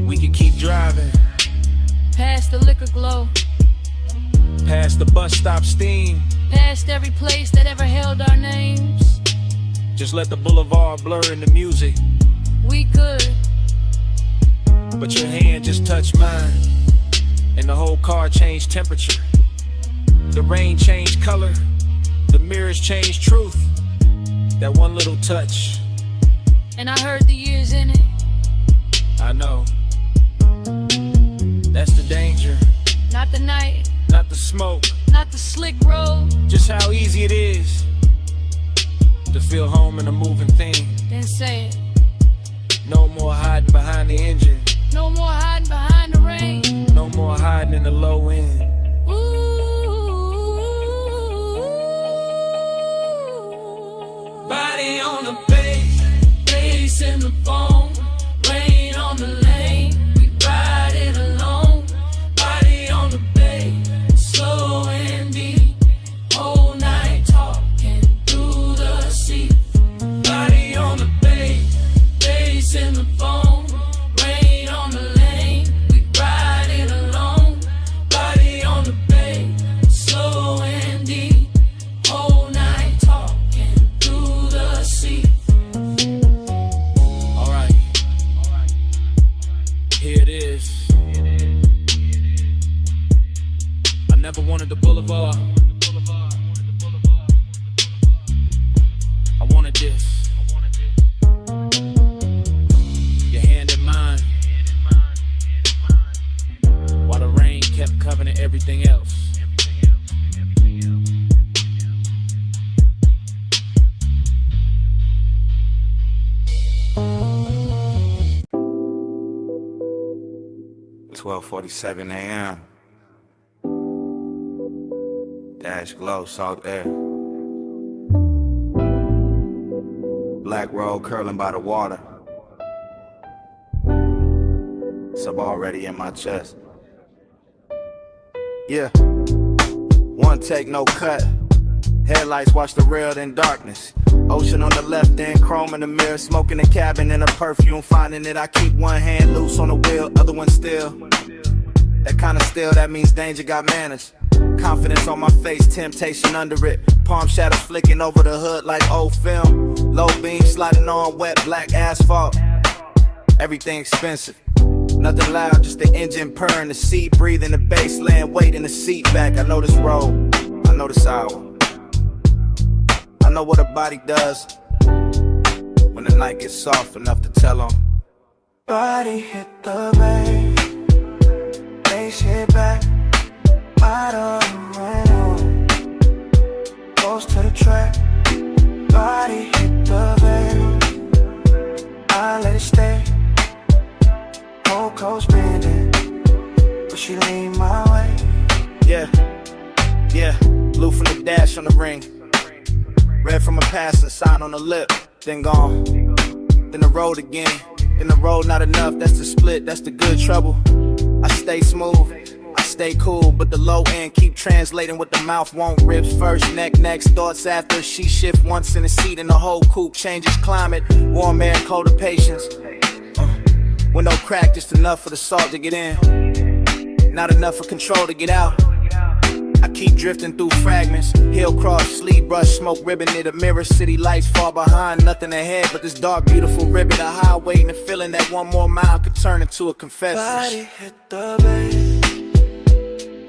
We could keep driving
Past the liquor glow,
past the bus stop steam.
past every place that ever held our names.
Just let the boulevard blur in the music.
We could,
But your hand just touched mine, and the whole car changed temperature. The rain changed color, the mirrors changed truth. That one little touch,
and I heard the years in it.
I know. That's the danger,
Not the night,
not the smoke.
not the slick road.
Just how easy it is to feel home in a moving thing.
Then say it.
No more hiding behind the engine,
No more hiding behind the rain.
no more hiding in the low end.
Body on the bass in the bone, rain on the lane, we ride it alone. Body on the bass, slow and deep, whole night talking through the sea. Body on the bass in the bone, rain on the lane, we ride it alone. Body on the bass, slow and deep, whole night talking through the sea.
Alright, here it is. I never wanted the boulevard, I wanted this. Your hand in mine, while the rain kept covering everything else.
$12:47 a.m. Dash glow, salt air. Black road curling by the water. Sub already in my chest. Yeah. One take, no cut. Headlights watch the rail in darkness. Ocean on the left end, chrome in the mirror. Smoking the cabin in a perfume. Finding it, I keep one hand loose on the wheel, other one still. That kind of still, that means danger got manners. Confidence on my face, temptation under it. Palm shadows flicking over the hood like old film. Low beam sliding on wet black asphalt. Everything expensive. Nothing loud, just the engine purring, the seat breathing, the bass laying weight in the seat back. I know this road, I know this hour. I know what a body does when the night gets soft enough to tell on.
Body hit the bay, bass hit back, bottom room, goes to the track. Body hit the bay, I let it stay. Whole coast bending, but she lean my way.
Yeah, blue from the dash on the ring. Red from a passing sign on the lip, then gone. Then the road again. In the road not enough, that's the split, that's the good trouble.
I stay smooth, I stay cool, but the low end keep translating what the mouth won't. Ribs first, neck next, thoughts after. She shift once in the seat and the whole coupe changes climate. Warm air, colder patience. With no crack, just enough for the salt to get in, not enough for control to get out. I keep drifting through fragments, hill cross, sleeve brush, smoke ribbon near the mirror. City lights far behind, nothing ahead but this dark, beautiful ribbon. A highway and the feeling that one more mile could turn into a confession.
Body hit the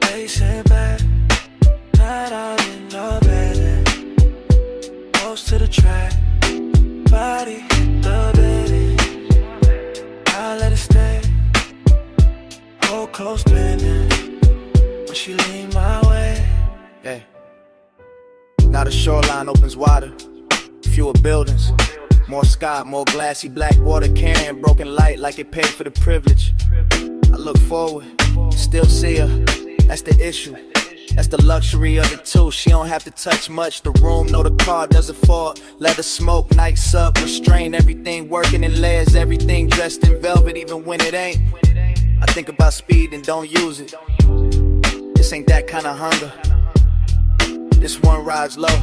bass it back, night out in the bed, close to the track. Body hit the bed, I let it stay, hold close bending, when she lean my way.
Yeah. Now the shoreline opens wider, fewer buildings, more sky, more glassy black water carrying broken light like it paid for the privilege. I look forward, still see her, that's the issue. That's the luxury of it too. She don't have to touch much. The room, no, the car doesn't fall. Let her smoke, nights up, restrain everything working in layers. Everything dressed in velvet, even when it ain't. I think about speed and don't use it. This ain't that kind of hunger. This one rides low.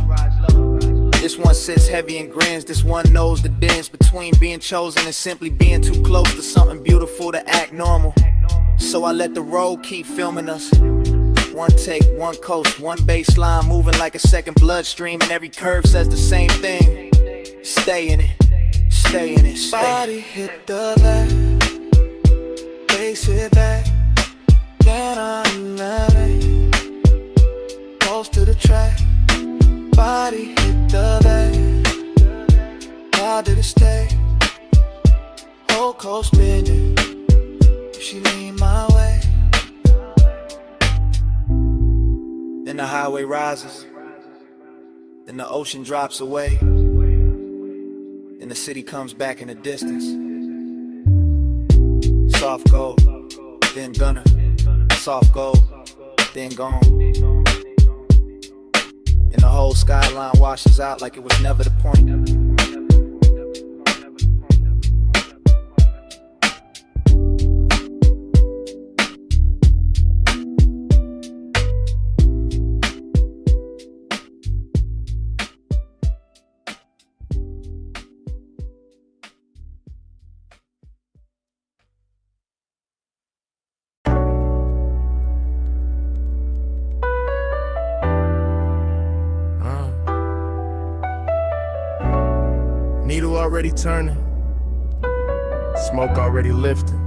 This one sits heavy and grins. This one knows the difference between being chosen and simply being too close to something beautiful to act normal. So I let the road keep filming us. One take, one coast, one baseline moving like a second bloodstream, and every curve says the same thing. Stay in it, stay in it, stay.
Body hit the left, face it back, then I'm loving, close to the track. Body hit the back, how did it stay? Hold close bending, if she lean my way.
Then the highway rises, then the ocean drops away, then the city comes back in the distance. Soft gold, then gunner, soft gold, then gone. And the whole skyline washes out like it was never the point.
Needle already turning, smoke already lifting.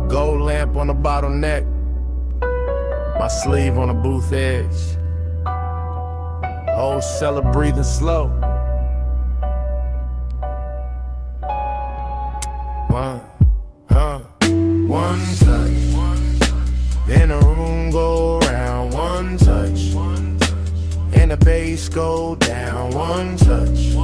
Gold lamp on the bottleneck, my sleeve on the booth edge. Whole cellar breathing slow. One touch, then the room go round. One touch, and the bass go down. One touch,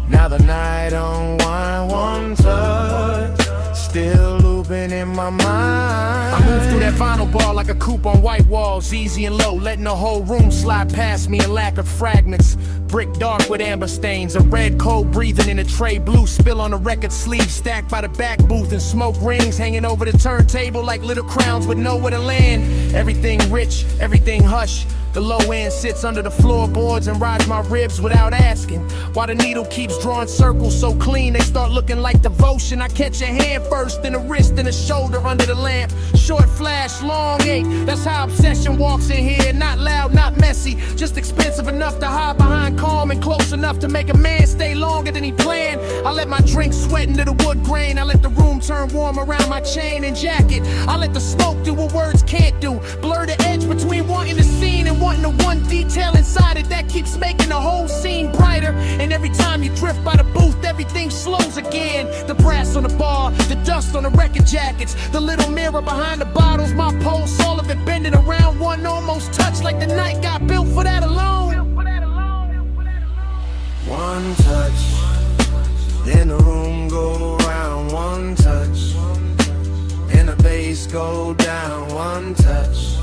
now the night unwind. One touch, still looping in my mind. I move through that vinyl bar like a coupe on white walls, easy and low, letting the whole room slide past me in lack of fragments. Brick dark with amber stains, a red cold breathing in a tray, blue spill on the record sleeve, stacked by the back booth, and smoke rings hanging over the turntable like little crowns with nowhere to land. Everything rich, everything hush. The low end sits under the floorboards and rides my ribs without asking. While the needle keeps drawing circles so clean they start looking like devotion. I catch a hand first, then a wrist, then a shoulder under the lamp. Short flash, long ache, that's how obsession walks in here. Not loud, not messy, just expensive enough to hide behind, calm and close enough to make a man stay longer than he planned. I let my drink sweat into the wood grain. I let the room turn warm around my chain and jacket. I let the smoke do what words can't do. Blur the edge between wanting the scene and wanting the one detail inside it that keeps making the whole scene brighter. And every time you drift by the booth, everything slows again. The brass on the bar, the dust on the record jackets, the little mirror behind the bottles, my pulse, all of it bending around. One almost touched like the night got built for that alone.
One touch, then the room go round. One touch, and the bass go down. One touch,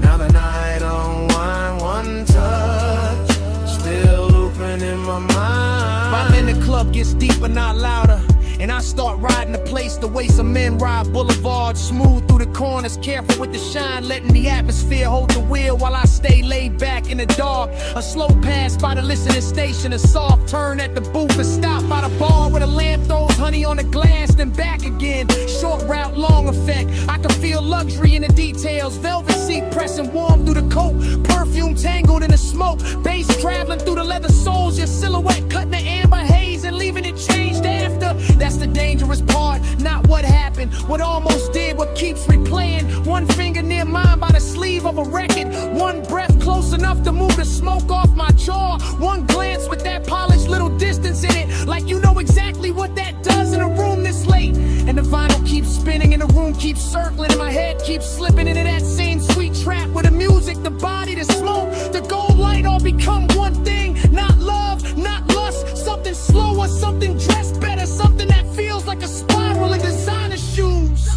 now the night unwind. One touch, still looping in my mind.
My in the club gets deeper, not louder, and I start riding the place the way some men ride boulevards. Smooth through the corners, careful with the shine, letting the atmosphere hold the wheel while I stay laid back in the dark. A slow pass by the listening station, a soft turn at the booth, a stop by the bar where the lamp throws honey on the glass, then back again. Short route, long effect. I can feel luxury in the details. Velvet seat pressing warm through the coat, perfume tangled in the smoke, bass traveling through the leather soles, your silhouette cutting the amber haze and leaving it changed after. That's the dangerous part, not what happened, what almost did, what keeps replaying. One finger near mine by the sleeve of a record, one breath close enough to move the smoke off my jaw, one glance with that polished little distance in it, like you know exactly what that does in a room this late. And the vinyl keeps spinning and the room keeps circling and my head keeps slipping into that same sweet trap where the music, the body, the smoke, the gold light all become one thing. Not love, not lust, something slower, something dressed better, something that feels like a spiral in designer shoes.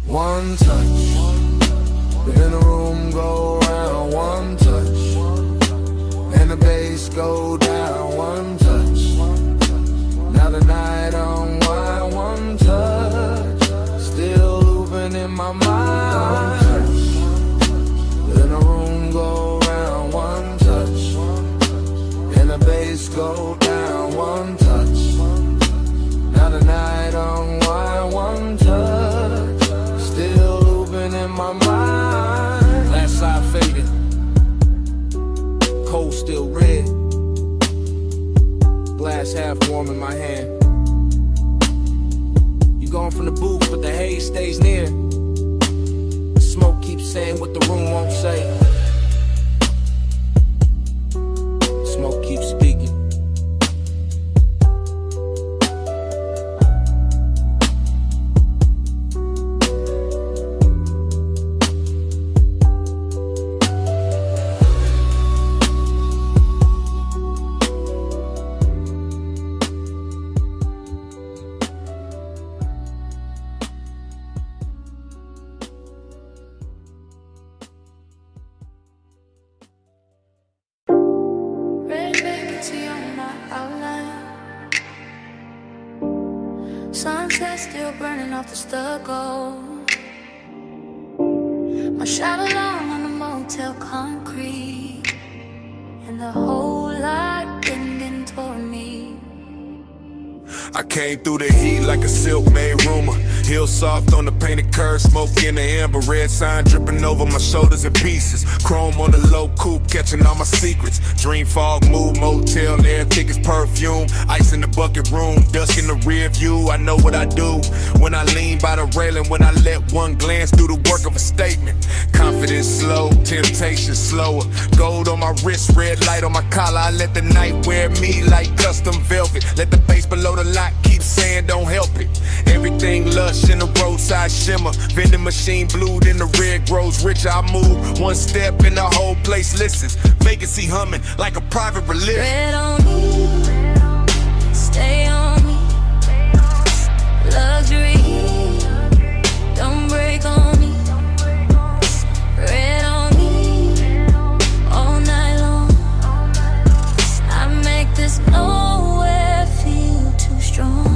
One touch, then the room go round. One touch, and the bass go down. One touch, now the night unwind. One touch, still looping in my mind. One touch, then the room go round. One touch, and the bass go down. One touch, now the night unwind. One touch, still looping in my mind.
Last side faded, cold still red, glass half warm in my hand. You gone from the booth, but the haze stays near. The smoke keeps saying what the room won't say. Smoke keeps speaking.
Red vacancy on my outline. Sunset still burning off the stucco. My shadow long on the motel concrete, and the whole lot bending toward me.
I came through the heat like a silk-made rumor. Heel soft on the painted curve, smoke in the amber, red sign dripping over my shoulders in pieces. Chrome on the low coupe, catching all my secrets. Dream fog, move, motel, air tickets, perfume. Ice in the bucket room, dusk in the rear view. I know what I do when I lean by the railing, when I let one glance do the work of a statement. Confidence slow, temptation slower. Gold on my wrist, red light on my collar. I let the night wear me like custom velvet. Let the bass below the lot keep saying don't help it. Everything lush in the roadside shimmer. Vending machine blued in the red grows richer. I move one step and the whole place listens. Vacancy humming like a private religion.
Red on me, stay on me. Luxury, don't break on me. Red on me, all night long. I make this nowhere feel too strong.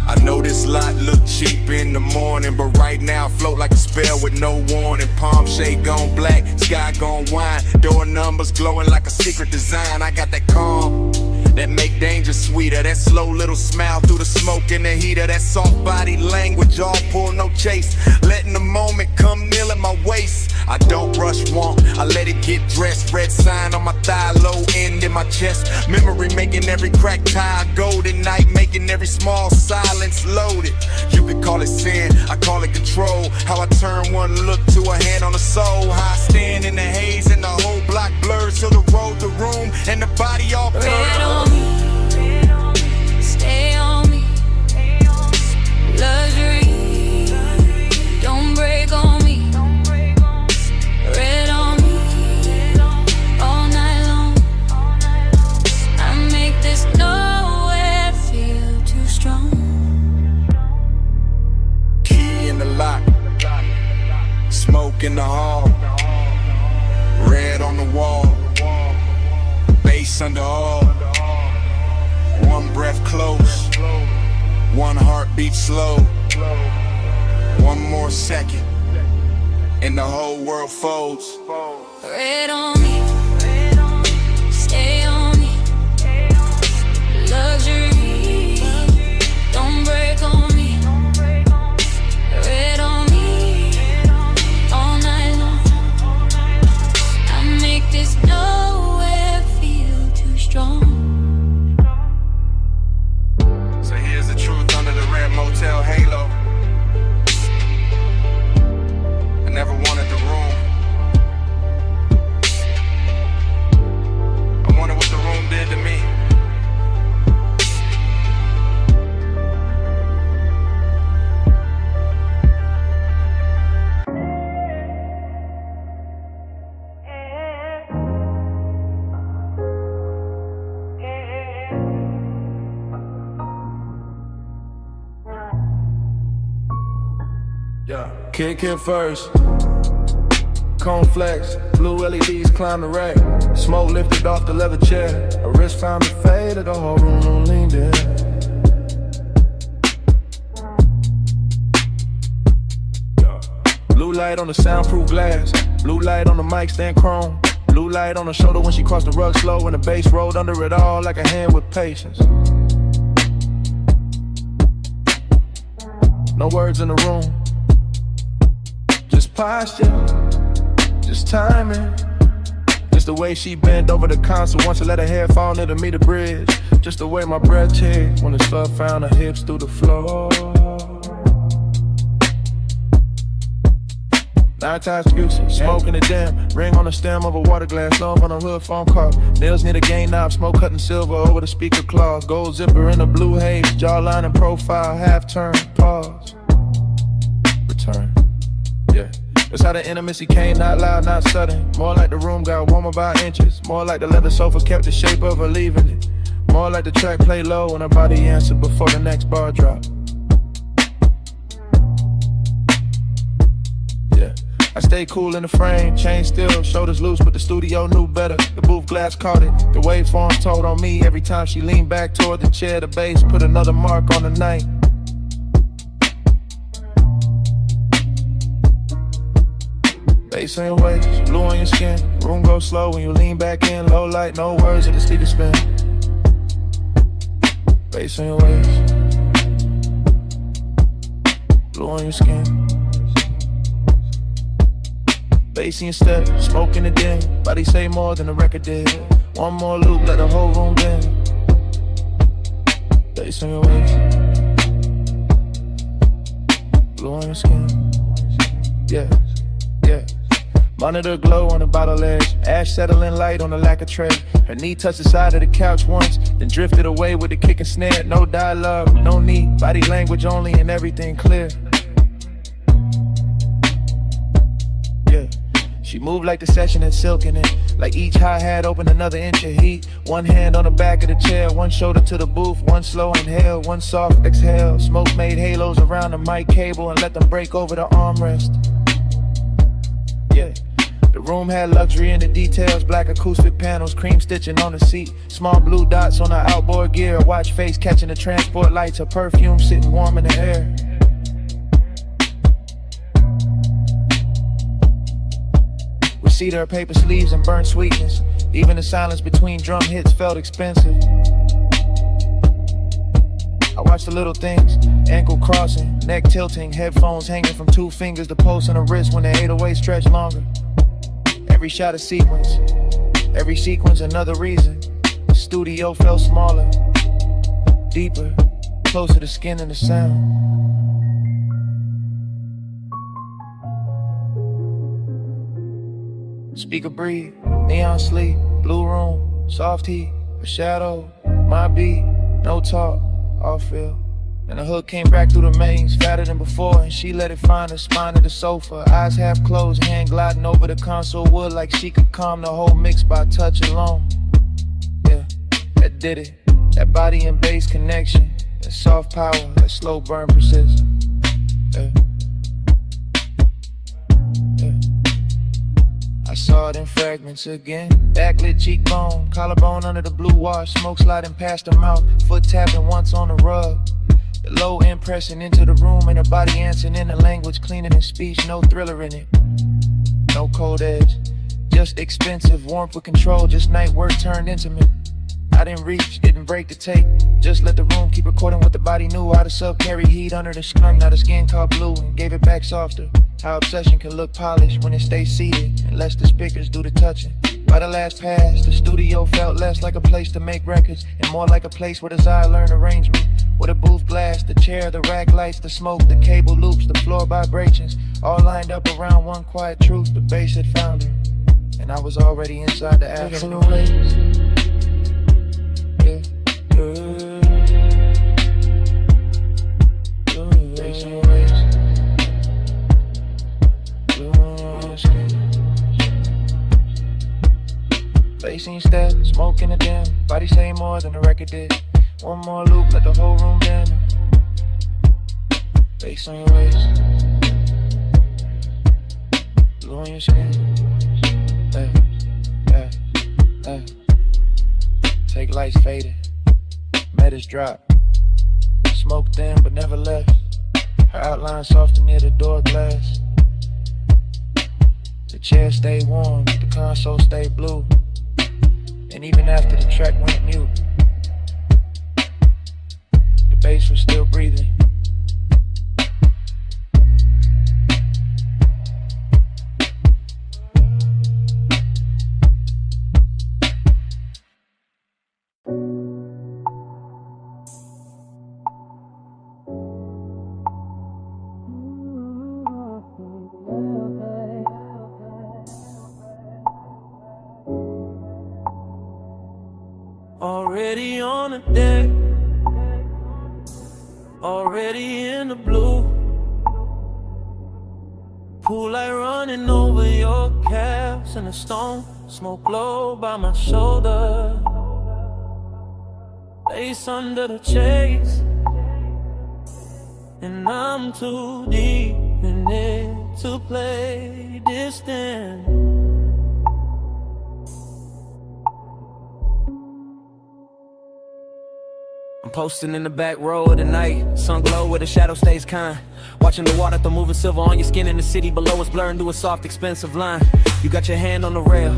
I know this lot look cheap in the morning, but right now I float like a spell with no warning. Palm shade gone black, sky gone wine. Door numbers glowing like a secret design. I got that calm that make danger sweeter. That slow little smile through the smoke and the heater. That soft body language, all pull, no chase. Letting the moment come kneel at my waist. I don't rush want, I let it get dressed. Red sign on my thigh, low end in my chest. Memory making every crack tie golden. Night making every small silence loaded. You could call it sin, I call it control. How I turn one look to a hand on the soul. How I stand in the haze and the whole block blurs till the road, the room, and the body all blurred.
Red on me, stay on me. Luxury, don't break on me. Red on me, all night long. I make this nowhere feel too strong.
Key in the lock, smoke in the hall, red on the wall, bass under all. One breath close, one heartbeat slow. One more second, and the whole world folds.
Red on me, stay on me. Luxury, don't break on me. Red on me, all night long. I make this nowhere feel too strong.
So here's the truth under the red motel halo. I never wanted the room. I wonder what the room did to me.
Yeah, kick it first. Cone flex, blue LEDs climb the rack. Smoke lifted off the leather chair. A wrist found the faded, the whole room leaned in. Yeah. Blue light on the soundproof glass. Blue light on the mic stand chrome. Blue light on the shoulder when she crossed the rug slow. And the bass rolled under it all like a hand with patience. No words in the room, just posture, just timing. Just the way she bent over the console once I let her hair fall near to meet the bridge. Just the way my breath checked when the stuff found her hips through the floor. 9 times excuses, smoking a dim. Ring on the stem of a water glass, love on a hood phone call. Nails near the gain knob, smoke cutting silver over the speaker claws. Gold zipper in a blue haze, jawline and profile, half turn, pause. Return, yeah. That's how the intimacy came, not loud, not sudden. More like the room got warmer by inches. More like the leather sofa kept the shape of her leaving it. More like the track play low when her body answered before the next bar drop. Yeah, I stay cool in the frame, chain still, shoulders loose, but the studio knew better. The booth glass caught it, the waveform told on me. Every time she leaned back toward the chair, the bass put another mark on the night. Bass in your waist, blue on your skin. Room goes slow when you lean back in. Low light, no words at the speaker spin. Bass in your waist, blue on your skin. Bass in your step, smoke in the den. Body say more than the record did. One more loop, let the whole room bend. Bass in your waist, blue on your skin. Yeah, yeah. Monitor glow on the bottle edge. Ash settling light on the lacquer tray. Her knee touched the side of the couch once, then drifted away with the kick and snare. No dialogue, no need. Body language only and everything clear. Yeah. She moved like the session had silk in it. Like each hi-hat opened another inch of heat. One hand on the back of the chair, one shoulder to the booth. One slow inhale, one soft exhale. Smoke made halos around the mic cable and let them break over the armrest. Yeah. The room had luxury in the details, black acoustic panels, cream stitching on the seat, small blue dots on the outboard gear, a watch face catching the transport lights, a perfume sitting warm in the air. We see her paper sleeves and burnt sweetness, even the silence between drum hits felt expensive. I watch the little things, ankle crossing, neck tilting, headphones hanging from 2 fingers, the pulse on the wrist when the 808 stretch longer. Every shot a sequence, every sequence another reason. The studio felt smaller, deeper, closer to skin and the sound. Speaker breathe, neon sleep, blue room, soft heat, a shadow, my beat, no talk, all feel. And the hook came back through the mains, fatter than before, and she let it find her spine to the sofa. Eyes half closed, hand gliding over the console wood like she could calm the whole mix by touch alone. Yeah, that did it. That body and bass connection, that soft power, that slow burn persist. Yeah. Yeah. I
saw it in fragments again. Backlit cheekbone, collarbone under the blue wash, smoke sliding past her mouth, foot tapping once on the rug. The low end pressing into the room and her body answering in a language cleaner than speech, no thriller in it. No cold edge, just expensive, warmth with control, just night work turned intimate. I didn't reach, didn't break the tape, just let the room keep recording what the body knew. How the sub carry heat under the skunk, now the skin caught blue and gave it back softer. How obsession can look polished when it stays seated, unless the speakers do the touching. By the last pass, the studio felt less like a place to make records and more like a place where desire learned arrangement. With a booth glass, the chair, the rack lights, the smoke, the cable loops, the floor vibrations, all lined up around one quiet truth. The bass had found her, and I was already inside the afternoon. Facing step, smoking a dim, body say more than the record did. One more loop, let the whole room dim. Face on your waist, blue on your skin. Hey, hey, hey. Take lights faded, meters drop. Smoked in but never left. Her outline softer near the door glass. The chair stayed warm, the console stayed blue. And even after the track went mute, the bass was still breathing.
Already on the deck, already in the blue. Pool light running over your calves and the stone smoke low by my shoulder. Face under the chase, and I'm too deep in it to play distant.
I'm posting in the back row of the night, sun glow where the shadow stays kind. Watching the water throw moving silver on your skin in the city below us, blurring to a soft, expensive line. You got your hand on the rail,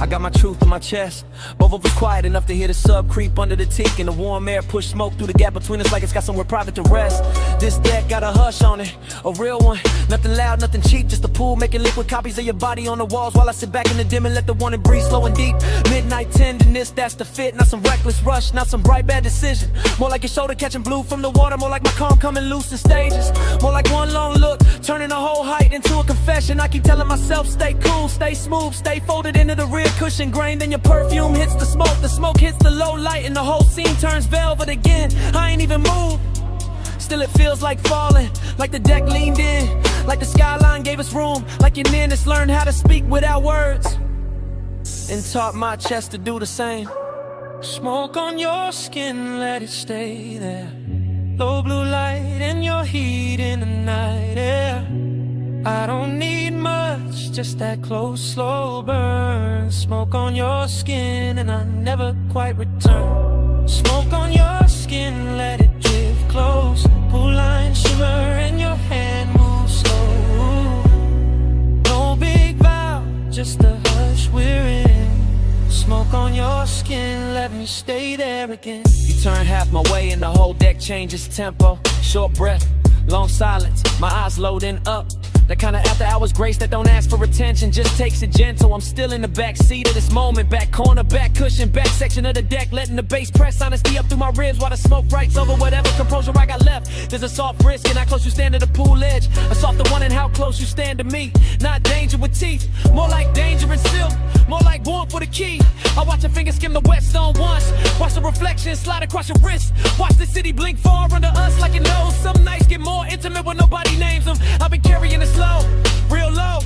I got my truth in my chest. Both of us quiet enough to hear the sub creep under the teak, and the warm air push smoke through the gap between us like it's got somewhere private to rest. This deck got a hush on it, a real one. Nothing loud, nothing cheap, just a pool making liquid copies of your body on the walls while I sit back in the dim and let the wanted breathe slow and deep. Midnight tenderness, that's the fit. Not some reckless rush, not some bright bad decision. More like your shoulder catching blue from the water, more like my calm coming loose in stages. More like one long look, turning a whole height into a confession. I keep telling myself, stay cool, stay smooth, stay folded into the rear cushion grain. Then your perfume hits the smoke hits the low light, and the whole scene turns velvet again. I ain't even moved, still it feels like falling, like the deck leaned in, like the skyline gave us room, like your nearness learned how to speak without words, and taught my chest to do the same. Smoke on your skin, let it stay there. Low blue light and your heat in the night air. I don't need much, just that close, slow burn. Smoke on your skin and I never quite return. Smoke on your skin, let it drift close. Pool line shimmer and your hand moves slow. No big vow, just a hush we're in. Smoke on your skin, let me stay there again. You turn half my way and the whole deck changes tempo. Short breath, long silence, my eyes loading up. That kind of after hours grace that don't ask for attention, just takes it gentle. I'm still in the back seat of this moment. Back corner, back cushion, back section of the deck, letting the bass press honesty up through my ribs while the smoke writes over whatever composure I got left. There's a soft risk in how close you stand to the pool edge, a softer one in how close you stand to me. Not danger with teeth, more like danger in silk, more like warmth for the key. I watch your fingers skim the wet stone once, watch the reflection slide across your wrist, watch the city blink far under us like it knows. Some nights get more intimate when nobody names them. I've been carrying this low, real low,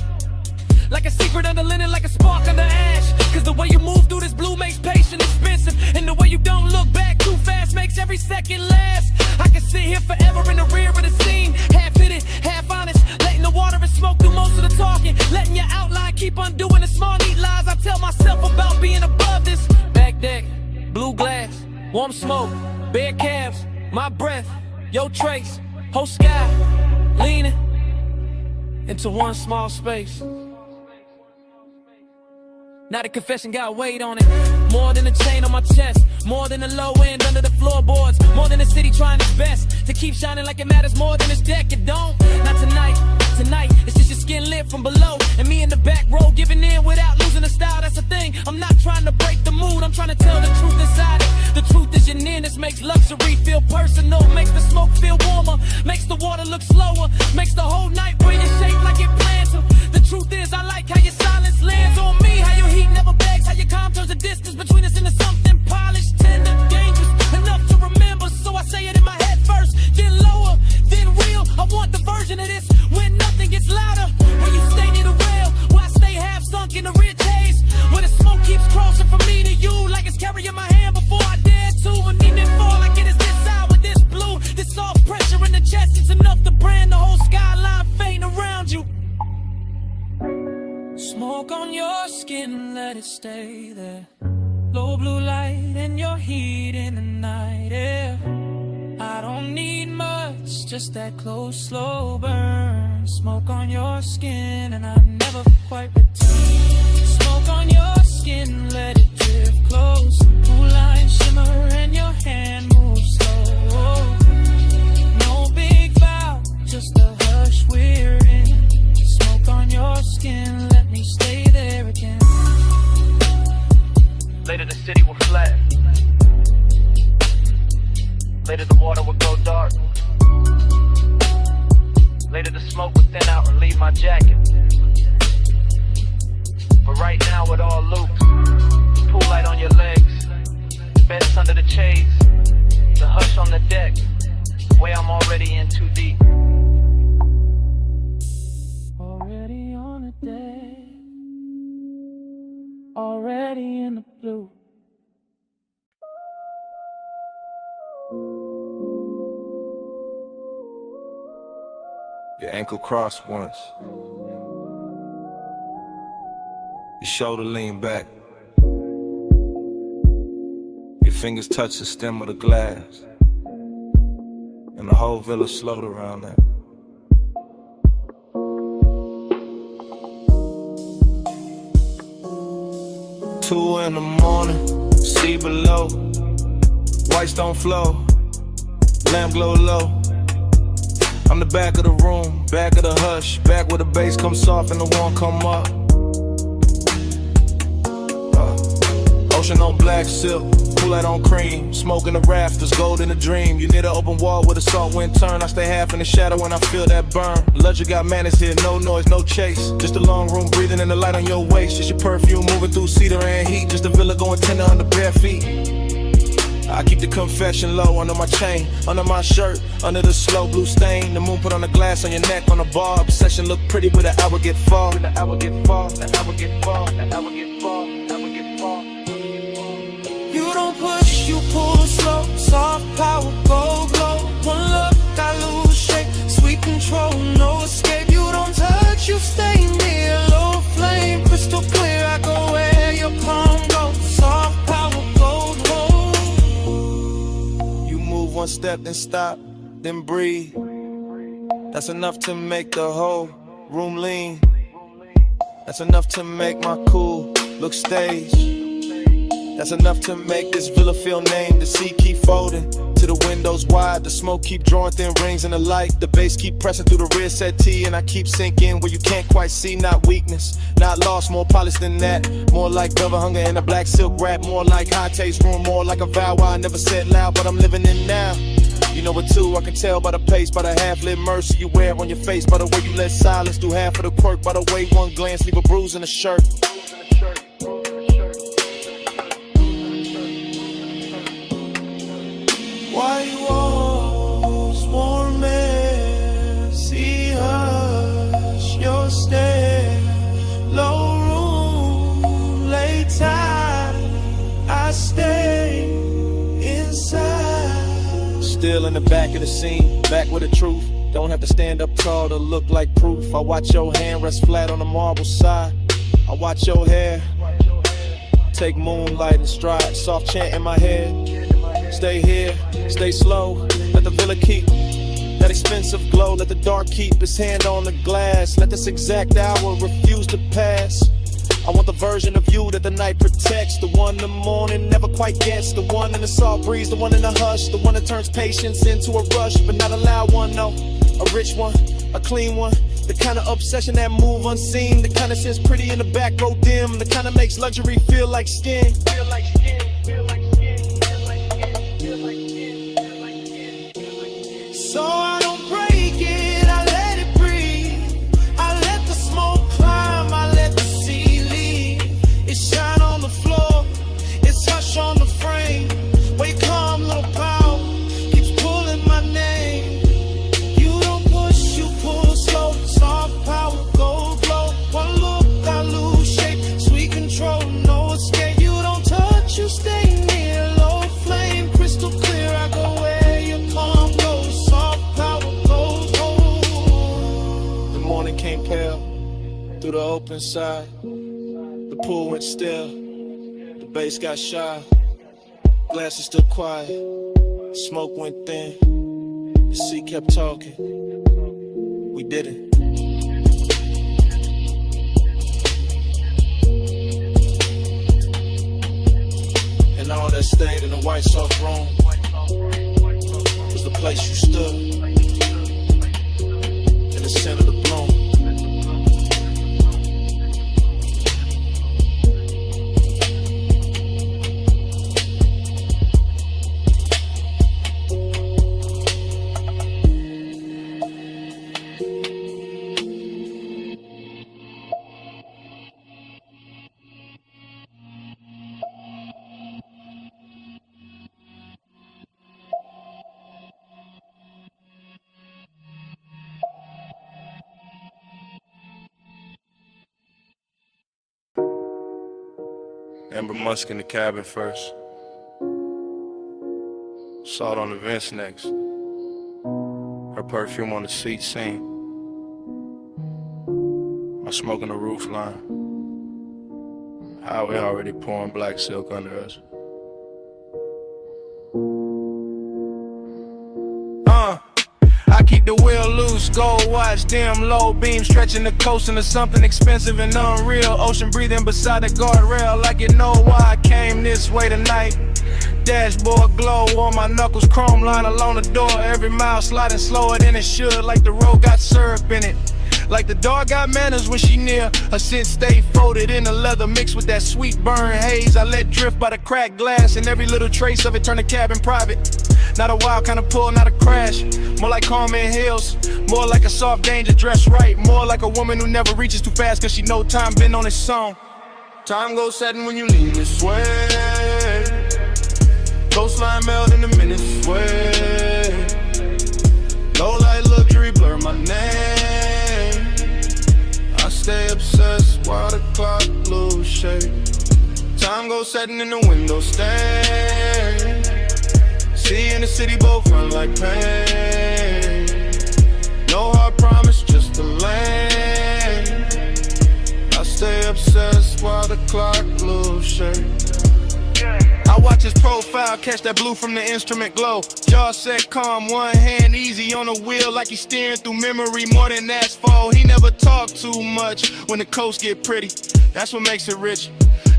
like a secret under linen, like a spark under ash. Cause the way you move through this blue makes patience expensive, and the way you don't look back too fast makes every second last. I can sit here forever in the rear of the scene, half hidden, half honest, letting the water and smoke do most of the talking, letting your
your outline, keep undoing the small neat lies I tell myself about being above this. Back deck, blue glass, warm smoke, bare calves, my breath, your trace, whole sky, leaning into one small space. Now the confession got weight on it. More than a chain on my chest, more than the low end under the floorboards, more than the city trying its best to keep shining like it matters more than its deck. It don't. Not tonight. Tonight, it's just your skin lit from below, and me in the back row giving in without losing the style. That's the thing. I'm not trying to break the mood. I'm trying to tell the truth inside it. The truth is your nearness makes luxury feel personal, makes the smoke feel warmer, makes the water look slower, makes the whole night wear your shape like it planned to. The truth is, I like how your silence lands on me, how your heat never begs, how your calm turns the distance between us into something polished, tender, dangerous, enough to remember. So I say it in my head first, then lower, then real. I want the version of this when nothing gets louder, where you stay near the rail, where I stay half sunk in the rich haze, where the smoke keeps crossing from me to you like it's carrying my hand before I dare to, and even fall like it is this side with this blue, this soft pressure in the chest. It's enough to brand the whole skyline fading around you. Smoke on your skin, let it stay there. Low blue light and your heat in the night air. I don't need much, just that close, slow burn. Smoke on your skin and I never quite return. Smoke on your skin, let it drift close. Blue line shimmer and your hand moves slow. No big vow, just a hush we're in. Smoke on your skin, let me stay there again.
Later the city will flat. Later the water will go dark. Later the smoke will thin out and leave my jacket. But right now it all loops. Pool light on your legs, beds under the shades, the hush on the deck, way I'm already in too deep.
Already on the deck, already in the blue.
Your ankle crossed once. Your shoulder lean back. Your fingers touch the stem of the glass. And the whole village slowed around that. Two in the morning, see below. Whites don't flow, lamp glow low. I'm the back of the room, back of the hush, back where the bass comes soft and the warm come up. Ocean on black silk, cool light on cream, smoke in the rafters, gold in a dream. You near the open wall where the salt wind turn. I stay half in the shadow when I feel that burn. Luxury got manners here, no noise, no chase. Just a long room breathing in the light on your waist. Just your perfume moving through cedar and heat. Just a villa going tender under bare feet. I keep the confession low under my chain, under my shirt, under the slow blue stain. The moon put on the glass on your neck on the bar. Obsession look pretty, but the hour get far. The hour get far, the hour get far, the hour get far, the hour get far.
You don't push, you pull slow, soft power, go glow. One look, I lose shape, sweet control, no escape. You don't touch, you stay near, low flame, crystal clear. I go where your palm goes, soft power, gold hold.
You move one step, then stop, then breathe. That's enough to make the whole room lean. That's enough to make my cool look staged. That's enough to make this villa feel named. The sea keep folding to the windows wide. The smoke keep drawing thin rings in the light. The bass keep pressing through the rear settee, and I keep sinking where you can't quite see. Not weakness, not lost, more polished than that. More like velvet hunger in a black silk wrap. More like high taste room, more like a vow I never said loud, but I'm living in now. You know it too, I can tell by the pace, by the half-lit mercy you wear on your face, by the way you let silence do half of the quirk, by the way one glance leave a bruise in the shirt.
White walls, warm air, sea hush, your stare, low room, late tide, I stay inside.
Still in the back of the scene, back with the truth.
Don't have to stand up tall to look like proof. I watch your hand rest flat on the marble side. I watch your hair take moonlight and stride. Soft chant in my head. Stay here, stay slow. Let the villa keep that expensive glow. Let the dark keep his hand on the glass. Let this exact hour refuse to pass. I want the version of you that the night protects. The one the morning never quite gets. The one in the soft breeze, the one in the hush. The one that turns patience into a rush. But not a loud one, no. A rich one, a clean one. The kind of obsession that move unseen. The kind that sits pretty in the back row dim. The kind that makes luxury feel like skin. Feel like skin, feel like skin, feel like skin, feel like skin, feel like skin. So I don't break it, I let it breathe. I let the smoke climb, I let the sea leave. It shine on the floor, it's hush on the frame. Wake come, little power, keeps pulling my name. You don't push, you pull slow. Soft power, gold glow. One look, I lose shape. Sweet control, no escape. You don't touch, you stay near. Low flame, crystal clear. I go where your palm goes. Soft power, gold, gold. The morning came pale through the open side. The pool went still. The bass got shy. Glasses stood quiet. Smoke went thin. The sea kept talking. We did it. And all that stayed in the white soft room was the place you stood in the center of the bloom.
Amber Musk in the cabin first. Salt on the vents next. Her perfume on the seat seen. My smoke on the roof line. Highway already pouring black silk under us. I keep the wheel loose, gold watch, dim low beam, stretching the coast into something expensive and unreal. Ocean breathing beside the guardrail, like you know why I came this way tonight. Dashboard glow on my knuckles, chrome line along the door. Every mile sliding slower than it should, like the road got syrup in it. Like the dog got manners when she near. Her scent stay folded in the leather mixed with that sweet burn haze I let drift by the cracked glass, and every little trace of it turn the cabin private. Not a wild kind of pull, not a crash. More like Carmen Hills, more like a soft danger dressed right. More like a woman who never reaches too fast cause she know time been on its song. Time goes setting when you lean this way. Coastline melt in the minutes way. Low light luxury blur my name. I stay obsessed while the clock lose shape. Time goes setting in the window stain. See in the city both run like pain. No hard promise, just a lane. I stay obsessed while the clock lose shape. I watch his profile, catch that blue from the instrument glow. Jaw set calm, one hand easy on the wheel, like he's steering through memory more than asphalt. He never talk too much when the coast get pretty. That's what makes it rich.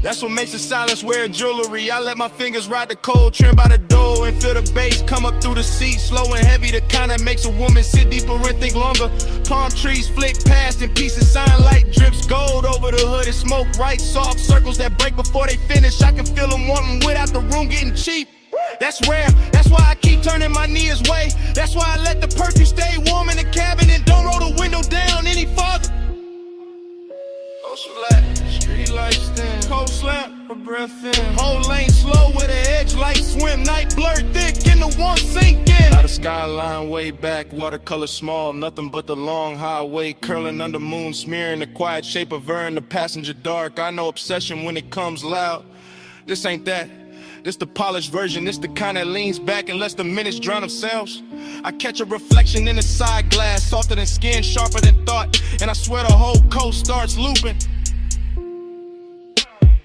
That's what makes the silence wear jewelry. I let my fingers ride the cold trim by the door and feel the bass come up through the seat, slow and heavy. The kind that makes a woman sit deeper and think longer. Palm trees flick past in pieces, sign light drips gold over the hood and smoke right. Soft circles that break before they finish. I can feel them wanting without the room getting cheap. That's rare, that's why I keep turning my knee his way. That's why I let the perfume stay warm in the cabin and don't roll the window down any farther. Street lights dim, cold slap, her breath in. Whole lane slow with an edge light swim. Night blurred thick in the one sink in. Out of skyline way back, watercolor small. Nothing but the long highway curling under moon, smearing the quiet shape of her in the passenger dark. I know obsession when it comes loud. This ain't that.
This the polished version, this the kind that leans back and lets the minutes drown themselves. I catch a reflection in the side glass, softer than skin, sharper than thought, and I swear the whole coast starts looping.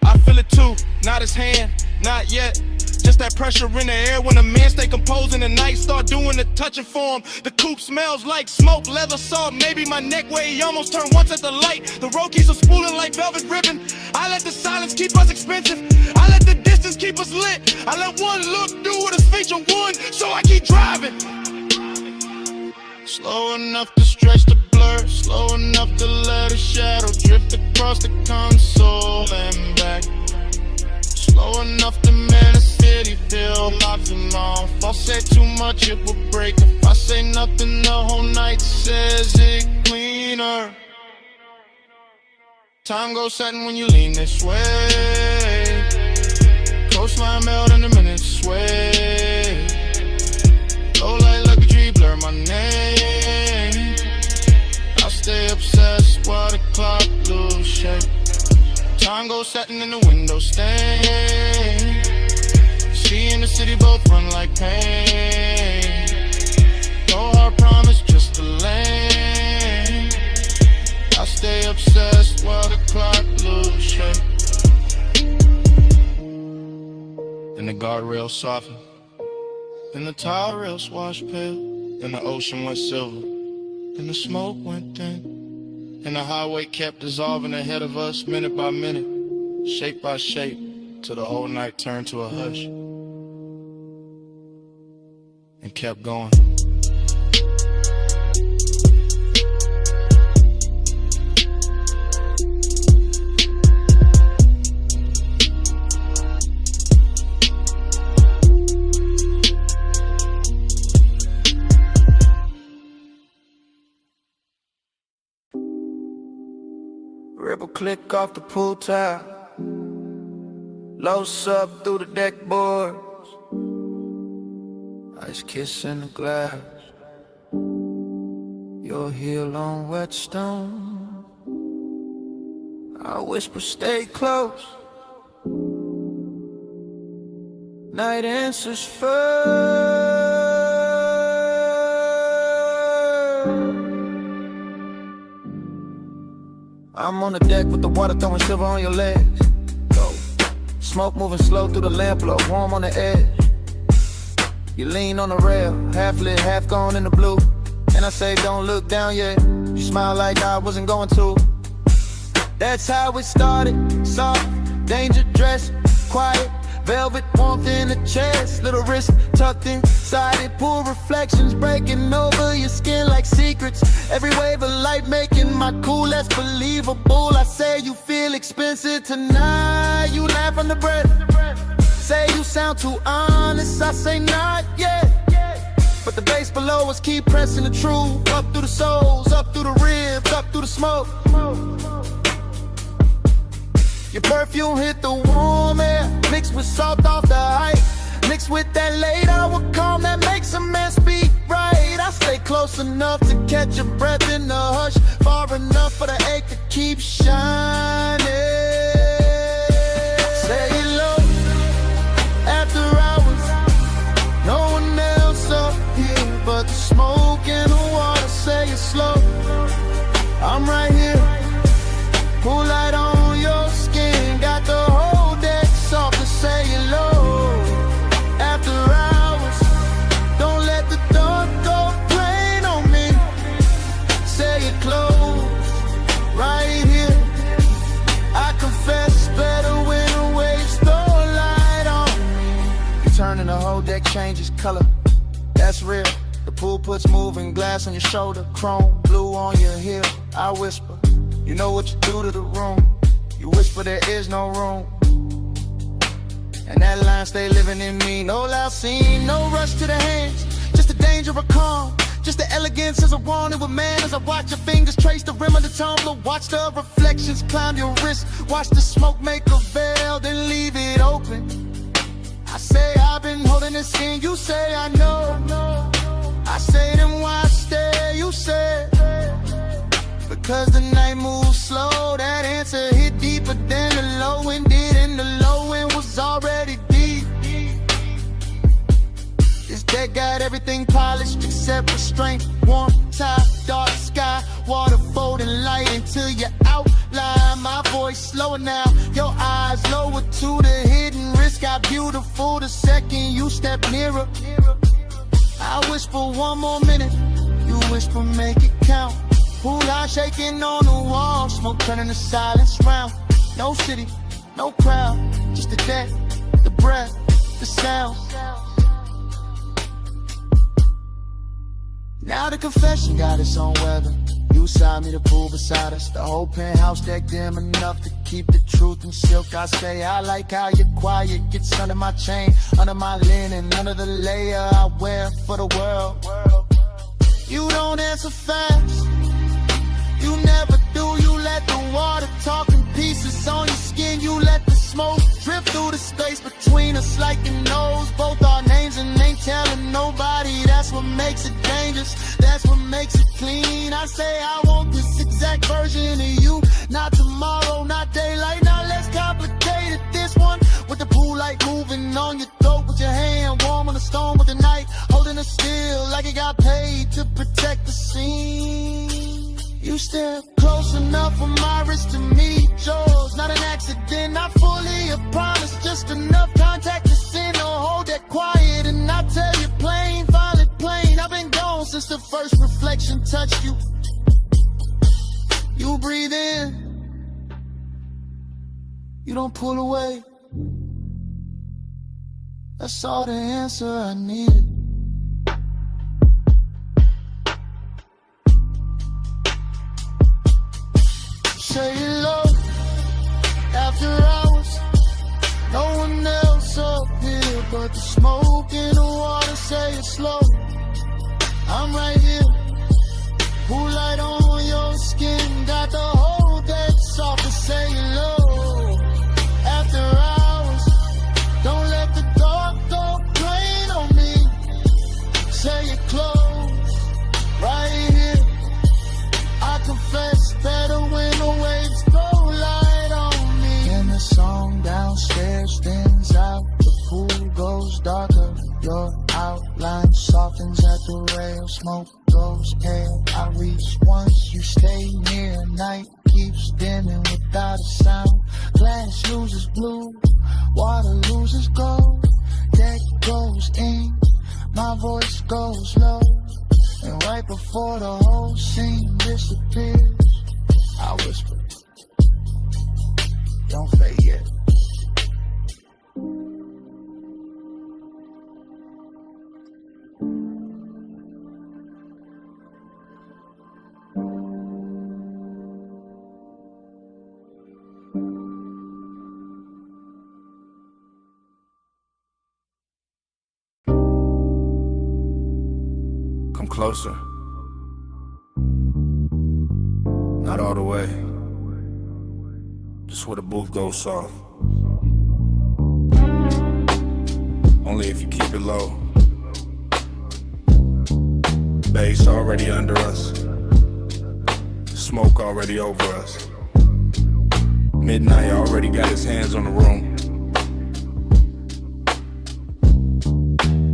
I feel it too, not his hand, not yet. Just that pressure in the air when a man stay composed and the night start doing the touching for him. The coupe smells like smoke, leather salt, maybe my neck where he almost turned once at the light. The road keeps us spooling like velvet ribbon. I let the silence keep us expensive. I let the distance keep us lit. I let one look do what is feature one, so I keep driving.
Slow enough to stretch the blur, slow enough to let a shadow drift across the console and back. Slow enough to make the city feel locked and off. I'll say too much, it will break. If I say nothing, the whole night says it cleaner. Time goes setting when you lean this way. Coastline melt and the minutes sway. Low light luxury blur my name. I stay obsessed while the clock lose shape. Time goes setting in the window stain. She and the city both run like pain. No hard promise, just a lane. I stay obsessed while the clock lose shape. Then the guardrail softened. Then the tire rails washed pale. Then the ocean went silver. Then the smoke went thin. And the highway kept dissolving ahead of us, minute by minute, shape by shape, till the whole night turned to a hush. And kept going.
Ripple click off the pool tile. Low sub through the deck boards. Ice kiss in the glass. Your heel on wet stone. I whisper stay close. Night answers first. I'm on the deck with the water throwing silver on your legs. Go. Smoke moving slow through the lamp glow, warm on the edge. You lean on the rail, half lit, half gone in the blue. And I say don't look down yet. You smile like I wasn't going to. That's how it started. Soft, danger dress, quiet. Velvet warmth in the chest, little wrist tucked inside it. Pool reflections breaking over your skin like secrets. Every wave of light making my cool less believable. I say you feel expensive tonight. You laugh under breath. Say you sound too honest. I say not yet. But the bass below us keep pressing the truth. Up through the souls, up through the ribs, up through the smoke. Your perfume hit the warm air, mixed with salt off the height, mixed with that late hour calm that makes a man speak right. I stay close enough to catch your breath in the hush, far enough for the ache to keep shining. Say it low, after hours, no one else up here but the smoke and the water. Say it slow, I'm right here, pool light on your skin, got the whole deck soft to say it low. After hours, don't let the dark go plain on me. Say it close, right here. I confess it's better when the waves throw light on me. You turn and the whole deck changes color, that's real. The pool puts moving glass on your shoulder, chrome blue on your heel. I whisper, you know what you do to the room. You whisper there is no room. And that line stay living in me. No loud scene, no rush to the hands. Just the danger of calm. Just the elegance as I want it with man. As I watch your fingers trace the rim of the tumbler. Watch the reflections climb your wrist. Watch the smoke make a veil, then leave it open. I say I've been holding this in. You say I know. I say then why stay? You say because the night moves slow. That answer hit deeper than the low end did, and the low end was already deep.
everything polished except restraint. Warm top, dark sky, water folding light into your outline. My voice slower now, your eyes lower to the hidden risk. Got beautiful the second you step nearer. I whisper one more minute, you whisper make it count. Pool eye shaking on the wall, smoke turning to silence round. No city, no crowd, just the deck, the breath, the sound. Now the confession got its own weather. You side me, the pool beside us. The whole penthouse deck dim enough to keep the truth in silk. I say I like how you're quiet, gets under my chain, under my linen, under the layer I wear for the world. You don't answer fast, you never do. You let the water talk in pieces on your skin. You let the smoke drift through the space between us like you knows both our names and ain't telling nobody. That's what makes it dangerous, that's what makes it clean. I say I want this exact version of you, not tomorrow, not daylight, not less complicated. This one with the pool light moving on your throat, with your hand warm on the stone with the night, holding it still like it got paid to protect the scene. You step close enough for my wrist to meet yours. Not an accident, not fully a promise, just enough contact to send or hold that quiet. And I tell you plain, finally plain, I've been gone since the first reflection touched you. You breathe in, you don't pull away. That's all the answer I needed. Say it low, after hours, no one else up here but the smoke in the water. Say it slow, I'm right here. Pool light on your skin, got the whole deck soft. To say it low, after hours, don't let the dark go plain on me. Say it close, right here. I confess better when the waves go light on me. And the song downstairs thins out, the pool goes darker, your outline softens at the rail, smoke goes pale. I reach once, you stay near, night keeps dimming without a sound. Glass loses blue, water loses gold, deck goes in, my voice goes low. And right before the whole scene disappears, I whisper, don't fade yet.
Come closer. Not all the way. Just where the booth goes soft. Only if you keep it low. Bass already under us. Smoke already over us. Midnight already got his hands on the room.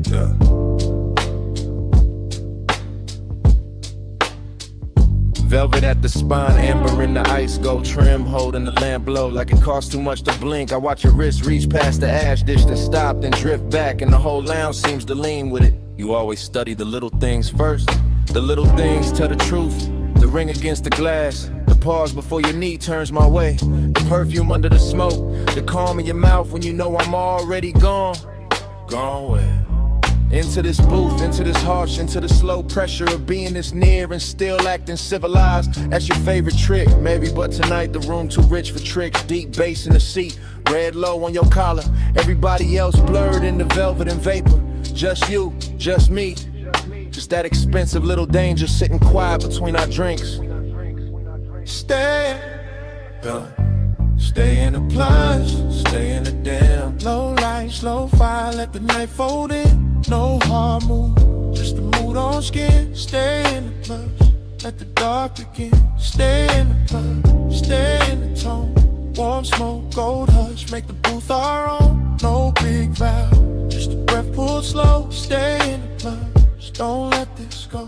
Yeah. Velvet at the spine, amber in the ice, gold trim, holding the lamp low like it costs too much to blink. I watch your wrist reach past the ash dish, then stop, then drift back, and the whole lounge seems to lean with it. You always study the little things first. The little things tell the truth. The ring against the glass, the pause before your knee turns my way, the perfume under the smoke, the calm in your mouth when you know I'm already gone. Gone where? Into this booth, into this harsh, into the slow pressure of being this near and still acting civilized. That's your favorite trick, maybe, but tonight the room too rich for tricks. Deep bass in the seat, red low on your collar. Everybody else blurred in the velvet and vapor. Just you, just me. Just that expensive little danger sitting quiet between our drinks. Stay, stay in the plunge, stay in the damn. Low light, slow fire, let the night fold in. No hard move, just the mood on skin. Stay in the plunge, let the dark begin. Stay in the plunge, stay in the tone. Warm smoke, gold hush, make the booth our own. No big vow, just a breath pulled slow. Stay in the plunge,
don't let this go.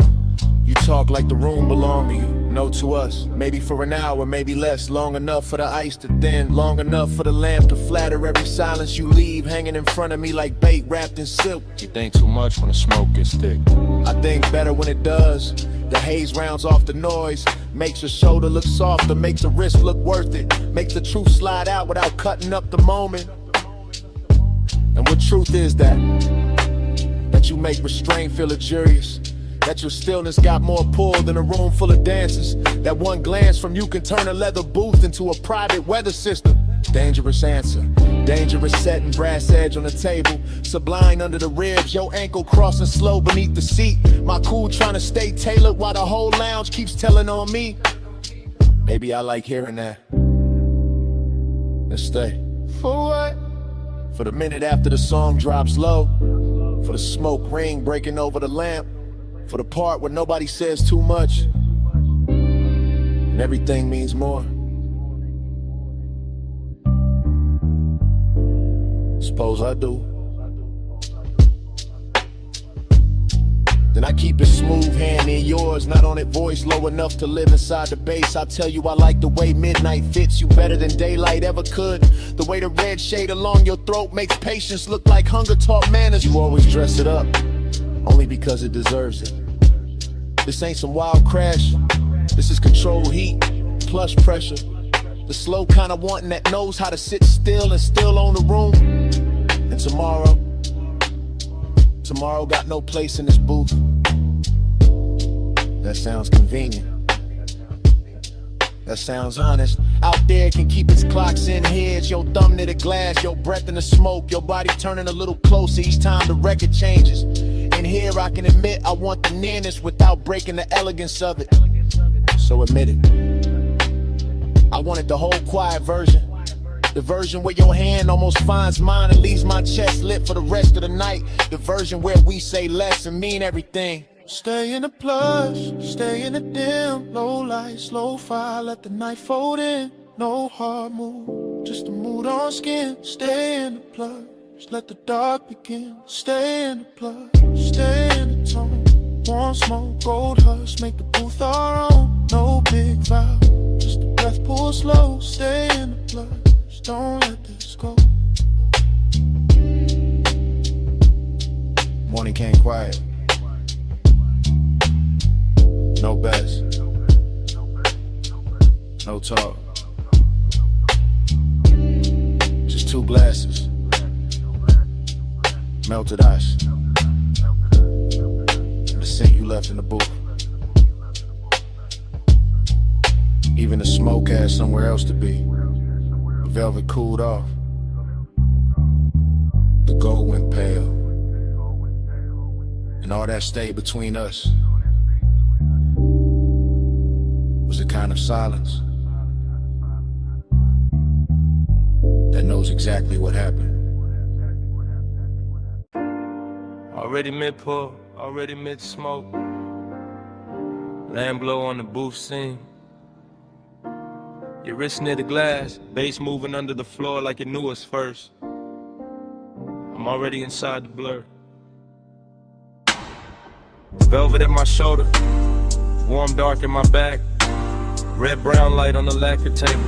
You talk like the room belong to you, no to us. Maybe for an hour, maybe less. Long enough for the ice to thin, long enough for the lamp to flatter every silence you leave, hanging in front of me like bait wrapped in silk.
You think too much when the smoke gets thick.
I think better when it does. The haze rounds off the noise, makes your shoulder look softer, makes the risk look worth it, makes the truth slide out without cutting up the moment. And what truth is that you make restraint feel luxurious, that your stillness got more pull than a room full of dancers, that one glance from you can turn a leather booth into a private weather system. Dangerous answer, dangerous setting, brass edge on the table, sublime under the ribs, your ankle crossing slow beneath the seat. My cool trying to stay tailored while the whole lounge keeps telling on me. Maybe I like hearing that. Let's stay.
For what?
For the minute after the song drops low, for the smoke ring breaking over the lamp, for the part where nobody says too much and everything means more. Suppose I do. Then I keep it smooth, hand in yours, not on it voice low enough to live inside the bass. I tell you I like the way midnight fits you better than daylight ever could. The way the red shade along your throat makes patience look like hunger taught manners. You always dress it up, only because it deserves it. This ain't some wild crash, this is controlled heat, plush pressure. The slow kind of wanting that knows how to sit still and still own the room. And tomorrow got no place in this booth. That sounds convenient. That sounds honest. Out there can keep its clocks in here. It's your thumb near the glass, your breath in the smoke, your body turning a little closer each time the record changes. And here I can admit I want the nearness without breaking the elegance of it. So admit it. I wanted the whole quiet version. The version where your hand almost finds mine and leaves my chest lit for the rest of the night. The version where we say less and mean everything.
Stay in the plush, stay in the dim, low light, slow fire, let the night fold in. No hard move, just a mood on skin. Stay in the plush, let the dark begin. Stay in the plush, stay in the tone. Warm smoke, gold hush, make the booth our own. No big vow, just a breath pull slow. Stay in the plush, don't let this go.
Morning came quiet. No bets, no talk, just 2 glasses, melted ice, and the scent you left in the booth. Even the smoke had somewhere else to be. The velvet cooled off, the gold went pale, and all that stayed between us was a kind of silence that knows exactly what happened.
Already mid-pull, already mid-smoke. Lamb blow on the booth scene. Your wrist near the glass, bass moving under the floor like it knew us first. I'm already inside the blur. Velvet at my shoulder, warm dark in my back. Red-brown light on the lacquer table.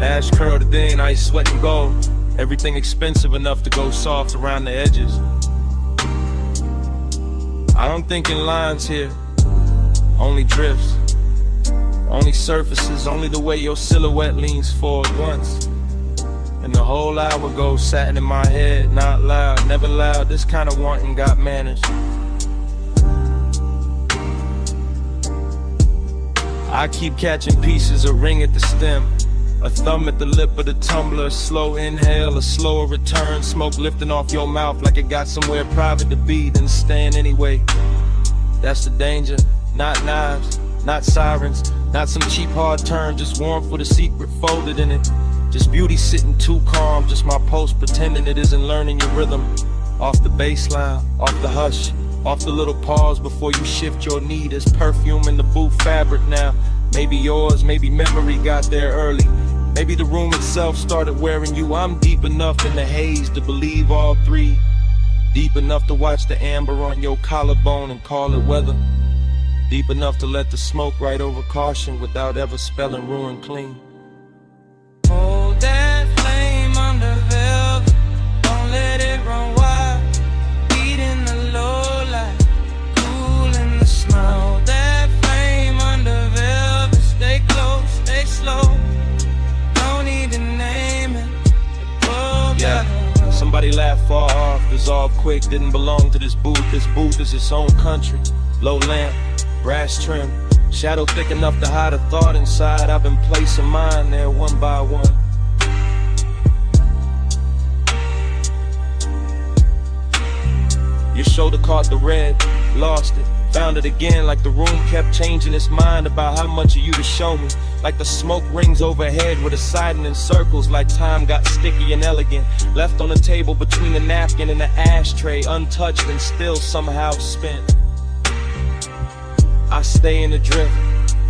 Ash curled in, ice, sweat, and gold. Everything expensive enough to go soft around the edges. I don't think in lines here, only drifts. Only surfaces, only the way your silhouette leans forward once. And the whole hour goes satin in my head, not loud, never loud. This kind of wanting got manners. I keep catching pieces, a ring at the stem, a thumb at the lip of the tumbler, a slow inhale, a slower return, smoke lifting off your mouth like it got somewhere private to be, then staying anyway. That's the danger, not knives, not sirens, not some cheap hard turn, just warmth with a secret folded in it. Just beauty sitting too calm, just my pulse pretending it isn't learning your rhythm. Off the baseline, off the hush, off the little pause before you shift your knee. There's perfume in the booth fabric now. Maybe yours, maybe memory got there early. Maybe the room itself started wearing you. I'm deep enough in the haze to believe all three. Deep enough to watch the amber on your collarbone and call it weather. Deep enough to let the smoke right over caution without ever spelling ruin clean.
Hold that flame under velvet, don't let it run wild. Heat in the low light, cool in the smile. That flame under velvet, stay close, stay slow. Don't need to name it.
Yeah, somebody laughed far off, dissolved quick, didn't belong to this booth. This booth is its own country. Low lamp, brass trim, shadow thick enough to hide a thought inside. I've been placing mine there one by one. Your shoulder caught the red, lost it, found it again, like the room kept changing its mind about how much of you to show me. Like the smoke rings overhead with a siding in circles, like time got sticky and elegant, left on the table between the napkin and the ashtray, untouched and still somehow spent. I stay in the drift,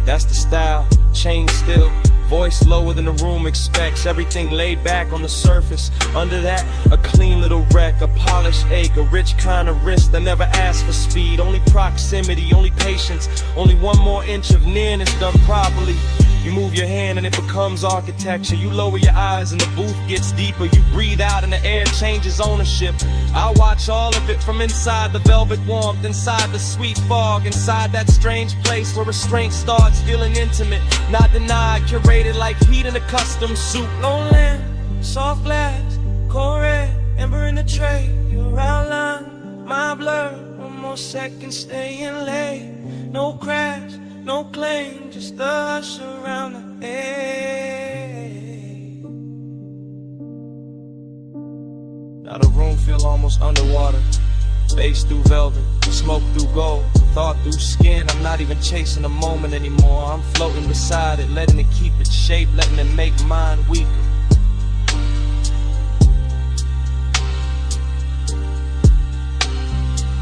that's the style, chain still, voice lower than the room expects, everything laid back on the surface. Under that, a clean little wreck, a polished ache, a rich kind of wrist that never asked for speed, only proximity, only patience, only one more inch of nearness done properly. You move your hand and it becomes architecture. You lower your eyes and the booth gets deeper. You breathe out and the air changes ownership. I watch all of it from inside the velvet warmth, inside the sweet fog, inside that strange place where restraint starts feeling intimate, not denied, curated like heat in a custom suit.
Low lamp, soft glass, cold red, ember in the tray. Your outline, my blur, one more second staying late. No crash, no claim, just the hush around the edge.
Now the room feel almost underwater. Bass through velvet, smoke through gold, thought through skin. I'm not even chasing the moment anymore. I'm floating beside it, letting it keep its shape, letting it make mine weaker.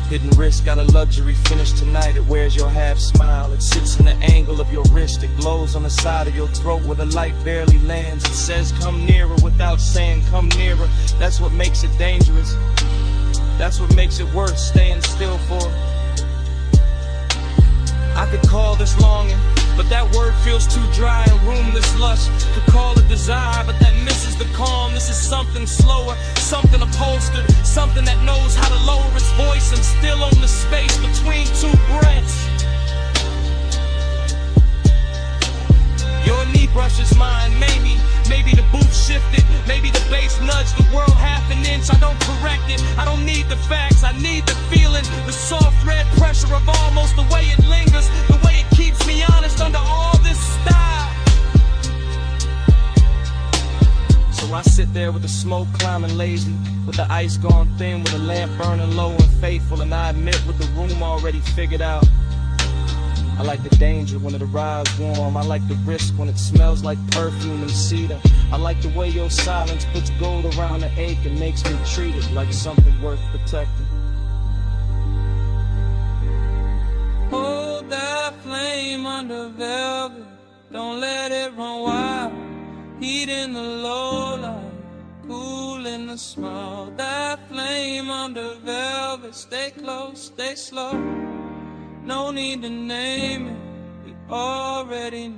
Hidden wrist got a luxury finish tonight. It wears your half smile. It sits in the angle of your wrist. It glows on the side of your throat where the light barely lands. It says come nearer without saying come nearer. That's what makes it dangerous. That's what makes it worth staying still for. I could call this longing, but that word feels too dry and roomless lush. Could call it desire, but that misses the calm. This is something slower, something upholstered, something that knows how to lower its voice and still own the space between two breaths. Your knee brushes mine, maybe the booth shifted, maybe the bass nudged the world half an inch. I don't correct it, I don't need the facts, I need the feeling, the soft red pressure of almost the way it lingers, the way it keeps me honest under all this style. So I sit there with the smoke climbing lazy, with the ice gone thin, with the lamp burning low and faithful, and I admit with the room already figured out. I like the danger when it arrives warm. I like the risk when it smells like perfume and cedar. I like the way your silence puts gold around the ache and makes me treat it like something worth protecting.
Hold that flame under velvet, don't let it run wild. Heat in the low light, cool in the smile. That flame under velvet, stay close, stay slow. No need to name it, we already know.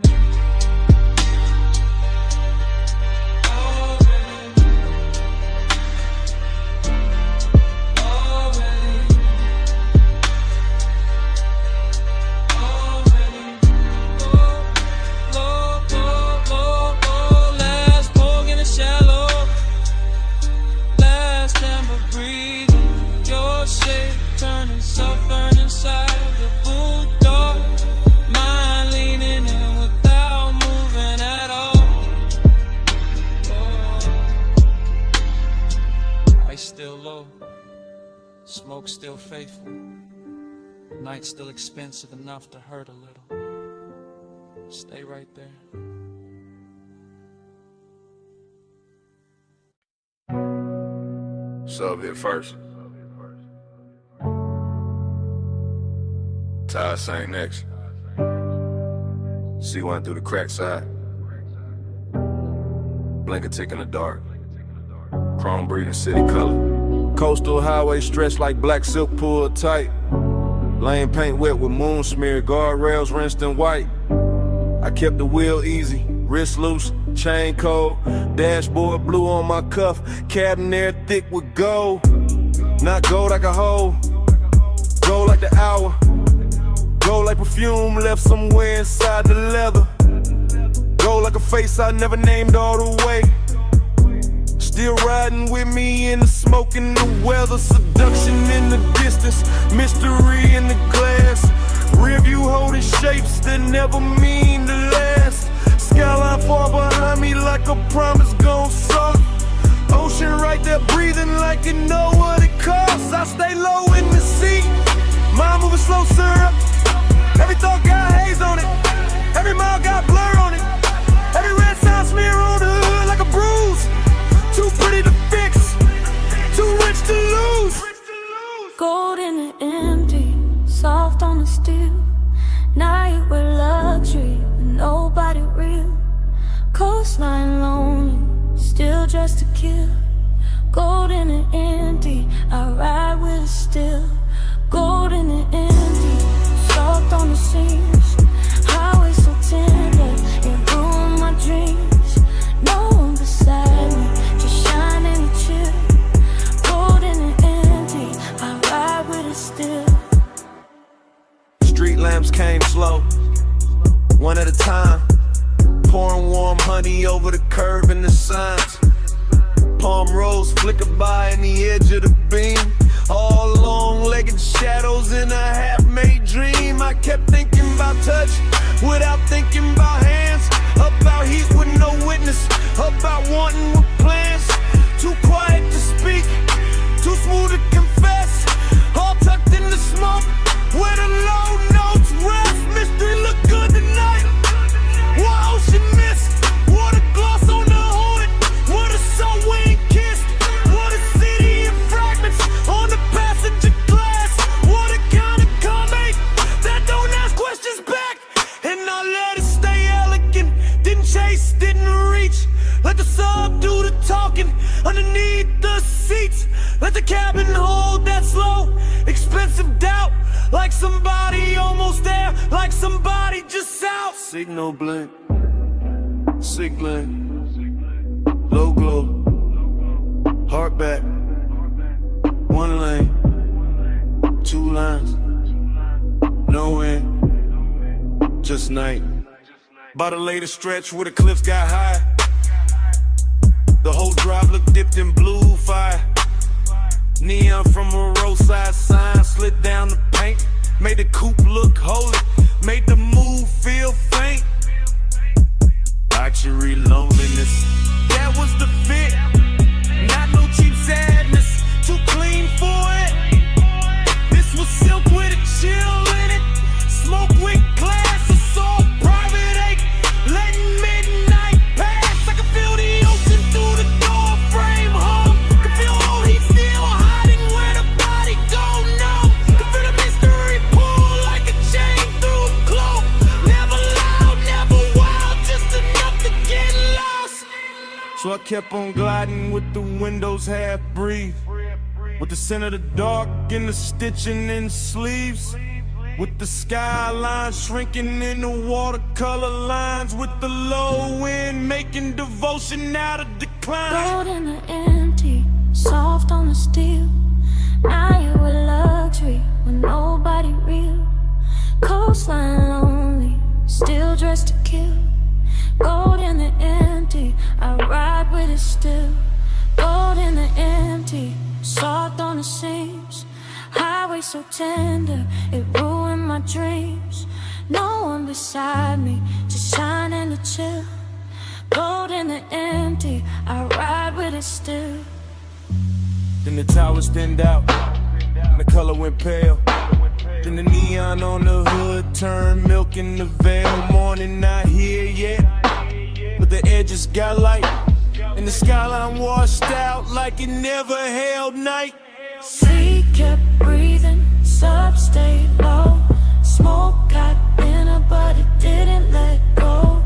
Smoke still faithful, night still expensive enough to hurt a little. Stay right there.
Sub hit first. Ty sang next. C1 through the crack side. Blink a tick in the dark. Chrome breathing city color.
Coastal highway stretched like black silk pulled tight. Lane paint wet with moon smear, guardrails rinsed in white. I kept the wheel easy, wrist loose, chain cold. Dashboard blue on my cuff, cabin air thick with gold. Not gold like a hole, gold like the hour. Gold like perfume left somewhere inside the leather. Gold like a face I never named all the way. Still riding with me in the smoke and the weather. Seduction in the distance, mystery in the glass. Rear view holding shapes that never mean to last. Skyline far behind me like a promise gon' suck. Ocean right there breathing like you know what it costs. I stay low in the seat, mind moving slow syrup. Every thought got haze on it, every mile got blur on it. Every red sign smear on the hood like a bruise. Too pretty to fix, too rich to lose.
Gold in the empty, soft on the steel. Night with luxury, nobody real. Coastline lonely, still dressed to kill. Gold in the empty, I ride with it still. Gold in the empty, soft on the seams. Highway so tender, it ruined my dreams. No one beside me, just shine and chill. Gold in the empty, I ride with it still.
Street lamps came slow, one at a time. Pouring warm honey over the curb and the signs. Palm rose flicker by in the edge of the beam. All long-legged shadows in a half-made dream. I kept thinking about touch without thinking about hands. About heat with no witness, about wanting with plans. Too quiet to speak, too smooth to confess. All tucked in the smoke, where the low notes rest. Mystery look good tonight. What ocean mist, water gloss on the hood. What a soul we ain't kissed. What a city in fragments on the passenger glass. What a kind of comeback that don't ask questions back. And I let it stay elegant. Didn't chase, didn't reach. Let the sub do the talking underneath the seats. Let the cabin hold that slow, expensive doubt. Like somebody almost there, like somebody just out. Signal blink, signaling, low glow, heart back, one lane, two lines, no end, just night. By the latest stretch where the cliffs got high, the whole drive looked dipped in blue fire. Neon from a roadside sign slid down the paint, made the coupe look holy, made the move feel faint. Luxury loneliness, that was the fit. Not no cheap sadness, too clean for it. This was silk with a chill in it, smoke with glass, a soft private ache, letting midnight pass. I can feel the ocean through the door frame home. Can feel all heat still hiding where the body don't know. Can feel the mystery pull like a chain through a cloak. Never loud, never wild, just enough to get lost. So I kept on gliding with the windows half breathe, with the scent of the dark and the stitching in sleeves, with the skyline shrinking in the watercolor lines, with the low wind making devotion out of decline.
Gold in the empty, soft on the steel. Now you with luxury with nobody real. Coastline lonely, still dressed to kill. Gold in the empty, I ride with it still. Gold in the empty, soft on the seams. Highway so tender, it ruined my dreams. No one beside me, just shining to chill. Gold in the empty, I ride with it still.
Then the towers thinned out, and the color went pale. Then the neon on the hood turned milk in the veil. Morning not here yet, but the edges got light, and the skyline washed out like it never held night.
Sea kept breathing, sub stayed low. Smoke got thinner, but it didn't let go.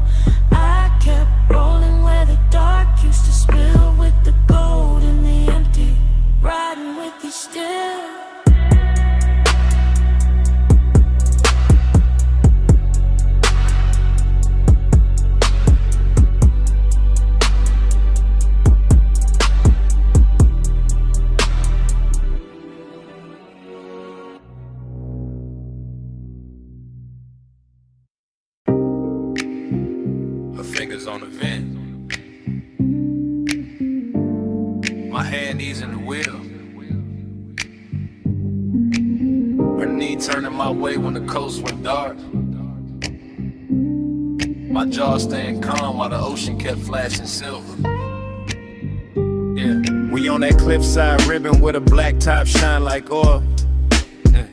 I kept rolling where the dark used to spill, with the gold in the empty, riding with
hand easing the wheel. Her knee turning my way when the coast went dark. My jaw staying calm while the ocean kept flashing silver. Yeah,
We on that cliffside ribbon with a black top shine like oil. Yeah.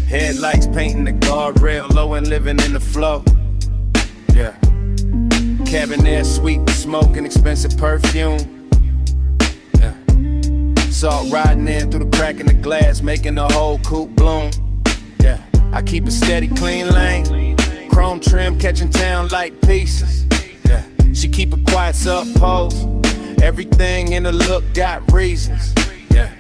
Headlights painting the guardrail low and living in the flow. Yeah. Cabin air sweet with smoke and expensive perfume. Yeah. Salt riding in through the crack in the glass, making the whole coupe bloom. Yeah. I keep a steady clean lane, chrome trim catching town like pieces. Yeah. She keep a quiet sub pose. Everything in the look got reasons. Yeah.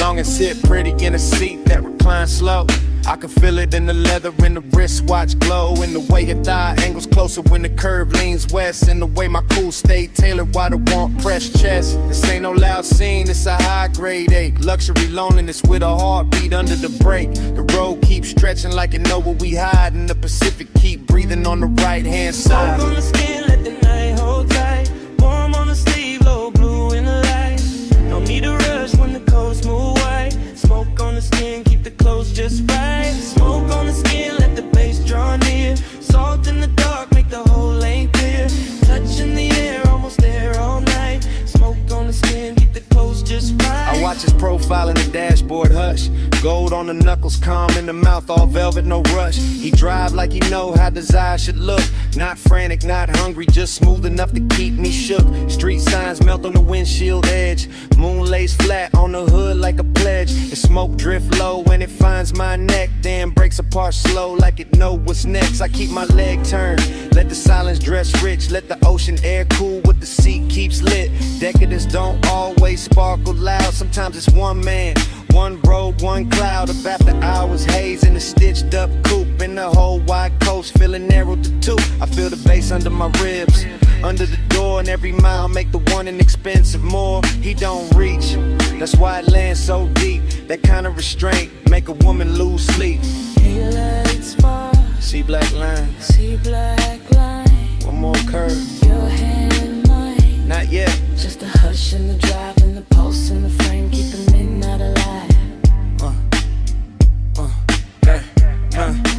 Long and sit pretty in a seat that reclines slow. I can feel it in the leather, in the wristwatch glow, in the way your thigh angles closer when the curve leans west, in the way my cool stay tailored while the warmth pressed chest. This ain't no loud scene, it's a high grade ache. Luxury loneliness with a heartbeat under the brake. The road keeps stretching like it know where we hide, and the Pacific keep breathing on the right hand side.
Smoke on the skin, let the night hold tight. Warm on the sleeve, low blue in the light. No need to rush when the coast move white. Smoke on the skin, keep the clothes just right. Smoke on the skin, let the bass draw near. Salt in the dark, make the whole lane clear. Touch in the air, almost there all night. Smoke on the skin, keep the clothes just right.
I watch his profile in the dashboard, hush. Gold on the knuckles, calm in the mouth, all velvet, no rush. He drive like he know how desire should look. Not frantic, not hungry, just smooth enough to keep me shook. Street signs melt on the windshield edge. Moon lays flat on the hood like a pledge. The smoke drift low when it finds my neck, then breaks apart slow like it know what's next. I keep my leg turned, let the silence dress rich. Let the ocean air cool what the seat keeps lit. Decadence don't always sparkle loud. Sometimes it's one man, one road, one cloud of after hours haze in a stitched up coupe. In the whole wide coast feeling narrow to two. I feel the bass under my ribs, under the door, and every mile make the one inexpensive more. He don't reach, that's why it lands so deep. That kind of restraint make a woman lose sleep.
He lights far,
See black lines,
see black line.
one more curve,
Your hand in mine.
not yet.
Just a hush in the drive and the pulse in the frame, keeping midnight alive.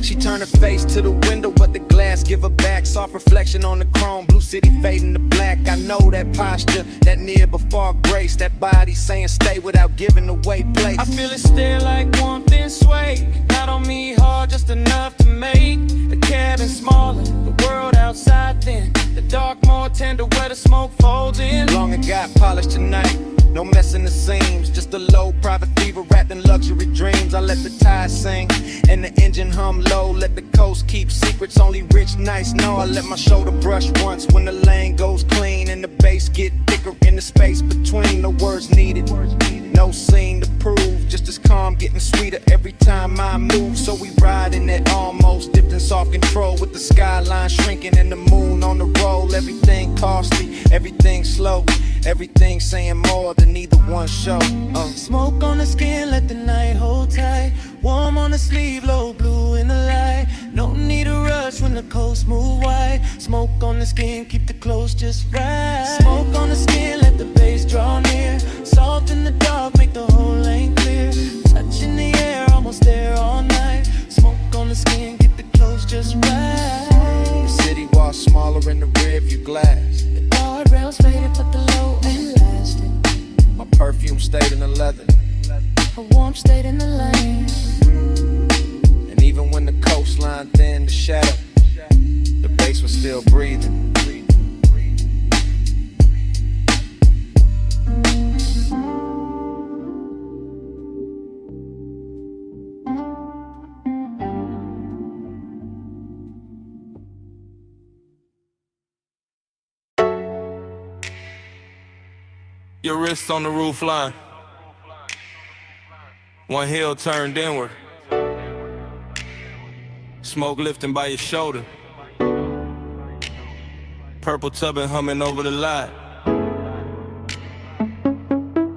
She turned her face to the window, but the glass give her back. Soft reflection on the chrome, blue city fading to black. I know that posture, that near before grace. That body saying stay without giving away place.
I feel it stare like warmth and sway. Not on me hard, just enough to make the cabin smaller, the world outside thin. The dark more tender where the smoke folds in.
Long and got polished tonight, no messing the seams. Just a low private fever wrapped in luxury dreams. I let the tide sing and the engine hum low. Let the coast keep secrets only rich nights know. I let my shoulder brush once when the lane goes clean and the bass get thicker in the space between. No words needed, no scene to prove. Just as calm, getting sweeter every time I move. So we ride in that almost dipped in soft control with the skyline shrinking and the moon on the roll. Everything costly, everything slow, everything saying more than either one show.
Smoke on the skin, let the night hold tight. Warm on the sleeve, low blue in the light. No need to rush when the coast move wide. Smoke on the skin, keep the clothes just right. Smoke on the skin, let the bass draw near. Salt in the dark, make the whole lane clear. Touch in the air, almost there all night. Smoke on the skin, keep the clothes just right.
The city was smaller in the rear view glass.
The guardrails faded, but the low end lasted.
My perfume stayed in the leather,
A warmth stayed in the lane.
and even when the coastline thinned the shadow, the bass was still breathing.
Your wrists on the roof line. One heel turned inward. Smoke lifting by your shoulder. Purple tubbing humming over the lot.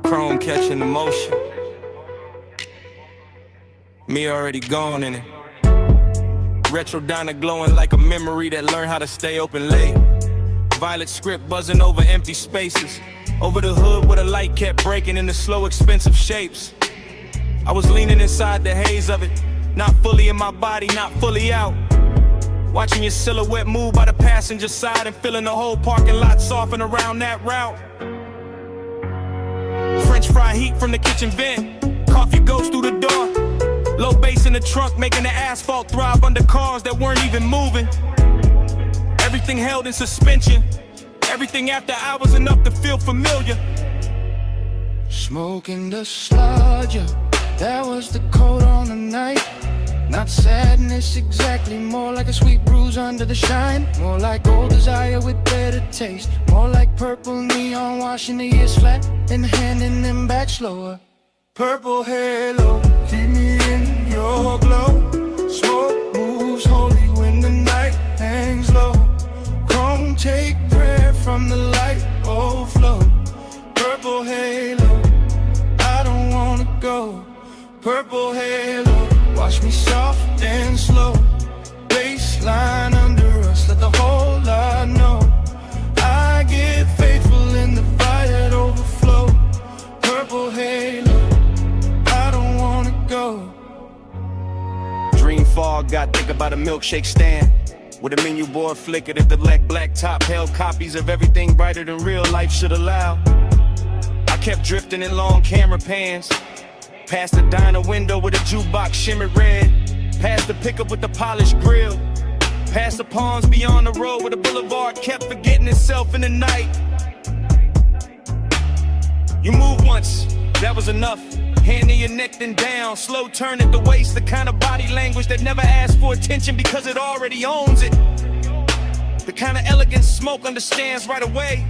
Chrome catching the motion. Me already gone in it. Retro diner glowing like a memory that learned how to stay open late. Violet script buzzing over empty spaces.
Over the hood where the light kept breaking into slow, expensive shapes. I was leaning inside the haze of it, not fully in my body, not fully out. Watching your silhouette move by the passenger side and feeling the whole parking lot soften around that route. French fry heat from the kitchen vent, coffee goes through the door. Low bass in the trunk making the asphalt throb under cars that weren't even moving. Everything held in suspension, everything after hours enough to feel familiar.
Smoking the sludge, that was the coat on the night. Not sadness exactly, more like a sweet bruise under the shine. More like old desire with better taste. More like purple neon washing the years flat and handing them back slower. Purple halo, keep me in your glow. Smoke moves holy when the night hangs low. Come take prayer from the light overflow. Purple halo, I don't wanna go. Purple halo, watch me soft and slow. Baseline under us, let the whole lot know. I get faithful in the fire that overflow. Purple halo, I don't wanna go.
Dream fog, got thick about a milkshake stand with a menu board flickered if the black top held copies of everything brighter than real life should allow. I kept drifting in long camera pans, past the diner window with a jukebox shimmered red, past the pickup with the polished grill, past the palms beyond the road where the boulevard kept forgetting itself in the night. You moved once, that was enough. Hand in your neck then down, slow turn at the waist, the kind of body language that never asks for attention because it already owns it. The kind of elegance smoke understands right away.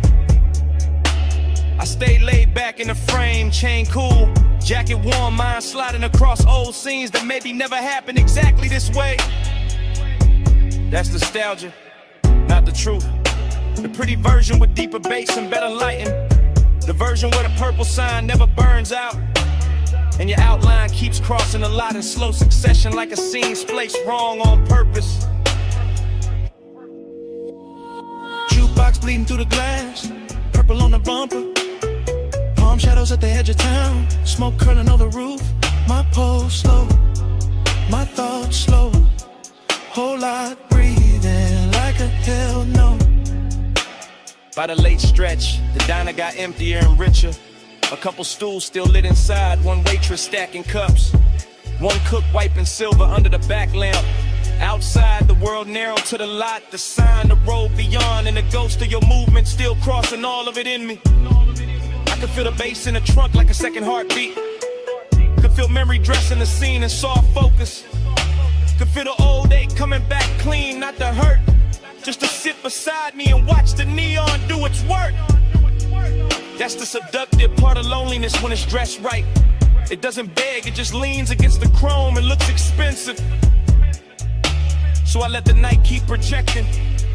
I stayed laid back in the frame, chain cool, jacket warm, mind sliding across old scenes that maybe never happened exactly this way. That's nostalgia, not the truth. The pretty version with deeper bass and better lighting. The version where the purple sign never burns out, and your outline keeps crossing a lot in slow succession like a scene spliced wrong on purpose.
Jukebox bleeding through the glass, purple on the bumper. Palm shadows at the edge of town, smoke curling over the roof. My pulse slow, my thoughts slow. Whole lot breathing like a hell no.
By the late stretch, the diner got emptier and richer. A couple stools still lit inside, one waitress stacking cups, one cook wiping silver under the back lamp. Outside, the world narrowed to the lot, the sign, the road beyond, and the ghost of your movement still crossing all of it in me. I could feel the bass in the trunk like a second heartbeat. Could feel memory dressing the scene in soft focus. Could feel the old ache coming back clean, not the hurt. Just to sit beside me and watch the neon do its work. That's the seductive part of loneliness when it's dressed right. It doesn't beg, it just leans against the chrome and looks expensive. So I let the night keep projecting.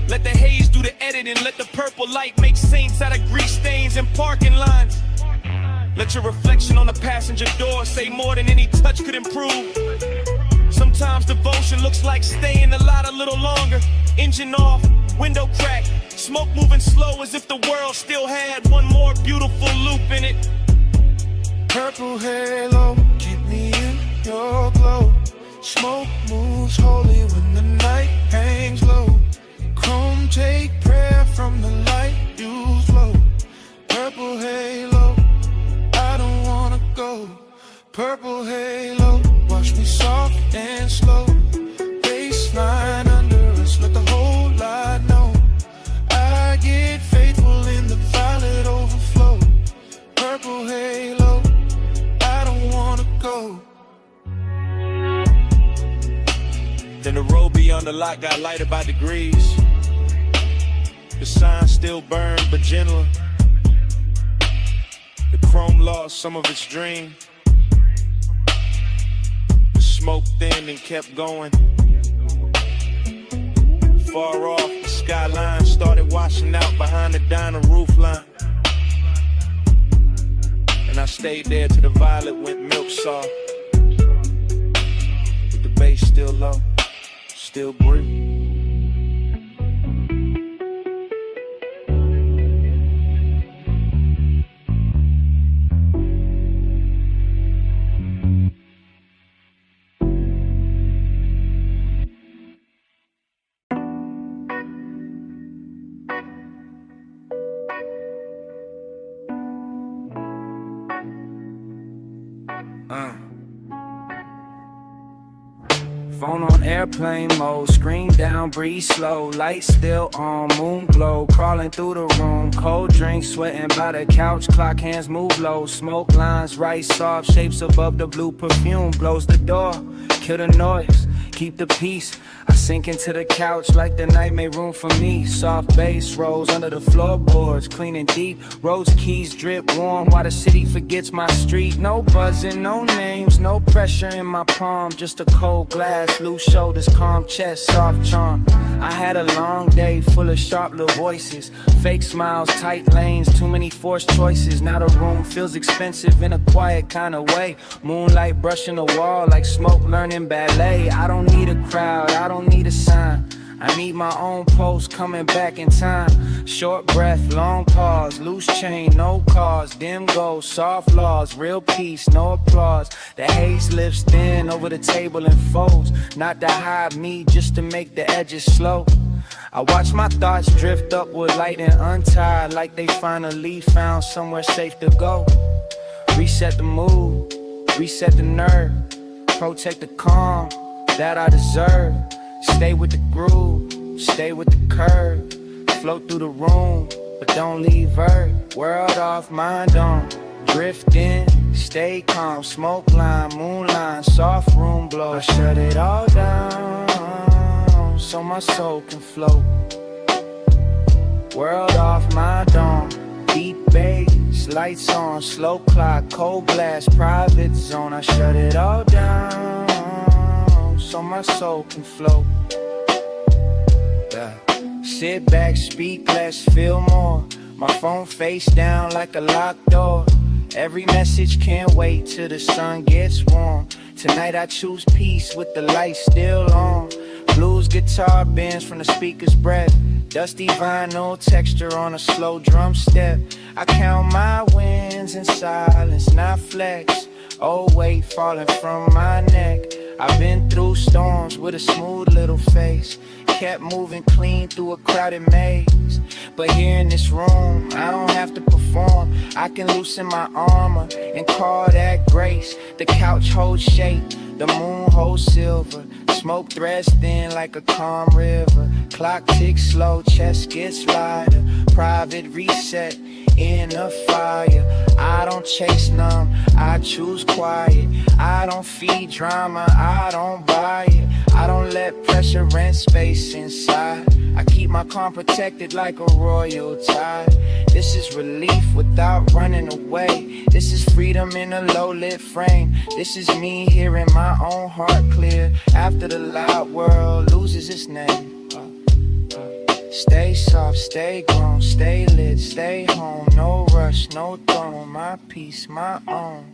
Let the haze do the editing. Let the purple light make saints out of grease stains in parking lines. Let your reflection on the passenger door say more than any touch could improve. Sometimes devotion looks like staying a lot a little longer. Engine off, window cracked, smoke moving slow as if the world still had one more beautiful loop in it.
Purple halo, keep me in your glow. Smoke moves holy when the night hangs low. Come take prayer from the light you flow. Purple halo, I don't wanna go. Purple halo, watch me soft and slow. Baseline under us, let the whole lot know. I get faithful in the violet overflow. Purple halo, I don't wanna go.
Then the road beyond the lot got lighter by degrees. The sign still burned, but gentler. The chrome lost some of its dream. The smoke thinned and kept going. Far off, the skyline started washing out behind the diner roofline. And I stayed there till the violet went milk soft. With the bass still low, still breathe.
Phone on airplane mode, screen down, breathe slow. Lights still on, moon glow, crawling through the room. Cold drink, sweating by the couch, clock hands move low. Smoke lines, right soft, shapes above the blue perfume. Blows the door, kill the noise, keep the peace. I sink into the couch like the night made room for me. Soft bass rolls under the floorboards, clean and deep. Rose keys drip warm while the city forgets my street. No buzzing, no names, no pressure in my palm. Just a cold glass, loose shoulders, calm chest, soft charm. I had a long day full of sharp little voices. Fake smiles, tight lanes, too many forced choices. Now the room feels expensive in a quiet kind of way. Moonlight brushing the wall like smoke learning ballet. I don't need a crowd, I don't need a sign. I need my own post coming back in time. Short breath, long pause, loose chain, no cause. Dim goals, soft laws, real peace, no applause. The haze lifts thin over the table and folds. Not to hide me, just to make the edges slow. I watch my thoughts drift upward, light and untied, like they finally found somewhere safe to go. Reset the mood, reset the nerve, protect the calm that I deserve. Stay with the groove, stay with the curve. Float through the room, but don't leave Earth. World off, mind on, drift in, stay calm. Smoke line, moonline, soft room glow. I shut it all down, so my soul can float. World off, mind on, deep bass, lights on, slow clock, cold glass, private zone. I shut it all down, so my soul can float. Yeah. Sit back, speak less, feel more. My phone face down like a locked door. Every message can't wait till the sun gets warm. Tonight I choose peace with the light still on. Blues guitar bends from the speaker's breath. Dusty vinyl texture on a slow drum step. I count my wins in silence, not flex. Oh, weight falling from my neck. I've been through storms with a smooth little face. Kept moving clean through a crowded maze. But here in this room, I don't have to perform. I can loosen my armor and call that grace. The couch holds shape, the moon holds silver. Smoke threads thin like a calm river. Clock ticks slow, chest gets lighter. Private reset in a fire. I don't chase none, I choose quiet. I don't feed drama, I don't buy it. I don't let pressure rent space inside. I keep my calm protected like a royal tide. This is relief without running away. This is freedom in a low-lit frame. This is me hearing my own heart clear after the loud world loses its name. Stay soft, stay grown, stay lit, stay home. No rush, no throne, my peace, my own.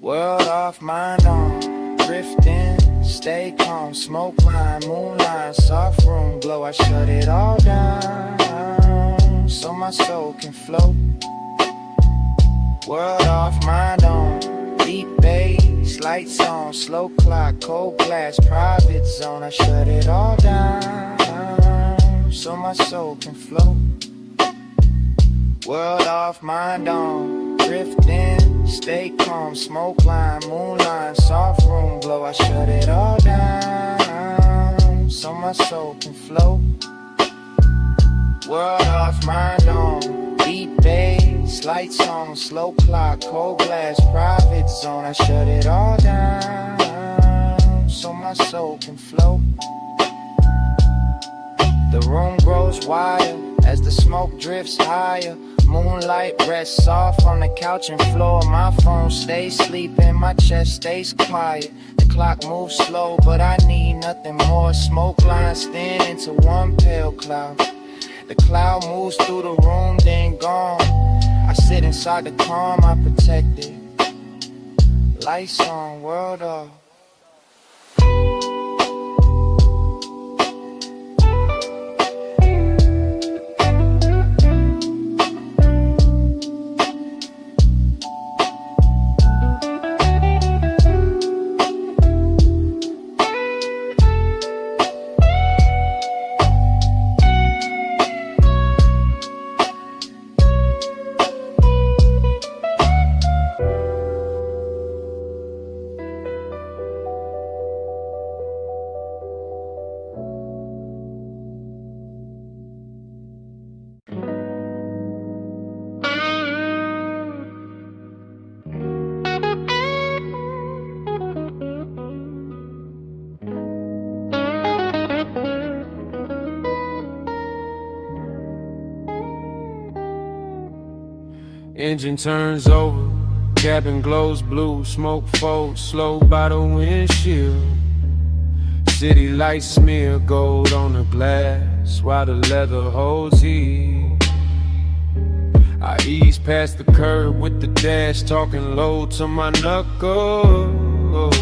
World off, mind on, drifting, stay calm. Smoke line, moonline, soft room glow. I shut it all down, so my soul can float. World off, mind on, deep bass, lights on, slow clock, cold glass, private zone. I shut it all down, so my soul can float. World off, mind on, drifting, stay calm. Smoke line, moonline, soft room glow. I shut it all down, so my soul can float. World off, mind on, deep bass, lights on, slow clock, cold glass, private zone. I shut it all down, so my soul can float. The room grows wider as the smoke drifts higher. Moonlight rests soft on the couch and floor. My phone stays sleeping, my chest stays quiet. The clock moves slow, but I need nothing more. Smoke lines thin into one pale cloud. The cloud moves through the room, then gone. I sit inside the calm, I protect it. Lights on, world off. Engine turns over, cabin glows blue, smoke folds slow by the windshield. City lights smear gold on the glass while the leather holds heat. I ease past the curb with the dash, talking low to my knuckles.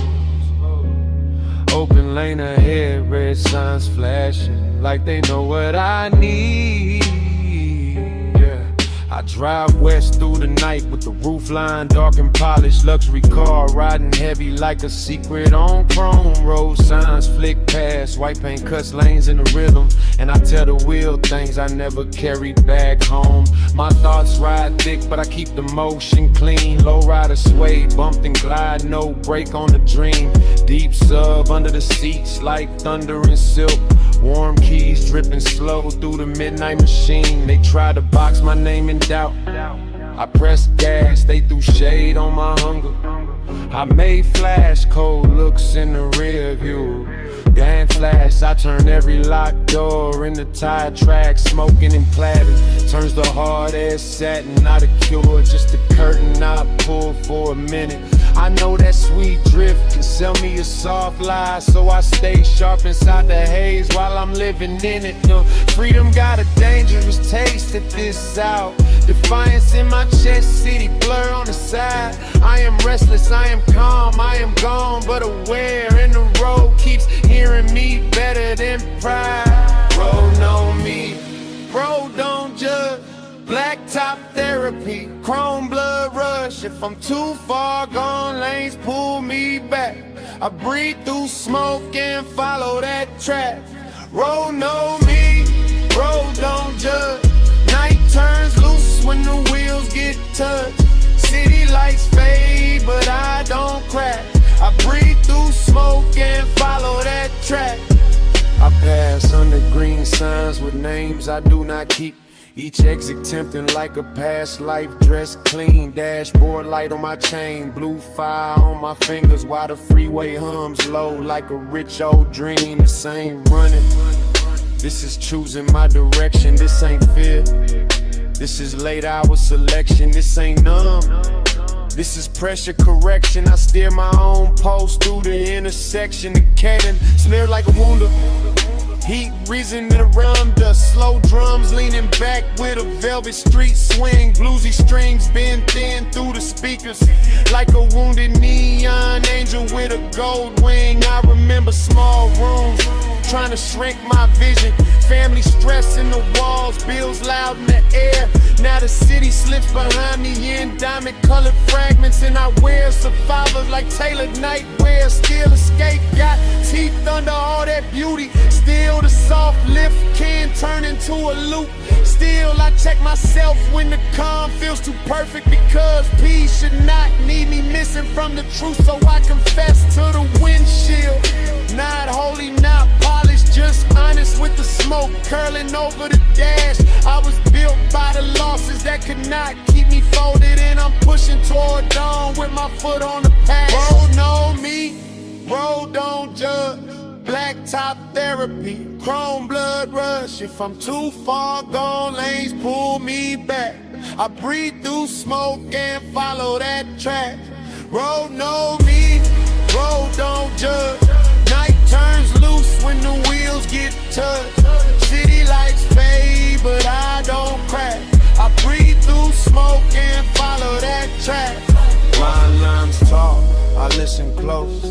Open lane ahead, red signs flashing like they know what I need. I drive west through the night with the roof line dark and polished. Luxury car riding heavy like a secret on chrome. Road signs flick past, white paint cuts lanes in the rhythm. And I tell the wheel things I never carried back home. My thoughts ride thick, but I keep the motion clean. Low rider sway, bumped and glide, no break on the dream. Deep sub under the seats like thunder and silk. Warm keys dripping slow through the midnight machine. They try to box my name in doubt. I pressed gas, they threw shade on my hunger. I made flash cold looks in the rear view. Gang flash, I turn every locked door into tire tracks, smoking and platters. Turns the hard ass satin, not a cure, just a curtain I pull for a minute. I know that sweet drift can sell me a soft lie, so I stay sharp inside the haze while I'm living in it. Freedom got a dangerous taste at this hour. Defiance in my chest, city blur on the side. I am restless, I am calm, I am gone, but aware. And the road keeps hearing me better than pride. Road know me, road don't judge. Blacktop therapy, chrome blood rush. If I'm too far gone, lanes pull me back. I breathe through smoke and follow that track. Road know me, road don't judge. Night turns loose when the wheels get touched. City lights fade, but I don't crack. I breathe through smoke and follow that track. I pass under green signs with names I do not keep. Each exit tempting like a past life, dressed clean. Dashboard light on my chain, blue fire on my fingers while the freeway hums low like a rich old dream. This ain't running, this is choosing my direction. This ain't fear, this is late hour selection. This ain't numb, this is pressure correction. I steer my own post through the intersection. The cannon smeared like a wounded. Heat risen in the rum dust, slow drums leaning back with a velvet street swing. Bluesy strings bend thin through the speakers like a wounded neon angel with a gold wing. I remember small rooms trying to shrink my vision. Family stress in the walls, bills loud in the air. Now the city slips behind me in diamond colored fragments, and I wear survivor like tailored nightwear. Still escape, got teeth under all that beauty. Still the soft lift can turn into a loop. Still I check myself when the calm feels too perfect, because peace should not need me missing from the truth. So I confess to the windshield, not holy, not polished, just honest with the smoke curling over the dash. I was built by the losses that could not keep me folded, and I'm pushing toward dawn with my foot on the past. Road know me, road don't judge. Blacktop therapy, chrome blood rush. If I'm too far gone, lanes pull me back. I breathe through smoke and follow that track. Road know me, road don't judge. Night turns loose when the wheels get touched. City lights fade, but I don't crack. I breathe through smoke and follow that track.
Line lines talk, I listen close.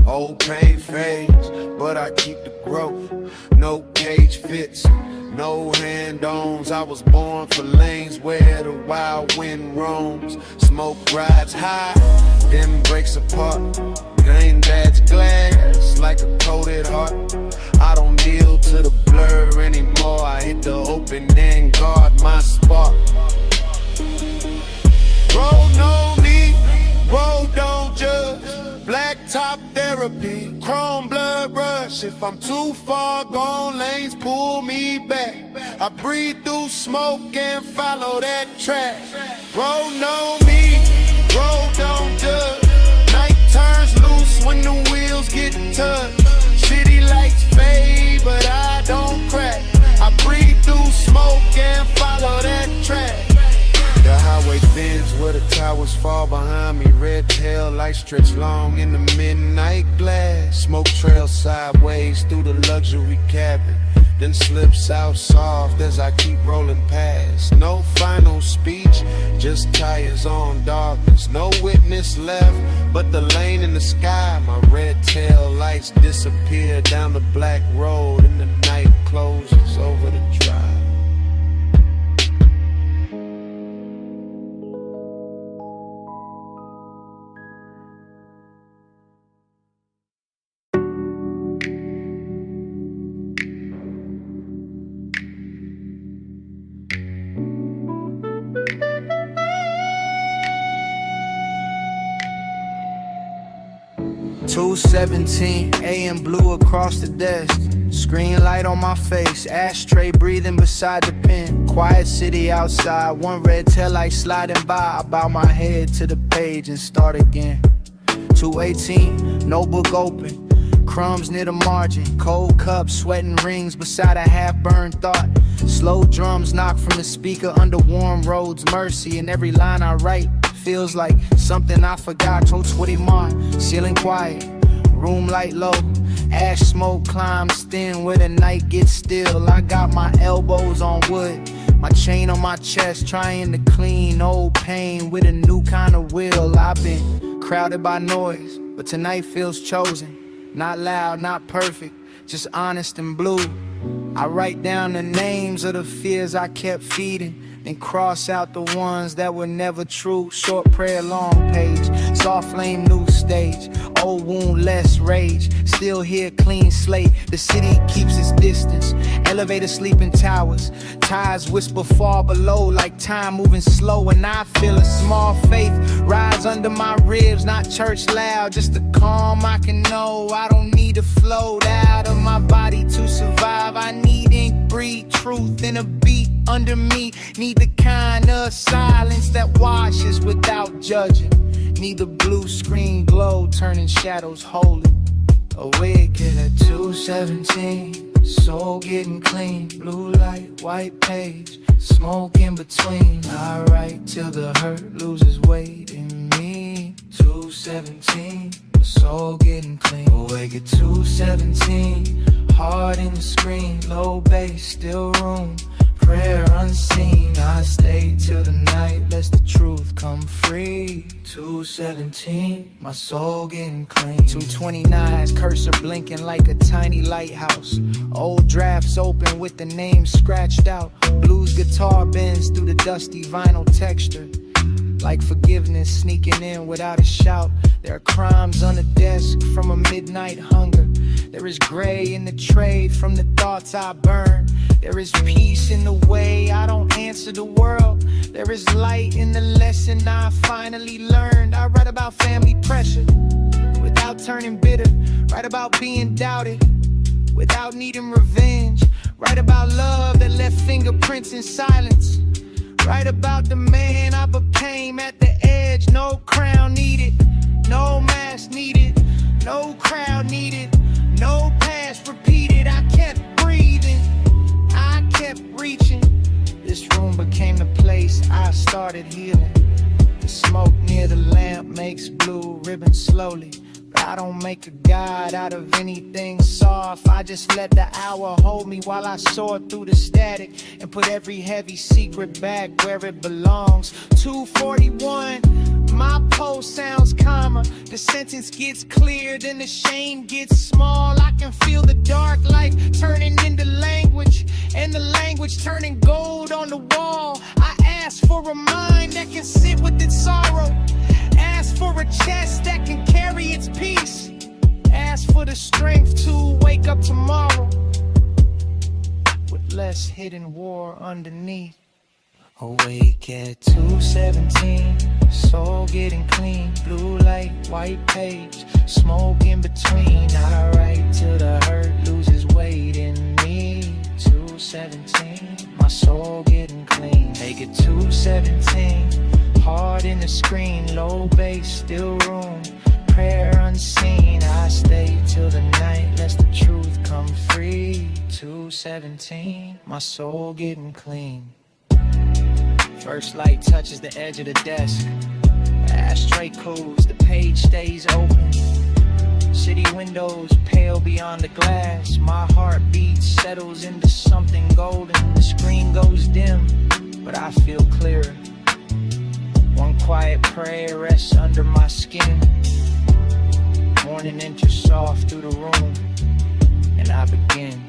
Old pain fades, but I keep the growth. No cage fits, no hand-ons. I was born for lanes where the wild wind roams. Smoke rides high, then breaks apart. Game badge glass like a coated heart. I don't kneel to the blur anymore. I hit the open and guard my spot. Road know me, road don't judge. Blacktop therapy, chrome blood rush. If I'm too far gone, lanes pull me back. I breathe through smoke and follow that track. Road know me, road don't judge. Night turns loose when the wheels get touched. City lights fade, but I don't crack. I breathe through smoke and follow that track. The highway bends
hours fall behind me. Red tail lights stretch long in the midnight glass. Smoke trails sideways through the luxury cabin, then slips out soft as I keep rolling past. No final speech, just tires on darkness. No witness left but the lane in the sky. My red tail lights disappear down the black road and the night closes over the drive.
$2:17 a.m. blue across the desk. Screen light on my face, ashtray breathing beside the pen. Quiet city outside, one red tail light sliding by. I bow my head to the page and start again. 2:18, notebook open, crumbs near the margin. Cold cup, sweating rings beside a half-burned thought. Slow drums knock from the speaker under warm roads. Mercy in every line I write feels like something I forgot. $2:21, ceiling quiet, room light low. Ash smoke climbs thin where the night gets still. I got my elbows on wood, my chain on my chest, trying to clean old pain with a new kind of will. I've been crowded by noise, but tonight feels chosen. Not loud, not perfect, just honest and blue. I write down the names of the fears I kept feeding, then cross out the ones that were never true. Short prayer, long page, soft flame, new stage. Old wound, less rage, still here, clean slate. The city keeps its distance, elevator sleeping towers. Tides whisper far below like time moving slow. And I feel a small faith rise under my ribs. Not church loud, just the calm I can know. I don't need to float out of my body to survive. I need ink, breathe truth in a beat under me. Need the kind of silence that washes without judging. Need the blue screen glow turning shadows holy. Awake at 2:17, soul getting clean. Blue light, white page, smoke in between. I write till the hurt loses weight in me. 2:17, soul getting clean. Awake at 2:17, heart in the screen. Low bass, still room. Prayer unseen, I stay till the night, lets the truth come free. 2:17, my soul getting clean. 2:29, cursor blinking like a tiny lighthouse. Old drafts open with the name scratched out. Blues guitar bends through the dusty vinyl texture, like forgiveness sneaking in without a shout. There are crimes on the desk from a midnight hunger. There is gray in the trade from the thoughts I burn. There is peace in the way I don't answer the world. There is light in the lesson I finally learned. I write about family pressure without turning bitter. Write about being doubted without needing revenge. Write about love that left fingerprints in silence. Write about the man I became at the edge. No crown needed, no mask needed, no crowd needed, no past repeated. I kept breathing, I kept reaching. This room became the place I started healing. The smoke near the lamp makes blue ribbons slowly. I don't make a god out of anything soft. I just let the hour hold me while I soar through the static and put every heavy secret back where it belongs. 2:41, my pulse sounds calmer. The sentence gets clear, then the shame gets small. I can feel the dark life turning into language, and the language turning gold on the wall. I ask for a mind that can sit with its sorrow. Ask for a chest that can carry its peace. Ask for the strength to wake up tomorrow with less hidden war underneath. Awake at 2:17, soul getting clean. Blue light, white page, smoke in between. I write till the hurt loses weight in me. 2:17, my soul getting clean. Make it 2:17, heart in the screen. Low bass, still room. Prayer unseen, I stay till the night, lets the truth come free. 2:17, my soul getting clean. First light touches the edge of the desk.
Ashtray closed, the page stays open. City windows pale beyond the glass. My heartbeat settles into something golden. The screen goes dim, but I feel clearer. One quiet prayer rests under my skin. Morning enters soft through the room, and I begin.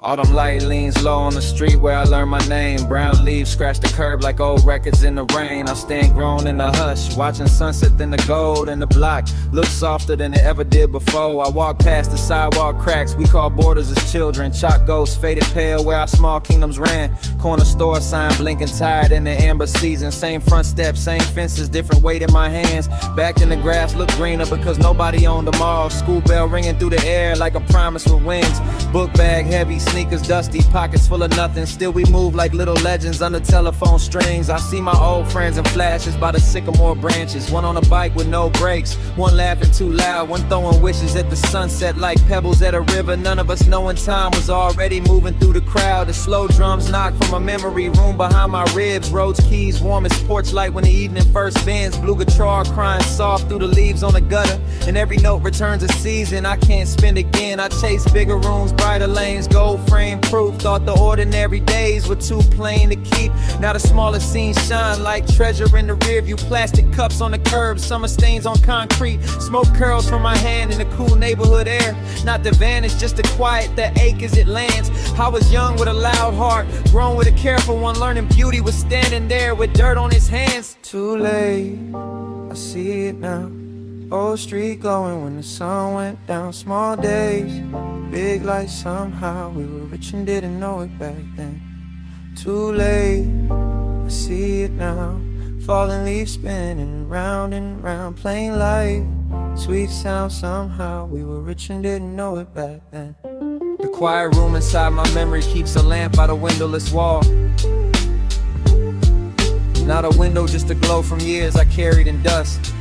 Autumn light leans low on the street where I learned my name. Brown leaves scratch the curb like old records in the rain. I stand grown in the hush, watching sunset in the gold. And the block looks softer than it ever did before. I walk past the sidewalk cracks we call borders as children. Chalk ghosts faded pale where our small kingdoms ran. Corner store sign blinking tired in the amber season. Same front steps, same fences, different weight in my hands. Back in the grass look greener because nobody owned them all. School bell ringing through the air like a promise with wings. Book bag heavy, sneakers dusty, pockets full of nothing. Still we move like little legends under telephone strings. I see my old friends in flashes by the sycamore branches. One on a bike with no brakes, one laughing too loud, one throwing wishes at the sunset like pebbles at a river. None of us knowing time was already moving through the crowd. The slow drums knock from a memory room behind my ribs. Roads keys warm as porch light when the evening first bends. Blue guitar crying soft through the leaves on the gutter. And every note returns a season I can't spend again. I chase bigger rooms, brighter lanes, gold frame proof. Thought the ordinary days were too plain to keep. Now the smallest scenes shine like treasure in the rear view. Plastic cups on the curb, summer stains on concrete. Smoke curls from my hand in the cool neighborhood air. Not the vanish, just the quiet that ache as it lands. I was young with a loud heart, grown with a careful one. Learning beauty was standing there with dirt on his hands.
Too late, I see it now. Old street glowing when the sun went down. Small days, big lights somehow. We were rich and didn't know it back then. Too late, I see it now. Falling leaves spinning round and round. Plain light, sweet sound somehow. We were rich and didn't know it back then.
The quiet room inside my memory keeps a lamp by the windowless wall. Not a window, just a glow from years I carried in dust.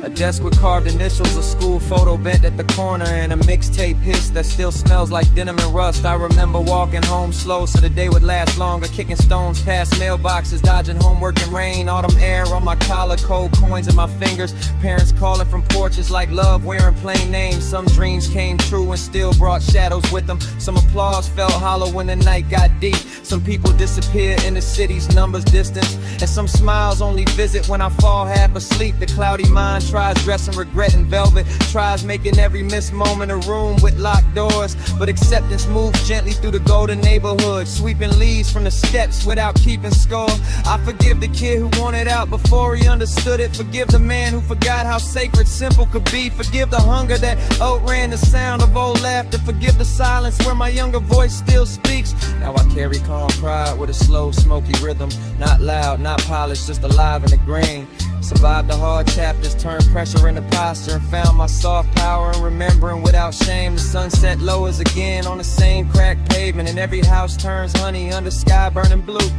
A desk with carved initials, a school photo bent at the corner, and a mixtape hiss that still smells like denim and rust. I remember walking home slow so the day would last longer, kicking stones past mailboxes, dodging homework and rain. Autumn air on my collar, cold coins in my fingers. Parents calling from porches like love, wearing plain names. Some dreams came true and still brought shadows with them. Some applause felt hollow when the night got deep. Some people disappear in the city's numbers distance, and some smiles only visit when I fall half asleep. The cloudy mind tries dressing regret in velvet, tries making every missed moment a room with locked doors. But acceptance moves gently through the golden neighborhood, sweeping leaves from the steps without keeping score. I forgive the kid who wanted out before he understood it. Forgive the man who forgot how sacred simple could be. Forgive the hunger that outran the sound of old laughter. Forgive the silence where my younger voice still speaks. Now I carry calm pride with a slow smoky rhythm. Not loud, not polished, just alive in the grain. Survived the hard chapters, turned pressure into posture, and found my soft power in remembering without shame. The sunset lowers again on the same cracked pavement, and every house turns honey under sky burning blue.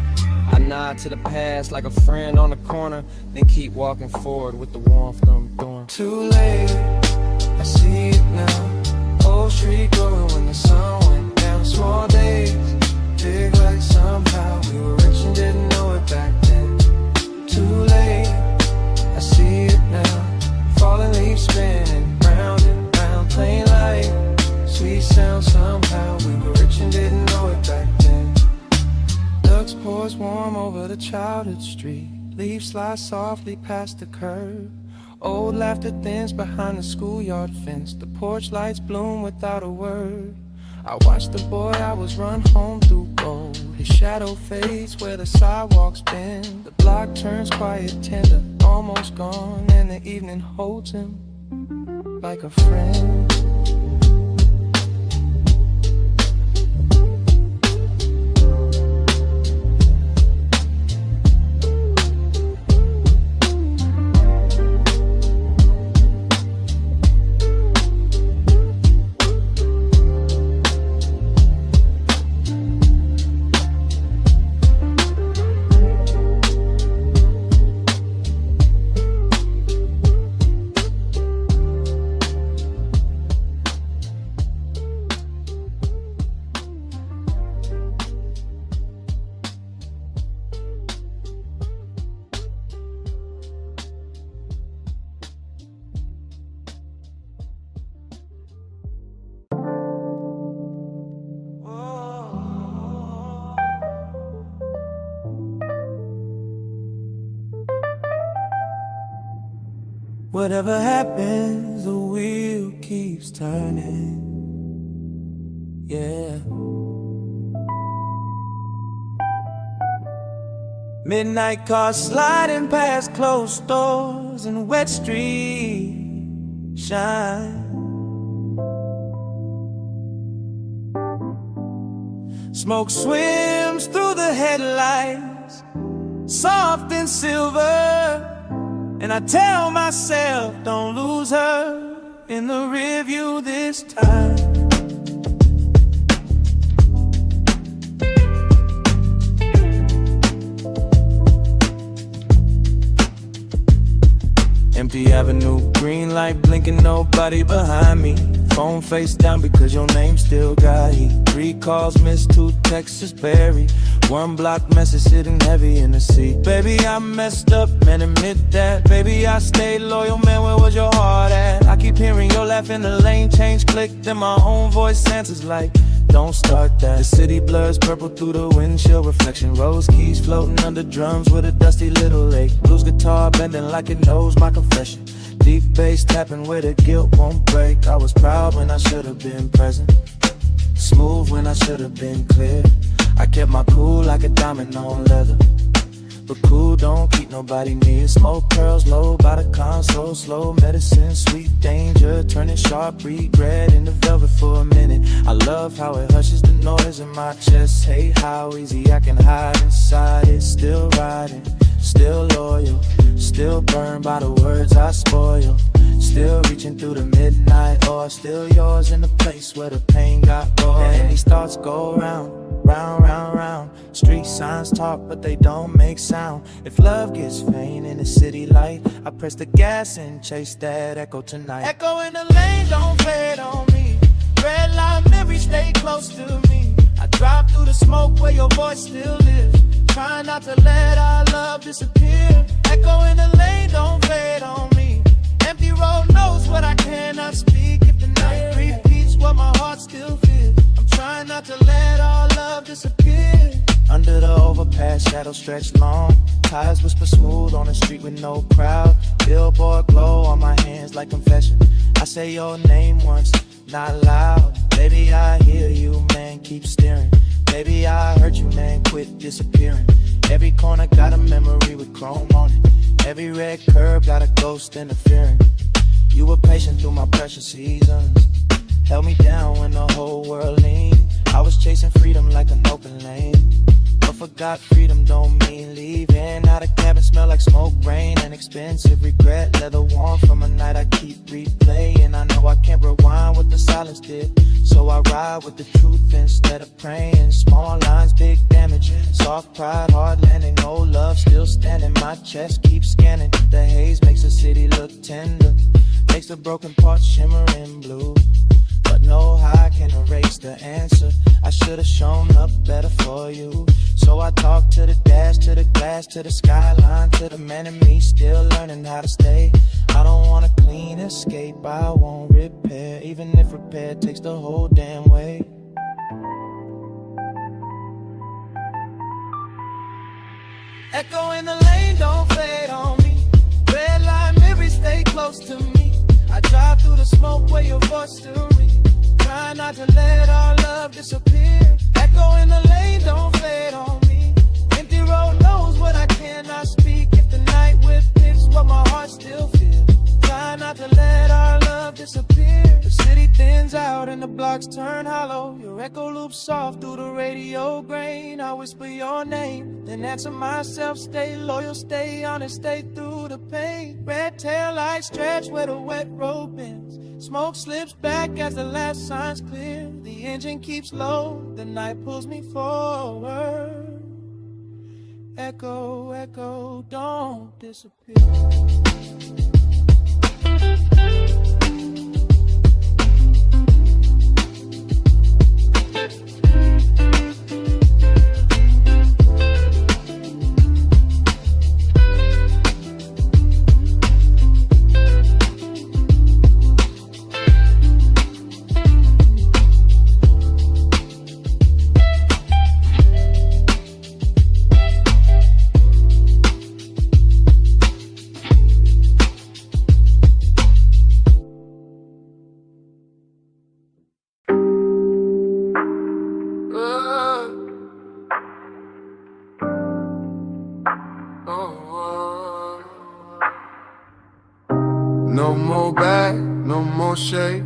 I nod to the past like a friend on the corner, then keep walking forward with the warmth I'm doing.
Too late, I see it now. Old street glowing when the sun went down. Small days, big lights somehow. We were rich and didn't know it back then. Too late, I see it now. Falling leaves spinning round and round. Plain light, sweet sound somehow. We were rich and didn't know it back then. Ducks pours warm over the childhood street. Leaves slide softly past the curb. Old laughter thins behind the schoolyard fence. The porch lights bloom without a word. I watched the boy I was run home through gold. His shadow fades where the sidewalks bend. The block turns quiet, tender, almost gone. And the evening holds him like a friend.
Whatever happens, the wheel keeps turning. Yeah. Midnight cars sliding past closed doors and wet streets shine. Smoke swims through the headlights, soft and silver. And I tell myself, don't lose her in the rearview this time. Empty avenue, green light blinking, nobody behind me. Phone face down because your name still got heat. 3 calls missed, 2 texts buried. 1 block message sitting heavy in the seat. Baby, I messed up, man, admit that. Baby, I stayed loyal, man, where was your heart at? I keep hearing your laugh in the lane, change clicked, then my own voice answers like, don't start that. The city blurs purple through the windshield reflection. Rose keys floating under drums with a dusty little lake. Blues guitar bending like it knows my confession. Deep bass tapping where the guilt won't break. I was proud when I should have been present, smooth when I should have been clear. I kept my cool like a diamond on leather, but cool don't keep nobody near. Smoke pearls low by the console, slow medicine, sweet danger, turning sharp regret into velvet for a minute. I love how it hushes the noise in my chest. Hate how easy I can hide inside it. Still riding, still loyal, still burned by the words I spoil. Still reaching through the midnight oil, still yours in the place where the pain got raw. And these thoughts go round, round, round, round. Street signs talk, but they don't make sound. If love gets faint in the city light, I press the gas and chase that echo tonight. Echo in the lane, don't fade on me. Red light memory, stay close to me. I drive through the smoke where your voice still lives. Try not to let our love disappear. Echo in the lane, don't fade on me. Empty road knows what I cannot speak. If the night repeats what my heart still feels, I'm trying not to let our love disappear. Under the overpass, shadows stretch long. Tires whisper smooth on the street with no crowd. Billboard glow on my hands like confession. I say your name once, not loud. Baby, I hear you, man, keep staring. Baby, I heard you, man, quit disappearing. Every corner got a memory with chrome on it. Every red curve got a ghost interfering. You were patient through my precious seasons, held me down when the whole world leaned. I was chasing freedom like an open lane, but forgot freedom don't mean leaving. Now the cabin smell like smoke, rain, and expensive regret. Leather warm from a night I keep replaying. I know I can't rewind what the silence did, so I ride with the truth instead of praying. Small lines, big damage, soft pride, hard landing. No love, still standing. My chest keeps scanning. The haze makes the city look tender, makes the broken parts shimmering blue. But no high can erase the answer. I should have shown up better for you. So I talk to the dash, to the glass, to the skyline, to the man in me still learning how to stay. I don't wanna clean escape, I won't repair, even if repair takes the whole damn way. Echo in the lane, don't fade on me. Red light mirrors, stay close to me. I drive through the smoke where your voice still rings. Try not to let our love disappear. Echo in the lane, don't fade on me. Empty road knows what I cannot speak. If the night whips what my heart still feels. Try not to let our love disappear. The city thins out and the blocks turn hollow. Your echo loops soft through the radio grain. I whisper your name, then answer myself. Stay loyal, stay honest, stay through the pain. Red tail lights stretch where the wet road bends. Smoke slips back as the last sign's clear. The engine keeps low, the night pulls me forward. Echo, echo, don't disappear.
No more bag, no more shade.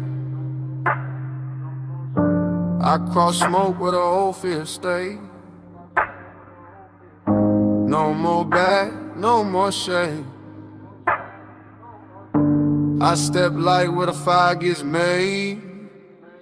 I cross smoke where the old fear stay. No more bag, no more shade. I step light where the fire gets made.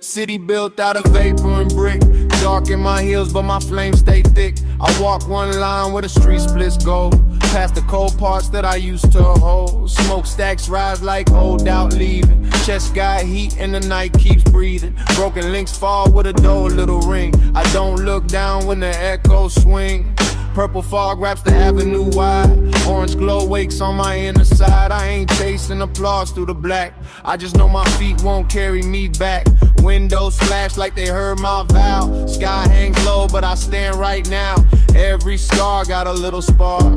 City built out of vapor and brick. Dark in my heels, but my flames stay thick. I walk one line where the street splits go. Past the cold parts that I used to hold. Smokestacks rise like holdout leaving. Chest got heat and the night keeps breathing. Broken links fall with a dull little ring. I don't look down when the echoes swing. Purple fog wraps the avenue wide. Orange glow wakes on my inner side. I ain't chasing applause through the black. I just know my feet won't carry me back. Windows flash like they heard my vow. Sky hangs low, but I stand right now. Every scar got a little spark.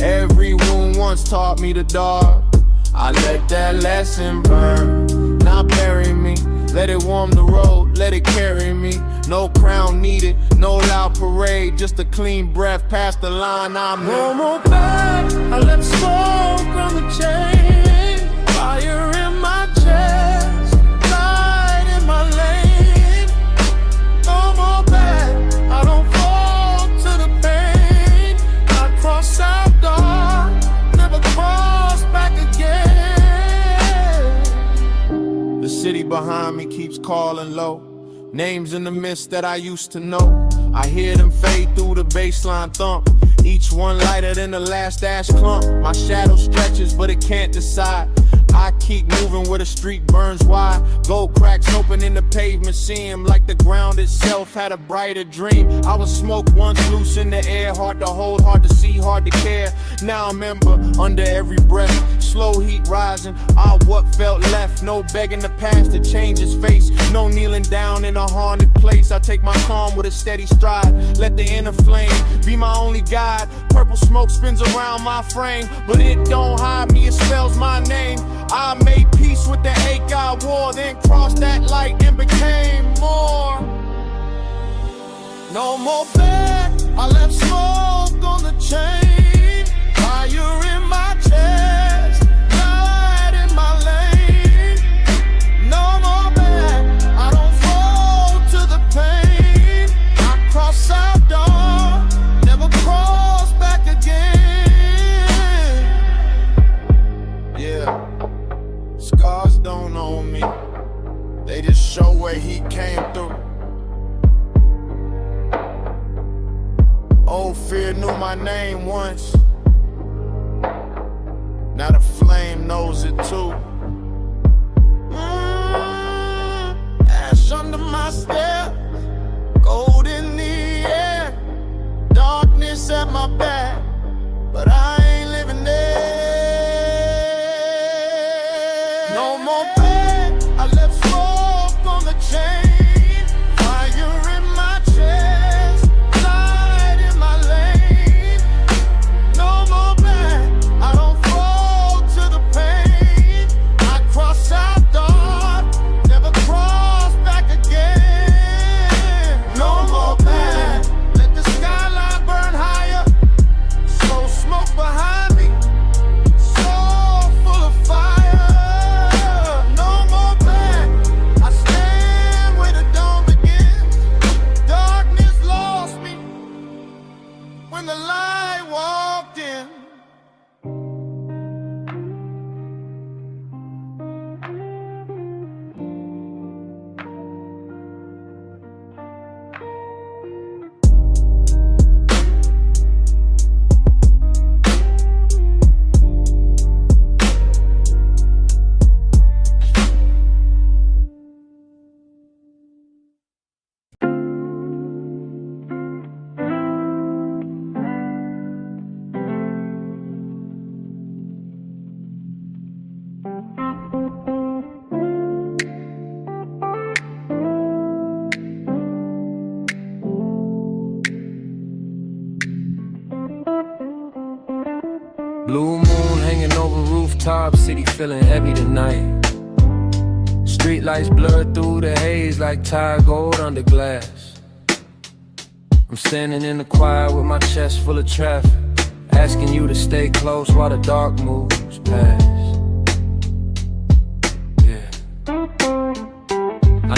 Every wound once taught me the dark. I let that lesson burn, not bury me. Let it warm the road, let it carry me. No crown needed, no loud parade. Just a clean breath past the line I'm in.
No more bag, I let smoke on the chain. Fire in my chest, light in my lane. No more bag, I don't fall to the pain. I cross out dark, never cross back again.
The city behind me keeps calling low. Names in the mist that I used to know. I hear them fade through the baseline thump. Each one lighter than the last ash clump. My shadow stretches, but it can't decide. I keep moving where the street burns wide. Gold cracks open in the pavement, seem like the ground itself had a brighter dream. I was smoke once loose in the air, hard to hold, hard to see, hard to care. Now I'm ember under every breath, slow heat rising. What felt left, no begging the past to change its face. No kneeling down in a haunted place. I take my calm with a steady stride. Let the inner flame be my only guide. Purple smoke spins around my frame, but it don't hide me, it spells my name. I made peace with the ache I wore, then crossed that light and became more.
No more bed, I left smoke on the chain. Fire in my chest, light in my lane. No more bed, I don't fall to the pain. I cross out dark, never cross back again.
Yeah. Scars don't own me, they just show where he came through. Old fear knew my name once, now the flame knows it too.
Ash under my steps, gold in the air, darkness at my back, but I ain't living there. No more bed, I left smoke on the chain. Fire in my chest, light in my lane. No more bed, I don't fall to the pain. I cross out dark, never cross back again. No more bed, let the skyline burn higher. So smoke behind me, so full of fire. When the light walked in,
Blue moon hanging over rooftops, city feeling heavy tonight. Street lights blurred through the haze like tired gold under glass. I'm standing in the quiet with my chest full of traffic, asking you to stay close while the dark moves past.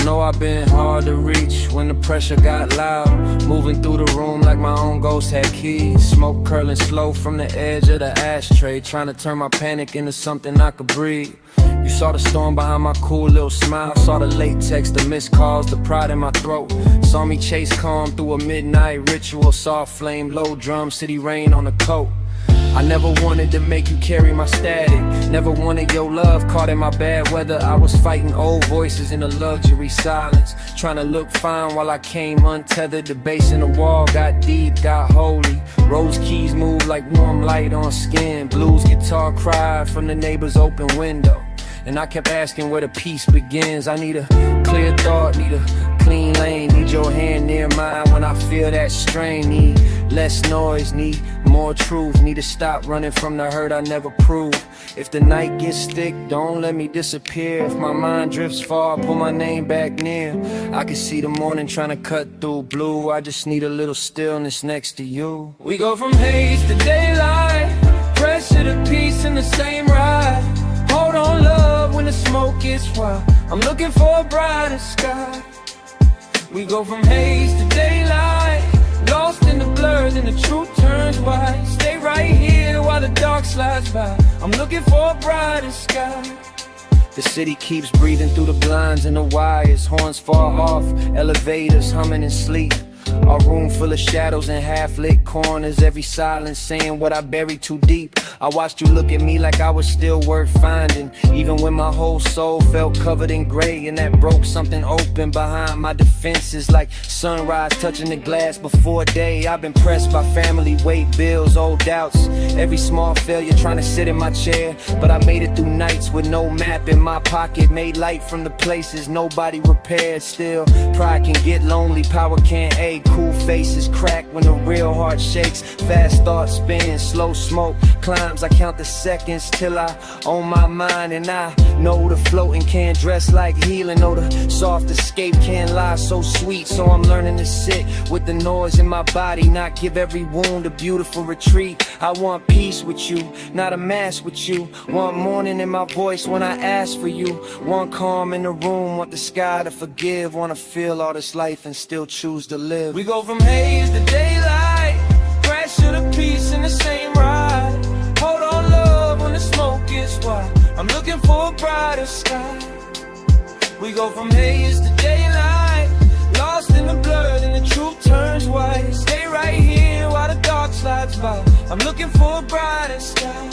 know I've been hard to reach when the pressure got loud. Moving through the room like my own ghost had keys. Smoke curling slow from the edge of the ashtray, trying to turn my panic into something I could breathe. You saw the storm behind my cool little smile. Saw the late text, the missed calls, the pride in my throat. Saw me chase calm through a midnight ritual. Soft flame, low drum, city rain on the coat. I never wanted to make you carry my static. Never wanted your love caught in my bad weather. I was fighting old voices in a luxury silence, trying to look fine while I came untethered. The bass in the wall got deep, got holy. Rose keys moved like warm light on skin. Blues guitar cried from the neighbor's open window. And I kept asking where the peace begins. I need a clear thought, need a clean lane. Need your hand near mine when I feel that strain. Need less noise, need more truth. Need to stop running from the hurt I never proved. If the night gets thick, don't let me disappear. If my mind drifts far, pull my name back near. I can see the morning trying to cut through blue. I just need a little stillness next to you.
We go from haze to daylight, pressure to peace in the same ride. Hold on, love, when the smoke gets wild. I'm looking for a brighter sky. We go from haze to daylight, lost in the blur, then the truth turns white. Stay right here while the dark slides by. I'm looking for a brighter sky.
The city keeps breathing through the blinds and the wires. Horns far off, elevators humming in sleep. A room full of shadows and half-lit corners. Every silence saying what I buried too deep. I watched you look at me like I was still worth finding, even when my whole soul felt covered in gray. And that broke something open behind my defenses, like sunrise touching the glass before day. I've been pressed by family, weight, bills, old doubts. Every small failure trying to sit in my chair. But I made it through nights with no map in my pocket. Made light from the places nobody repaired. Still, pride can get lonely, power can't ache. Cool faces crack when the real heart shakes. Fast thoughts spin, slow smoke climbs. I count the seconds till I own my mind. And I know the floating can't dress like healing. Know the soft escape can't lie so sweet. So I'm learning to sit with the noise in my body, not give every wound a beautiful retreat. I want peace with you, not a mask with you. Want morning in my voice when I ask for you. Want calm in the room, want the sky to forgive. Wanna feel all this life and still choose to live.
We go from haze to daylight, pressure to peace in the same ride. Hold on, love, when the smoke gets wild. I'm looking for a brighter sky. We go from haze to daylight, lost in the blur, then the truth turns white. Stay right here while the dark slides by. I'm looking for a brighter sky.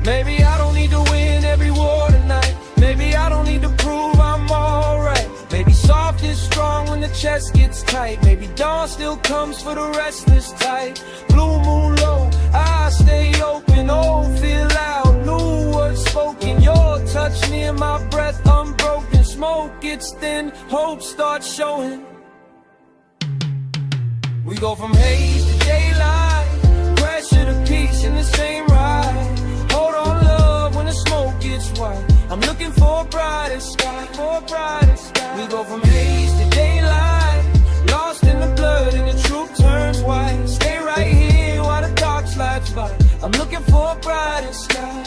Maybe I don't need to win every war tonight. Maybe I don't need to prove I'm alright. Maybe soft is strong when the chest gets tight. Maybe dawn still comes for the restless type. Blue moon low, I stay open. Oh, feel loud, new words spoken. Your touch near my breath, unbroken. Smoke gets thin, hope starts showing. We go from haze to daylight, pressure to peace in the same ride. Hold on, love, when the smoke gets white. I'm looking for a brighter sky, for a brighter sky. We go from haze to daylight, lost in the blood and the truth turns white. Stay right here while the dark slides by. I'm looking for a brighter sky.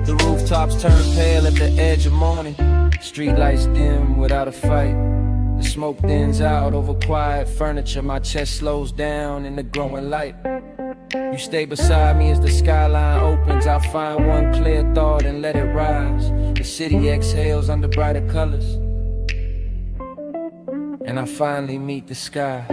The rooftops turn pale at the edge of morning. Street lights dim without a fight. The smoke thins out over quiet furniture. My chest slows down in the growing light. You stay beside me as the skyline opens. I'll find one clear thought and let it rise. The city exhales under brighter colors, and I finally meet the sky.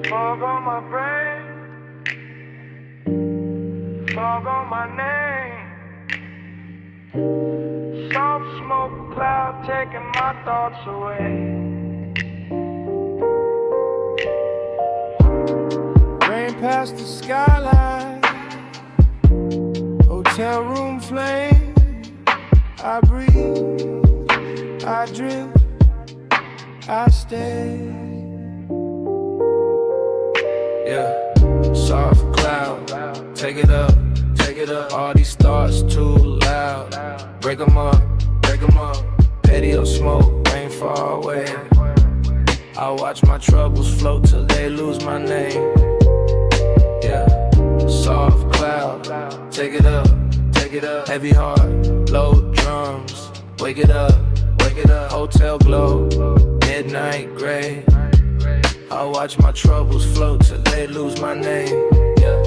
Fog on my brain, fog on my name. Soft smoke cloud taking my thoughts away. Rain past the skyline, hotel room flame. I breathe, I drift, I stay.
Yeah, soft cloud, take it up, take it up. All these thoughts too loud. Break 'em up, break 'em up. Patio smoke, rain far away. I watch my troubles float till they lose my name. Yeah, soft cloud, take it up, heavy heart, low drums, wake it up, hotel glow, midnight gray. I watch my troubles float till they lose my name. Yeah,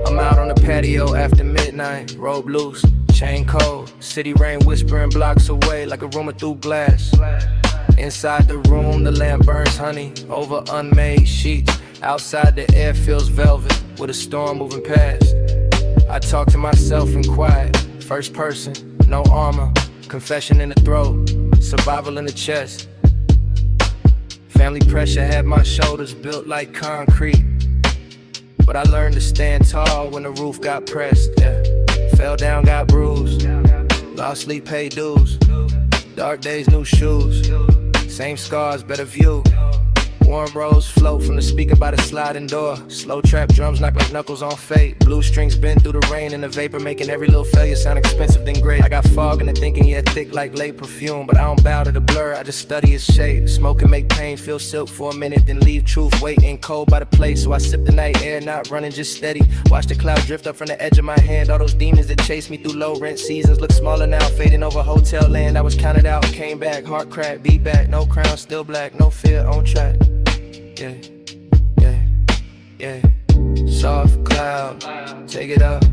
I'm out on the patio after midnight, robe loose, chain cold, city rain whispering blocks away like a rumor through glass. Inside the room, the lamp burns honey over unmade sheets. Outside, the air feels velvet with a storm moving past. I talk to myself in quiet, first person, no armor, confession in the throat, survival in the chest. Family pressure had my shoulders built like concrete, but I learned to stand tall when the roof got pressed. Yeah. Fell down, got bruised, lost sleep, paid dues. Dark days, new shoes, same scars, better view. Warm rose float from the speaker by the sliding door. Slow trap drums knock like knuckles on fate. Blue strings bend through the rain and the vapor, making every little failure sound expensive then great. I got fog in the thinking, yeah, thick like late perfume, but I don't bow to the blur, I just study its shape. Smoke and make pain feel silk for a minute, then leave truth waiting cold by the place. So I sip the night air, not running, just steady. Watch the cloud drift up from the edge of my hand. All those demons that chased me through low rent seasons look smaller now, fading over hotel land. I was counted out, came back, heart cracked, beat back, no crown, still black, no fear, on track. Yeah, yeah, yeah. Soft cloud, take it up,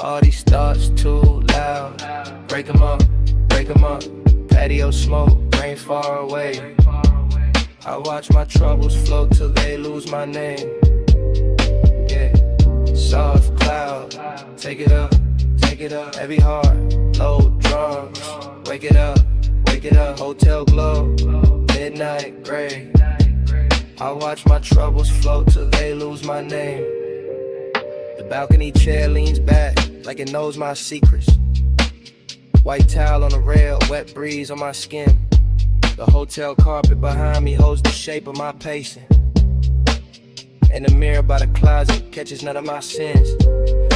all these thoughts too loud. Break 'em up, patio smoke, rain far away. I watch my troubles float till they lose my name. Yeah, soft cloud, take it up, heavy heart, low drums. Wake it up, hotel glow, midnight gray. I watch my troubles float till they lose my name. The balcony chair leans back like it knows my secrets. White towel on the rail, wet breeze on my skin. The hotel carpet behind me holds the shape of my pacing. And the mirror by the closet catches none of my sins.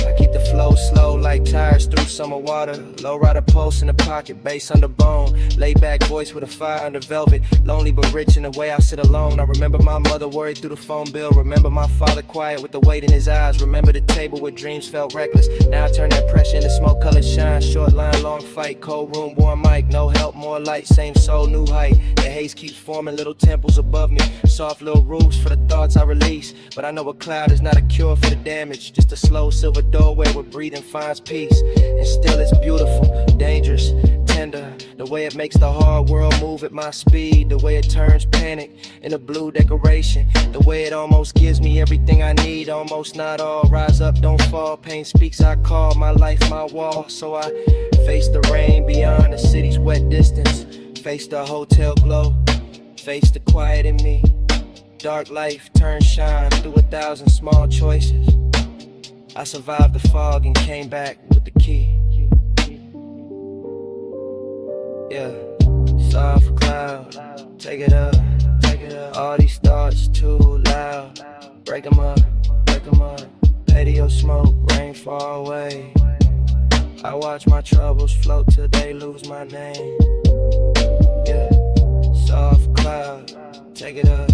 I keep the flow slow like tires through summer water. Low rider pulse in the pocket, bass under bone. Laid back voice with a fire under velvet. Lonely but rich in the way I sit alone. I remember my mother worried through the phone bill. Remember my father quiet with the weight in his eyes. Remember the table where dreams felt reckless. Now I turn that pressure into smoke colored shine. Short line, long fight, cold room, warm mic. No help, more light, same soul, new height. The haze keeps forming little temples above me. Soft little roofs for the thoughts I release. But I know a cloud is not a cure for the damage. Just a slow silver doorway where breathing finds peace. And still it's beautiful, dangerous, tender. The way it makes the hard world move at my speed. The way it turns panic into blue decoration. The way it almost gives me everything I need. Almost not all, rise up, don't fall. Pain speaks, I call my life my wall. So I face the rain beyond the city's wet distance. Face the hotel glow, face the quiet in me. Dark life turns shine through 1,000 small choices. I survived the fog and came back with the key. Yeah, soft cloud, take it up. All these thoughts too loud. Break 'em up, patio smoke, rain far away. I watch my troubles float till they lose my name. Yeah, soft cloud, take it up.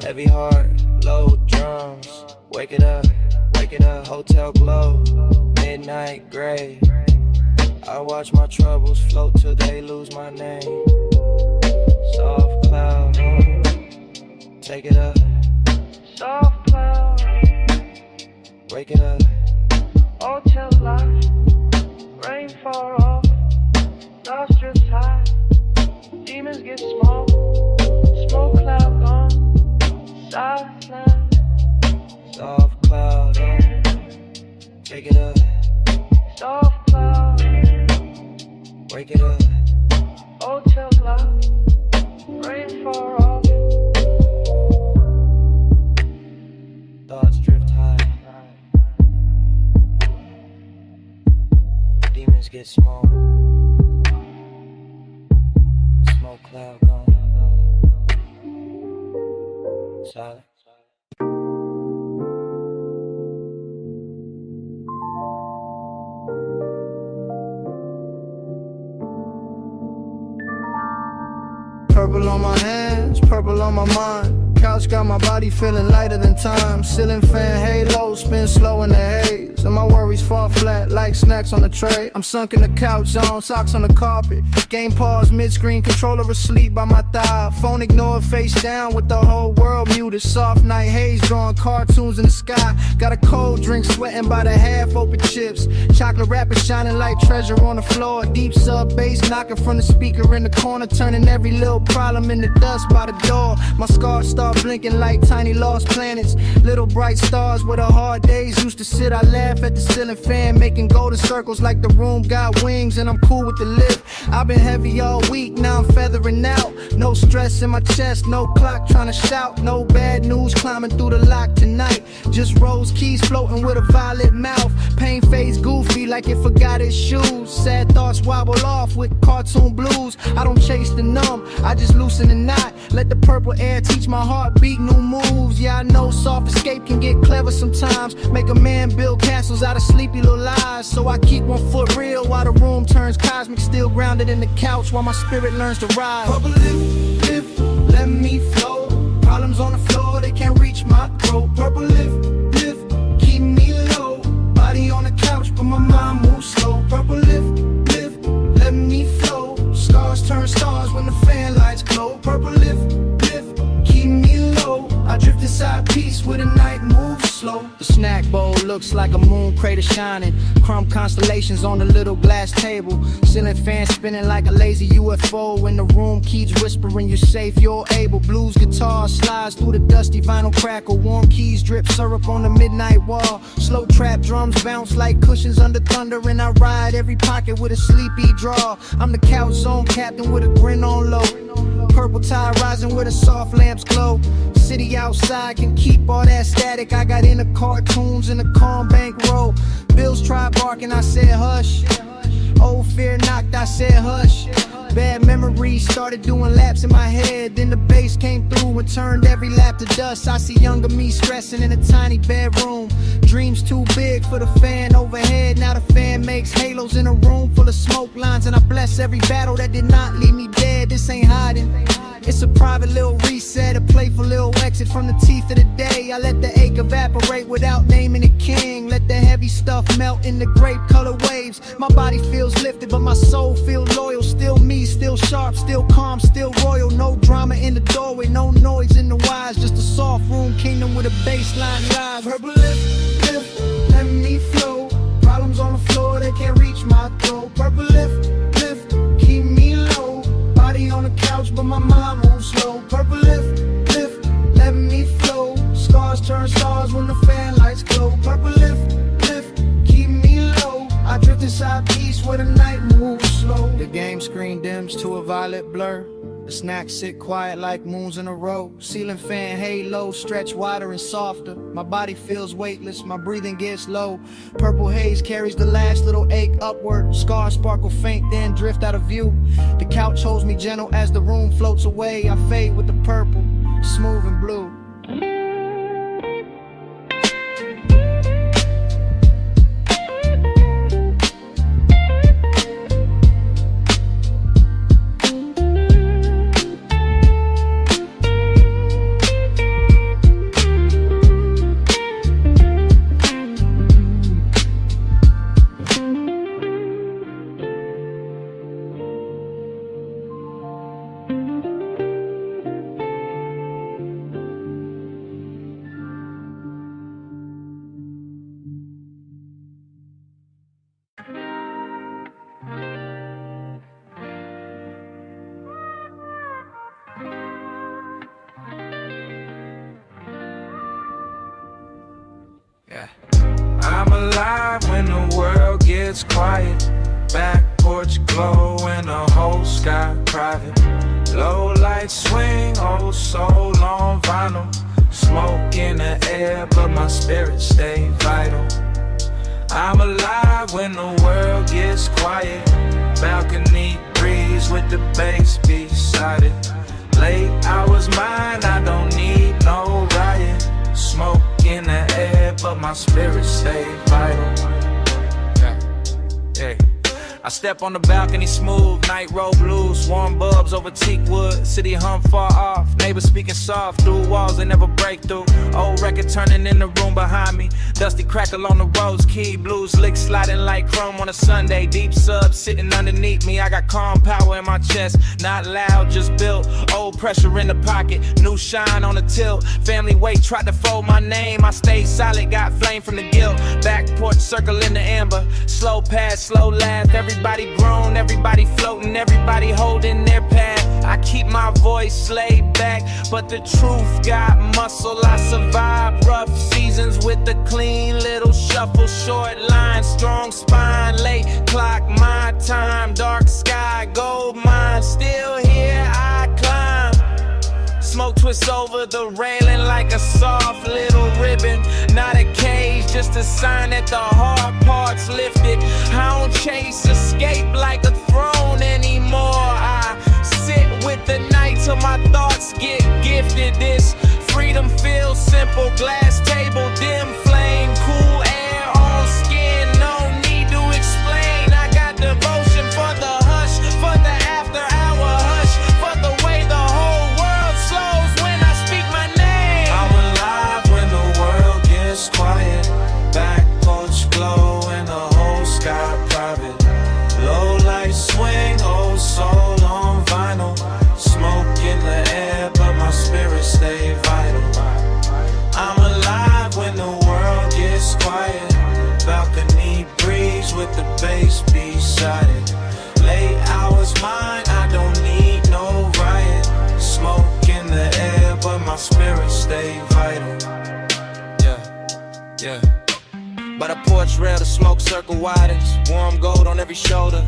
Heavy heart, low drums. Wake it up, hotel glow, midnight gray. I watch my troubles float till they lose my name. Soft cloud, take it up.
Soft cloud,
Wake it up.
hotel light, rain far off, nostrils high, demons get small, smoke cloud gone, silent.
Soft cloud, take it up.
Soft cloud,
Wake it up.
hotel light, rain far off.
Thoughts drift high. Demons get small. Smoke cloud gone. Silent.
Purple on my hands, purple on my mind. Couch got my body feeling lighter than time. Ceiling fan halo, spin slow in the haze. And my worries fall flat like snacks on the tray. I'm sunk in the couch on, socks on the carpet. Game pause, mid-screen, controller asleep by my thigh. Phone ignored, face down with the whole world muted. Soft night haze, drawing cartoons in the sky. Got a cold drink, sweating by the half-open chips. Chocolate wrapper shining like treasure on the floor. Deep sub bass knocking from the speaker in the corner, turning every little problem into dust by the door. My scars start blinking like tiny lost planets. Little bright stars where the hard days used to sit. I laugh at the ceiling fan, making golden circles like the room got wings, and I'm cool with the lift. I've been heavy all week, now I'm feathering out. No stress in my chest, no clock trying to shout. No bad news climbing through the lock tonight. Just rose keys floating with a violet mouth. Pain fades goofy like it forgot its shoes. Sad thoughts wobble off with cartoon blues. I don't chase the numb, I just loosen the knot. Let the purple air teach my heartbeat new moves. Yeah, I know soft escape can get clever sometimes. Make a man build castles out of sleepy little lies. So I keep one foot real while the room turns cosmic. Still grounded in the couch while my spirit learns to rise. Purple lift, let me flow. Problems on the floor, they can't reach my throat. Purple lift, keep me low. Body on the couch, but my mind moves slow. Purple lift, let me flow. Scars turn stars when the fan lights glow. Purple lift, keep me low. I drift inside peace where the night moves slow. The snack bowl looks like a moon crater shining. Crumb constellations on the little glass table. Ceiling fan spinning like a lazy UFO. When the room keeps whispering you're safe, you're able. Blues guitar slides through the dusty vinyl crackle. Warm keys drip syrup on the midnight wall. Slow trap drums bounce like cushions under thunder. And I ride every pocket with a sleepy draw. I'm the couch zone captain with a grin on low. Purple tide rising where the soft lamps glow. City outside can keep all that static. I got into cartoons in a calm bank row. Bills tried barking, I said hush. Old fear knocked, I said hush. Bad memories started doing laps in my head. Then the bass came through and turned every lap to dust. I see younger me stressing in a tiny bedroom. Dreams too big for the fan overhead. Now the fan makes halos in a room full of smoke lines. And I bless every battle that did not leave me dead. This ain't hiding, it's a private little reset. A playful little exit from the teeth of the day. I let the ache evaporate without naming a king. Let the heavy stuff melt in the grape color waves. My body feels lifted but my soul feels loyal. Still me, still sharp, still calm, still royal. No drama in the doorway, no noise in the wires. Just a soft room kingdom with a baseline rise. Purple lift, let me flow. Problems on the floor, they can't reach my throat. Purple lift, keep me low. Body on the couch but my mind moves slow. Purple lift, let me flow. Scars turn stars when the fan lights glow. Purple lift, keep me low. I drift inside peace where the night moves slow. The game screen dims to a violet blur. The snacks sit quiet like moons in a row. Ceiling fan halo stretch wider and softer. My body feels weightless, my breathing gets low. Purple haze carries the last little ache upward. Scars sparkle faint, then drift out of view. The couch holds me gentle as the room floats away. I fade with the purple, smooth and blue.
I'm alive when the world gets quiet. Back porch glow and the whole sky private. Low lights swing, oh soul on vinyl. Smoke in the air, but my spirit stay vital. I'm alive when the world gets quiet. Balcony breeze with the bass beside it. Late hours mine, I don't need no riot. Smoke in the air, but my spirit stay vital. Yeah. I
I step on the balcony smooth, night road blues, warm bulbs over teak wood, city hum far off, neighbors speaking soft, through walls they never break through, old record turning in the room behind me, dusty crackle on the rose key, blues lick sliding like chrome on a Sunday, deep sub sitting underneath me, I got calm power in my chest, not loud, just built, old pressure in the pocket, new shine on the tilt, family weight tried to fold my name, I stayed solid, got flame from the guilt, back porch circle in the amber, slow pass, slow laugh, everybody grown, everybody floating, everybody holding their path. I keep my voice laid back, but the truth got muscle. I survived rough seasons with a clean little shuffle, short line, strong spine, late clock, my time, dark sky, gold mine, still here I climb. Smoke twists over the railing like a soft little ribbon. Not a cage, just a sign that the hard part's lifted. I don't chase escape like a throne anymore. I sit with the night till my thoughts get gifted. This freedom feels simple. Glass table, dim flame, cool air on skin. No need to explain. I got devotion for the hush, for the after hour hush, for the way the whole world slows when I speak my name.
I'm alive when the world gets quiet. Back porch glow and the whole sky private. Low light swing, old soul on vinyl. Smoke in the air, but my spirit stay vital. I'm alive when the world gets quiet. Balcony breeze with the bass beside it. Late hours mine, I don't need no riot. Smoke in the air, but my spirit stay vital. Yeah. By the porch rail, the smoke circle widens. Warm gold on every shoulder.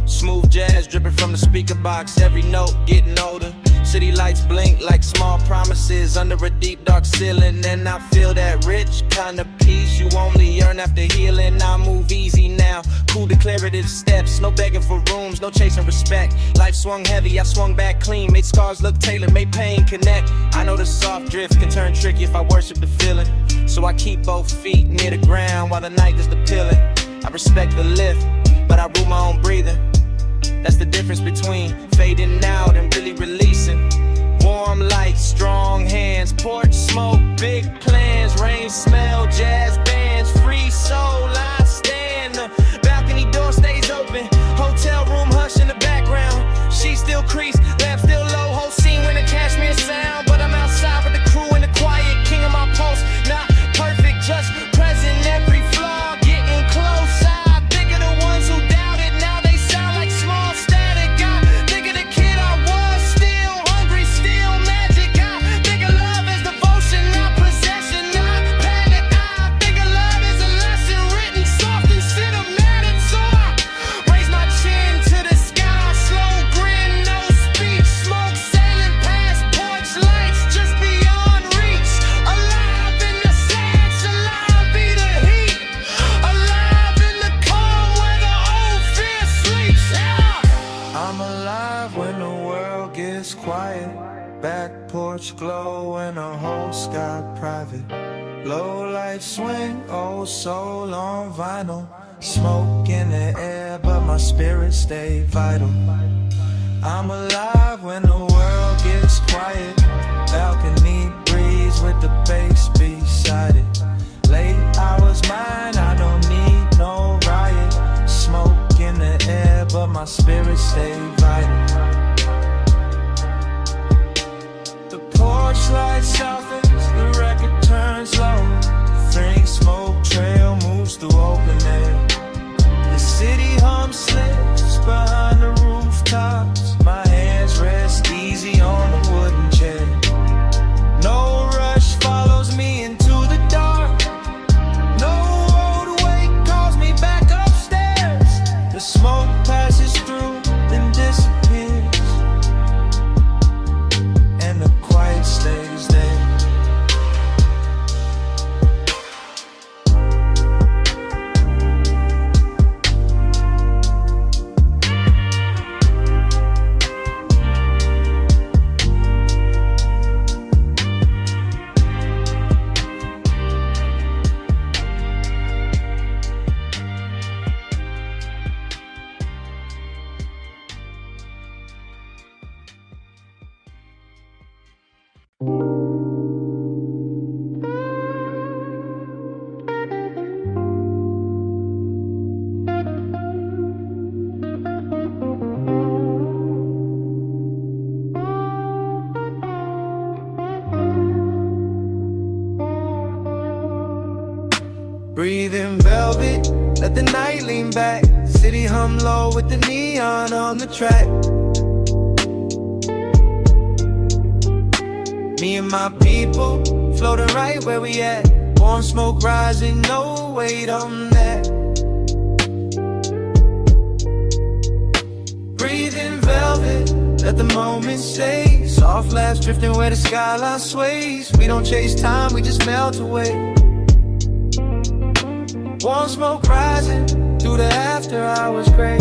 Smooth jazz dripping from the speaker box. Every note getting older. City lights blink like small promises under a deep dark ceiling. And I feel that rich kind of peace you only yearn after healing. I move easy now, cool declarative steps. No begging for rooms, no chasing respect. Life swung heavy, I swung back clean. Made scars look tailored, made pain connect. I know the soft drift can turn tricky if I worship the feeling. So I keep both feet near the ground while the night is the pillar. I respect the lift, but I rule my own breathing. That's the difference between fading out and really releasing. Warm lights, strong hands, porch smoke, big plans, rain smell, jazz bands, free soul, I stand. The balcony door stays open, hotel room hush in the background. She still crease, lamp still low, whole scene when the cashmere sound. But I'm outside with the crew in the quiet, king of my pulse. Not perfect, just present, every flaw getting close. I think of the ones who doubted, now they sound like small static. I think of the kid I was, still hungry, still magic. I think of love as devotion, not possession, not panic. I think of love as a lesson written soft and cinematic. So I raise my chin to the sky, slow grin, no speech. Smoke sailing past porch lights, just beyond reach. Alive in the sands, alive be the heat. Alive in the calm where the old fear sleeps. Yeah.
I'm alive when the world gets quiet. Back porch glow and the whole sky private. Low light swing, old soul on vinyl. Smoke in the air, but my spirit stay vital. I'm alive when the world gets quiet. Balcony breeze with the bass beside it. Late hours mine, I don't need no riot. Smoke in the air, but my spirit stay vital. The porch light softens, the record turns low. Three smoke trail moves through open air. The city hum slips behind the rooftops. My hands rest easy on the wooden chair. No rush follows me into the dark. No road awake calls me back upstairs. The smoke passes through, then disappears, and the quiet stays there.
let the night lean back. City hum low with the neon on the track. Me and my people floating right where we at. Warm smoke rising, no weight on that. Breathe in velvet, let the moment stay. Soft laughs drifting where the skyline sways. We don't chase time, we just melt away. Warm smoke rising through the after hours gray.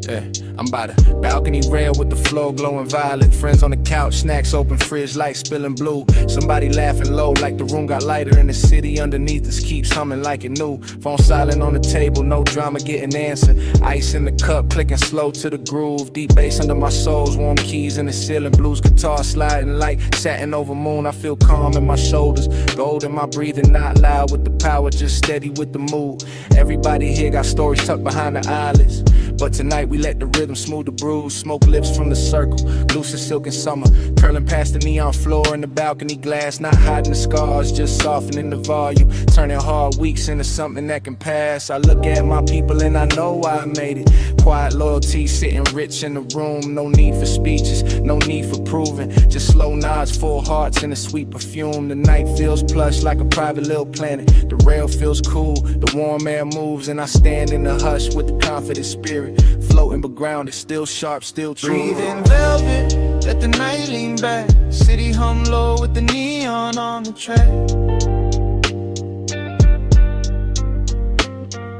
Yeah, I'm by the balcony rail with the floor glowing violet. Friends on the couch, snacks open, fridge lights spilling blue. Somebody laughing low like the room got lighter, and the city underneath us keeps humming like it new. Phone silent on the table, no drama getting answered. Ice in the cup, clicking slow to the groove. Deep bass under my soles, warm keys in the ceiling. Blues guitar sliding like satin over moon. I feel calm in my shoulders, gold in my breathing, not loud with the power, just steady with the mood. Everybody here got stories tucked behind the eyelids, but tonight we let the rhythm smooth the bruise. Smoke lips from the circle, loose as silk in summer. Curling past the neon floor in the balcony glass. Not hiding the scars, just softening the volume. Turning hard weeks into something that can pass. I look at my people and I know why I made it. Quiet loyalty sitting rich in the room. No need for speeches, no need for proving. Just slow nods, full hearts and a sweet perfume. The night feels plush like a private little planet. The rail feels cool, the warm air moves, and I stand in the hush with the confident spirit. Floating but grounded, still sharp, still true.
Breathe in velvet, let the night lean back. City hum low with the neon on the track.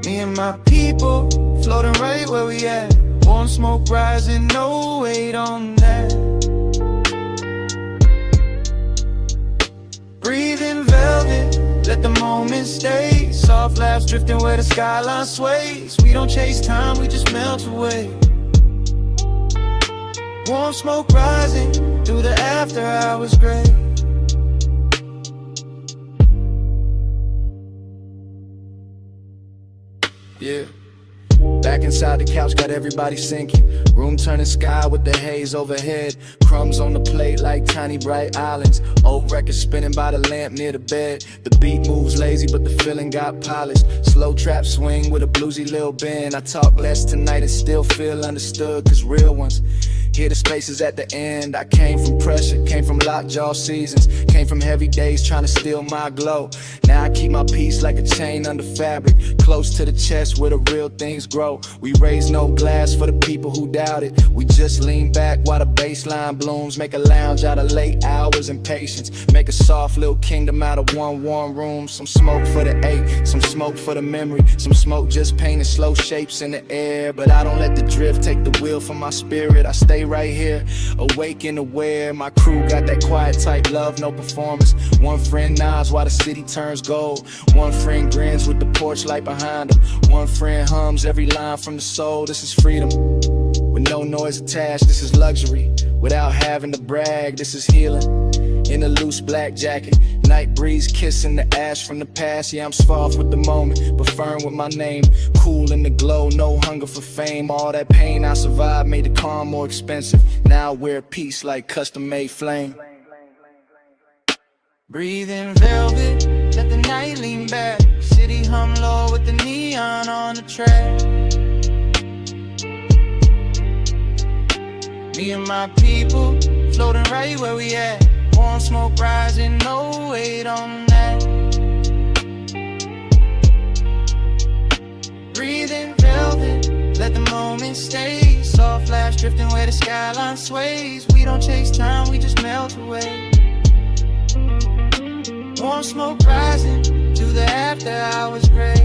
Me and my people floating right where we at. Warm smoke rising, no weight on that. Breathe in velvet, let the moment stay. Soft laughs drifting where the skyline sways. We don't chase time, we just melt away. Warm smoke rising through the after hours gray.
Yeah. Back inside the couch, got everybody sinking. Room turning sky with the haze overhead. Crumbs on the plate like tiny bright islands. Old records spinning by the lamp near the bed. The beat moves lazy, but the feeling got polished. Slow trap swing with a bluesy little bend. I talk less tonight and still feel understood, cause real ones hear the spaces at the end. I came from pressure, came from lockjaw seasons, came from heavy days trying to steal my glow. Now I keep my peace like a chain under fabric, close to the chest where the real things grow. We raise no glass for the people who doubt it. We just lean back while the baseline blooms. Make a lounge out of late hours and patience. Make a soft little kingdom out of one warm room. Some smoke for the ache, some smoke for the memory. Some smoke just painting slow shapes in the air. But I don't let the drift take the wheel from my spirit. I stay right here, awake and aware. My crew got that quiet type love, no performance. One friend nods while the city turns gold. One friend grins with the porch light behind him. One friend hums every line from the soul. This is freedom, with no noise attached. This is luxury, without having to brag. This is healing, in a loose black jacket. Night breeze kissing the ash from the past. Yeah, I'm soft with the moment, but firm with my name. Cool in the glow, no hunger for fame. All that pain I survived made the calm more expensive. Now I wear peace like custom-made flame.
Breathe in velvet, let the night lean back. City hum low with the neon on the track. Me and my people floating right where we at. Warm smoke rising, no weight on that. Breathe in velvet, let the moment stay. Soft laughs drifting where the skyline sways. We don't chase time, we just melt away. Warm smoke rising to the after hours gray.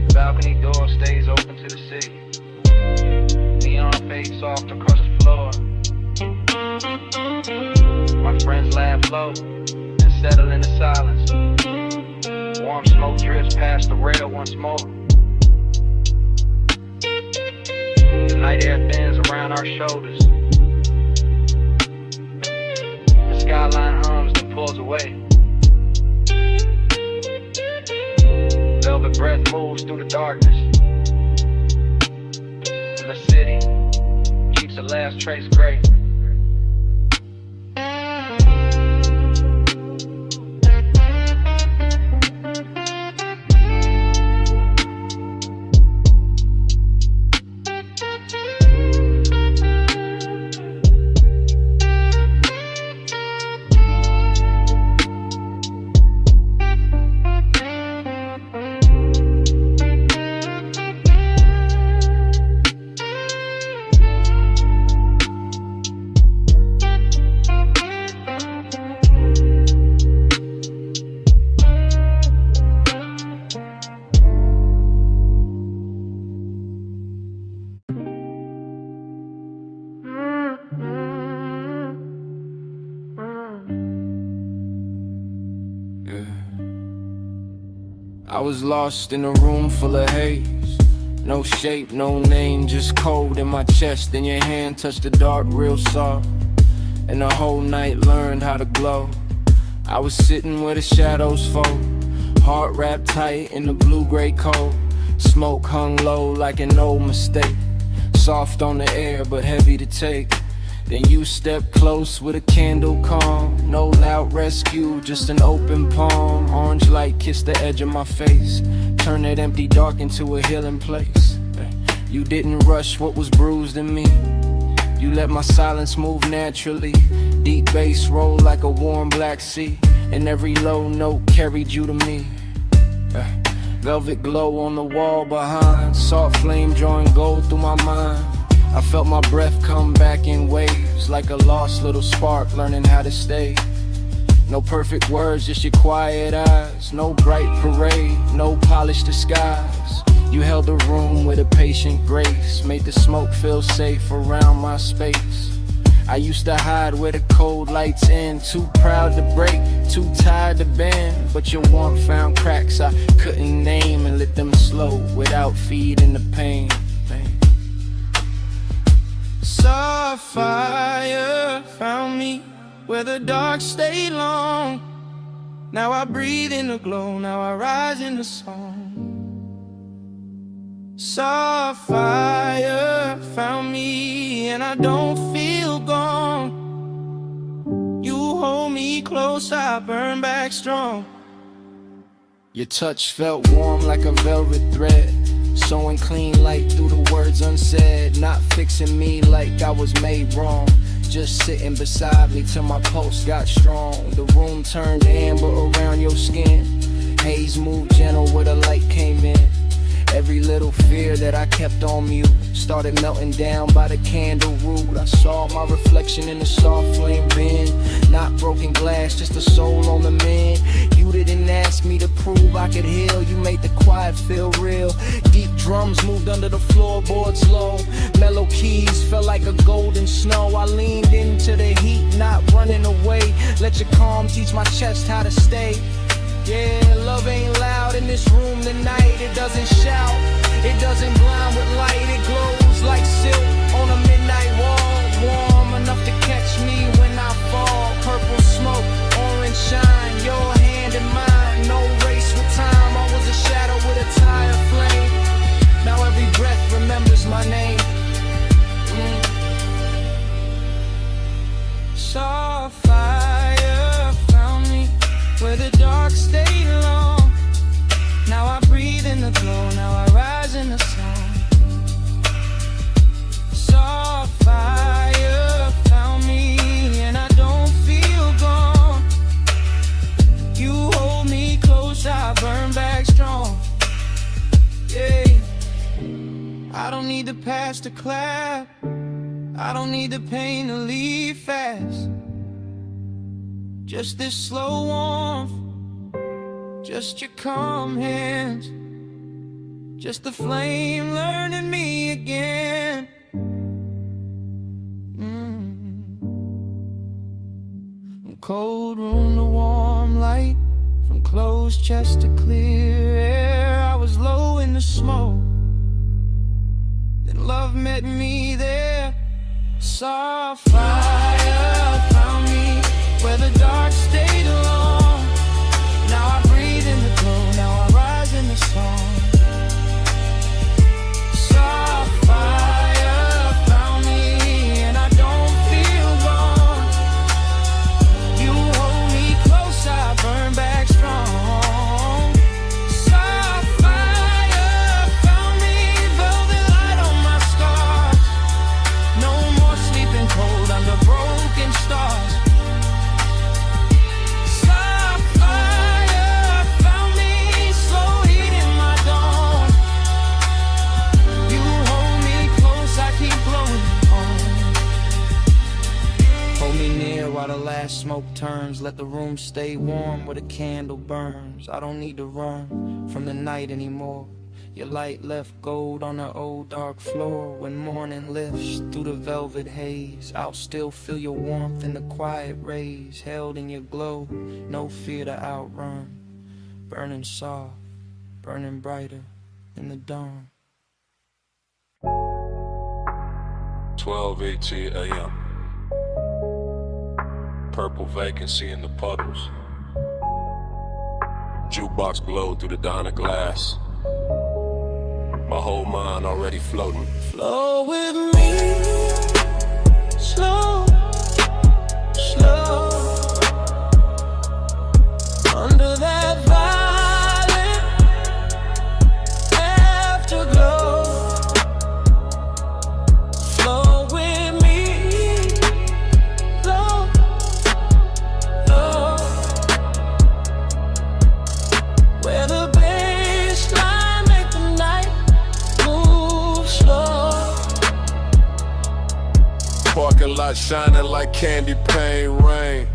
The balcony door stays open to the city. Neon fades soft across the floor. My friends laugh low and settle into silence. Warm smoke drifts past the rail once more. The night air thins around our shoulders. The skyline hums and pulls away. Velvet breath moves through the darkness. And the city keeps the last trace gray.
I was lost in a room full of haze. No shape, no name, just cold in my chest. Then your hand touched the dark real soft, and the whole night learned how to glow. I was sitting where the shadows fall, heart wrapped tight in the blue-gray cold. Smoke hung low like an old mistake, soft on the air but heavy to take. Then you stepped close with a candle calm. No loud rescue, just an open palm. Orange light kissed the edge of my face, turned that empty dark into a healing place. You didn't rush what was bruised in me, you let my silence move naturally. Deep bass rolled like a warm black sea, and every low note carried you to me. Velvet glow on the wall behind, soft flame drawing gold through my mind. I felt my breath come back in waves, like a lost little spark learning how to stay. No perfect words, just your quiet eyes. No bright parade, no polished disguise. You held the room with a patient grace, made the smoke feel safe around my space. I used to hide where the cold lights in, too proud to break, too tired to bend. But your warmth found cracks I couldn't name, and lit them slow without feeding the pain.
Soft fire found me where the dark stayed long. Now I breathe in the glow, now I rise in the song. Soft fire found me and I don't feel gone. You hold me close, I burn back strong.
Your touch felt warm like a velvet thread, sewing clean light through the words unsaid. Not fixing me like I was made wrong, just sitting beside me till my pulse got strong. The room turned amber around your skin, haze moved gentle where the light came in. Every little fear that I kept on mute started melting down by the candle root. I saw my reflection in the soft flame bin, not broken glass, just a soul on the mend. You didn't ask me to prove I could heal, you made the quiet feel real. Deep drums moved under the floorboards low, mellow keys felt like a golden snow. I leaned into the heat, not running away. Let your calm teach my chest how to stay. Yeah, love ain't loud in this room tonight. It doesn't shout, it doesn't blind with light. It glows like silk on a midnight wall, warm enough to catch me when I fall. Purple smoke, orange shine, your hand in mine. No race with time, I was a shadow with a tire flame. Now every breath remembers my name. Soft fire found me where the dark stayed long. Now I breathe in the glow, now I rise in the song. Soft fire found me and I don't feel gone. You hold me close, I burn back strong. Yeah, I don't need the past to clap, I don't need the pain to leave fast. Just this slow warmth, just your calm hands, just the flame learning me again. From cold room to warm light, from closed chest to clear air. I was low in the smoke, then love met me there. Soft fire found me where the dark stayed long. Now I breathe in the glow, now I rise in the song.
last smoke turns, let the room stay warm where the candle burns. I don't need to run from the night anymore. Your light left gold on the old dark floor. When morning lifts through the velvet haze, I'll still feel your warmth in the quiet rays. Held in your glow, no fear to outrun. Burning soft, burning brighter in the dawn.
12:18 a.m. Purple vacancy in the puddles. Jukebox glowed through the diner glass. My whole mind already floating.
Flow with me, slow, slow. Under that violet afterglow. Flow with me, slow, slow. Where the baseline make the night move slow.
Parking lot shining like candy paint rain.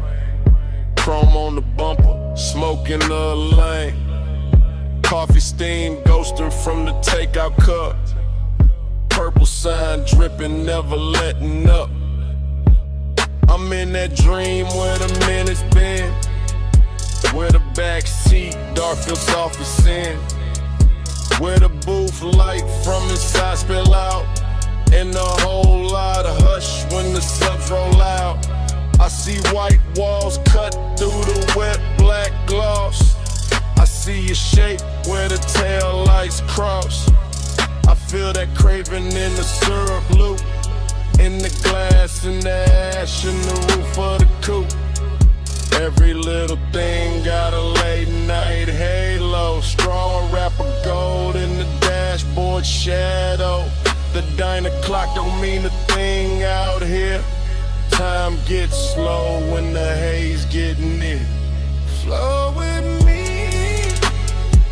Chrome on the bumper, smoke in the lane. Coffee steam ghosting from the takeout cup. Purple sign dripping, never letting up. I'm in that dream where the minutes been. Where the back seat, dark feels soft as sin. Where the booth light from inside spill out. And a whole lot of hush when the subs roll out. I see white walls cut through the wet black gloss. I see your shape where the tail lights cross. I feel that craving in the syrup loop. In the glass, in the ash, in the roof of the coupe. Every little thing got a late night halo. Straw wrapper gold in the dashboard shadow. The diner clock don't mean a thing out here. Time gets slow when the haze get near.
Flow with me,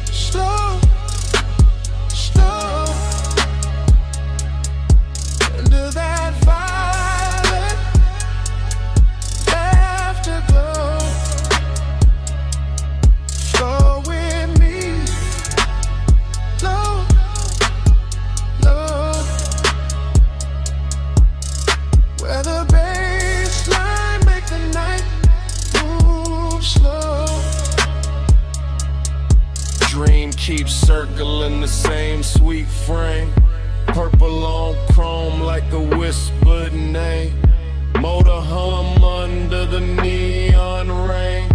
slow, slow. Under that violet afterglow. Flow with me, slow, slow. Where the baseline make the night move slow.
Dream keeps circling the same sweet frame. Purple on chrome like a whispered name. Motor hum under the neon rain.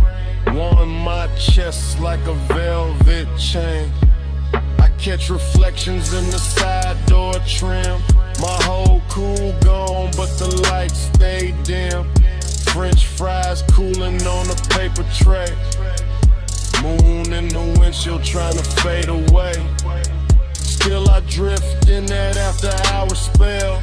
Warm my chest like a velvet chain. I catch reflections in the side door trim. My whole cool gone, but the lights stay dim. French fries cooling on a paper tray. Moon in the windshield trying to fade away. Still I drift in that after hour spell.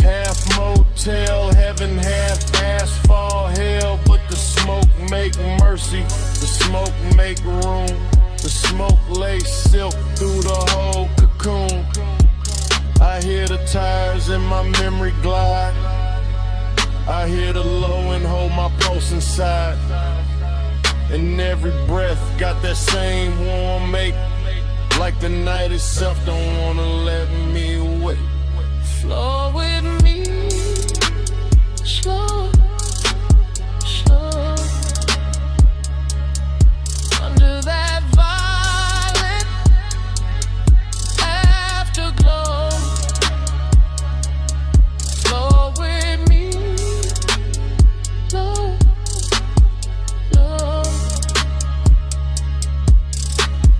Half motel, heaven, half asphalt hell. But the smoke make mercy, the smoke make room. The smoke lays silk through the whole cocoon. I hear the tires in my memory glide. I hear the low and hold my pulse inside. And every breath got that same warm make. Like the night itself don't wanna let me wait.
Flow with me, slow, slow. Under that violet afterglow. Flow with me, slow, slow.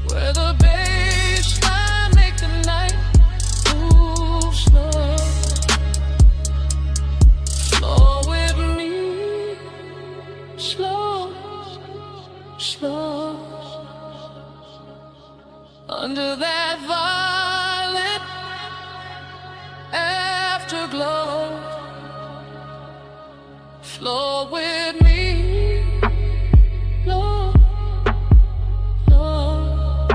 Where the baseline make the night move slow. Flow with me, slow, slow. Under that violet afterglow. Flow with me, slow, slow.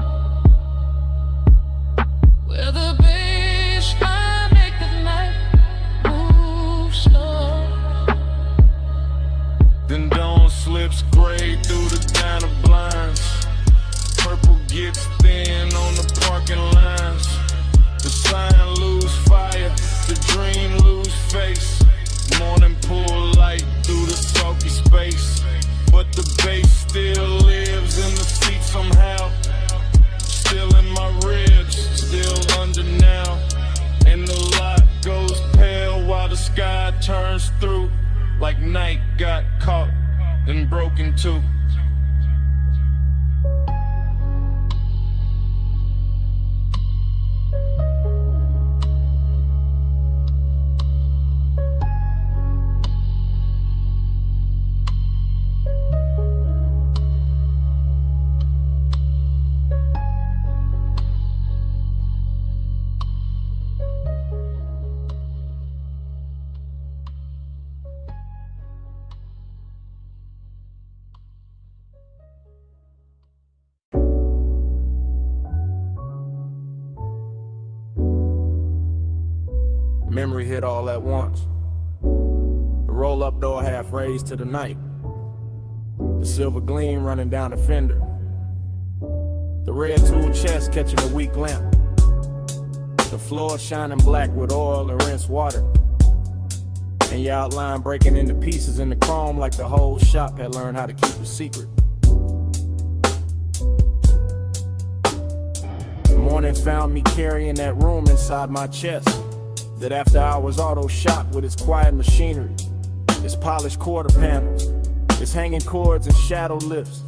Where the baseline make the night move slow.
Then
burns through like night got caught and broken too.
Memory hit all at once. The roll-up door half raised to the night. The silver gleam running down the fender. The red tool chest catching a weak lamp. The floor shining black with oil and rinsed water. And your outline breaking into pieces in the chrome like the whole shop had learned how to keep a secret. The morning found me carrying that room inside my chest. That after hours auto shop with its quiet machinery, its polished quarter panels, its hanging cords and shadow lifts,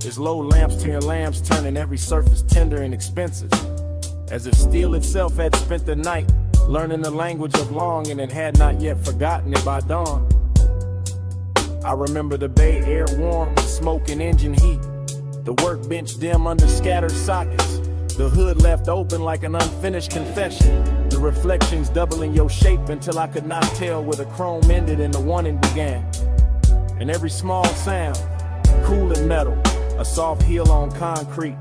its low lamps to your lamps turning every surface tender and expensive. As if steel itself had spent the night learning the language of longing and had not yet forgotten it by dawn. I remember the bay air warm with smoke and engine heat, the workbench dim under scattered sockets, the hood left open like an unfinished confession, the reflections doubling your shape until I could not tell where the chrome ended and the warning began. And every small sound, cool and metal, a soft heel on concrete,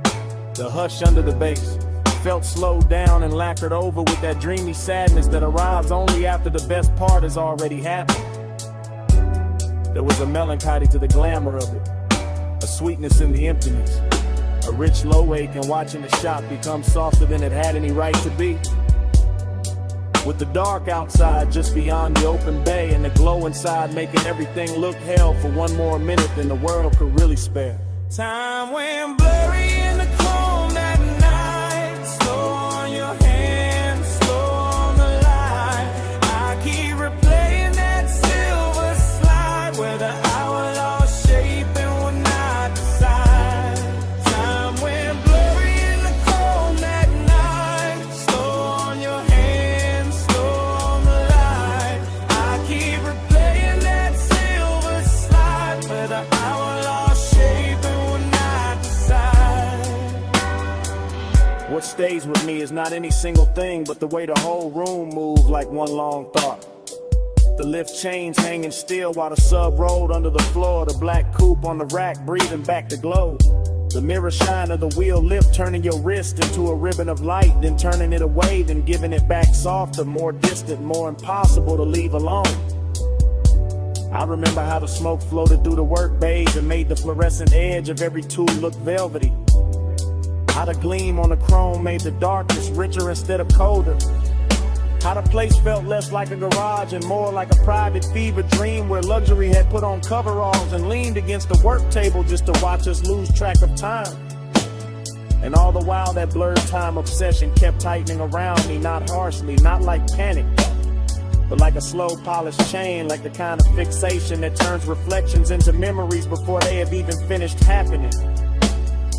the hush under the bass, felt slowed down and lacquered over with that dreamy sadness that arrives only after the best part has already happened. There was a melancholy to the glamour of it, a sweetness in the emptiness, a rich low ache in watching the shop become softer than it had any right to be. With the dark outside just beyond the open bay and the glow inside making everything look hell for one more minute than the world could really spare.
Time went blurry in the chrome that night. Slow on your hands, slow on the light. I keep replaying that silver slide where the hour lost shape and would not decide. Time went blurry in the chrome that night. Slow on your hands, slow on the light. I keep replaying that silver slide where the hour lost shape and would not decide.
What stays with me is not any single thing, but the way the whole room moved like one long thought. The lift chains hanging still while the sub rolled under the floor, the black coupe on the rack breathing back the glow. The mirror shine of the wheel lift turning your wrist into a ribbon of light, then turning it away, then giving it back softer, more distant, more impossible to leave alone. I remember how the smoke floated through the work bays and made the fluorescent edge of every tool look velvety. How the gleam on the chrome made the darkness richer instead of colder. How the place felt less like a garage and more like a private fever dream where luxury had put on coveralls and leaned against the work table just to watch us lose track of time. And all the while that blurred time obsession kept tightening around me, not harshly, not like panic, but like a slow polished chain, like the kind of fixation that turns reflections into memories before they have even finished happening.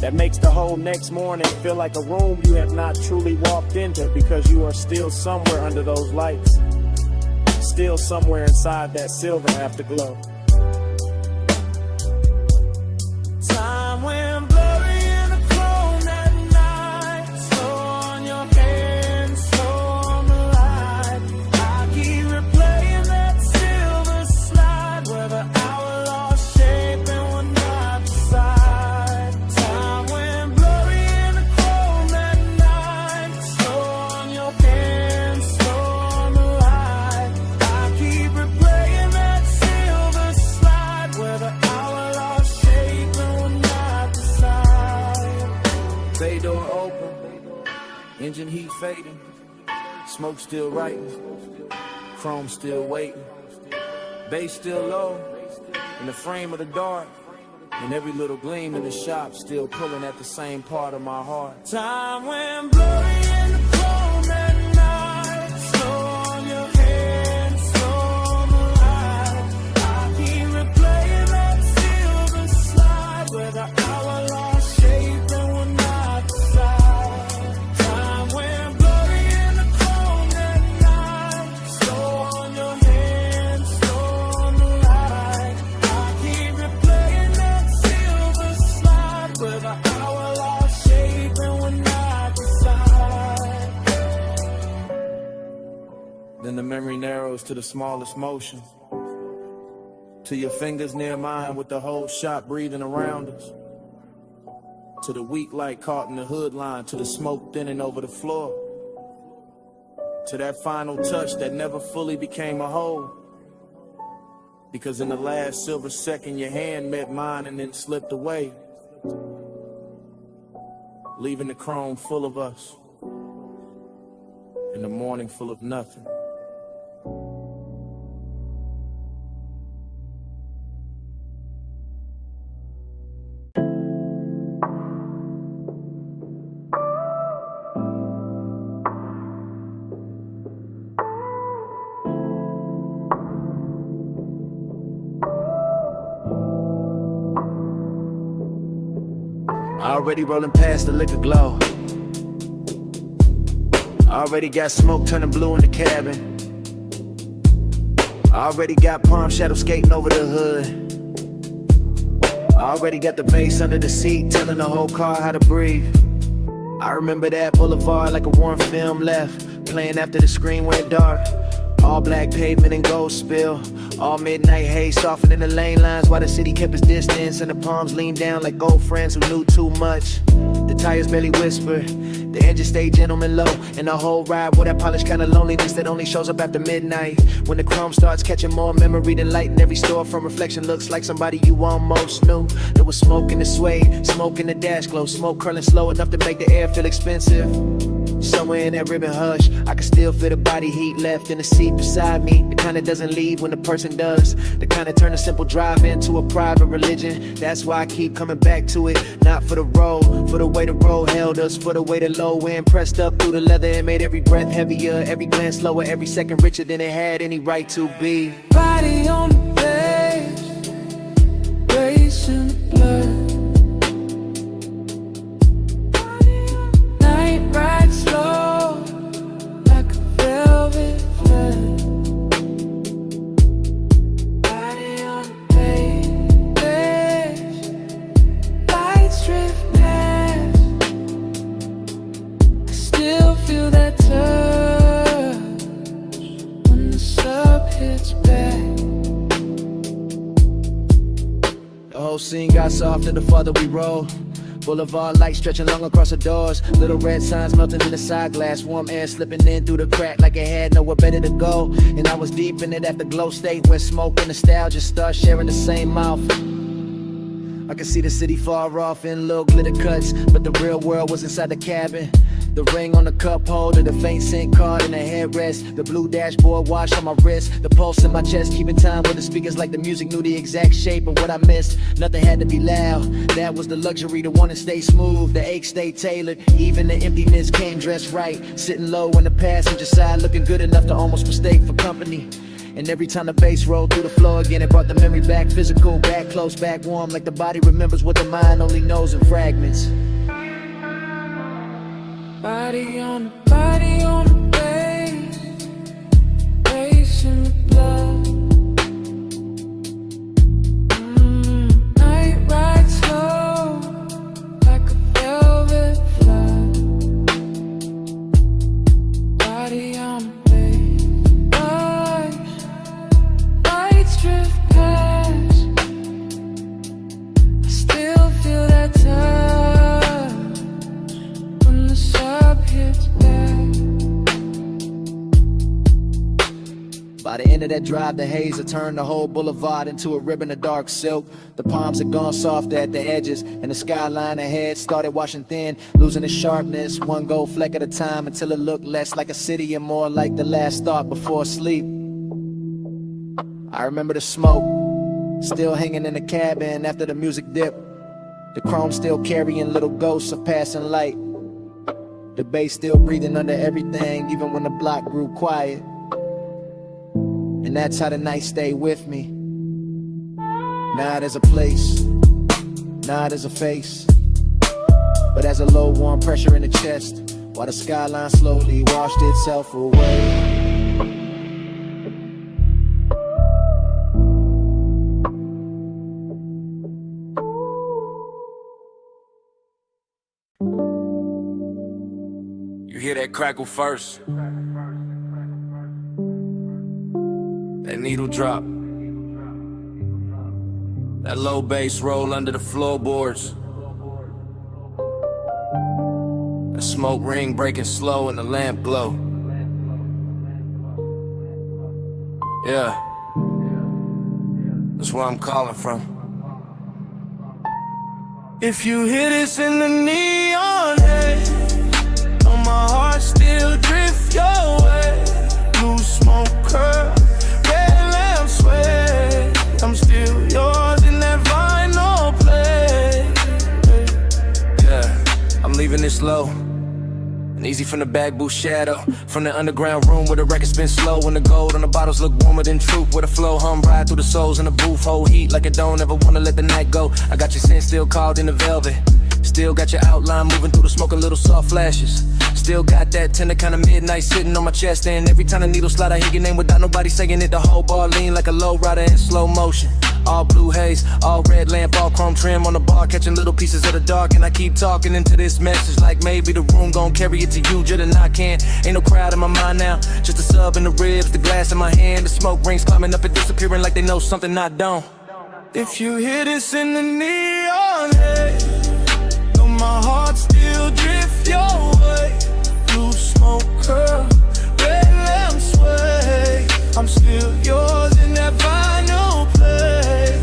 That makes the whole next morning feel like a room you have not truly walked into because you are still somewhere under those lights, still somewhere inside that silver afterglow.
Time went blurry in the chrome that night. Slow on your hands, slow on the light. I keep replaying that silver slide where the hour lost shape and would not decide. Time went blurry in the chrome that night. Slow on your hands, slow on the light. I keep replaying that silver slide where the hour lost shape and would not decide.
Bay door open, engine heat fading, smoke still writing, chrome still waiting, bass still low, in the frame of the dark, and every little gleam in the shop still pulling at the same part of my heart.
Time went blurry in the chrome that night. Slow on your hands, slow on the light.
memory narrows to the smallest motion. To your fingers near mine with the whole shop breathing around us. To the weak light caught in the hood line, to the smoke thinning over the floor. To that final touch that never fully became a whole. Because in the last silver second your hand met mine and then slipped away. Leaving the chrome full of us. And the morning full of nothing.
Already rolling past the liquor glow. Already got smoke turning blue in the cabin. Already got palm shadow skating over the hood. Already got the bass under the seat telling the whole car how to breathe. I remember that boulevard like a warm film left, playing after the screen went dark. All black pavement and gold spill. All midnight haze softening the lane lines while the city kept its distance and the palms leaned down like old friends who knew too much. The tires barely whispered, the engine stayed gentleman low, and the whole ride with that polished kind of loneliness that only shows up after midnight. When the chrome starts catching more memory than light in every store from reflection looks like somebody you almost knew. There was smoke in the suede, smoke in the dash glow, smoke curling slow enough to make the air feel expensive. Somewhere in that ribbon hush, I can still feel the body heat left in the seat beside me. The kind that doesn't leave when the person does. The kind that turn a simple drive into a private religion. That's why I keep coming back to it. Not for the road, for the way the road held us, for the way the low end pressed up through the leather and made every breath heavier, every glance slower, every second richer than it had any right to be.
Body on the bed, racing the blood. Night ride slow, like a velvet flood. Body on the bed, lights drift past. I still feel that touch when the sub hits back.
The whole scene got softer the farther we rolled. Boulevard lights stretching long across the doors. Little red signs melting in the side glass. Warm air slipping in through the crack like it had nowhere better to go. And I was deep in it at the glow state where smoke and nostalgia start sharing the same mouth. I could see the city far off in little glitter cuts, but the real world was inside the cabin. The ring on the cup holder, the faint scent card in the headrest, the blue dashboard wash on my wrist, the pulse in my chest, keeping time with the speakers like the music knew the exact shape of what I missed. Nothing had to be loud, that was the luxury, the one to stay smooth, the ache stayed tailored, even the emptiness came dressed right, sitting low on the passenger side, looking good enough to almost mistake for company. And every time the bass rolled through the floor again, it brought the memory back physical, back close, back warm, like the body remembers what the mind only knows in fragments.
Body on the bed, racing the blood. Night ride slow, like a velvet flood. Body on the bed, lights drift past. I still feel that touch when the sub hits back.
By the end of that drive, the haze had turned the whole boulevard into a ribbon of dark silk. The palms had gone soft at the edges, and the skyline ahead started washing thin, losing its sharpness, one gold fleck at a time, until it looked less like a city and more like the last thought before sleep. I remember the smoke, still hanging in the cabin after the music dipped. The chrome still carrying little ghosts of passing light. The bass still breathing under everything, even when the block grew quiet. And that's how the night stayed with me. Not as a place, not as a face, but as a low warm pressure in the chest, while the skyline slowly washed itself away.
You hear that crackle first. That needle drop. That low bass roll under the floorboards. The smoke ring breaking slow and the lamp glow. Yeah, that's where I'm calling from.
If you hear this in the neon haze, on my heart still drift your way. Blue smoke curl, red lamp sway. I'm still yours in that vinyl play.
Yeah, I'm leaving this low and easy from the back booth shadow. From the underground room where the records been slow, and the gold on the bottles look warmer than truth. Where the flow hum ride through the souls in the booth. Hold heat like I don't ever wanna let the night go. I got your scent still called in the velvet. Still got your outline moving through the smoke, a little soft flashes. Still got that tender kind of midnight sitting on my chest. And every time the needle slide I hear your name without nobody saying it. The whole bar lean like a low rider in slow motion. All blue haze, all red lamp, all chrome trim on the bar, catching little pieces of the dark. And I keep talking into this message like maybe the room gon' carry it to you just and I can't. Ain't no crowd in my mind now, just a sub in the ribs, the glass in my hand. The smoke rings climbing up and disappearing like they know something I don't.
If you hear this in the neon haze, know my heart still drift your way. Blue smoke curl, red lamp sway. I'm still yours in that vinyl play.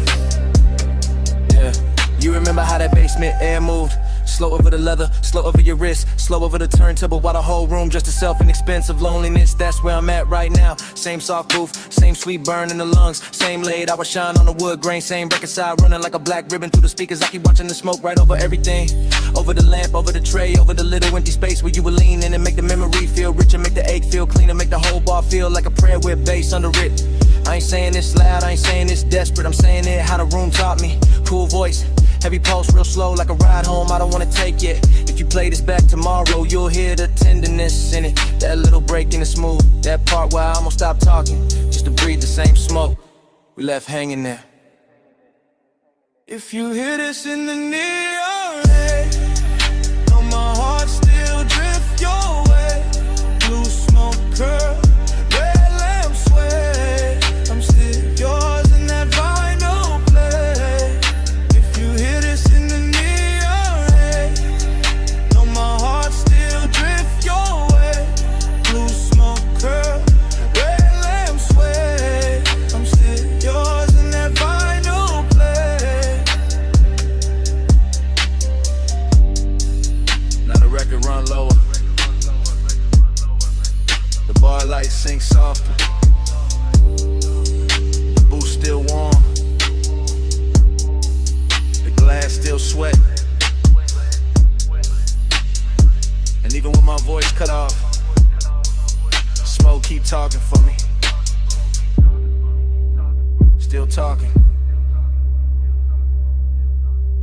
Yeah, you remember how that basement air moved? Slow over the leather, slow over your wrist, slow over the turntable while the whole room just a self-inexpensive loneliness. That's where I'm at right now. Same soft booth, same sweet burn in the lungs, same laid hour shine on the wood grain, same record side running like a black ribbon through the speakers. I keep watching the smoke right over everything, over the lamp, over the tray, over the little empty space where you were leaning, and make the memory feel richer, make the ache feel cleaner, make the whole bar feel like a prayer with bass under it. I ain't saying this loud, I ain't saying this desperate, I'm saying it how the room taught me. Cool voice, heavy pulse, real slow like a ride home I don't wanna take it. If you play this back tomorrow, you'll hear the tenderness in it. That little break in the smooth, that part where I almost stopped talking, just to breathe the same smoke we left hanging there.
If you hear this in the neon haze, know my heart still drift your way. Blue smoke curl, red lamp sway. I'm still yours in that vinyl play. If you hear this in the neon haze, know my heart still drift your way. Blue smoke curl, red lamp sway. I'm still yours in that vinyl play.
Now the record run lower, the bar lights sink softer, the booth still warm, the glass still sweat, and even with my voice cut off, smoke keep talking for me, still talking,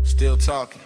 still talking.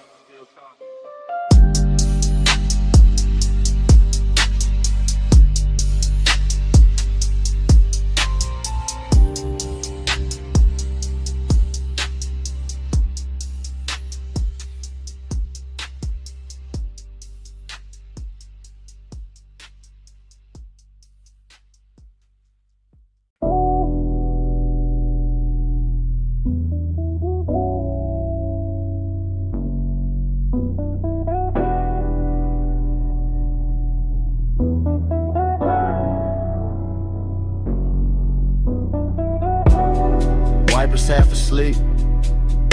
Wipers half asleep,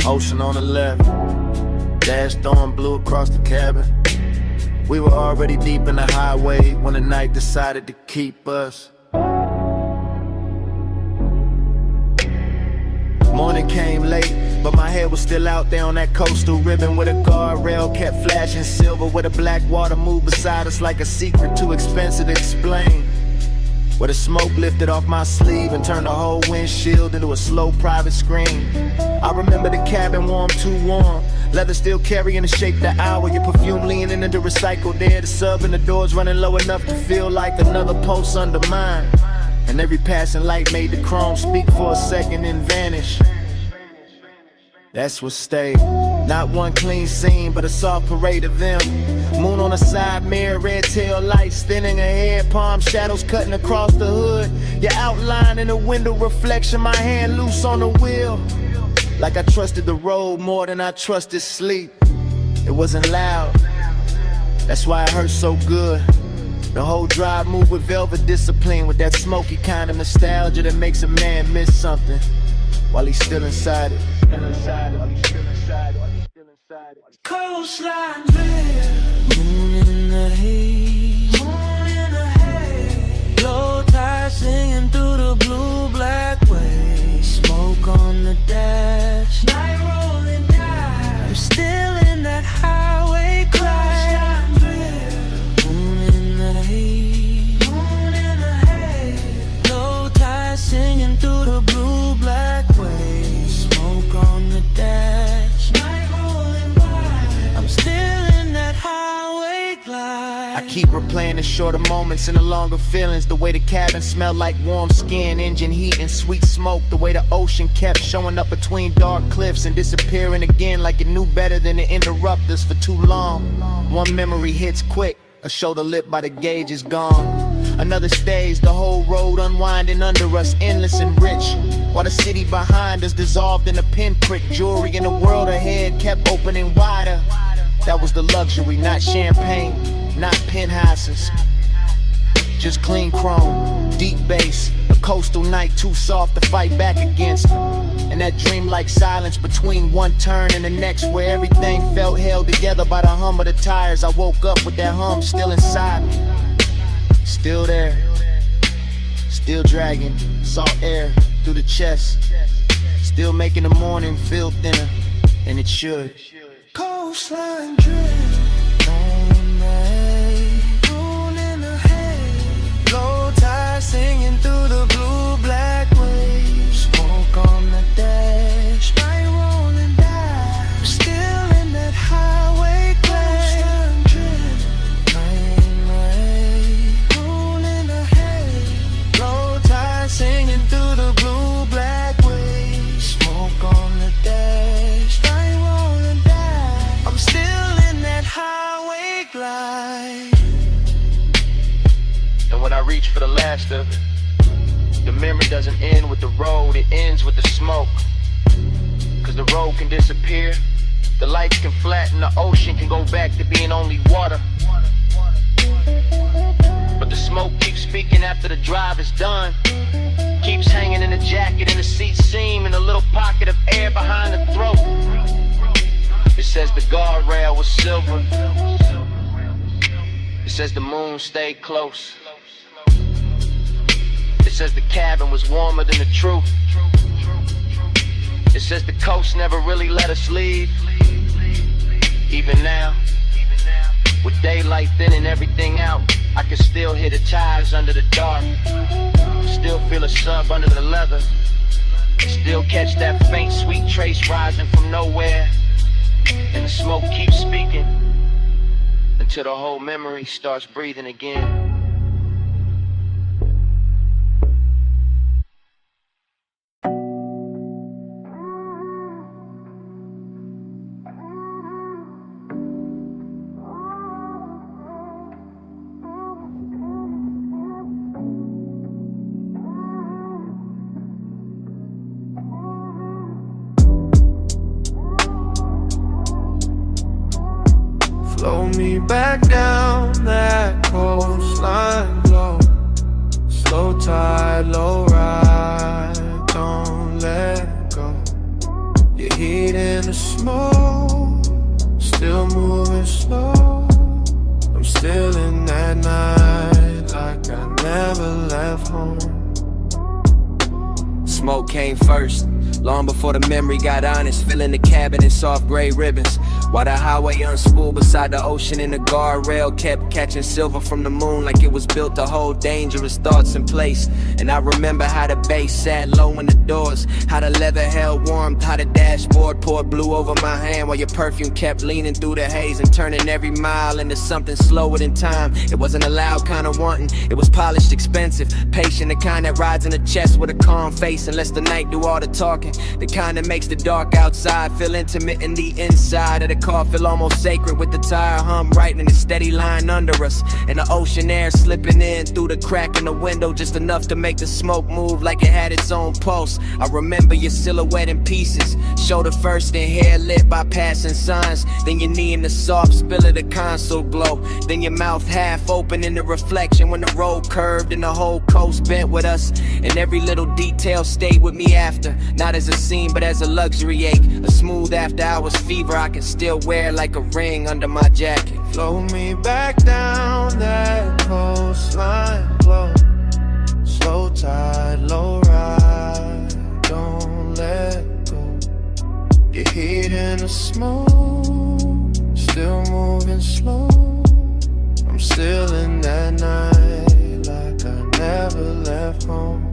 ocean on the left. Dash storm blew across the cabin. We were already deep in the highway when the night decided to keep us. Morning came late, but my head was still out there on that coastal ribbon where the guardrail kept flashing silver, where the black water moved beside us like a secret too expensive to explain. Where the smoke lifted off my sleeve and turned the whole windshield into a slow private screen. I remember the cabin warm, too warm, leather still carrying the shape of the hour, your perfume leaning into recycled air, the sub and the doors running low enough to feel like another pulse under mine. And every passing light made the chrome speak for a second and vanish. That's what stayed.
Not one clean scene, but a soft parade of them. Moon on the side mirror, red tail lights thinning ahead, palm shadows cutting across the hood. Your outline in the window reflection, my hand loose on the wheel. Like I trusted the road more than I trusted sleep. It wasn't loud, that's why it hurt so good. The whole drive moved with velvet discipline, with that smoky kind of nostalgia that makes a man miss something while he's still inside it.
Coastline drift, moon in the haze, moon in the haze. Low tide singing through the blue black waves. Smoke on the dash, night rolling down. I'm still in that highway crash. Coastline drift, moon in the haze, moon in the haze. Low tide singing through the blue black waves. Smoke on the dash, night rolling by. I'm still in that highway glide.
I keep replaying the shorter moments and the longer feelings. The way the cabin smelled like warm skin, engine heat and sweet smoke. The way the ocean kept showing up between dark cliffs and disappearing again like it knew better than to interrupt us for too long. One memory hits quick, a shoulder lip by the gauge is gone. Another stays, the whole road unwinding under us, endless and rich. While the city behind us dissolved in a pinprick. Jewelry in the world ahead kept opening wider. That was the luxury, not champagne, not penthouses. Just clean chrome, deep bass, a coastal night too soft to fight back against. And that dreamlike silence between one turn and the next, where everything felt held together by the hum of the tires. I woke up with that hum still inside me. Still there, still dragging salt air through the chest. Still making the morning feel thinner, and it should.
Coastline drift, on the haze, moon in the haze. Low tide singing through the blue black waves. Smoke on the dash, night rolling down. I'm still in that highway crash. Coastline drift, night in the haze, moon in the haze. Low tide singing through the blue black waves. Smoke on the dash, night rolling down. I'm still in that highway glide.
And when I reach for the last of it, the memory doesn't end with the road, it ends with the smoke. Cause the road can disappear, the lights can flatten, the ocean can go back to being only water. But the smoke keeps speaking after the drive is done. Keeps hanging in the jacket, in the seat seam, in a little pocket of air behind the throat. It says the guardrail was silver. It says the moon stayed close. It says the cabin was warmer than the truth. It says the coast never really let us leave. Even now, with daylight thinning everything out, I can still hear the tires under the dark. Still feel a sub under the leather. Still catch that faint sweet trace rising from nowhere. And the smoke keeps speaking until the whole memory starts breathing again.
Flow me back down that coastline low. Slow tide, low ride, don't let go. Your heat in the smoke, still moving slow. I'm still in that night like I never left home.
Smoke came first, long before the memory got honest. Filling the cabin in soft gray ribbons, while the highway unspooled beside the ocean, and the guardrail kept catching silver from the moon like it was built to hold dangerous thoughts in place. And I remember how the bass sat low in the doors, how the leather held warm, how the dashboard poured blue over my hand, while your perfume kept leaning through the haze and turning every mile into something slower than time. It wasn't a loud kind of wanting, it was polished, expensive, patient, the kind that rides in the chest with a calm face and lets the night do all the talking.
talking. The kind that makes the dark outside feel intimate in the inside of the car, feel almost sacred with the tire hum right in a steady line under us. And the ocean air slipping in through the crack in the window, just enough to make the smoke move like it had its own pulse. I remember your silhouette in pieces, shoulder first and hair lit by passing signs. Then your knee in the soft spill of the console glow. Then your mouth half open in the reflection when the road curved and the whole coast bent with us. And every little detail stayed with me after, not as a scene but as a luxury ache. A smooth after hours fever I can still wear like a ring under my jacket.
Flow me back down that coastline, flow. Slow tide, low ride, don't let go. Your heat in the smoke, still moving slow. I'm still in that night like I never left home.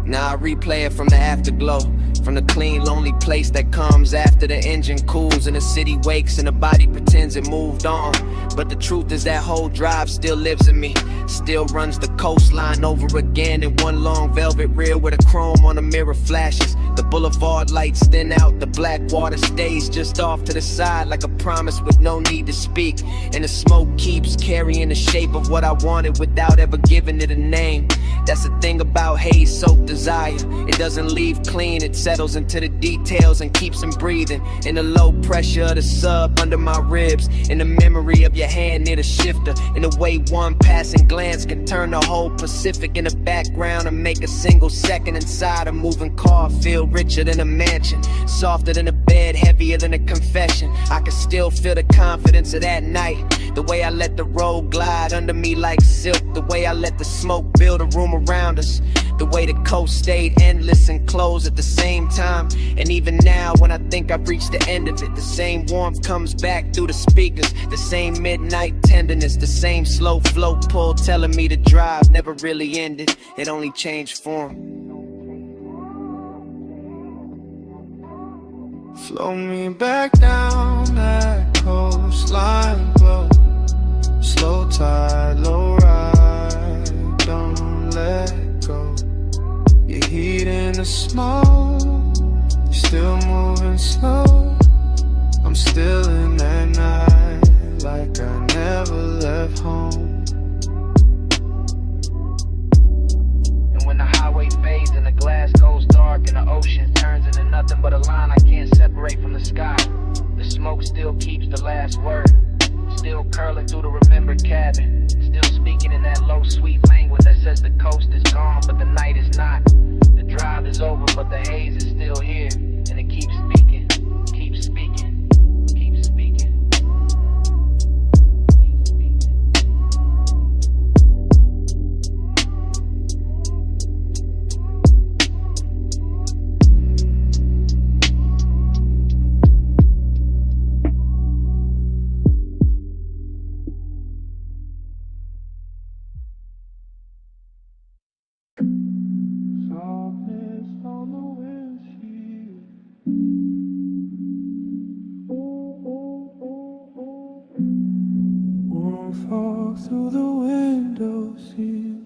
Now I replay it from the afterglow, from the clean, lonely place that comes after the engine cools and the city wakes and the body pretends it moved on. But the truth is that whole drive still lives in me, still runs the coastline over again in one long velvet reel where the chrome on the mirror flashes. The boulevard lights thin out, the black water stays just off to the side like a promise with no need to speak. And the smoke keeps carrying the shape of what I wanted without ever giving it a name. That's the thing about haze soaked desire, it doesn't leave clean, it settles into the details and keeps them breathing. In the low pressure of the sub under my ribs, in the memory of your hand near the shifter, in the way one passing glance can turn the whole Pacific in the background and make a single second inside a moving car feel richer than a mansion, softer than a bed, heavier than a confession. I can still feel the confidence of that night, the way I let the road glide under me like silk, the way I let the smoke build a room around us, the way the coast stayed endless and closed at the same time. And even now when I think I've reached the end of it, the same warmth comes back through the speakers, the same midnight tenderness, the same slow flow pull telling me the drive never really ended, it only changed form.
Flow me back down that coastline, flow. Slow tide, low ride, don't let go. Your heat in the smoke, you're still moving slow. I'm still in that night like I never left home.
And when the highway fades and the glass goes dark and the ocean turns into nothing but a line I can't separate from the sky, the smoke still keeps the last word, still curling through the remembered cabin, still speaking in that low sweet language that says the coast is gone but the night is not. The drive is over but the haze is still here, and it keeps speaking, keeps speaking, keeps speaking.
Fall through the window sill.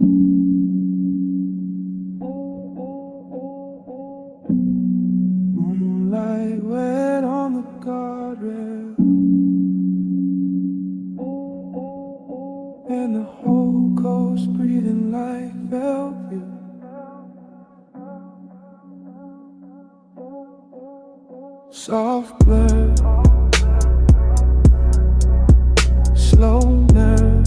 Moonlight wet on the guardrail, and the whole coast breathing like velvet. Soft blur, slow nerve,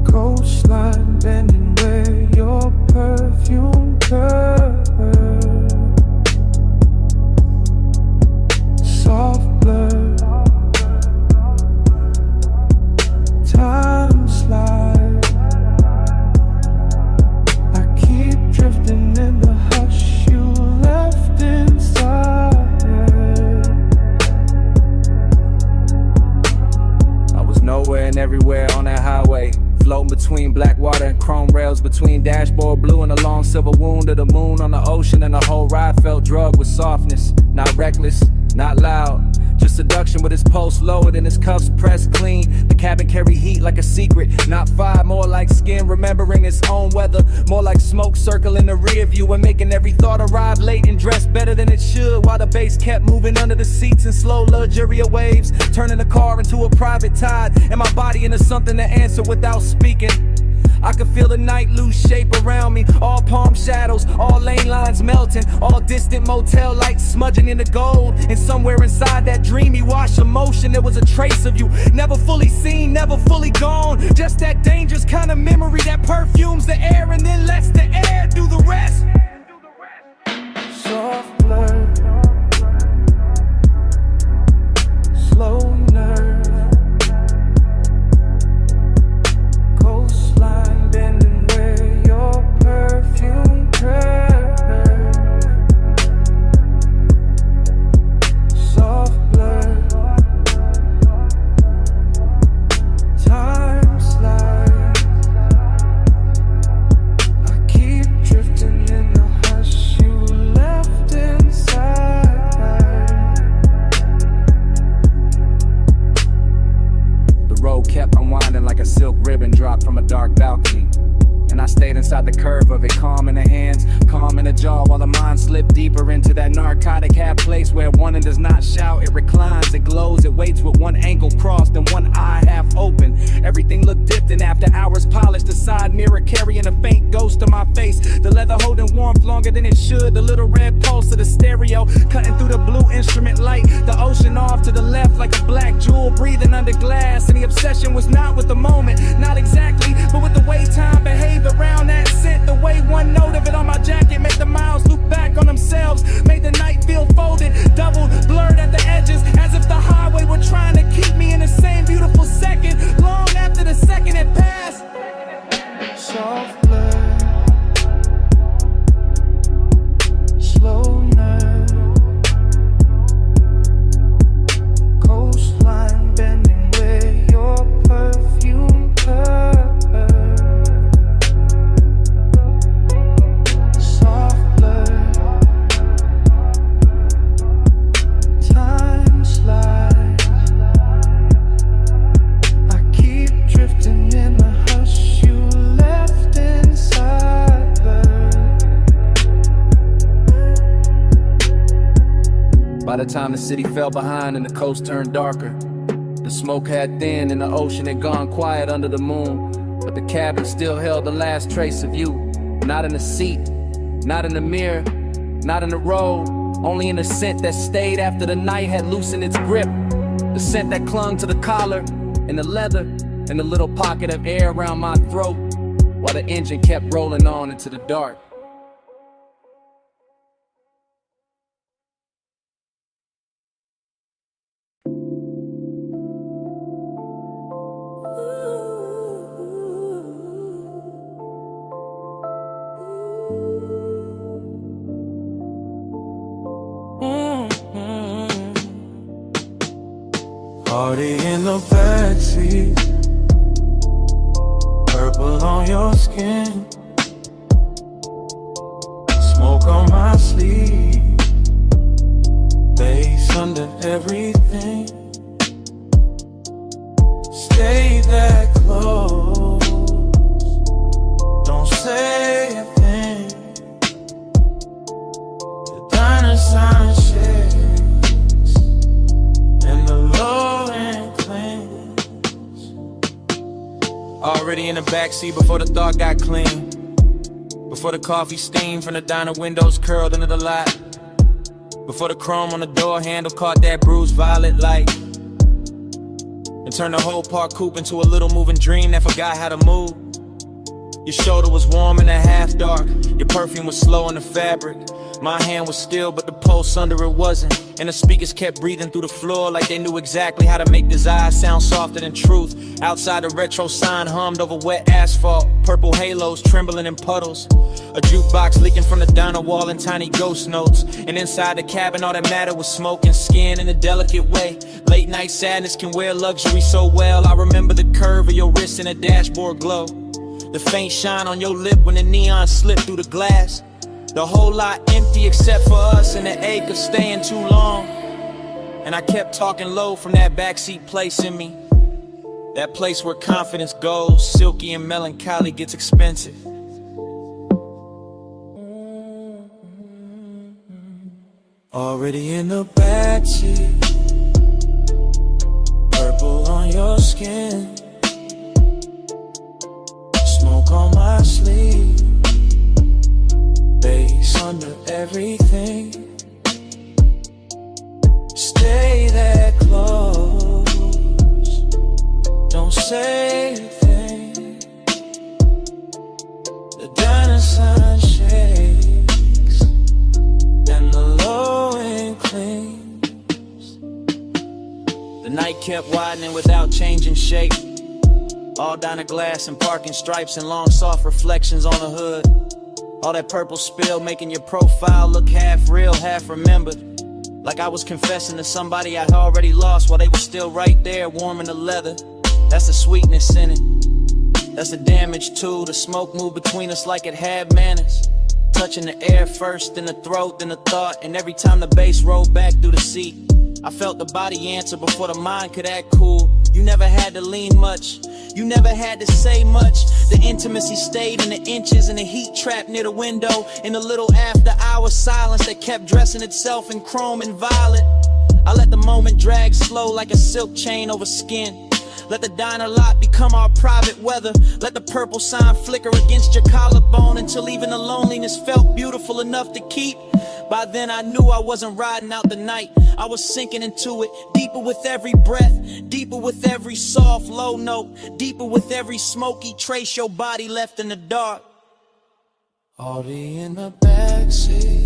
coastline bending where your perfume curves. Soft blur, time slide. I keep drifting in the hush you left inside.
Nowhere and everywhere on that highway, floating between black water and chrome rails, between dashboard blue and a long silver wound of the moon on the ocean, and the whole ride felt drugged with softness. Not reckless, not loud,
Just seduction with his pulse lowered and his cuffs pressed clean. The cabin carry heat like a secret, not fire, more like skin remembering its own weather. More like smoke circling the rear view and making every thought arrive late and dressed better than it should. While the bass kept moving under the seats in slow luxurious waves, turning the car into a private tide and my body into something to answer without speaking. I could feel the night lose shape around me. All palm shadows, all lane lines melting, all distant motel lights smudging into gold. And somewhere inside that dreamy wash of motion, there was a trace of you. Never fully seen, never fully gone. Just that dangerous kind of memory that perfumes the air and then lets the air do the rest.
Soft blur, slow nerve, coastline bending where your perfume curves. Soft blur, time slides. I keep drifting in the hush you left inside.
The road kept unwinding like a silk ribbon dropped from a dark balcony. And I stayed inside the curve of it, calm in the hands, calm in the jaw, while the mind slipped deeper into that narcotic half place where one does not shout, it reclines, it glows, it waits with one ankle crossed and one eye half open. Everything looked dipped and after hours polished, the side mirror carrying a faint ghost of my face. The leather holding warmth longer than it should, the little red pulse of the stereo cutting through the blue instrument light. The ocean off to the left like a black jewel breathing under glass. And the obsession was not with the moment, not exactly, but with the way time behaved around that scent. The way one note of it on my jacket made the miles loop back on themselves, made the night feel folded, doubled, blurred at the edges, as if the highway were trying to keep me in the same beautiful second, long after the second had passed.
Soft blur, slow nerve, coastline bending where your perfume curves. Soft blur, time slides. I keep drifting in the hush you left inside her.
By the time the city fell behind and the coast turned darker, the smoke had thinned and the ocean had gone quiet under the moon. But the cabin still held the last trace of you. Not in the seat, not in the mirror, not in the road, only in the scent that stayed after the night had loosened its grip. The scent that clung to the collar and the leather and the little pocket of air around my throat while the engine kept rolling on into the dark.
Party in the backseat, purple on your skin, smoke on my sleeve, bass under everything. Stay that close, don't say a thing. The diner sign shakes and the low end clings.
Already in the backseat before the thought got clean, before the coffee steam from the diner windows curled into the lot, before the chrome on the door handle caught that bruised violet light and turned the whole park coupe into a little moving dream that forgot how to move. Your shoulder was warm in the half dark, your perfume was slow on the fabric. My hand was still, but the pulse under it wasn't. And the speakers kept breathing through the floor like they knew exactly how to make desire sound softer than truth. Outside, the retro sign hummed over wet asphalt, purple halos trembling in puddles. A jukebox leaking from the diner wall in tiny ghost notes. And inside the cabin, all that mattered was smoke and skin in a delicate way. Late night sadness can wear luxury so well. I remember the curve of your wrist and the dashboard glow, the faint shine on your lip when the neon slipped through the glass. The whole lot empty except for us and the ache of staying too long.
And I kept talking low from that backseat place in me. That place where confidence goes, silky and melancholy gets expensive. Already in the backseat, purple on your skin, smoke on my sleeve, bass under everything. Stay that close, don't say a thing. The diner sign shakes and the low end clings. The night kept widening without changing shape. All down the glass and parking stripes and long soft reflections on the hood. All that purple spill making your profile look half real, half remembered. Like I was confessing to somebody I already lost while they were still right there warming the leather. That's the sweetness in it. That's the damage too. The smoke moved between us like it had manners. Touching the air first, then the throat, then the thought. And every time the bass rolled back through the seat, I felt the body answer before the mind could act cool. You never had to lean much, you never had to say much. The intimacy stayed in the inches and the heat trapped near the window. In the little after hour silence that kept dressing itself in chrome and violet. I let the moment drag slow like a silk chain over skin. Let the diner lot become our private weather. Let the purple sign flicker against your collarbone until even the loneliness felt beautiful enough to keep. By then I knew I wasn't riding out the night. I was sinking into it, deeper with every breath, deeper with every soft low note, deeper with every smoky trace your body left in the dark. Already in the backseat,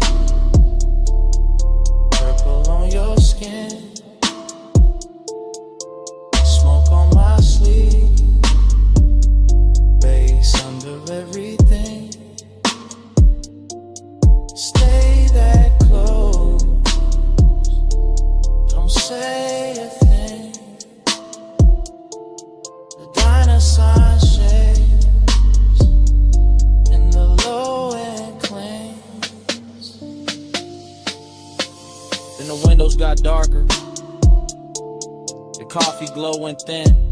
purple on your skin, smoke on my sleeve, bass under everything. Stay that close, don't say a thing. The diner sign shakes and the low end clings. Then the windows got darker, the coffee glow went thin.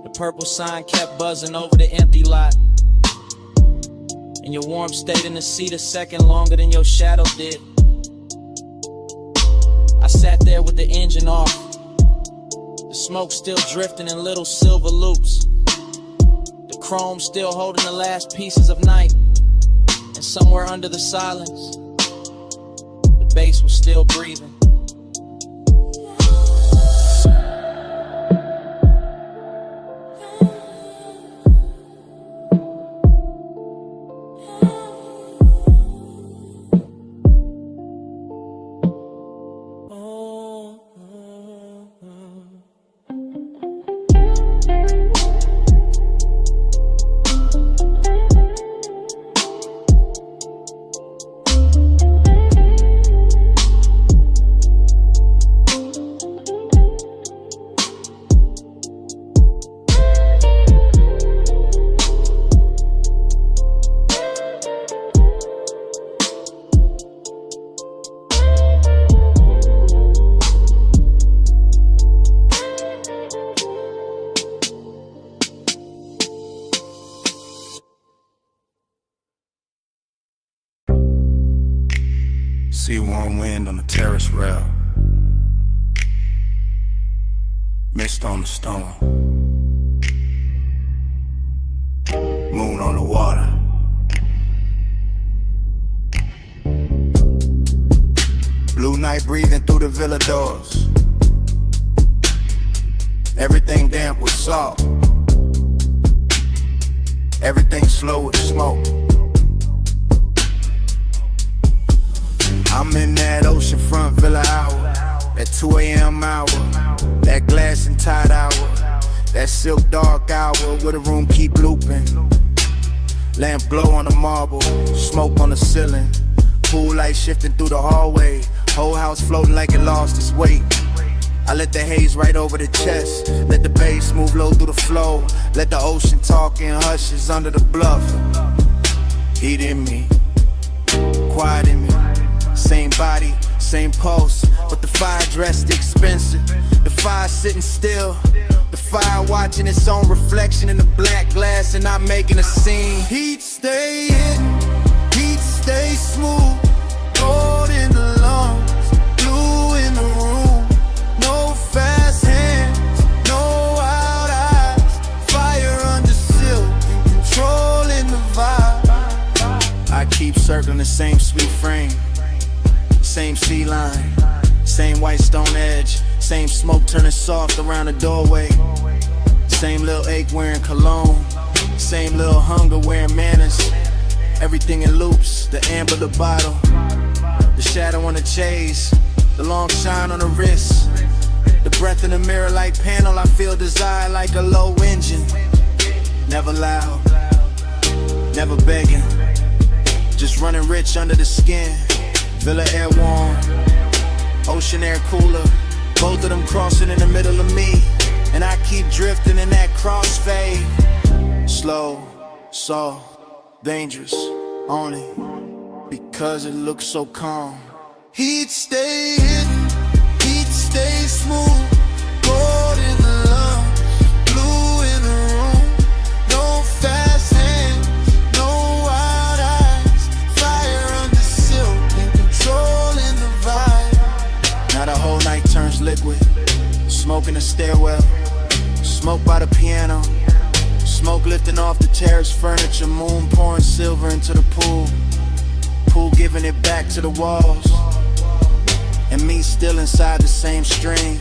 The purple sign kept buzzing over the empty lot. And your warmth stayed in the seat a second longer than your shadow did. I sat there with the engine off, the smoke still drifting in little silver loops, the chrome still holding the last pieces of night. And somewhere under the silence, the bass was still breathing.
See warm wind on the terrace rail, mist on the stone, moon on the water. Blue night breathing through the villa doors. Everything damp with salt, everything slow with smoke. I'm in that oceanfront villa hour, that 2 a.m. hour, that glass and tide hour, that silk dark hour where the room keep looping. Lamp glow on the marble, smoke on the ceiling, pool light shifting through the hallway, whole house floating like it lost its weight. I let the haze right over the chest, let the bass move low through the flow, let the ocean talk in hushes under the bluff. Heat in me, quiet in me, same body,
same pulse, but the fire dressed expensive. The fire sitting still, the fire watching its own reflection in the black glass and not making a scene.
Heat stay hidden, heat stay smooth. Gold in the lungs, blue in the room. No fast hands, no wild eyes. Fire under silk, controlling the vibe.
I keep circling the same sweet frame, same sea line, same white stone edge, same smoke turning soft around the doorway. Same little ache wearing cologne, same little hunger wearing manners. Everything in loops, the amber, the bottle, the shadow on the chase, the long shine on the wrist, the breath in the mirror like panel. I feel desire like a low engine. Never loud, never begging, just running rich under the skin. Villa air warm, ocean air cooler. Both of them crossing in the middle of me, and I keep drifting in that crossfade. Slow, soft, dangerous, only because it looks so calm.
Heat stay hidden, heat stay smooth. Gold in the lungs, blue in the room. No fast hands, no wild eyes. Fire under silk and controlling the vibe.
Now the whole night turns liquid. Smoke in the stairwell, smoke by the piano, smoke lifting off the terrace furniture. Moon pouring silver into the pool, pool giving it back to the walls, and me still inside the same stream.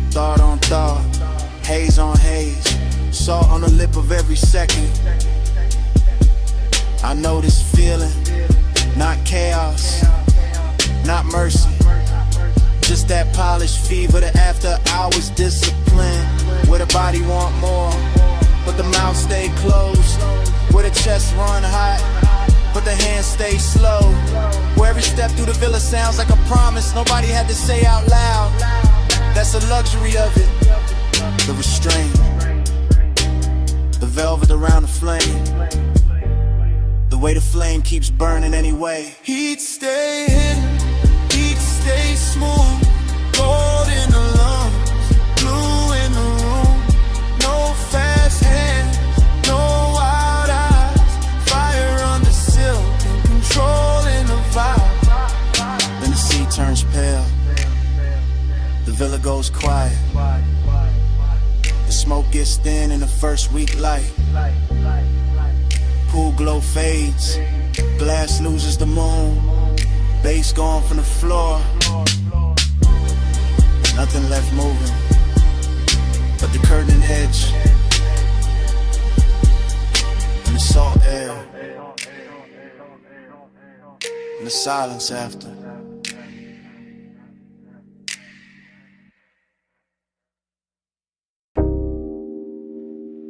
Thought on thought, haze on haze, salt on the lip of every second. I know this feeling, not chaos, not mercy, just that polished fever, the after hours discipline, where the body want more, but the mouth stay closed, where the chest run hot, but the hands stay slow, where every step through the villa sounds like a promise nobody had to say out loud. That's the luxury of it, the restraint, the velvet around the flame, the way the flame keeps burning anyway.
Heat stay hidden, heat stay smooth. Gold in the lungs, blue in the room. No fast hands, no wild eyes. Fire under silk and controlling the vibe.
Then the sea turns pale, the villa goes quiet, the smoke gets thin in the first weak light. Pool glow fades, glass loses the moon, bass gone from the floor. Nothing left moving but the curtain edge and the salt air and the silence after.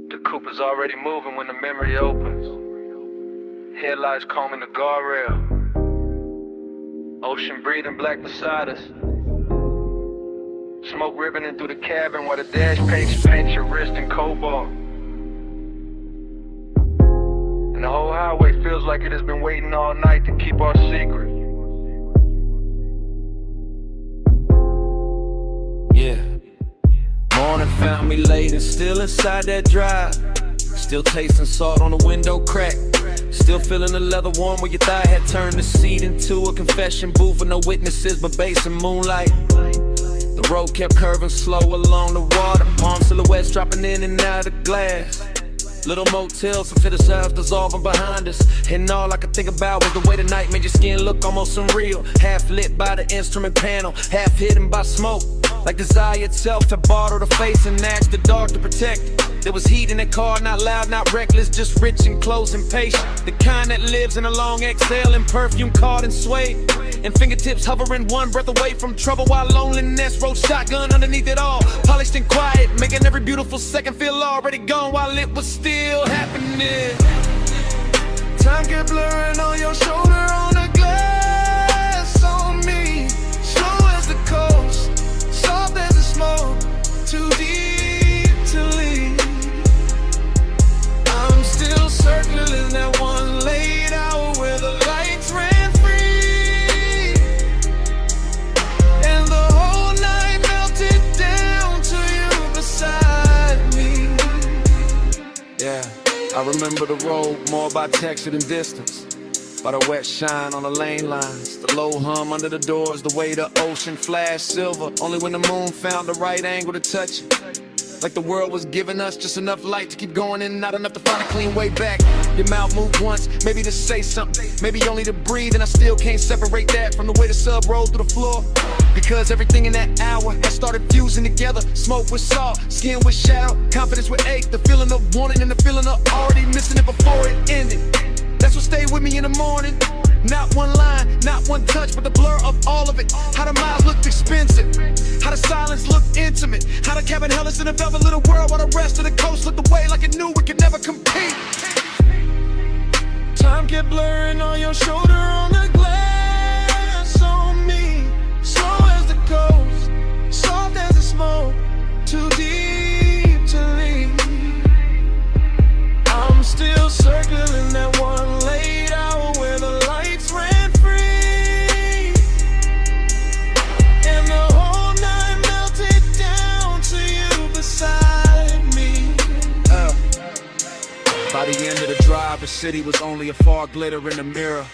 The coupe is already moving when the memory opens. Headlights combing the guardrail. Ocean breathing black beside us. Smoke ribboning through the cabin while the dash paints your wrist in cobalt. And the whole highway feels like it has been waiting all night to keep our secret.
Yeah. Morning found me late and still inside that drive. Still tasting salt on the window crack. Still feeling the leather warm where your thigh had turned the seat into a confession booth with no witnesses but bass and moonlight. The road kept curving slow along the water, palm silhouettes dropping in and out of glass. Little motels and fit ourselves dissolving behind us, and all I could think about was the way the night made your skin look almost unreal. Half lit by the instrument panel, half hidden by smoke, like desire itself had borrowed a face and asked the dark to protect it. There was heat in that car, not loud, not reckless, just rich and close and patient. The kind that lives in a long exhale and perfume caught and swayed, and fingertips hovering one breath away from trouble while loneliness rode shotgun underneath it all. Polished and quiet, making every beautiful second feel already gone while it was still happening.
Time kept blurring on your shoulder, on the glass on me. Slow as the coast, soft as the smoke, too deep to leave. I'm still circling that one late hour where the lights ran free.
remember the road more by texture than distance. By the wet shine on the lane lines, the low hum under the doors, the way the ocean flashed silver, only when the moon found the right angle to touch it. Like the world was giving us just enough light to keep going in and not enough to find a clean way back. Your mouth moved once, maybe to say something, maybe only to breathe, and I still can't separate that from the way the sub rolled through the floor. Because everything in that hour had started fusing together. Smoke with salt, skin with shadow, confidence with ache, the feeling of wanting and the feeling of already missing it before it ended. That's what stayed with me in the morning. Not one line, not one touch, but the blur of all of it. How the miles looked expensive, how the silence looked intimate, how the cabin held us in a velvet little world while the rest of the coast looked away like it knew it could never compete.
Time kept blurring on your shoulder, on the glass on me. Slow as the coast, soft as the smoke, too deep to leave. I'm still circling that one late hour where the lights ran free, and the whole night melted down to you beside me.
By the end of the drive, the city was only a fog glitter in the mirror.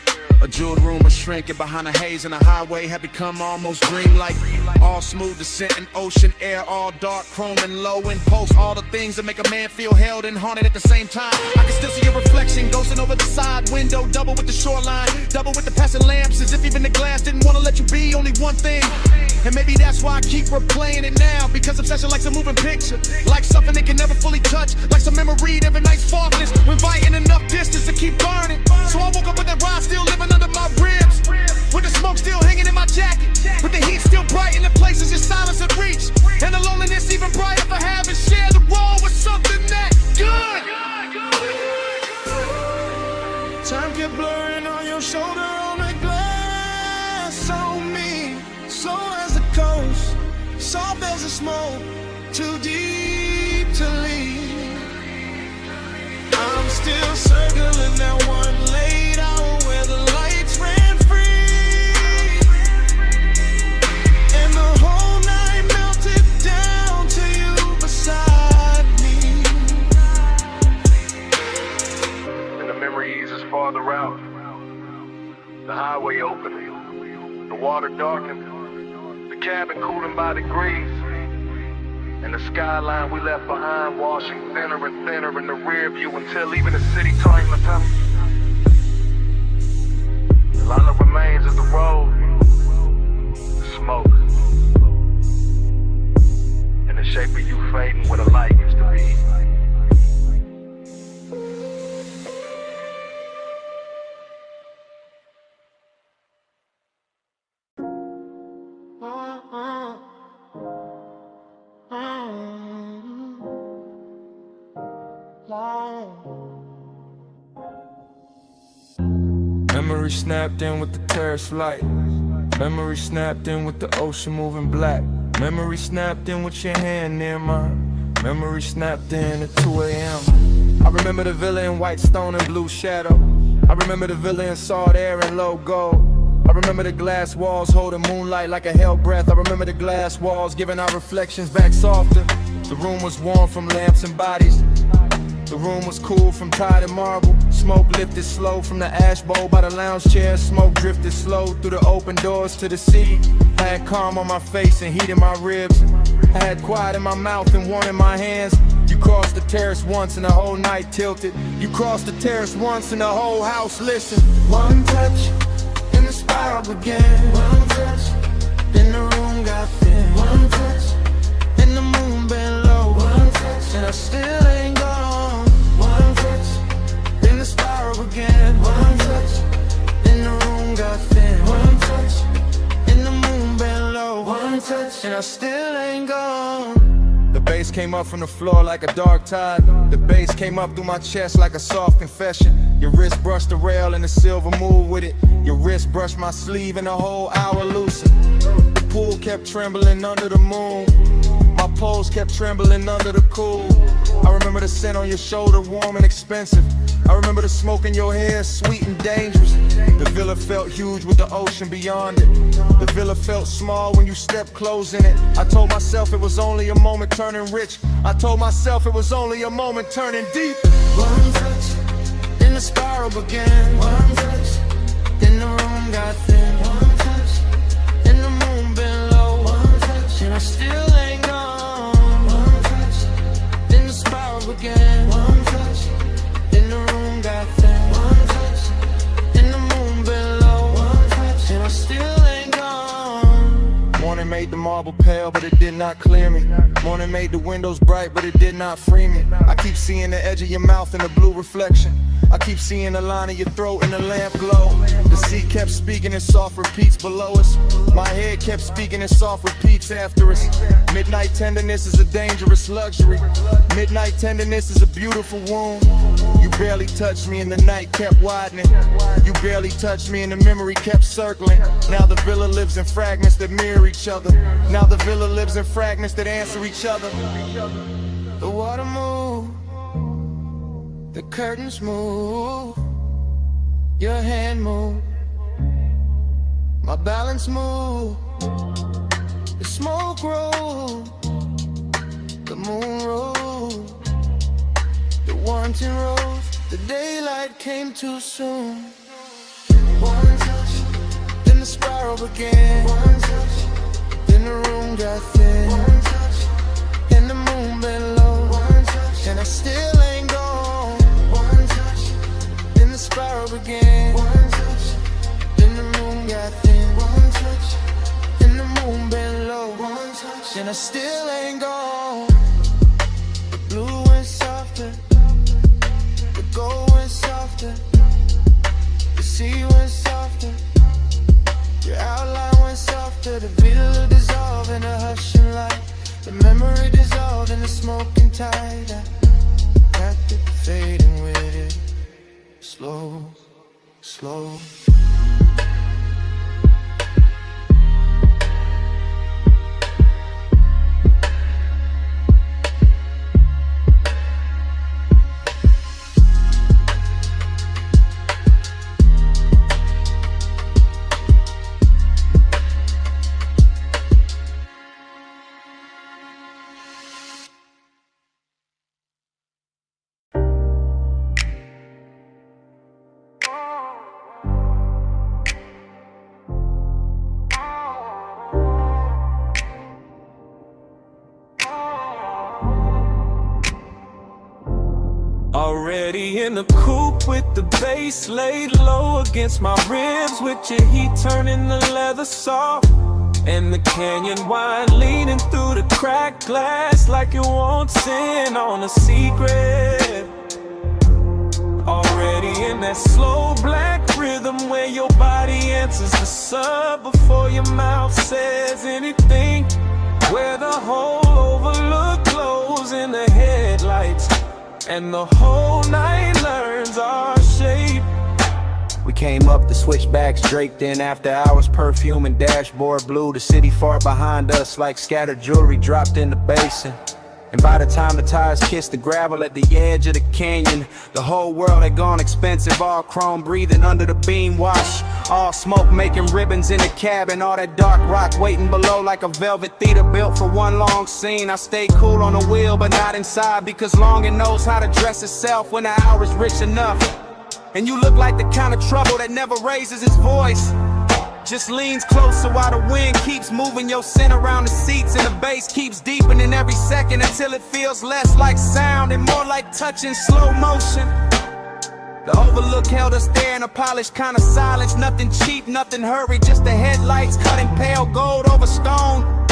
A jeweled room was shrinking behind a haze, and the highway had become almost dreamlike. All smooth descent and ocean air, all dark, chrome and low impulse. All the things that make a man feel held and haunted at the same time. I can still see your reflection ghosting over the side window, double with the shoreline, double with the passing lamps, as if even the glass didn't want to let you be only one thing. And maybe that's why I keep replaying it now, because obsession likes a moving picture, like something they can never fully touch, like some memory every night's faultless, when inviting enough distance to keep burning. So I woke up with that ride still living under my ribs, with the smoke still hanging in my jacket, with the heat still bright in the places your silence had reached, and the loneliness even brighter for having shared the role with something that good.
Time kept blurring on your shoulder, on the glass on me. Slow as the coast, soft as the smoke, too deep to leave. I'm still circling that one late hour where the lights ran free, and the whole night melted down to you beside me.
And the memory eases farther out. The highway opened, the water darkened, the cabin cooling by degrees, and the skyline we left behind washing thinner and thinner in the rear view until even the city turned to tunnel. The line that remains is the road, the smoke, and the shape of you fading where the light used to be.
Memory snapped in with the terrace light. Memory snapped in with the ocean moving black. Memory snapped in with your hand near mine. Memory snapped in at 2 a.m. I remember the villa in white stone and blue shadow. I remember the villa in salt air and low gold. I remember the glass walls holding moonlight like a hell breath. I remember the glass walls giving our reflections back softer. The room was warm from lamps and bodies. The room was cool from tide and marble. Smoke lifted slow from the ash bowl by the lounge chair. Smoke drifted slow through the open doors to the sea. I had calm on my face and heat in my ribs. I had quiet in my mouth and warmth in my hands. You crossed the terrace once and the whole night tilted. You crossed the terrace once and the whole house listened.
One touch and the spiral began. One touch, then the room got thin. One touch, and the moon bent low. One touch, and I still ain't gone. One touch, then the spiral began. One touch, then the room got thin. One touch, and the moon bent low. One touch, and I still ain't gone.
The bass came up from the floor like a dark tide. The bass came up through my chest like a soft confession. Your wrist brushed the rail and the silver moved with it. Your wrist brushed my sleeve and the whole hour loosened. The pool kept trembling under the moon. My pulse kept trembling under the cool. I remember the scent on your shoulder, warm and expensive. I remember the smoke in your hair, sweet and dangerous. The villa felt huge with the ocean beyond it. The villa felt small when you stepped close in it. I told myself it was only a moment turning rich. I told myself it was only a moment turning deep.
One touch
began. One touch, then the room got thin. One touch, then the moon been low. One touch, and I still ain't gone. One touch, then the spiral began. One touch, then the room got thin. One touch, then the moon been low. One touch, and I still ain't gone.
Morning made the marble pale, but it did not clear me. Morning made the windows bright, but it did not free me. I keep seeing the edge of your mouth in the blue reflection. I keep seeing the line of your throat in the lamp glow. The sea kept speaking in soft repeats below us. My head kept speaking in soft repeats after us. Midnight tenderness is a dangerous luxury. Midnight tenderness is a beautiful wound. You barely touched me and the night kept widening. You barely touched me and the memory kept circling. Now the villa lives in fragments that mirror each other. Now the villa lives in fragments that answer each other.
The water moved, the curtains move, your hand moved, my balance moved, the smoke rolled, the moon rose, the wanting rose, the daylight came too soon. One touch, then the spiral began. One touch, then the room got thin. One touch, and the moon been low. One touch, and I still ain't gone. One touch, then the spiral began. One touch, then the moon got thin. One touch, and the moon been low. One touch, and I still ain't gone. The blue went softer, the gold went softer, the sea went softer, your outline went softer. The villa dissolved in a hushing light, the memory dissolved in the smoking tide. I wrapped it, fading with it, slow, slow.
Already in the coupe with the bass laid low against my ribs, with your heat turning the leather soft, and the canyon wine leaning through the cracked glass like it wants in on a secret. Already in that slow black rhythm where your body answers the sub before your mouth says anything, where the whole overlook glows in the headlights, and the whole night learns our shape.
We came up the switchbacks draped in after hours perfume and dashboard blue. The city far behind us like scattered jewelry dropped in the basin. And by the time the tires kissed the gravel at the edge of the canyon, the whole world had gone expensive, all chrome breathing under the beam wash, all smoke making ribbons in the cabin, all that dark rock waiting below like a velvet theater built for one long scene. I stayed cool on the wheel but not inside, because longing knows how to dress itself when the hour is rich enough. And you look like the kind of trouble that never raises its voice, just leans closer while the wind keeps moving your scent around the seats, and the bass keeps deepening every second until it feels less like sound and more like touch in slow motion. The overlook held us there in a polished kind of silence, nothing cheap, nothing hurried, just the headlights cutting pale gold over stone.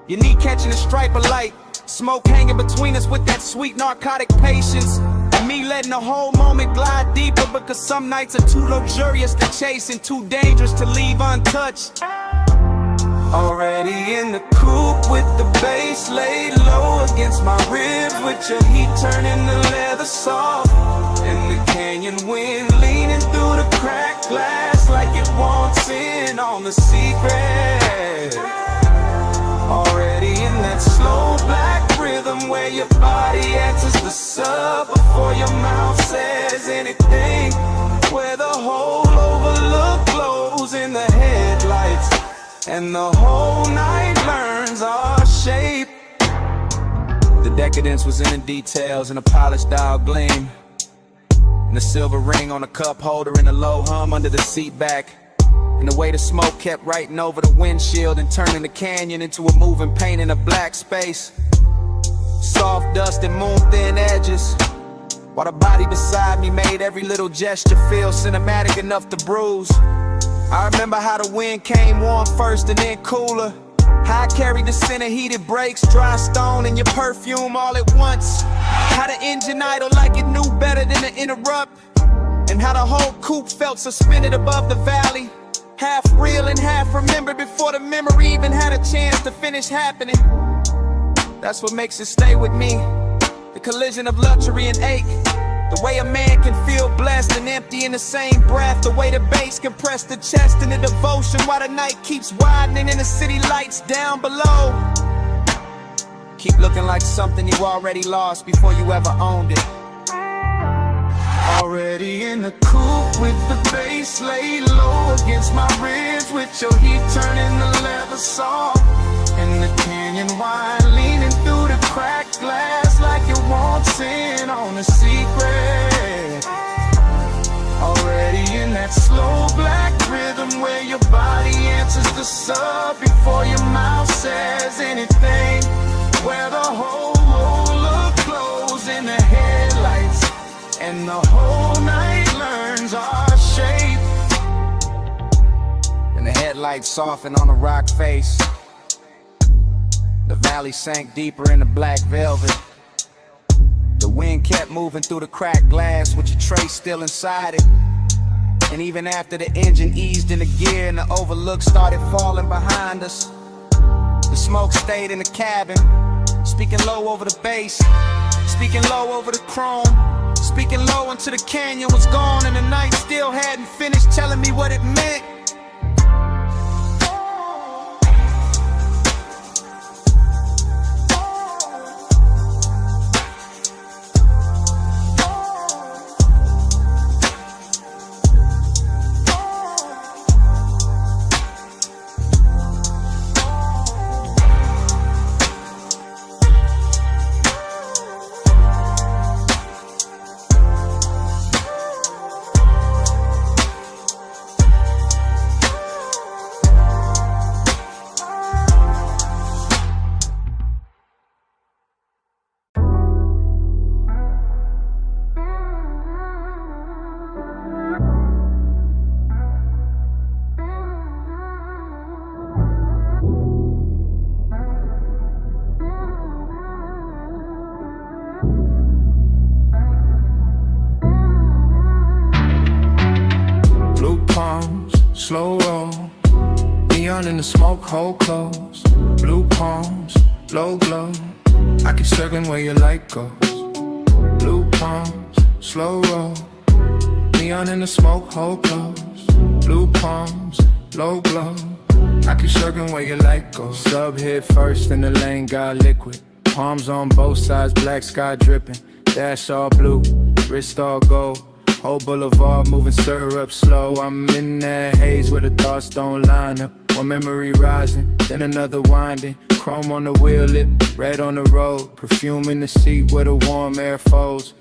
Your knee catching a stripe of light, smoke hanging between us with that sweet narcotic patience, and me letting the whole moment glide deeper, because some nights are too luxurious to chase and too dangerous to leave untouched.
Already in the coupe with the bass laid low against my ribs, with your heat turning the leather soft, and the canyon wind leaning through the cracked glass like it wants in on the secret. Already in that slow black rhythm where your body answers the sub before your mouth says anything, where the whole overlook glows in the headlights, and the whole night learns our shape.
The decadence was in the details and a polished dial gleam.
And the silver ring on the cup holder and the low hum under the seat back. And the way the smoke kept writing over the windshield and turning the canyon into a moving paint in a black space. Soft dust and moon thin edges, while the body beside me made every little gesture feel cinematic enough to bruise. I remember how the wind came warm first and then cooler. How I carried the scent of heated brakes, dry stone, and your perfume all at once. How the engine idle like it knew better than to interrupt. And how the whole coupe felt suspended above the valley. Half real and half remembered before the memory even had a chance to finish happening. That's what makes it stay with me. The collision of luxury and ache. The way a man can feel blessed and empty in the same breath. The way the bass can press the chest in the devotion while the night keeps widening and the city lights down below. Keep looking like something you already lost before you ever owned it.
Already in the coupe with the bass laid low against my ribs, with your heat turning the leather soft. And the canyon wine leaning through the cracked glass like it wants in on a secret. Already in that slow black rhythm where your body answers the sub before your mouth says anything. Where the whole roller glows in the headlights and the whole night learns our shape.
And the headlights softened on the rock face. The valley sank deeper into black velvet. The wind kept moving through the cracked glass with your tray still inside it. And even after the engine eased into gear and the overlook started falling behind us, the smoke stayed in the cabin, speaking low over the bass, speaking low over the chrome, speaking low until the canyon was gone and the night still hadn't finished telling me what it meant.
Slow roll, neon in the smoke, hole closed. Blue palms, low glow. I keep circling where your light goes. Blue palms, slow roll, neon in the smoke, hole closed. Blue palms, low glow. I keep circling where your light goes. Sub hit first in the lane, got liquid. Palms on both sides, black sky dripping. Dash all blue, wrist all gold. Whole boulevard moving syrup slow. I'm in that haze where the thoughts don't line up. One memory rising, then another winding. Chrome on the wheel lip, red on the road. Perfume in the seat where the warm air folds.